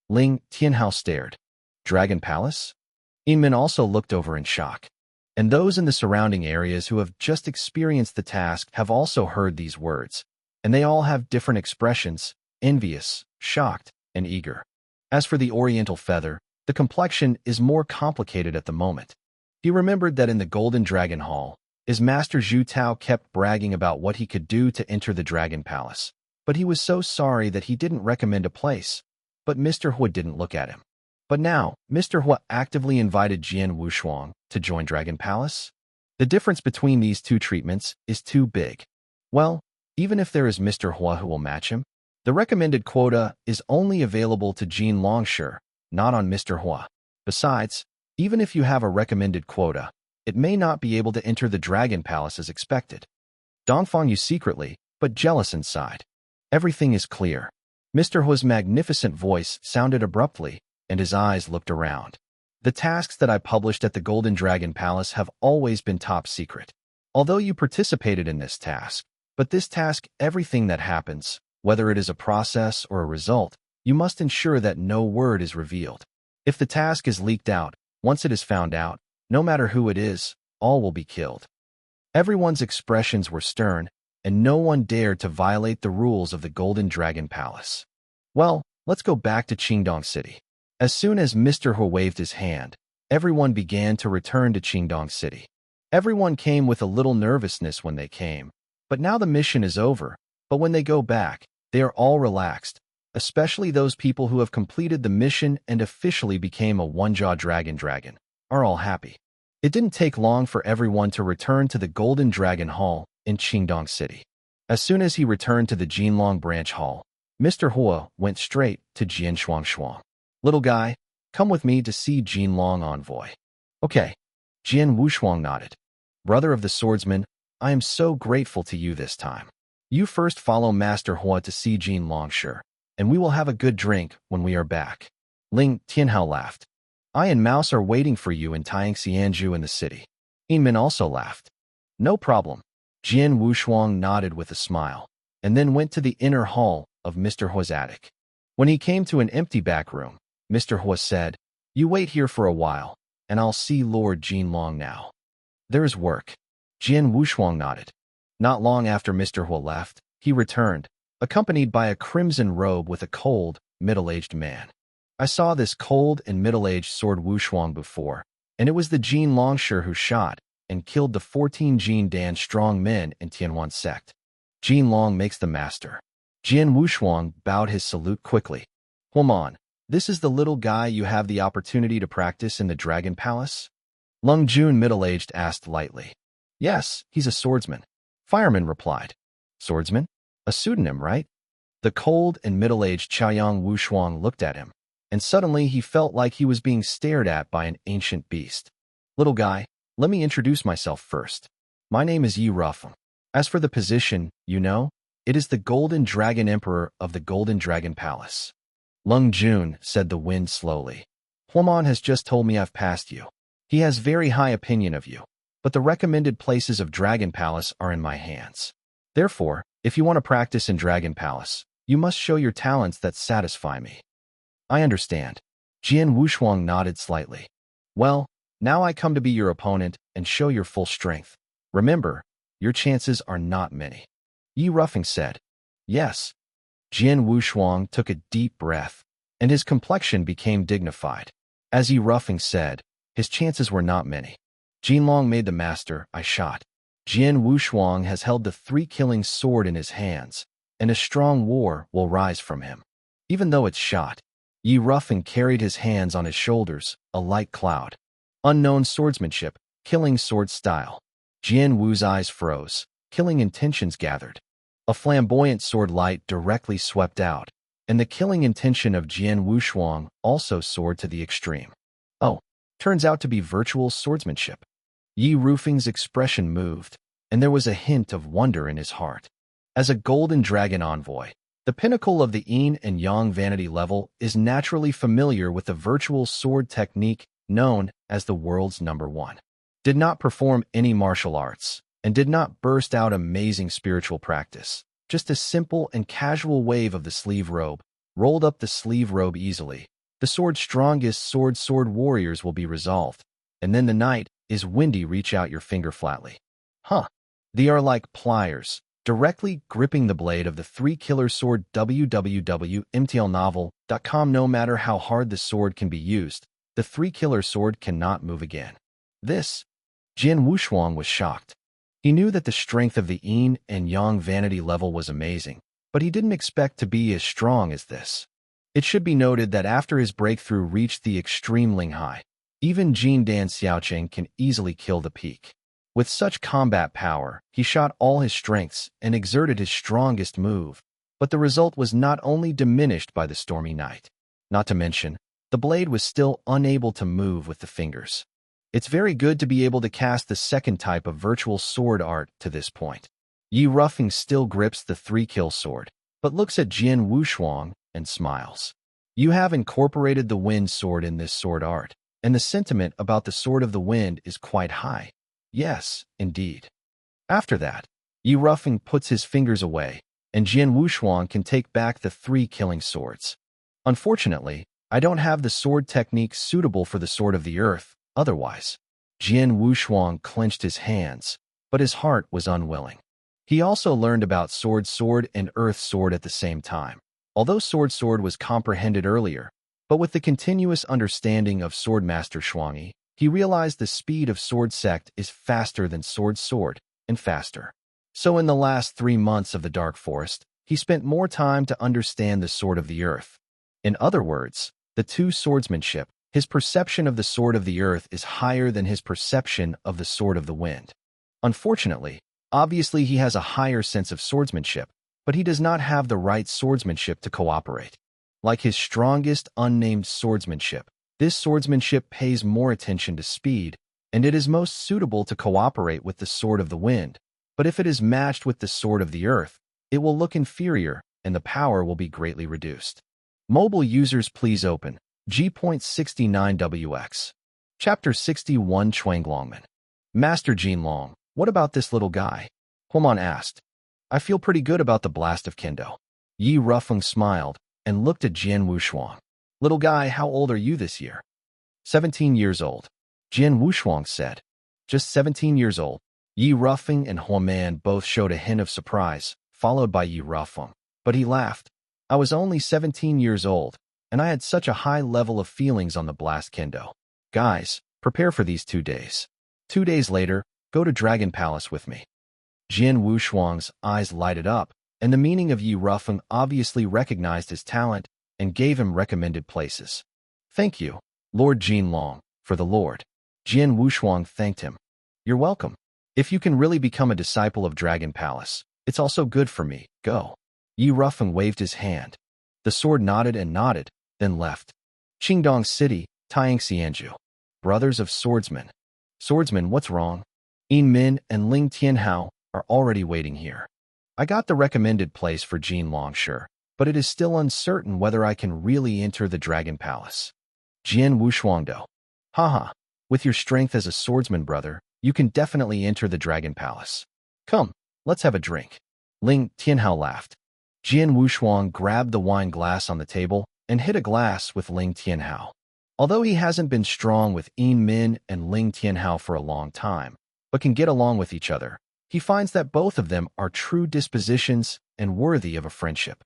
Ling Tianhao stared. Dragon Palace? Yin Min also looked over in shock. And those in the surrounding areas who have just experienced the task have also heard these words, and they all have different expressions, envious, shocked, and eager. As for the Oriental Feather, the complexion is more complicated at the moment. He remembered that in the Golden Dragon Hall, his master Zhu Tao kept bragging about what he could do to enter the Dragon Palace, but he was so sorry that he didn't recommend a place. But Mr. Hua didn't look at him. But now, Mr. Hua actively invited Jian Wushuang to join Dragon Palace. The difference between these 2 treatments is too big. Well, even if there is Mr. Hua who will match him, the recommended quota is only available to Jean Longshire, not on Mr. Hua. Besides, even if you have a recommended quota, it may not be able to enter the Dragon Palace as expected. Dongfang you secretly, but jealous inside. Everything is clear. Mr. Hua's magnificent voice sounded abruptly, and his eyes looked around. The tasks that I published at the Golden Dragon Palace have always been top secret. Although you participated in this task, but this task, everything that happens, whether it is a process or a result, you must ensure that no word is revealed. If the task is leaked out, once it is found out, no matter who it is, all will be killed. Everyone's expressions were stern, and no one dared to violate the rules of the Golden Dragon Palace. Well, let's go back to Qingdong City. As soon as Mr. Hua waved his hand, everyone began to return to Qingdong City. Everyone came with a little nervousness when they came, but now the mission is over. But when they go back, they are all relaxed, especially those people who have completed the mission and officially became a one-jaw dragon. are all happy. It didn't take long for everyone to return to the Golden Dragon Hall in Qingdong City. As soon as he returned to the Jinlong Branch Hall, Mr. Hua went straight to Jian Wushuang. Little guy, come with me to see Jinlong Envoy. Okay. Jian Wushuang nodded. Brother of the Swordsman, I am so grateful to you this time. You first follow Master Hua to see Jinlong Shi, and we will have a good drink when we are back. Ling Tianhao laughed. I and Mouse are waiting for you in Tiangxianju in the city. Yinmin also laughed. No problem. Jian Wushuang nodded with a smile, and then went to the inner hall of Mr. Hua's attic. When he came to an empty back room, Mr. Hua said, You wait here for a while, and I'll see Lord Jinlong now. There's work. Jian Wushuang nodded. Not long after Mr. Hua left, he returned, accompanied by a crimson robe with a cold, middle-aged man. I saw this cold and middle-aged sword Wushuang before, and it was the Jinlong Shi who shot and killed the 14 Jin Dan strong men in Tianwan sect. Jinlong makes the master. Jian Wushuang bowed his salute quickly. Huaman, this is the little guy you have the opportunity to practice in the Dragon Palace? Lung Jun middle-aged asked lightly. Yes, he's a swordsman. Fireman replied. Swordsman? A pseudonym, right? The cold and middle-aged Chaoyang Wushuang looked at him, and suddenly he felt like he was being stared at by an ancient beast. Little guy, let me introduce myself first. My name is Yi Rufeng. As for the position, you know, it is the Golden Dragon Emperor of the Golden Dragon Palace. Lung Jun, said the wind slowly. Huaman has just told me I've passed you. He has very high opinion of you, but the recommended places of Dragon Palace are in my hands. Therefore, if you want to practice in Dragon Palace, you must show your talents that satisfy me. I understand. Jian Wushuang nodded slightly. Well, now I come to be your opponent and show your full strength. Remember, your chances are not many. Yi Rufeng said. Yes. Jian Wushuang took a deep breath, and his complexion became dignified. As Yi Rufeng said, his chances were not many. Jinlong made the master, I shot. Jian Wushuang has held the three-killing sword in his hands, and a strong war will rise from him. Even though it's shot, Yi Rufeng carried his hands on his shoulders, a light cloud. Unknown swordsmanship, killing sword style. Jian Wu's eyes froze, killing intentions gathered. A flamboyant sword light directly swept out, and the killing intention of Jian Wushuang also soared to the extreme. Oh, turns out to be virtual swordsmanship. Yi Rufeng's expression moved, and there was a hint of wonder in his heart. As a Golden Dragon Envoy, the pinnacle of the yin and yang vanity level is naturally familiar with the virtual sword technique known as the world's #1. Did not perform any martial arts, and did not burst out amazing spiritual practice. Just a simple and casual wave of the sleeve robe, rolled up the sleeve robe easily. The sword's strongest sword warriors will be resolved, and then the night is windy reach out your finger flatly. Huh. They are like pliers, directly gripping the blade of the three-killer sword www.mtlnovel.com. No matter how hard the sword can be used, the three-killer sword cannot move again. This, Jian Wushuang was shocked. He knew that the strength of the yin and yang vanity level was amazing, but he didn't expect to be as strong as this. It should be noted that after his breakthrough reached the extreme Ling Hai, even Jin Dan Xiaoqing can easily kill the peak. With such combat power, he shot all his strengths and exerted his strongest move, but the result was not only diminished by the stormy night. Not to mention, the blade was still unable to move with the fingers. It's very good to be able to cast the second type of virtual sword art to this point. Yi Rufeng still grips the three-kill sword, but looks at Jian Wushuang and smiles. You have incorporated the wind sword in this sword art, and the sentiment about the sword of the wind is quite high. Yes, indeed. After that, Yi Rufeng puts his fingers away, and Jian Wushuang can take back the three killing swords. Unfortunately, I don't have the sword technique suitable for the sword of the earth, otherwise. Jian Wushuang clenched his hands, but his heart was unwilling. He also learned about sword and earth sword at the same time. Although sword was comprehended earlier, but with the continuous understanding of Swordmaster Shuangyi, he realized the speed of sword sect is faster than sword, and faster. So in the last 3 months of the Dark Forest, he spent more time to understand the sword of the earth. In other words, the two swordsmanship, His perception of the sword of the earth is higher than his perception of the sword of the wind. Unfortunately, obviously he has a higher sense of swordsmanship, but he does not have the right swordsmanship to cooperate. Like his strongest unnamed swordsmanship, this swordsmanship pays more attention to speed, and it is most suitable to cooperate with the sword of the wind. But if it is matched with the sword of the earth, it will look inferior, and the power will be greatly reduced. Mobile users please open G.69WX. Chapter 61 Chuanglongman. Master Jinlong, what about this little guy? Huaman asked. I feel pretty good about the blast of Kendo. Yi Rufeng smiled and looked at Jian Wushuang. Little guy, how old are you this year? 17 years old. Jian Wushuang said. Just 17 years old. Yi Rufeng and Huaman both showed a hint of surprise, followed by Yi Rufeng. But he laughed. I was only 17 years old, and I had such a high level of feelings on the blast Kendo. Guys, prepare for these 2 days. 2 days later, go to Dragon Palace with me. Jian Wushuang's eyes lighted up, and the meaning of Yi Rufeng obviously recognized his talent and gave him recommended places. Thank you, Lord Jinlong, for the Lord. Jian Wushuang thanked him. You're welcome. If you can really become a disciple of Dragon Palace, it's also good for me. Go. Yi Rufeng waved his hand. The sword nodded and nodded, then left. Qingdong City, Tianxianju. Brothers of Swordsman. Swordsman, what's wrong? Yin Min and Ling Tianhao are already waiting here. I got the recommended place for Jinlong, sure, but it is still uncertain whether I can really enter the Dragon Palace. Jian Wushuangdo. Haha, with your strength as a swordsman, brother, you can definitely enter the Dragon Palace. Come, let's have a drink. Ling Tianhao laughed. Jian Wushuang grabbed the wine glass on the table and hit a glass with Ling Tianhao. Although he hasn't been strong with Yin Min and Ling Tianhao for a long time, but can get along with each other, he finds that both of them are true dispositions and worthy of a friendship.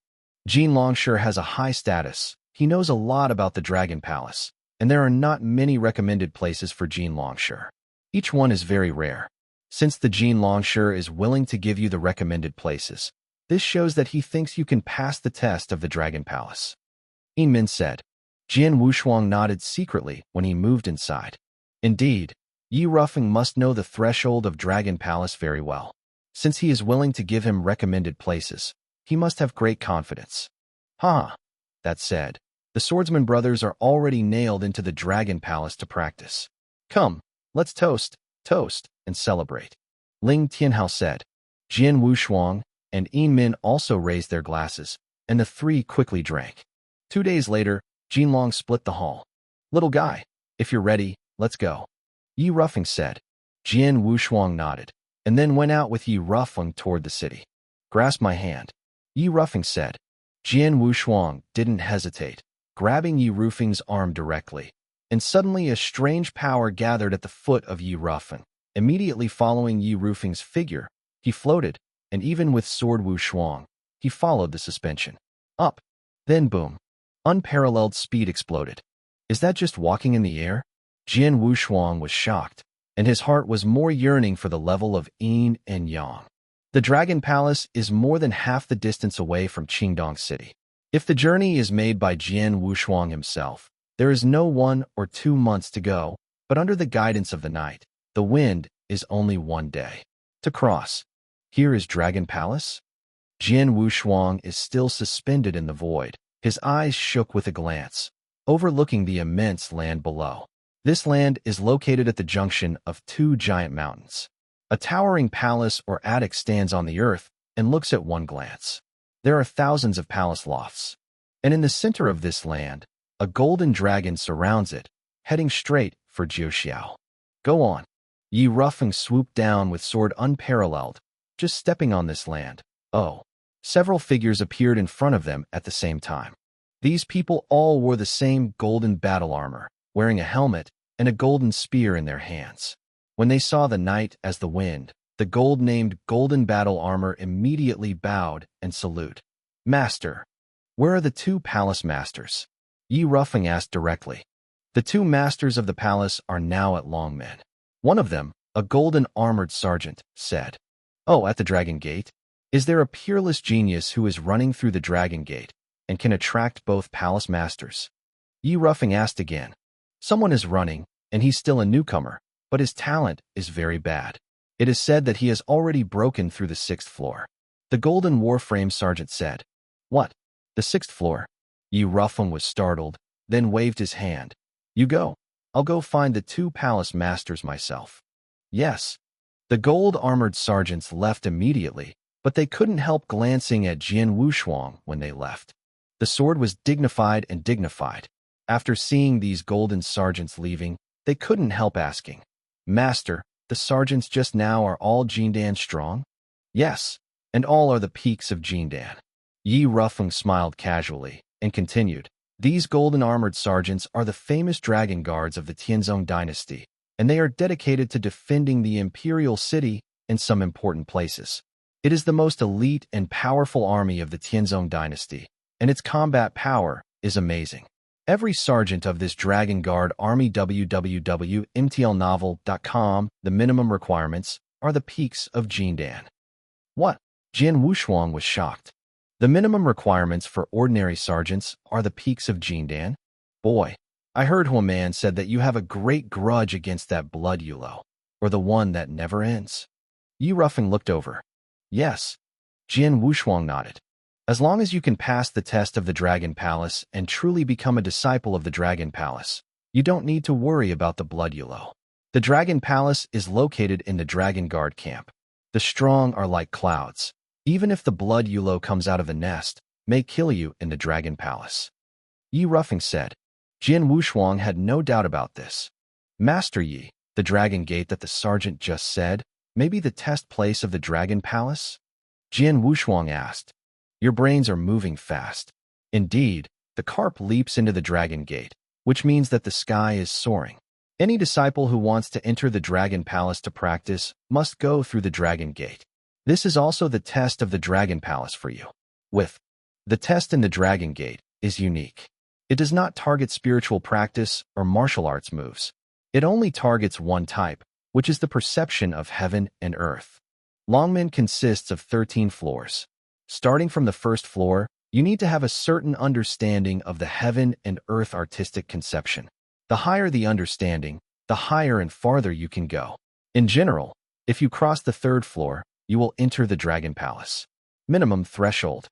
Jinlong sure has a high status. He knows a lot about the Dragon Palace, and there are not many recommended places for Jinlong sure. Each one is very rare. Since the Jinlong sure is willing to give you the recommended places, this shows that he thinks you can pass the test of the Dragon Palace. Yin Min said. Jian Wushuang nodded secretly when he moved inside. Indeed, Yi Rufeng must know the threshold of Dragon Palace very well. Since he is willing to give him recommended places, he must have great confidence. That said, the Swordsman brothers are already nailed into the Dragon Palace to practice. Come, let's toast, and celebrate. Ling Tianhao said. Jian Wushuang and Yin Min also raised their glasses, and the three quickly drank. 2 days later, Jinlong split the hall. Little guy, if you're ready, let's go. Yi Rufeng said. Jian Wushuang nodded, and then went out with Yi Rufeng toward the city. Grasp my hand. Yi Rufeng said. Jian Wushuang didn't hesitate, grabbing Yi Rufeng's arm directly, and suddenly a strange power gathered at the foot of Yi Rufeng. Immediately following Yi Rufeng's figure, he floated, and even with sword Wushuang, he followed the suspension. Up. Then boom. Unparalleled speed exploded. Is that just walking in the air? Jian Wushuang was shocked, and his heart was more yearning for the level of yin and yang. The Dragon Palace is more than half the distance away from Qingdong City. If the journey is made by Jian Wushuang himself, there is no 1 or 2 months to go, but under the guidance of the night, the wind is only 1 day to cross. Here is Dragon Palace? Jian Wushuang is still suspended in the void. His eyes shook with a glance, overlooking the immense land below. This land is located at the junction of 2 giant mountains. A towering palace or attic stands on the earth and looks at one glance. There are thousands of palace lofts, and in the center of this land, a golden dragon surrounds it, heading straight for Jiuxiao. Go on. Yi Rufeng swooped down with sword unparalleled, just stepping on this land. Oh. Several figures appeared in front of them at the same time. These people all wore the same golden battle armor, wearing a helmet and a golden spear in their hands. When they saw the knight as the wind, the gold-named golden battle armor immediately bowed and salute. Master, where are the 2 palace masters? Yi Rufeng asked directly. The 2 masters of the palace are now at Longmen. One of them, a golden armored sergeant, said. Oh, at the Dragon Gate? Is there a peerless genius who is running through the Dragon Gate and can attract both palace masters? Yi Rufeng asked again. Someone is running, and he's still a newcomer, but his talent is very bad. It is said that he has already broken through the 6th floor. The golden warframe sergeant said. What? The 6th floor? Yi Rufeng was startled, then waved his hand. You go. I'll go find the 2 palace masters myself. Yes. The gold-armored sergeants left immediately, but they couldn't help glancing at Jian Wushuang when they left. The sword was dignified and dignified. After seeing these golden sergeants leaving, they couldn't help asking, Master, the sergeants just now are all Jindan strong? Yes, and all are the peaks of Jindan. Yi Rufeng smiled casually and continued, These golden-armored sergeants are the famous dragon guards of the Tianzong dynasty, and they are dedicated to defending the imperial city and some important places. It is the most elite and powerful army of the Tianzong dynasty, and its combat power is amazing. Every sergeant of this Dragon Guard Army www.mtlnovel.com, the minimum requirements are the peaks of Jindan. What? Jian Wushuang was shocked. The minimum requirements for ordinary sergeants are the peaks of Jindan? Boy, I heard Huaman said that you have a great grudge against that blood yulo, or the one that never ends. Yi Rufeng looked over. Yes. Jian Wushuang nodded. As long as you can pass the test of the Dragon Palace and truly become a disciple of the Dragon Palace, you don't need to worry about the blood yulo. The Dragon Palace is located in the Dragon Guard camp. The strong are like clouds. Even if the blood yulo comes out of the nest, may kill you in the Dragon Palace. Yi Rufeng said. Jian Wushuang had no doubt about this. Master Yi, the Dragon Gate that the sergeant just said, may be the test place of the Dragon Palace? Jian Wushuang asked. Your brains are moving fast. Indeed, the carp leaps into the Dragon Gate, which means that the sky is soaring. Any disciple who wants to enter the Dragon Palace to practice must go through the Dragon Gate. This is also the test of the Dragon Palace for you. The test in the Dragon Gate is unique. It does not target spiritual practice or martial arts moves. It only targets one type, which is the perception of heaven and earth. Longmen consists of 13 floors. Starting from the 1st floor, you need to have a certain understanding of the heaven and earth artistic conception. The higher the understanding, the higher and farther you can go. In general, if you cross the 3rd floor, you will enter the Dragon Palace. Minimum threshold.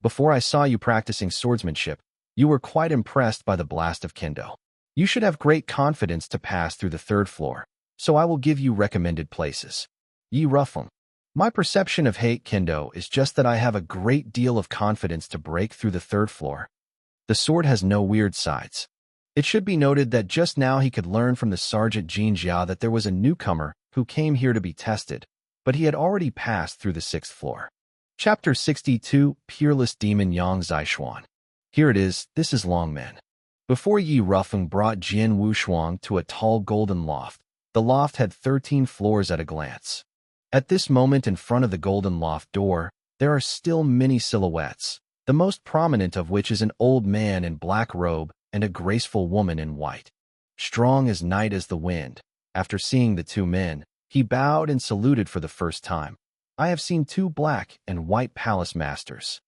Before I saw you practicing swordsmanship, you were quite impressed by the blast of Kendo. You should have great confidence to pass through the 3rd floor, so I will give you recommended places. Yi Rufeng. My perception of hate Kendo is just that I have a great deal of confidence to break through the 3rd floor. The sword has no weird sides. It should be noted that just now he could learn from the Sergeant Jin Jia that there was a newcomer who came here to be tested, but he had already passed through the 6th floor. Chapter 62, Peerless Demon Yang Zishuan. Here it is, this is Longmen. Before Yi Rufeng brought Jian Wushuang to a tall golden loft, the loft had 13 floors at a glance. At this moment in front of the golden loft door, there are still many silhouettes, the most prominent of which is an old man in black robe and a graceful woman in white. Strong as night as the wind, after seeing the 2 men, he bowed and saluted for the first time. I have seen 2 black and white palace masters.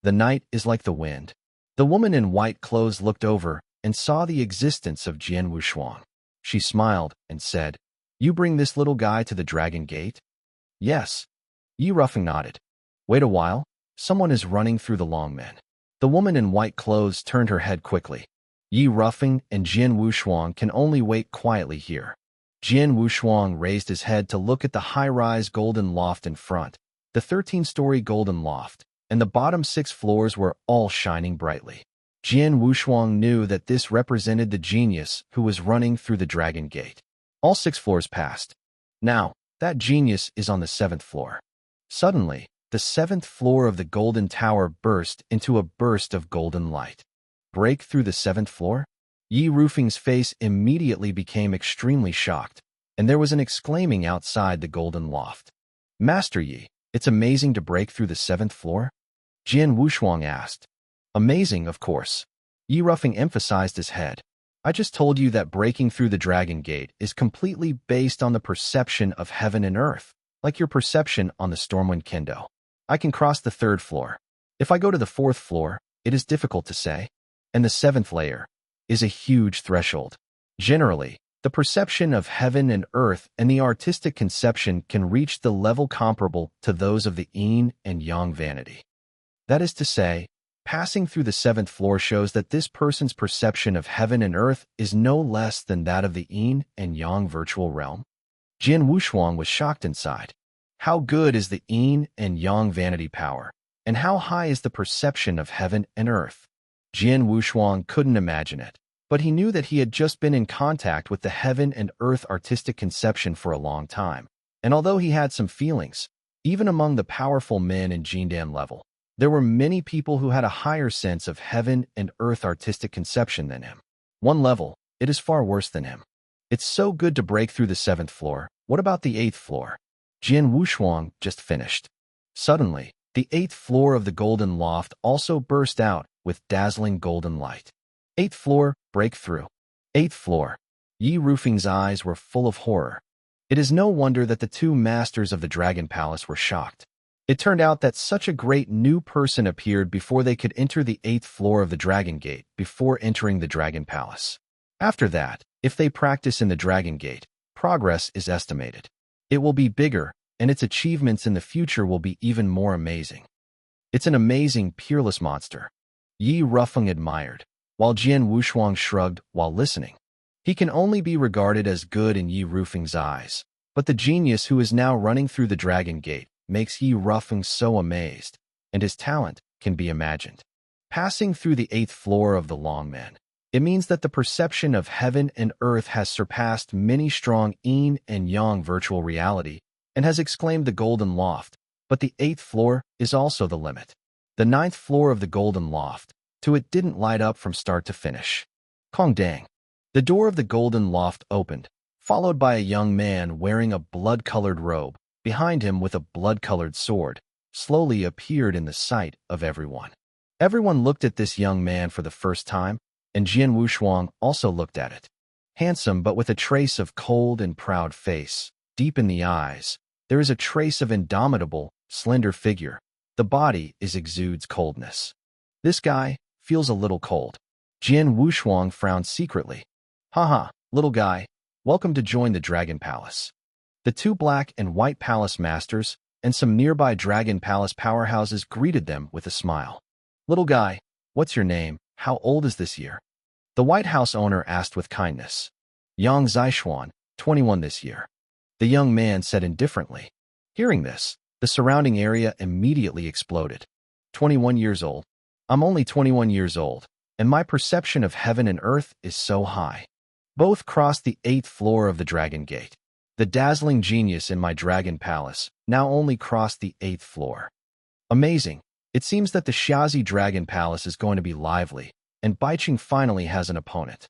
The night is like the wind. The woman in white clothes looked over and saw the existence of Jian Wushuang. She smiled and said, You bring this little guy to the Dragon Gate? Yes. Yi Rufeng nodded. Wait a while. Someone is running through the Longmen. The woman in white clothes turned her head quickly. Yi Rufeng and Jian Wushuang can only wait quietly here. Jian Wushuang raised his head to look at the high-rise golden loft in front, the 13-story golden loft, and the bottom 6 floors were all shining brightly. Jian Wushuang knew that this represented the genius who was running through the Dragon Gate. All 6 floors passed. Now, that genius is on the 7th floor. Suddenly, the 7th floor of the golden tower burst into a burst of golden light. Break through the 7th floor? Yi Rufeng's face immediately became extremely shocked, and there was an exclaiming outside the golden loft. Master Yi, it's amazing to break through the 7th floor? Jian Wushuang asked. Amazing, of course. Yi Rufeng emphasized his head. I just told you that breaking through the Dragon Gate is completely based on the perception of heaven and earth, like your perception on the Stormwind Kendo. I can cross the 3rd floor. If I go to the 4th floor, it is difficult to say. And the 7th layer is a huge threshold. Generally, the perception of heaven and earth and the artistic conception can reach the level comparable to those of the yin and yang vanity. That is to say, passing through the seventh floor shows that this person's perception of heaven and earth is no less than that of the yin and yang virtual realm. Jian Wushuang was shocked inside. How good is the yin and yang vanity power, and how high is the perception of heaven and earth? Jian Wushuang couldn't imagine it, but he knew that he had just been in contact with the heaven and earth artistic conception for a long time, and although he had some feelings, even among the powerful men in Jindan level, there were many people who had a higher sense of heaven and earth artistic conception than him. One level, it is far worse than him. It's so good to break through the seventh floor. What about the eighth floor? Jian Wushuang just finished. Suddenly, the eighth floor of the golden loft also burst out with dazzling golden light. Eighth floor, breakthrough. Eighth floor. Yi Rufeng's eyes were full of horror. It is no wonder that the two masters of the Dragon Palace were shocked. It turned out that such a great new person appeared before they could enter the eighth floor of the Dragon Gate before entering the Dragon Palace. After that, if they practice in the Dragon Gate, progress is estimated. It will be bigger, and its achievements in the future will be even more amazing. It's an amazing, peerless monster. Yi Rufeng admired, while Jian Wushuang shrugged while listening. He can only be regarded as good in Yi Rufeng's eyes, but the genius who is now running through the Dragon Gate makes Yi Rufeng so amazed, and his talent can be imagined. Passing through the eighth floor of the Longman, it means that the perception of heaven and earth has surpassed many strong yin and yang virtual reality and has exclaimed the golden loft, but the eighth floor is also the limit. The ninth floor of the golden loft, to it didn't light up from start to finish. Kong dang. The door of the golden loft opened, followed by a young man wearing a blood-colored robe. Behind him with a blood-colored sword, slowly appeared in the sight of everyone. Everyone looked at this young man for the first time, and Jian Wushuang also looked at it. Handsome but with a trace of cold and proud face, deep in the eyes, there is a trace of indomitable, slender figure. The body exudes coldness. This guy feels a little cold. Jian Wushuang frowned secretly. Haha, little guy, welcome to join the Dragon Palace. The two black and white palace masters and some nearby Dragon Palace powerhouses greeted them with a smile. Little guy, what's your name? How old is this year? The White House owner asked with kindness. Yang Zishuan, 21 this year. The young man said indifferently. Hearing this, the surrounding area immediately exploded. 21 years old. I'm only 21 years old, and my perception of heaven and earth is so high. Both crossed the eighth floor of the Dragon Gate. The dazzling genius in my Dragon Palace now only crossed the eighth floor. Amazing. It seems that the Xiazi Dragon Palace is going to be lively, and Baiqing finally has an opponent.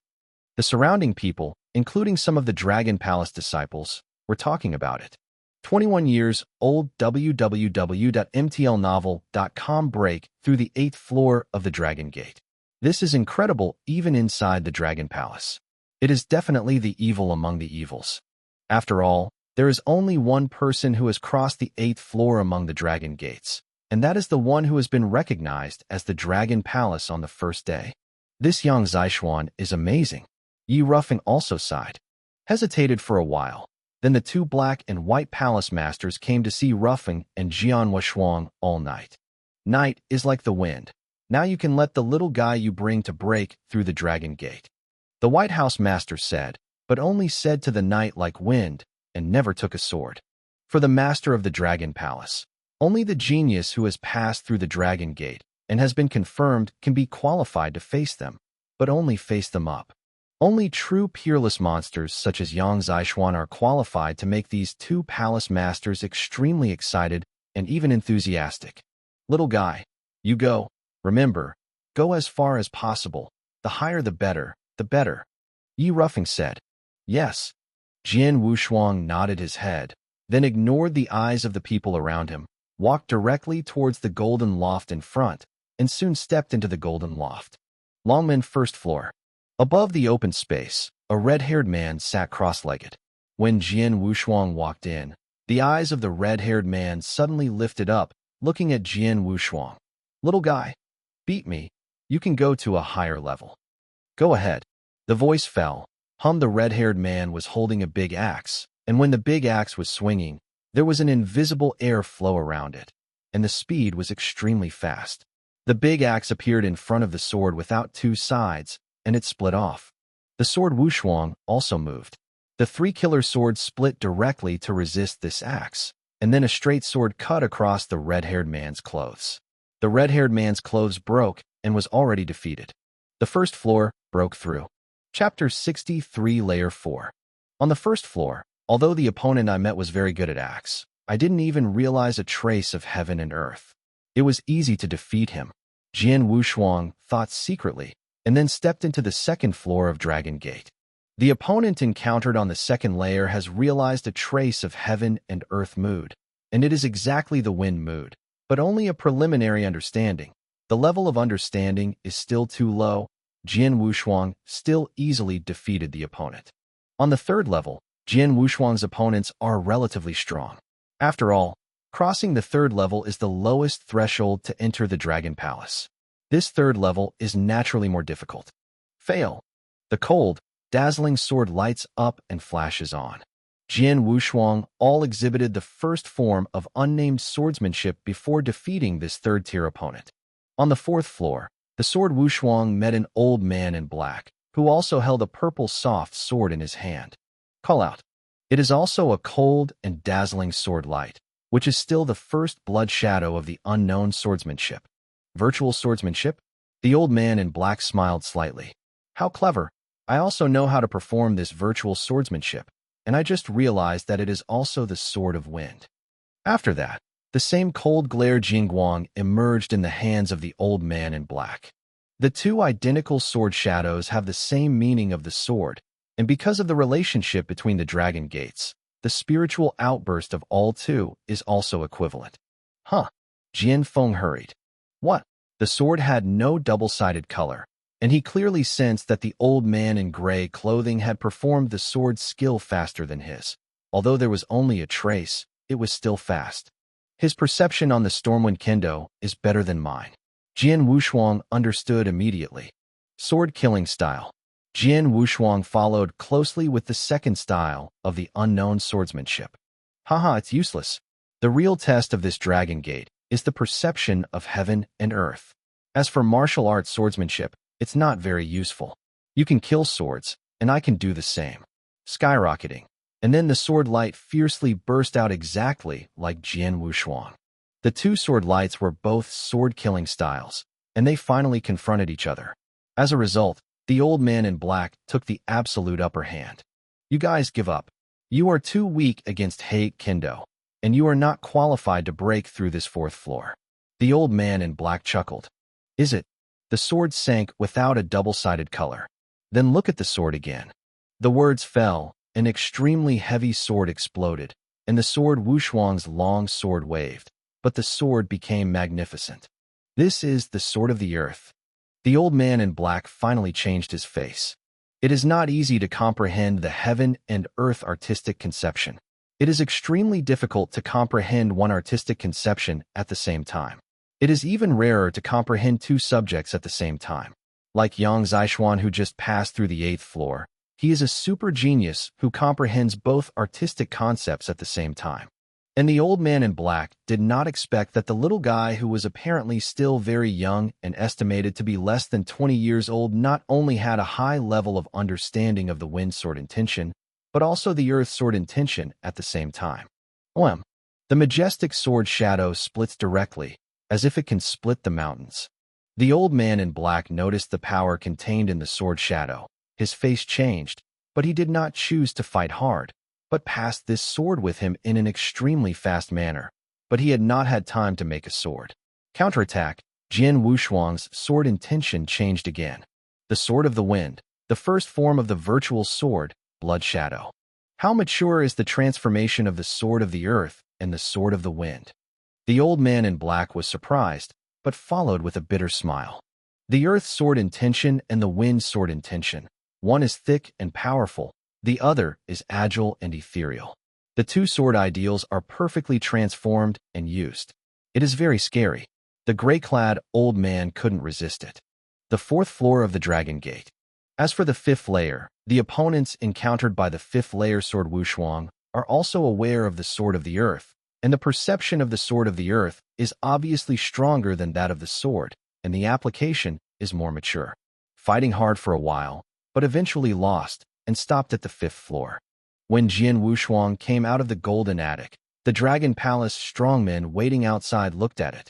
The surrounding people, including some of the Dragon Palace disciples, were talking about it. 21 years old www.mtlnovel.com break through the eighth floor of the Dragon Gate. This is incredible even inside the Dragon Palace. It is definitely the evil among the evils. After all, there is only one person who has crossed the eighth floor among the Dragon Gates, and that is the one who has been recognized as the Dragon Palace on the first day. This Yang Zishuan is amazing. Yi Rufeng also sighed, hesitated for a while. Then the two black and white palace masters came to see Rufeng and Jian Wushuang all night. Night is like the wind. Now you can let the little guy you bring to break through the Dragon Gate. The White House master said, but only said to the night like wind, and never took a sword. For the master of the Dragon Palace, only the genius who has passed through the Dragon Gate and has been confirmed can be qualified to face them, but only face them up. Only true peerless monsters such as Yang Zishuan are qualified to make these two palace masters extremely excited and even enthusiastic. Little guy, you go. Remember, go as far as possible. The higher the better, the better. Yi Rufeng said. Yes. Jian Wushuang nodded his head, then ignored the eyes of the people around him, walked directly towards the golden loft in front, and soon stepped into the golden loft. Longman first floor. Above the open space, a red-haired man sat cross-legged. When Jian Wushuang walked in, the eyes of the red-haired man suddenly lifted up, looking at Jian Wushuang. Little guy, beat me. You can go to a higher level. Go ahead. The voice fell, The red-haired man was holding a big axe, and when the big axe was swinging, there was an invisible air flow around it, and the speed was extremely fast. The big axe appeared in front of the sword without two sides, and it split off. The sword Wushuang also moved. The three killer swords split directly to resist this axe, and then a straight sword cut across the red-haired man's clothes. The red-haired man's clothes broke and was already defeated. The first floor broke through. Chapter 63, Layer 4. On the first floor, although the opponent I met was very good at axe, I didn't even realize a trace of heaven and earth. It was easy to defeat him, Jian Wushuang thought secretly, and then stepped into the second floor of Dragon Gate. The opponent encountered on the second layer has realized a trace of heaven and earth mood, and it is exactly the wind mood, but only a preliminary understanding. The level of understanding is still too low. Jian Wushuang still easily defeated the opponent. On the third level, Jian Wushuang's opponents are relatively strong. After all, crossing the third level is the lowest threshold to enter the Dragon Palace. This third level is naturally more difficult. Fail. The cold, dazzling sword lights up and flashes on. Jian Wushuang all exhibited the first form of unnamed swordsmanship before defeating this third-tier opponent. On the fourth floor, the sword Wushuang met an old man in black, who also held a purple soft sword in his hand. Call out. It is also a cold and dazzling sword light, which is still the first blood shadow of the unknown swordsmanship. Virtual swordsmanship? The old man in black smiled slightly. How clever. I also know how to perform this virtual swordsmanship, and I just realized that it is also the sword of wind. After that, the same cold glare Jingguang emerged in the hands of the old man in black. The two identical sword shadows have the same meaning of the sword, and because of the relationship between the dragon gates, the spiritual outburst of all two is also equivalent. Jian Feng hurried. What? The sword had no double-sided color, and he clearly sensed that the old man in gray clothing had performed the sword's skill faster than his. Although there was only a trace, it was still fast. His perception on the Stormwind Kendo is better than mine. Jian Wushuang understood immediately. Sword killing style. Jian Wushuang followed closely with the second style of the unknown swordsmanship. It's useless. The real test of this Dragon Gate is the perception of heaven and earth. As for martial arts swordsmanship, it's not very useful. You can kill swords, and I can do the same. Skyrocketing. And then the sword light fiercely burst out exactly like Jian Wushuang. The two sword lights were both sword-killing styles, and they finally confronted each other. As a result, the old man in black took the absolute upper hand. You guys give up. You are too weak against Hate Kendo, and you are not qualified to break through this fourth floor. The old man in black chuckled. Is it? The sword sank without a double-sided color. Then look at the sword again. The words fell. An extremely heavy sword exploded, and the sword Wushuang's long sword waved, but the sword became magnificent. This is the sword of the earth. The old man in black finally changed his face. It is not easy to comprehend the heaven and earth artistic conception. It is extremely difficult to comprehend one artistic conception at the same time. It is even rarer to comprehend two subjects at the same time. Like Yang Zishuan, who just passed through the 8th floor, he is a super genius who comprehends both artistic concepts at the same time. And the old man in black did not expect that the little guy who was apparently still very young and estimated to be less than 20 years old not only had a high level of understanding of the wind sword intention, but also the earth sword intention at the same time. The majestic sword shadow splits directly, as if it can split the mountains. The old man in black noticed the power contained in the sword shadow. His face changed, but he did not choose to fight hard, but passed this sword with him in an extremely fast manner. But he had not had time to make a sword. Counterattack. Jian Wushuang's sword intention changed again. The sword of the wind, the first form of the virtual sword, Blood Shadow. How mature is the transformation of the sword of the earth and the sword of the wind? The old man in black was surprised, but followed with a bitter smile. The earth sword intention and the wind sword intention. One is thick and powerful, the other is agile and ethereal. The two sword ideals are perfectly transformed and used. It is very scary. The gray-clad old man couldn't resist it. The 4th floor of the Dragon Gate. As for the fifth layer, the opponents encountered by the fifth layer Sword Wushuang are also aware of the Sword of the Earth, and the perception of the Sword of the Earth is obviously stronger than that of the sword, and the application is more mature. Fighting hard for a while, but eventually lost and stopped at the fifth floor. When Jian Wushuang came out of the golden attic, the Dragon Palace strongmen waiting outside looked at it.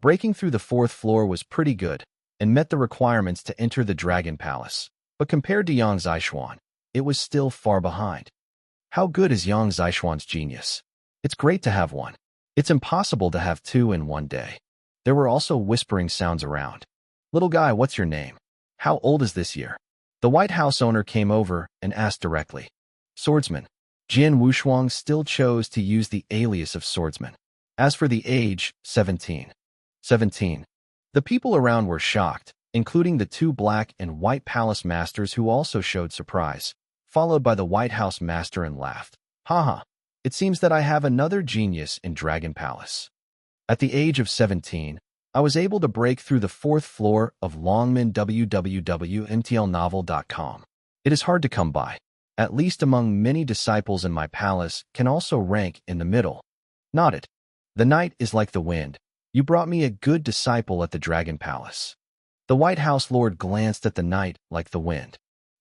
Breaking through the fourth floor was pretty good and met the requirements to enter the Dragon Palace, but compared to Yang Zishuan, it was still far behind. How good is Yang Zishuan's genius? It's great to have one. It's impossible to have two in one day. There were also whispering sounds around. Little guy, what's your name? How old is this year? The White House owner came over and asked directly. Swordsman. Jian Wushuang still chose to use the alias of Swordsman. As for the age, 17. 17. The people around were shocked, including the two black and white palace masters who also showed surprise, followed by the White House master and laughed. Haha, it seems that I have another genius in Dragon Palace. At the age of 17, I was able to break through the fourth floor of Longman www.mtlnovel.com. It is hard to come by. At least among many disciples in my palace can also rank in the middle. Nodded. The night is like the wind. You brought me a good disciple at the Dragon Palace. The White House Lord glanced at the night like the wind.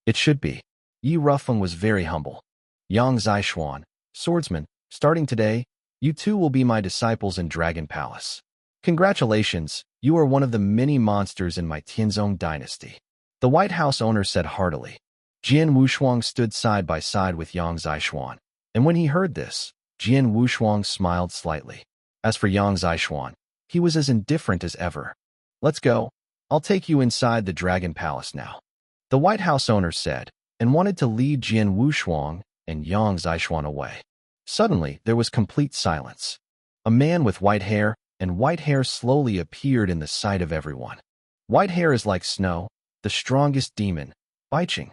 It should be. Yi Rufeng was very humble. Yang Zishuan, Swordsman, starting today, you two will be my disciples in Dragon Palace. Congratulations, you are one of the many monsters in my Tianzong dynasty. The White House owner said heartily. Jian Wushuang stood side by side with Yang Zishuan, and when he heard this, Jian Wushuang smiled slightly. As for Yang Zishuan, he was as indifferent as ever. Let's go. I'll take you inside the Dragon Palace now. The White House owner said, and wanted to lead Jian Wushuang and Yang Zishuan away. Suddenly, there was complete silence. A man with white hair slowly appeared in the sight of everyone. White hair is like snow, the strongest demon, Baiqing.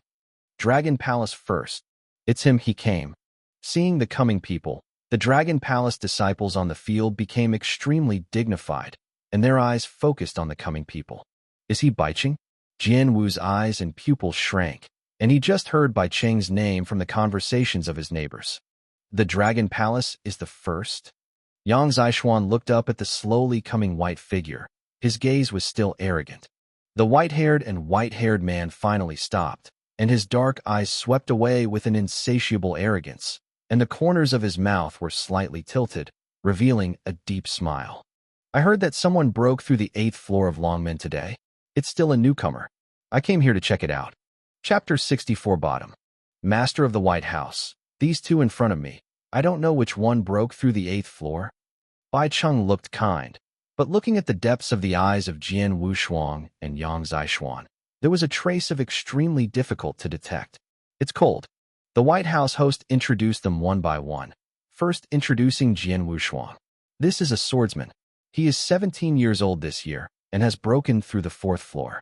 Dragon Palace first. It's him, he came. Seeing the coming people, the Dragon Palace disciples on the field became extremely dignified, and their eyes focused on the coming people. Is he Baiqing? Jian Wu's eyes and pupils shrank, and he just heard Baiqing's name from the conversations of his neighbors. The Dragon Palace is the first? Yang Zishuan looked up at the slowly coming white figure. His gaze was still arrogant. The white-haired man finally stopped, and his dark eyes swept away with an insatiable arrogance, and the corners of his mouth were slightly tilted, revealing a deep smile. I heard that someone broke through the 8th floor of Longmen today. It's still a newcomer. I came here to check it out. Chapter 64 Bottom. Master of the White House. These two in front of me. I don't know which one broke through the 8th floor. Bai Cheng looked kind, but looking at the depths of the eyes of Jian Wushuang and Yang Zishuan, there was a trace of extremely difficult to detect. It's cold. The White House host introduced them one by one, first introducing Jian Wushuang. This is a swordsman. He is 17 years old this year and has broken through the 4th floor.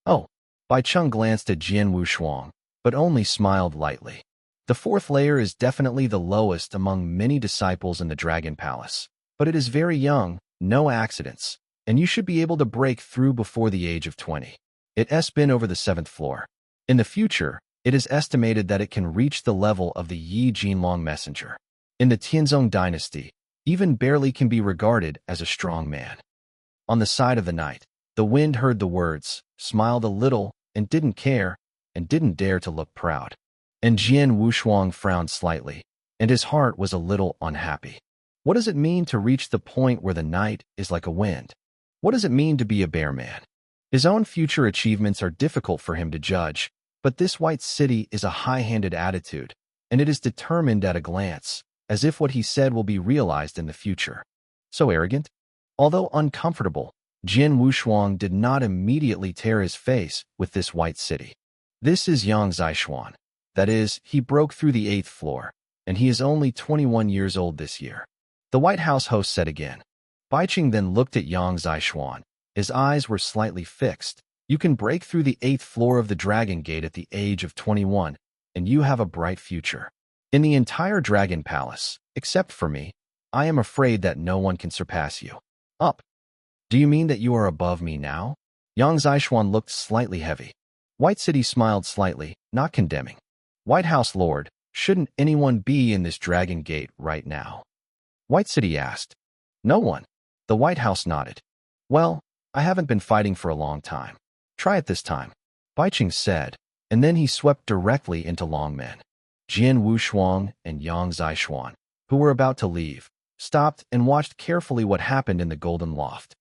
Oh, Bai Cheng glanced at Jian Wushuang, but only smiled lightly. The 4th layer is definitely the lowest among many disciples in the Dragon Palace, but it is very young, no accidents, and you should be able to break through before the age of 20. It has been over the 7th floor. In the future, it is estimated that it can reach the level of the Yi Jinlong messenger. In the Tianzong dynasty, even barely can be regarded as a strong man. On the side of the night, the wind heard the words, smiled a little, and didn't care, and didn't dare to look proud. And Jian Wushuang frowned slightly, and his heart was a little unhappy. What does it mean to reach the point where the night is like a wind? What does it mean to be a bear man? His own future achievements are difficult for him to judge, but this white city is a high-handed attitude, and it is determined at a glance, as if what he said will be realized in the future. So arrogant? Although uncomfortable, Jian Wushuang did not immediately tear his face with this white city. This is Yang Zishuan. That is, he broke through the 8th floor, and he is only 21 years old this year. The White House host said again. Baiqing then looked at Yang Zishuan. His eyes were slightly fixed. You can break through the 8th floor of the Dragon Gate at the age of 21, and you have a bright future. In the entire Dragon Palace, except for me, I am afraid that no one can surpass you. Up. Do you mean that you are above me now? Yang Zishuan looked slightly heavy. White City smiled slightly, not condemning. White House Lord, shouldn't anyone be in this Dragon Gate right now? White City asked. No one. The White House nodded. Well, I haven't been fighting for a long time. Try it this time, Baiqing said, and then he swept directly into Longmen. Jian Wushuang and Yang Zishuan, who were about to leave, stopped and watched carefully what happened in the Golden Loft.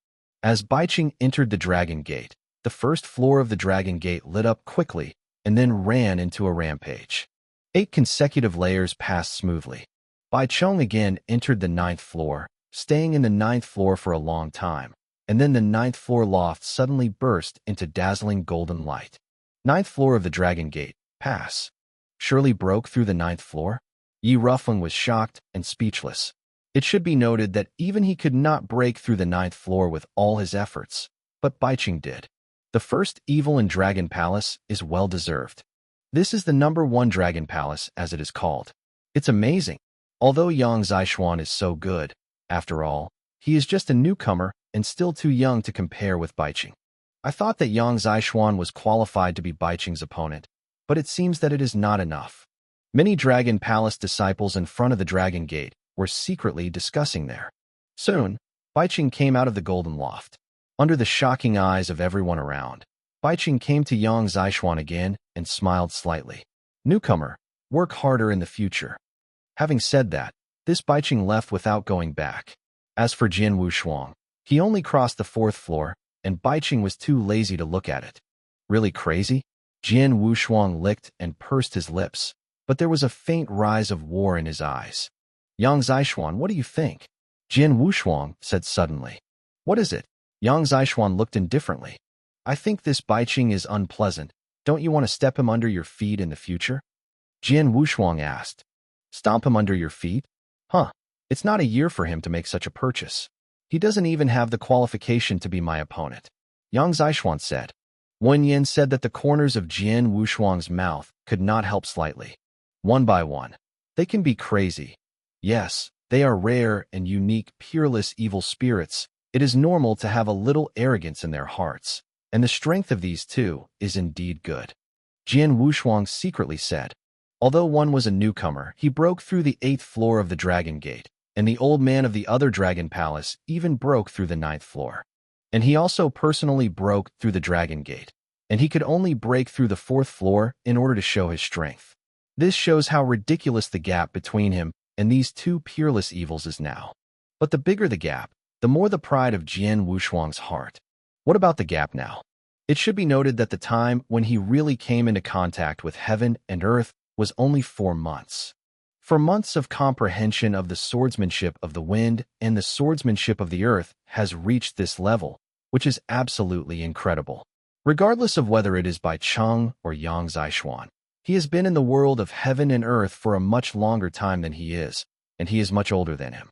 As Baiqing entered the Dragon Gate, the first floor of the Dragon Gate lit up quickly and then ran into a rampage. 8 consecutive layers passed smoothly. Baiqing again entered the 9th floor, staying in the 9th floor for a long time, and then the 9th floor loft suddenly burst into dazzling golden light. 9th floor of the Dragon Gate, pass. Surely broke through the 9th floor? Yi Ruffling was shocked and speechless. It should be noted that even he could not break through the 9th floor with all his efforts, but Baiqing did. The first evil in Dragon Palace is well-deserved. This is the #1 Dragon Palace, as it is called. It's amazing. Although Yang Zishuan is so good, after all, he is just a newcomer and still too young to compare with Baiqing. I thought that Yang Zishuan was qualified to be Baiqing's opponent, but it seems that it is not enough. Many Dragon Palace disciples in front of the Dragon Gate were secretly discussing there. Soon, Baiqing came out of the Golden Loft. Under the shocking eyes of everyone around, Baiqing came to Yang Zishuan again and smiled slightly. Newcomer, work harder in the future. Having said that, this Baiqing left without going back. As for Jian Wushuang, he only crossed the 4th floor, and Baiqing was too lazy to look at it. Really crazy? Jian Wushuang licked and pursed his lips, but there was a faint rise of war in his eyes. Yang Zishuan, what do you think? Jian Wushuang said suddenly. What is it? Yang Zishuan looked indifferently. I think this Baiqing is unpleasant. Don't you want to step him under your feet in the future? Jian Wushuang asked. Stomp him under your feet? Huh. It's not a year for him to make such a purchase. He doesn't even have the qualification to be my opponent. Yang Zishuan said. Wen Yin said that the corners of Jian Wushuang's mouth could not help slightly. One by one. They can be crazy. Yes, they are rare and unique, peerless evil spirits. It is normal to have a little arrogance in their hearts, and the strength of these two is indeed good. Jian Wushuang secretly said. Although one was a newcomer, he broke through the 8th floor of the Dragon Gate, and the old man of the other Dragon Palace even broke through the 9th floor. And he also personally broke through the Dragon Gate, and he could only break through the 4th floor in order to show his strength. This shows how ridiculous the gap between him and these two peerless evils is now. But the bigger the gap, the more the pride of Jian Wushuang's heart. What about the gap now? It should be noted that the time when he really came into contact with heaven and earth was only 4 months. 4 months of comprehension of the swordsmanship of the wind and the swordsmanship of the earth has reached this level, which is absolutely incredible. Regardless of whether it is Baiqing or Yang Zishuan, he has been in the world of heaven and earth for a much longer time than he is, and he is much older than him.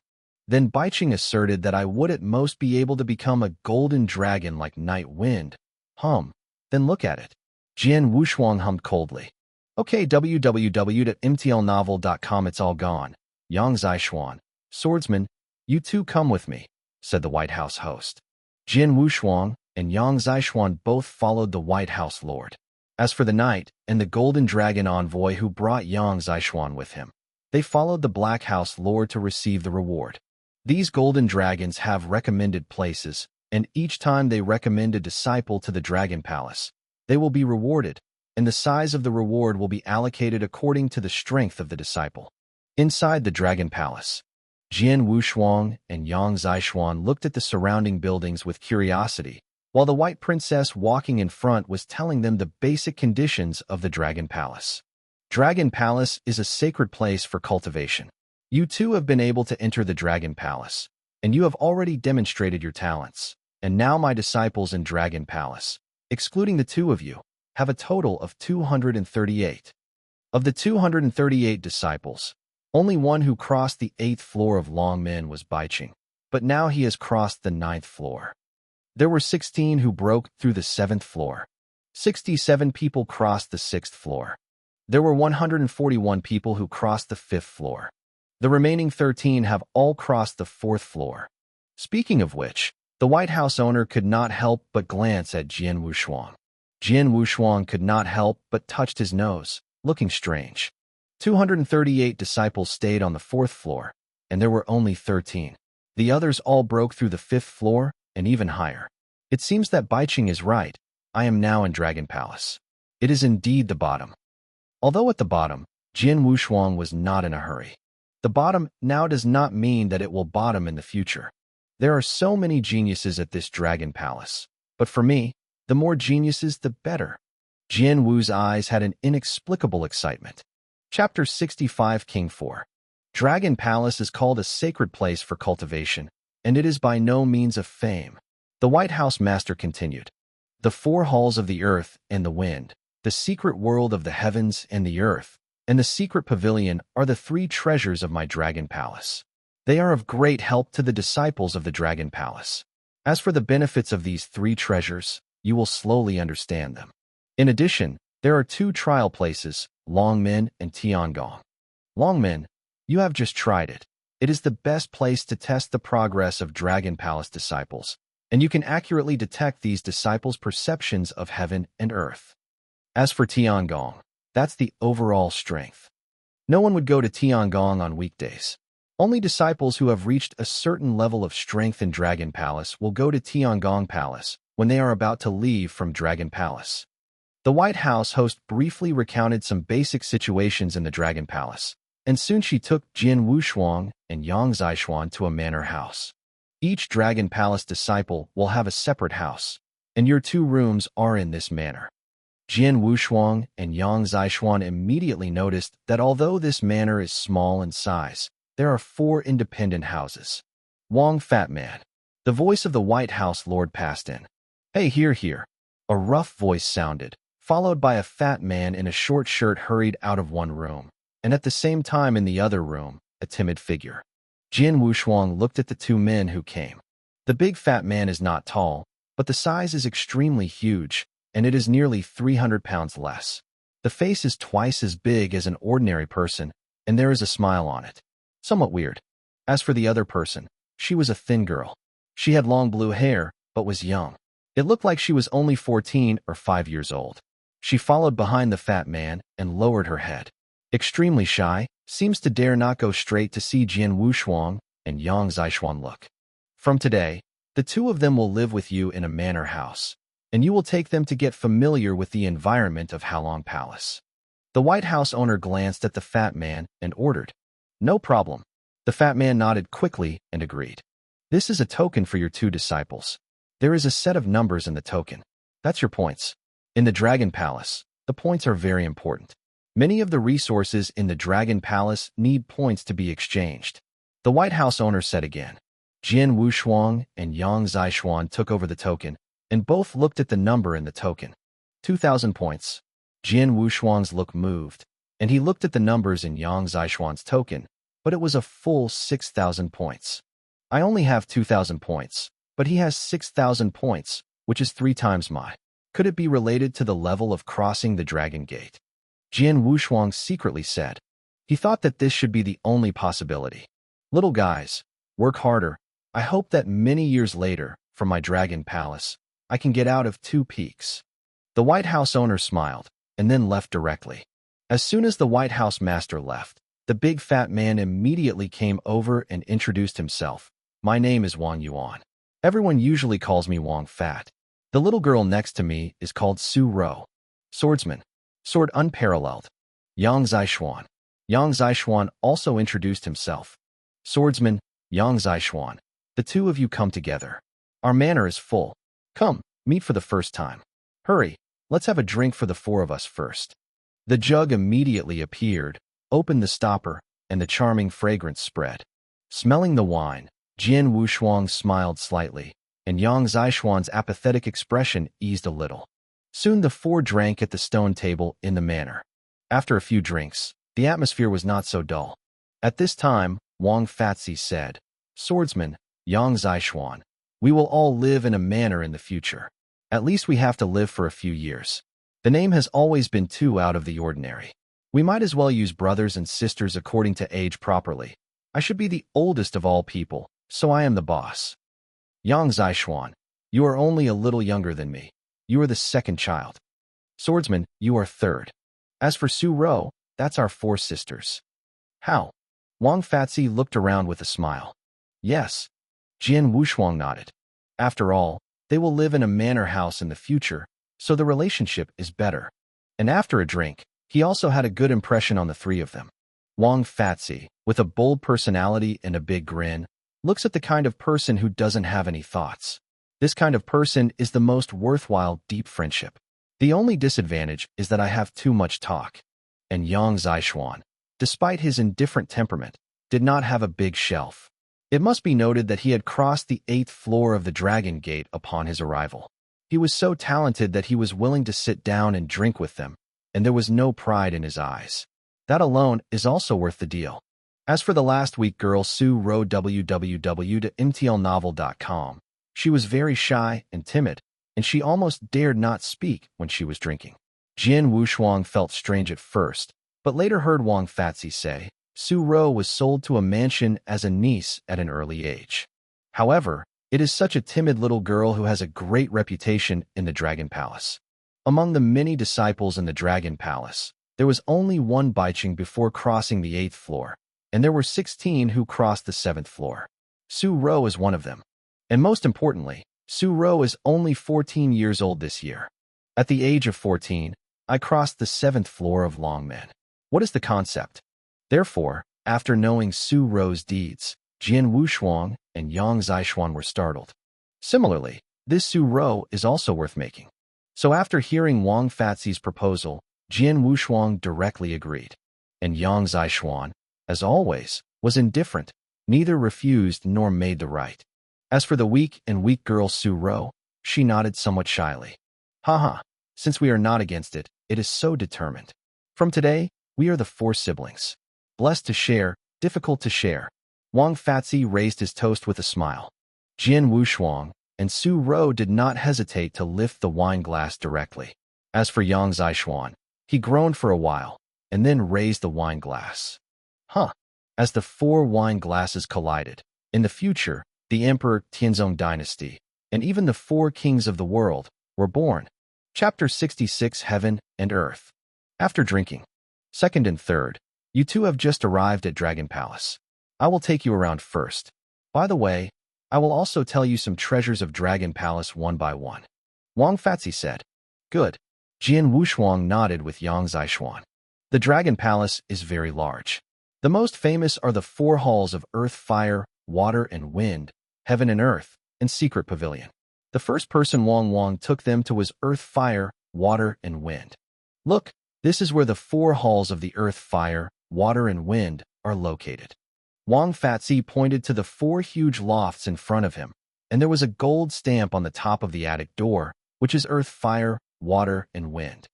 Then Baiqing asserted that I would at most be able to become a golden dragon like Night Wind. Then look at it. Jian Wushuang hummed coldly. Okay, www.mtlnovel.com, it's all gone. Yang Zishuan, Swordsman, you two come with me, said the White House host. Jian Wushuang and Yang Zishuan both followed the White House Lord. As for the knight and the golden dragon envoy who brought Yang Zishuan with him, they followed the Black House Lord to receive the reward. These golden dragons have recommended places, and each time they recommend a disciple to the Dragon Palace, they will be rewarded, and the size of the reward will be allocated according to the strength of the disciple. Inside the Dragon Palace, Jian Wushuang and Yang Zishuan looked at the surrounding buildings with curiosity, while the White Princess walking in front was telling them the basic conditions of the Dragon Palace. Dragon Palace is a sacred place for cultivation. You two have been able to enter the Dragon Palace, and you have already demonstrated your talents, and now my disciples in Dragon Palace, excluding the 2 of you, have a total of 238. Of the 238 disciples, only one who crossed the 8th floor of Longmen was Baiqing, but now he has crossed the 9th floor. There were 16 who broke through the 7th floor. 67 people crossed the 6th floor. There were 141 people who crossed the 5th floor. The remaining 13 have all crossed the 4th floor. Speaking of which, the White House owner could not help but glance at Jian Wushuang. Jian Wushuang could not help but touched his nose, looking strange. 238 disciples stayed on the fourth floor, and there were only 13. The others all broke through the fifth floor and even higher. It seems that Baiqing is right. I am now in Dragon Palace. It is indeed the bottom. Although at the bottom, Jian Wushuang was not in a hurry. The bottom now does not mean that it will bottom in the future. There are so many geniuses at this Dragon Palace. But for me, the more geniuses, the better. Jian Wu's eyes had an inexplicable excitement. Chapter 65 King 4. Dragon Palace is called a sacred place for cultivation, and it is by no means of fame. The White House Master continued. The four halls of the earth and the wind, the secret world of the heavens and the earth, and the secret pavilion are the three treasures of my Dragon Palace. They are of great help to the disciples of the Dragon Palace. As for the benefits of these three treasures, you will slowly understand them. In addition, there are two trial places, Longmen and Tiangong. Longmen, you have just tried it. It is the best place to test the progress of Dragon Palace disciples, and you can accurately detect these disciples' perceptions of heaven and earth. As for Tiangong, that's the overall strength. No one would go to Tiangong on weekdays. Only disciples who have reached a certain level of strength in Dragon Palace will go to Tiangong Palace when they are about to leave from Dragon Palace. The White House host briefly recounted some basic situations in the Dragon Palace, and soon she took Jian Wushuang and Yang Zishuan to a manor house. Each Dragon Palace disciple will have a separate house, and your 2 rooms are in this manor. Jian Wushuang and Yang Zishuan immediately noticed that although this manor is small in size, there are 4 independent houses. Wang Fat Man. The voice of the White House Lord passed in. Hey, here. A rough voice sounded, followed by a fat man in a short shirt hurried out of one room, and at the same time in the other room, a timid figure. Jian Wushuang looked at the 2 men who came. The big fat man is not tall, but the size is extremely huge, and it is nearly 300 pounds less. The face is twice as big as an ordinary person, and there is a smile on it. Somewhat weird. As for the other person, she was a thin girl. She had long blue hair, but was young. It looked like she was only 14 or 5 years old. She followed behind the fat man and lowered her head. Extremely shy, seems to dare not go straight to see Jian Wushuang and Yang Zishuan look. From today, the 2 of them will live with you in a manor house, and you will take them to get familiar with the environment of Halong Palace. The White House owner glanced at the fat man and ordered, "No problem." The fat man nodded quickly and agreed. "This is a token for your 2 disciples. There is a set of numbers in the token. That's your points. In the Dragon Palace, the points are very important. Many of the resources in the Dragon Palace need points to be exchanged." The White House owner said again. Jian Wushuang and Yang Zishuan took over the token, and both looked at the number in the token. 2,000 points. Jian Wushuang's look moved, and he looked at the numbers in Yang Zishuan's token, but it was a full 6,000 points. I only have 2,000 points, but he has 6,000 points, which is 3 times mine. Could it be related to the level of crossing the Dragon Gate? Jian Wushuang secretly said. He thought that this should be the only possibility. Little guys, work harder. I hope that many years later, from my Dragon Palace, I can get out of 2 peaks. The White House owner smiled, and then left directly. As soon as the White House master left, the big fat man immediately came over and introduced himself. My name is Wang Yuan. Everyone usually calls me Wang Fat. The little girl next to me is called Su Ro. Swordsman. Sword unparalleled. Yang Zishuan. Yang Zishuan also introduced himself. Swordsman, Yang Zishuan. The 2 of you come together. Our manor is full. Come, meet for the first time. Hurry, let's have a drink for the 4 of us first. The jug immediately appeared, opened the stopper, and the charming fragrance spread. Smelling the wine, Jian Wushuang smiled slightly, and Yang Zishuan's apathetic expression eased a little. Soon the 4 drank at the stone table in the manor. After a few drinks, the atmosphere was not so dull. At this time, Wang Fatsi said, Swordsman, Yang Zishuan, we will all live in a manor in the future. At least we have to live for a few years. The name has always been too out of the ordinary. We might as well use brothers and sisters according to age properly. I should be the oldest of all people, so I am the boss. Yang Zishuan, you are only a little younger than me. You are the second child. Swordsman, you are third. As for Su Ro, that's our four sisters. How? Wang Fatsi looked around with a smile. Yes. Jian Wushuang nodded. After all, they will live in a manor house in the future, so the relationship is better. And after a drink, he also had a good impression on the three of them. Wang Fatsi, with a bold personality and a big grin, looks at the kind of person who doesn't have any thoughts. This kind of person is the most worthwhile deep friendship. The only disadvantage is that I have too much talk. And Yang Zishuan, despite his indifferent temperament, did not have a big shelf. It must be noted that he had crossed the 8th floor of the Dragon Gate upon his arrival. He was so talented that he was willing to sit down and drink with them, and there was no pride in his eyes. That alone is also worth the deal. As for the last week girl Su Ro www.mtlnovel.com, she was very shy and timid, and she almost dared not speak when she was drinking. Jian Wushuang felt strange at first, but later heard Wang Fatsi say, Su Ro was sold to a mansion as a niece at an early age. However, it is such a timid little girl who has a great reputation in the Dragon Palace. Among the many disciples in the Dragon Palace, there was only one Baiqing before crossing the 8th floor, and there were 16 who crossed the 7th floor. Su Ro is one of them. And most importantly, Su Ro is only 14 years old this year. At the age of 14, I crossed the 7th floor of Longmen. What is the concept? Therefore, after knowing Su Ro's deeds, Jian Wushuang and Yang Zishuan were startled. Similarly, this Su Ro is also worth making. So after hearing Wang Fatsi's proposal, Jian Wushuang directly agreed. And Yang Zishuan, as always, was indifferent, neither refused nor made the right. As for the weak girl Su Ro, she nodded somewhat shyly. Haha, since we are not against it, it is so determined. From today, we are the four siblings. Blessed to share, difficult to share. Wang Fatsi raised his toast with a smile. Jian Wushuang and Su Ro did not hesitate to lift the wine glass directly. As for Yang Zishuan, he groaned for a while, and then raised the wine glass. As the four wine glasses collided, in the future, the Emperor Tianzong dynasty, and even the four kings of the world, were born. Chapter 66 Heaven and Earth. After drinking, second and third, you two have just arrived at Dragon Palace. I will take you around first. By the way, I will also tell you some treasures of Dragon Palace one by one. Wang Fatsi said. Good. Jian Wushuang nodded with Yang Zishuan. The Dragon Palace is very large. The most famous are the four halls of Earth, Fire, Water, and Wind, Heaven and Earth, and Secret Pavilion. The first person Wang took them to was Earth, Fire, Water, and Wind. Look, this is where the four halls of the Earth, Fire, Water, and Wind are located. Wang Fatsi pointed to the four huge lofts in front of him, and there was a gold stamp on the top of the attic door, which is Earth, Fire, Water, and Wind.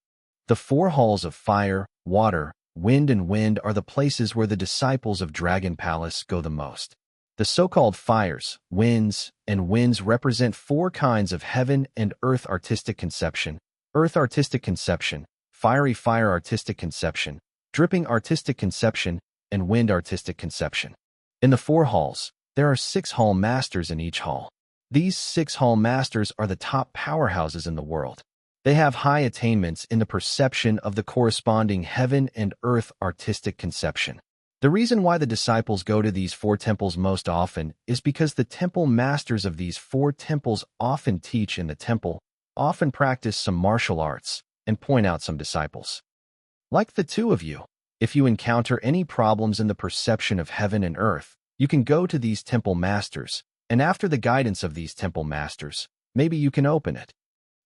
The four halls of Fire, Water, Wind, and Wind are the places where the disciples of Dragon Palace go the most. The so-called fires, winds, and winds represent four kinds of heaven and earth artistic conception: earth artistic conception, fiery fire artistic conception, dripping artistic conception, and wind artistic conception. In the four halls, there are 6 hall masters in each hall. These 6 hall masters are the top powerhouses in the world. They have high attainments in the perception of the corresponding heaven and earth artistic conception. The reason why the disciples go to these 4 temples most often is because the temple masters of these 4 temples often teach in the temple, often practice some martial arts, and point out some disciples. Like the two of you, if you encounter any problems in the perception of heaven and earth, you can go to these temple masters, and after the guidance of these temple masters, maybe you can open it.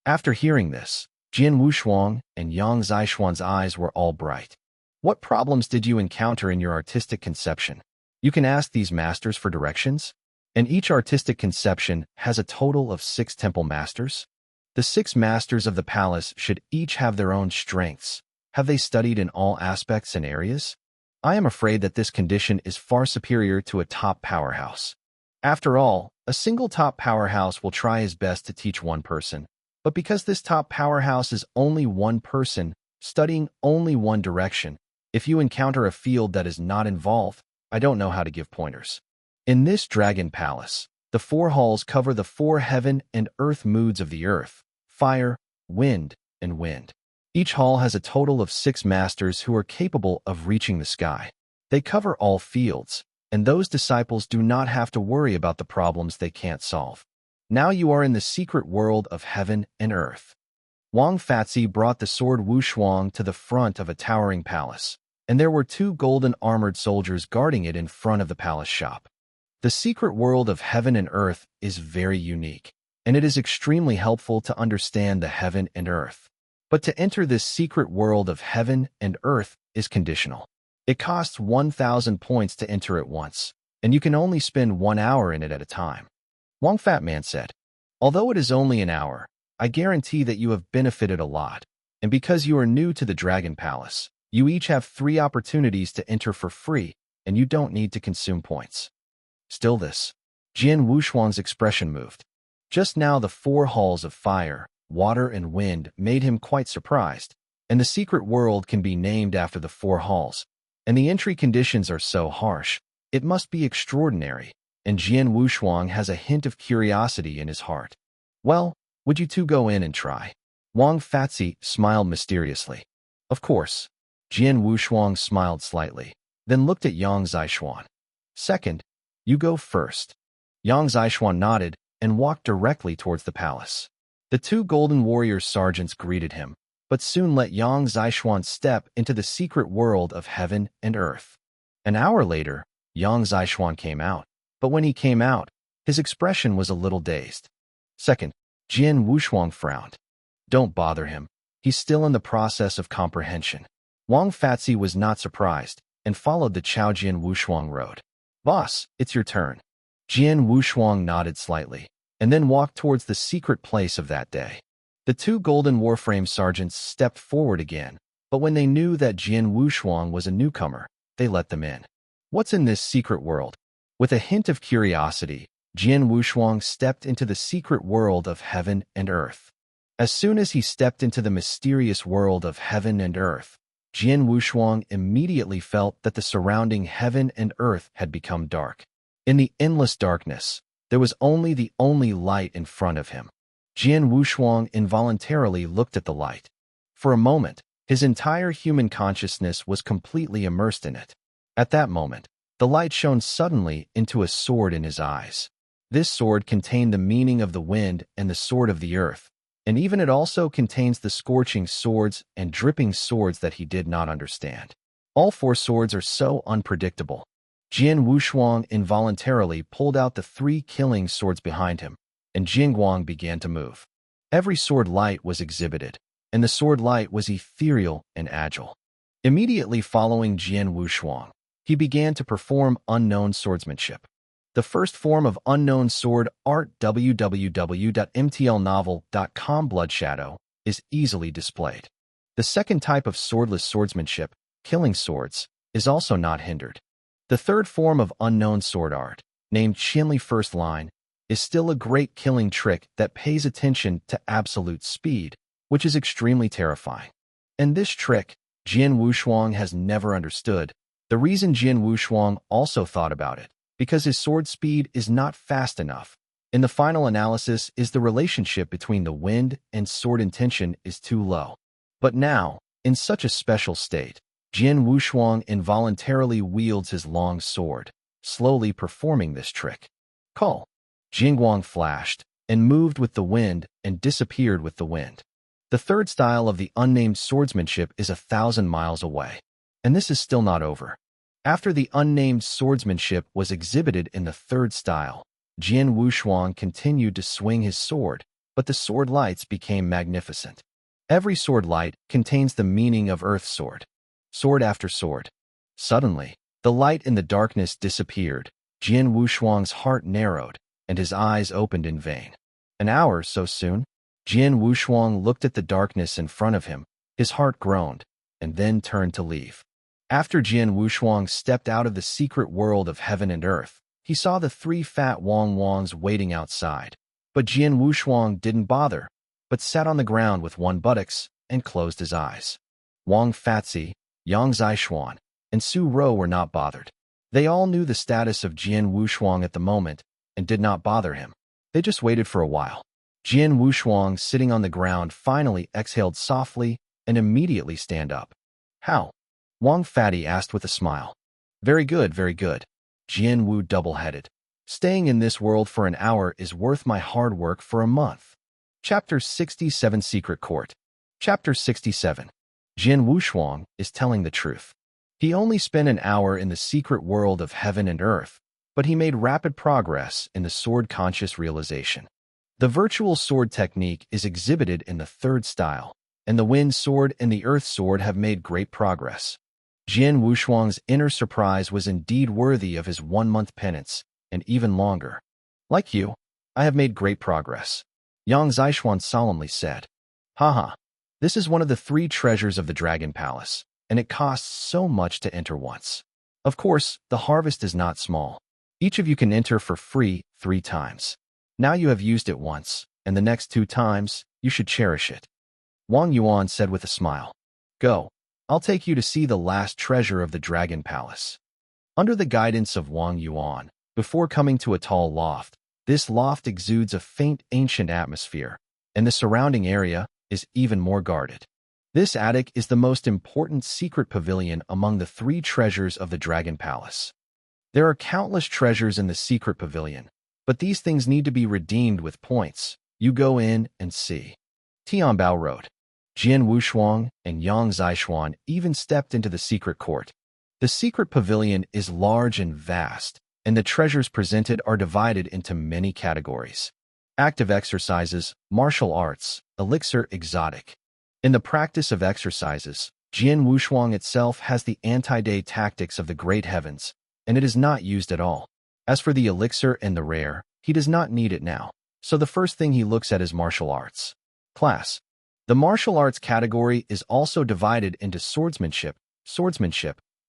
After hearing this, Jian Wushuang and Yang Zishuan's eyes were all bright. What problems did you encounter in your artistic conception? You can ask these masters for directions, and each artistic conception has a total of 6 temple masters. The 6 masters of the palace should each have their own strengths. Have they studied in all aspects and areas? I am afraid that this condition is far superior to a top powerhouse. After all, a single top powerhouse will try his best to teach one person, but because this top powerhouse is only one person, studying only one direction, if you encounter a field that is not involved, I don't know how to give pointers. In this Dragon Palace, the 4 halls cover the 4 heaven and earth moods of the earth, fire, wind, and wind. Each hall has a total of 6 masters who are capable of reaching the sky. They cover all fields, and those disciples do not have to worry about the problems they can't solve. Now you are in the secret world of heaven and earth. Wang Fatzi brought the sword Wushuang to the front of a towering palace, and there were 2 golden armored soldiers guarding it in front of the palace shop. The secret world of heaven and earth is very unique, and it is extremely helpful to understand the heaven and earth. But to enter this secret world of heaven and earth is conditional. It costs 1,000 points to enter it once, and you can only spend 1 hour in it at a time. Wang Fat Man said, although it is only an hour, I guarantee that you have benefited a lot, and because you are new to the Dragon Palace, you each have 3 opportunities to enter for free, and you don't need to consume points. Still this. Jian Wushuang's expression moved. Just now the 4 halls of fire, water, and wind made him quite surprised, and the secret world can be named after the 4 halls, and the entry conditions are so harsh, it must be extraordinary, and Jian Wushuang has a hint of curiosity in his heart. Well, would you 2 go in and try? Wang Fatzi smiled mysteriously. Of course. Jian Wushuang smiled slightly, then looked at Yang Zishuan. Second, you go first. Yang Zishuan nodded and walked directly towards the palace. The 2 golden warrior sergeants greeted him, but soon let Yang Zishuan step into the secret world of heaven and earth. An hour later, Yang Zishuan came out, but when he came out, his expression was a little dazed. Second, Jian Wushuang frowned. Don't bother him. He's still in the process of comprehension. Wang Fatzi was not surprised and followed the Jian Wushuang road. Boss, it's your turn. Jian Wushuang nodded slightly, and then walked towards the secret place of that day. The 2 golden warframe sergeants stepped forward again, but when they knew that Jian Wushuang was a newcomer, they let them in. What's in this secret world? With a hint of curiosity, Jian Wushuang stepped into the secret world of heaven and earth. As soon as he stepped into the mysterious world of heaven and earth, Jian Wushuang immediately felt that the surrounding heaven and earth had become dark. In the endless darkness, there was only the only light in front of him. Jian Wushuang involuntarily looked at the light. For a moment, his entire human consciousness was completely immersed in it. At that moment, the light shone suddenly into a sword in his eyes. This sword contained the meaning of the wind and the sword of the earth, and even it also contains the scorching swords and dripping swords that he did not understand. All 4 swords are so unpredictable. Jian Wushuang involuntarily pulled out the 3 killing swords behind him, and Jingguang began to move. Every sword light was exhibited, and the sword light was ethereal and agile. Immediately following Jian Wushuang, he began to perform unknown swordsmanship. The first form of unknown sword art www.mtlnovel.com Blood Shadow is easily displayed. The second type of swordless swordsmanship, killing swords, is also not hindered. The third form of unknown sword art, named Qinli First Line, is still a great killing trick that pays attention to absolute speed, which is extremely terrifying. And this trick, Jian Wushuang has never understood. The reason Jian Wushuang also thought about it, because his sword speed is not fast enough. In the final analysis is the relationship between the wind and sword intention is too low. But now, in such a special state, Jian Wushuang involuntarily wields his long sword, slowly performing this trick. Call. Jingguang flashed, and moved with the wind and disappeared with the wind. The third style of the unnamed swordsmanship is 1,000 miles away. And this is still not over. After the unnamed swordsmanship was exhibited in the third style, Jian Wushuang continued to swing his sword, but the sword lights became magnificent. Every sword light contains the meaning of Earth Sword. Sword after sword. Suddenly, the light in the darkness disappeared. Jian Wushuang's heart narrowed, and his eyes opened in vain. An hour so soon? Jian Wushuang looked at the darkness in front of him. His heart groaned, and then turned to leave. After Jian Wushuang stepped out of the secret world of heaven and earth, he saw the 3 fat Wangs waiting outside. But Jian Wushuang didn't bother, but sat on the ground with 1 buttocks and closed his eyes. Wang Fatzi, Yang Zishuan, and Su Ro were not bothered. They all knew the status of Jian Wushuang at the moment and did not bother him. They just waited for a while. Jian Wushuang, sitting on the ground, finally exhaled softly and immediately stand up. How? Wang Fatty asked with a smile. Very good, very good. Jian Wu double-headed. Staying in this world for an hour is worth my hard work for a month. Chapter 67 Secret Court. Chapter 67. Jian Wushuang is telling the truth. He only spent an hour in the secret world of heaven and earth, but he made rapid progress in the sword-conscious realization. The virtual sword technique is exhibited in the third style, and the wind sword and the earth sword have made great progress. Jian Wushuang's inner surprise was indeed worthy of his 1-month penance, and even longer. Like you, I have made great progress, Yang Zishuan solemnly said. Haha, this is one of the 3 treasures of the Dragon Palace, and it costs so much to enter once. Of course, the harvest is not small. Each of you can enter for free 3 times. Now you have used it once, and the next 2 times, you should cherish it. Wang Yuan said with a smile. Go. I'll take you to see the last treasure of the Dragon Palace. Under the guidance of Wang Yuan, before coming to a tall loft, this loft exudes a faint ancient atmosphere, and the surrounding area is even more guarded. This attic is the most important secret pavilion among the 3 treasures of the Dragon Palace. There are countless treasures in the secret pavilion, but these things need to be redeemed with points. You go in and see. Tianbao wrote. Jian Wushuang and Yang Zishuan even stepped into the secret court. The secret pavilion is large and vast, and the treasures presented are divided into many categories. Active exercises, martial arts, elixir, exotic. In the practice of exercises, Jian Wushuang itself has the anti-day tactics of the great heavens, and it is not used at all. As for the elixir and the rare, he does not need it now, so the first thing he looks at is martial arts. Class. The martial arts category is also divided into swordsmanship,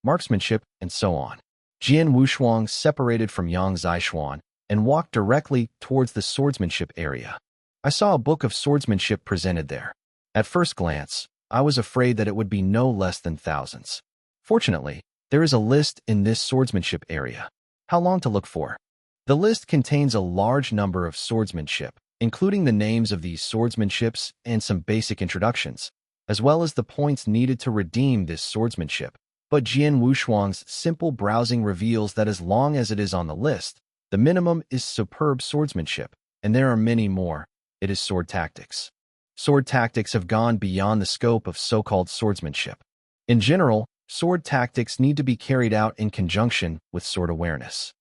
marksmanship, and so on. Jian Wushuang separated from Yang Zishuan and walked directly towards the swordsmanship area. I saw a book of swordsmanship presented there. At first glance, I was afraid that it would be no less than thousands. Fortunately, there is a list in this swordsmanship area. How long to look for? The list contains a large number of swordsmanship, including the names of these swordsmanships and some basic introductions, as well as the points needed to redeem this swordsmanship. But Jian Wushuang's simple browsing reveals that as long as it is on the list, the minimum is superb swordsmanship, and there are many more. It is sword tactics. Sword tactics have gone beyond the scope of so-called swordsmanship. In general, sword tactics need to be carried out in conjunction with sword awareness.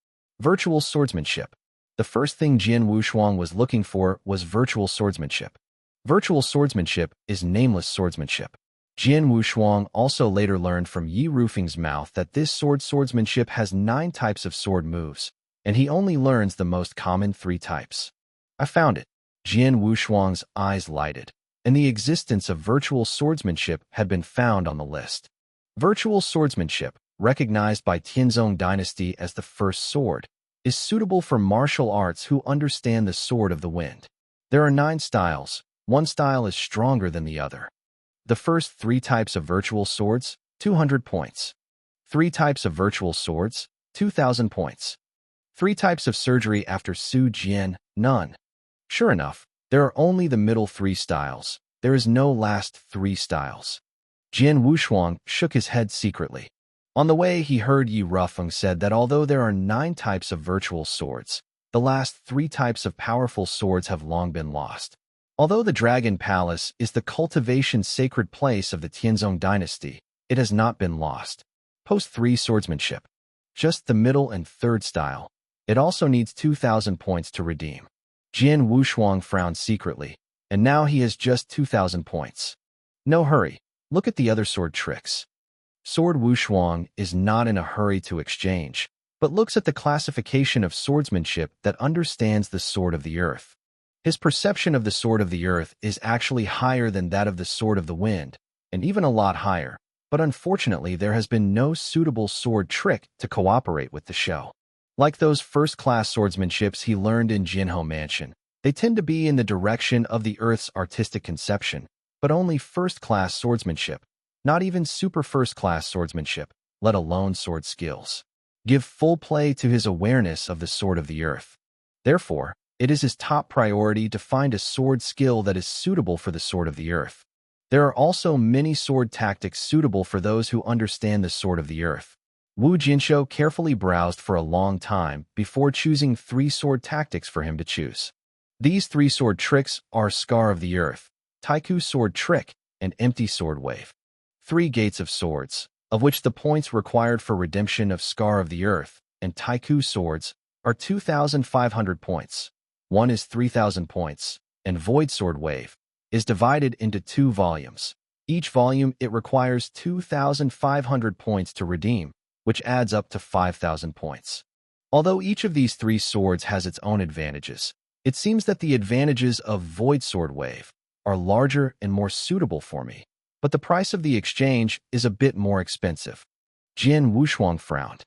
Virtual swordsmanship. The first thing Jian Wushuang was looking for was virtual swordsmanship. Virtual swordsmanship is nameless swordsmanship. Jian Wushuang also later learned from Yi Rufeng's mouth that this swordsmanship has 9 types of sword moves, and he only learns the most common 3 types. I found it. Jian Wushuang's eyes lighted, and the existence of virtual swordsmanship had been found on the list. Virtual swordsmanship, recognized by Tianzong dynasty as the first sword, is suitable for martial arts who understand the sword of the wind. There are 9 styles. One style is stronger than the other. The first 3 types of virtual swords, 200 points. 3 types of virtual swords, 2,000 points. 3 types of surgery after Su Jian, none. Sure enough, there are only the middle 3 styles. There is no last 3 styles. Jian Wushuang shook his head secretly. On the way, he heard Yi Rufeng said that although there are 9 types of virtual swords, the last 3 types of powerful swords have long been lost. Although the Dragon Palace is the cultivation sacred place of the Tianzong dynasty, it has not been lost. Post 3 swordsmanship. Just the middle and 3rd style. It also needs 2,000 points to redeem. Jian Wushuang frowned secretly, and now he has just 2,000 points. No hurry. Look at the other sword tricks. Sword Wushuang is not in a hurry to exchange, but looks at the classification of swordsmanship that understands the sword of the earth. His perception of the sword of the earth is actually higher than that of the sword of the wind, and even a lot higher, but unfortunately there has been no suitable sword trick to cooperate with the show. Like those first-class swordsmanships he learned in Jinhou Mansion, they tend to be in the direction of the earth's artistic conception, but only first-class swordsmanship, not even super first-class swordsmanship, let alone sword skills. Give full play to his awareness of the sword of the earth. Therefore, it is his top priority to find a sword skill that is suitable for the sword of the earth. There are also many sword tactics suitable for those who understand the Sword of the Earth. Wu Jinsho carefully browsed for a long time before choosing 3 sword tactics for him to choose. These 3 sword tricks are Scar of the Earth, Taiku Sword Trick, and Empty Sword Wave. 3 Gates of Swords, of which the points required for redemption of Scar of the Earth and Taiku Swords are 2,500 points. One is 3,000 points, and Void Sword Wave is divided into 2 volumes. Each volume it requires 2,500 points to redeem, which adds up to 5,000 points. Although each of these 3 swords has its own advantages, it seems that the advantages of Void Sword Wave are larger and more suitable for me, but the price of the exchange is a bit more expensive. Jian Wushuang frowned.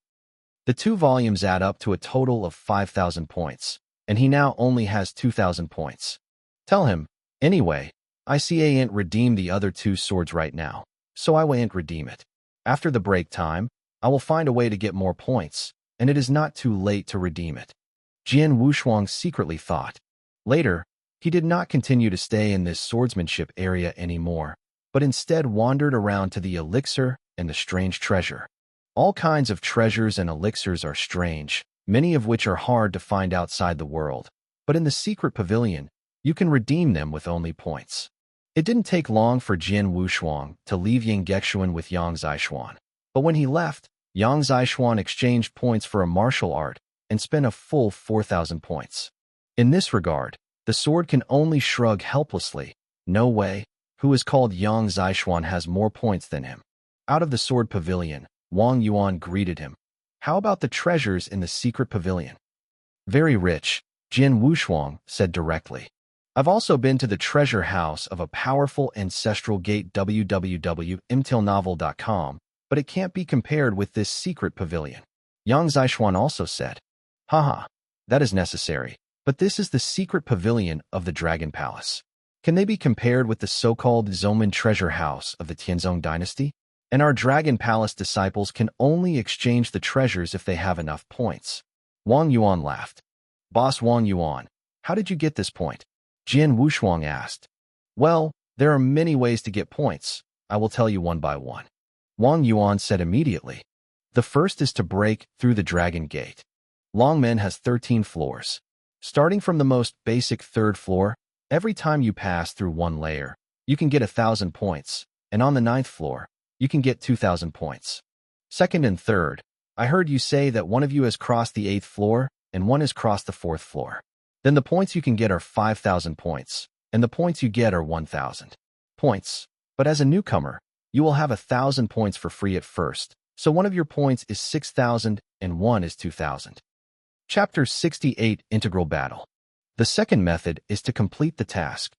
The 2 volumes add up to a total of 5,000 points, and he now only has 2,000 points. Tell him, anyway, I see I ain't redeem the other 2 swords right now, so I won't redeem it. After the break time, I will find a way to get more points, and it is not too late to redeem it. Jian Wushuang secretly thought. Later, he did not continue to stay in this swordsmanship area anymore, but instead wandered around to the elixir and the strange treasure. All kinds of treasures and elixirs are strange, many of which are hard to find outside the world, but in the secret pavilion, you can redeem them with only points. It didn't take long for Jian Wushuang to leave Yanggexuan with Yang Zishuan. But when he left, Yang Zishuan exchanged points for a martial art and spent a full 4,000 points. In this regard, the sword can only shrug helplessly. No way, who is called Yang Zishuan has more points than him. Out of the sword pavilion, Wang Yuan greeted him. How about the treasures in the secret pavilion? Very rich, Jian Wushuang said directly. I've also been to the treasure house of a powerful ancestral gate www.imtilnovel.com, but it can't be compared with this secret pavilion. Yang Zishuan also said, Haha, that is necessary, but this is the secret pavilion of the Dragon Palace. Can they be compared with the so-called Zoman treasure house of the Tianzong dynasty? And our Dragon Palace disciples can only exchange the treasures if they have enough points. Wang Yuan laughed. Boss Wang Yuan, how did you get this point? Jian Wushuang asked. Well, there are many ways to get points. I will tell you one by one. Wang Yuan said immediately. The first is to break through the Dragon Gate. Longmen has 13 floors. Starting from the most basic 3rd floor, every time you pass through one layer, you can get 1,000 points, and on the 9th floor, you can get 2,000 points. 2nd and 3rd, I heard you say that one of you has crossed the 8th floor, and one has crossed the 4th floor. Then the points you can get are 5,000 points, and the points you get are 1,000 points. But as a newcomer, you will have 1,000 points for free at first, so one of your points is 6,000 and one is 2,000. Chapter 68 Integral Battle. The second method is to complete the task.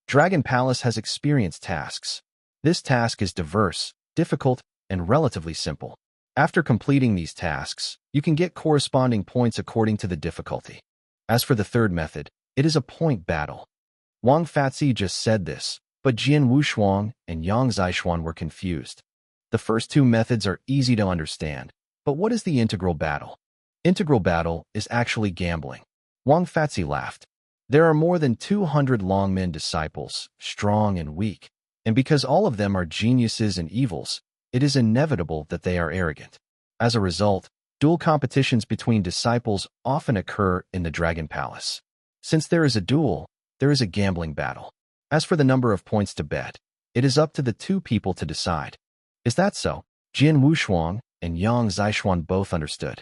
Dragon Palace has experienced tasks. This task is diverse, difficult, and relatively simple. After completing these tasks, you can get corresponding points according to the difficulty. As for the third method, it is a point battle. Wang Fatzi just said this, but Jian Wushuang and Yang Zishuan were confused. The first 2 methods are easy to understand, but what is the integral battle? Integral battle is actually gambling. Wang Fatzi laughed. There are more than 200 Longmen disciples, strong and weak, and because all of them are geniuses and evils, it is inevitable that they are arrogant. As a result, duel competitions between disciples often occur in the Dragon Palace. Since there is a duel, there is a gambling battle. As for the number of points to bet, it is up to the 2 people to decide. Is that so? Jian Wushuang and Yang Zishuan both understood.